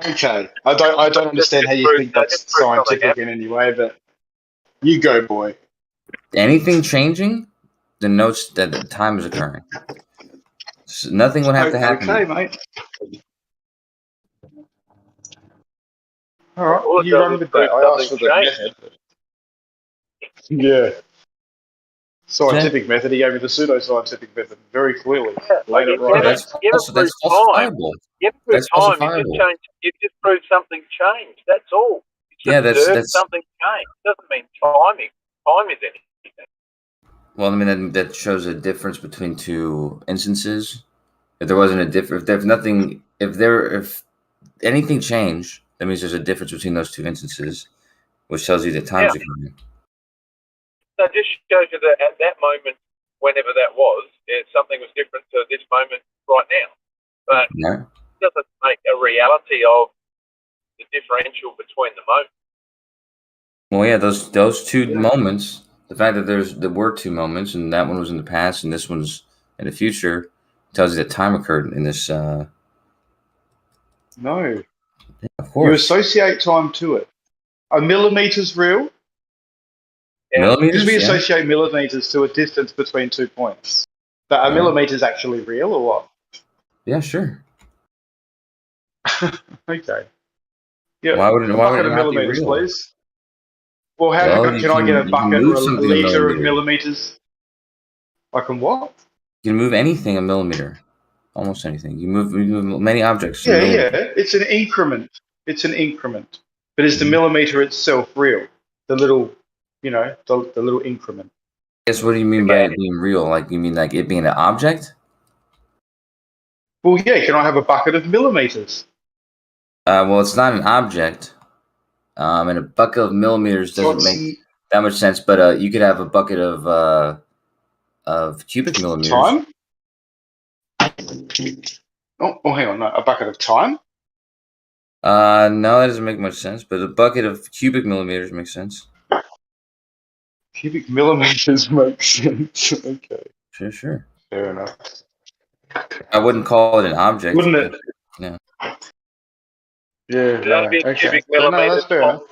Okay, I don't understand how you think that's scientific in any way, but you go, boy. Anything changing denotes that the time is occurring. So nothing would have to happen. Okay, mate. All right, you run with that. I asked for the method. Yeah. Scientific method. He gave me the pseudo-scientific method very clearly. Laid it right. That's falsifiable. That's falsifiable. You just proved something changed. That's all. Yeah, that's something changed. Doesn't mean time is anything. Well, I mean that shows a difference between two instances. If there wasn't a difference, if anything changed, that means there's a difference between those two instances, which tells you that time's occurring. So it just shows you that at that moment, whenever that was, something was different to this moment right now. But it doesn't make a reality of the differential between the moments. Well, yeah, those two moments, the fact that there were two moments, and that one was in the past, and this one's in the future, tells you that time occurred in this. No. Yeah, of course. You associate time to it. Are millimeters real? Millimeters? Because we associate millimeters to a distance between 2 points. But are millimeters actually real or what? Yeah, sure. Okay. Yeah. Why would it not be millimeters, real? please? Well, can I get a bucket or a liter of millimeters? I can what? You can move anything a millimeter. Almost anything. You move many objects. Yeah. It's an increment. But is the millimeter itself real? The little, the little increment. Yes. What do you mean by it being real? Like you mean like it being an object? Well, yeah. Can I have a bucket of millimeters? Well, it's not an object. And a bucket of millimeters doesn't make that much sense. But you could have a bucket of cubic millimeters. Time? Oh, hang on. No, a bucket of time? No, that doesn't make much sense. But a bucket of cubic millimeters makes sense. Cubic millimeters makes sense. Okay. Sure. Fair enough. I wouldn't call it an object. Wouldn't it? Yeah. Yeah. It'd only be cubic No, millimeters. that's fair enough.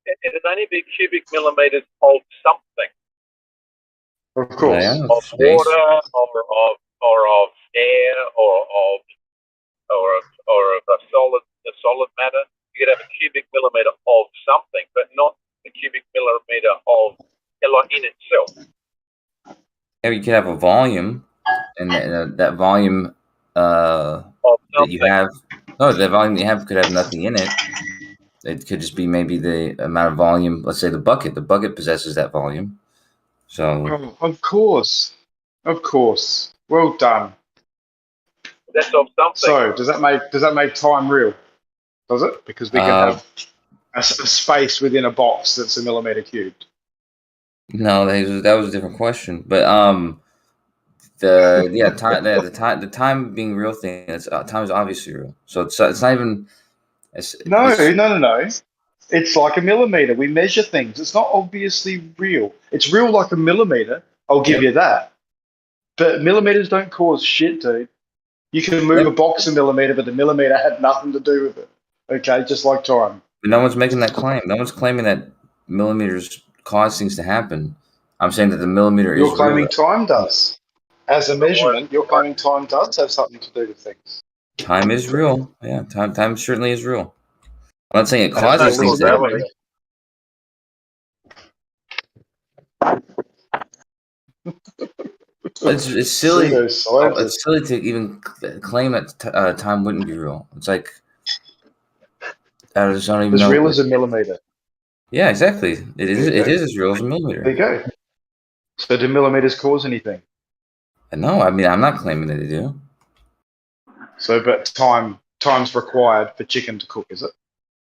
It'd only be cubic millimeters of something. Of course. Yeah, Of water, or of air, or of a solid matter. You could have a cubic millimeter of something, but not a cubic millimeter of in itself. Yeah, you could have a volume, and that volume that you have. No, the volume you have could have nothing in it. It could just be maybe the amount of volume. Let's say the bucket. The bucket possesses that volume. So. Of course. Well done. That's of something. So does that make time real? Does it? Because we can have a space within a box that's a millimeter cubed. No, that was a different question. But the time being real thing. Time is obviously real. So it's not even. No. It's like a millimeter. We measure things. It's not obviously real. It's real like a millimeter. I'll give you that. But millimeters don't cause shit, dude. You can move a box a millimeter, but the millimeter had nothing to do with it. Okay, just like time. But no one's making that claim. No one's claiming that millimeters cause things to happen. I'm saying that the millimeter You're is claiming real. time does. As a measurement, you're claiming time does have something to do with things. Time is real. Yeah, time certainly is real. I'm not saying it causes things to happen. It's silly. It's silly to even claim that time wouldn't be real. It's like I just don't even know. As real as a millimeter. Yeah, exactly. It is as real as a millimeter. There you go. So do millimeters cause anything? No, I mean I'm not claiming that they do. So, but time's required for chicken to cook, is it?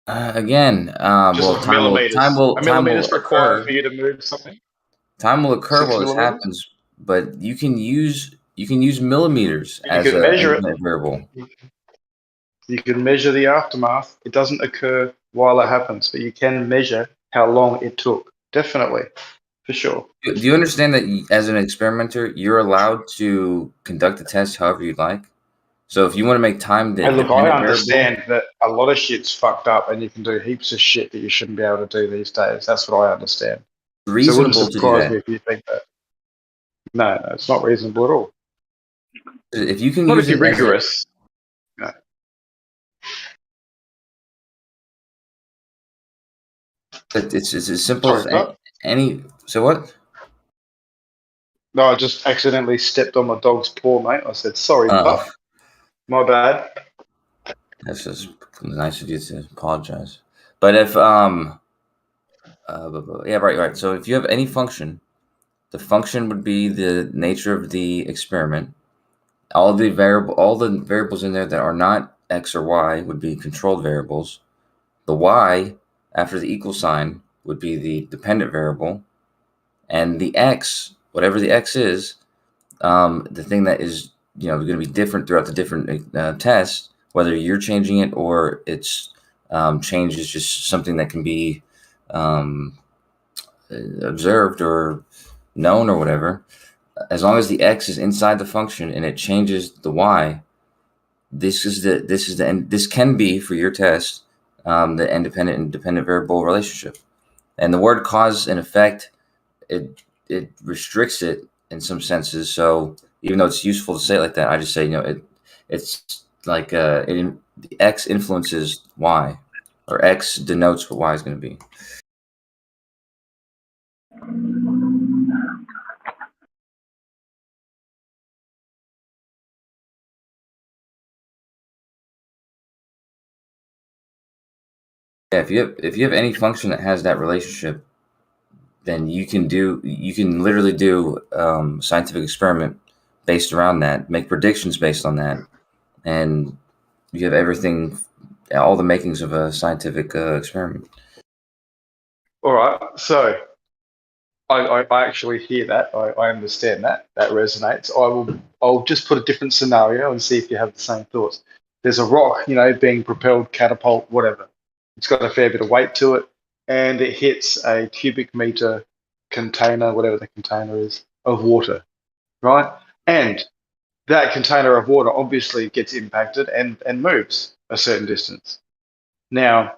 Again, well, time will required for you to move something. Time will occur 6 while this millimeters? happens, but you can use You can use millimeters You as can a measure it. independent variable. You can measure the aftermath. It doesn't occur while it happens, but you can measure how long it took. Definitely, for sure. Do you understand that as an experimenter, you're allowed to conduct the test however you'd like? So if you want to make time Hey, look, I dependent understand variable, that a lot of shit's fucked up and you can do heaps of shit that you shouldn't be able to do these days. That's what I understand. So it wouldn't reasonable to do surprise that. me if you think that. No, it's not reasonable at all. If you can Not use if you're it as a, rigorous. No. it's as simple Sorry, as what? any. So what? No, I just accidentally stepped on my dog's paw, mate. I said, sorry, pup. My bad. That's just nice of you to apologize. But if yeah, right. So if you have any function, the function would be the nature of the experiment. All the variables in there that are not x or y would be controlled variables. The y after the equal sign would be the dependent variable, and the x, whatever the x is, the thing that is going to be different throughout the different tests, whether you're changing it or it's change is just something that can be observed or known or whatever. As long as the x is inside the function and it changes the y, this can be for your test the independent and dependent variable relationship. And the word cause and effect, it restricts it in some senses. So even though it's useful to say it like that, I just say it's like the x influences y, or x denotes what y is going to be. Yeah, if you have any function that has that relationship, then you can literally do scientific experiment based around that, make predictions based on that, and you have everything, all the makings of a scientific experiment. All right. So I actually hear that. I understand that. That resonates. I'll just put a different scenario and see if you have the same thoughts. There's a rock, being propelled, catapult, whatever. It's got a fair bit of weight to it, and it hits a cubic meter container, whatever the container is, of water, right? And that container of water obviously gets impacted and moves a certain distance. Now,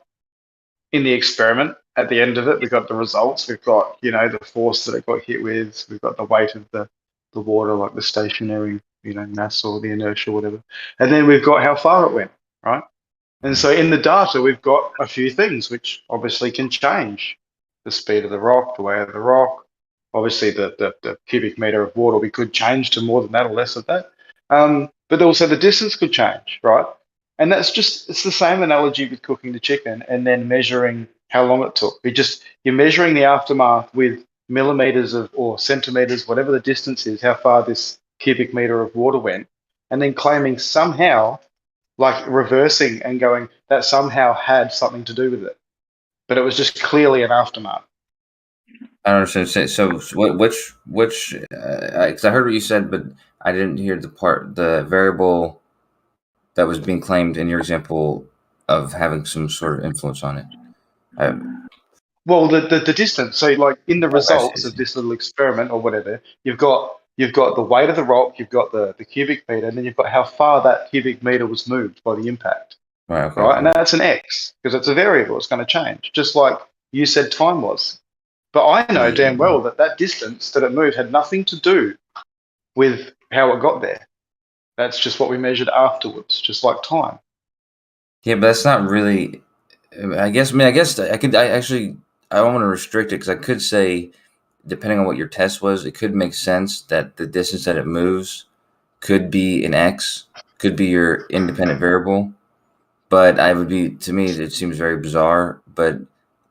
in the experiment, at the end of it, we've got the results. We've got, the force that it got hit with. We've got the weight of the water, like the stationary, mass or the inertia, whatever. And then we've got how far it went, right? And so in the data, we've got a few things which obviously can change. The speed of the rock, the weight of the rock, obviously the cubic meter of water, we could change to more than that or less of that. But also the distance could change, right? And it's the same analogy with cooking the chicken and then measuring how long it took. You're measuring the aftermath with millimeters or centimeters, whatever the distance is, how far this cubic meter of water went, and then claiming somehow, like reversing and going, that somehow had something to do with it. But it was just clearly an aftermath. I don't understand. So which because I heard what you said, but I didn't hear the variable that was being claimed in your example of having some sort of influence on it. Well, the distance. So, like in the results of this little experiment or whatever, you've got the weight of the rock, you've got the cubic meter, and then you've got how far that cubic meter was moved by the impact. Right. Okay. Right, and that's an x because it's a variable. It's going to change, just like you said time was. But I know damn well that distance that it moved had nothing to do with how it got there. That's just what we measured afterwards, just like time. Yeah, but that's not really. I guess I could. I don't want to restrict it because I could say, depending on what your test was, it could make sense that the distance that it moves could be an x, could be your independent variable. But to me, it seems very bizarre. But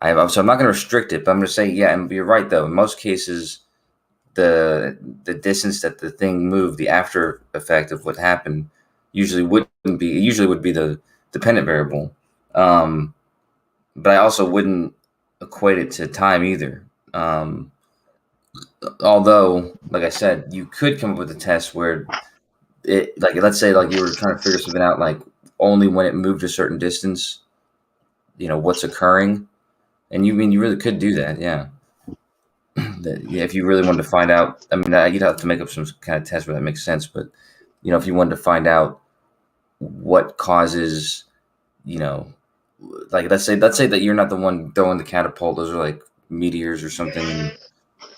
so I'm not going to restrict it. But I'm going to say, yeah, and you're right though. In most cases, the distance that the thing moved, the after effect of what happened, usually would be the dependent variable. But I also wouldn't equate it to time either. although, like I said, you could come up with a test where it, like, let's say, like you were trying to figure something out, like only when it moved a certain distance, what's occurring, and you really could do that, yeah. Yeah, if you really wanted to find out, I mean, you'd have to make up some kind of test where that makes sense, but if you wanted to find out what causes, like let's say that you're not the one throwing the catapult; those are like meteors or something, and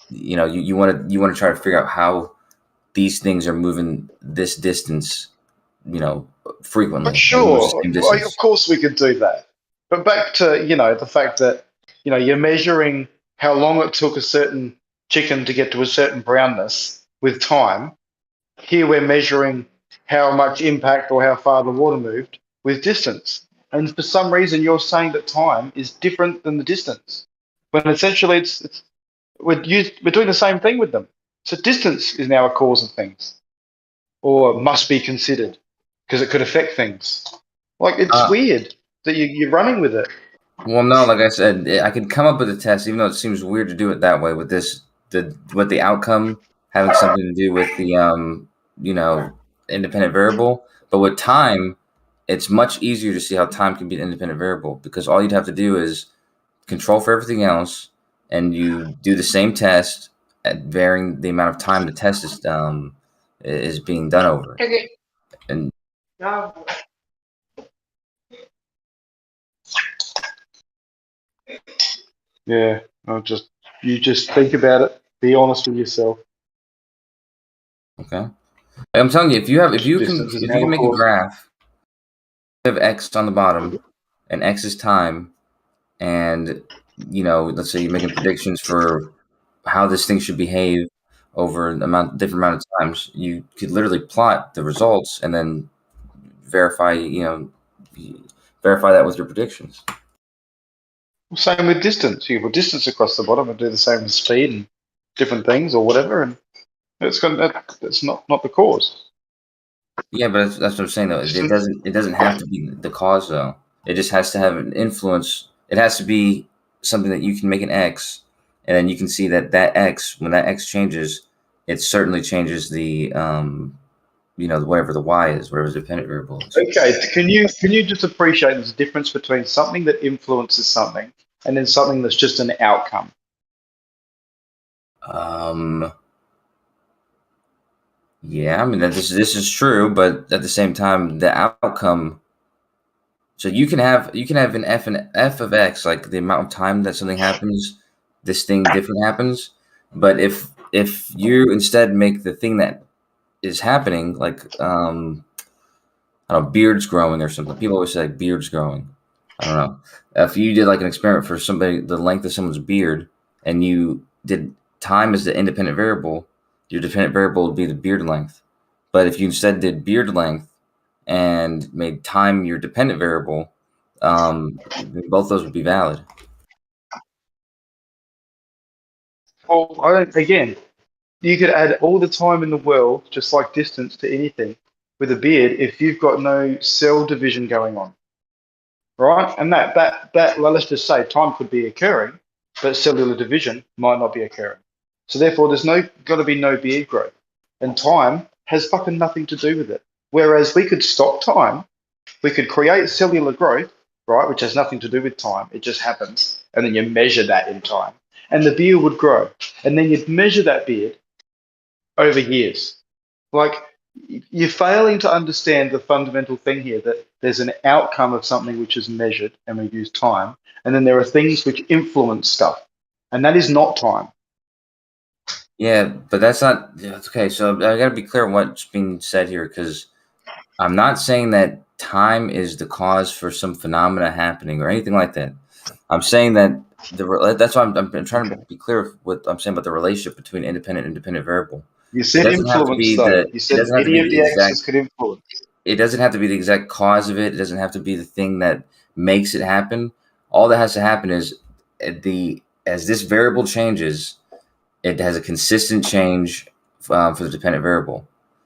you want to try to figure out how these things are moving this distance, frequently. But sure, Same distance. of course we could do that. But back to, the fact that, you're measuring how long it took a certain chicken to get to a certain brownness with time. Here we're measuring how much impact or how far the water moved with distance. And for some reason, you're saying that time is different than the distance, when essentially we're doing the same thing with them. So distance is now a cause of things, or must be considered, because it could affect things. Like, it's weird that you're running with it. Well, no, like I said, I could come up with a test, even though it seems weird to do it that way with with the outcome having something to do with the independent variable. But with time, it's much easier to see how time can be an independent variable, because all you'd have to do is control for everything else, and you do the same test at varying the amount of time the test is being done over. Okay. And Yeah, you just think about it. Be honest with yourself. okay, I'm telling you, if you Distance is can now make a cause. graph, you have X on the bottom, and X is time, and let's say you're making predictions for how this thing should behave over a different amount of times, you could literally plot the results and then verify that with your predictions. Same with distance. You put distance across the bottom and do the same with speed and different things or whatever, and that's not the cause. Yeah, but that's what I'm saying though. It doesn't have to be the cause though. It just has to have an influence. It has to be something that you can make an X, and then you can see that X, when that X changes, it certainly changes the whatever the Y is, whatever the dependent variable is. Okay, can you just appreciate there's a difference between something that influences something and then something that's just an outcome? Yeah, I mean this is true, but at the same time, the outcome. So you can have an f of x, like the amount of time that something happens, this thing different happens. But if you instead make the thing that is happening, like I don't know, beards growing or something. People always say like beards growing. I don't know. If you did like an experiment for somebody, the length of someone's beard, and you did time as the independent variable, your dependent variable would be the beard length. But if you instead did beard length and made time your dependent variable, both those would be valid. Well, again, you could add all the time in the world, just like distance, to anything with a beard if you've got no cell division going on, right? And that well, let's just say time could be occurring, but cellular division might not be occurring. So therefore, there's got to be no beard growth, and time has fucking nothing to do with it. Whereas we could stop time, we could create cellular growth, right, which has nothing to do with time. It just happens, and then you measure that in time, and the beard would grow, and then you'd measure that beard over years. Like, you're failing to understand the fundamental thing here, that there's an outcome of something which is measured, and we use time, and then there are things which influence stuff, and that is not time. Yeah, but that's not okay. So I got to be clear on what's being said here, because I'm not saying that time is the cause for some phenomena happening or anything like that. I'm saying that that's why I'm trying to be clear with what I'm saying about the relationship between independent and dependent variable. You said influence, though. You said any of the axes could influence. It doesn't have to be the exact cause of it. It doesn't have to be the thing that makes it happen. All that has to happen is as this variable changes, it has a consistent change for the dependent variable.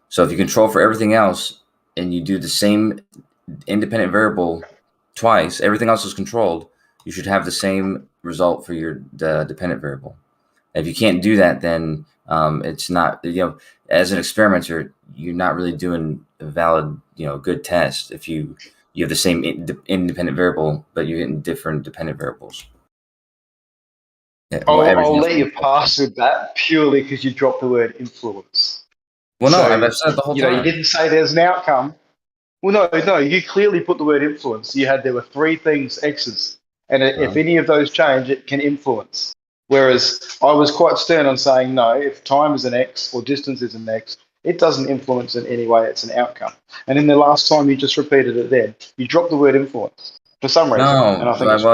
So if you control for everything else and you do the same independent variable twice, everything else is controlled, you should have the same result for your dependent variable. If you can't do that, then it's not, as an experimenter, you're not really doing a valid, good test if you have the same independent variable, but you're getting different dependent variables. Yeah, I'll let you pass with that purely because you dropped the word influence. Well, no, So, I've said it the whole time. You didn't say there's an outcome. Well, no, you clearly put the word influence. There were three things, X's, and if any of those change, it can influence. Whereas I was quite stern on saying, no, if time is an X or distance is an X, it doesn't influence in any way, it's an outcome. And in the last time you just repeated it then, you dropped the word influence for some reason. No, and I think if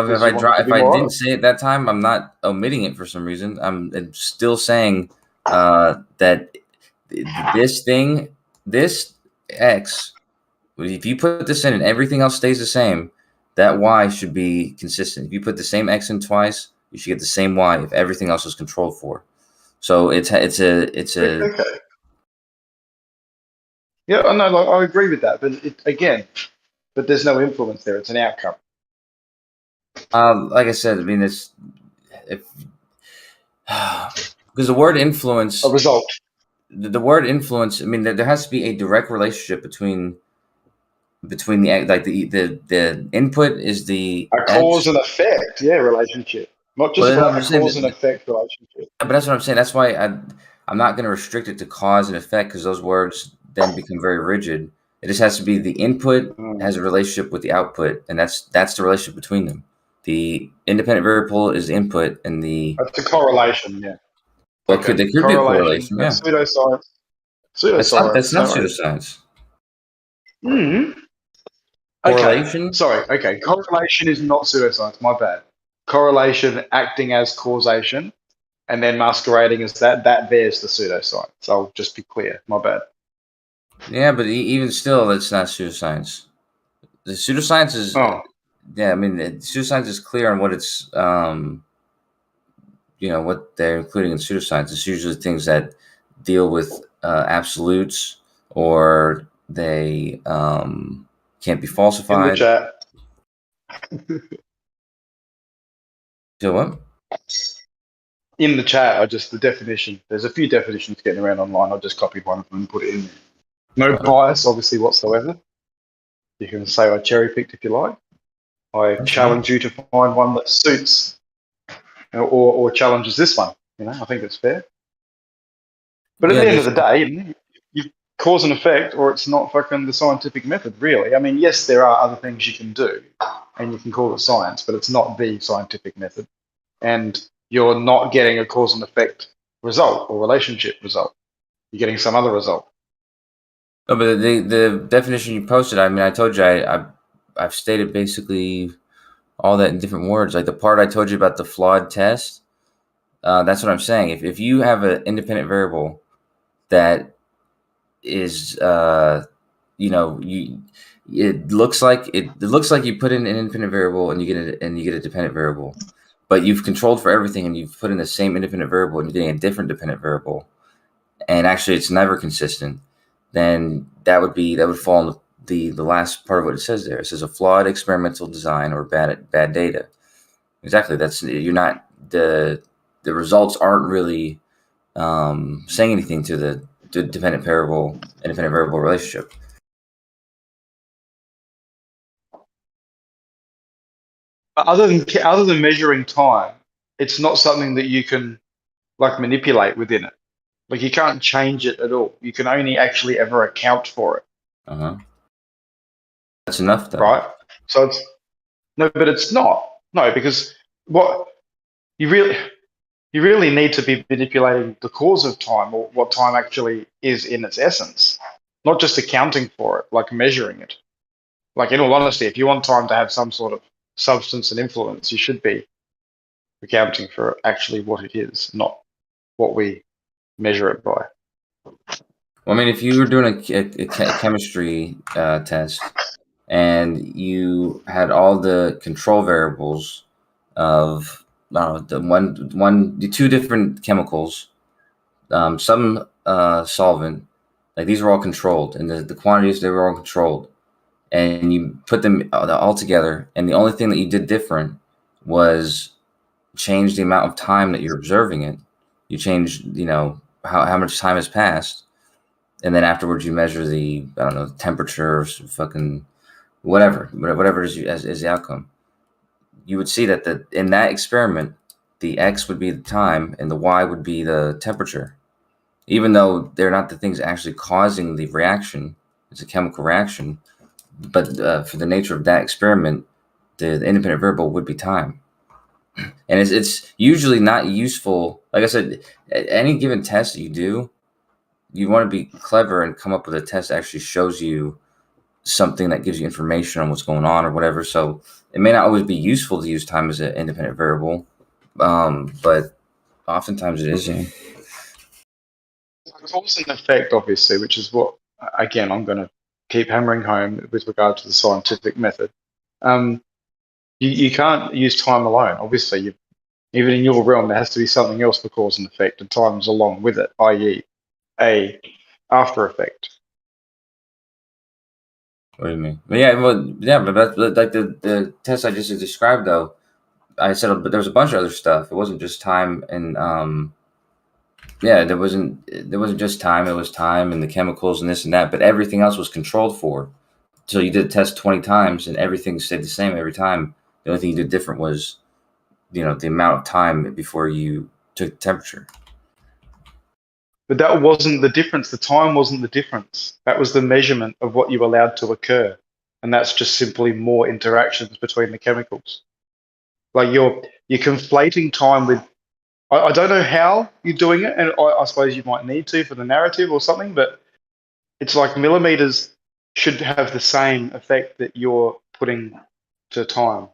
I didn't say it that time, I'm not omitting it for some reason. I'm still saying that this X, if you put this in and everything else stays the same, that Y should be consistent. If you put the same X in twice, you should get the same Y if everything else is controlled for. So it's a okay. Yeah, I agree with that, but there's no influence there. It's an outcome. Like I said, I mean, because the word influence, a result. The word influence. I mean, there has to be a direct relationship between the input is the cause and effect, relationship, not just about a cause and effect relationship. But that's what I'm saying. That's why I'm not going to restrict it to cause and effect, because those words then become very rigid. It just has to be the input has a relationship with the output, and that's the relationship between them. The independent variable is the input, and that's a correlation. Yeah. Well, there could be a correlation. Yeah. Pseudoscience. That's not pseudoscience. Correlation. Okay. Sorry. Okay. Correlation is not pseudoscience. My bad. Correlation acting as causation, and then masquerading as that there's the pseudoscience. I'll just be clear. My bad. Yeah, but even still, it's not pseudoscience. The pseudoscience is. Yeah, I mean, pseudoscience is clear on what it's. What they're including in pseudoscience. It's usually things that deal with absolutes, or they can't be falsified. In the chat. So what? In the chat, the definition. There's a few definitions getting around online. I just copied one of them and put it in there. No bias, obviously, whatsoever. You can say I cherry picked if you like. I challenge you to find one that suits, or challenges this one. I think it's fair. But at the end of the day, you cause and effect, or it's not fucking the scientific method, really. I mean, yes, there are other things you can do, and you can call it science, but it's not the scientific method. And you're not getting a cause and effect result or relationship result. You're getting some other result. Oh, but the definition you posted, I mean, I told you I've stated basically all that in different words. Like the part I told you about the flawed test, that's what I'm saying. If you have an independent variable that is, it looks like you put in an independent variable and you get a dependent variable, but you've controlled for everything and you've put in the same independent variable and you're getting a different dependent variable, and actually it's never consistent. Then that would fall in the last part of what it says there. It says a flawed experimental design or bad data. Exactly. You're not the results aren't really saying anything to the independent variable relationship. Other than measuring time, it's not something that you can manipulate within it. You can't change it at all. You can only actually ever account for it. That's enough, though. Right? So but it's not. No, because what you really need to be manipulating the cause of time, or what time actually is in its essence, not just accounting for it, measuring it. In all honesty, if you want time to have some sort of substance and influence, you should be accounting for actually what it is, not what we measure it by. Well, I mean, if you were doing a chemistry test and you had all the control variables of the two different chemicals, some solvent, these were all controlled, and the quantities, they were all controlled, and you put them all together, and the only thing that you did different was change the amount of time that you're observing it, You change, you know, how much time has passed, and then afterwards you measure the, I don't know, temperature or fucking whatever is the outcome. You would see that in that experiment, the X would be the time and the Y would be the temperature. Even though they're not the things actually causing the reaction, it's a chemical reaction. But for the nature of that experiment, the independent variable would be time. And it's usually not useful. Like I said, any given test that you do, you want to be clever and come up with a test that actually shows you something that gives you information on what's going on or whatever. So it may not always be useful to use time as an independent variable, but oftentimes it is. Yeah. Cause and effect, obviously, which is what, again, I'm going to keep hammering home with regard to the scientific method. You can't use time alone. Obviously, even in your realm, there has to be something else for cause and effect, and time's along with it, i.e., a after effect. What do you mean? But that's like the test I just described, though. I said, but there was a bunch of other stuff. It wasn't just time and there wasn't just time. It was time and the chemicals and this and that, but everything else was controlled for. So you did a test 20 times and everything stayed the same every time. The only thing you did different was, you know, the amount of time before you took the temperature. But that wasn't the difference. The time wasn't the difference. That was the measurement of what you allowed to occur. And that's just simply more interactions between the chemicals. Like you're conflating time with, I don't know how you're doing it, and I suppose you might need to for the narrative or something, but it's like millimeters should have the same effect that you're putting to time.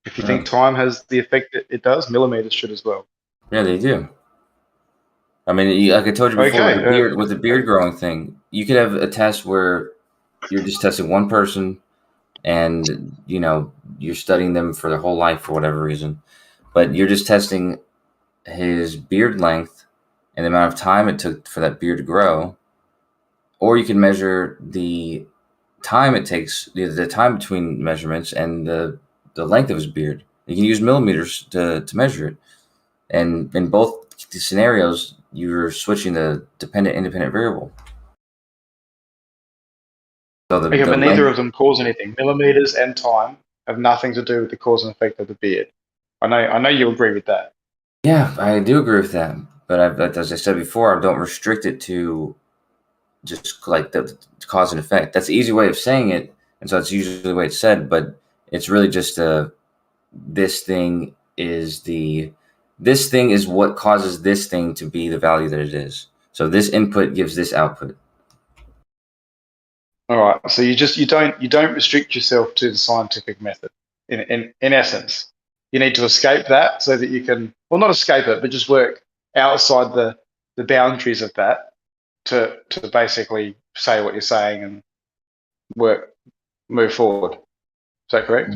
If you think time has the effect that it does, millimeters should as well. Yeah, they do. I mean, like I told you before, with the beard growing thing, you could have a test where you're just testing one person and, you know, you're studying them for their whole life for whatever reason, but you're just testing his beard length and the amount of time it took for that beard to grow. Or you can measure the time it takes, the time between measurements and the length of his beard. You can use millimeters to measure it. And in both scenarios, you're switching the dependent-independent variable. So but neither of them cause anything. Millimeters and time have nothing to do with the cause and effect of the beard. I know you agree with that. Yeah, I do agree with that. But as I said before, I don't restrict it to just like the cause and effect. That's the easy way of saying it, and so it's usually the way it's said. But it's really just this thing is what causes this thing to be the value that it is. So this input gives this output. All right. So you don't restrict yourself to the scientific method. In essence, you need to escape that so that you can, well, not escape it, but just work outside the boundaries of that to basically say what you're saying and move forward. Is that correct?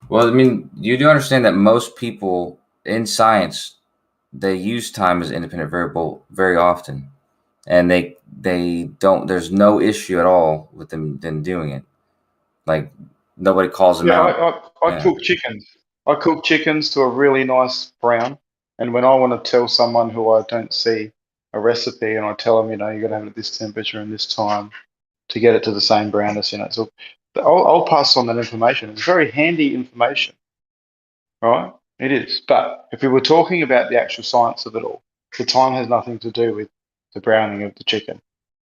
Well, I mean, you do understand that most people in science, they use time as an independent variable very often, and they don't. There's no issue at all with them doing it. Like nobody calls them out. I cook chickens. I cook chickens to a really nice brown, and when I want to tell someone who I don't see a recipe, and I tell them, you know, you got to have it at this temperature and this time to get it to the same brownness, you know. So I'll pass on that information. It's very handy information, right? It is. But if we were talking about the actual science of it all, the time has nothing to do with the browning of the chicken.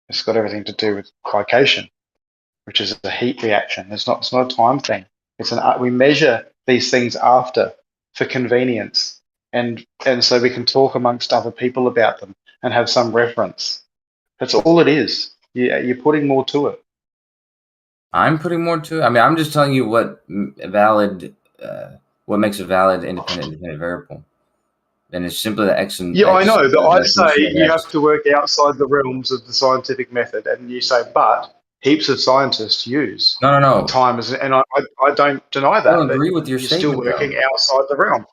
It's got everything to do with glycation, which is a heat reaction. It's not a time thing. We measure these things after for convenience, and so we can talk amongst other people about them and have some reference. That's all it is. You're putting more to it. I'm putting more to it. I mean, I'm just telling you what makes a valid independent variable. And it's simply the X and I X, know, but I say you X. have to work outside the realms of the scientific method, and you say, but heaps of scientists use no time as, and I don't deny that. I don't agree with your you're statement. Still working outside the realm.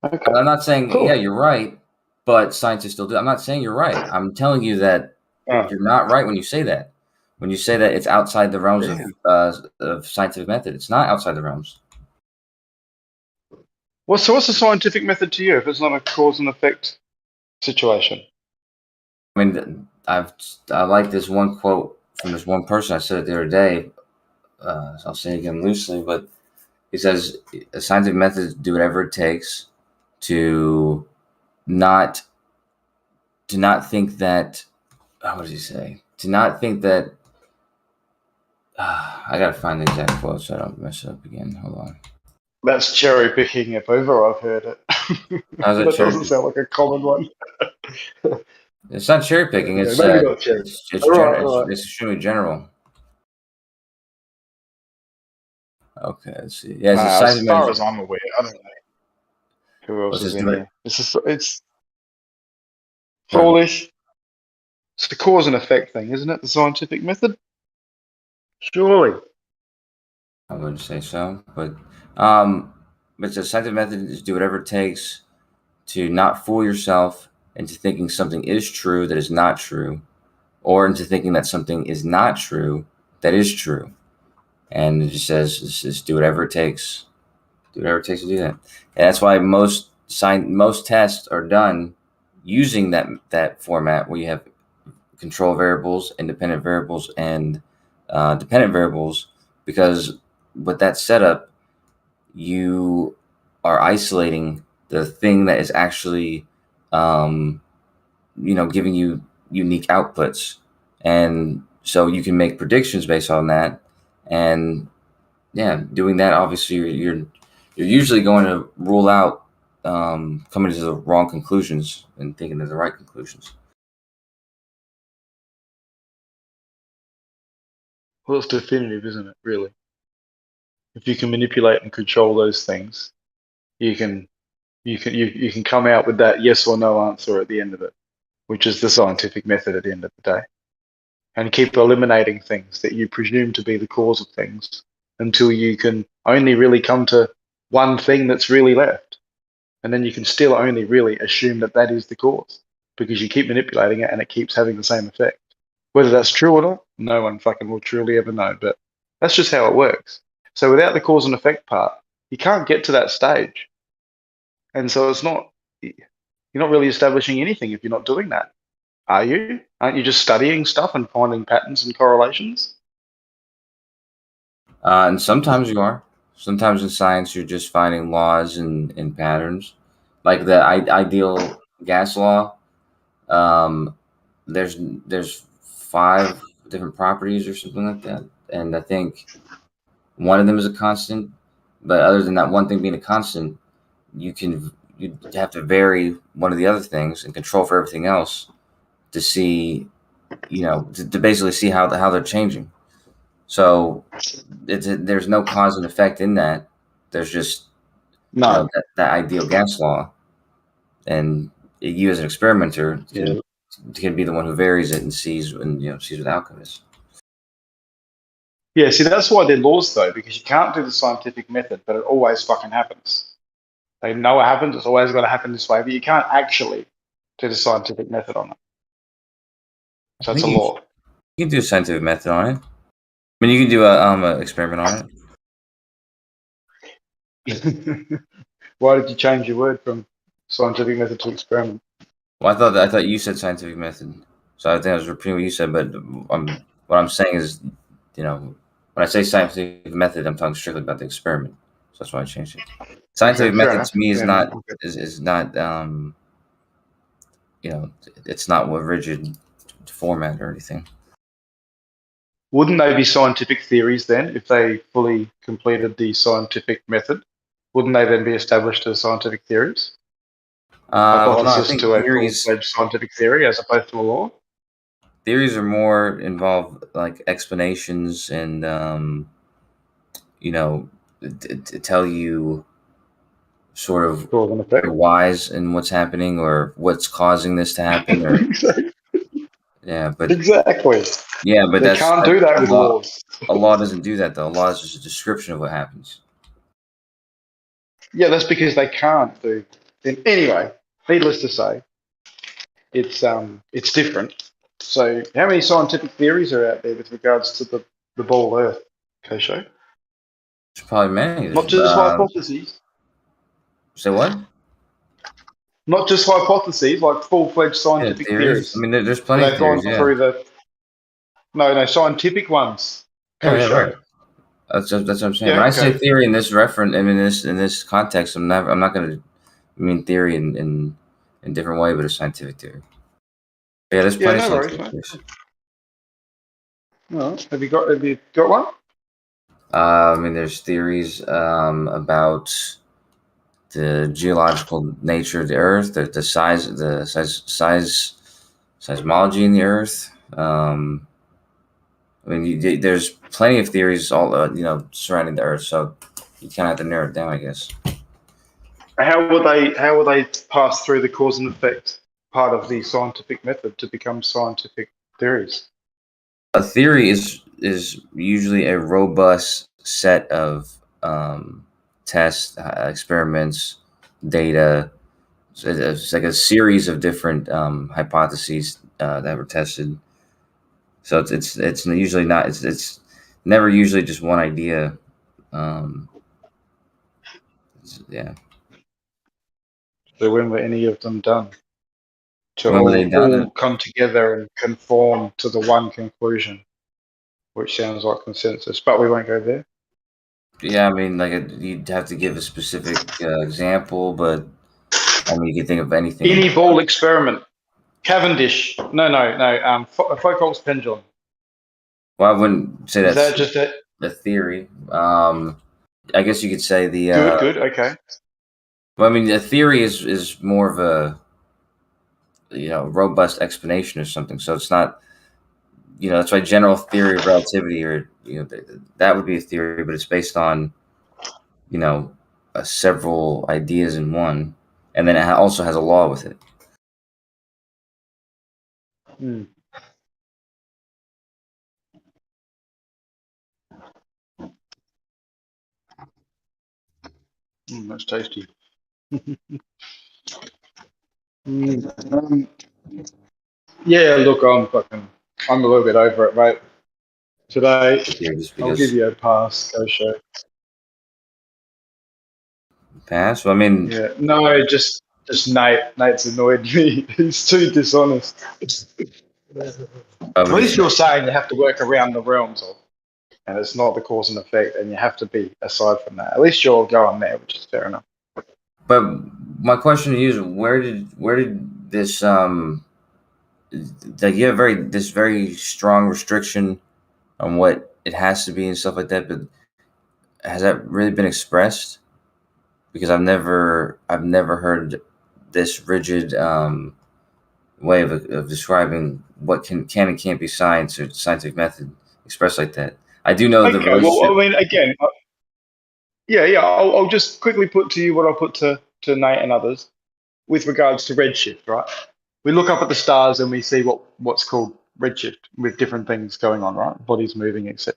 Okay. I'm not saying yeah, you're right, but scientists still do. I'm not saying you're right. I'm telling you that you're not right when you say that. When you say that it's outside the realms of scientific method, it's not outside the realms. Well, so what's the scientific method to you if it's not a cause and effect situation. I mean, I like this one quote from this one person. I said it the other day. So I'll say it again loosely, but he says a scientific method do whatever it takes to not think that. What does he say? To not think that. I gotta find the exact quote so I don't mess it up again. Hold on. That's cherry picking if ever I've heard it. How's That that cherry doesn't sound like a common one. It's not cherry picking. It's Maybe not cherry. it's All right. it's extremely general. Okay, let's see. Yeah, it's a As scientific far method. as I'm aware, I don't know who else Let's is just in do it. here. It's foolish. It's the cause and effect thing, isn't it? The scientific method. Surely. I wouldn't say so, but the scientific method is do whatever it takes to not fool yourself into thinking something is true that is not true, or into thinking that something is not true that is true. And it just says just do whatever it takes. Do whatever it takes to do that. And that's why most tests are done using that format where you have control variables, independent variables, and dependent variables, because with that setup, you are isolating the thing that is actually, giving you unique outputs, and so you can make predictions based on that. And yeah, doing that, obviously, you're usually going to rule out coming to the wrong conclusions and thinking of the right conclusions. Well, it's definitive, isn't it? Really. If you can manipulate and control those things, you can come out with that yes or no answer at the end of it, which is the scientific method at the end of the day, and keep eliminating things that you presume to be the cause of things until you can only really come to one thing that's really left, and then you can still only really assume that that is the cause because you keep manipulating it and it keeps having the same effect. Whether that's true or not, no one fucking will truly ever know, but that's just how it works. So without the cause and effect part, you can't get to that stage. And so you're not really establishing anything if you're not doing that. Are you? Aren't you just studying stuff and finding patterns and correlations? And sometimes you are. Sometimes in science, you're just finding laws and patterns. Like the ideal gas law, there's 5 different properties or something like that. And I think one of them is a constant. But other than that one thing being a constant, you have to vary one of the other things and control for everything else to see, to basically see how they're changing. So there's no cause and effect in that. There's just that ideal gas law, and you as an experimenter can be the one who varies it and sees what the outcome is. Yeah, see, that's why they're laws, though, because you can't do the scientific method, but it always fucking happens. They know it happens, it's always got to happen this way, but you can't actually do the scientific method on it. So it's a law. You can do a scientific method on it. I mean, you can do a experiment on it. Why did you change your word from scientific method to experiment? Well, I thought you said scientific method, so I think I was repeating what you said. But what I'm saying is, when I say scientific method, I'm talking strictly about the experiment. So that's why I changed it. Scientific method to me is not it's not a rigid format or anything. Wouldn't they be scientific theories then if they fully completed the scientific method? Wouldn't they then be established as scientific theories? Hypothesis to a full-fledged scientific theory as opposed to a law? Theories are more involved like explanations and to tell you sort of the whys in what's happening or what's causing this to happen. Or, yeah, but exactly. Yeah, but they can't do that with laws. A law doesn't do that, though. A law is just a description of what happens. Yeah, that's because they can't do. Anyway, needless to say, it's different. So, how many scientific theories are out there with regards to the ball Earth, Kosho? There's probably many. Not just hypotheses. Say what? Not just hypotheses, like full-fledged scientific theories. I mean, there's plenty of They've gone theories. Yeah. through the no scientific ones. Yeah, right. That's what I'm saying. Yeah, When I say okay. theory in this reference, I mean in this context, I'm not going to mean theory in different way, but a scientific theory. Yeah, there's plenty of no worries, scientific mate. theories. No, have you got one? I mean, there's theories about the geological nature of the Earth, the seismology in the Earth. I mean, there's plenty of theories all surrounding the Earth, so you kind of have to narrow it down, I guess. How will they pass through the cause and effect part of the scientific method to become scientific theories? A theory is usually a robust set of tests, experiments, data. It's like a series of different hypotheses that were tested. So it's usually not it's never usually just one idea. Yeah. So when were any of them done? To When were they done? all come together and conform to the one conclusion, which sounds like consensus, but we won't go there. Yeah, I mean, like you'd have to give a specific example, but I mean, you can think of anything. Any ball experiment, Cavendish. No. Foucault's pendulum. Well, I wouldn't say Is that's that just it? the theory. I guess you could say the good. Okay. Well, I mean, the theory is more of a robust explanation or something. So it's not, that's why general theory of relativity or that would be a theory, but it's based on several ideas in one, and then it also has a law with it. That's tasty. Yeah, look, I'm a little bit over it, mate. Today, I'll give you a pass. Go show. Pass? Well, I mean, yeah, no, just Nate. Nate's annoyed me. He's too dishonest. At least you're saying you have to work around the realms of, and it's not the cause and effect, and you have to be aside from that. At least you're going there, which is fair enough. But my question to you is, where did this you have this very strong restriction on what it has to be and stuff like that, but has that really been expressed? Because I've never heard this rigid way of describing what can and can't be science or scientific method expressed like that. I do know the relationship. Well, I mean, again, I'll just quickly put to you what I'll put to Nate and others with regards to redshift, right? We look up at the stars and we see what's called redshift with different things going on, right? Bodies moving, etc.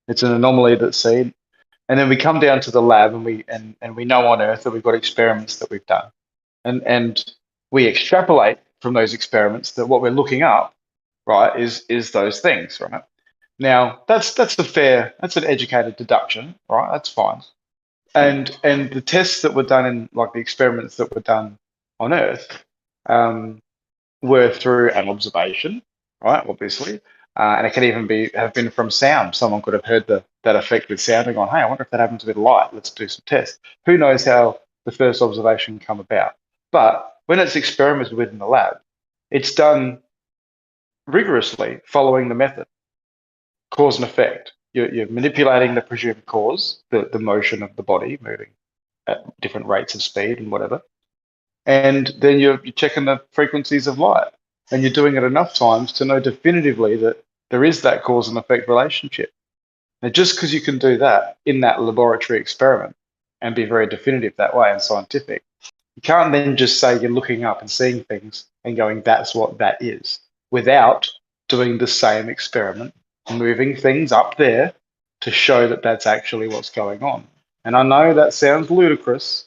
It's an anomaly that's seen. And then we come down to the lab and we know on Earth that we've got experiments that we've done. And we extrapolate from those experiments that what we're looking up, right, is those things, right? Now that's an educated deduction, right? That's fine. And the tests that were done in, like the experiments that were done on Earth, were through an observation, right? Obviously, and it can even have been from sound. Someone could have heard that effect with sound and gone, "Hey, I wonder if that happens with light. Let's do some tests." Who knows how the first observation come about? But when it's experimented with in the lab, it's done rigorously following the method, cause and effect. You're manipulating the presumed cause, the motion of the body moving at different rates of speed and whatever. And then you're checking the frequencies of light, and you're doing it enough times to know definitively that there is that cause and effect relationship. Now, just because you can do that in that laboratory experiment and be very definitive that way and scientific, you can't then just say you're looking up and seeing things and going, that's what that is, without doing the same experiment, moving things up there to show that that's actually what's going on. And I know that sounds ludicrous,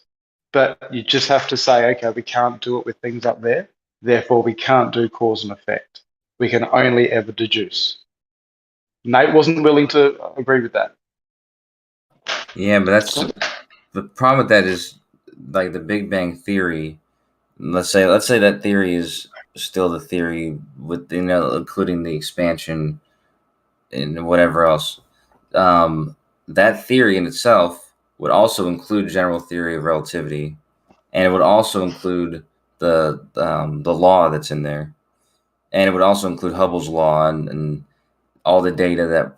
but you just have to say, okay, we can't do it with things up there, therefore we can't do cause and effect. We can only ever deduce. Nate wasn't willing to agree with that. Yeah, but that's the problem with that is, like, the Big Bang Theory let's say that theory is still the theory with including the expansion and whatever else. That theory in itself would also include general theory of relativity, and it would also include the law that's in there, and it would also include Hubble's law and all the data that.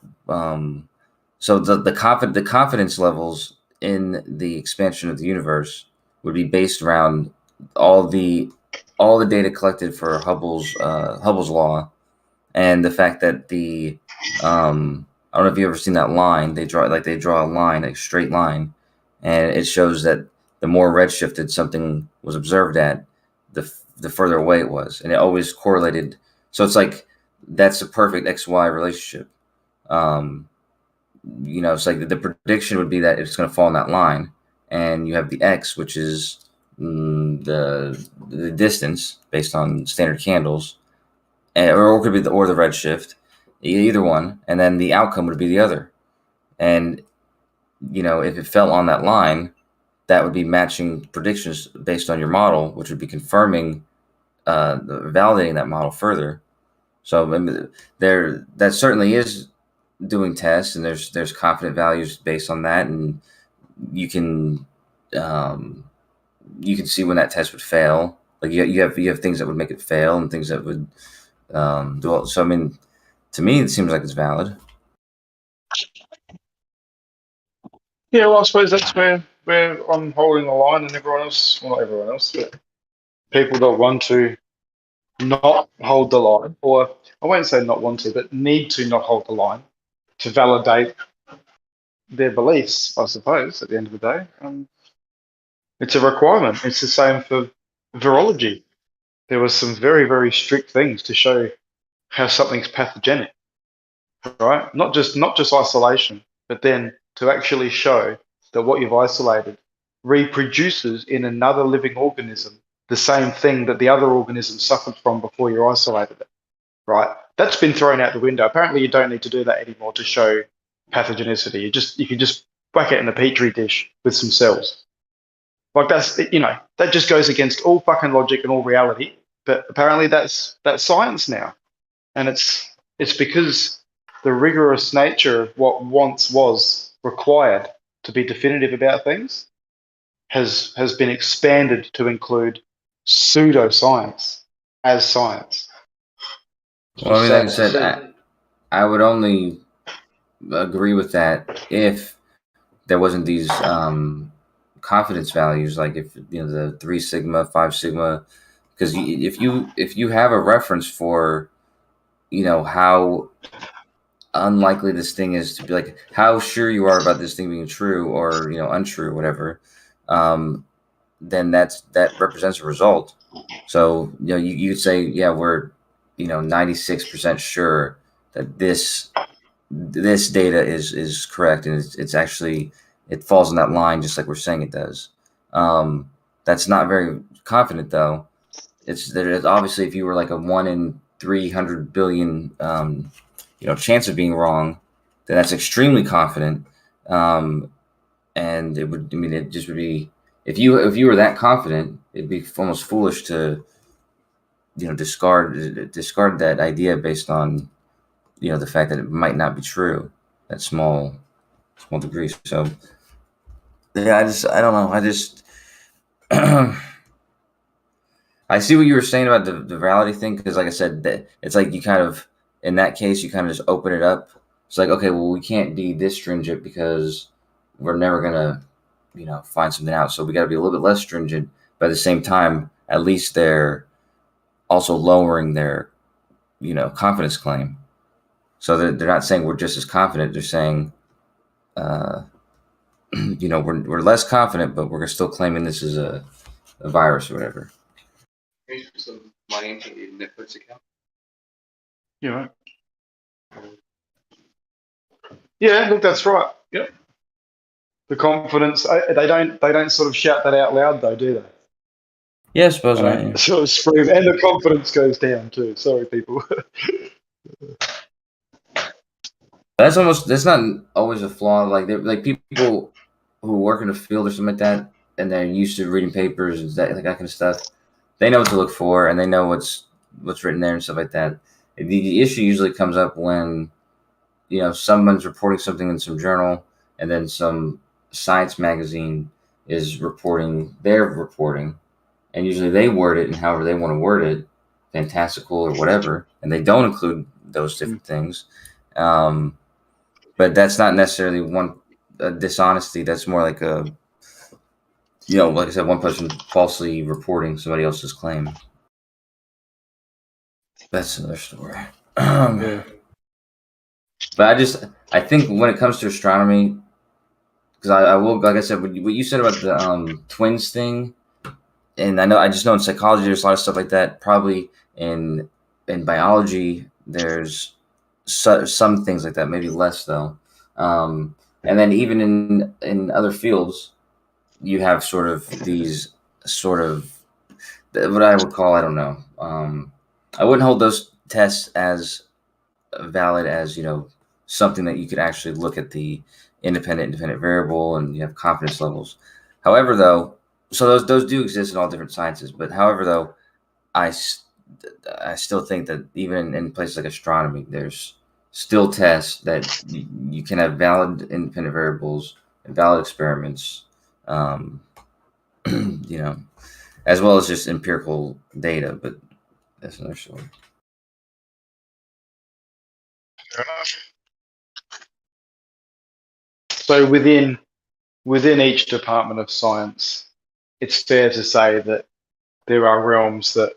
So the confidence levels in the expansion of the universe would be based around all the data collected for Hubble's law, and the fact that the I don't know if you've ever seen that line. They draw a line, like a straight line, and it shows that the more redshifted something was observed at, the further away it was, and it always correlated. So it's like that's a perfect XY relationship. It's like the prediction would be that it's going to fall in that line, and you have the X, which is the distance based on standard candles, or it could be the redshift, either one, and then the outcome would be the other. And if it fell on that line, that would be matching predictions based on your model, which would be confirming, validating that model further. So that certainly is doing tests, and there's confident values based on that, and you can see when that test would fail. Like you have things that would make it fail and things that would do all. So I mean, to me, it seems like it's valid. Yeah, well, I suppose that's where I'm holding the line, and everyone else, well, not everyone else, but people that want to not hold the line, or I won't say not want to, but need to not hold the line to validate their beliefs, I suppose, at the end of the day. It's a requirement. It's the same for virology. There were some very, very strict things to show how something's pathogenic, right? Not just isolation, but then to actually show that what you've isolated reproduces in another living organism the same thing that the other organism suffered from before you isolated it, right? That's been thrown out the window. Apparently, you don't need to do that anymore to show pathogenicity. You can just whack it in a petri dish with some cells. Like that just goes against all fucking logic and all reality. But apparently, that's science now, and it's because the rigorous nature of what once was required to be definitive about things has been expanded to include pseudoscience as science. Well, I mean, like I said, I would only agree with that if there wasn't these confidence values, like if the 3 sigma, 5 sigma, because if you have a reference for how unlikely this thing is to be, like how sure you are about this thing being true or untrue, whatever, then that represents a result. So you could say, yeah, we're 96% sure that this data is correct, and it's actually, it falls in that line just like we're saying it does. That's not very confident, though. It's obviously, if you were like a 1 in 300 billion chance of being wrong, then that's extremely confident. And it would, I mean, it just would be, if you were that confident, it'd be almost foolish to discard that idea based on the fact that it might not be true at small degrees. So yeah, I don't know. I see what you were saying about the virality thing, because like I said, that it's like you kind of, in that case, you kind of just open it up. It's like, okay, well, we can't be this stringent because we're never gonna find something out, so we got to be a little bit less stringent, but at the same time, at least they're also lowering their confidence claim. So they're not saying we're just as confident. They're saying, we're less confident, but we're still claiming this is a virus or whatever. Some money into the Netflix account. Yeah, right. Yeah, look, that's right. Yep. The confidence, they don't sort of shout that out loud, though, do they? Yeah, I suppose not. Yeah. Sort of scream, and the confidence goes down too. Sorry, people. That's not always a flaw. Like people who work in the field or something like that, and they're used to reading papers and that kind of stuff. they know what to look for, and they know what's written there and stuff like that. The issue usually comes up when, you know, someone's reporting something in some journal, and then some science magazine is reporting their reporting, and usually they word it in however they want to word it, fantastical or whatever, and they don't include those different things. But that's not necessarily dishonesty. That's more like a, you know, like I said, one person falsely reporting somebody else's claim. That's another story. Yeah. But I think when it comes to astronomy, because I will, like I said, what you said about the twins thing, and I just know in psychology there's a lot of stuff like that. Probably in biology there's some things like that, maybe less though. And then even in other fields, you have sort of these sort of what I would call, I don't know. I wouldn't hold those tests as valid as, you know, something that you could actually look at the independent variable and you have confidence levels. However, though, so those do exist in all different sciences. But however, though, I still think that even in places like astronomy, there's still tests that you can have valid independent variables and valid experiments, you know, as well as just empirical data. But that's another story. So within each department of science, it's fair to say that there are realms that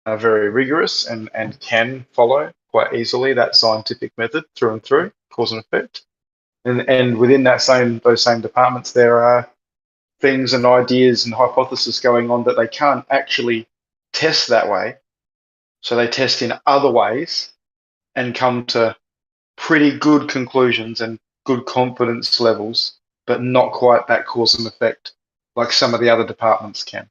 are very rigorous and can follow quite easily that scientific method through and through, cause and effect. And within those same departments, there are things and ideas and hypotheses going on that they can't actually test that way. So they test in other ways and come to pretty good conclusions and good confidence levels, but not quite that cause and effect like some of the other departments can.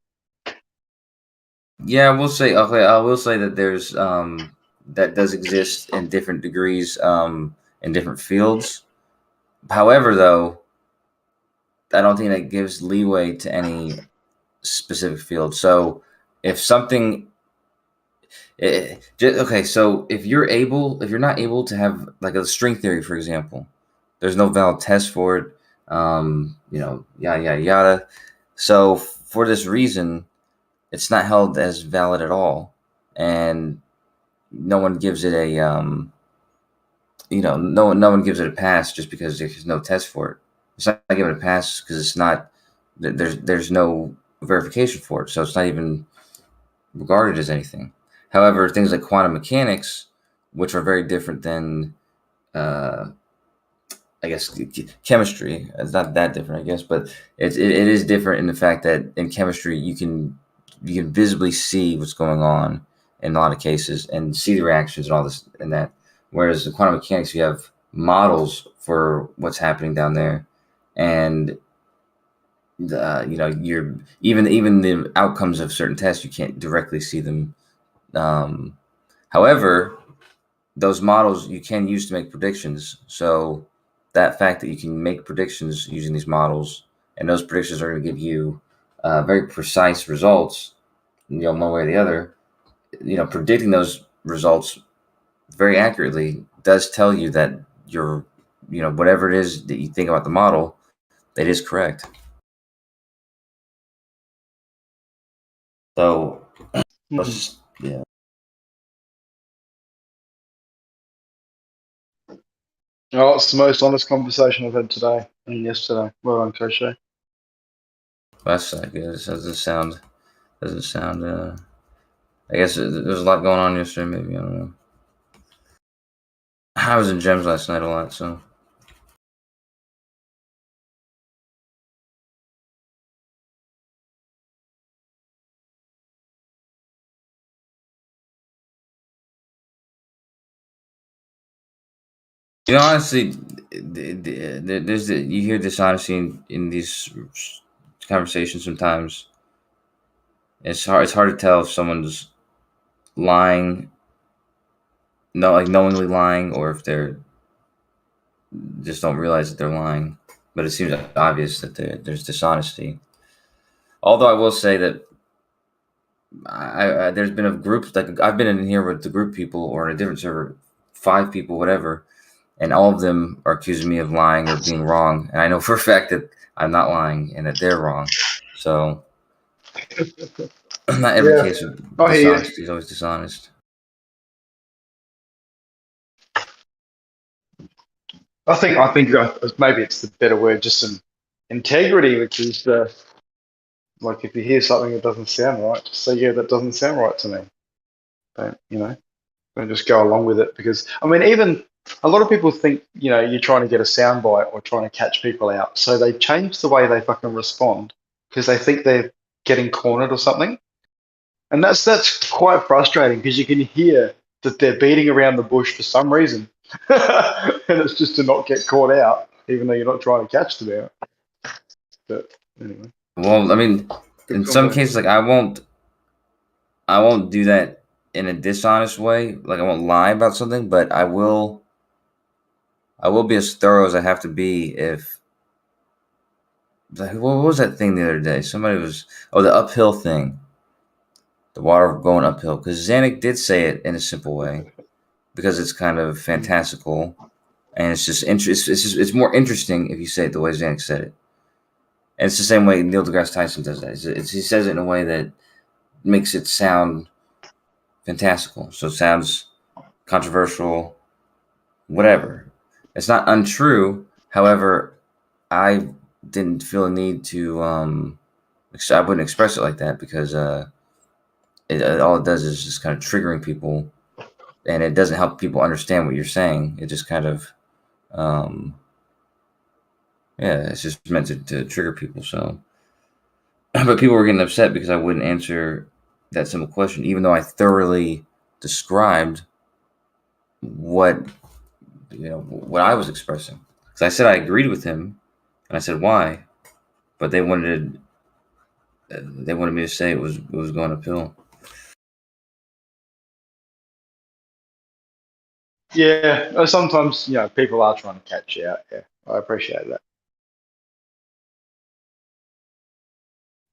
Yeah, I will say that there's that does exist in different degrees in different fields. However, though, I don't think that gives leeway to any specific field. So if something okay, so if you're not able to have like a string theory, for example, there's no valid test for it, you know, yada yada yada. So for this reason, it's not held as valid at all, and no one gives it a you know, no one gives it a pass just because there's no test for it. It's not giving it a pass because it's not there's no verification for it, so it's not even regarded as anything. However, things like quantum mechanics, which are very different than I guess chemistry, it's not that different, I guess, but it is different in the fact that in chemistry you can visibly see what's going on in a lot of cases and see the reactions and all this and that. Whereas in quantum mechanics, you have models for what's happening down there, and you know, you're even the outcomes of certain tests, you can't directly see them. However, those models you can use to make predictions. So that fact that you can make predictions using these models, and those predictions are going to give you very precise results, you know, one way or the other, you know, predicting those results very accurately does tell you that you're, you know, whatever it is that you think about the model, that is correct. So let's just, yeah. Oh, it's the most honest conversation I've had today and yesterday. Well done, Koshe. That's not good. It doesn't sound. I guess there's a lot going on yesterday. Maybe I don't know. I was in gyms last night a lot, so. You know, honestly, you hear dishonesty in these conversations sometimes. It's hard to tell if someone's lying, knowingly lying, or if they're just don't realize that they're lying. But it seems obvious that there's dishonesty. Although I will say that there's been a group, like I've been in here with the group people or in a different server, 5 people, whatever, and all of them are accusing me of lying or being wrong, and I know for a fact that I'm not lying and that they're wrong. So not every case of dishonesty is always dishonest. I think maybe it's the better word, just an integrity, which is like if you hear something that doesn't sound right, just say, yeah, that doesn't sound right to me. Don't just go along with it, because I mean, even a lot of people think, you're trying to get a soundbite or trying to catch people out, so they change the way they fucking respond because they think they're getting cornered or something, and that's quite frustrating because you can hear that they're beating around the bush for some reason, and it's just to not get caught out, even though you're not trying to catch them out. But anyway. Well, I mean, in some cases, like I won't do that in a dishonest way. Like I won't lie about something, but I will be as thorough as I have to be if. Like, what was that thing the other day? Somebody was the uphill thing, the water going uphill. Because Zanuck did say it in a simple way, because it's kind of fantastical, and it's just it's more interesting if you say it the way Zanuck said it. And it's the same way Neil deGrasse Tyson does that. He says it in a way that makes it sound fantastical. So it sounds controversial, whatever. It's not untrue. However, I didn't feel a need to I wouldn't express it like that, because all it does is just kind of triggering people, and it doesn't help people understand what you're saying. It just kind of it's just meant to trigger people. So but people were getting upset because I wouldn't answer that simple question, even though I thoroughly described what I was expressing. Because I said I agreed with him, and I said why, but they wanted me to say it was going uphill. Yeah, sometimes people are trying to catch you out. Yeah, I appreciate that.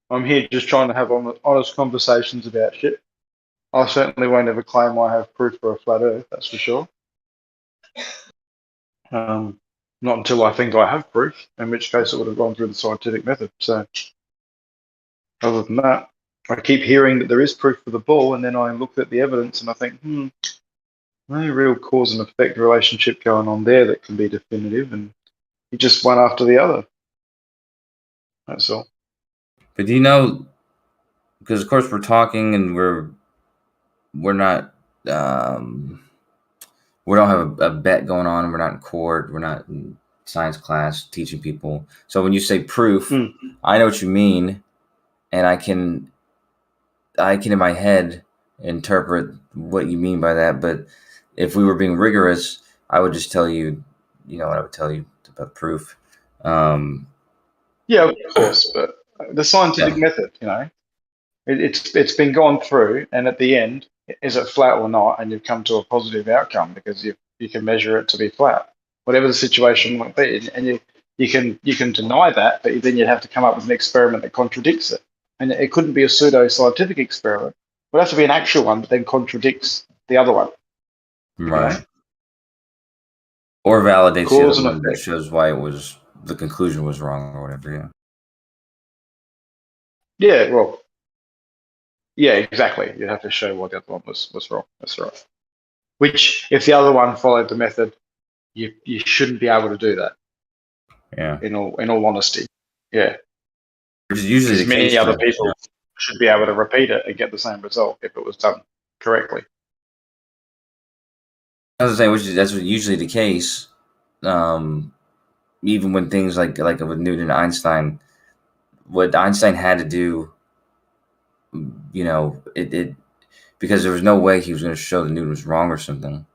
I'm here just trying to have honest conversations about shit. I certainly won't ever claim I have proof for a flat Earth. That's for sure. Not until I think I have proof, in which case it would have gone through the scientific method. So, other than that, I keep hearing that there is proof for the ball, and then I look at the evidence and I think, no real cause and effect relationship going on there that can be definitive, and you just one after the other. That's all. But do you know, because of course we're talking and we're not we don't have a bet going on, we're not in court, we're not in science class teaching people. So when you say proof, I know what you mean, and I can in my head interpret what you mean by that. But if we were being rigorous, I would just tell you, what I would tell you about proof. Yeah, of course, but the scientific method, it's been gone through, and at the end, is it flat or not? And you've come to a positive outcome because you can measure it to be flat, whatever the situation might be, and you can deny that, but then you'd have to come up with an experiment that contradicts it, and it couldn't be a pseudo scientific experiment. It would have to be an actual one that then contradicts the other one, right? Or validates the other one that shows why the conclusion was wrong or whatever. Yeah, well, yeah, exactly. You'd have to show why the other one was wrong. That's right. Which, if the other one followed the method, you shouldn't be able to do that. Yeah. In all honesty, yeah. Which is usually the many case other people should be able to repeat it and get the same result if it was done correctly. I was saying, that's usually the case. Even when things like with Newton and Einstein, what Einstein had to do, it because there was no way he was going to show that Newton was wrong or something,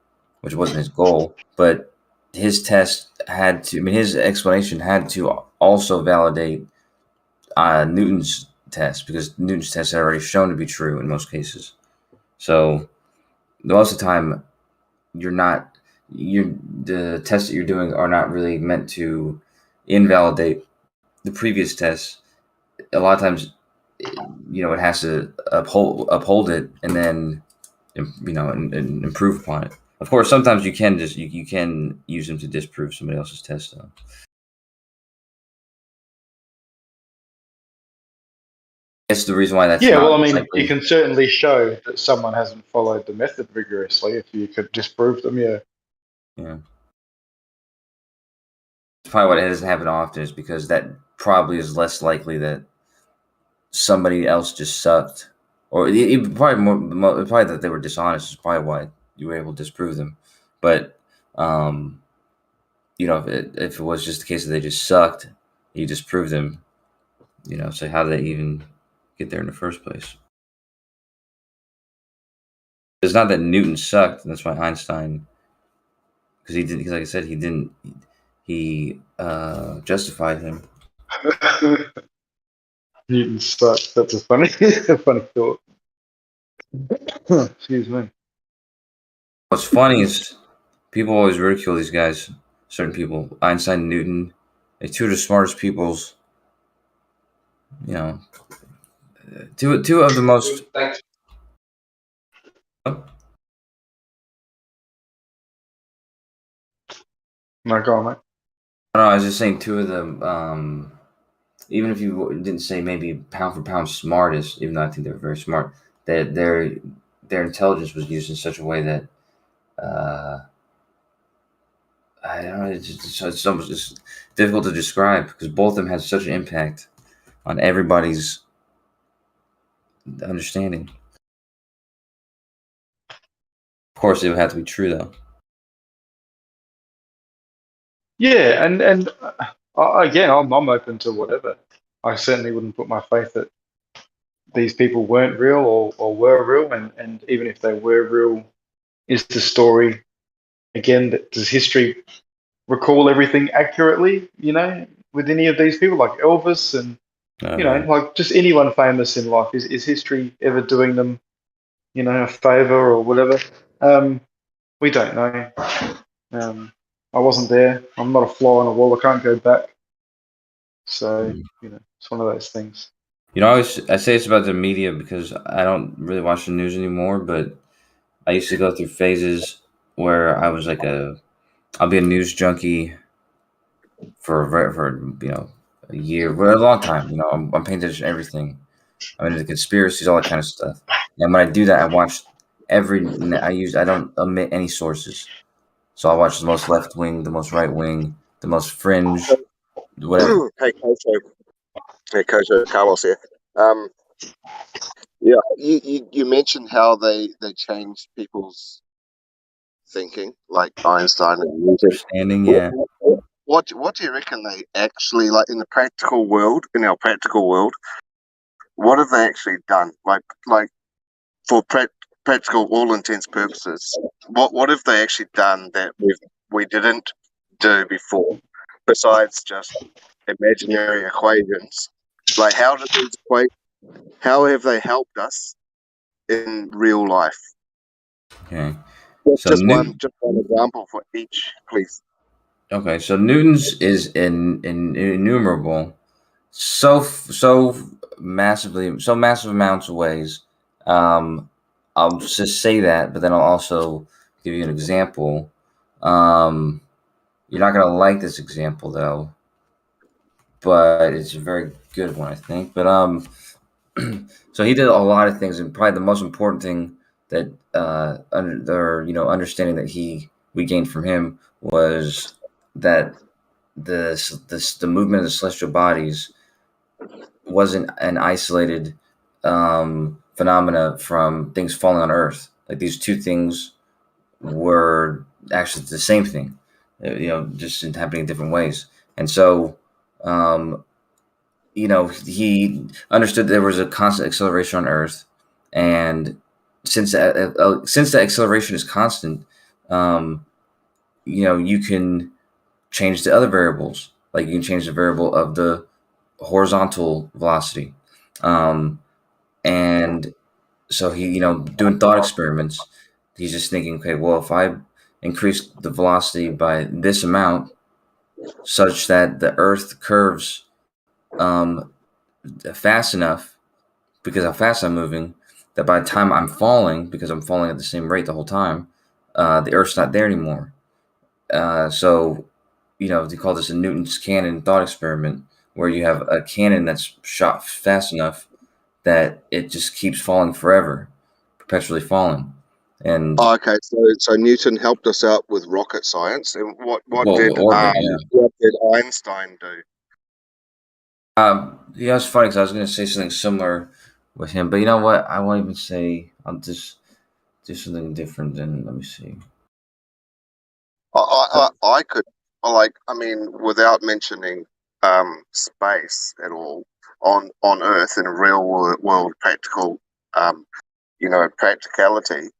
which wasn't his goal. But his test his explanation had to also validate Newton's test, because Newton's test had already shown to be true in most cases. So most of the time, the tests that you're doing are not really meant to invalidate the previous tests. A lot of times it has to uphold it, and then and improve upon it. Of course, sometimes you can you can use them to disprove somebody else's test, though. That's the reason why that's well, I mean, likely. you can certainly show that someone hasn't followed the method rigorously if you could disprove them. Yeah. Probably why it doesn't happen often is because that probably is less likely that somebody else just sucked, or probably that they were dishonest is probably why you were able to disprove them. But if it was just the case that they just sucked, you disproved them. So how did they even get there in the first place? It's not that Newton sucked, and that's why Einstein, because like I said, he justified him. Newton sucks. That's a funny thought. Excuse me. What's funny is people always ridicule these guys, certain people. Einstein and Newton, they're two of the smartest peoples. Two of the most. No, go on, mate. No, I was just saying two of them. Even if you didn't say maybe pound for pound smartest, even though I think they're very smart, their intelligence was used in such a way that I don't know. It's almost just difficult to describe because both of them had such an impact on everybody's understanding. Of course, it would have to be true, though. Yeah, and again, I'm open to whatever. I certainly wouldn't put my faith that these people weren't real or were real, and even if they were real, is the story again? Does history recall everything accurately? With any of these people, like Elvis, and like just anyone famous in life, is history ever doing them, a favor or whatever? We don't know. I wasn't there. I'm not a fly on the wall. I can't go back. So, it's one of those things. I say it's about the media because I don't really watch the news anymore, but I used to go through phases where I was like I'll be a news junkie for a year, for a long time. I'm paying attention to everything. I'm into conspiracies, all that kind of stuff. And when I do that, I watch I don't omit any sources. So I watch the most left wing, the most right wing, the most fringe, whatever. Hey, Koto, Carlos here. Yeah, you mentioned how they changed people's thinking, like Einstein and Newton. Understanding, yeah. What do you reckon they actually, like in our practical world, what have they actually done? Like for practical, all intents purposes, what have they actually done that we didn't do before, besides just imaginary equations? Like how have they helped us in real life? Okay. Just one example for each, please. Okay, so Newton's is innumerable, so massive amounts of ways. I'll just say that, but then I'll also give you an example. You're not gonna like this example though, but it's a very good one, I think. But so he did a lot of things, and probably the most important thing that understanding that we gained from him was that the movement of the celestial bodies wasn't an isolated phenomena from things falling on Earth. Like these two things were actually the same thing, just happening in different ways. And so, he understood there was a constant acceleration on Earth, and since the acceleration is constant, you can change the other variables. Like you can change the variable of the horizontal velocity, and so he, doing thought experiments, he's just thinking, okay, well, if I increase the velocity by this amount, such that the Earth curves fast enough because how fast I'm moving, that by the time I'm falling, because I'm falling at the same rate the whole time, the Earth's not there anymore. So, they call this a Newton's cannon thought experiment, where you have a cannon that's shot fast enough that it just keeps falling forever, perpetually falling. And Okay, so Newton helped us out with rocket science, and what did orbit, what did Einstein do? It's funny because I was going to say something similar with him, but you know what? I won't even say. I'll just do something different. Then let me see. I could, without mentioning space at all, on Earth in a real world practical, practicality,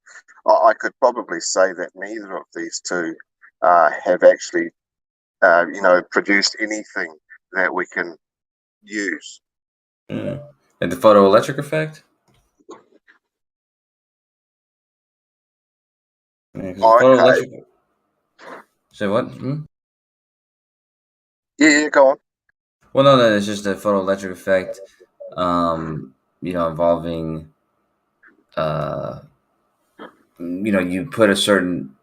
I could probably say that neither of these two have actually, produced anything that we can use. And the photoelectric effect? Yeah, photoelectric. Say what? Yeah, go on. Well, no, it's just the photoelectric effect, involving, you put a certain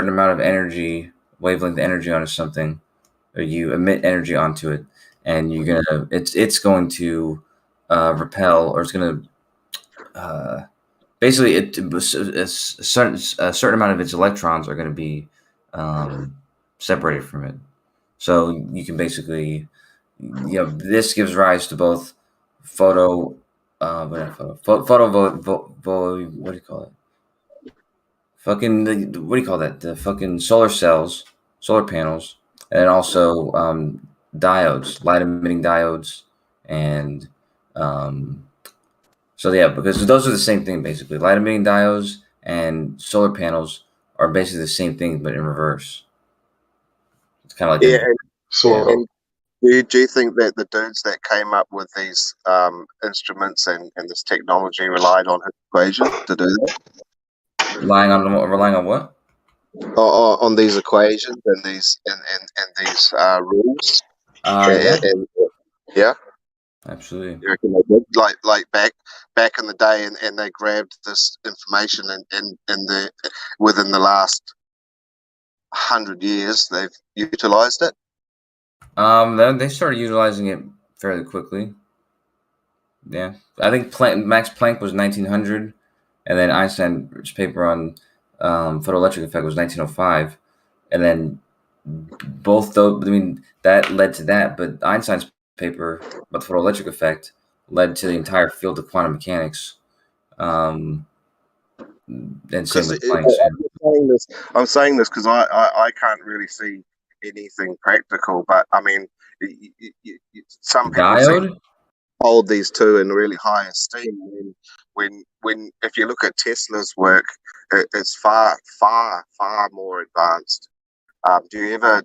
amount of energy, wavelength energy onto something, or you emit energy onto it, and it's going to repel, or it's going to basically a certain amount of its electrons are going to be separated from it. So you can basically, this gives rise to both what do you call it? What do you call that? The fucking solar panels, and also diodes, light emitting diodes, and because those are the same thing basically. Light emitting diodes and solar panels are basically the same thing, but in reverse. It's kind of like and do you think that the dudes that came up with these instruments and this technology relied on his equation to do that? Relying on what? On these equations and these rules. Yeah. Absolutely. You reckon they did? Like back in the day, and they grabbed this information and within the last 100 years they've utilized it. They started utilizing it fairly quickly. Yeah, I think Max Planck was 1900, and then Einstein's paper on photoelectric effect was 1905, and then both those. That led to that, but Einstein's paper about the photoelectric effect led to the entire field of quantum mechanics. And same with Planck's. I'm saying this because I can't really see anything practical, but some people hold these two in really high esteem. When if you look at Tesla's work, it's far more advanced. Do you ever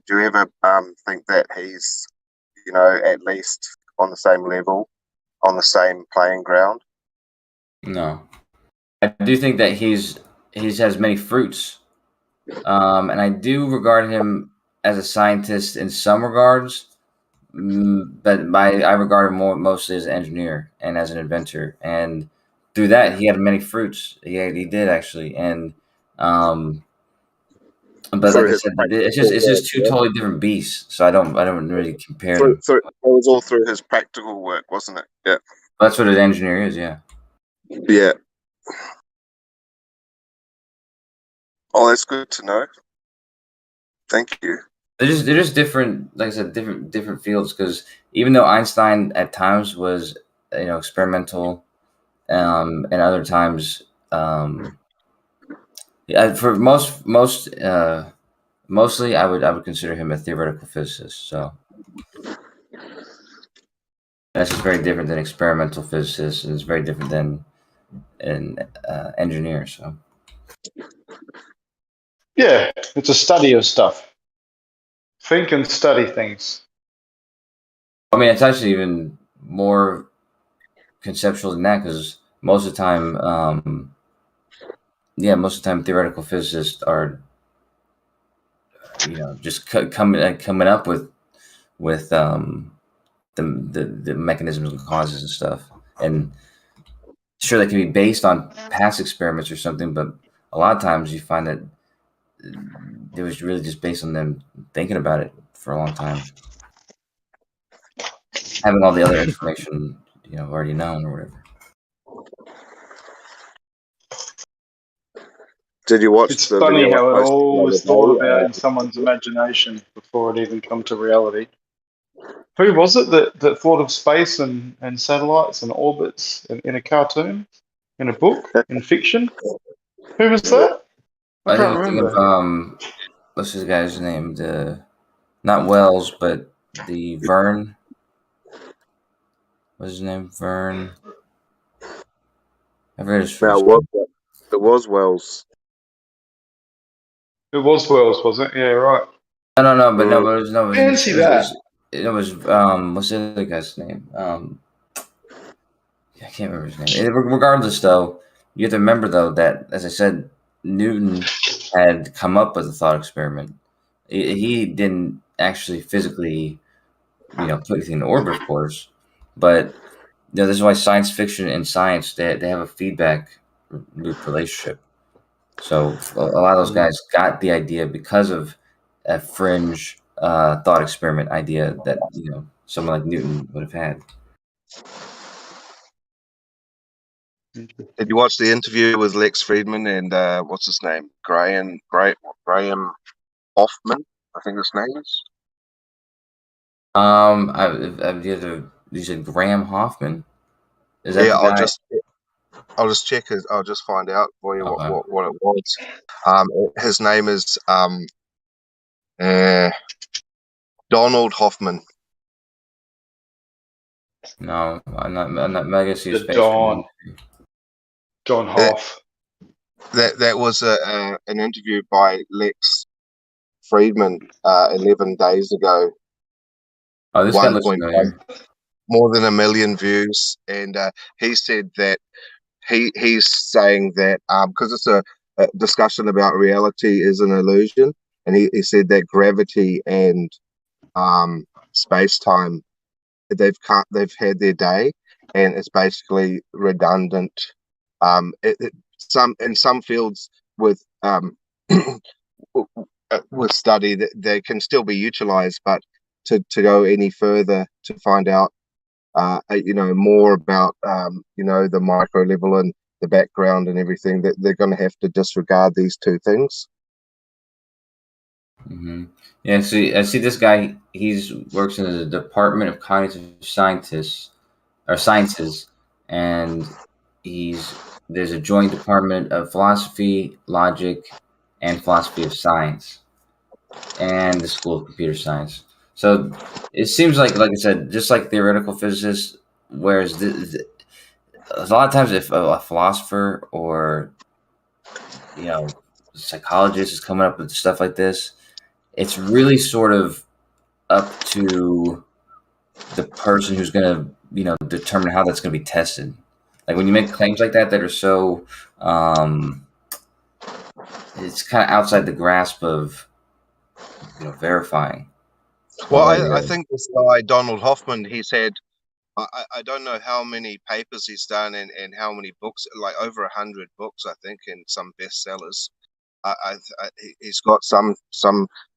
think that he's at least on the same level, on the same playing ground? No, I do think that he has many fruits, and I do regard him as a scientist in some regards, but I regard him mostly as an engineer and as an inventor, and through that he had many fruits. He did actually, and but like I said, it's just two totally different beasts. So I don't really compare them. It was all through his practical work, wasn't it? Yeah. That's what an engineer is. Yeah. Yeah. Oh, that's good to know. Thank you. They're just different, like I said, different fields. Because even though Einstein at times was experimental, and other times, for mostly I would consider him a theoretical physicist. So that's just very different than experimental physicist, and it's very different than an engineer. So yeah, it's a study of stuff. Think and study things. I mean, it's actually even more conceptual than that, because most of the time, theoretical physicists are, just coming up with the mechanisms and causes and stuff, and sure they can be based on past experiments or something, but a lot of times you find that it was really just based on them thinking about it for a long time, having all the other information, already known or whatever. Did you watch It's the funny video how I it posted the all other was thought day? about in someone's imagination before it even come to reality. Who was it that thought of space and satellites and orbits in a cartoon, in a book, in fiction? Who was that? I I think can't you're thinking remember. of what's this guy's name? Not Wells, but the Vern. What's his name? Vern. I forget his first name. It was Wells. It was Wells, was it? Yeah, right. No, but it was Fancy that. It was what's the other guy's name? I can't remember his name. Regardless, though, you have to remember though that, as I said, Newton had come up with a thought experiment. He didn't actually physically, put anything in orbit, of course, but this is why science fiction and science they have a feedback loop relationship. So a lot of those guys got the idea because of a fringe thought experiment idea that someone like Newton would have had. Did you watch the interview with Lex Friedman and what's his name? Graham Hoffman, I think his name is. You said Graham Hoffman. Is that Yeah, the guy? I'll just check I'll just find out for you what it was. His name is Donald Hoffman. No, I'm not. I guess he's John Hoff. That was an interview by Lex Friedman 11 days ago. Oh, this guy looks familiar. More than 1 million views, and he said that he's saying that because it's a discussion about reality is an illusion, and he said that gravity and space time they've had their day, and it's basically redundant. In some fields with with study that they can still be utilized, but to go any further to find out more about the micro level and the background and everything, that they're going to have to disregard these two things. Mm-hmm. Yeah, I see this guy. He works in the Department of Cognitive Sciences, and there's a joint department of philosophy, logic, and philosophy of science, and the School of Computer Science. So it seems like I said, just like theoretical physicists, whereas a lot of times if a philosopher or psychologist is coming up with stuff like this, it's really sort of up to the person who's going to determine how that's going to be tested. Like when you make claims like that are so it's kind of outside the grasp of verifying. Well, I think this guy Donald Hoffman, he's had I don't know how many papers he's done and how many books, like over 100 books, I think, and some bestsellers. He's got some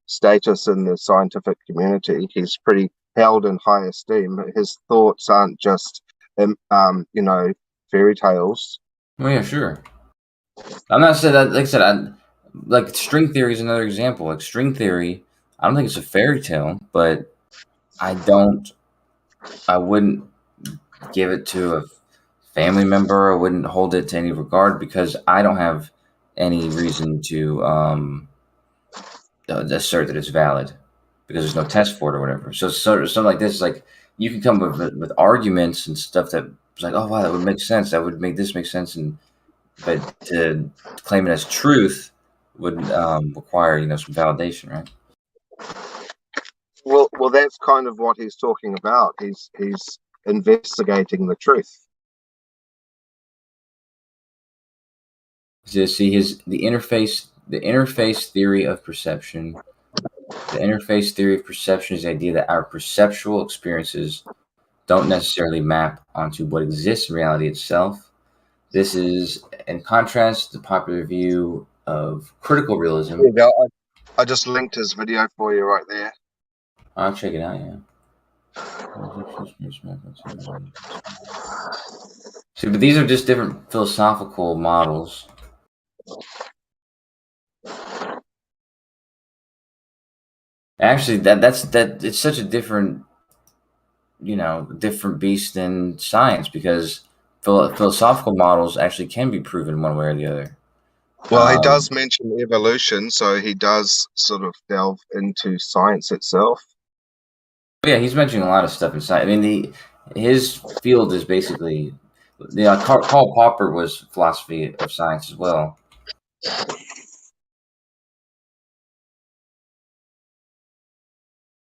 status in the scientific community. He's pretty held in high esteem. His thoughts aren't just fairy tales. Oh yeah, sure. I'm not saying that. Like I said, like string theory is another example. Like string theory, I don't think it's a fairy tale, but I wouldn't give it to a family member. I wouldn't hold it to any regard because I don't have any reason to assert that it's valid because there's no test for it or whatever. So something like this, like you can come with arguments and stuff that's like, oh wow, that would make sense. That would make this make sense, but to claim it as truth would require some validation, right? Well, that's kind of what he's talking about. He's investigating the truth. So see the interface theory of perception. The interface theory of perception is the idea that our perceptual experiences don't necessarily map onto what exists in reality itself, This is in contrast to the popular view of critical realism. There you go. I just linked his video for you right there. I'll check it out, yeah. See, but these are just different philosophical models. Actually, it's such a different, different beast than science, because philosophical models actually can be proven one way or the other. Well, he does mention evolution, so he does sort of delve into science itself. Yeah, he's mentioning a lot of stuff in science. I mean, his field is basically, Karl Popper was philosophy of science as well.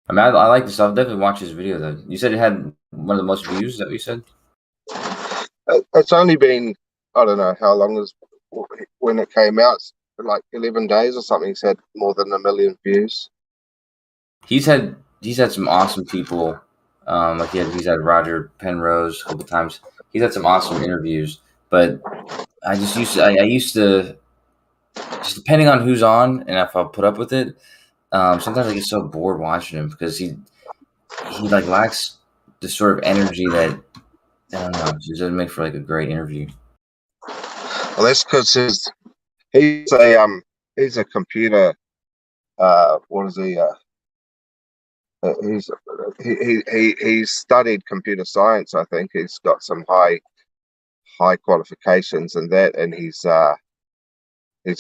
I mean, I like this. I'll definitely watch his video though. You said it had one of the most views. Is that what you said? It's only been, I don't know how long is when it came out, like 11 days or something. He's had more than 1 million views. He's had some awesome people. Like he's had Roger Penrose a couple times. He's had some awesome interviews, but I used to just depending on who's on and if I'll put up with it. Sometimes I get so bored watching him because he like lacks the sort of energy that, I don't know, it doesn't make for like a great interview. Well, that's because he's a computer. What is he? He's studied computer science. I think he's got some high qualifications in that, and he's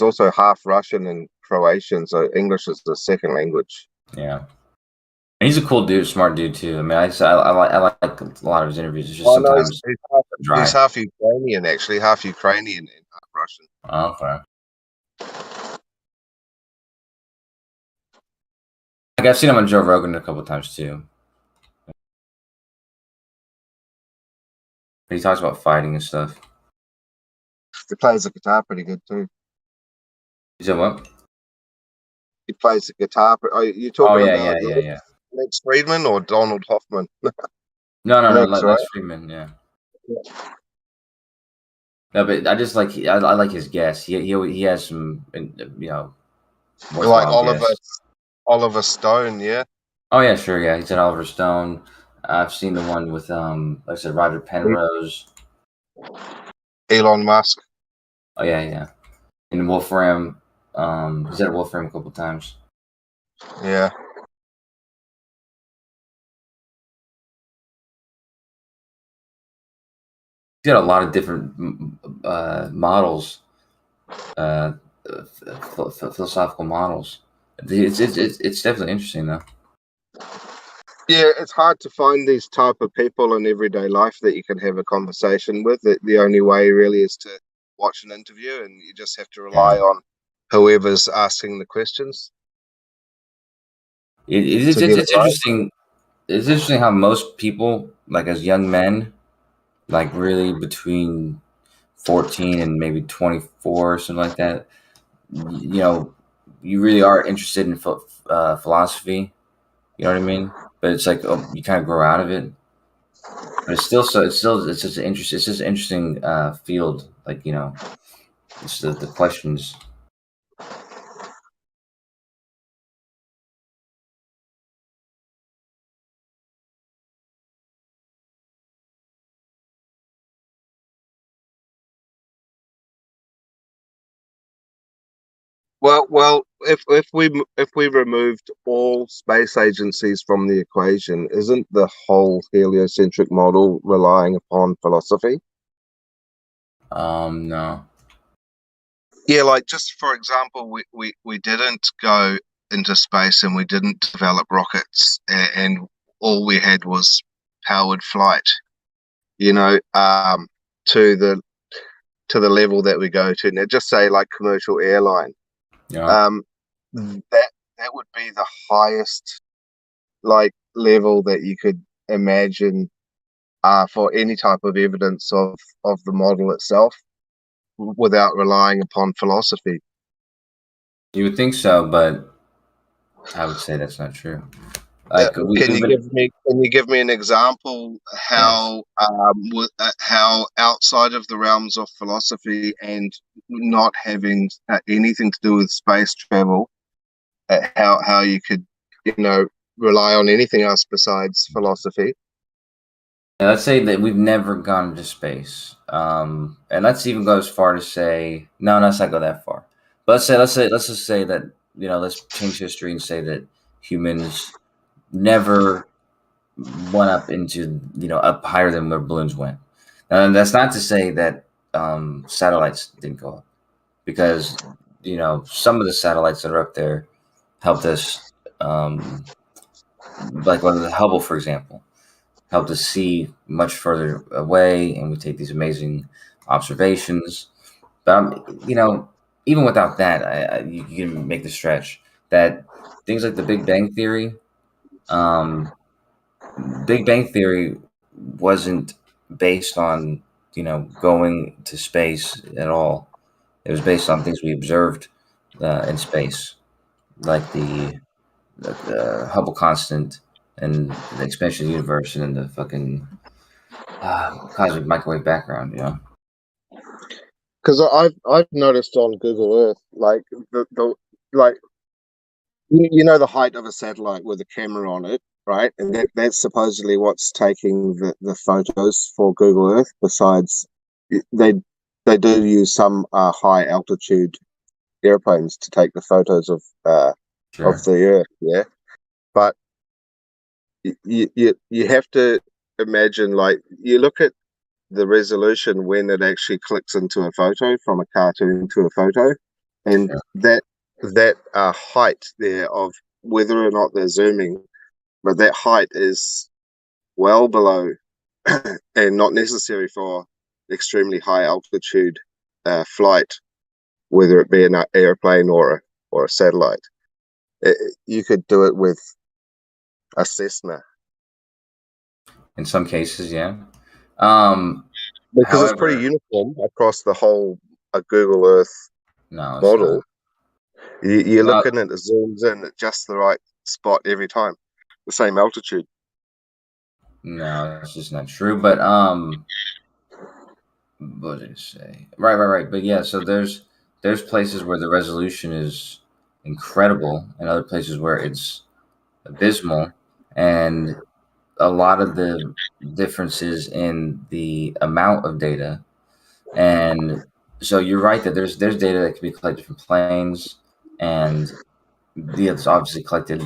also half Russian and Croatian, so English is the second language. Yeah. And he's a cool dude, smart dude too. I mean, I like a lot of his interviews. It's just sometimes he's half Ukrainian, actually, half Ukrainian and half Russian. Oh, okay. Like I've seen him on Joe Rogan a couple times too. He talks about fighting and stuff. He plays the guitar pretty good too. You said what? He plays the guitar. Are you talking about yeah. Lex Friedman or Donald Hoffman? No, Lex, Lex right? Friedman, yeah. No, but I just like I like his guests. He has some, like Oliver Stone, yeah. Oh yeah, sure, yeah. He said Oliver Stone. I've seen the one with like I said, Roger Penrose, Elon Musk. Oh yeah. And Wolfram. He's at Wolfram a couple times. Yeah. He's got a lot of different models, philosophical models. It's definitely interesting though. Yeah, it's hard to find these type of people in everyday life that you can have a conversation with. The only way really is to watch an interview, and you just have to rely on whoever's asking the questions. It's interesting. It's interesting how most people, like as young men, like really between 14 and maybe 24 or something like that, you really are interested in philosophy. You know what I mean? But it's like you kind of grow out of it. But it's just an interesting field. Like it's the questions. Well, if we removed all space agencies from the equation, isn't the whole heliocentric model relying upon philosophy? No. Yeah, like just for example, we didn't go into space and we didn't develop rockets, and all we had was powered flight. To the level that we go to now. Just say like commercial airline. Yeah. That would be the highest like level that you could imagine for any type of evidence of the model itself without relying upon philosophy. You would think so, but I would say that's not true. Like Can we've you been, give me an example how how outside of the realms of philosophy and not having anything to do with space travel, how you could rely on anything else besides philosophy? let's say that we've never gone into space, and let's even go as far to say no, let's not go that far. But let's just say that let's change history and say that humans never went up into up higher than where balloons went. And that's not to say that satellites didn't go up, because some of the satellites that are up there helped us, like one of the Hubble, for example, helped us see much further away, and we take these amazing observations. But even without that, you can make the stretch that things like the Big Bang Theory wasn't based on going to space at all. It was based on things we observed in space, like the Hubble constant and the expansion of the universe, and then the fucking cosmic microwave background. Because I've noticed on Google Earth, like the like the height of a satellite with a camera on it, right? And that's supposedly what's taking the photos for Google Earth. Besides, they do use some high altitude airplanes to take the photos of Sure. the Earth, yeah. But you have to imagine, like, you look at the resolution when it actually clicks into a photo from a cartoon to a photo, and that height there of whether or not they're zooming, but that height is well below and not necessary for extremely high altitude flight, whether it be an airplane or a satellite. You could do it with a Cessna. In some cases, yeah. Because it's pretty uniform across the whole Google Earth model. You look in it, it zooms in at just the right spot every time, the same altitude. No, that's just not true. But what did it say? Right. But yeah, so there's places where the resolution is incredible, and other places where it's abysmal, and a lot of the differences in the amount of data. And so you're right that there's data that can be collected from planes, and it's obviously collected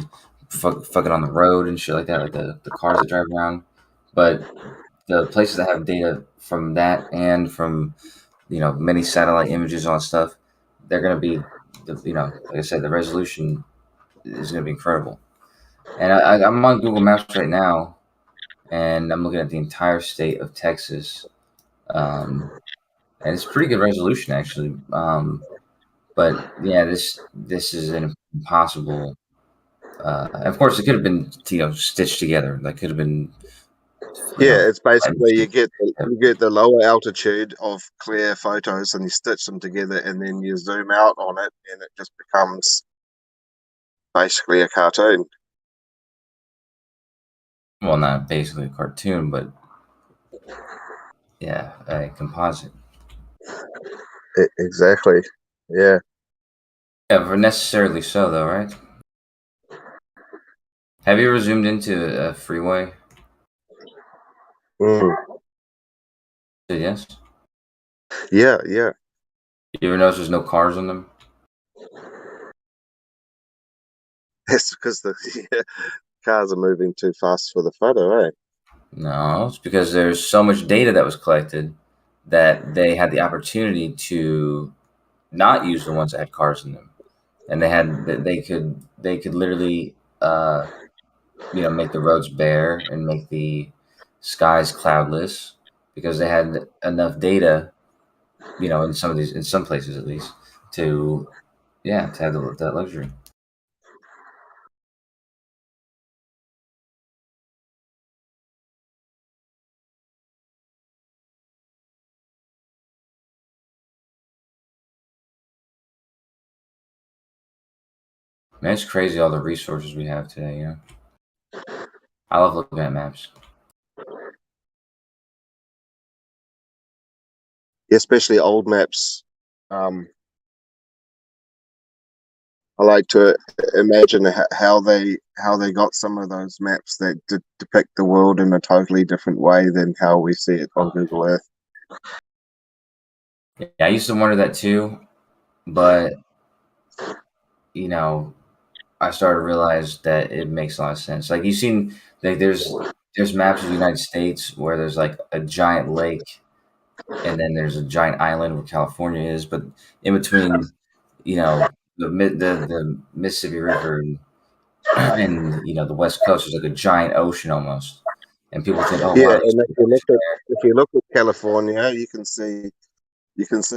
fucking on the road and shit like that, like the cars that drive around. But the places that have data from that and from many satellite images and all that stuff, they're going to be like I said, the resolution is going to be incredible. And I'm on Google Maps right now, and I'm looking at the entire state of Texas, and it's pretty good resolution actually. But yeah, this is an impossible. Of course, it could have been stitched together. That could have been. Yeah, it's basically you get the lower altitude of clear photos, and you stitch them together, and then you zoom out on it, and it just becomes basically a cartoon. Well, not basically a cartoon, but yeah, a composite. Exactly. Yeah. Yeah, necessarily so, though, right? Have you ever zoomed into a freeway? Yes. Yeah. You ever notice there's no cars on them? It's because the cars are moving too fast for the photo, eh? No, it's because there's so much data that was collected that they had the opportunity to not use the ones that had cars in them, and they could literally make the roads bare and make the skies cloudless because they had enough data, in some places at least, to have that luxury. Man, it's crazy all the resources we have today, I love looking at maps. Especially old maps. I like to imagine how they got some of those maps that depict the world in a totally different way than how we see it on Google Earth. Yeah, I used to wonder that too, but you know, I started to realize that it makes a lot of sense. Like you've seen, like there's maps of the United States where there's like a giant lake, and then there's a giant island where California is, but in between, you know, the Mississippi River and you know the West Coast is like a giant ocean almost, and people think, oh Yeah, wow, and if you look at California, you can see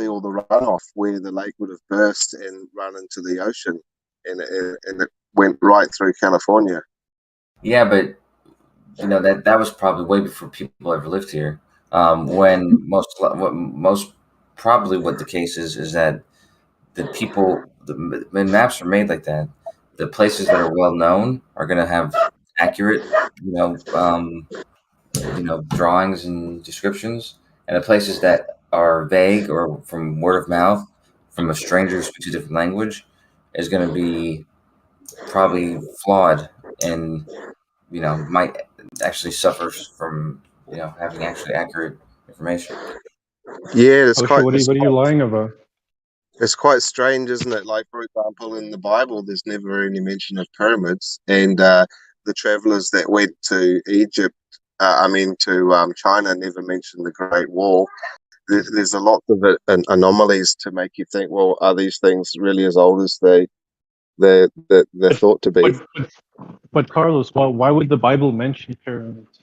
all the runoff where the lake would have burst and run into the ocean, and it went right through California. Yeah, but you know that was probably way before people ever lived here. When most probably what the case is that the people when maps are made like that, the places that are well known are going to have accurate, drawings and descriptions, and the places that are vague or from word of mouth from a stranger who speaks a different language is going to be probably flawed and might actually suffer from having actually accurate information. Yeah, it's Oh, quite. sure. What are you lying about? It's quite strange, isn't it? Like, for example, in the Bible, there's never any mention of pyramids, and the travelers that went to Egypt, to China, never mentioned the Great Wall. There's a lot of anomalies to make you think, well, are these things really as old as they're thought to be? But Carlos, why would the Bible mention pyramids?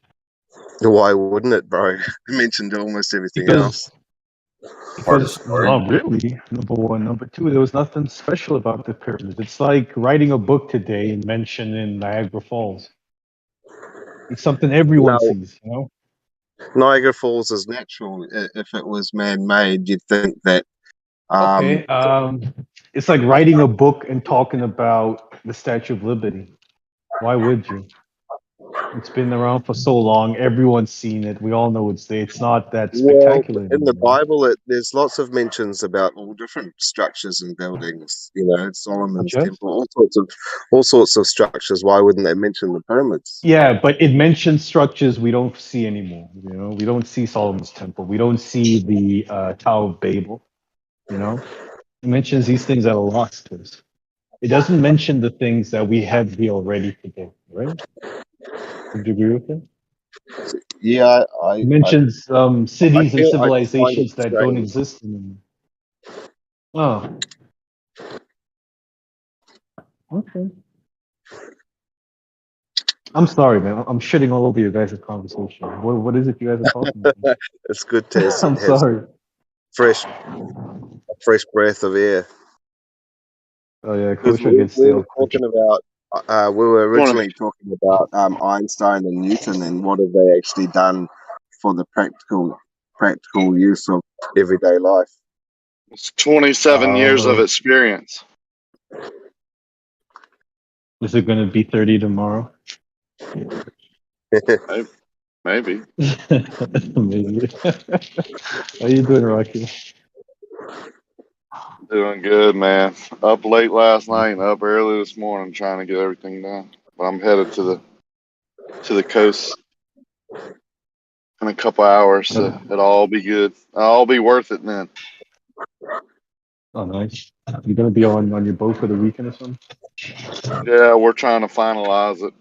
Why wouldn't it, bro? It mentioned almost everything else. Because not really, number one. Number two, there was nothing special about the pyramids. It's like writing a book today and mentioning Niagara Falls. It's something everyone sees, you know? Niagara Falls is natural. If it was man-made, you'd think that. Okay, it's like writing a book and talking about the Statue of Liberty. Why would you? It's been around for so long. Everyone's seen it. We all know it's there. It's not that spectacular In the anymore. Bible, there's lots of mentions about all different structures and buildings. You know, Solomon's Yes. temple, all sorts of structures. Why wouldn't they mention the pyramids? Yeah, but it mentions structures we don't see anymore. You know, we don't see Solomon's temple. We don't see the Tower of Babel. You know, it mentions these things that are lost to us. It doesn't mention the things that we have here already today, right? Would you agree with that? Yeah, It mentions cities and I find civilizations it that don't strange. exist anymore. Oh, okay. I'm sorry, man. I'm shitting all over your guys' conversation. What is it you guys are talking about? It's good to I'm have sorry. fresh breath of air. Oh yeah, Because kosher we gets were stale. talking about, we were originally talking about Einstein and Newton and what have they actually done for the practical use of everyday life. It's 27 years of experience. Is it going to be 30 tomorrow? Maybe. Maybe. How you doing, Rocky? Doing good, man. Up late last night and up early this morning trying to get everything done. But I'm headed to the coast in a couple hours, so it'll all be good. It'll all be worth it then. Oh, nice. You going to be on your boat for the weekend or something? Yeah, we're trying to finalize it.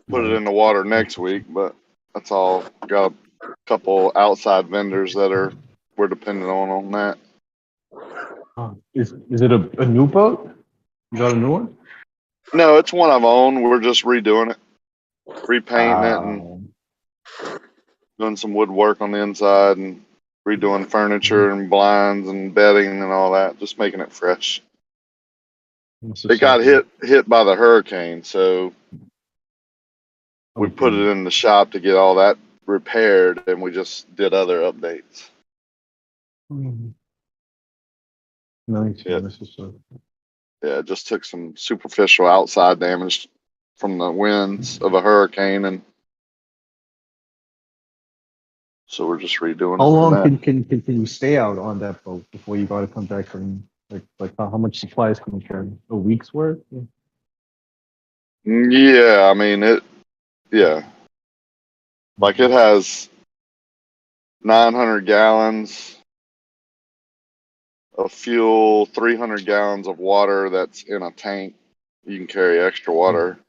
Put it in the water next week, but that's all. Got a couple outside vendors that we're dependent on that. Is it a new boat? You got a new one? No, it's one I've owned. We're just redoing it, repainting it, and doing some woodwork on the inside, and redoing furniture and blinds and bedding and all that. Just making it fresh. It got hit by the hurricane, so we put it in the shop to get all that repaired, and we just did other updates. Nice. Yeah, it just took some superficial outside damage from the winds of a hurricane, and so we're just redoing How it from long that. can you stay out on that boat before you got to come back from like how much supplies can you carry? A week's worth? Yeah, I mean it. Yeah, like it has 900 gallons of fuel, 300 gallons of water that's in a tank. You can carry extra water.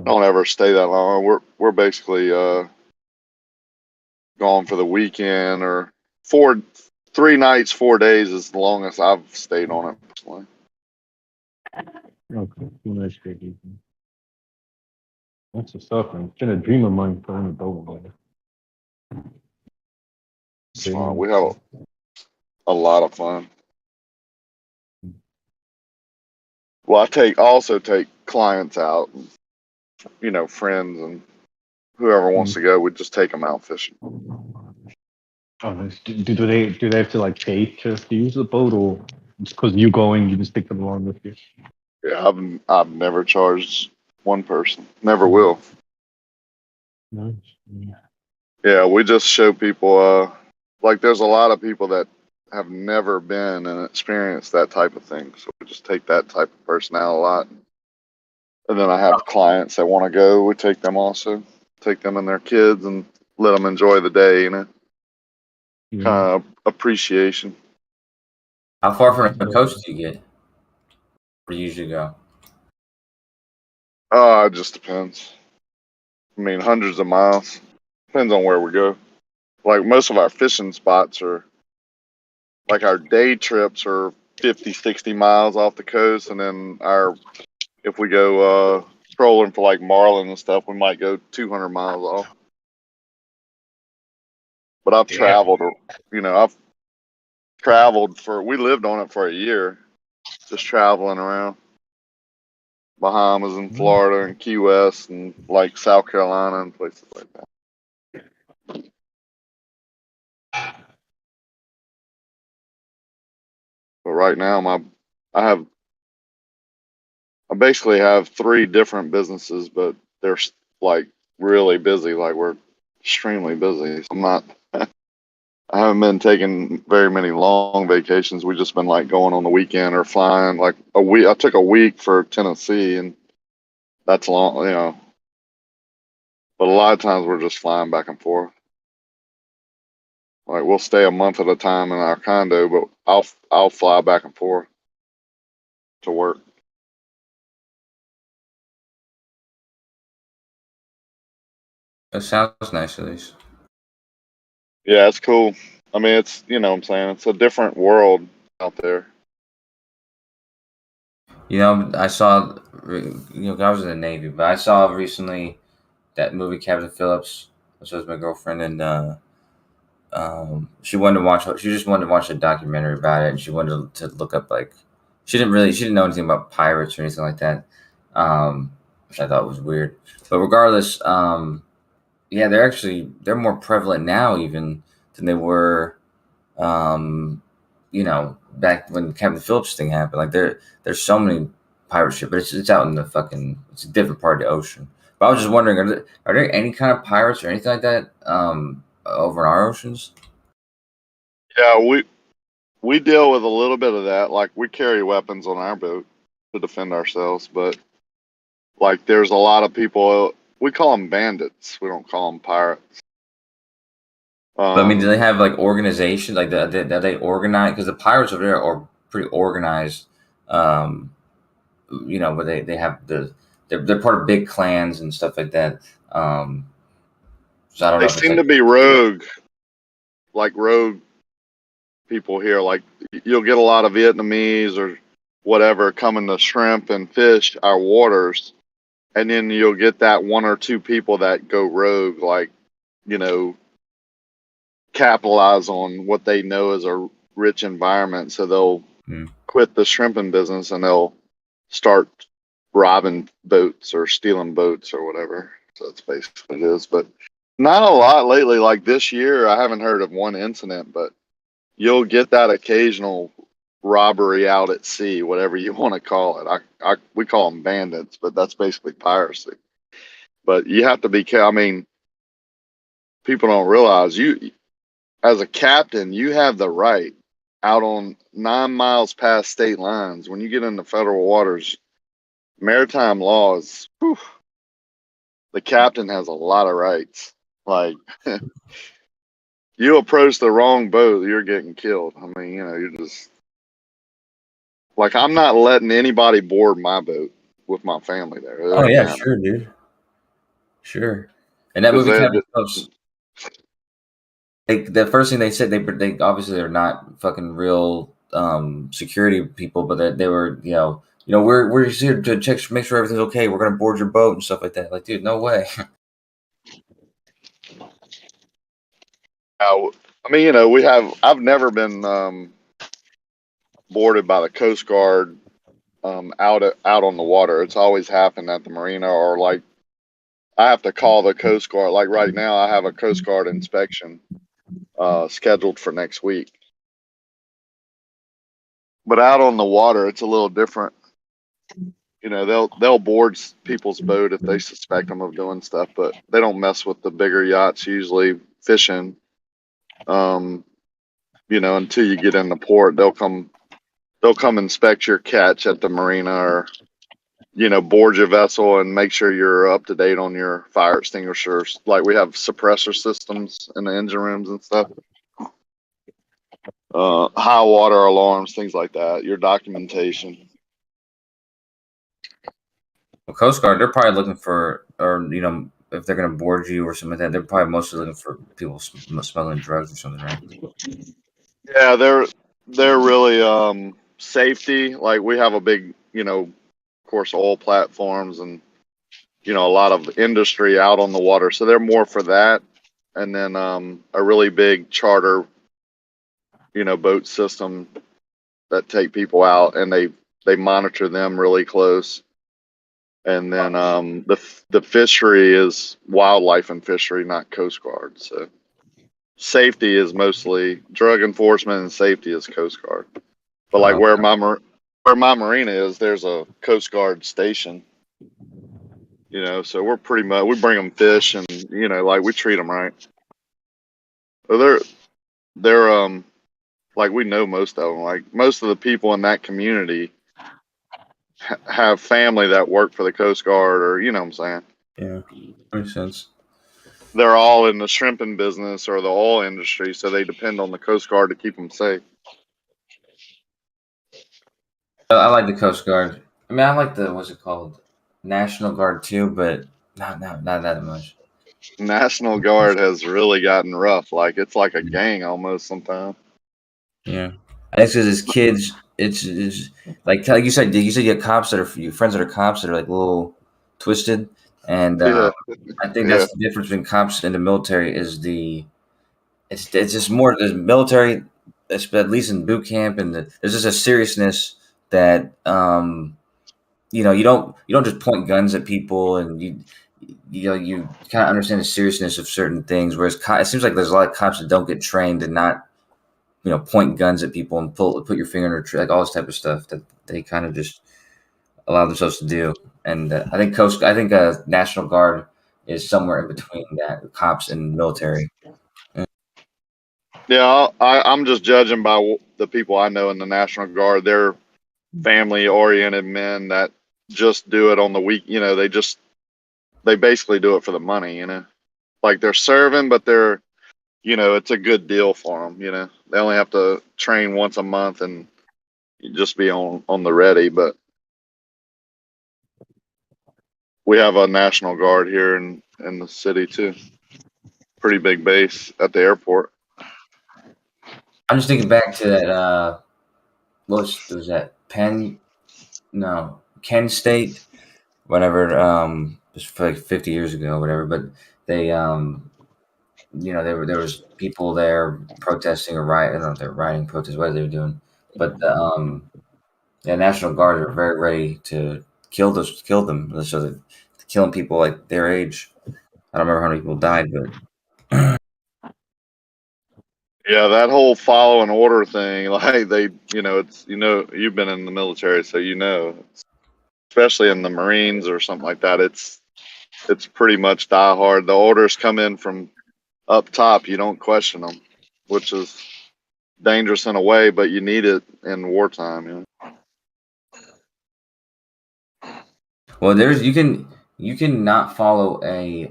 Don't ever stay that long. We're basically gone for the weekend, or 3 nights, 4 days is the longest I've stayed on it personally. Okay, that's good. That's what's up, man. It's been a dream of mine to own a boat. We have a lot of fun. Well, I also take clients out, you know, friends and whoever wants to go. We just take them out fishing. Oh, nice. Do they have to like pay to use the boat, or just because you going, you just take them along with you? Yeah, I've never charged one person. Never will. Nice. Yeah, we just show people. Like, there's a lot of people that have never been and experienced that type of thing. So we just take that type of person out a lot. And then I have clients that want to go. We take them also. Take them and their kids and let them enjoy the day, you know. Kind of appreciation. How far from the coast do you get? Where do you usually go? It just depends. I mean, hundreds of miles. Depends on where we go. Like, most of our fishing spots are, like, our day trips are 50, 60 miles off the coast. And then if we go trolling for like marlin and stuff, we might go 200 miles off. But I've traveled, we lived on it for a year, just traveling around Bahamas and Florida and Key West and like South Carolina and places like that. But right now, I basically have 3 different businesses, but they're like really busy. Like, we're extremely busy. So I haven't been taking very many long vacations. We've just been like going on the weekend or flying like a week. I took a week for Tennessee, and that's long, you know. But a lot of times we're just flying back and forth. Like, we'll stay a month at a time in our condo, but I'll fly back and forth to work. That sounds nice, at least. Yeah, it's cool. I mean, it's, you know what I'm saying, it's a different world out there. You know, I saw, I was in the Navy, but I saw recently that movie Captain Phillips, which was my girlfriend, and she just wanted to watch a documentary about it, and she wanted to look up, like, she didn't know anything about pirates or anything like that, which I thought was weird. But regardless, yeah, they're more prevalent now even than they were, back when Captain Phillips thing happened. Like, there's so many pirate ships, but it's out in it's a different part of the ocean. But I was just wondering, are there any kind of pirates or anything like that over in our oceans? Yeah, we deal with a little bit of that. Like, we carry weapons on our boat to defend ourselves, but like, there's a lot of people, we call them bandits. We don't call them pirates. But I mean, do they have like organizations? Like, are they organized? Because the pirates over there are pretty organized. But they have they're part of big clans and stuff like that. So I don't know. They If it's seem to be rogue people here. Like, you'll get a lot of Vietnamese or whatever coming to shrimp and fish our waters, and then you'll get that 1 or 2 people that go rogue, like, capitalize on what they know is a rich environment, so they'll quit the shrimping business and they'll start robbing boats or stealing boats or whatever. So that's basically what it is. But not a lot lately. Like, this year, I haven't heard of one incident, but you'll get that occasional robbery out at sea, whatever you want to call it. We call them bandits, but that's basically piracy. But you have to be careful. I mean, people don't realize you, as a captain, you have the right out on 9 miles past state lines. When you get into federal waters, maritime laws, the captain has a lot of rights. Like, you approach the wrong boat, you're getting killed. I mean, you're just like, I'm not letting anybody board my boat with my family there. It Oh ain't yeah, happening. sure, dude. Sure. And that movie kind of goes. The first thing they said, they obviously they're not fucking real security people, but they were, we're just here to check, make sure everything's okay. We're gonna board your boat and stuff like that. Like, dude, no way. I mean, I've never been boarded by the Coast Guard out on the water. It's always happened at the marina, or like I have to call the Coast Guard. Like right now, I have a Coast Guard inspection scheduled for next week. But out on the water, it's a little different. They'll board people's boat if they suspect them of doing stuff, but they don't mess with the bigger yachts usually fishing. Until you get in the port, they'll come inspect your catch at the marina, or board your vessel and make sure you're up to date on your fire extinguishers. Like, we have suppressor systems in the engine rooms and stuff. High water alarms, things like that. Your documentation. Well, Coast Guard, they're probably looking for, or if they're gonna board you or something like that, they're probably mostly looking for people smuggling drugs or something, right? Yeah, they're really safety. Like, we have a big, of course, oil platforms and a lot of industry out on the water, so they're more for that. And then a really big charter, boat system that take people out, and they monitor them really close. And then the fishery is wildlife and fishery, not Coast Guard. So safety is mostly drug enforcement, and safety is Coast Guard. But like where my marina is, there's a Coast Guard station. So we're pretty much, we bring them fish, and like, we treat them right. So they're like, we know most of them. Like, most of the people in that community have family that work for the Coast Guard, or what I'm saying. Yeah, makes sense. They're all in the shrimping business or the oil industry, so they depend on the Coast Guard to keep them safe. I like the Coast Guard. I mean, I like the, what's it called, National Guard too, but not that much. National Guard has really gotten rough. Like, it's like a gang almost sometimes. Yeah, I think because as kids, it's like you said you have cops that are your friends that are cops that are like a little twisted, and I think that's the difference between cops and the military is it's just more the military, at least in boot camp, and there's just a seriousness that you don't just point guns at people, and you kind of understand the seriousness of certain things. Whereas it seems like there's a lot of cops that don't get trained and not point guns at people and put your finger in their like all this type of stuff that they kind of just allow themselves to do. And I think National Guard is somewhere in between that, cops and military. Yeah, I'm just judging by the people I know in the National Guard. They're family-oriented men that just do it on the week. They basically do it for the money. Like, they're serving, but they're, it's a good deal for them. They only have to train once a month and just be on the ready. But we have a National Guard here in the city too. Pretty big base at the airport. I'm just thinking back to that. Was that Kent State, whatever. Just for like 50 years ago, whatever. But they, there was people there protesting or rioting. I don't know if they're rioting, protest, what they were doing. But National Guard are very ready to kill them. So they're killing people like their age. I don't remember how many people died, but Yeah, that whole follow and order thing, like it's you've been in the military, so especially in the Marines or something like that, it's pretty much die hard. The orders come in from up top, you don't question them, which is dangerous in a way, but you need it in wartime. Well, you can not follow a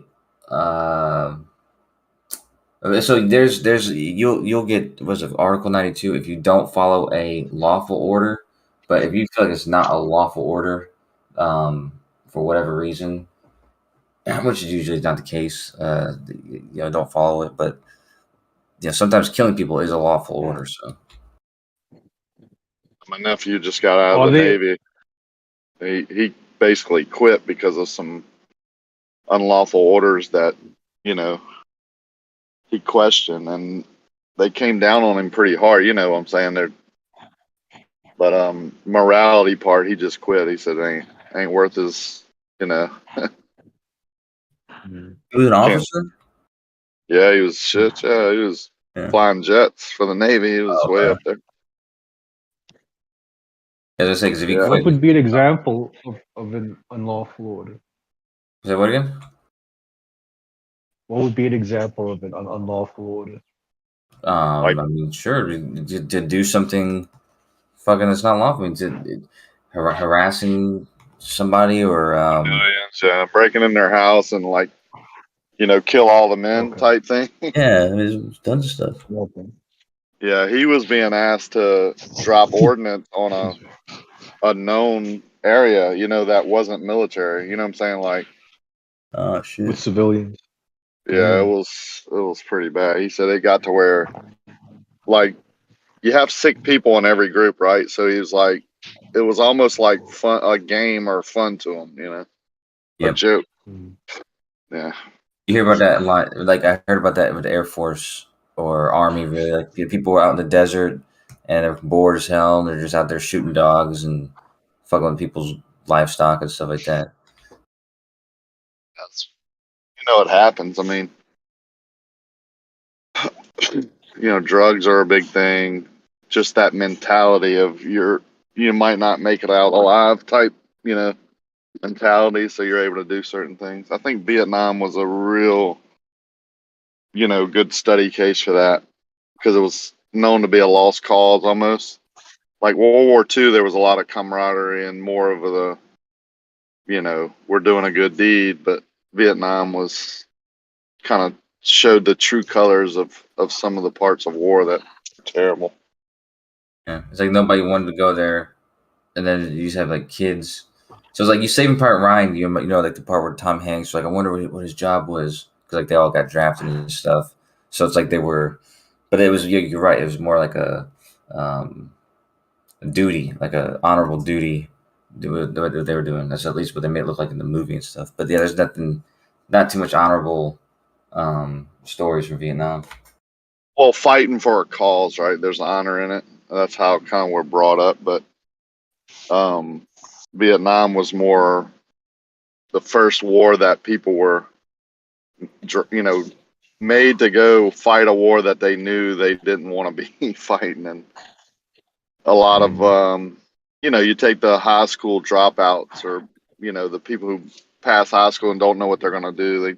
so you'll get was it Article 92 if you don't follow a lawful order, but if you feel like it's not a lawful order, for whatever reason, which is usually not the case, don't follow it. But sometimes killing people is a lawful order. So My nephew just got out Are of the there Navy. He basically quit because of some unlawful orders that he questioned, and they came down on him pretty hard. You know what I'm saying? But morality part, he just quit. He said ain't worth his. he was an Can't. officer. Yeah, he was shit. Yeah, he was flying jets for the Navy. He was way up there. As I say, because if you what quit, would be an example of an unlawful order? Say what again? What would be an example of an unlawful order? I mean, sure, to do something fucking that's not lawful. I mean, to harassing somebody or Yeah, breaking in their house and kill all the men type thing. yeah, there's tons of stuff. Yeah, he was being asked to drop ordnance on a known area, that wasn't military. You know what I'm saying? Like, oh shit, with civilians. Yeah, it was pretty bad. He said it got to where, you have sick people in every group, right? So he was like, it was almost like fun, a game or fun to him, a joke. Yeah. You hear about that a lot. Like I heard about that with the Air Force or Army. Really, like people were out in the desert and they're bored as hell, and they're just out there shooting dogs and fucking with people's livestock and stuff like that. It happens. I mean, drugs are a big thing. Just that mentality of you might not make it out alive type, mentality. So you're able to do certain things. I think Vietnam was a real, good study case for that because it was known to be a lost cause almost. Like World War II, there was a lot of camaraderie and more of the, we're doing a good deed. But Vietnam was kind of showed the true colors of some of the parts of war that are terrible. Yeah, it's like nobody wanted to go there, and then you just have like kids. So it's like you Saving Private Ryan, like the part where Tom Hanks, like I wonder what his job was because like they all got drafted and stuff. So it's like they were, but it was you're right. It was more like a duty, like a honorable duty. What they were doing. That's at least what they made it look like in the movie and stuff. But yeah, there's not too much honorable stories from Vietnam. Well, fighting for a cause, right? There's honor in it. That's how kind of we're brought up. But Vietnam was more the first war that people were, made to go fight a war that they knew they didn't want to be fighting. And a lot of, you take the high school dropouts or, the people who pass high school and don't know what they're going to do. They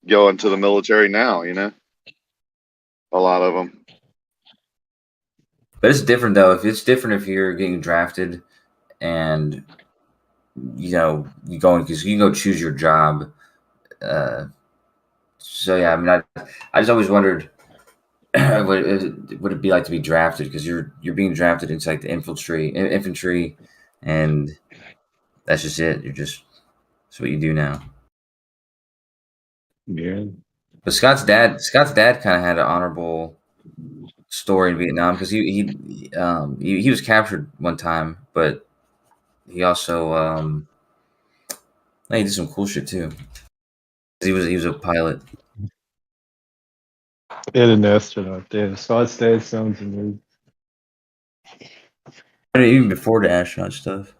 go into the military now, a lot of them. But it's different though. It's different if you're getting drafted and you going because you can go choose your job. So yeah, I mean, I just always wondered what it be like to be drafted because you're being drafted into like the infantry, and that's just it. That's what you do now. Yeah. But Scott's dad kind of had an honorable story in Vietnam because he was captured one time, but he also he did some cool shit too. He was a pilot. And an astronaut. Damn, Scott's dad sounds amazing. I mean, even before the astronaut stuff.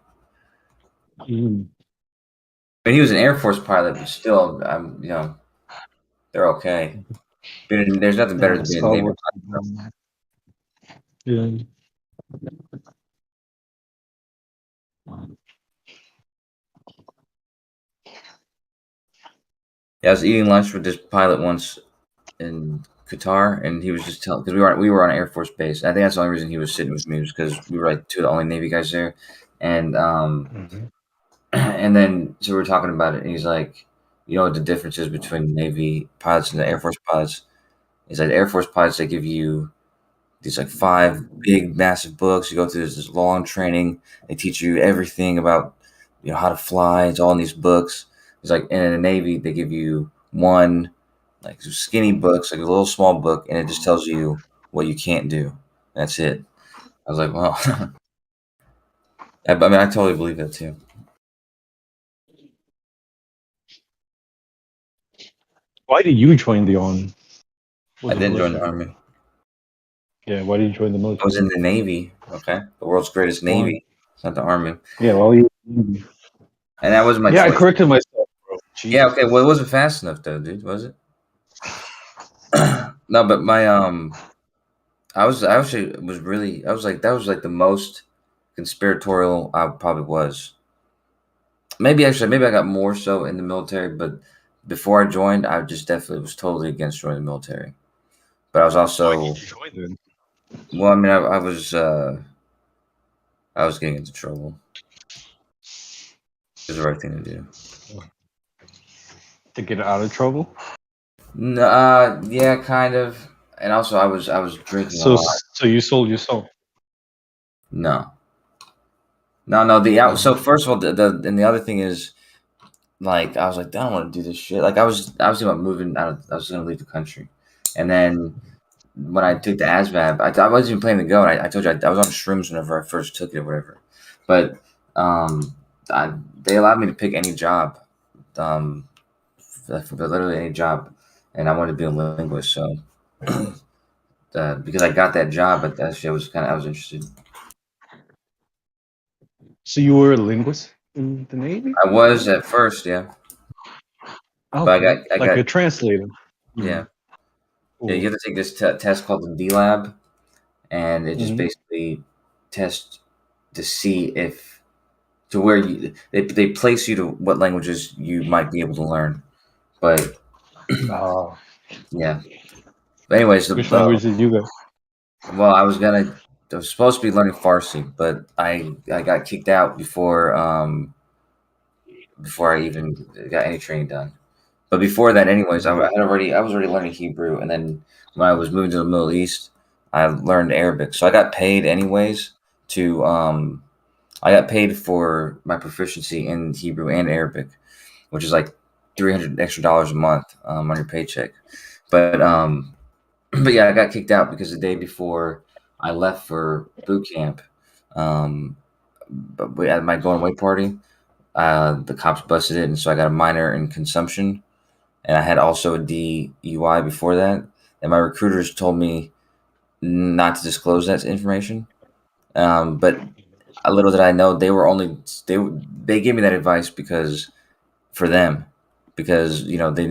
I mean, he was an Air Force pilot, but still, they're okay. There's nothing better than being a Star Navy Wars. pilot. Yeah. Yeah, I was eating lunch with this pilot once in Qatar, and he was just telling because we were on Air Force Base. I think that's the only reason he was sitting with me was because we were like two of the only Navy guys there, and and then so we were talking about it, and he's like, you know what the difference is between the Navy pilots and the Air Force pilots? He's like, the Air Force pilots, they give you these like 5 big massive books. You go through this long training. They teach you everything about how to fly. It's all in these books. It's like, and in the Navy they give you one like skinny books, like a little small book, and it just tells you what you can't do. That's it. I was like, well, I mean, I totally believe that too. Why did you join the army? I didn't join the army. Yeah, why did you join the military? I was in the Navy. Okay, the world's greatest Navy. It's not the army. Yeah, well, you. And that wasn't my Yeah, choice. I corrected myself, bro. Yeah, okay. Well, it wasn't fast enough, though, dude. Was it? No, but my I actually was really. I was like, that was like the most conspiratorial I probably was. Maybe I got more so in the military, but before I joined, I just definitely was totally against joining the military. But I was also. Why did you join then? Well, I mean, I was getting into trouble. It was the right thing to do. To get out of trouble? No, yeah, kind of. And also, I was drinking a lot. So you sold your soul? No. So first of all, and the other thing is, like, I was like, I don't want to do this shit. Like, I was thinking about moving out. I was going to leave the country, and then when I took the ASVAB, I wasn't even planning to go. And I told you I was on shrooms whenever I first took it, or whatever. But they allowed me to pick any job, for literally any job, and I wanted to be a linguist. So because I got that job, but that shit was I was interested. So you were a linguist in the Navy? I was at first, yeah. Oh, But I like got a translator. yeah. Yeah, you have to take this test called the DLab, and it just basically tests to see if to where they place you to what languages you might be able to learn. But yeah. But anyways, Which language did you go? Well, I was supposed to be learning Farsi, but I got kicked out before I even got any training done. But before that, anyways, I was already learning Hebrew, and then when I was moving to the Middle East, I learned Arabic. So I got paid anyways I got paid for my proficiency in Hebrew and Arabic, which is like $300 extra a month on your paycheck. But yeah, I got kicked out because the day before I left for boot camp, but at my going away party, the cops busted it, and so I got a minor in consumption, and I had also a DUI before that. And my recruiters told me not to disclose that information, but a little did I know they gave me that advice because they need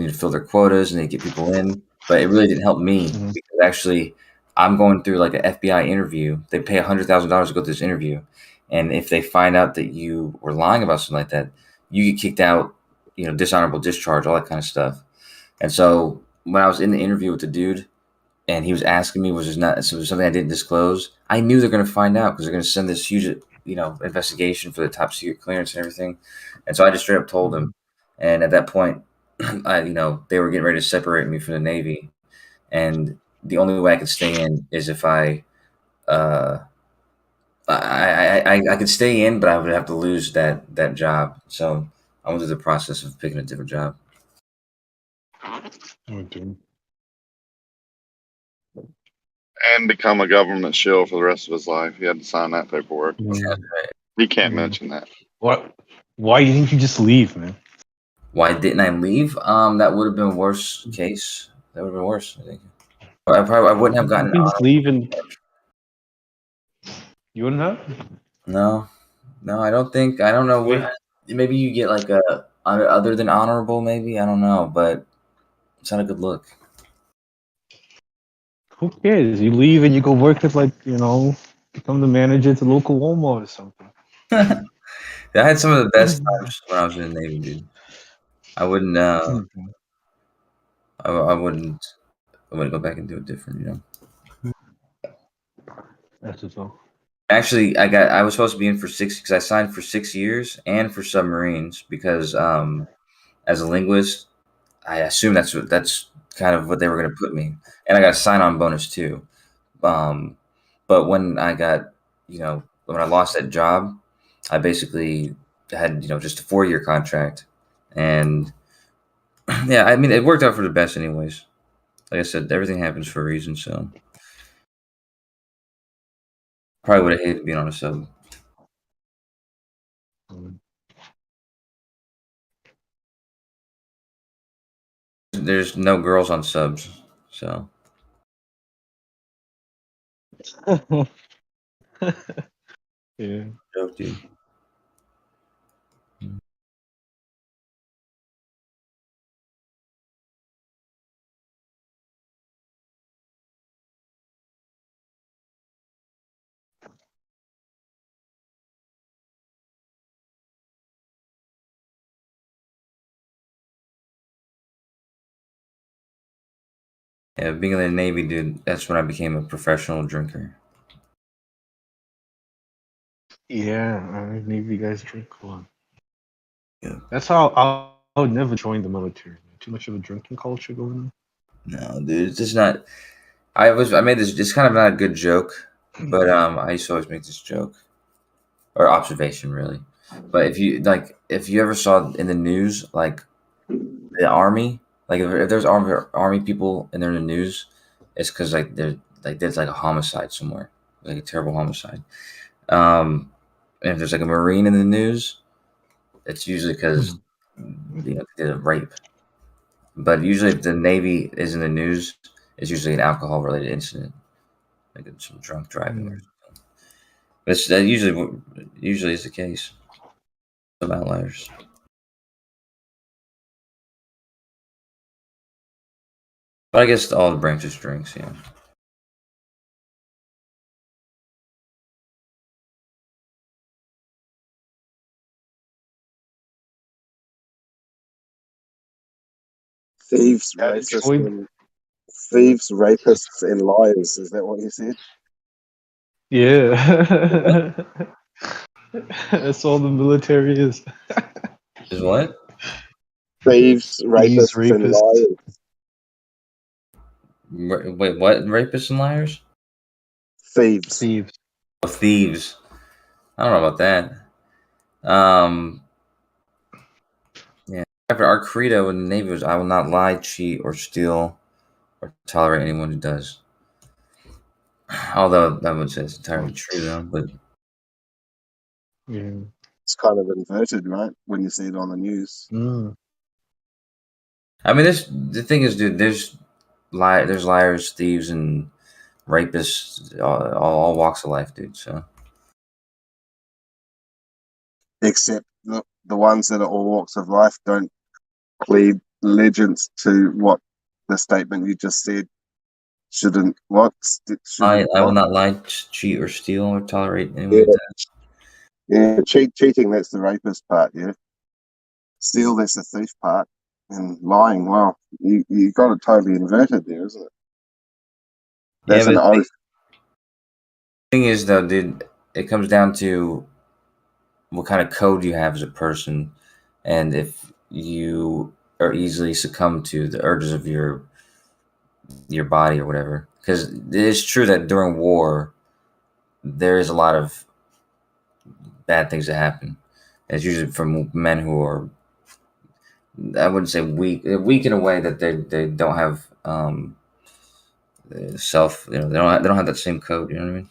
to fill their quotas and they get people in, but it really didn't help me because actually I'm going through like an FBI interview. They pay $100,000 to go through this interview, and if they find out that you were lying about something like that, you get kicked out, dishonorable discharge, all that kind of stuff. And so when I was in the interview with the dude, and he was asking me, was it something I didn't disclose? I knew they're going to find out because they're going to send this huge, investigation for the top secret clearance and everything. And so I just straight up told him. And at that point, they were getting ready to separate me from the Navy, and the only way I could stay in is if I could stay in, but I would have to lose that job. So I went through the process of picking a different job. Oh, dude. And become a government shill for the rest of his life. He had to sign that paperwork. He can't mention that. What? Why didn't you just leave, man? Why didn't I leave? That would have been worse case. That would have been worse, I think. I wouldn't have gotten. You just leave and you wouldn't have. No, I don't think. I don't know. Maybe you get like a other than honorable. Maybe I don't know, but it's not a good look. Who cares? You leave and you go work at become the manager at the local Walmart or something. I had some of the best times when I was in the Navy, dude. I wouldn't. I wouldn't. I wouldn't go back and do it different. That's what's up. Actually, I was supposed to be in for 6 because I signed for 6 years and for submarines because as a linguist, I assume that's kind of what they were going to put me, and I got a sign-on bonus too. But when I got, when I lost that job, I basically had, just a 4-year contract, and yeah, I mean, it worked out for the best, anyways. Like I said, everything happens for a reason, so probably would have hated being on a sub. There's no girls on subs, so. Yeah. Joke, dude. Yeah, being in the Navy, dude, that's when I became a professional drinker. Yeah, Navy guys drink a lot. Yeah. That's how I would never join the military. Too much of a drinking culture going on. No, dude, it's just not. I made this. It's kind of not a good joke, but I used to always make this joke or observation, really. But if you ever saw in the news, like the army, like if there's army people and they're in the news, it's because there's like a homicide somewhere, like a terrible homicide. And if there's like a marine in the news, it's usually because they did a rape. But usually, if the Navy is in the news, it's usually an alcohol-related incident, like some drunk driving or something. That usually is the case. Some outliers. But I guess all the branches drinks, yeah. Thieves, rapists, and liars. Is that what you said? Yeah. That's all the military is. Is what? Thieves, rapists, and liars. Wait, what? Rapists and liars? Thieves. Thieves. Oh, thieves. I don't know about that. Yeah. Our credo in the Navy was, "I will not lie, cheat, or steal, or tolerate anyone who does." Although I would say it's entirely true, though. But yeah, it's kind of inverted, right? When you see it on the news. I mean, the thing is, dude. There's liars, thieves, and rapists, all walks of life, dude. So. Except the ones that are all walks of life don't plead allegiance to what the statement you just said shouldn't. I will not lie, cheat, or steal, or tolerate anyone Yeah, who does. yeah, cheating. That's the rapist part. Yeah, steal. That's the thief part. And lying. Well, you got it totally inverted there, isn't it? That's Yeah, an but oath. the thing is, though, dude, it comes down to what kind of code you have as a person, and if you are easily succumb to the urges of your body or whatever. Because it is true that during war, there is a lot of bad things that happen. And it's usually from men who are, I wouldn't say weak in a way that they don't have self. They don't have that same code. You know what I mean?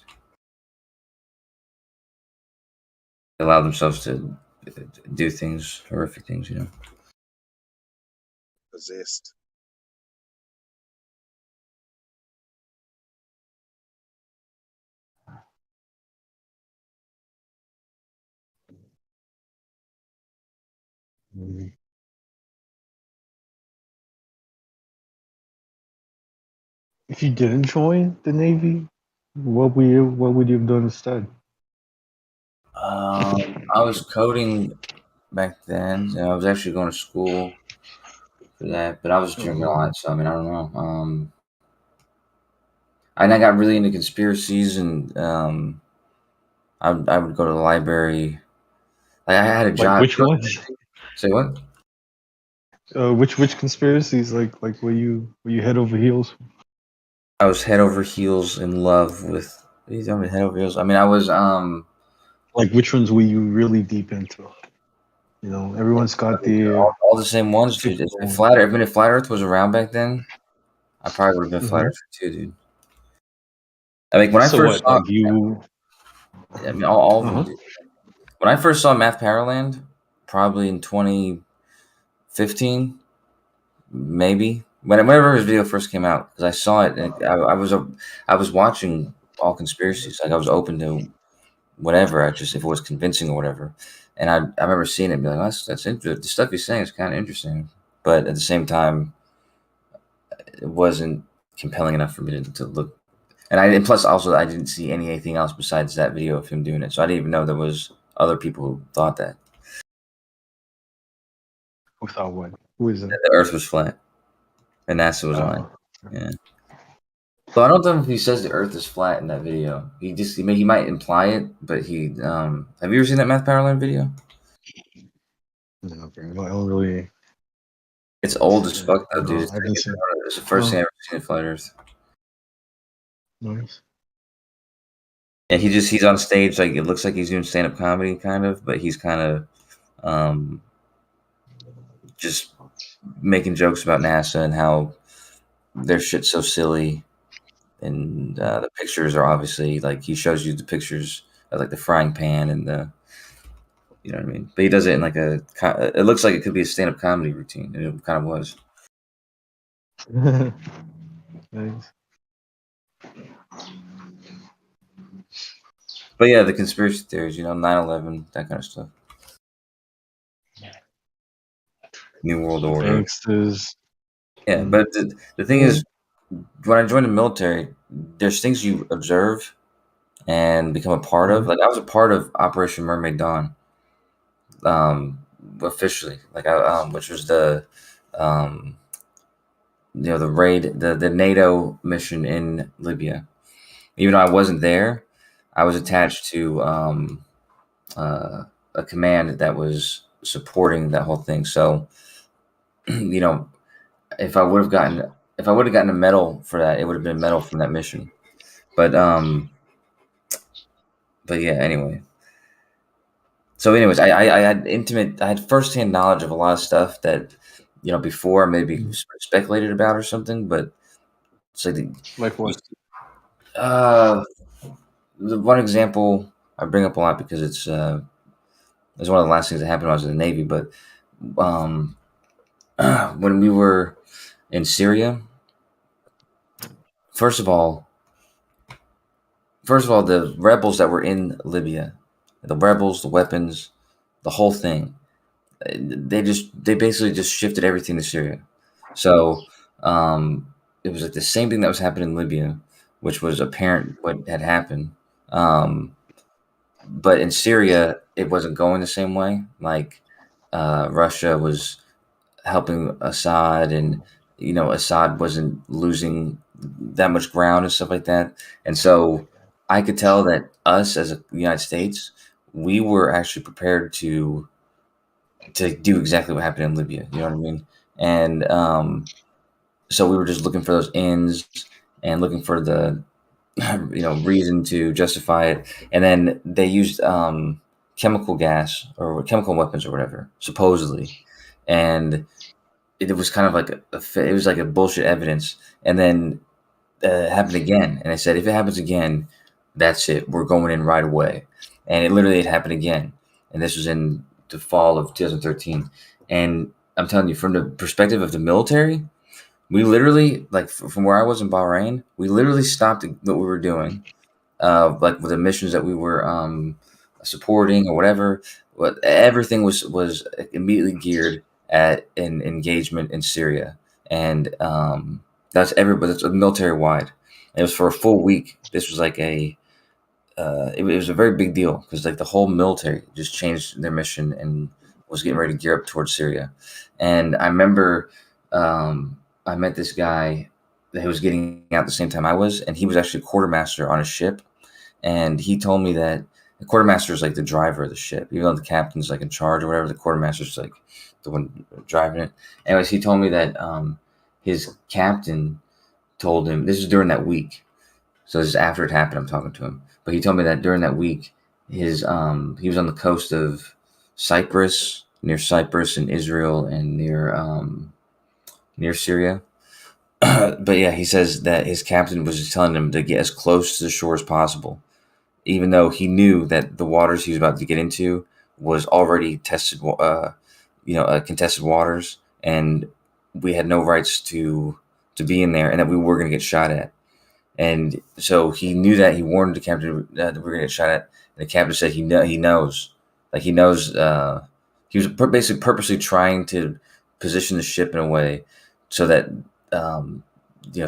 They allow themselves to do things, horrific things. Possessed. if you didn't join the Navy, what would you have done instead? I was coding back then. I was actually going to school for that, but I was drinking a lot, so I mean, I don't know. And I got really into conspiracies, and I would go to the library. Like I had a job. Like which ones? Say what? Which conspiracies? Like were you head over heels? I was head over heels in love with. What are you talking about, head over heels? I mean, I was Like which ones were you really deep into? You know, everyone's got all the same ones, dude. If Flat Earth was around back then, I probably would have been Flat Earth too, dude. I mean, when I first saw, I mean, all of them. Dude. When I first saw Math Powerland, probably in 2015, maybe whenever his video first came out, because I saw it, and I was watching all conspiracies. Like I was open to whatever. I just if it was convincing or whatever. And I remember seeing it and be like, that's interesting. The stuff he's saying is kind of interesting, but at the same time, it wasn't compelling enough for me to look. And plus also I didn't see anything else besides that video of him doing it, so I didn't even know there was other people who thought that. Who thought what? Who is it? The Earth was flat, and NASA was on it. Yeah. So I don't know if he says the Earth is flat in that video. He might imply it, but he. Have you ever seen that Math Powerland video? No, I don't really. It's old as fuck though, dude. It's the first thing I ever seen in Flat Earth. Nice. And he's on stage, like it looks like he's doing stand-up comedy kind of, but he's kind of just making jokes about NASA and how their shit's so silly. And the pictures are obviously like he shows you the pictures of like the frying pan and the, you know what I mean. But he does it in like it looks like it could be a stand-up comedy routine, and it kind of was. Nice. But yeah, the conspiracy theories, 9/11, that kind of stuff. New World Order. Gangsters. Yeah, but the thing is, when I joined the military, there's things you observe and become a part of. Like I was a part of Operation Mermaid Dawn, officially. Like which was the raid, the NATO mission in Libya. Even though I wasn't there, I was attached to a command that was supporting that whole thing. So, if I would have gotten a medal for that, it would have been a medal from that mission. But yeah, anyway. So anyways, I had firsthand knowledge of a lot of stuff that, before maybe speculated about or something, but it's like what? The one example I bring up a lot because it's one of the last things that happened when I was in the Navy, but when we were in Syria, first of all, the rebels that were in Libya, the rebels, the weapons, the whole thing, they basically just shifted everything to Syria. So it was like the same thing that was happening in Libya, which was apparent what had happened. But in Syria, it wasn't going the same way. Like Russia was helping Assad, and Assad wasn't losing that much ground and stuff like that. And so I could tell that us as the United States, we were actually prepared to do exactly what happened in Libya. You know what I mean? And so we were just looking for those ends and looking for the reason to justify it. And then they used chemical gas or chemical weapons or whatever, supposedly, and it was kind of like it was like a bullshit evidence. And then it happened again, and I said, if it happens again, that's it. We're going in right away. And it happened again, and this was in the fall of 2013. And I'm telling you, from the perspective of the military, we literally, like from where I was in Bahrain, we literally stopped what we were doing, like with the missions that we were supporting or whatever. Everything was immediately geared at an engagement in Syria, and That's everybody. That's military wide. It was for a full week. This was like it was a very big deal because like the whole military just changed their mission and was getting ready to gear up towards Syria. And I remember I met this guy that was getting out the same time I was, and he was actually a quartermaster on a ship. And he told me that the quartermaster is like the driver of the ship, even though the captain's like in charge or whatever. The quartermaster's like the one driving it. Anyways, he told me that his captain told him, this is during that week, so this is after it happened, I'm talking to him, but he told me that during that week his he was on the coast of Cyprus, near Cyprus and Israel and near Syria. But yeah, he says that his captain was just telling him to get as close to the shore as possible, even though he knew that the waters he was about to get into was already tested, contested waters, and we had no rights to be in there, and that we were going to get shot at. And so he knew that. He warned the captain that we were going to get shot at. And the captain said he knows. Like he knows. He was basically purposely trying to position the ship in a way so that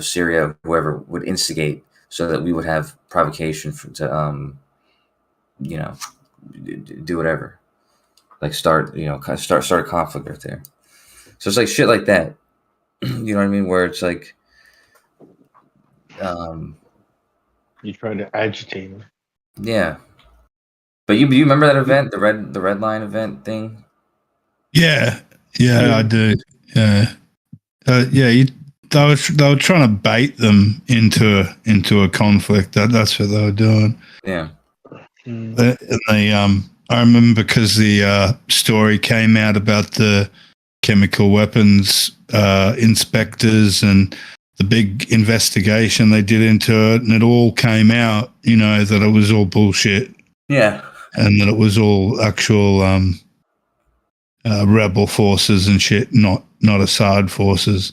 Syria, whoever, would instigate, so that we would have provocation to do whatever, like start a conflict right there. So it's like shit like that. You know what I mean? Where it's like, you try to agitate him. Yeah. But you remember that event, the red line event thing? Yeah, I do. Yeah, they were trying to bait them into a conflict. That's what they were doing. Yeah. I remember because the story came out about the chemical weapons inspectors and the big investigation they did into it, and it all came out, that it was all bullshit. Yeah. And that it was all actual rebel forces and shit, not Assad forces.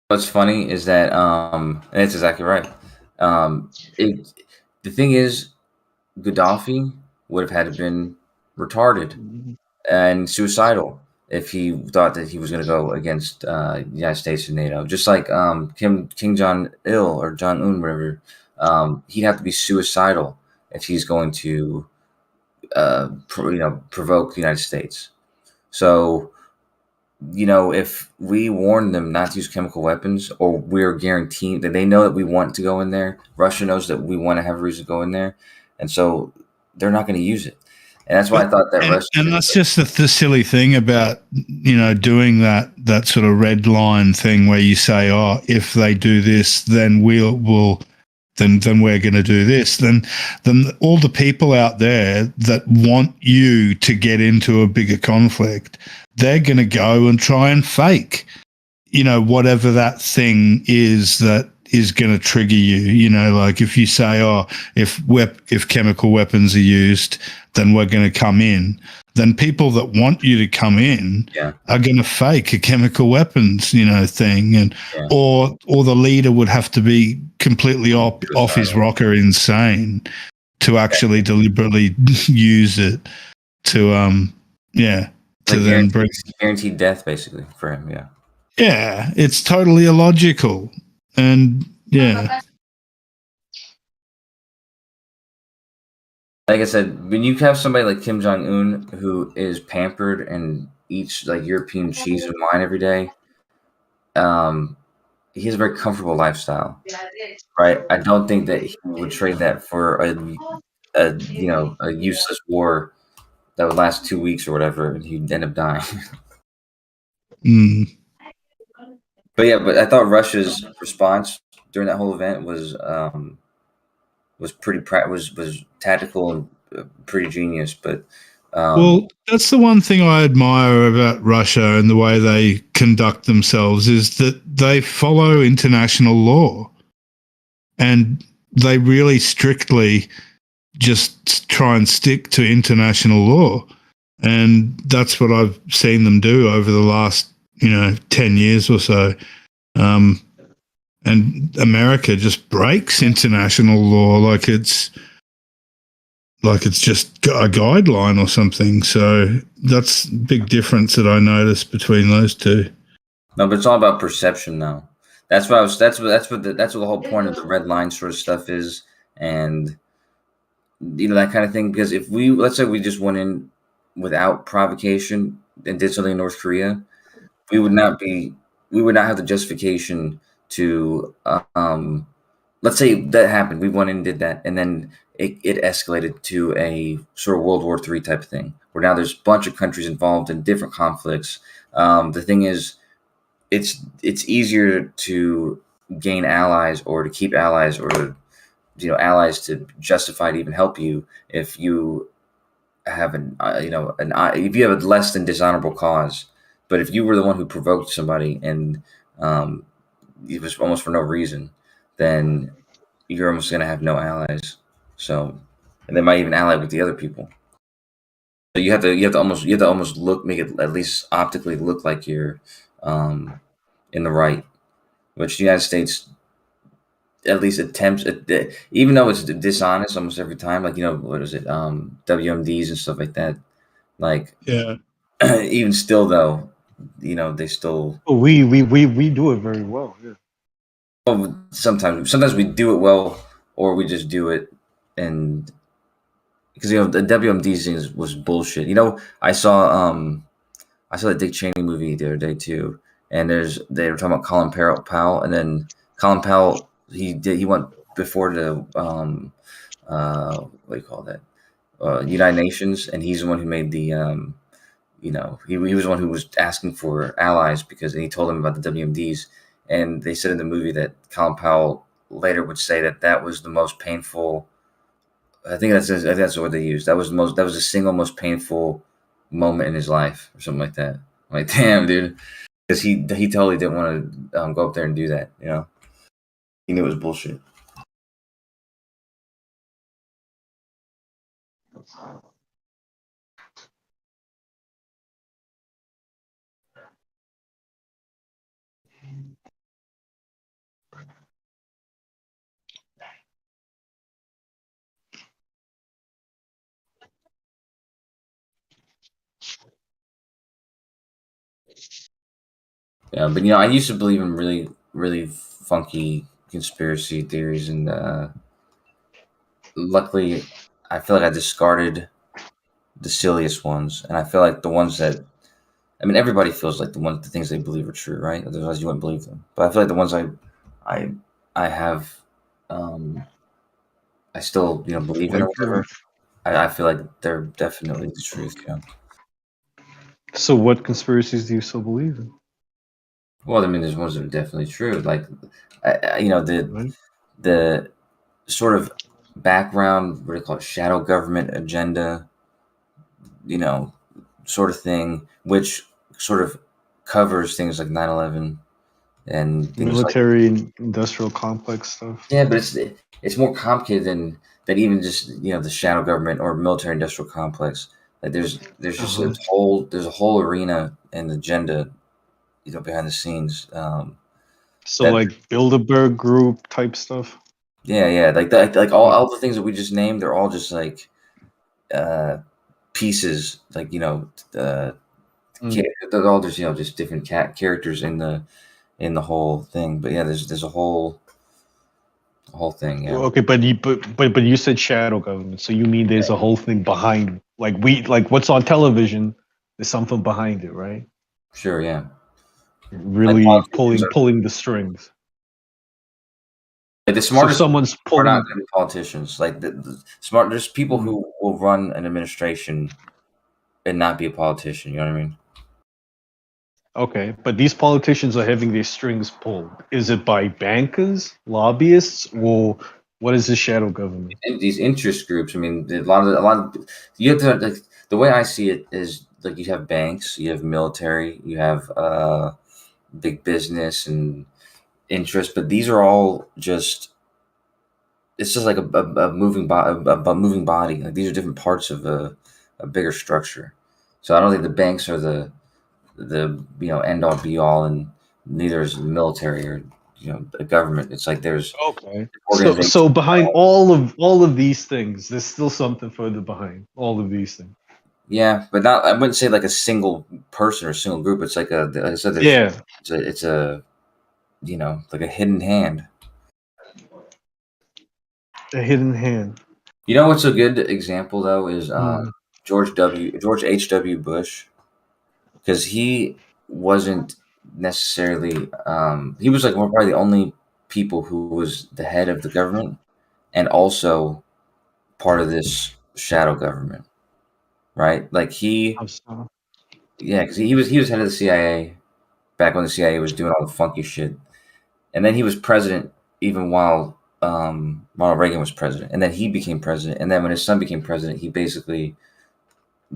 What's funny is that, and it's exactly right. The thing is, Gaddafi would have had to been retarded and suicidal if he thought that he was going to go against the United States and NATO. Just like King Jong-il or Jong-un, whatever, he'd have to be suicidal if he's going to, provoke the United States. So, if we warn them not to use chemical weapons, or we're guaranteeing that they know that we want to go in there, Russia knows that we want to have a reason to go in there, and so they're not going to use it. And that's why I thought that Russia... And that's just the silly thing about, doing that sort of red line thing where you say, oh, if they do this, then then we're going to do this. Then all the people out there that want you to get into a bigger conflict, they're going to go and try and fake, whatever that thing is that is going to trigger you. Like if you say, oh, if chemical weapons are used, then we're going to come in. Then people that want you to come in are going to fake a chemical weapons, thing, and or the leader would have to be completely off his rocker, insane, to actually deliberately use it to to then bring guaranteed death basically for him. Yeah. Yeah, it's totally illogical, and Like I said, when you have somebody like Kim Jong-un who is pampered and eats like European cheese and wine every day, he has a very comfortable lifestyle, right? I don't think that he would trade that for a useless war that would last 2 weeks or whatever, and he'd end up dying. But I thought Russia's response during that whole event was pretty was tactical and pretty genius. But well, that's the one thing I admire about Russia and the way they conduct themselves is that they follow international law, and they really strictly just try and stick to international law, and that's what I've seen them do over the last 10 years or so. And America just breaks international law like it's just a guideline or something. So that's a big difference that I noticed between those two. No, but it's all about perception now. That's what I was. That's what the whole point of the red line sort of stuff is, and that kind of thing. Because if let's say we just went in without provocation and did something in North Korea, we would not have the justification to let's say that happened. We went in and did that, and then it escalated to a sort of World War III type of thing, where now there's a bunch of countries involved in different conflicts. The thing is, it's easier to gain allies or to keep allies or allies to justify to even help you if you have if you have a less than dishonorable cause. But if you were the one who provoked somebody and it was almost for no reason, then you're almost going to have no allies. So, and they might even ally with the other people. So you have to almost make it at least optically look like you're in the right, which the United States at least attempts, even though it's dishonest almost every time. Like what is it, WMDs and stuff like that. Like even still though, they still. Oh, we do it very well. Yeah. Well, sometimes we do it well, or we just do it, and because the WMD thing was bullshit. I saw the Dick Cheney movie the other day too, and they were talking about Colin Powell, and then Colin Powell he went before the what do you call that, United Nations, and he's the one who made the he was the one who was asking for allies because he told them about the WMDs. And they said in the movie that Colin Powell later would say that was the most painful. I think that's the word they used. That was the single most painful moment in his life, or something like that. I'm like, damn, dude, because he totally didn't want to go up there and do that. He knew it was bullshit. Yeah, but I used to believe in really, really funky conspiracy theories, and luckily, I feel like I discarded the silliest ones, and I feel like the ones that, everybody feels like the things they believe are true, right? Otherwise, you wouldn't believe them. But I feel like the ones I have, I still believe in or whatever. I feel like they're definitely the truth. So, what conspiracies do you still believe in? Well, there's ones that are definitely true. Like, the sort of background, what do you call it, shadow government agenda, sort of thing, which sort of covers things like 9/11 and things military and industrial complex stuff. Yeah, but it's more complicated than even just the shadow government or military industrial complex. Like there's just a whole arena and agenda, behind the scenes. So like Bilderberg Group type stuff. Yeah, like all the things that we just named, they're all just like pieces, like they're all just different characters in the whole thing. But yeah, there's a whole thing. Yeah. Okay, but you said shadow government, so you mean there's a whole thing behind, like what's on television? There's something behind it, right? Sure. Yeah. Really pulling the strings. Like the smartest, so someone's pulling. Are not politicians. Like the smart. There's people who will run an administration and not be a politician. You know what I mean? Okay, but these politicians are having their strings pulled. Is it by bankers, lobbyists, or what is the shadow government? These interest groups. A lot of you have to, like, the way I see it is like you have banks, you have military, you have big business and interest, but these are all just. It's just like a moving body. Like these are different parts of a bigger structure. So I don't think the banks are the end all be all, and neither is the military or the government. It's like there's so behind all of these things, there's still something further behind all of these things. Yeah, but not. I wouldn't say like a single person or a single group. It's like like I said, it's a like a hidden hand. A hidden hand. You know what's a good example though is George H.W. Bush, because he wasn't necessarily he was like probably the only people who was the head of the government and also part of this shadow government, right? Like because he was head of the CIA back when the CIA was doing all the funky shit, and then he was president even while Ronald Reagan was president, and then he became president, and then when his son became president, he basically,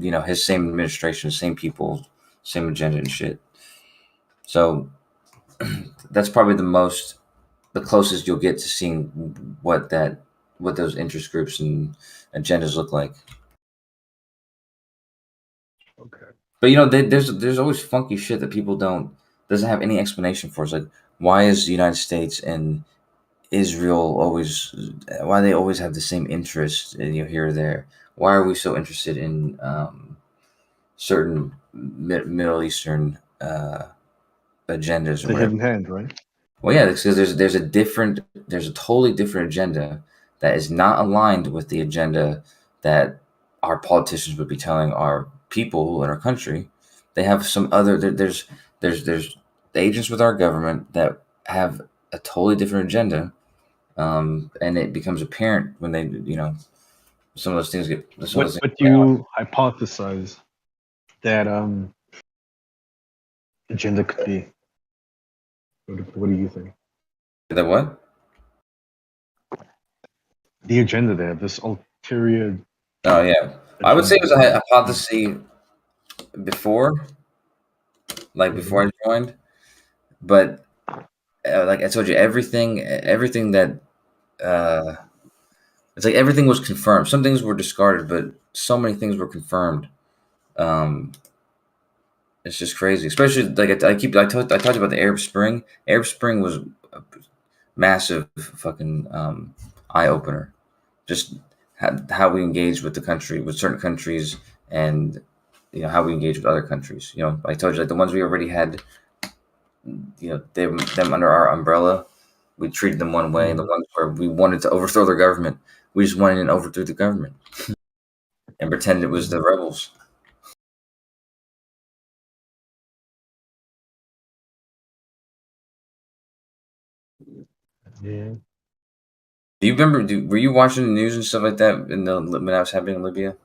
his same administration, same people, same agenda and shit. So that's probably the closest you'll get to seeing what those interest groups and agendas look like. Okay. But there's always funky shit that people doesn't have any explanation for. It's like, why is the United States and Israel why they always have the same interest here or there? Why are we so interested in certain Middle Eastern agendas? The hidden hand, right? Well, yeah, because there's a totally different agenda that is not aligned with the agenda that our politicians would be telling our people in our country. They have some other there's agents with our government that have a totally different agenda, and it becomes apparent when they some of those things get. What do you hypothesize that agenda could be? What do you think? The what? The agenda there, this ulterior. Oh yeah, I would say it was a hypothesis before I joined, but like I told you, everything that it's like everything was confirmed. Some things were discarded, but so many things were confirmed. It's just crazy, especially like I talked about the Arab Spring. Arab Spring was a massive fucking eye opener. Just how we engage with certain countries, and how we engage with other countries. I told you, like the ones we already had, them under our umbrella, we treated them one way. And the ones where we wanted to overthrow their government, we just went in and overthrew the government and pretended it was the rebels. Yeah. Do you remember? Were you watching the news and stuff like that when that was happening in Libya?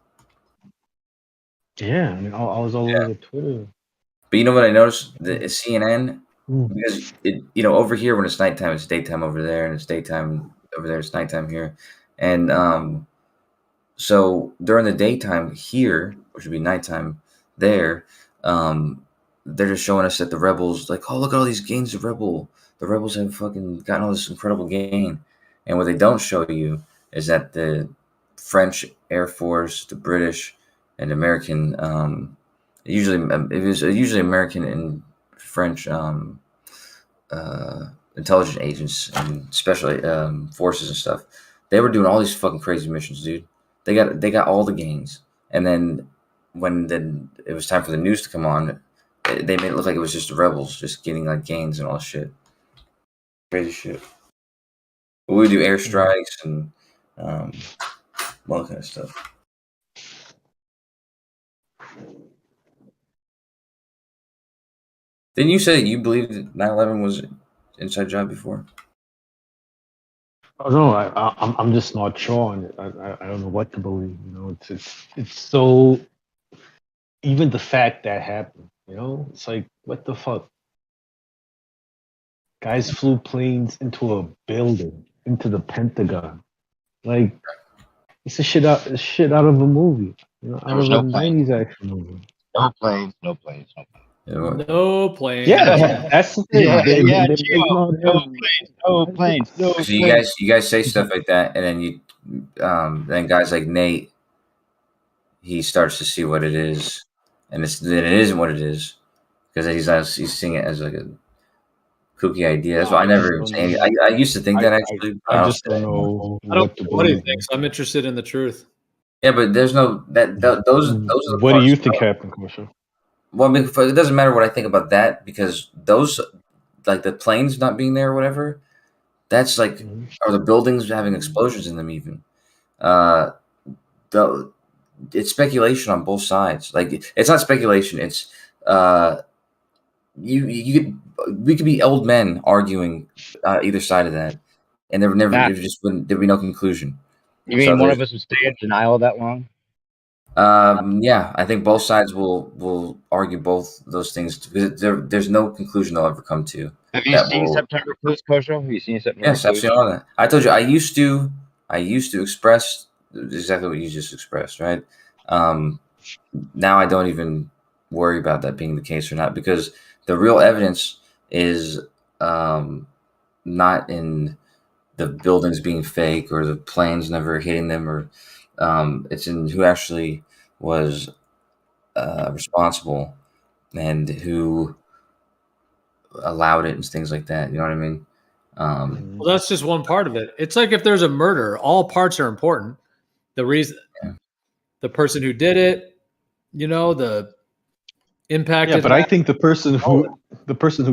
Yeah, I mean, I was all over Twitter. But you know what I noticed? The CNN, because over here when it's nighttime, it's daytime over there, and it's daytime over there, it's nighttime here, and so during the daytime here, which would be nighttime there, they're just showing us that the rebels, like, oh, look at all these gains of the rebels have fucking gotten all this incredible gain. And what they don't show you is that the French Air Force, the British, and American, usually American and French intelligence agents and special forces and stuff, they were doing all these fucking crazy missions, dude. They got all the gains, and then when it was time for the news to come on, they made it look like it was just the rebels just getting like gains and all this shit. Crazy shit. But we would do airstrikes and all that kind of stuff. Didn't you say you believed that 9/11 was an inside job before? Oh no, I'm just not sure on it. I don't know what to believe. It's so. Even the fact that happened, it's like, what the fuck? Guys flew planes into a building, into the Pentagon. Like, it's a shit out of a movie. Out of a 90s action movie. No planes. No planes. Yeah, that's the thing. No planes. So you guys say stuff like that, and then then guys like Nate, he starts to see what it is, and it isn't what it is, because he's seeing it as like a kooky idea. That's why I never. I used to think that actually. I just don't know. I don't know what he thinks. I'm interested in the truth. Yeah, but there's no those. What do you think happened, Commissioner? Well, I mean, it doesn't matter what I think about that, because those like the planes not being there or whatever, that's like, or the buildings having explosions in them even. It's speculation on both sides. Like it's not speculation. It's we could be old men arguing either side of that, and there'd be no conclusion. You mean one of us would stay in denial that long? Yeah, I think both sides will argue both those things because there's no conclusion they'll ever come to. Have you seen September Clues, Kosho? Have you seen September Yes, I've Clues? seen all that. I told you I used to express exactly what you just expressed, right? Now I don't even worry about that being the case or not because the real evidence is not in the buildings being fake or the planes never hitting them, or it's in who actually was responsible and who allowed it and things like that. You know what I mean? Well, that's just one part of it. It's like if there's a murder, all parts are important. The reason, the person who did it, the impact. Yeah, but I think the person who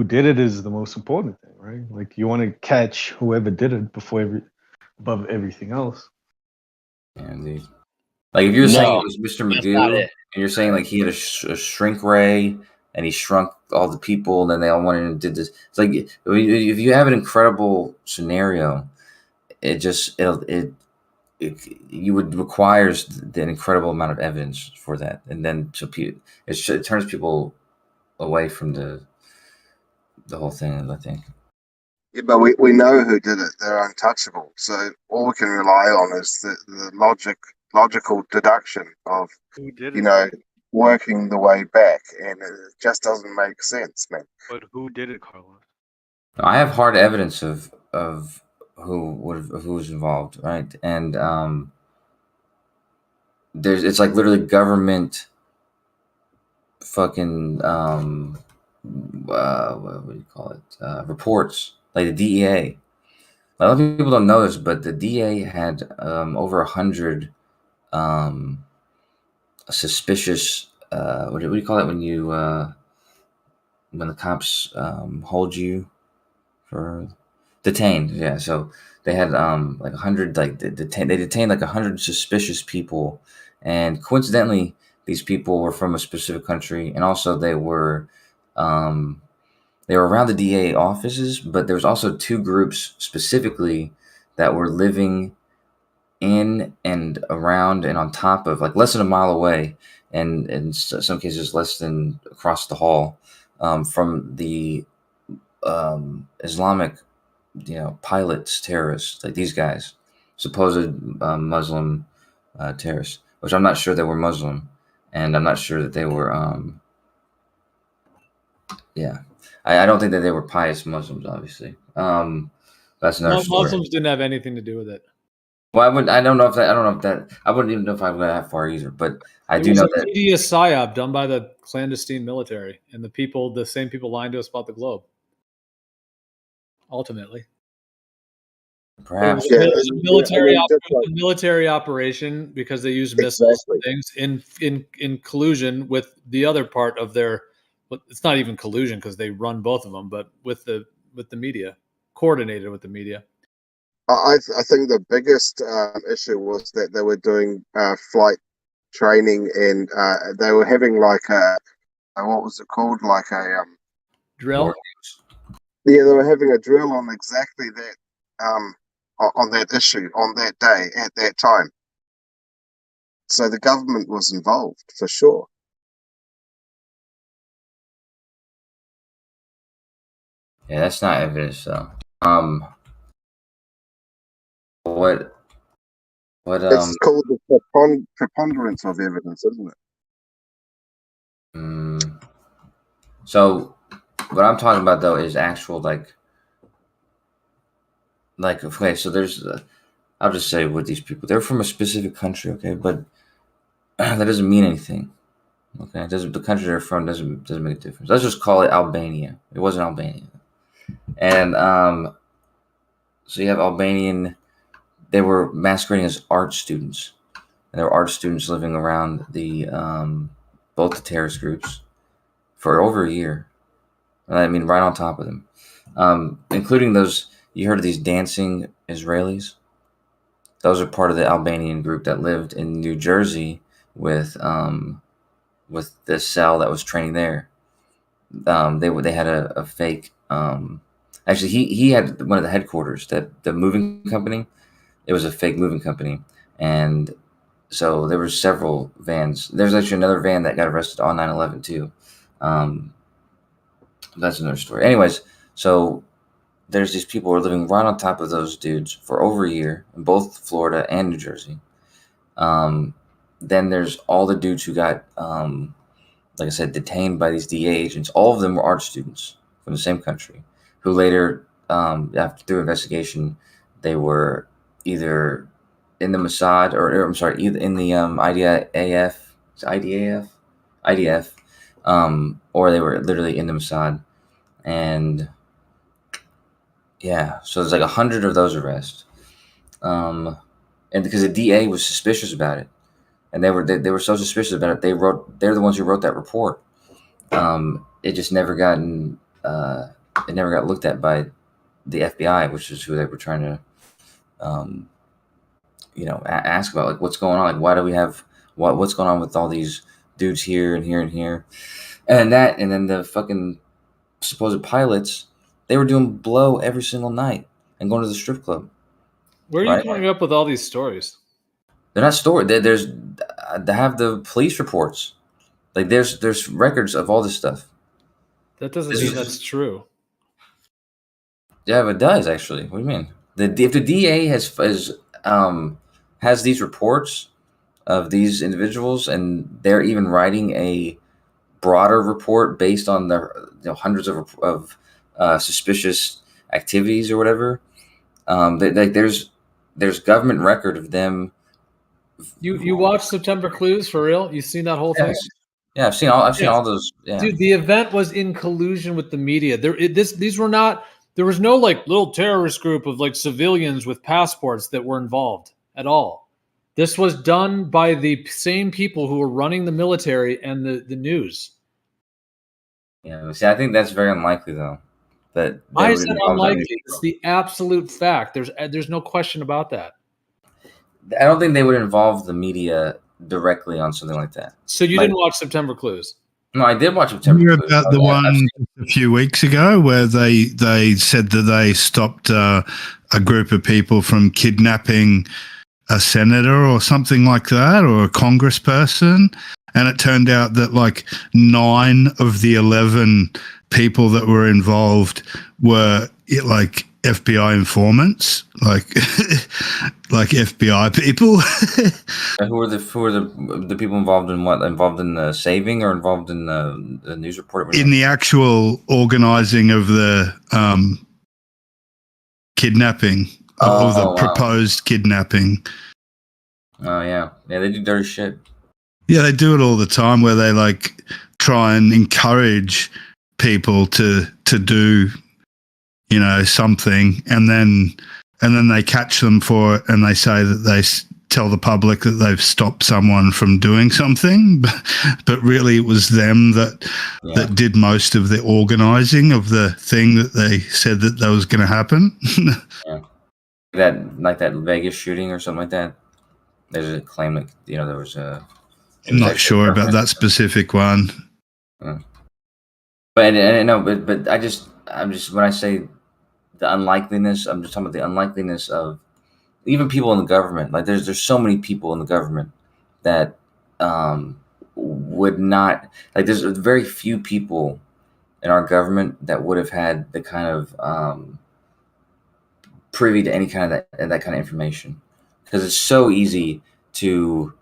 did it is the most important thing, right? Like you want to catch whoever did it above everything else. Yeah, indeed. Like if you're saying it was Mr. Magoo, and you're saying like he had a shrink ray and he shrunk all the people, and then they all went in and did this. It's like if you have an incredible scenario, you would requires the incredible amount of evidence for that, and then it turns people away from the whole thing. I think. Yeah, but we know who did it. They're untouchable. So all we can rely on is the logical deduction of who did it. Working the way back, and it just doesn't make sense, man. But who did it, Carlos? I have hard evidence of who was involved, right? And it's like literally government fucking what do you call it? Reports, like the DEA. A lot of people don't know this, but the DEA had over 100 suspicious. What do you call it when the cops hold you for detained? Yeah, so they had like 100 like they detained like 100 suspicious people, and coincidentally, these people were from a specific country, and also they were around the DA offices, but there was also two groups specifically that were living in and around and on top of, like less than a mile away, and in some cases less than across the hall from the Islamic, pilots, terrorists, like these guys, supposed Muslim terrorists, which I'm not sure they were Muslim, and I'm not sure that they were. I don't think that they were pious Muslims, obviously. That's another story. Muslims didn't have anything to do with it. Well, I don't know if that. I wouldn't even know if I would go that far either. But I do know that it was a media psyop done by the clandestine military and the same people lying to us about the globe. Ultimately, perhaps it was a military operation because they used missiles and things in collusion with the other part of their. It's not even collusion because they run both of them, but with the media, coordinated with the media. I think the biggest issue was that they were doing flight training, and they were having like what was it called? Like a drill. Yeah, they were having a drill on exactly that on that issue on that day at that time. So the government was involved for sure. Yeah, that's not evidence though. What It's called the preponderance of evidence, isn't it? So what I'm talking about though is actual like okay, so there's I'll just say what these people, they're from a specific country, okay, but that doesn't mean anything. Okay, the country they're from doesn't make a difference. Let's just call it Albania. It wasn't Albania. And so you have Albanian, they were masquerading as art students. And there were art students living around the both the terrorist groups for over a year. I mean, right on top of them. including those. You heard of these dancing Israelis? Those are part of the Albanian group that lived in New Jersey with the cell that was training there. They had a fake. Actually, he had one of the headquarters, that the moving company. It was a fake moving company, and so there were several vans. There's actually another van that got arrested on 9/11 too. That's another story. Anyways, so there's these people who are living right on top of those dudes for over a year in both Florida and New Jersey. Then there's all the dudes who got, like I said, detained by these DA agents. All of them were art students from the same country, who later, after through investigation, they were either in the Mossad or I'm sorry, either in the IDF, or they were literally in the Mossad. And yeah, so there's like 100 of those arrests, and because the DA was suspicious about it, and they were so suspicious about it, they're the ones who wrote that report. It just never got looked at by the FBI, which is who they were trying to, ask about, like, what's going on, like, why do we have what's going on with all these dudes here and here and here, and then the fucking supposed pilots, they were doing blow every single night and going to the strip club. Where are you coming up with all these stories? They're not stored. They have the police reports. Like there's records of all this stuff. That doesn't mean that's true. Yeah, but it does actually. What do you mean? If the DA has these reports of these individuals, and they're even writing a broader report based on the hundreds of suspicious activities or whatever, there's government record of them. You watched September Clues for real? You seen that whole thing? Yeah, I've seen all those. Yeah. Dude, the event was in collusion with the media. These were not. There was no like little terrorist group of like civilians with passports that were involved at all. This was done by the same people who were running the military and the news. Yeah, see, I think that's very unlikely though. Why is that unlikely? It's the absolute fact. There's no question about that. I don't think they would involve the media directly on something like that. So you didn't watch September Clues? No, I did watch September Clues. About the one a few weeks ago where they said that they stopped a group of people from kidnapping a senator or something like that, or a congressperson, and it turned out that like 9 of the 11 people that were involved were like FBI informants, like FBI people. Who are the people involved in what? Involved in the saving or involved in the news report? In the actual organizing of the kidnapping, of the proposed kidnapping. Oh yeah, they do dirty shit. Yeah, they do it all the time, where they like try and encourage people to do, something, and then they catch them for it, and they say that they tell the public that they've stopped someone from doing something, but really it was them that did most of the organizing of the thing that they said that was going to happen. Yeah. That Vegas shooting or something like that. There's a claim that there was a. I'm not sure about that specific one. Yeah. But I'm just when I say the unlikeliness, I'm just talking about the unlikeliness of even people in the government. Like there's so many people in the government that would not, like, there's very few people in our government that would have had the kind of privy to any kind of that kind of information, because it's so easy to,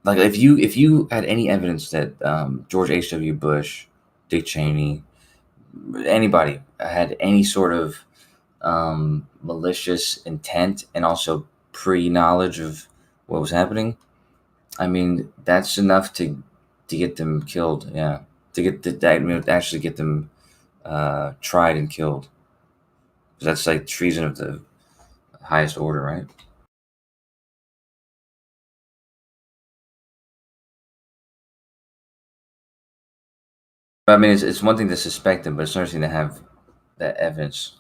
like, if you had any evidence that George H.W. Bush, Dick Cheney, anybody had any sort of malicious intent and also pre-knowledge of what was happening, I mean, that's enough to get them killed. Yeah, actually get them tried and killed. That's like treason of the highest order, right? I mean, it's one thing to suspect them, but it's another thing to have evidence.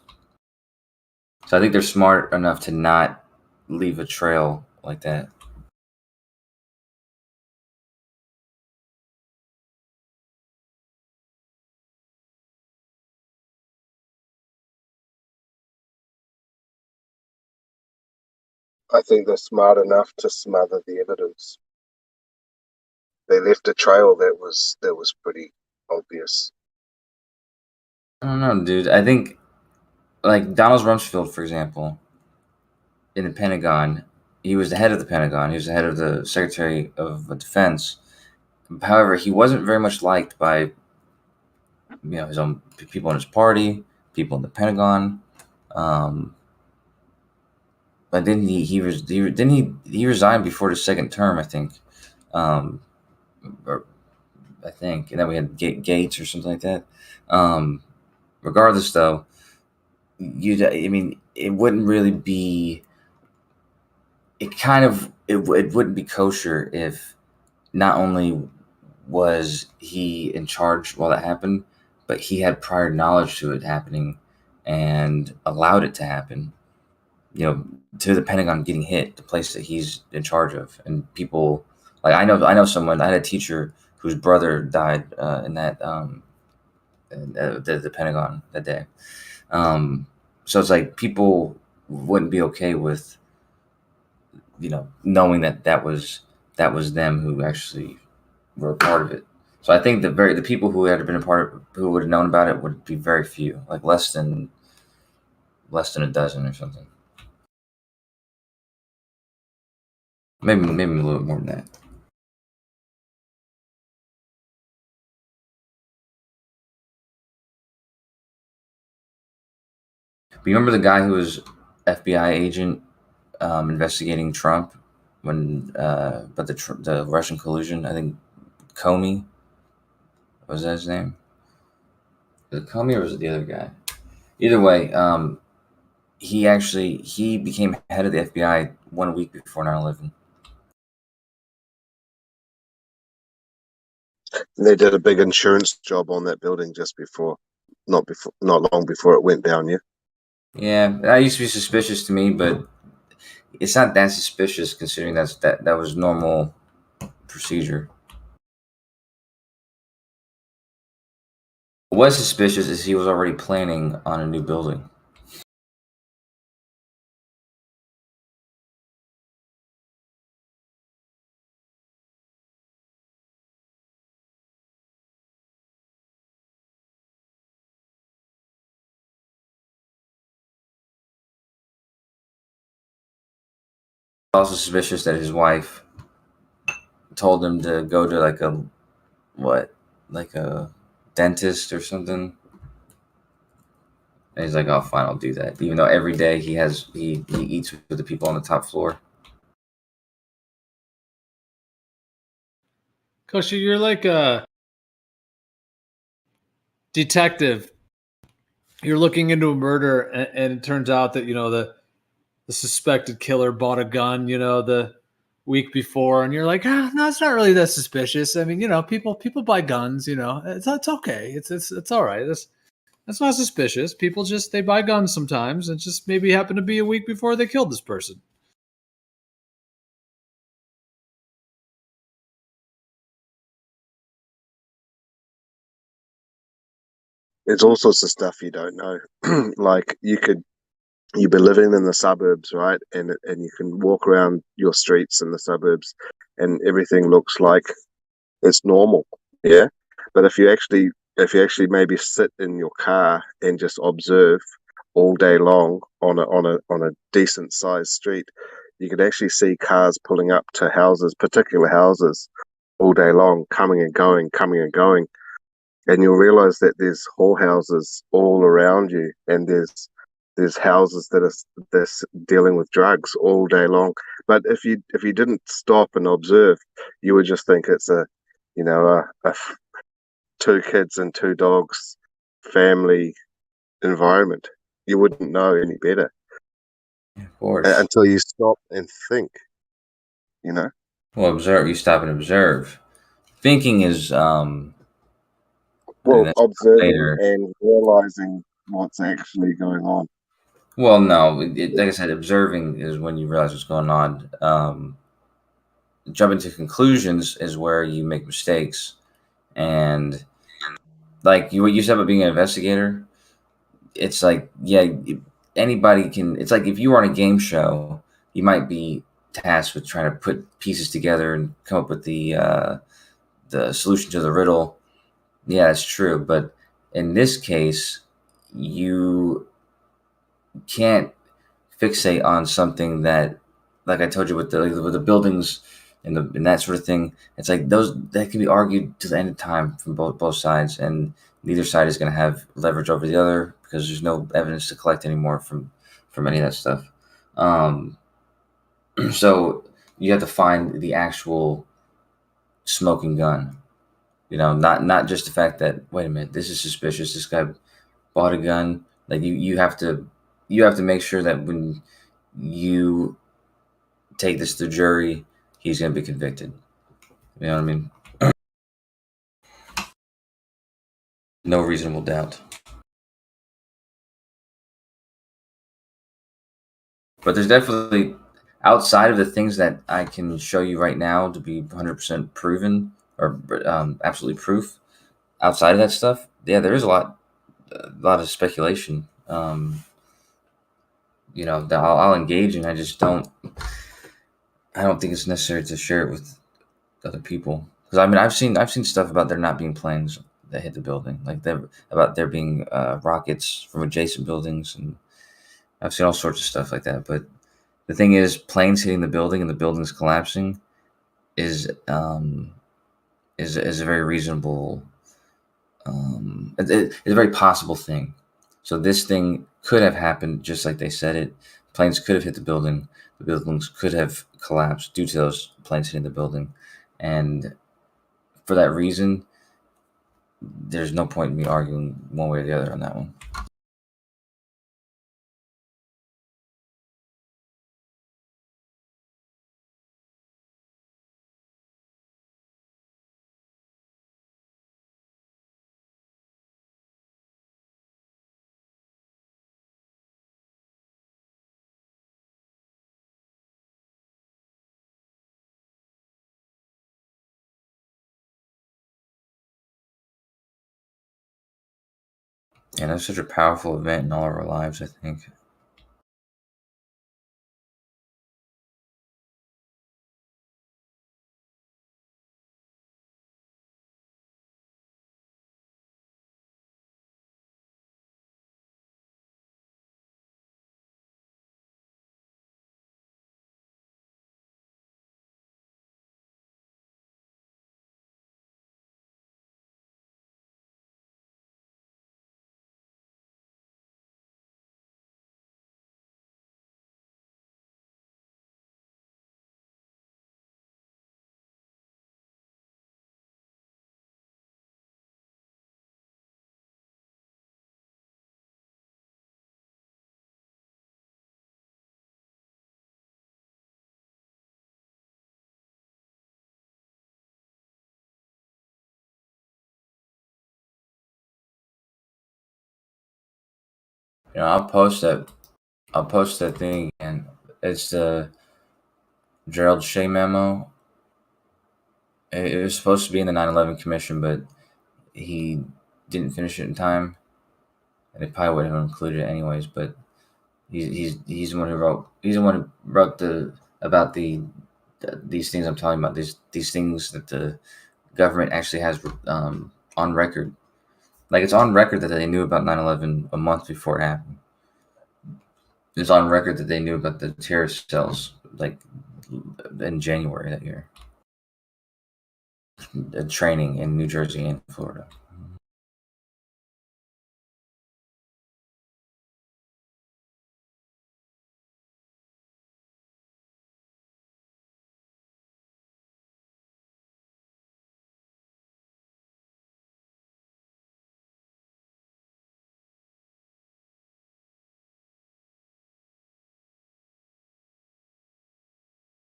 So I think they're smart enough to not leave a trail like that. I think they're smart enough to smother the evidence. They left a trail that was pretty obvious. I don't know, dude. I think, like Donald Rumsfeld, for example, in the Pentagon, he was the head of the Pentagon. He was the head of the Secretary of Defense. However, he wasn't very much liked by his own people in his party, people in the Pentagon. But then he resigned before the second term, I think. And then we had Gates or something like that. Regardless, though, it wouldn't really be. It wouldn't be kosher if not only was he in charge while that happened, but he had prior knowledge to it happening and allowed it to happen. To the Pentagon getting hit, the place that he's in charge of, and people like I know someone. I had a teacher whose brother died in that the Pentagon that day. So it's like people wouldn't be okay with knowing that was them who actually were a part of it. So I think the people who had been a part of, who would have known about it would be very few, like less than a dozen or something. Maybe a little bit more than that. But you remember the guy who was FBI agent investigating Trump but the Russian collusion? I think Comey, was that his name? Was it Comey or was it the other guy? Either way, he became head of the FBI 1 week before 9/11. They did a big insurance job on that building not long before it went down. Yeah, that used to be suspicious to me, but it's not that suspicious considering that was normal procedure. What was suspicious is he was already planning on a new building. Also suspicious that his wife told him to go to like a dentist or something. And he's like, "Oh, fine, I'll do that." Even though every day he eats with the people on the top floor. Kosher, you're like a detective. You're looking into a murder, and it turns out that the suspected killer bought a gun, the week before, and you're like, no, it's not really that suspicious. I mean, people buy guns, it's okay. It's all right. That's not suspicious. People they buy guns sometimes. It just maybe happened to be a week before they killed this person. There's all sorts of stuff you don't know. Like you've been living in the suburbs, right? And you can walk around your streets in the suburbs and everything looks like it's normal. Yeah. But if you actually maybe sit in your car and just observe all day long on a decent sized street, you could actually see cars pulling up to particular houses all day long, coming and going. And you'll realize that there's whorehouses all around you, and there's houses that are dealing with drugs all day long. But if you didn't stop and observe, you would just think it's a 2 kids and 2 dogs family environment. You wouldn't know any better. Of course. Until you stop and think. Well, observe. You stop and observe. Thinking is observing and realizing what's actually going on. Well, no, like I said, observing is when you realize what's going on. Jumping to conclusions is where you make mistakes, and like what you said about being an investigator, it's like, yeah, anybody can. It's like if you were on a game show, you might be tasked with trying to put pieces together and come up with the solution to the riddle. Yeah, that's true, but in this case, you can't fixate on something that, like I told you, with the buildings and that sort of thing. It's like those that can be argued to the end of time from both sides, and neither side is going to have leverage over the other because there's no evidence to collect anymore from any of that stuff. So you have to find the actual smoking gun. You know, not just the fact that, wait a minute, this is suspicious. This guy bought a gun. Like you have to make sure that when you take this to the jury, he's going to be convicted. You know what I mean? No reasonable doubt. But there's definitely, outside of the things that I can show you right now to be 100% proven or absolutely proof, outside of that stuff, yeah, there is a lot of speculation. You know, that I'll engage in. I just don't think it's necessary to share it with other people. Because I mean, I've seen stuff about there not being planes that hit the building, like about there being rockets from adjacent buildings, and I've seen all sorts of stuff like that. But the thing is, planes hitting the building and the buildings collapsing is a very reasonable, it's a very possible thing. So this thing could have happened just like they said it. Planes could have hit the building. The buildings could have collapsed due to those planes hitting the building, and for that reason, there's no point in me arguing one way or the other on that one. And that's such a powerful event in all of our lives, I think. You know, I'll post that thing again. It's the Gerald Shea memo. It was supposed to be in the 9/11 Commission, but he didn't finish it in time, and they probably wouldn't have included it anyways. But he's the one who wrote. He's the one who wrote about these things I'm talking about. These things that the government actually has on record. Like, it's on record that they knew about 9/11 a month before it happened. It's on record that they knew about the terrorist cells like in January that year. Training in New Jersey and Florida.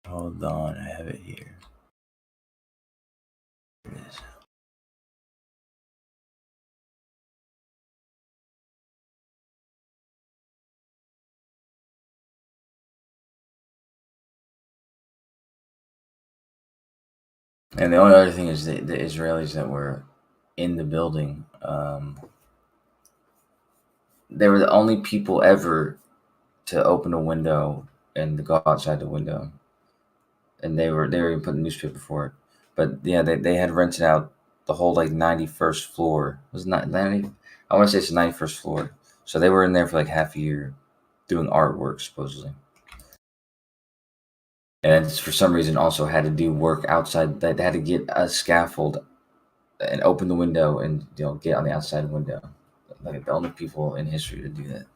Hold on, I have it here. Here it is. And the only other thing is the Israelis that were in the building. They were the only people ever to open a window and to go outside the window, and they were even putting newspaper for it. But yeah, they had rented out the whole like 91st floor. Was it not 90? I want to say it's the 91st floor. So they were in there for like half a year doing artwork supposedly. And for some reason also had to do work outside. They had to get a scaffold and open the window and get on the outside window. Like the only people in history to do that.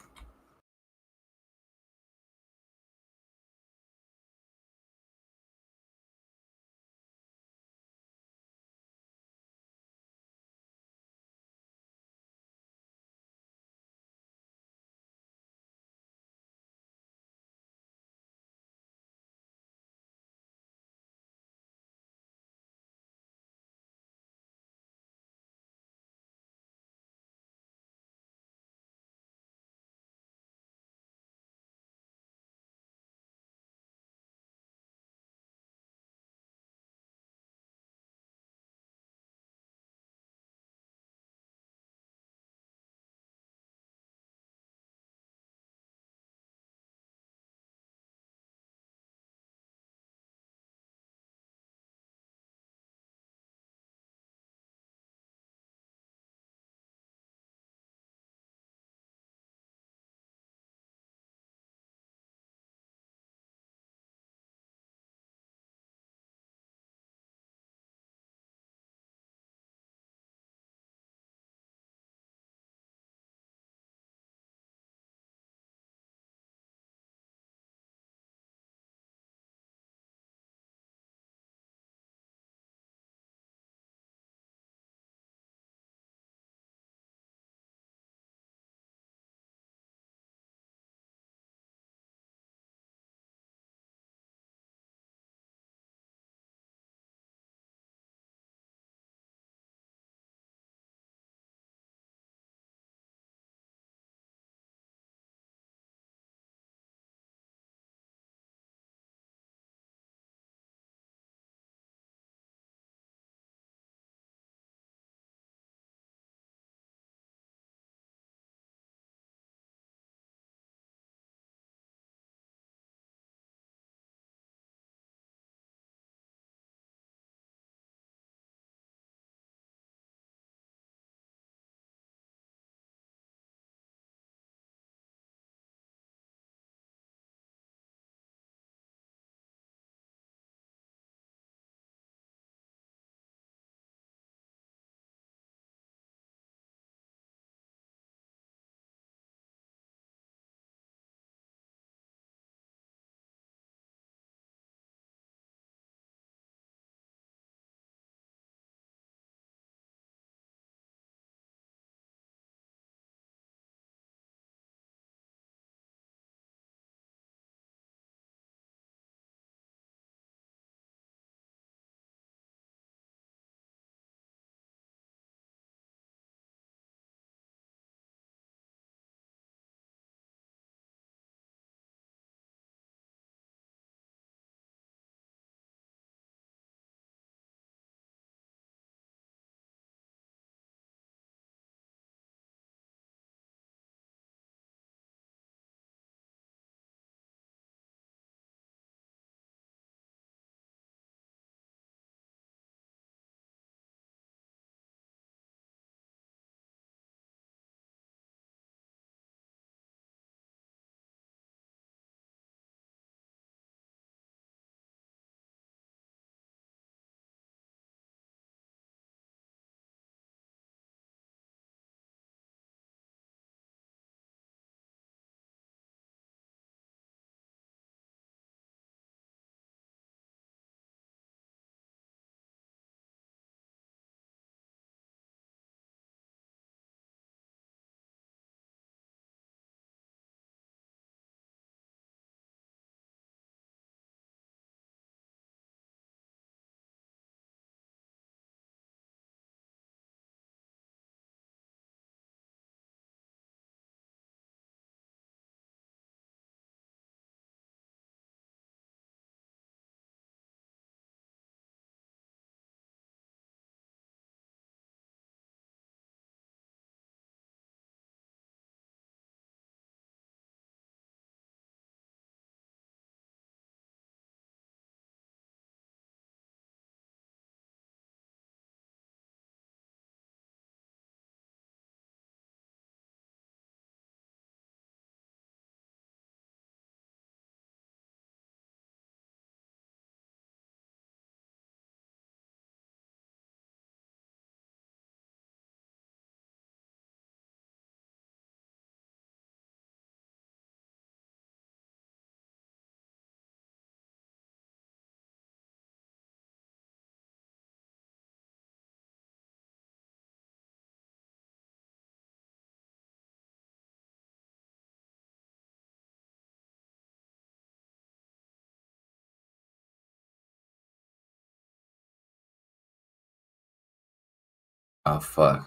Oh fuck!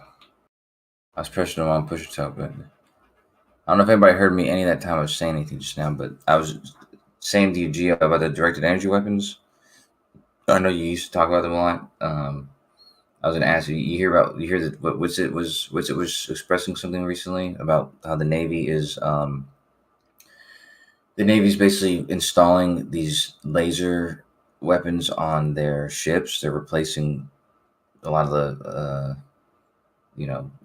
I was pressing the wrong push to talk, but I don't know if anybody heard me any of that time I was saying anything just now, but I was saying to you, Gio, about the directed energy weapons. I know you used to talk about them a lot. I was gonna ask you. You hear that? Witsit was expressing something recently about how the Navy is the Navy's basically installing these laser weapons on their ships. They're replacing a lot of the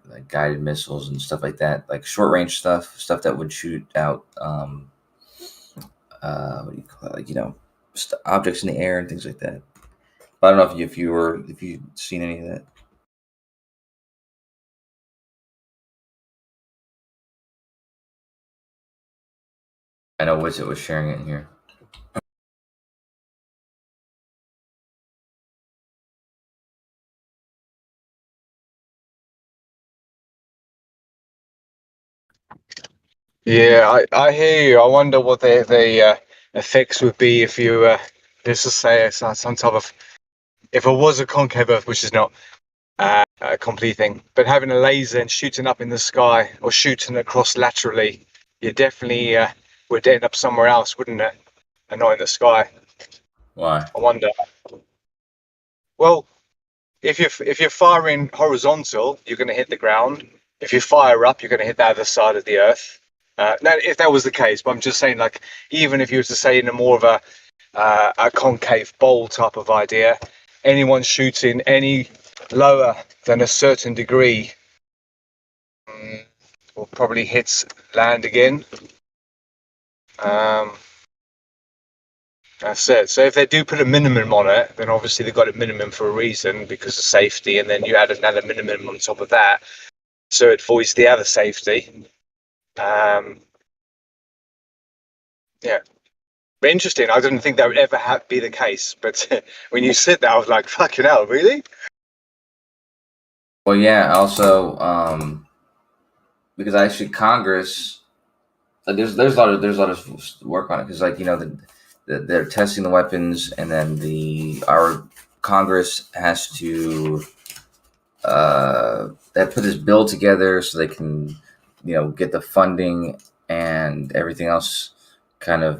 like guided missiles and stuff like that, like short range stuff that would shoot out what do you call it? Like objects in the air and things like that. But I don't know if you've seen any of that. I know Wizard was sharing it in here. Yeah, I hear you. I wonder what the effects would be if you let's just say it's some type of, if it was a concave Earth, which is not a complete thing, but having a laser and shooting up in the sky or shooting across laterally, you definitely would end up somewhere else, wouldn't it? And not in the sky. Why? I wonder. Well, if you're firing horizontal, you're going to hit the ground. If you fire up, you're going to hit the other side of the Earth. Now, if that was the case, but I'm just saying, like, even if you were to say in a more of a concave bowl type of idea, anyone shooting any lower than a certain degree will probably hit land again. That's it. So if they do put a minimum on it, then obviously they've got a minimum for a reason because of safety, and then you add another minimum on top of that, so it voids the other safety. Yeah, but interesting. I didn't think that would ever be the case, but when you said that, I was like, "Fucking hell, really?" Well, yeah. Also, because actually Congress, there's a lot of work on it because, like, they're testing the weapons, and then our Congress has to they put this bill together so they can get the funding and everything else kind of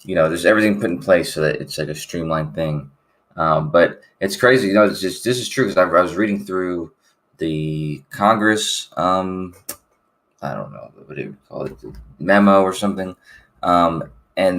there's everything put in place so that it's like a streamlined thing. But it's crazy, this is true because I was reading through the Congress I don't know what do you call it, memo or something,